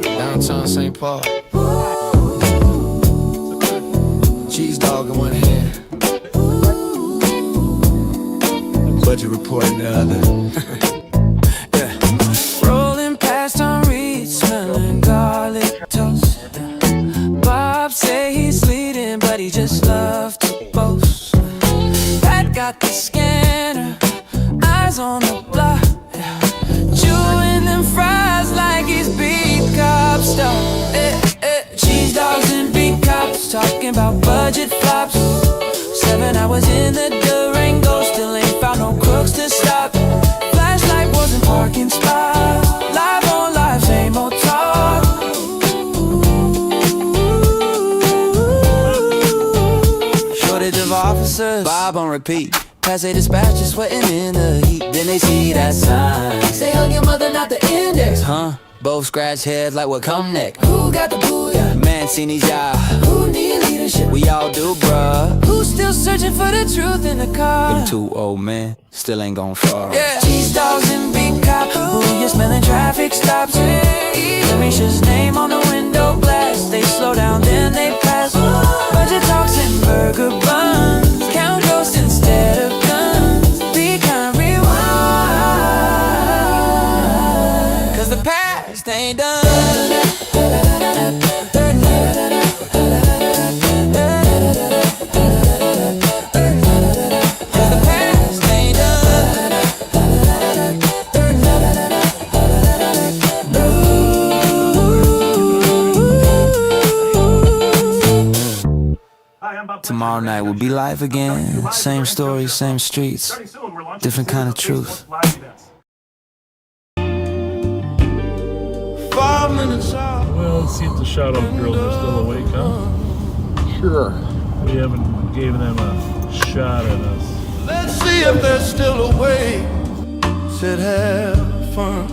downtown St. Paul. Cheese dog in one hand, budget report in the other. Yeah. Rolling past on Reed, smelling garlic toast. Bob say he's leading, but he just loves to boast. Pat got the scanner, eyes on the block. Chewing them fries like he's beat cop stuff. Cheese dogs and beat cops talking about budget flops. 7 hours in the Durango, still ain't found no crooks to stop. Flashlight wasn't parking spot. Live on live, same old talk. Shortage of officers, Bob on repeat. Pass a dispatcher sweating in the heat. Then they see that sign, say hug your mother, not the index. Huh? Both scratch heads like what come next. Who got the booyah? Man, seen these y'all. Who need leadership? We all do, bruh. Who's still searching for the truth in the car? Them 2 old men still ain't gone far. Yeah. Cheese dogs and big cops. Who you smelling traffic stops? Carisha's name on the window glass. They slow down, then they pass. Budget talks and burger buns. Count ghosts instead of guns. Be kind, rewind. Cause the past ain't done. Tomorrow night we'll be live again. Same stories, same streets. Different kind of truth. 5 minutes out. Well, let's see if the shout-out girls are still awake, huh? Sure. We haven't given them a shot at us. Let's see if they're still awake. Said have fun.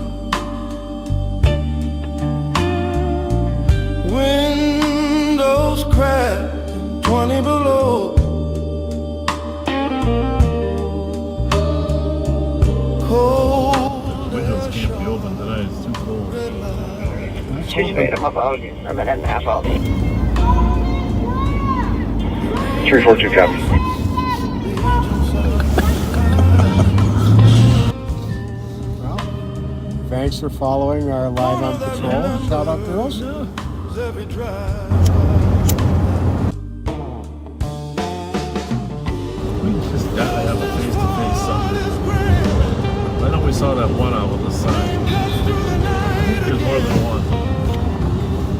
Windows crack, 20 below. Cold. Windows can't be open tonight, it's too cold. She's made him up out here for a minute and a half out. 342 copy. Well, thanks for following our Live on Patrol. Shout out girls. We just gotta have a face-to-face something. I know we saw that one out on the side. There's more than one.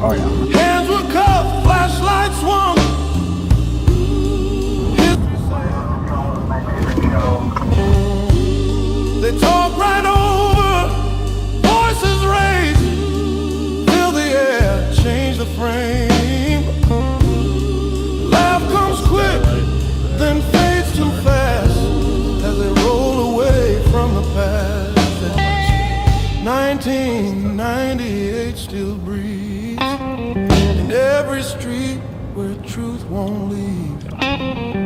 Oh yeah. Hands were cuffed, flashlights 98 still breathes in every street where truth won't lead.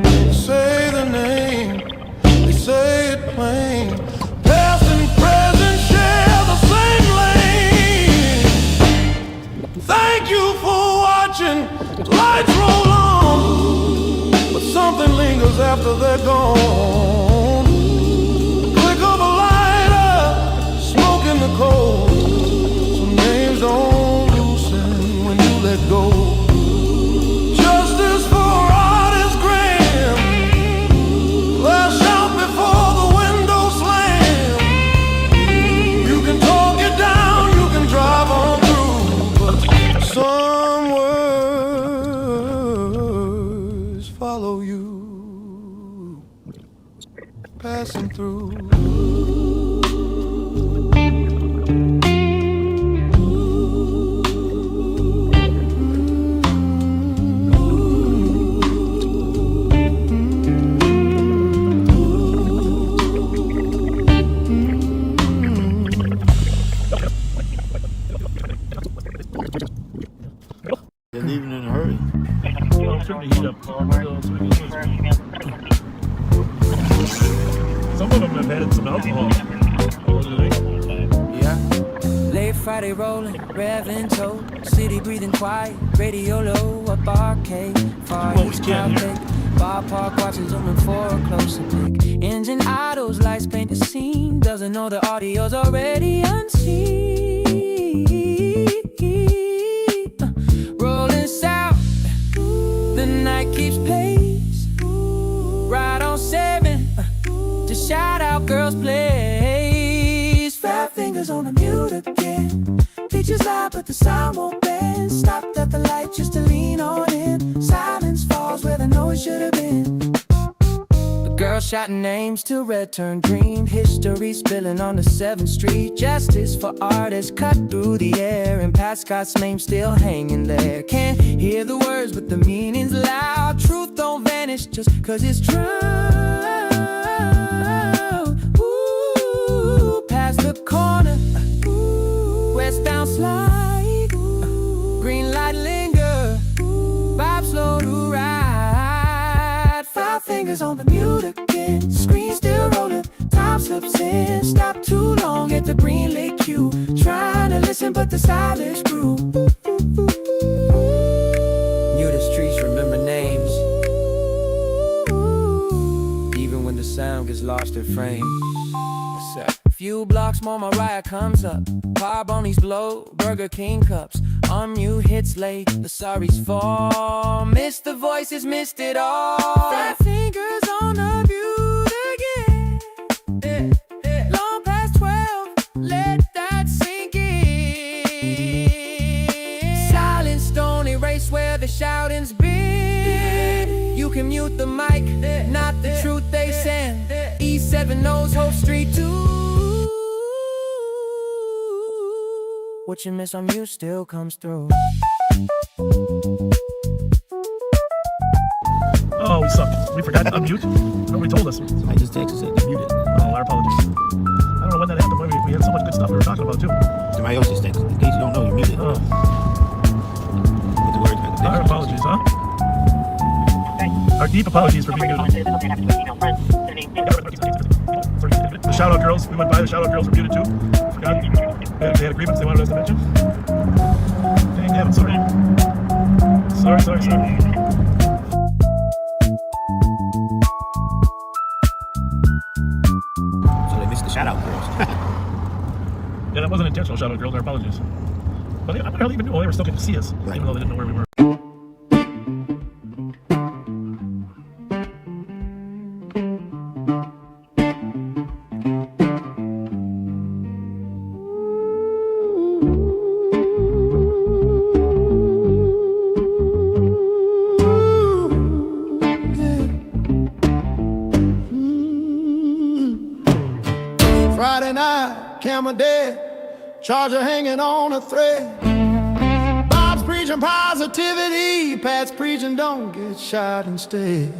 They say the name, they say it plain. Past and present share the same lane. Thank you for watching. Lights roll on, but something lingers after they're gone. Click of a lighter, smoke in the cold. Some names don't loosen when you let go. Justice for artist Graham. Lash out before the window slam. You can talk it down, you can drive on through, but some words follow you, passing through. They're leaving in a hurry. Well, I'm starting to heat up. Some of them have had some alcohol. Yeah. Late Friday rolling, revving toe, city breathing quiet, radio low, up arcade, far east crowd big, ballpark watching zooming for a closer pick. Engine idles, lights paint the scene, doesn't know the audio's already unseen. Rolling south, the night keeps pace, right on 7, just shout out girls place. 5 fingers on the mute again, features loud but the sound won't bend. Stopped at the light just to lean on in, silence falls where the noise should have been. The girl shouting names till red turned green, history spilling on the 7th Street. Justice for artists cut through the air, and Pat Scott's name still hanging there. Can't hear the words but the meaning's loud. Truth don't vanish just cause it's true. Ooh, past the corner, westbound slide, green light linger, vibe slow to ride. 5 fingers on the mute again, screen still rolling, time slips in. Stop too long at the green light cue, trying to listen but the silence grew. Knew the streets remember names, even when the sound gets lost in frames. Few blocks more, Mariah comes up, Bar Bonnie's blow, Burger King cups, unmute hits late, the sorries fall, missed the voices, missed it all. 5 fingers on the mute again, long past 12, let that sink in. Silence don't erase where the shouting's been. You can mute the mic, not the truth they send. E7 knows Hope Street too. What you miss on mute still comes through. Oh, we suck. We forgot to unmute. Nobody told us. I just texted saying you muted. Oh, our apologies. I don't know when that happened. We had so much good stuff we were talking about too. Somebody else just texted. In case you don't know, you muted. Oh. Get the words back. Our apologies, huh? Our deep apologies for being muted. The shout out girls, we went by, the shout out girls were muted too. Forgot. They had a grievance they wanted us to mention. Dang, damn it, sorry. Sorry. So they missed the shout out girls. Yeah, that wasn't intentional, shout out girls, our apologies. But I hardly even knew they were still getting to see us, right, even though they didn't know where we were. Friday night, camera dead, charger hanging on a thread. Bob's preaching positivity, Pat's preaching don't get shot instead.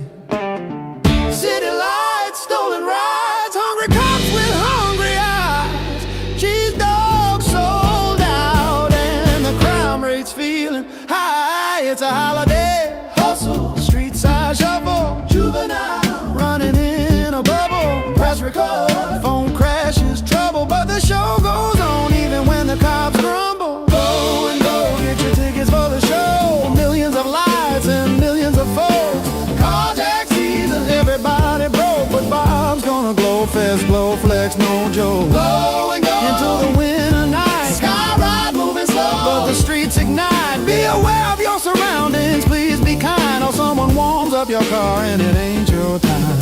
City lights, stolen rides, hungry cops with hungry eyes. Cheese dogs sold out. it's a holiday. Hustle, street side shuffle, juvenile, running in a bubble. Press record, phone crashes, trouble, but the show goes on even when the cops grumble. Go and go, get your tickets for the show. Millions of lights and millions of folks. Carjack season, everybody broke, but Bob's gonna glow fest, glow flex, no joke. Go and go into the winter night. Sky ride moving slow, but the streets ignite. Be aware of your surroundings, please be kind, or someone warms up your car and it ain't your time.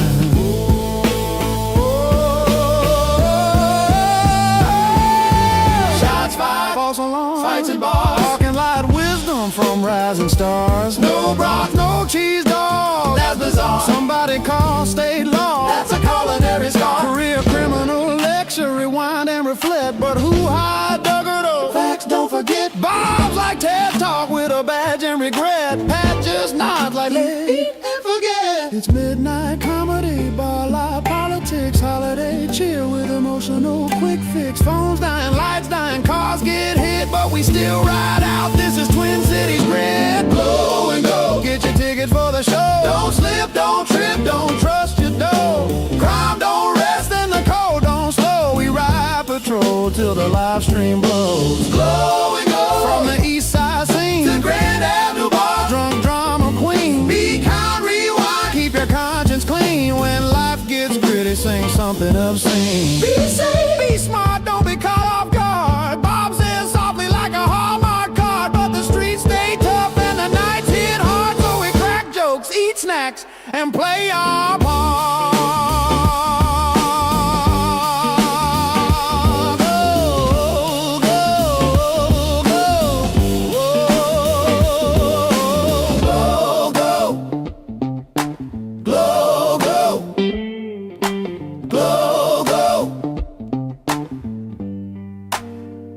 Shots fired, false alarm, fights and bars, parking lot wisdom from rising stars. No bras, no cheese dogs, that's bizarre. Somebody call state law, that's a culinary scar. Career criminal lecture, rewind and reflect, but who hired Duggardo? Facts don't forget. Bob's like TED Talk with a badge and regret. Pat just nods like eat and forget. It's midnight comedy, bar live politics, holiday cheer with emotional quick fix. Phones dying, lights dying, cars get hit, but we still ride out. This is Twin Cities red. Blow and go, get your ticket for the show. Don't slip, don't trip, don't trust your dough. Crime don't rest and the cold don't slow. We ride patrol till the live stream blows. Blow and go, from the east side scene to Grand Avenue bar. Drunk drama queen, be kind, rewind, keep your conscience clean. When life gets gritty, sing something obscene. Be safe, be smart, don't be caught off guard. Bob says softly like a Hallmark card, but the streets stay tough and the nights hit hard. So we crack jokes, eat snacks, and play our part.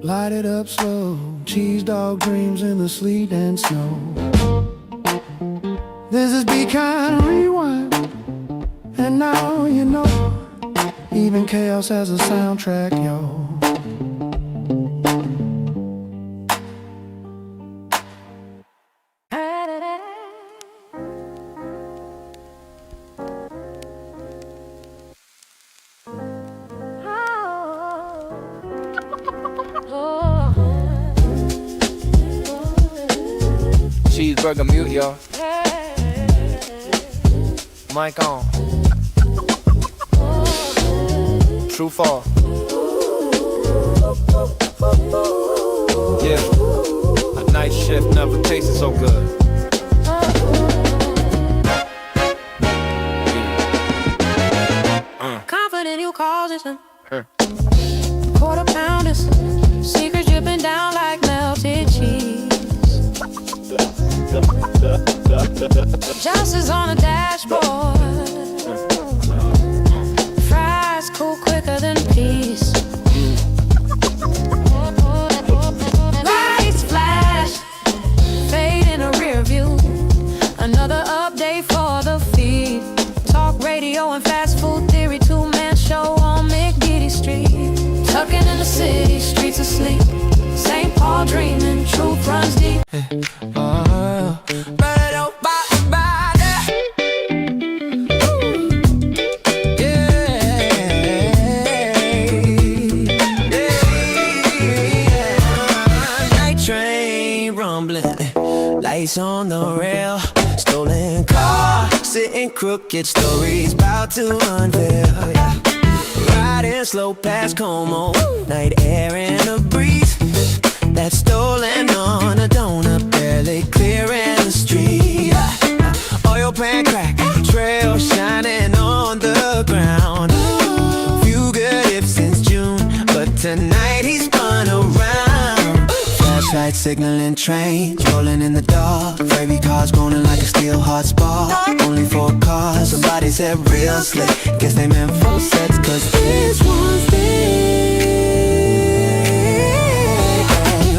Light it up slow, cheese dog dreams in the sleet and snow. This is Be Kind, rewind, and now you know, even chaos has a soundtrack, yo. Cheeseburger mute, y'all. Mic on. True fall. Yeah. A night shift never tasted so good. Confident you causes him. Quarter pounders, secrets dripping down like melted cheese. Justice on a dashboard. Fries cool quicker than peace. Lights flash, fade in a rear view. Another update for the feed. Talk radio and fast food theory. Two-man show on McGiddy Street. Tucking in the city, streets asleep. St. Paul dreaming, truth runs deep. Lights on the rail, stolen car, sitting crooked, stories about to unveil. Yeah. Riding slow past Como, night air and a breeze that's stolen on a donut, barely clearing the street. Yeah. Oil pan crack, trail shining on the ground. Fugitive since June, but tonight he's spun around. Flashlight signaling trains, rolling in the dark. Fairy cars groaning like a steel heart spark. Only 4 cars, somebody said real slick. Guess they meant 4 sets, cause this one's thick.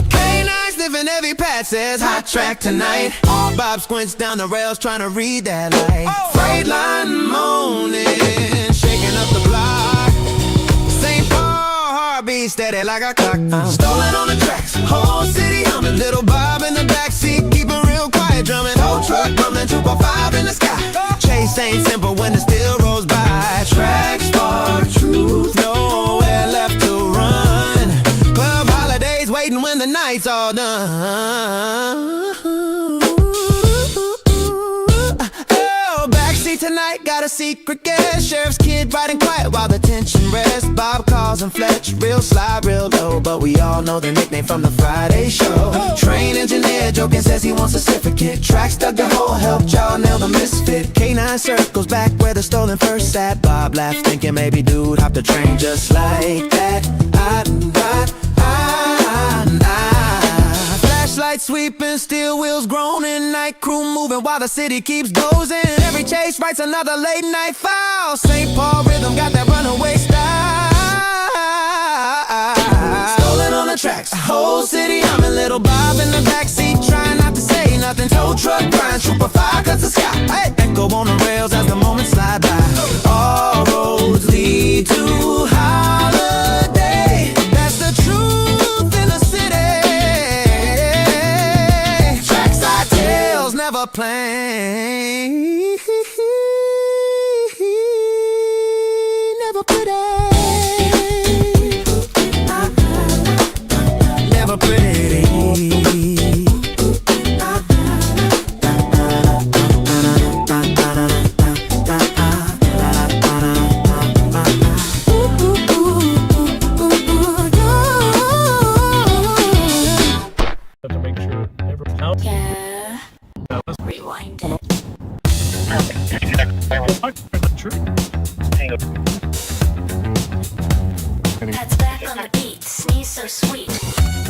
K9 sniffing every pad says hot track tonight. Bob squints down the rails trying to read that light. Freight line moaning, shaking up the block. St. Paul heartbeat steady like a clock. Stolen on the tracks, whole city humming. Little Bob in the backseat, keep it real quiet. all done. Oh, backseat tonight, got a secret guest. Sheriff's kid riding quiet while the tension rests. Bob calls him Fletcher, real sly, real low, but we all know the nickname from the Friday show. Train engineer joking says he wants a certificate. Tracks dug the hole, helped y'all nail the misfit. K9 circles back where the stolen first sat. Bob laughed thinking maybe dude hopped the train just like that. Flashlight sweeping, steel wheels groaning, night crew moving while the city keeps dozing. Every chase writes another late night file. St. Paul rhythm got that runaway style. Stolen on the tracks, whole city humming. Little Bob in the backseat trying not to say nothing. Tow truck grind, trooper fire cuts the sky. Hey, echo on the rails as the moments slide by. All roads lead to holiday. That's the truth in the city. Trackside tales never plain, never pretty, never pretty. Rewind it. That's back on the beat. Sneeze so sweet.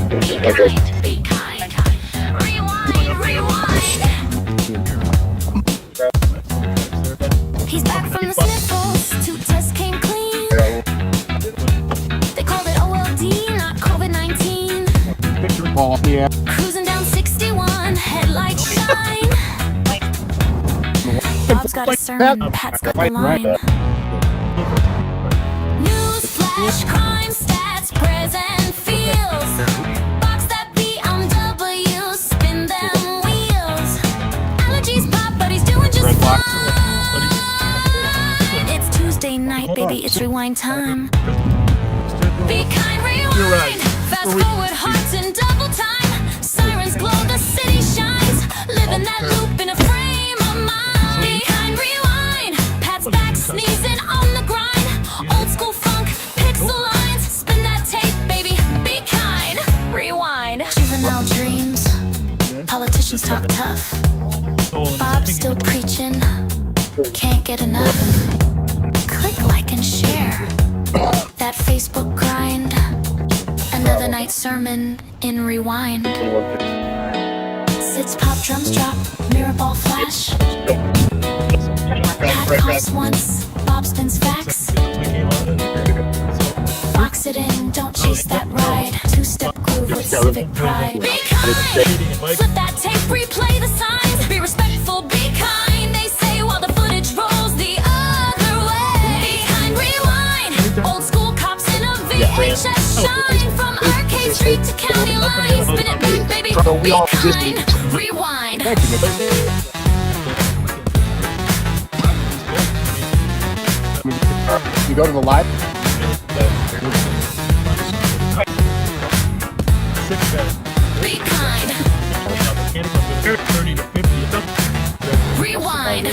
Be kind, be kind. Rewind, rewind. He's back from the sniffles. 2 tests came clean. They called it OLD, not COVID-19. Oh, yeah. Cruising down 61, headlights shine. Bob's got a sermon, Pat's got the line. News flash, crime stats, present feels. Box that BMW, spin them wheels. Allergies pop, but he's doing just fine. It's Tuesday night, baby, it's rewind time. Be kind, rewind. Fast forward, hearts in double time. Sirens glow, the city shines. Living that loop in a frame of mind. Be kind, rewind. Pat's back, sneezing on the grind. Old school funk, pixel lines. Spin that tape, baby. Be kind, rewind. Juvenile dreams. Politicians talk tough. Bob's still preaching. Can't get enough. Click, like, and share. That Facebook grind. Another night sermon in rewind. Sits pop, drums drop, mirror ball flash. Pat coughs once, Bob spins facts. Box it in, don't chase that ride. 2-step groove with civic pride. Be kind, flip that tape, replay the signs. Be respectful, be kind. They say while the footage rolls the other way. Be kind, rewind. Old school cops in a VHS shine. From Arcade Street to county line. Spin it, beat, baby. Be kind, rewind. You go to the live. Be kind. Rewind.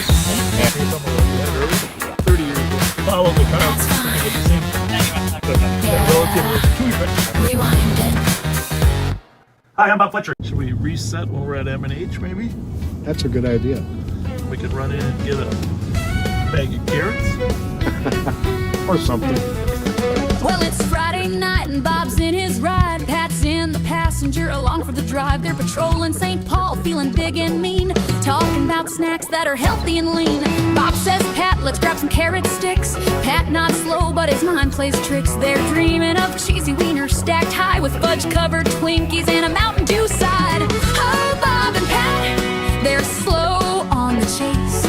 Follow the car. Rewind it. Hi, I'm Bob Fletcher. Should we reset when we're at M&H, maybe? That's a good idea. We could run in and get a bag of carrots. Or something. Well, it's Friday night and Bob's in his ride. Pat's in the passenger along for the drive. They're patrolling St. Paul, feeling big and mean. Talking about snacks that are healthy and lean. Bob says, Pat, let's grab some carrot sticks. Pat not slow, but his mind plays tricks. They're dreaming of cheesy wieners stacked high with fudge-covered Twinkies and a Mountain Dew side. Oh, Bob and Pat, they're slow on the chase.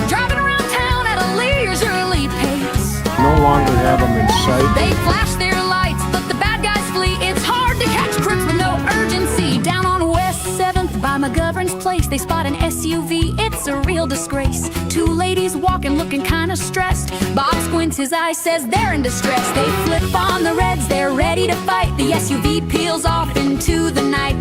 Driving around town at a leisurely pace. No longer have them in sight. They flash their lights, but the bad guys flee. It's hard to catch crooks with no urgency. Down on West 7th by McGovern's place, they spot an SUV. It's a real disgrace. 2 ladies walking, looking kinda stressed. Bob squints blinks his eye, says they're in distress. They flip on the reds, they're ready to fight. The SUV peels off into the night.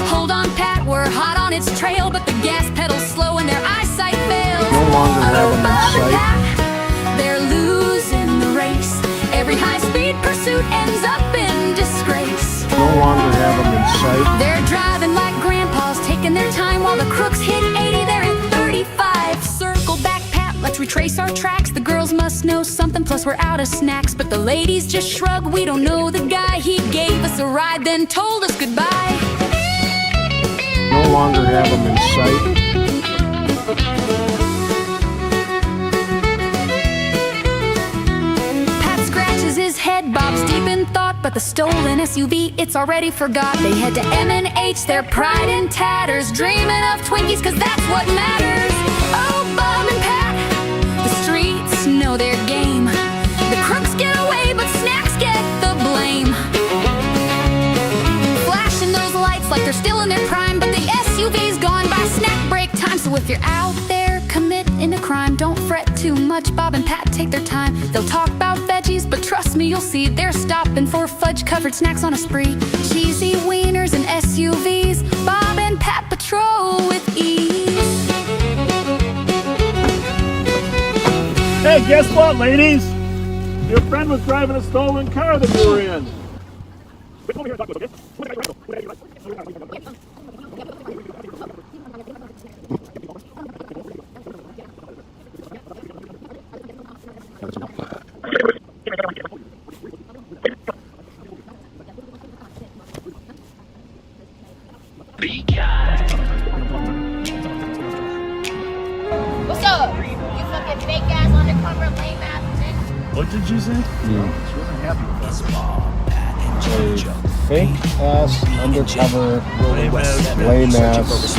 Hold on, Pat, we're hot on its trail, but the gas pedal's slow and their eyesight fails. No longer have them in sight. They're losing the race. Every high-speed pursuit ends up in disgrace. No longer have them in sight. They're driving like grandpas, taking their time while the crooks hit 80. They're at 35. Circle back, Pat, let's retrace our tracks. The girls must know something, plus we're out of snacks. But the ladies just shrug, we don't know the guy. He gave us a ride, then told us goodbye. No longer have them in sight. His head bobs deep in thought, but the stolen SUV, it's already forgot. They head to M&H, their pride in tatters, dreaming of Twinkies, cause that's what matters. Oh, Bob and Pat, the streets know their game. The crooks get away, but snacks get the blame. Flashing those lights like they're still in their prime, but the SUV's gone by snack break time. So if you're out there committing a crime, don't fret too much. Bob and Pat take their time. They'll talk about veggies, but trust me, you'll see they're stopping for fudge-covered snacks on a spree. Cheesy wieners and SUVs, Bob and Pat patrol with ease. Hey, guess what, ladies? Your friend was driving a stolen car that you were in. Come over here and talk to us, okay? What's up? You fucking fake ass undercover lame ass bitch. What did you say? Fake ass undercover lame ass bad news.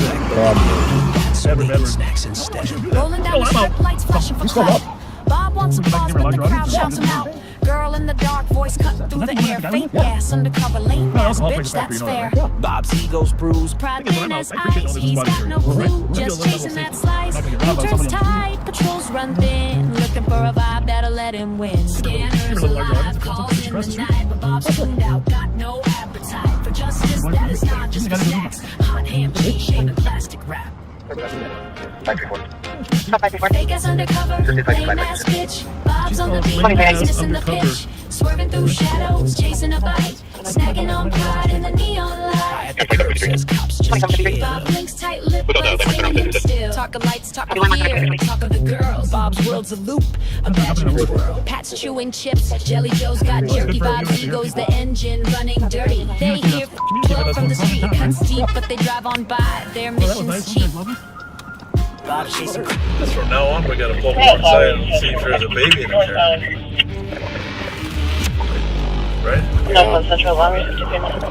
Rolling down the strip, lights flashing for clout. Bob wants some balls, but the crowd shouts him out. Girl in the dark, voice cut through the air. Fake gas, undercover, lame ass bitch, that's fair. Bob's ego's bruised. Pride in his eyes, he's got no clue. Just chasing that slice. Turns tight, patrols run thin. Looking for a vibe that'll let him win. Scanners alive, calls in the night. But Bob's tuned out, got no appetite for justice that is not just for snacks. Hot ham, cheese, shaving plastic wrap. Fake ass undercover, lame ass bitch. Bob's on the beat, missing the pitch. Swerving through shadows, chasing a bite. Snagging on pride in the neon light. Bob blinks tight lip, but swinging him still. Talk of lights, talk of fear, talk of the girls. Bob's world's a loop, imagine a world. Pat's chewing chips, Jelly Joe's got jerky vibes. Ego's the engine running dirty. They hear from the street, cuts deep, but they drive on by. Their mission's cheap. Bob chasing. From now on, we gotta pull them outside and see if there's a baby in the car. Right? No, Central Alarm, 53 minutes.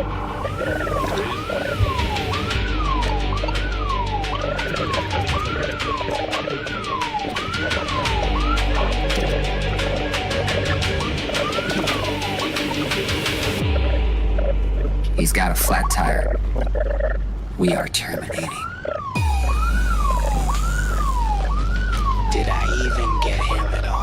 He's got a flat tire. We are terminating. Did I even get him at all?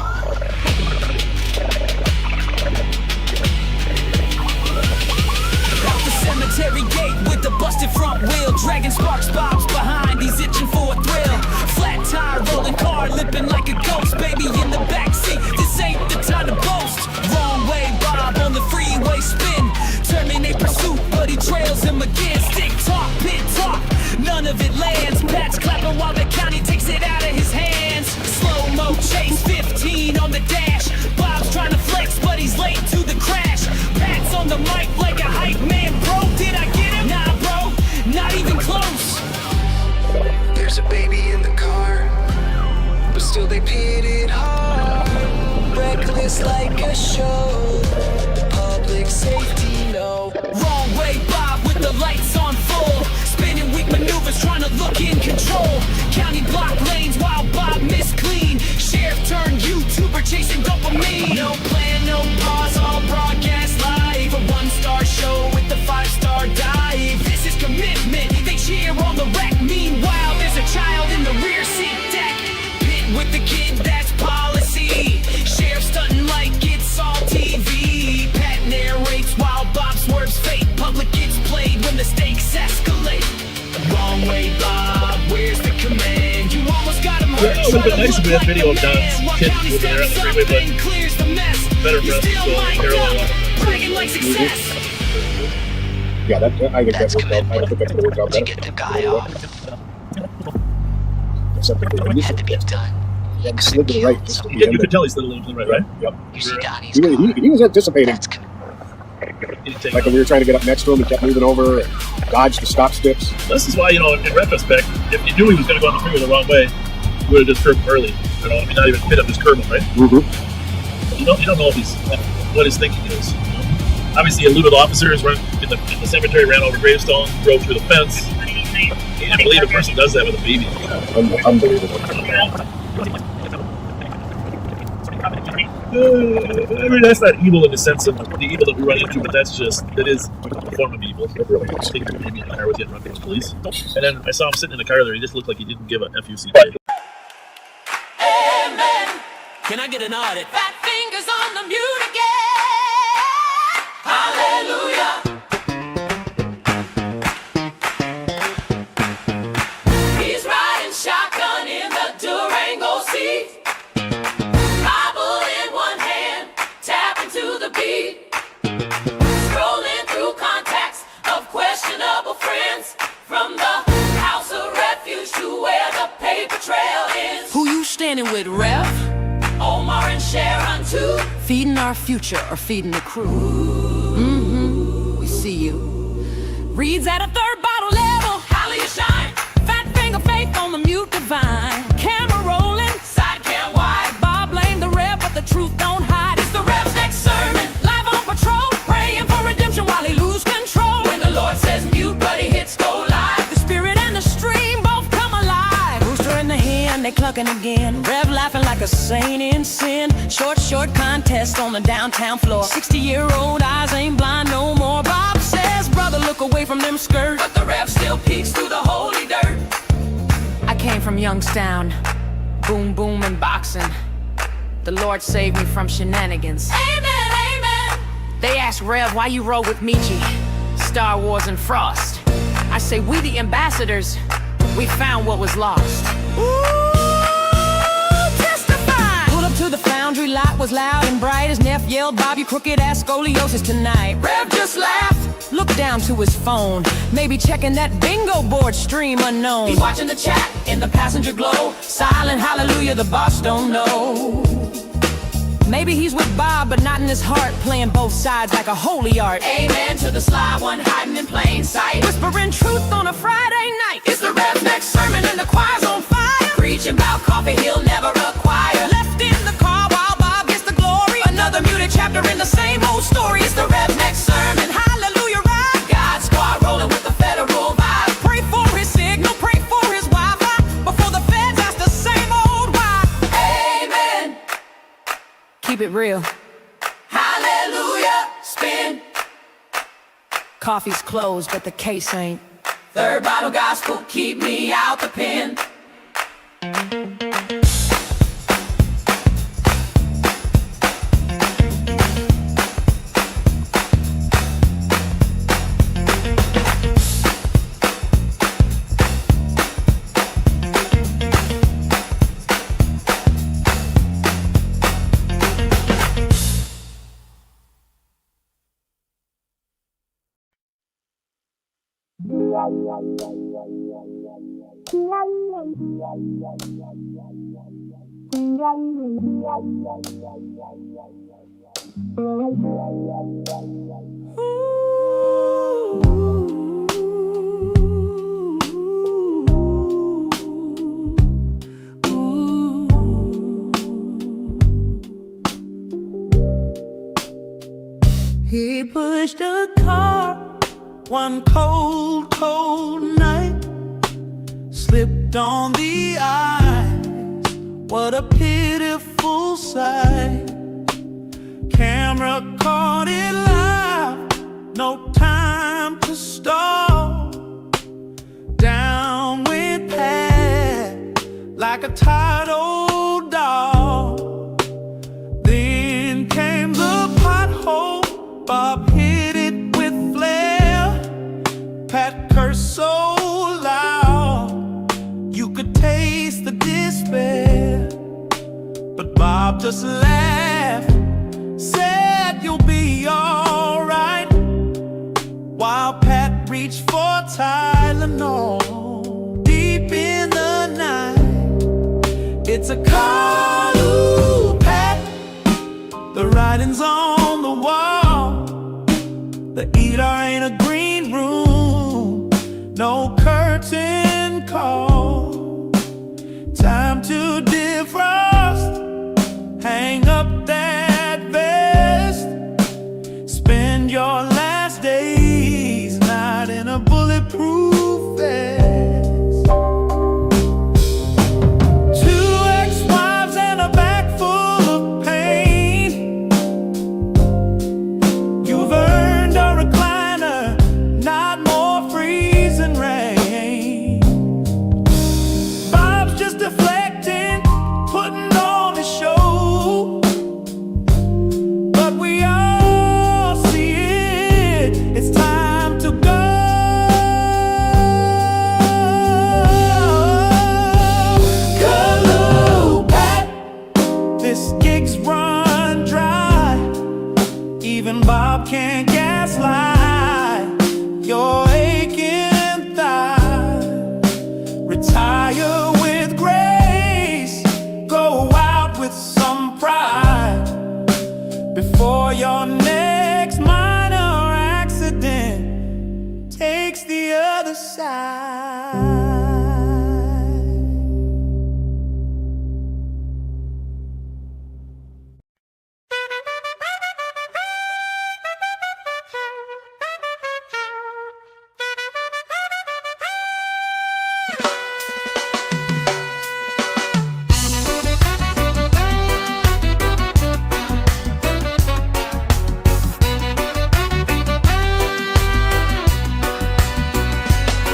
Out the cemetery gate with the busted front wheel. Dragging sparks, Bob's behind, he's itching for a thrill. Flat tire, rolling car, lipping like a ghost. Baby in the backseat, this ain't the time to boast. Wrong way, Bob on the freeway spin. Terminate pursuit, but he trails him again. Stick talk, pit talk, none of it lands. Pat's clapping while the county takes it out of his hands. Slow-mo chase, 15 on the dash. Bob's trying to flex, but he's late to the crash. Pat's on the mic like a hype man. Bro, did I get him? Nah, bro, not even close. There's a baby in the car, but still they pit it hard. Reckless like a show. Public safety, no. Wrong way, Bob, with the lights on full. Spinning weak maneuvers, trying to look in control. County block lanes while Bob missed clean. Sheriff turned YouTuber chasing dopamine. No plan, no pause, all broadcast live. A one-star show with the five-star dive. This is commitment, they cheer on the wreck. Meanwhile, there's a child in the rear seat deck. Pit with the kid, that's policy. Sheriff stunting like It would have been nice if we had video of Don's kid over there on the freeway, but better for us to go parallel. Yeah, that I think that worked out. I don't think that could have worked out better. Get the guy off. Except that it had to be done. Yeah, slid to the right. Just Yeah, you could tell he slid a little to the right, right? Yep. You see Donnie's He was anticipating. Like when we were trying to get up next to him, he kept moving over and dodged the stop sticks. This is why, in retrospect, if you knew he was going to go on the freeway the wrong way, you would have just curbed early. I mean, not even hit up, just curb him, right? Mm-hmm. You don't know what his thinking is. Obviously, eluded officers run in the cemetery, ran over gravestone, drove through the fence. You can't believe a person does that with a baby. Unbelievable. I mean, that's not evil in the sense of the evil that we run into, but it is a form of evil. It really is. Taking a baby in the car with you and running to police. And then I saw him sitting in the car there. He just looked like he didn't give a FUC. Amen. Can I get an audit? Fat fingers on the mute again. Hallelujah. He's riding shotgun in the Durango seat. Bible in one hand, tapping to the beat. Scrolling through contacts of questionable friends. From the house of refuge to where the paper trail ends. Who you standing with, Ref? Omar and Sharon too. Feeding our future or feeding the crew? Mm-hmm, we see you. Reads at a third bottle level. How you shine? Fat finger faith on the mute divine. Camera rolling, side cam wide. Bob blame the Rev, but the truth don't hide. It's the Rev's next sermon. Live on patrol, praying for redemption while he lose control. When the Lord says mute, but he hits go live. The spirit and the stream both come alive. Rooster in the hen, they clucking again. Rev laughing like a saint in sin. Short contest on the downtown floor. 60-year-old eyes ain't blind no more. Bob says, brother, look away from them skirts. But the Rev still peeks through the holy dirt. I came from Youngstown, boom, boom, and boxing. The Lord saved me from shenanigans. Amen, amen. They asked Rev, why you roll with Michi, Star Wars and Frost. I say, we the ambassadors, we found what was lost. Ooh, testify. Pull up to the foundry, lot was loud and bright. As Neff yelled, Bob, you crooked ass scoliosis tonight. Rev just laughed, looked down to his phone. Maybe checking that bingo board stream unknown. He's watching the chat in the passenger glow. Silent hallelujah, the boss don't know. Maybe he's with Bob, but not in his heart. Playing both sides like a holy art. Amen to the sly one hiding in plain sight. Whispering truth on a Friday night. It's the Rev's next sermon and the choir's on fire. Preaching about coffee he'll never acquire. Left in the car while Bob gets the glory. Another muted chapter in the same old story. It's the Rev's next sermon. Hallelujah, right? God's squad rolling with the federal vibe. Pray for his signal, pray for his Wi-Fi. Before the feds ask the same old why. Amen. Keep it real. Hallelujah, spin. Coffee's closed, but the case ain't. Third bottle gospel, keep me out the pen. He pushed a car one cold, cold night, slipped on the ice. What a pitiful sight. Camera caught it live, no time to stall. Down went Pat like a tired old dog. Then came the pothole. Bob hit it with flair. Pat cursed so loud, you could taste the despair. just laughed, said you'll be alright, while Pat reached for Tylenol. Deep in the night, it's a call, ooh, Pat. The writing's on the wall. The ER ain't a green room, no curtain call. Time to defrost, hang up that vest, spend your last days not in a bulletproof vest. 2 ex-wives and a bag full of pain. You've earned a recliner, not more freezing rain. Bob's just deflecting, putting on a show, but we all see it, it's time to go. Callooh, Pat, this gig's run dry. Even Bob can't gaslight your aching thigh. Retire with grace, go out with some pride, before your next minor accident takes the other side.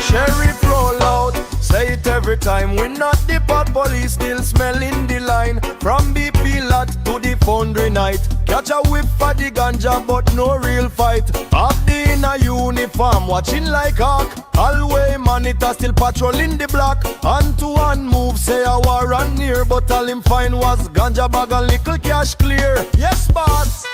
Sheriff roll out, say it every time. We not the pot police, still smelling the line. From BP lot to the foundry night. Catch a whip for the ganja, but no real fight. Half day in a uniform, watching like hawk. Hallway monitor still patrolling the block. Hand-to-hand move, say a war run near, but all him find was ganja bag and little cash clear. Yes, boss.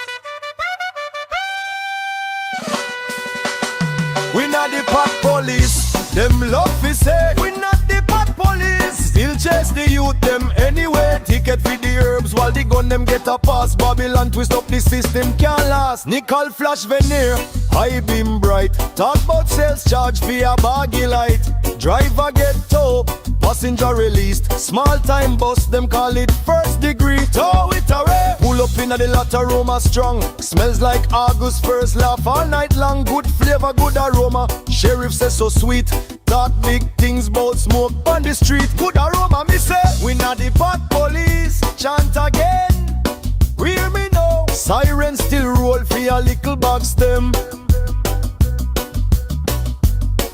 We not the pot police, them love fi say. We not the pot police, still chase the youth them anyway. Ticket for the herbs while the gun them get a pass. Babylon twist up the system can't last. Nickel flash veneer, high beam bright. Talk about sales charge for a baggy light. Driver get tow, passenger released. Small time bus, them call it first degree. Tow it away, pull up in the latter aroma strong. Smells like August first, laugh all night long. Good flavor, good aroma. Sheriff says so sweet. Talk big things about smoke on the street. Good aroma, me say. We not the pot police, chant again. Hear me now. Sirens still roll for a little bag stem.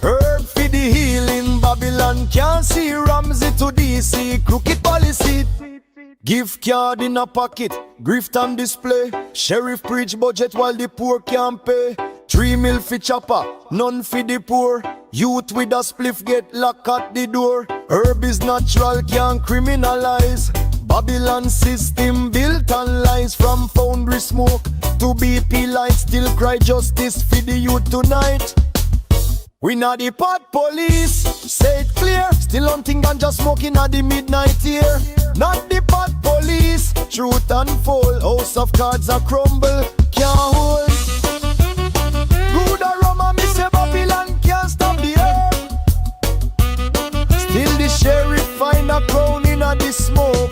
Herb for the healing, Babylon can't see. Ramsey to DC, crooked policy. Gift card in a pocket, grift on display. Sheriff preach budget while the poor can't pay. 3 mil for chopper, none for the poor. Youth with a spliff get locked at the door. Herb is natural, can't criminalize. Babylon system built on lies. From foundry smoke to BP light, still cry justice for the youth tonight. We not the pot police, say it clear. Still hunting ganja smoking at the midnight here. Not the pot police, truth unfold. House of cards a crumble, can't hold. Good aroma, me say Babylon can't stop the earth. Still the sheriff find a crown in a the smoke.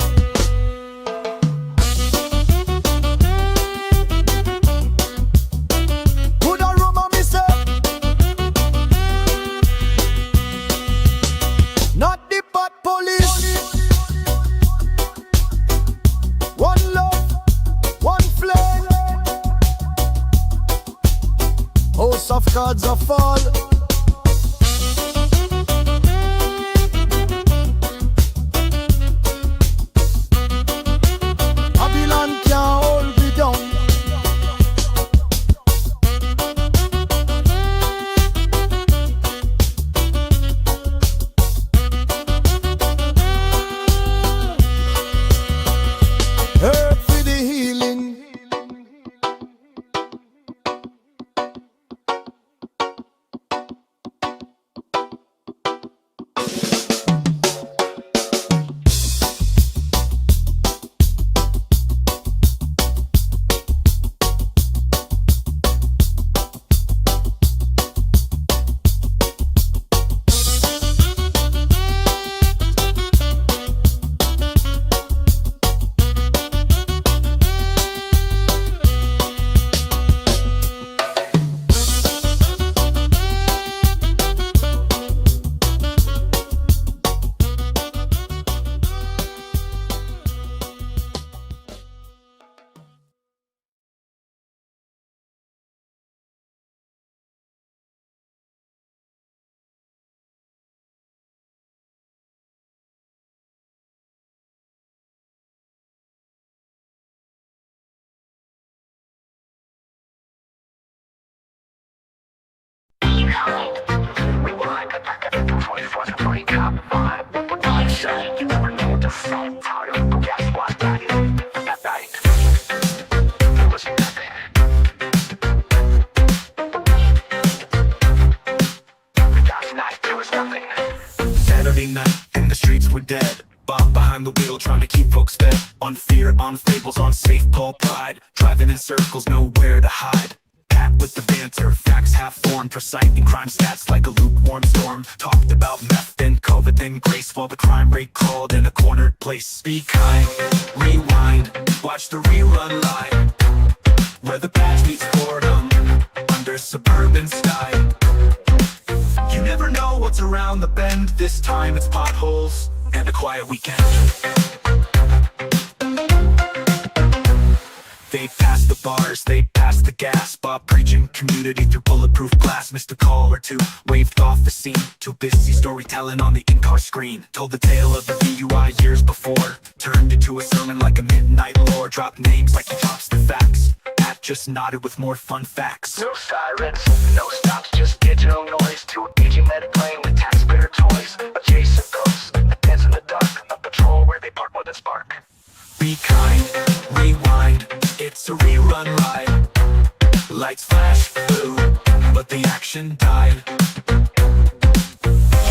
Good aroma, me say. Not the pot police. One love, one flame. House of cards a fall. Saturday night and the streets were dead. Bob behind the wheel trying to keep folks fed. On fear, on fables, on safe Paul pride. Driving in circles, nowhere to hide. Pat with the banter, facts half formed. Reciting crime stats like a lukewarm storm. Talked about meth, then COVID, then grace. While the crime rate crawled in a cornered place. Be kind, rewind, watch the rerun live. Where the badge meets boredom, under suburban sky. You never know what's around the bend. This time it's potholes and a quiet weekend. They passed the bars, they passed the gas. Bob preaching community through bulletproof glass. Missed a call or two, waved off the scene. Too busy storytelling on the in-car screen. Told the tale of the DUI years before. Turned into a sermon like a midnight lore. Dropped names like he drops the facts. Pat just nodded with more fun facts. No sirens, no stops, just digital noise. To a aging medic playing with taxpayer toys. Adjacent ghosts, a dance in the dark. A patrol where they park more than spark. Be kind, rewind, it's a rerun ride. Lights flash blue, but the action died. You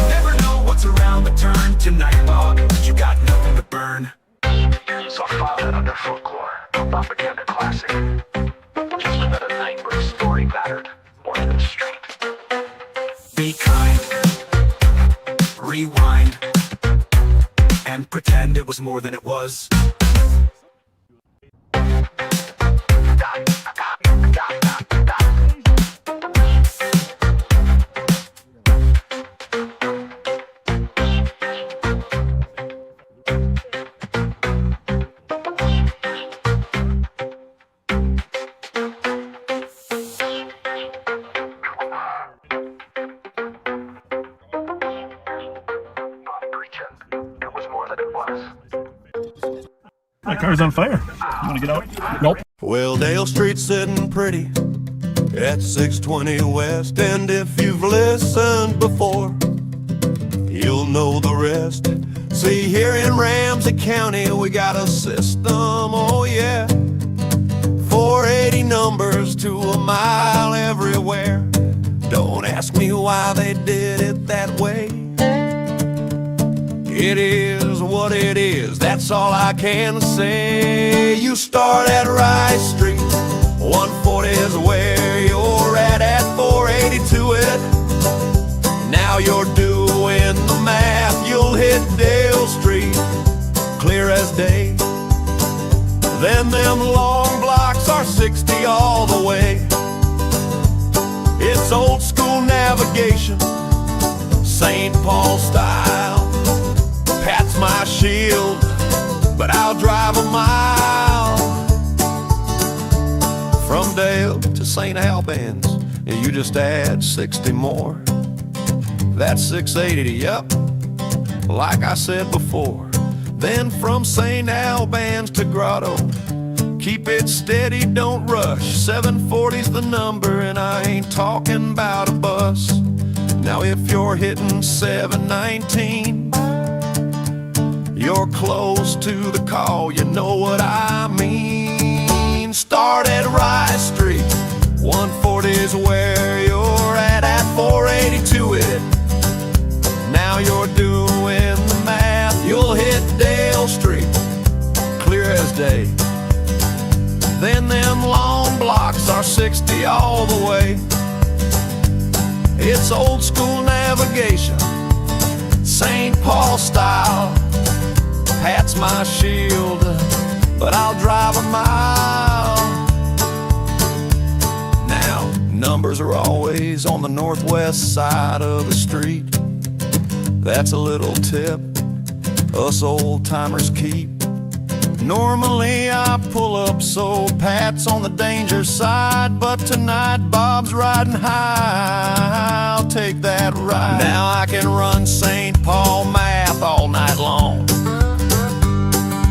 never know what's around the turn. Tonight, Bob, you got nothing to burn. So I filed it under folklore, propaganda classic. Just another night where the story mattered more than the street. Be kind, rewind, and pretend it was more than it was. That car's on fire. You wanna get out? Nope. Well, Dale Street's sitting pretty at 620 West, and if you've listened before, you'll know the rest. See, here in Ramsey County, we got a system, oh yeah, 480 numbers to a mile everywhere. Don't ask me why they did it that way. It is what it is, that's all I can say. You start at Rice Street, 140 is where you're at 482 it. Now you're doing the math, you'll hit Dale Street, clear as day. Then them long blocks are 60 all the way. It's old school navigation, St. Paul style. Pat's my shield, but I'll drive a mile. From Dale to St. Albans, you just add 60 more. That's 680, yep, like I said before. Then from St. Albans to Grotto, keep it steady, don't rush. 740's the number, and I ain't talking about a bus. Now if you're hitting 719, you're close to the call, you know what I mean. Start at Rice Street, 140's where you're at 482 it. Now you're doing the math, you'll hit Dale Street, clear as day. Then them long blocks are 60 all the way. It's old school navigation, St. Paul style. Pat's my shield, but I'll drive a mile. Now, numbers are always on the northwest side of the street. That's a little tip us old timers keep. Normally I pull up so Pat's on the danger side, but tonight Bob's riding high, I'll take that ride. Now I can run St. Paul math all night long.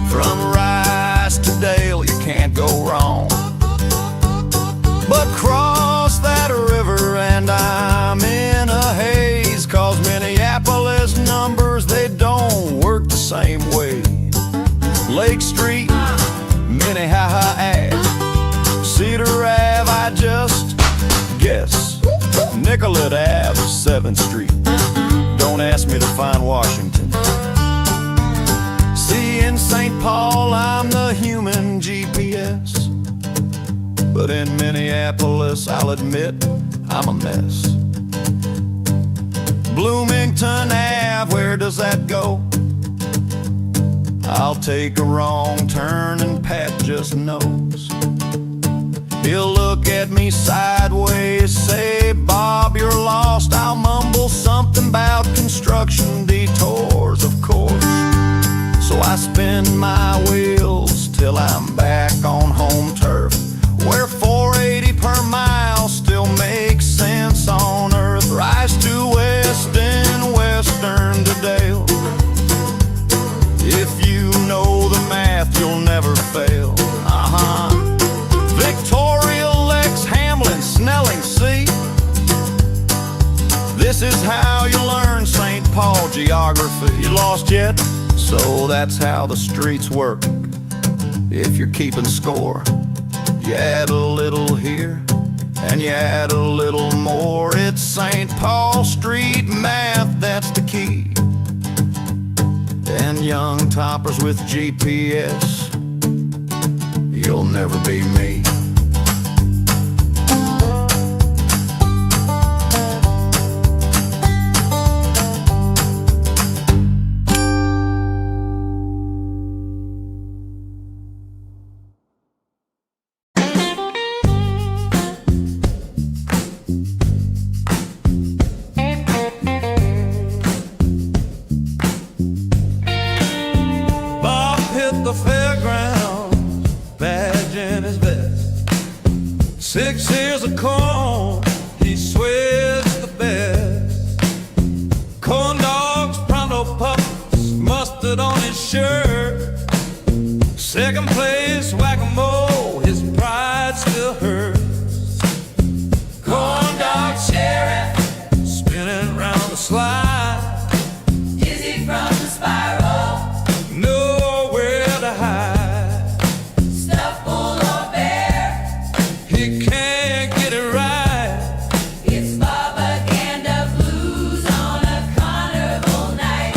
From Rice to Dale, you can't go wrong. But cross that river and I'm in 7th Street. Don't ask me to find Washington. See, in St. Paul, I'm the human GPS. But in Minneapolis, I'll admit, I'm a mess. Bloomington Ave, where does that go? I'll take a wrong turn and Pat just knows. He'll look at me sideways, say, Bob, you're lost. I'll mumble something about construction detours, of course. So I spin my wheels till I'm back on home turf, where 480 per mile still makes sense on earth. Rise to Weston, Western to Dale. If you know the math, you'll never fail. Victoria, Lex, Hamlin, Snelling, see? This is how you learn St. Paul geography. You lost yet? So that's how the streets work. If you're keeping score, you add a little here and you add a little more. It's St. Paul Street math, that's the key. And young toppers with GPS, you'll never be me. The fairground, badge in his vest, 6 ears of corn, he swears the best. Corn dogs, pronto pups, mustard on his shirt. 2nd place, whack-a-mole, his pride still hurts. Corn dog sheriff, spinning round the slide. Is he from the spiral? Stuff full or bare, he can't get it right. it's propaganda blues on a carnival night.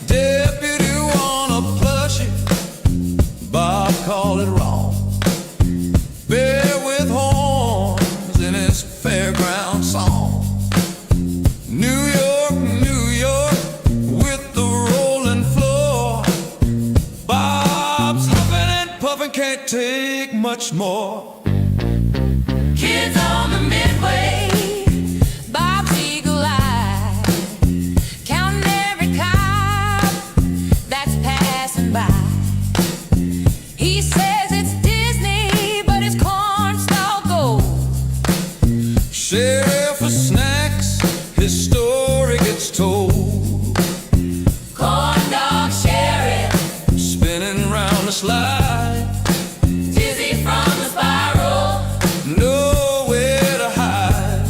Deputy wanna plushie, Bob called it wrong. Bear with horns in his fairground song. New York, New York, with the rolling floor. Bob's huffing and puffing, can't take much more. Kids on the midway, Bob's eagle-eyed, counting every cop that's passing by. He says it's Disney, but it's cornstalk gold. Sheriff for snacks, his story gets told. corn dog sheriff, Spinning round the slide, dizzy from the spiral. nowhere to hide.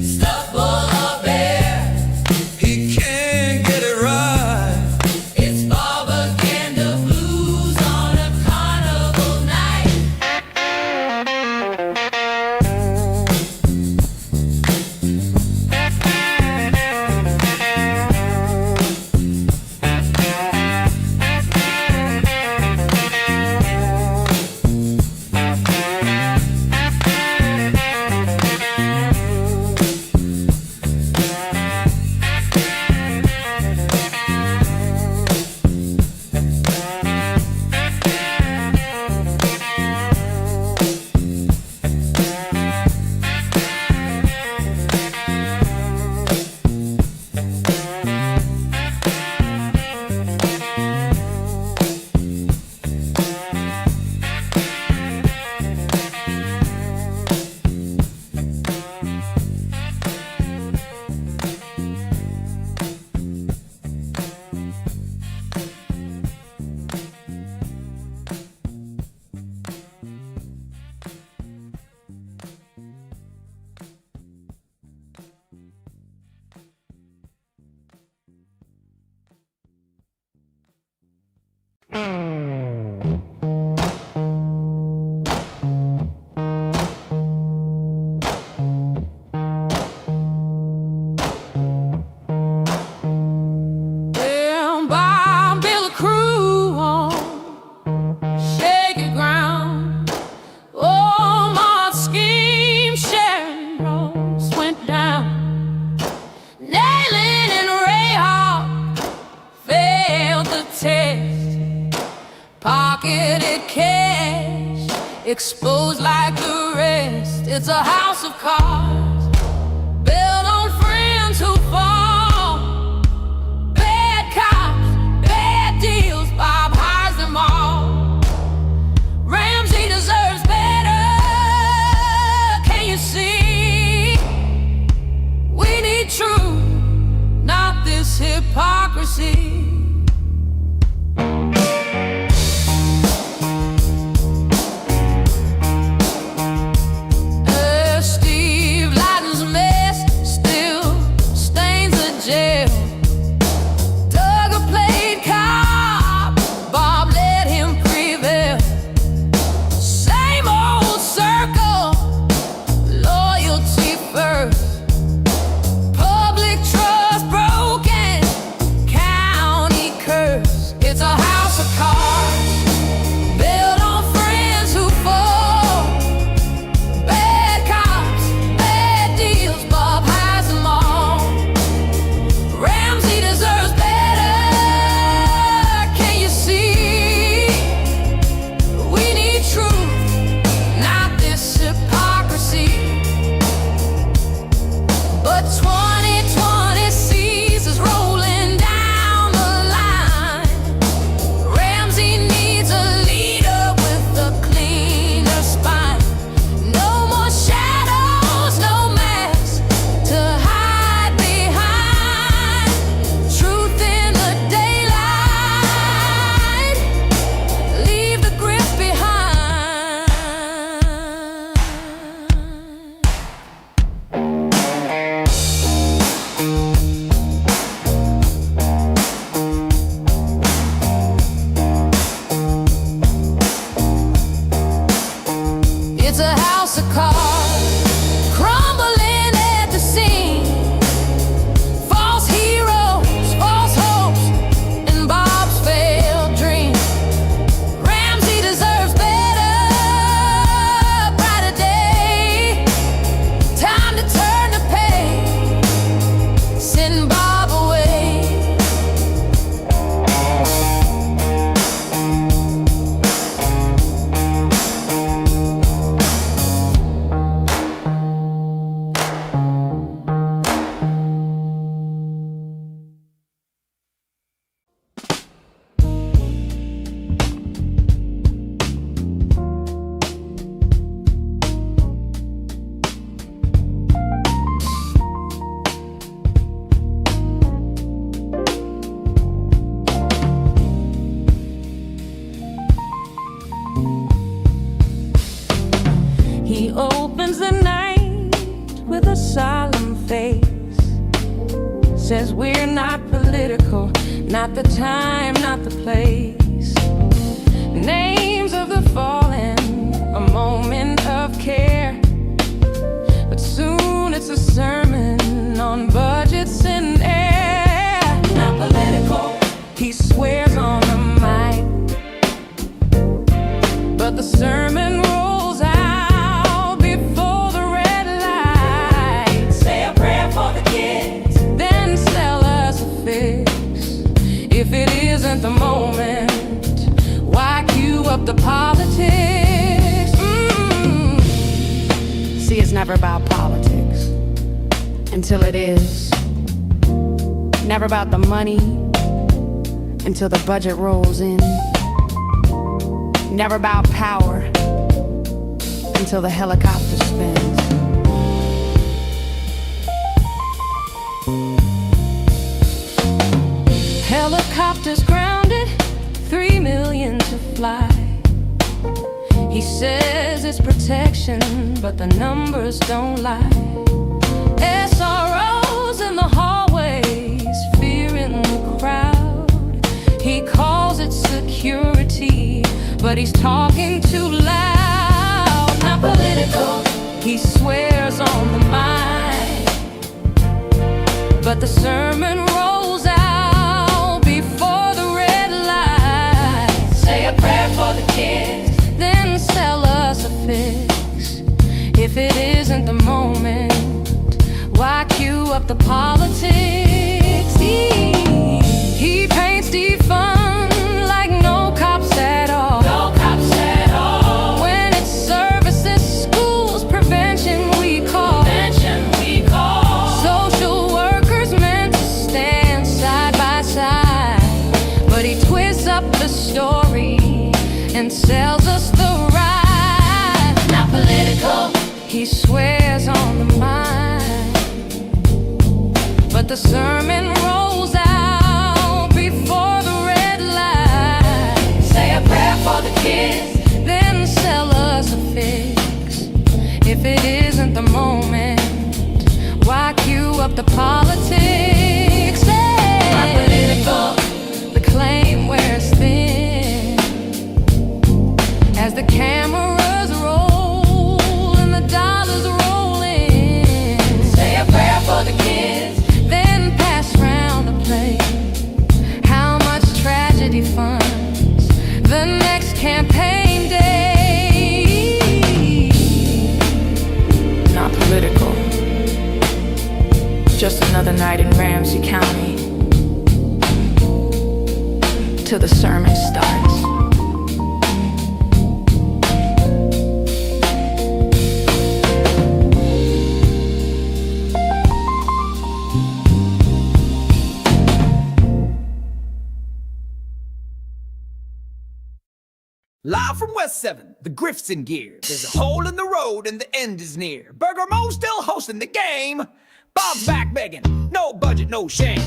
Stuff full of bear, He can't get it right. it's propaganda blues on a carnival night. pocketed cash, exposed like the rest. It's a house of cards, built on friends who fall. Bad cops, bad deals, Bob hires them all. Ramsey deserves better, can you see? We need truth, not this hypocrisy. He opens the night with a solemn face, says we're not political, not the time, not the place. Names of the fallen, a moment of care, but soon it's a sermon on budgets and air. Not political, he swears on the mic, but the sermon rolls out before the red light. Say a prayer for the kids, then sell us a fix. If it isn't the moment, why cue up the politics? See, it's never about politics until it is. Never about the money until the budget rolls in. Never about power until the helicopter spins. Helicopters grounded, 3 million to fly. He says it's protection, but the numbers don't lie. SROs in the hallways, fear in the crowd. He calls it security, but he's talking too loud. Not political, he swears on the mic, but the sermon rolls out before the red light. Say a prayer for the kids, then sell us a fix. If it isn't the moment, why cue up the politics? He paints defund like no cops at all. up the story and sells us the ride. Not political, he swears on the mind, but the sermon rolls out before the red light. Say a prayer for the kids, then sell us a fix. If it isn't the moment, why cue up the politics? Not political, the claim wears thin as the cameras roll and the dollars roll in. Say a prayer for the kids, then pass round the plate. How much tragedy funds the next campaign day? Not political, just another night in Ramsey County till the sermon starts. Live from West 7, the Grift's in gear. There's a hole in the road and the end is near. Burger Mo's still hosting the game. Bob's back begging, no budget, no shame.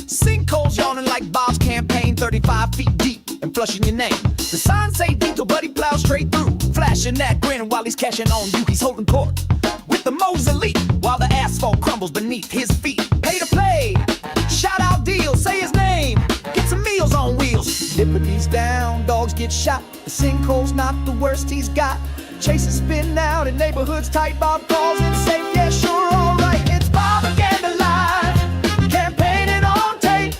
Sinkholes yawning like Bob's campaign, 35 feet deep and flushing your name. The signs say Dito, but he plows straight through, flashing that grin while he's cashing on you. He's holding court with the Mo's elite while the asphalt crumbles beneath his feet. Pay to play, shout out deals, say his name, get some meals on wheels. Liberty's down, dogs get shot, the sinkhole's not the worst he's got. Chases spin out in neighborhoods tight, Bob calls it safe, yeah sure, alright. It's propaganda live, campaigning on tape,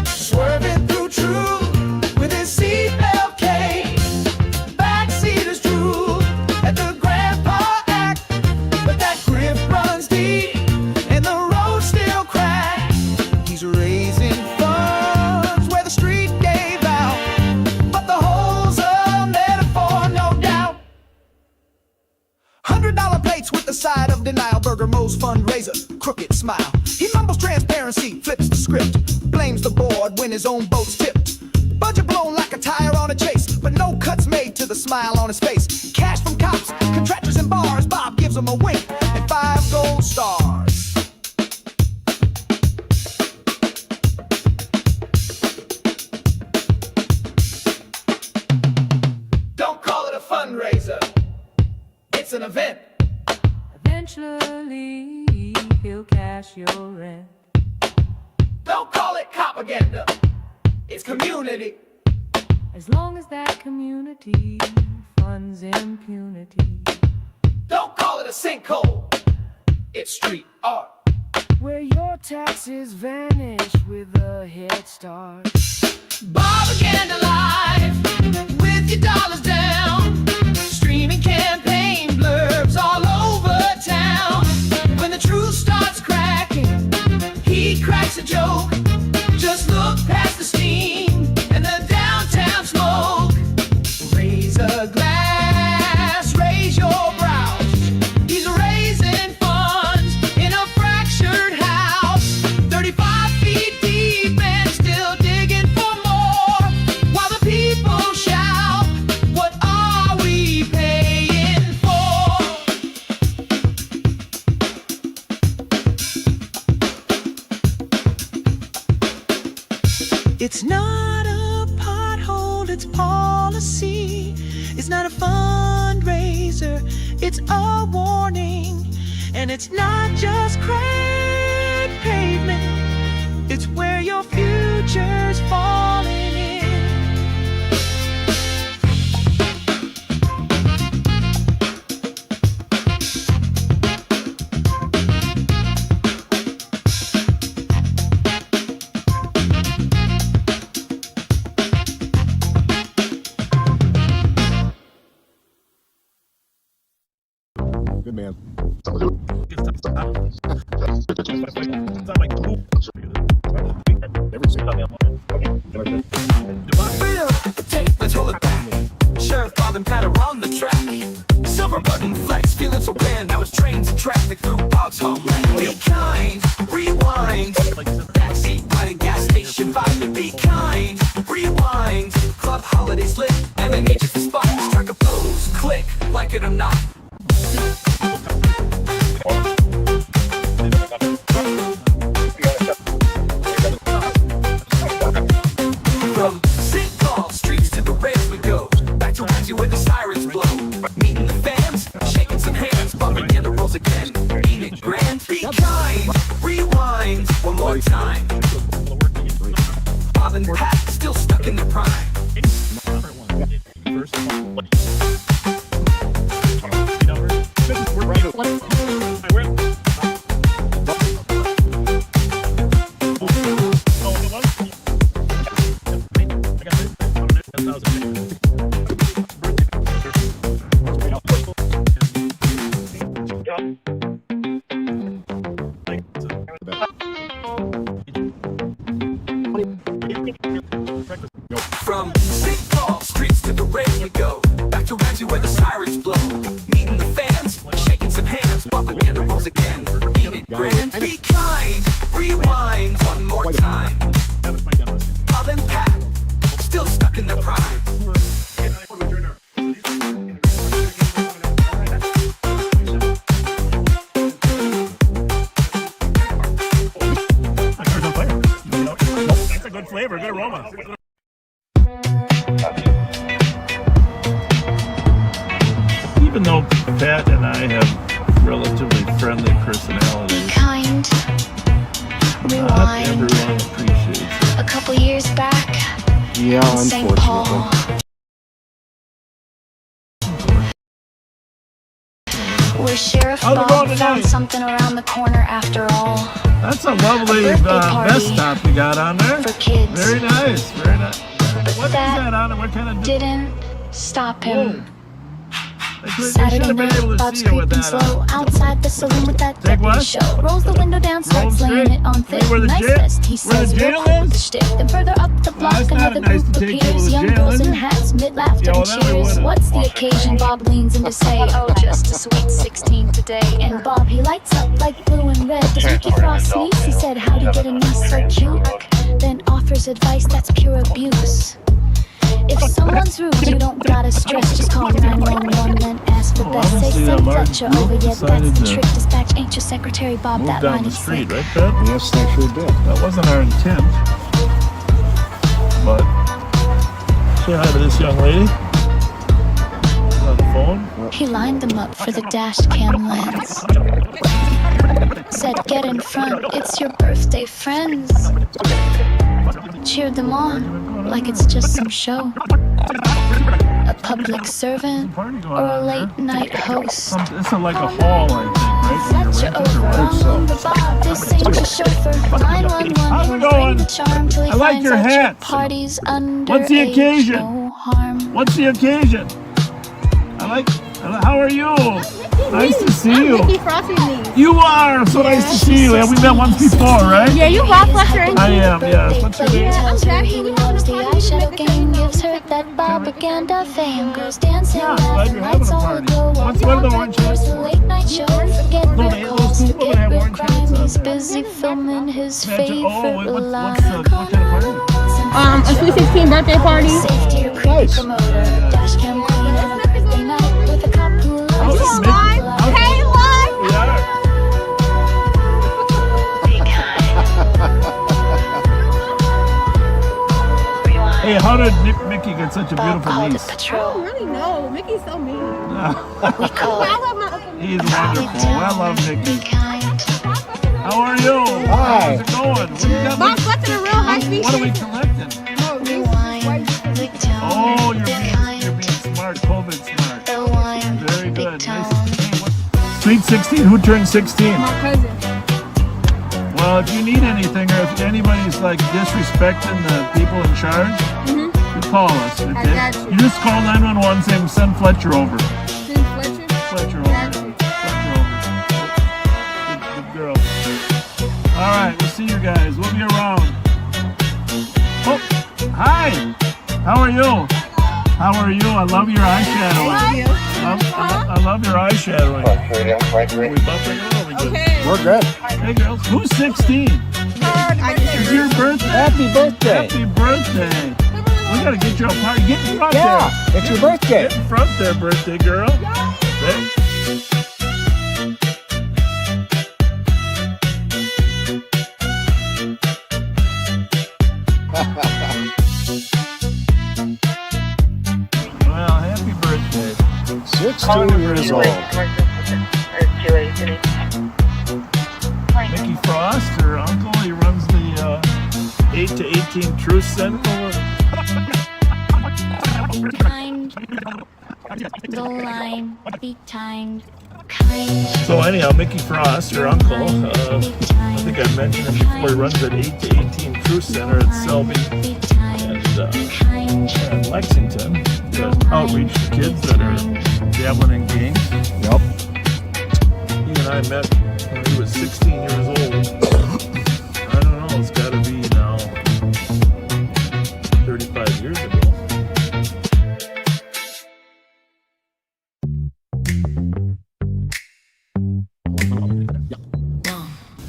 swerving through truth with his seatbelt case. Backseaters drool at the grandpa act, but that grip runs deep and the road still cracks. He's raising funds where the street gave out, but the hole's a metaphor, no doubt. $100 plates with the side of denial. Burger Mo's fundraiser, crooked smile. He mumbles transparency, flips the script, blames the board when his own boat's tipped. Budget blown like a tire on a chase, but no cuts made to the smile on his face. Cash from cops, contractors and bars. Bob gives him a wink and 5 gold stars. Don't call it a fundraiser, it's an event. Eventually, he'll cash your rent. Don't call it propaganda, it's community. As long as that community funds impunity. Don't call it a sinkhole, it's street art. Where your taxes vanish with a head start. Propaganda live, with your dollars down, streaming campaign blurbs all over town. When the truth starts cracking, he cracks a joke. Just look past the steam and the downtown smoke. Raise a glass, raise your brows. He's raising funds in a fractured house, 35 feet deep and still digging for more, while the people shout, what are we paying for? It's not a pothole, it's policy. It's not a fundraiser, it's a warning. And it's not just cracked pavement, it's where your future's falling in. Good man. Sheriff Bob and Pat are on the track. Silver button flex, feeling so grand. Now it's traffic through Bob's homeland. Be kind, rewind. Backseat by the gas station vibe. Be kind, rewind. Club holidays lit, and then nature for spot. Strike a pose, click, like it or not. From St. Paul streets to the rails we go. Back to Ramsey where the sirens blow. Meeting the fans, shaking some hands, bumping in the rolls again. Ain't it grand? Be kind, rewind one more time. Bob and Pat still stuck in their prime. From St. Paul streets to the rails we go. Back to Ramsey where the sirens blow. Meeting the fans, shaking some hands, bumping in the rolls again. Ain't it grand? Be kind, rewind one more time. Bob and Pat, still stuck in their prime. That's a good flavor, good aroma. Even though Pat and I have relatively friendly personalities, Kind, not rewind. everyone appreciates it. A couple years back, Yeah, in St. Paul. unfortunately. Where Sheriff How's it Bob going tonight? found something around the corner after all. That's a lovely birthday party vest top you got on there. for kids. Very nice, very nice. But What is that on it? What kind of... didn't stop him. They should Saturday have been night, able to Bob's see it with creeping that slow on. outside the saloon with that Take what? deputy show. Rolls the window down, starts Rolls laying straight? it on You thick. mean where the Nice jail- vest, he where says, the real jail quick with is? the shtick. Then further up the block, it's not another nice to group take people appears. to Young jail, girls is in it? hats, mid-laughter Yeah, and well, that we cheers. wouldn't. What's the occasion? Bob leans in to say, oh, just a sweet 16 today. And Bob, he lights up like blue and red. Does Mickey Frost sneeze? He said, how'd you get a niece so cute? Then offers advice that's pure abuse. If someone's rude, you don't gotta stress. Just call 911 and ask for best. Say, obviously say, that large Fletcher group over yet. That's decided the to trick. Dispatch ain't your secretary, Bob. Move That down line the is street, sick. right, Pat? Yes, they sure did. That wasn't our intent. But say hi to this young lady. She's on the phone. He lined them up for the dash cam lens. Said, get in front, it's your birthday, friends. Cheered them on like it's just some show. A public servant or a late night host. It's like a hall, I think, right? Fletcher over, the Bob, this ain't your chauffeur. 911, How's it he'll going? bring the charm till he I like finds your out hat. party's underage. What's the occasion? No harm. What's the occasion? How are you? Nice to see you. Mickey Frosty me. You are so nice to see you. Have we met once before, right? Yeah, you Bob Fletcher. I am, yes. What's your name? Tells her he loves the eyeshadow game. Gives her that propaganda fame. Goes dancing Yeah, as glad the you're having lights a all party. glow. What are the orange There's hats a for? late night show. Forget No, their those calls. people that Forget have real orange hats crime. on He's there. busy filming his Oh, favorite what kind of party? A sweet 16 birthday party. Safety or creepy promoter. Dash cam queen of a birthday night with a cop who loves How's to it, smile. Hey, what? We are. Hey, how did Mickey get such a beautiful niece? I don't really know. Mickey's so mean. We call I it love my Uncle Mickey. He's wonderful. I love Mickey. kind. How are you? Hi. How's it going? What, you got? Bob Fletcher, a real high speed What are we shit. collecting? Rewind the tone. Oh, you're kind. being smart. COVID smart. The wine. Very Big good. tone. Nice. Hey, what? Sweet 16. Who turned 16? My cousin. Well, if you need anything or if anybody's like disrespecting the people in charge, you call us. Okay? I got you. You just call 911 saying send Fletcher over. Send Fletcher. Fletcher over. Got you. Fletcher over. Good girl. All right, we'll see you guys. We'll be around. Oh, hi. How are you? How are you? I love your eyeshadowing. Thank you. I love your eyeshadowing. Right, Are we bumping it over? Okay. We're good. Hey, girls. Who's 16? It's your birthday. Happy birthday. Happy birthday. We gotta get you a party. Get in front there. Yeah, it's your birthday. Get in front there, birthday girl. Hey. Well, happy birthday. 16 years old. Mickey Frost, her uncle, he runs the 8 to 18 Truth Center. Kind, the line, be kind, kind. So anyhow, Mickey Frost, her uncle, I think I mentioned him before, he runs that 8 to 18 Truth Center at Selby and Lexington to outreach to kids that are dabbling in games. Yep. He and I met when he was 16 years old. I don't know, it's got to be now 35 years ago.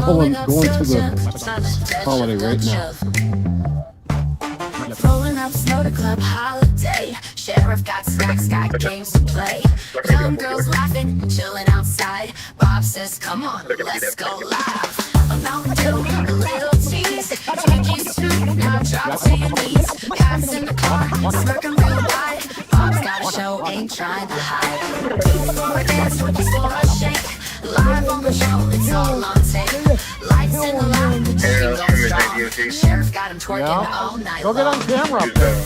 Oh, I'm going to the holiday right now. Rolling up snow to club holiday. Sheriff got snacks, got games to play. Young girls laughing, chilling outside. Bob says, come on, let's go live. A Mountain Dew, a little cheese. Twinkies too, now drop to your knees. Guys in the car, smirking real wide. Bob's got a show, ain't trying to hide. For a dance, Twinkies for a shake. Live on the show, it's all on tape. Lights in the line, the team goes strong. Sheriff got him twerking all night Go get on camera up there.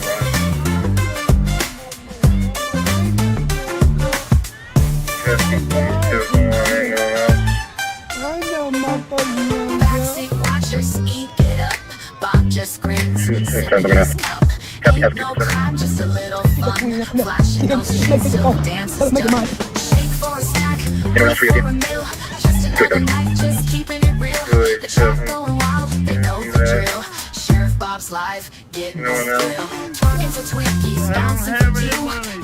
Backseat watchers, eat it up. Bob just grins, sips his cup. Ain't no crime, just a little fun. Flashing those sheets, so dance is done. Shake for a snack, wait for a meal. Just another night, just keeping it real. The chat going wild, they know the drill. Sheriff Bob's live, getting this thrill. Twerking for Twinkies, bouncing for you.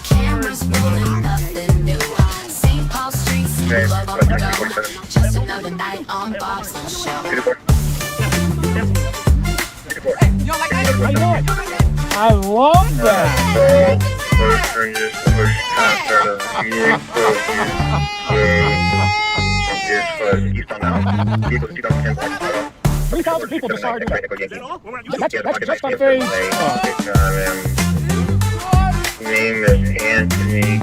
Cameras rolling, nothing new. St. Paul streets, love on the go. Just another night on Bob's little show. I love that. People decided that's just on phase. Name is Anthony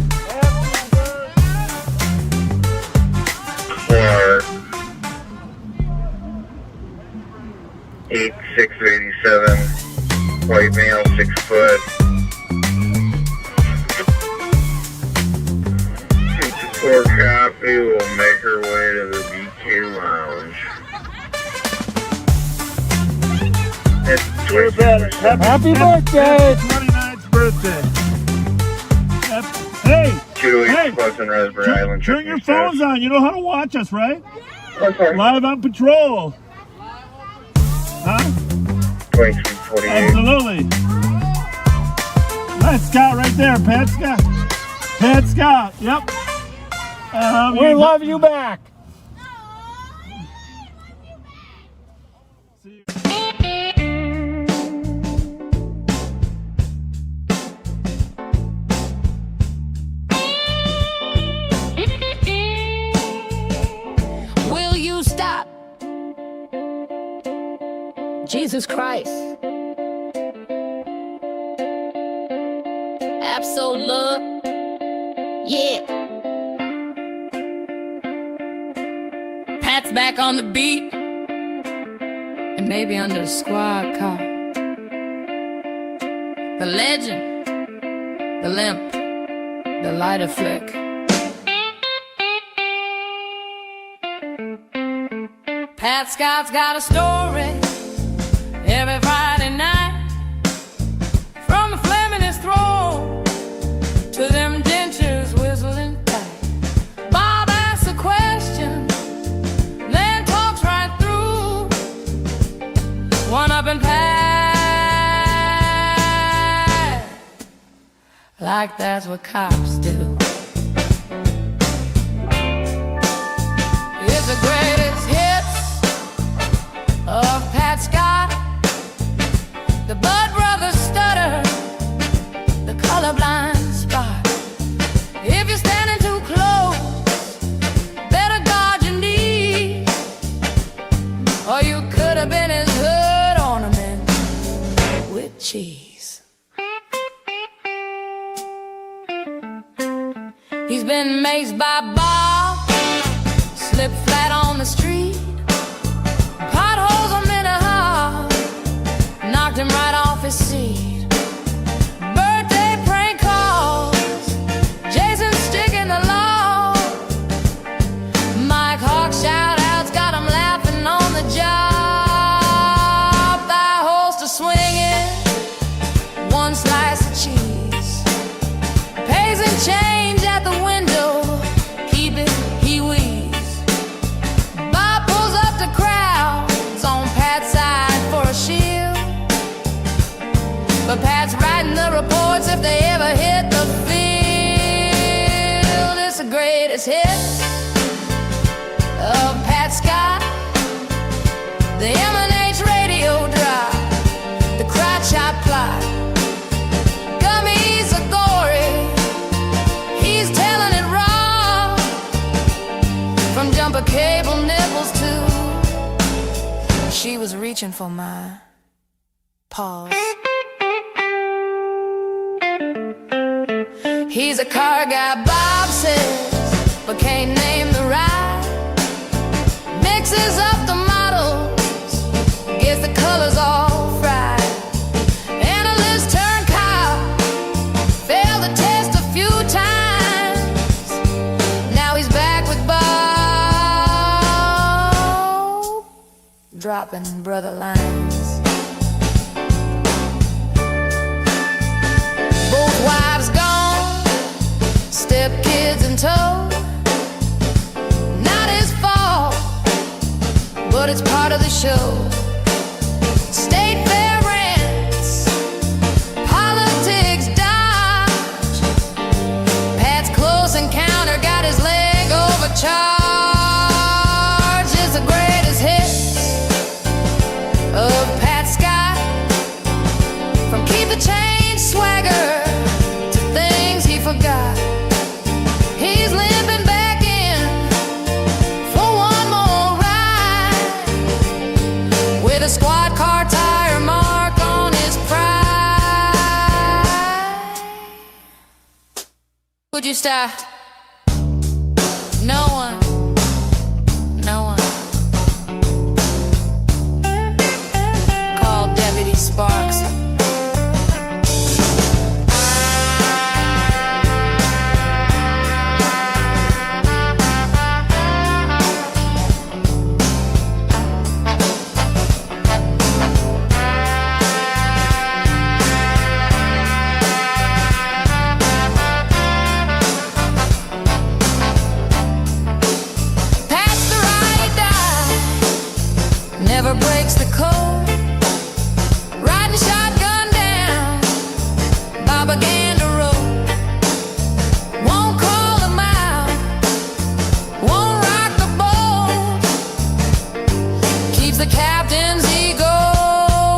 Clark, 8'6", 87, white male, 6 foot. 54 copy will make her way to the BK Lounge. Happy birthday! 29th birthday. Hey! Hey! Raspberry Island. Turn your phones on. You know how to watch us, right? Okay. Live on patrol. Huh? 2348. Absolutely. That's Scott right there. Pat Scott. Pat Scott. Yep. We love you back. Will you stop? Jesus Christ. Absolute. Yeah. Pat's back on the beat. And maybe under the squad car. The legend, the limp, the lighter flick. Pat Scott's got a story every Friday night. From the flame in his throat to them dentures whistling tight. Bob asks a question, then talks right through. One up and Pat, like that's what cops do. It's a great amazed by Bob. Slipped flat on the street. Potholes a minute high. Knocked him right off his seat. Birthday prank calls. Jason sticking the law. Mike Hawk shout outs got him laughing on the job. Thigh holster swinging. One slice of cheese. Pays and change at the window. Keep it, he wheezes. Bob pulls up the crowds on Pat's side for a shield. But Pat's writing the reports if they ever hit the field. It's the greatest hits of Pat Scott. The M&H radio drop. The crotch shot plot. Gummy's a gory. He's telling it raw. From jumper cable nipples to she was reaching for my paws. He's a car guy, Bob says, but can't name the ride. Mixes up the models, gets the colors all fried. Analyst turned cop, failed the test a few times. Now he's back with Bob, dropping brother lines. Both wives gone, step kids in tow. Not his fault, but it's part of the show. State fair rants, politics dodge. Pat's close encounter got his leg overcharged. It's the greatest hits of Pat Scott. From keep the change swagger to things he forgot. He's limping back in for one more ride, with a squad car tire mark on his pride. Would you stop? No one. No one. Call Deputy Sparks. Pat's the right die, never breaks the code. Riding shotgun down Bobaganda Road. Won't call him out, won't rock the boat. Keeps the captain's ego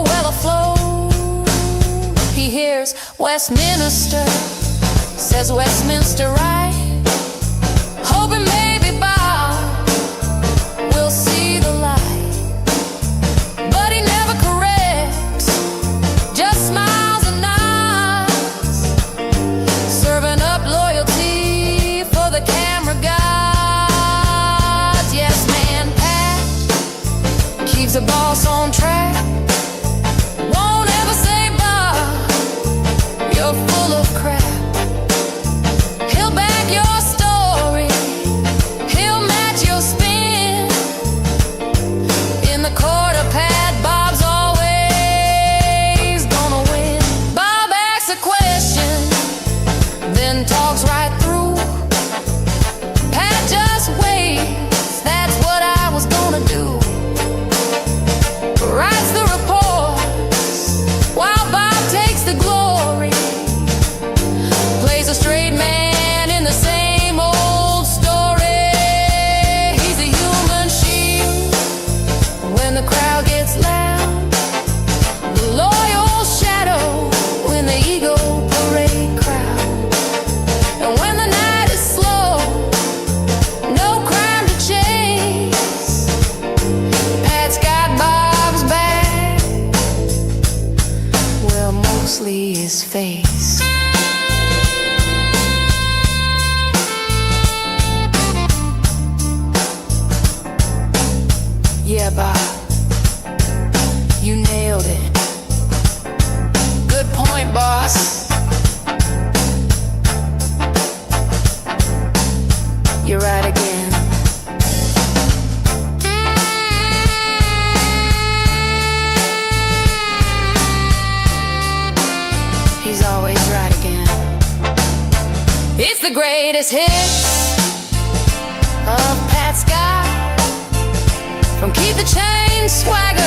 well afloat. He hears Westminster, says Westminster right. Hoping maybe Bob will see the light. But he never corrects, just smiles and nods. Serving up loyalty for the camera gods. Yes, man, Pat keeps the boss on track. Won't ever say, Bob, you're full of crap. He'll back your story, he'll match your spin. In the court of Pat, Bob's always gonna win. Bob asks a question, then talks right through. Pat just waits, that's what I was gonna do. Writes Yeah, Bob, you nailed it. Good point, boss. You're right again. He's always right again. It's the greatest hit of Pat Scott. From Keep the Change Swagger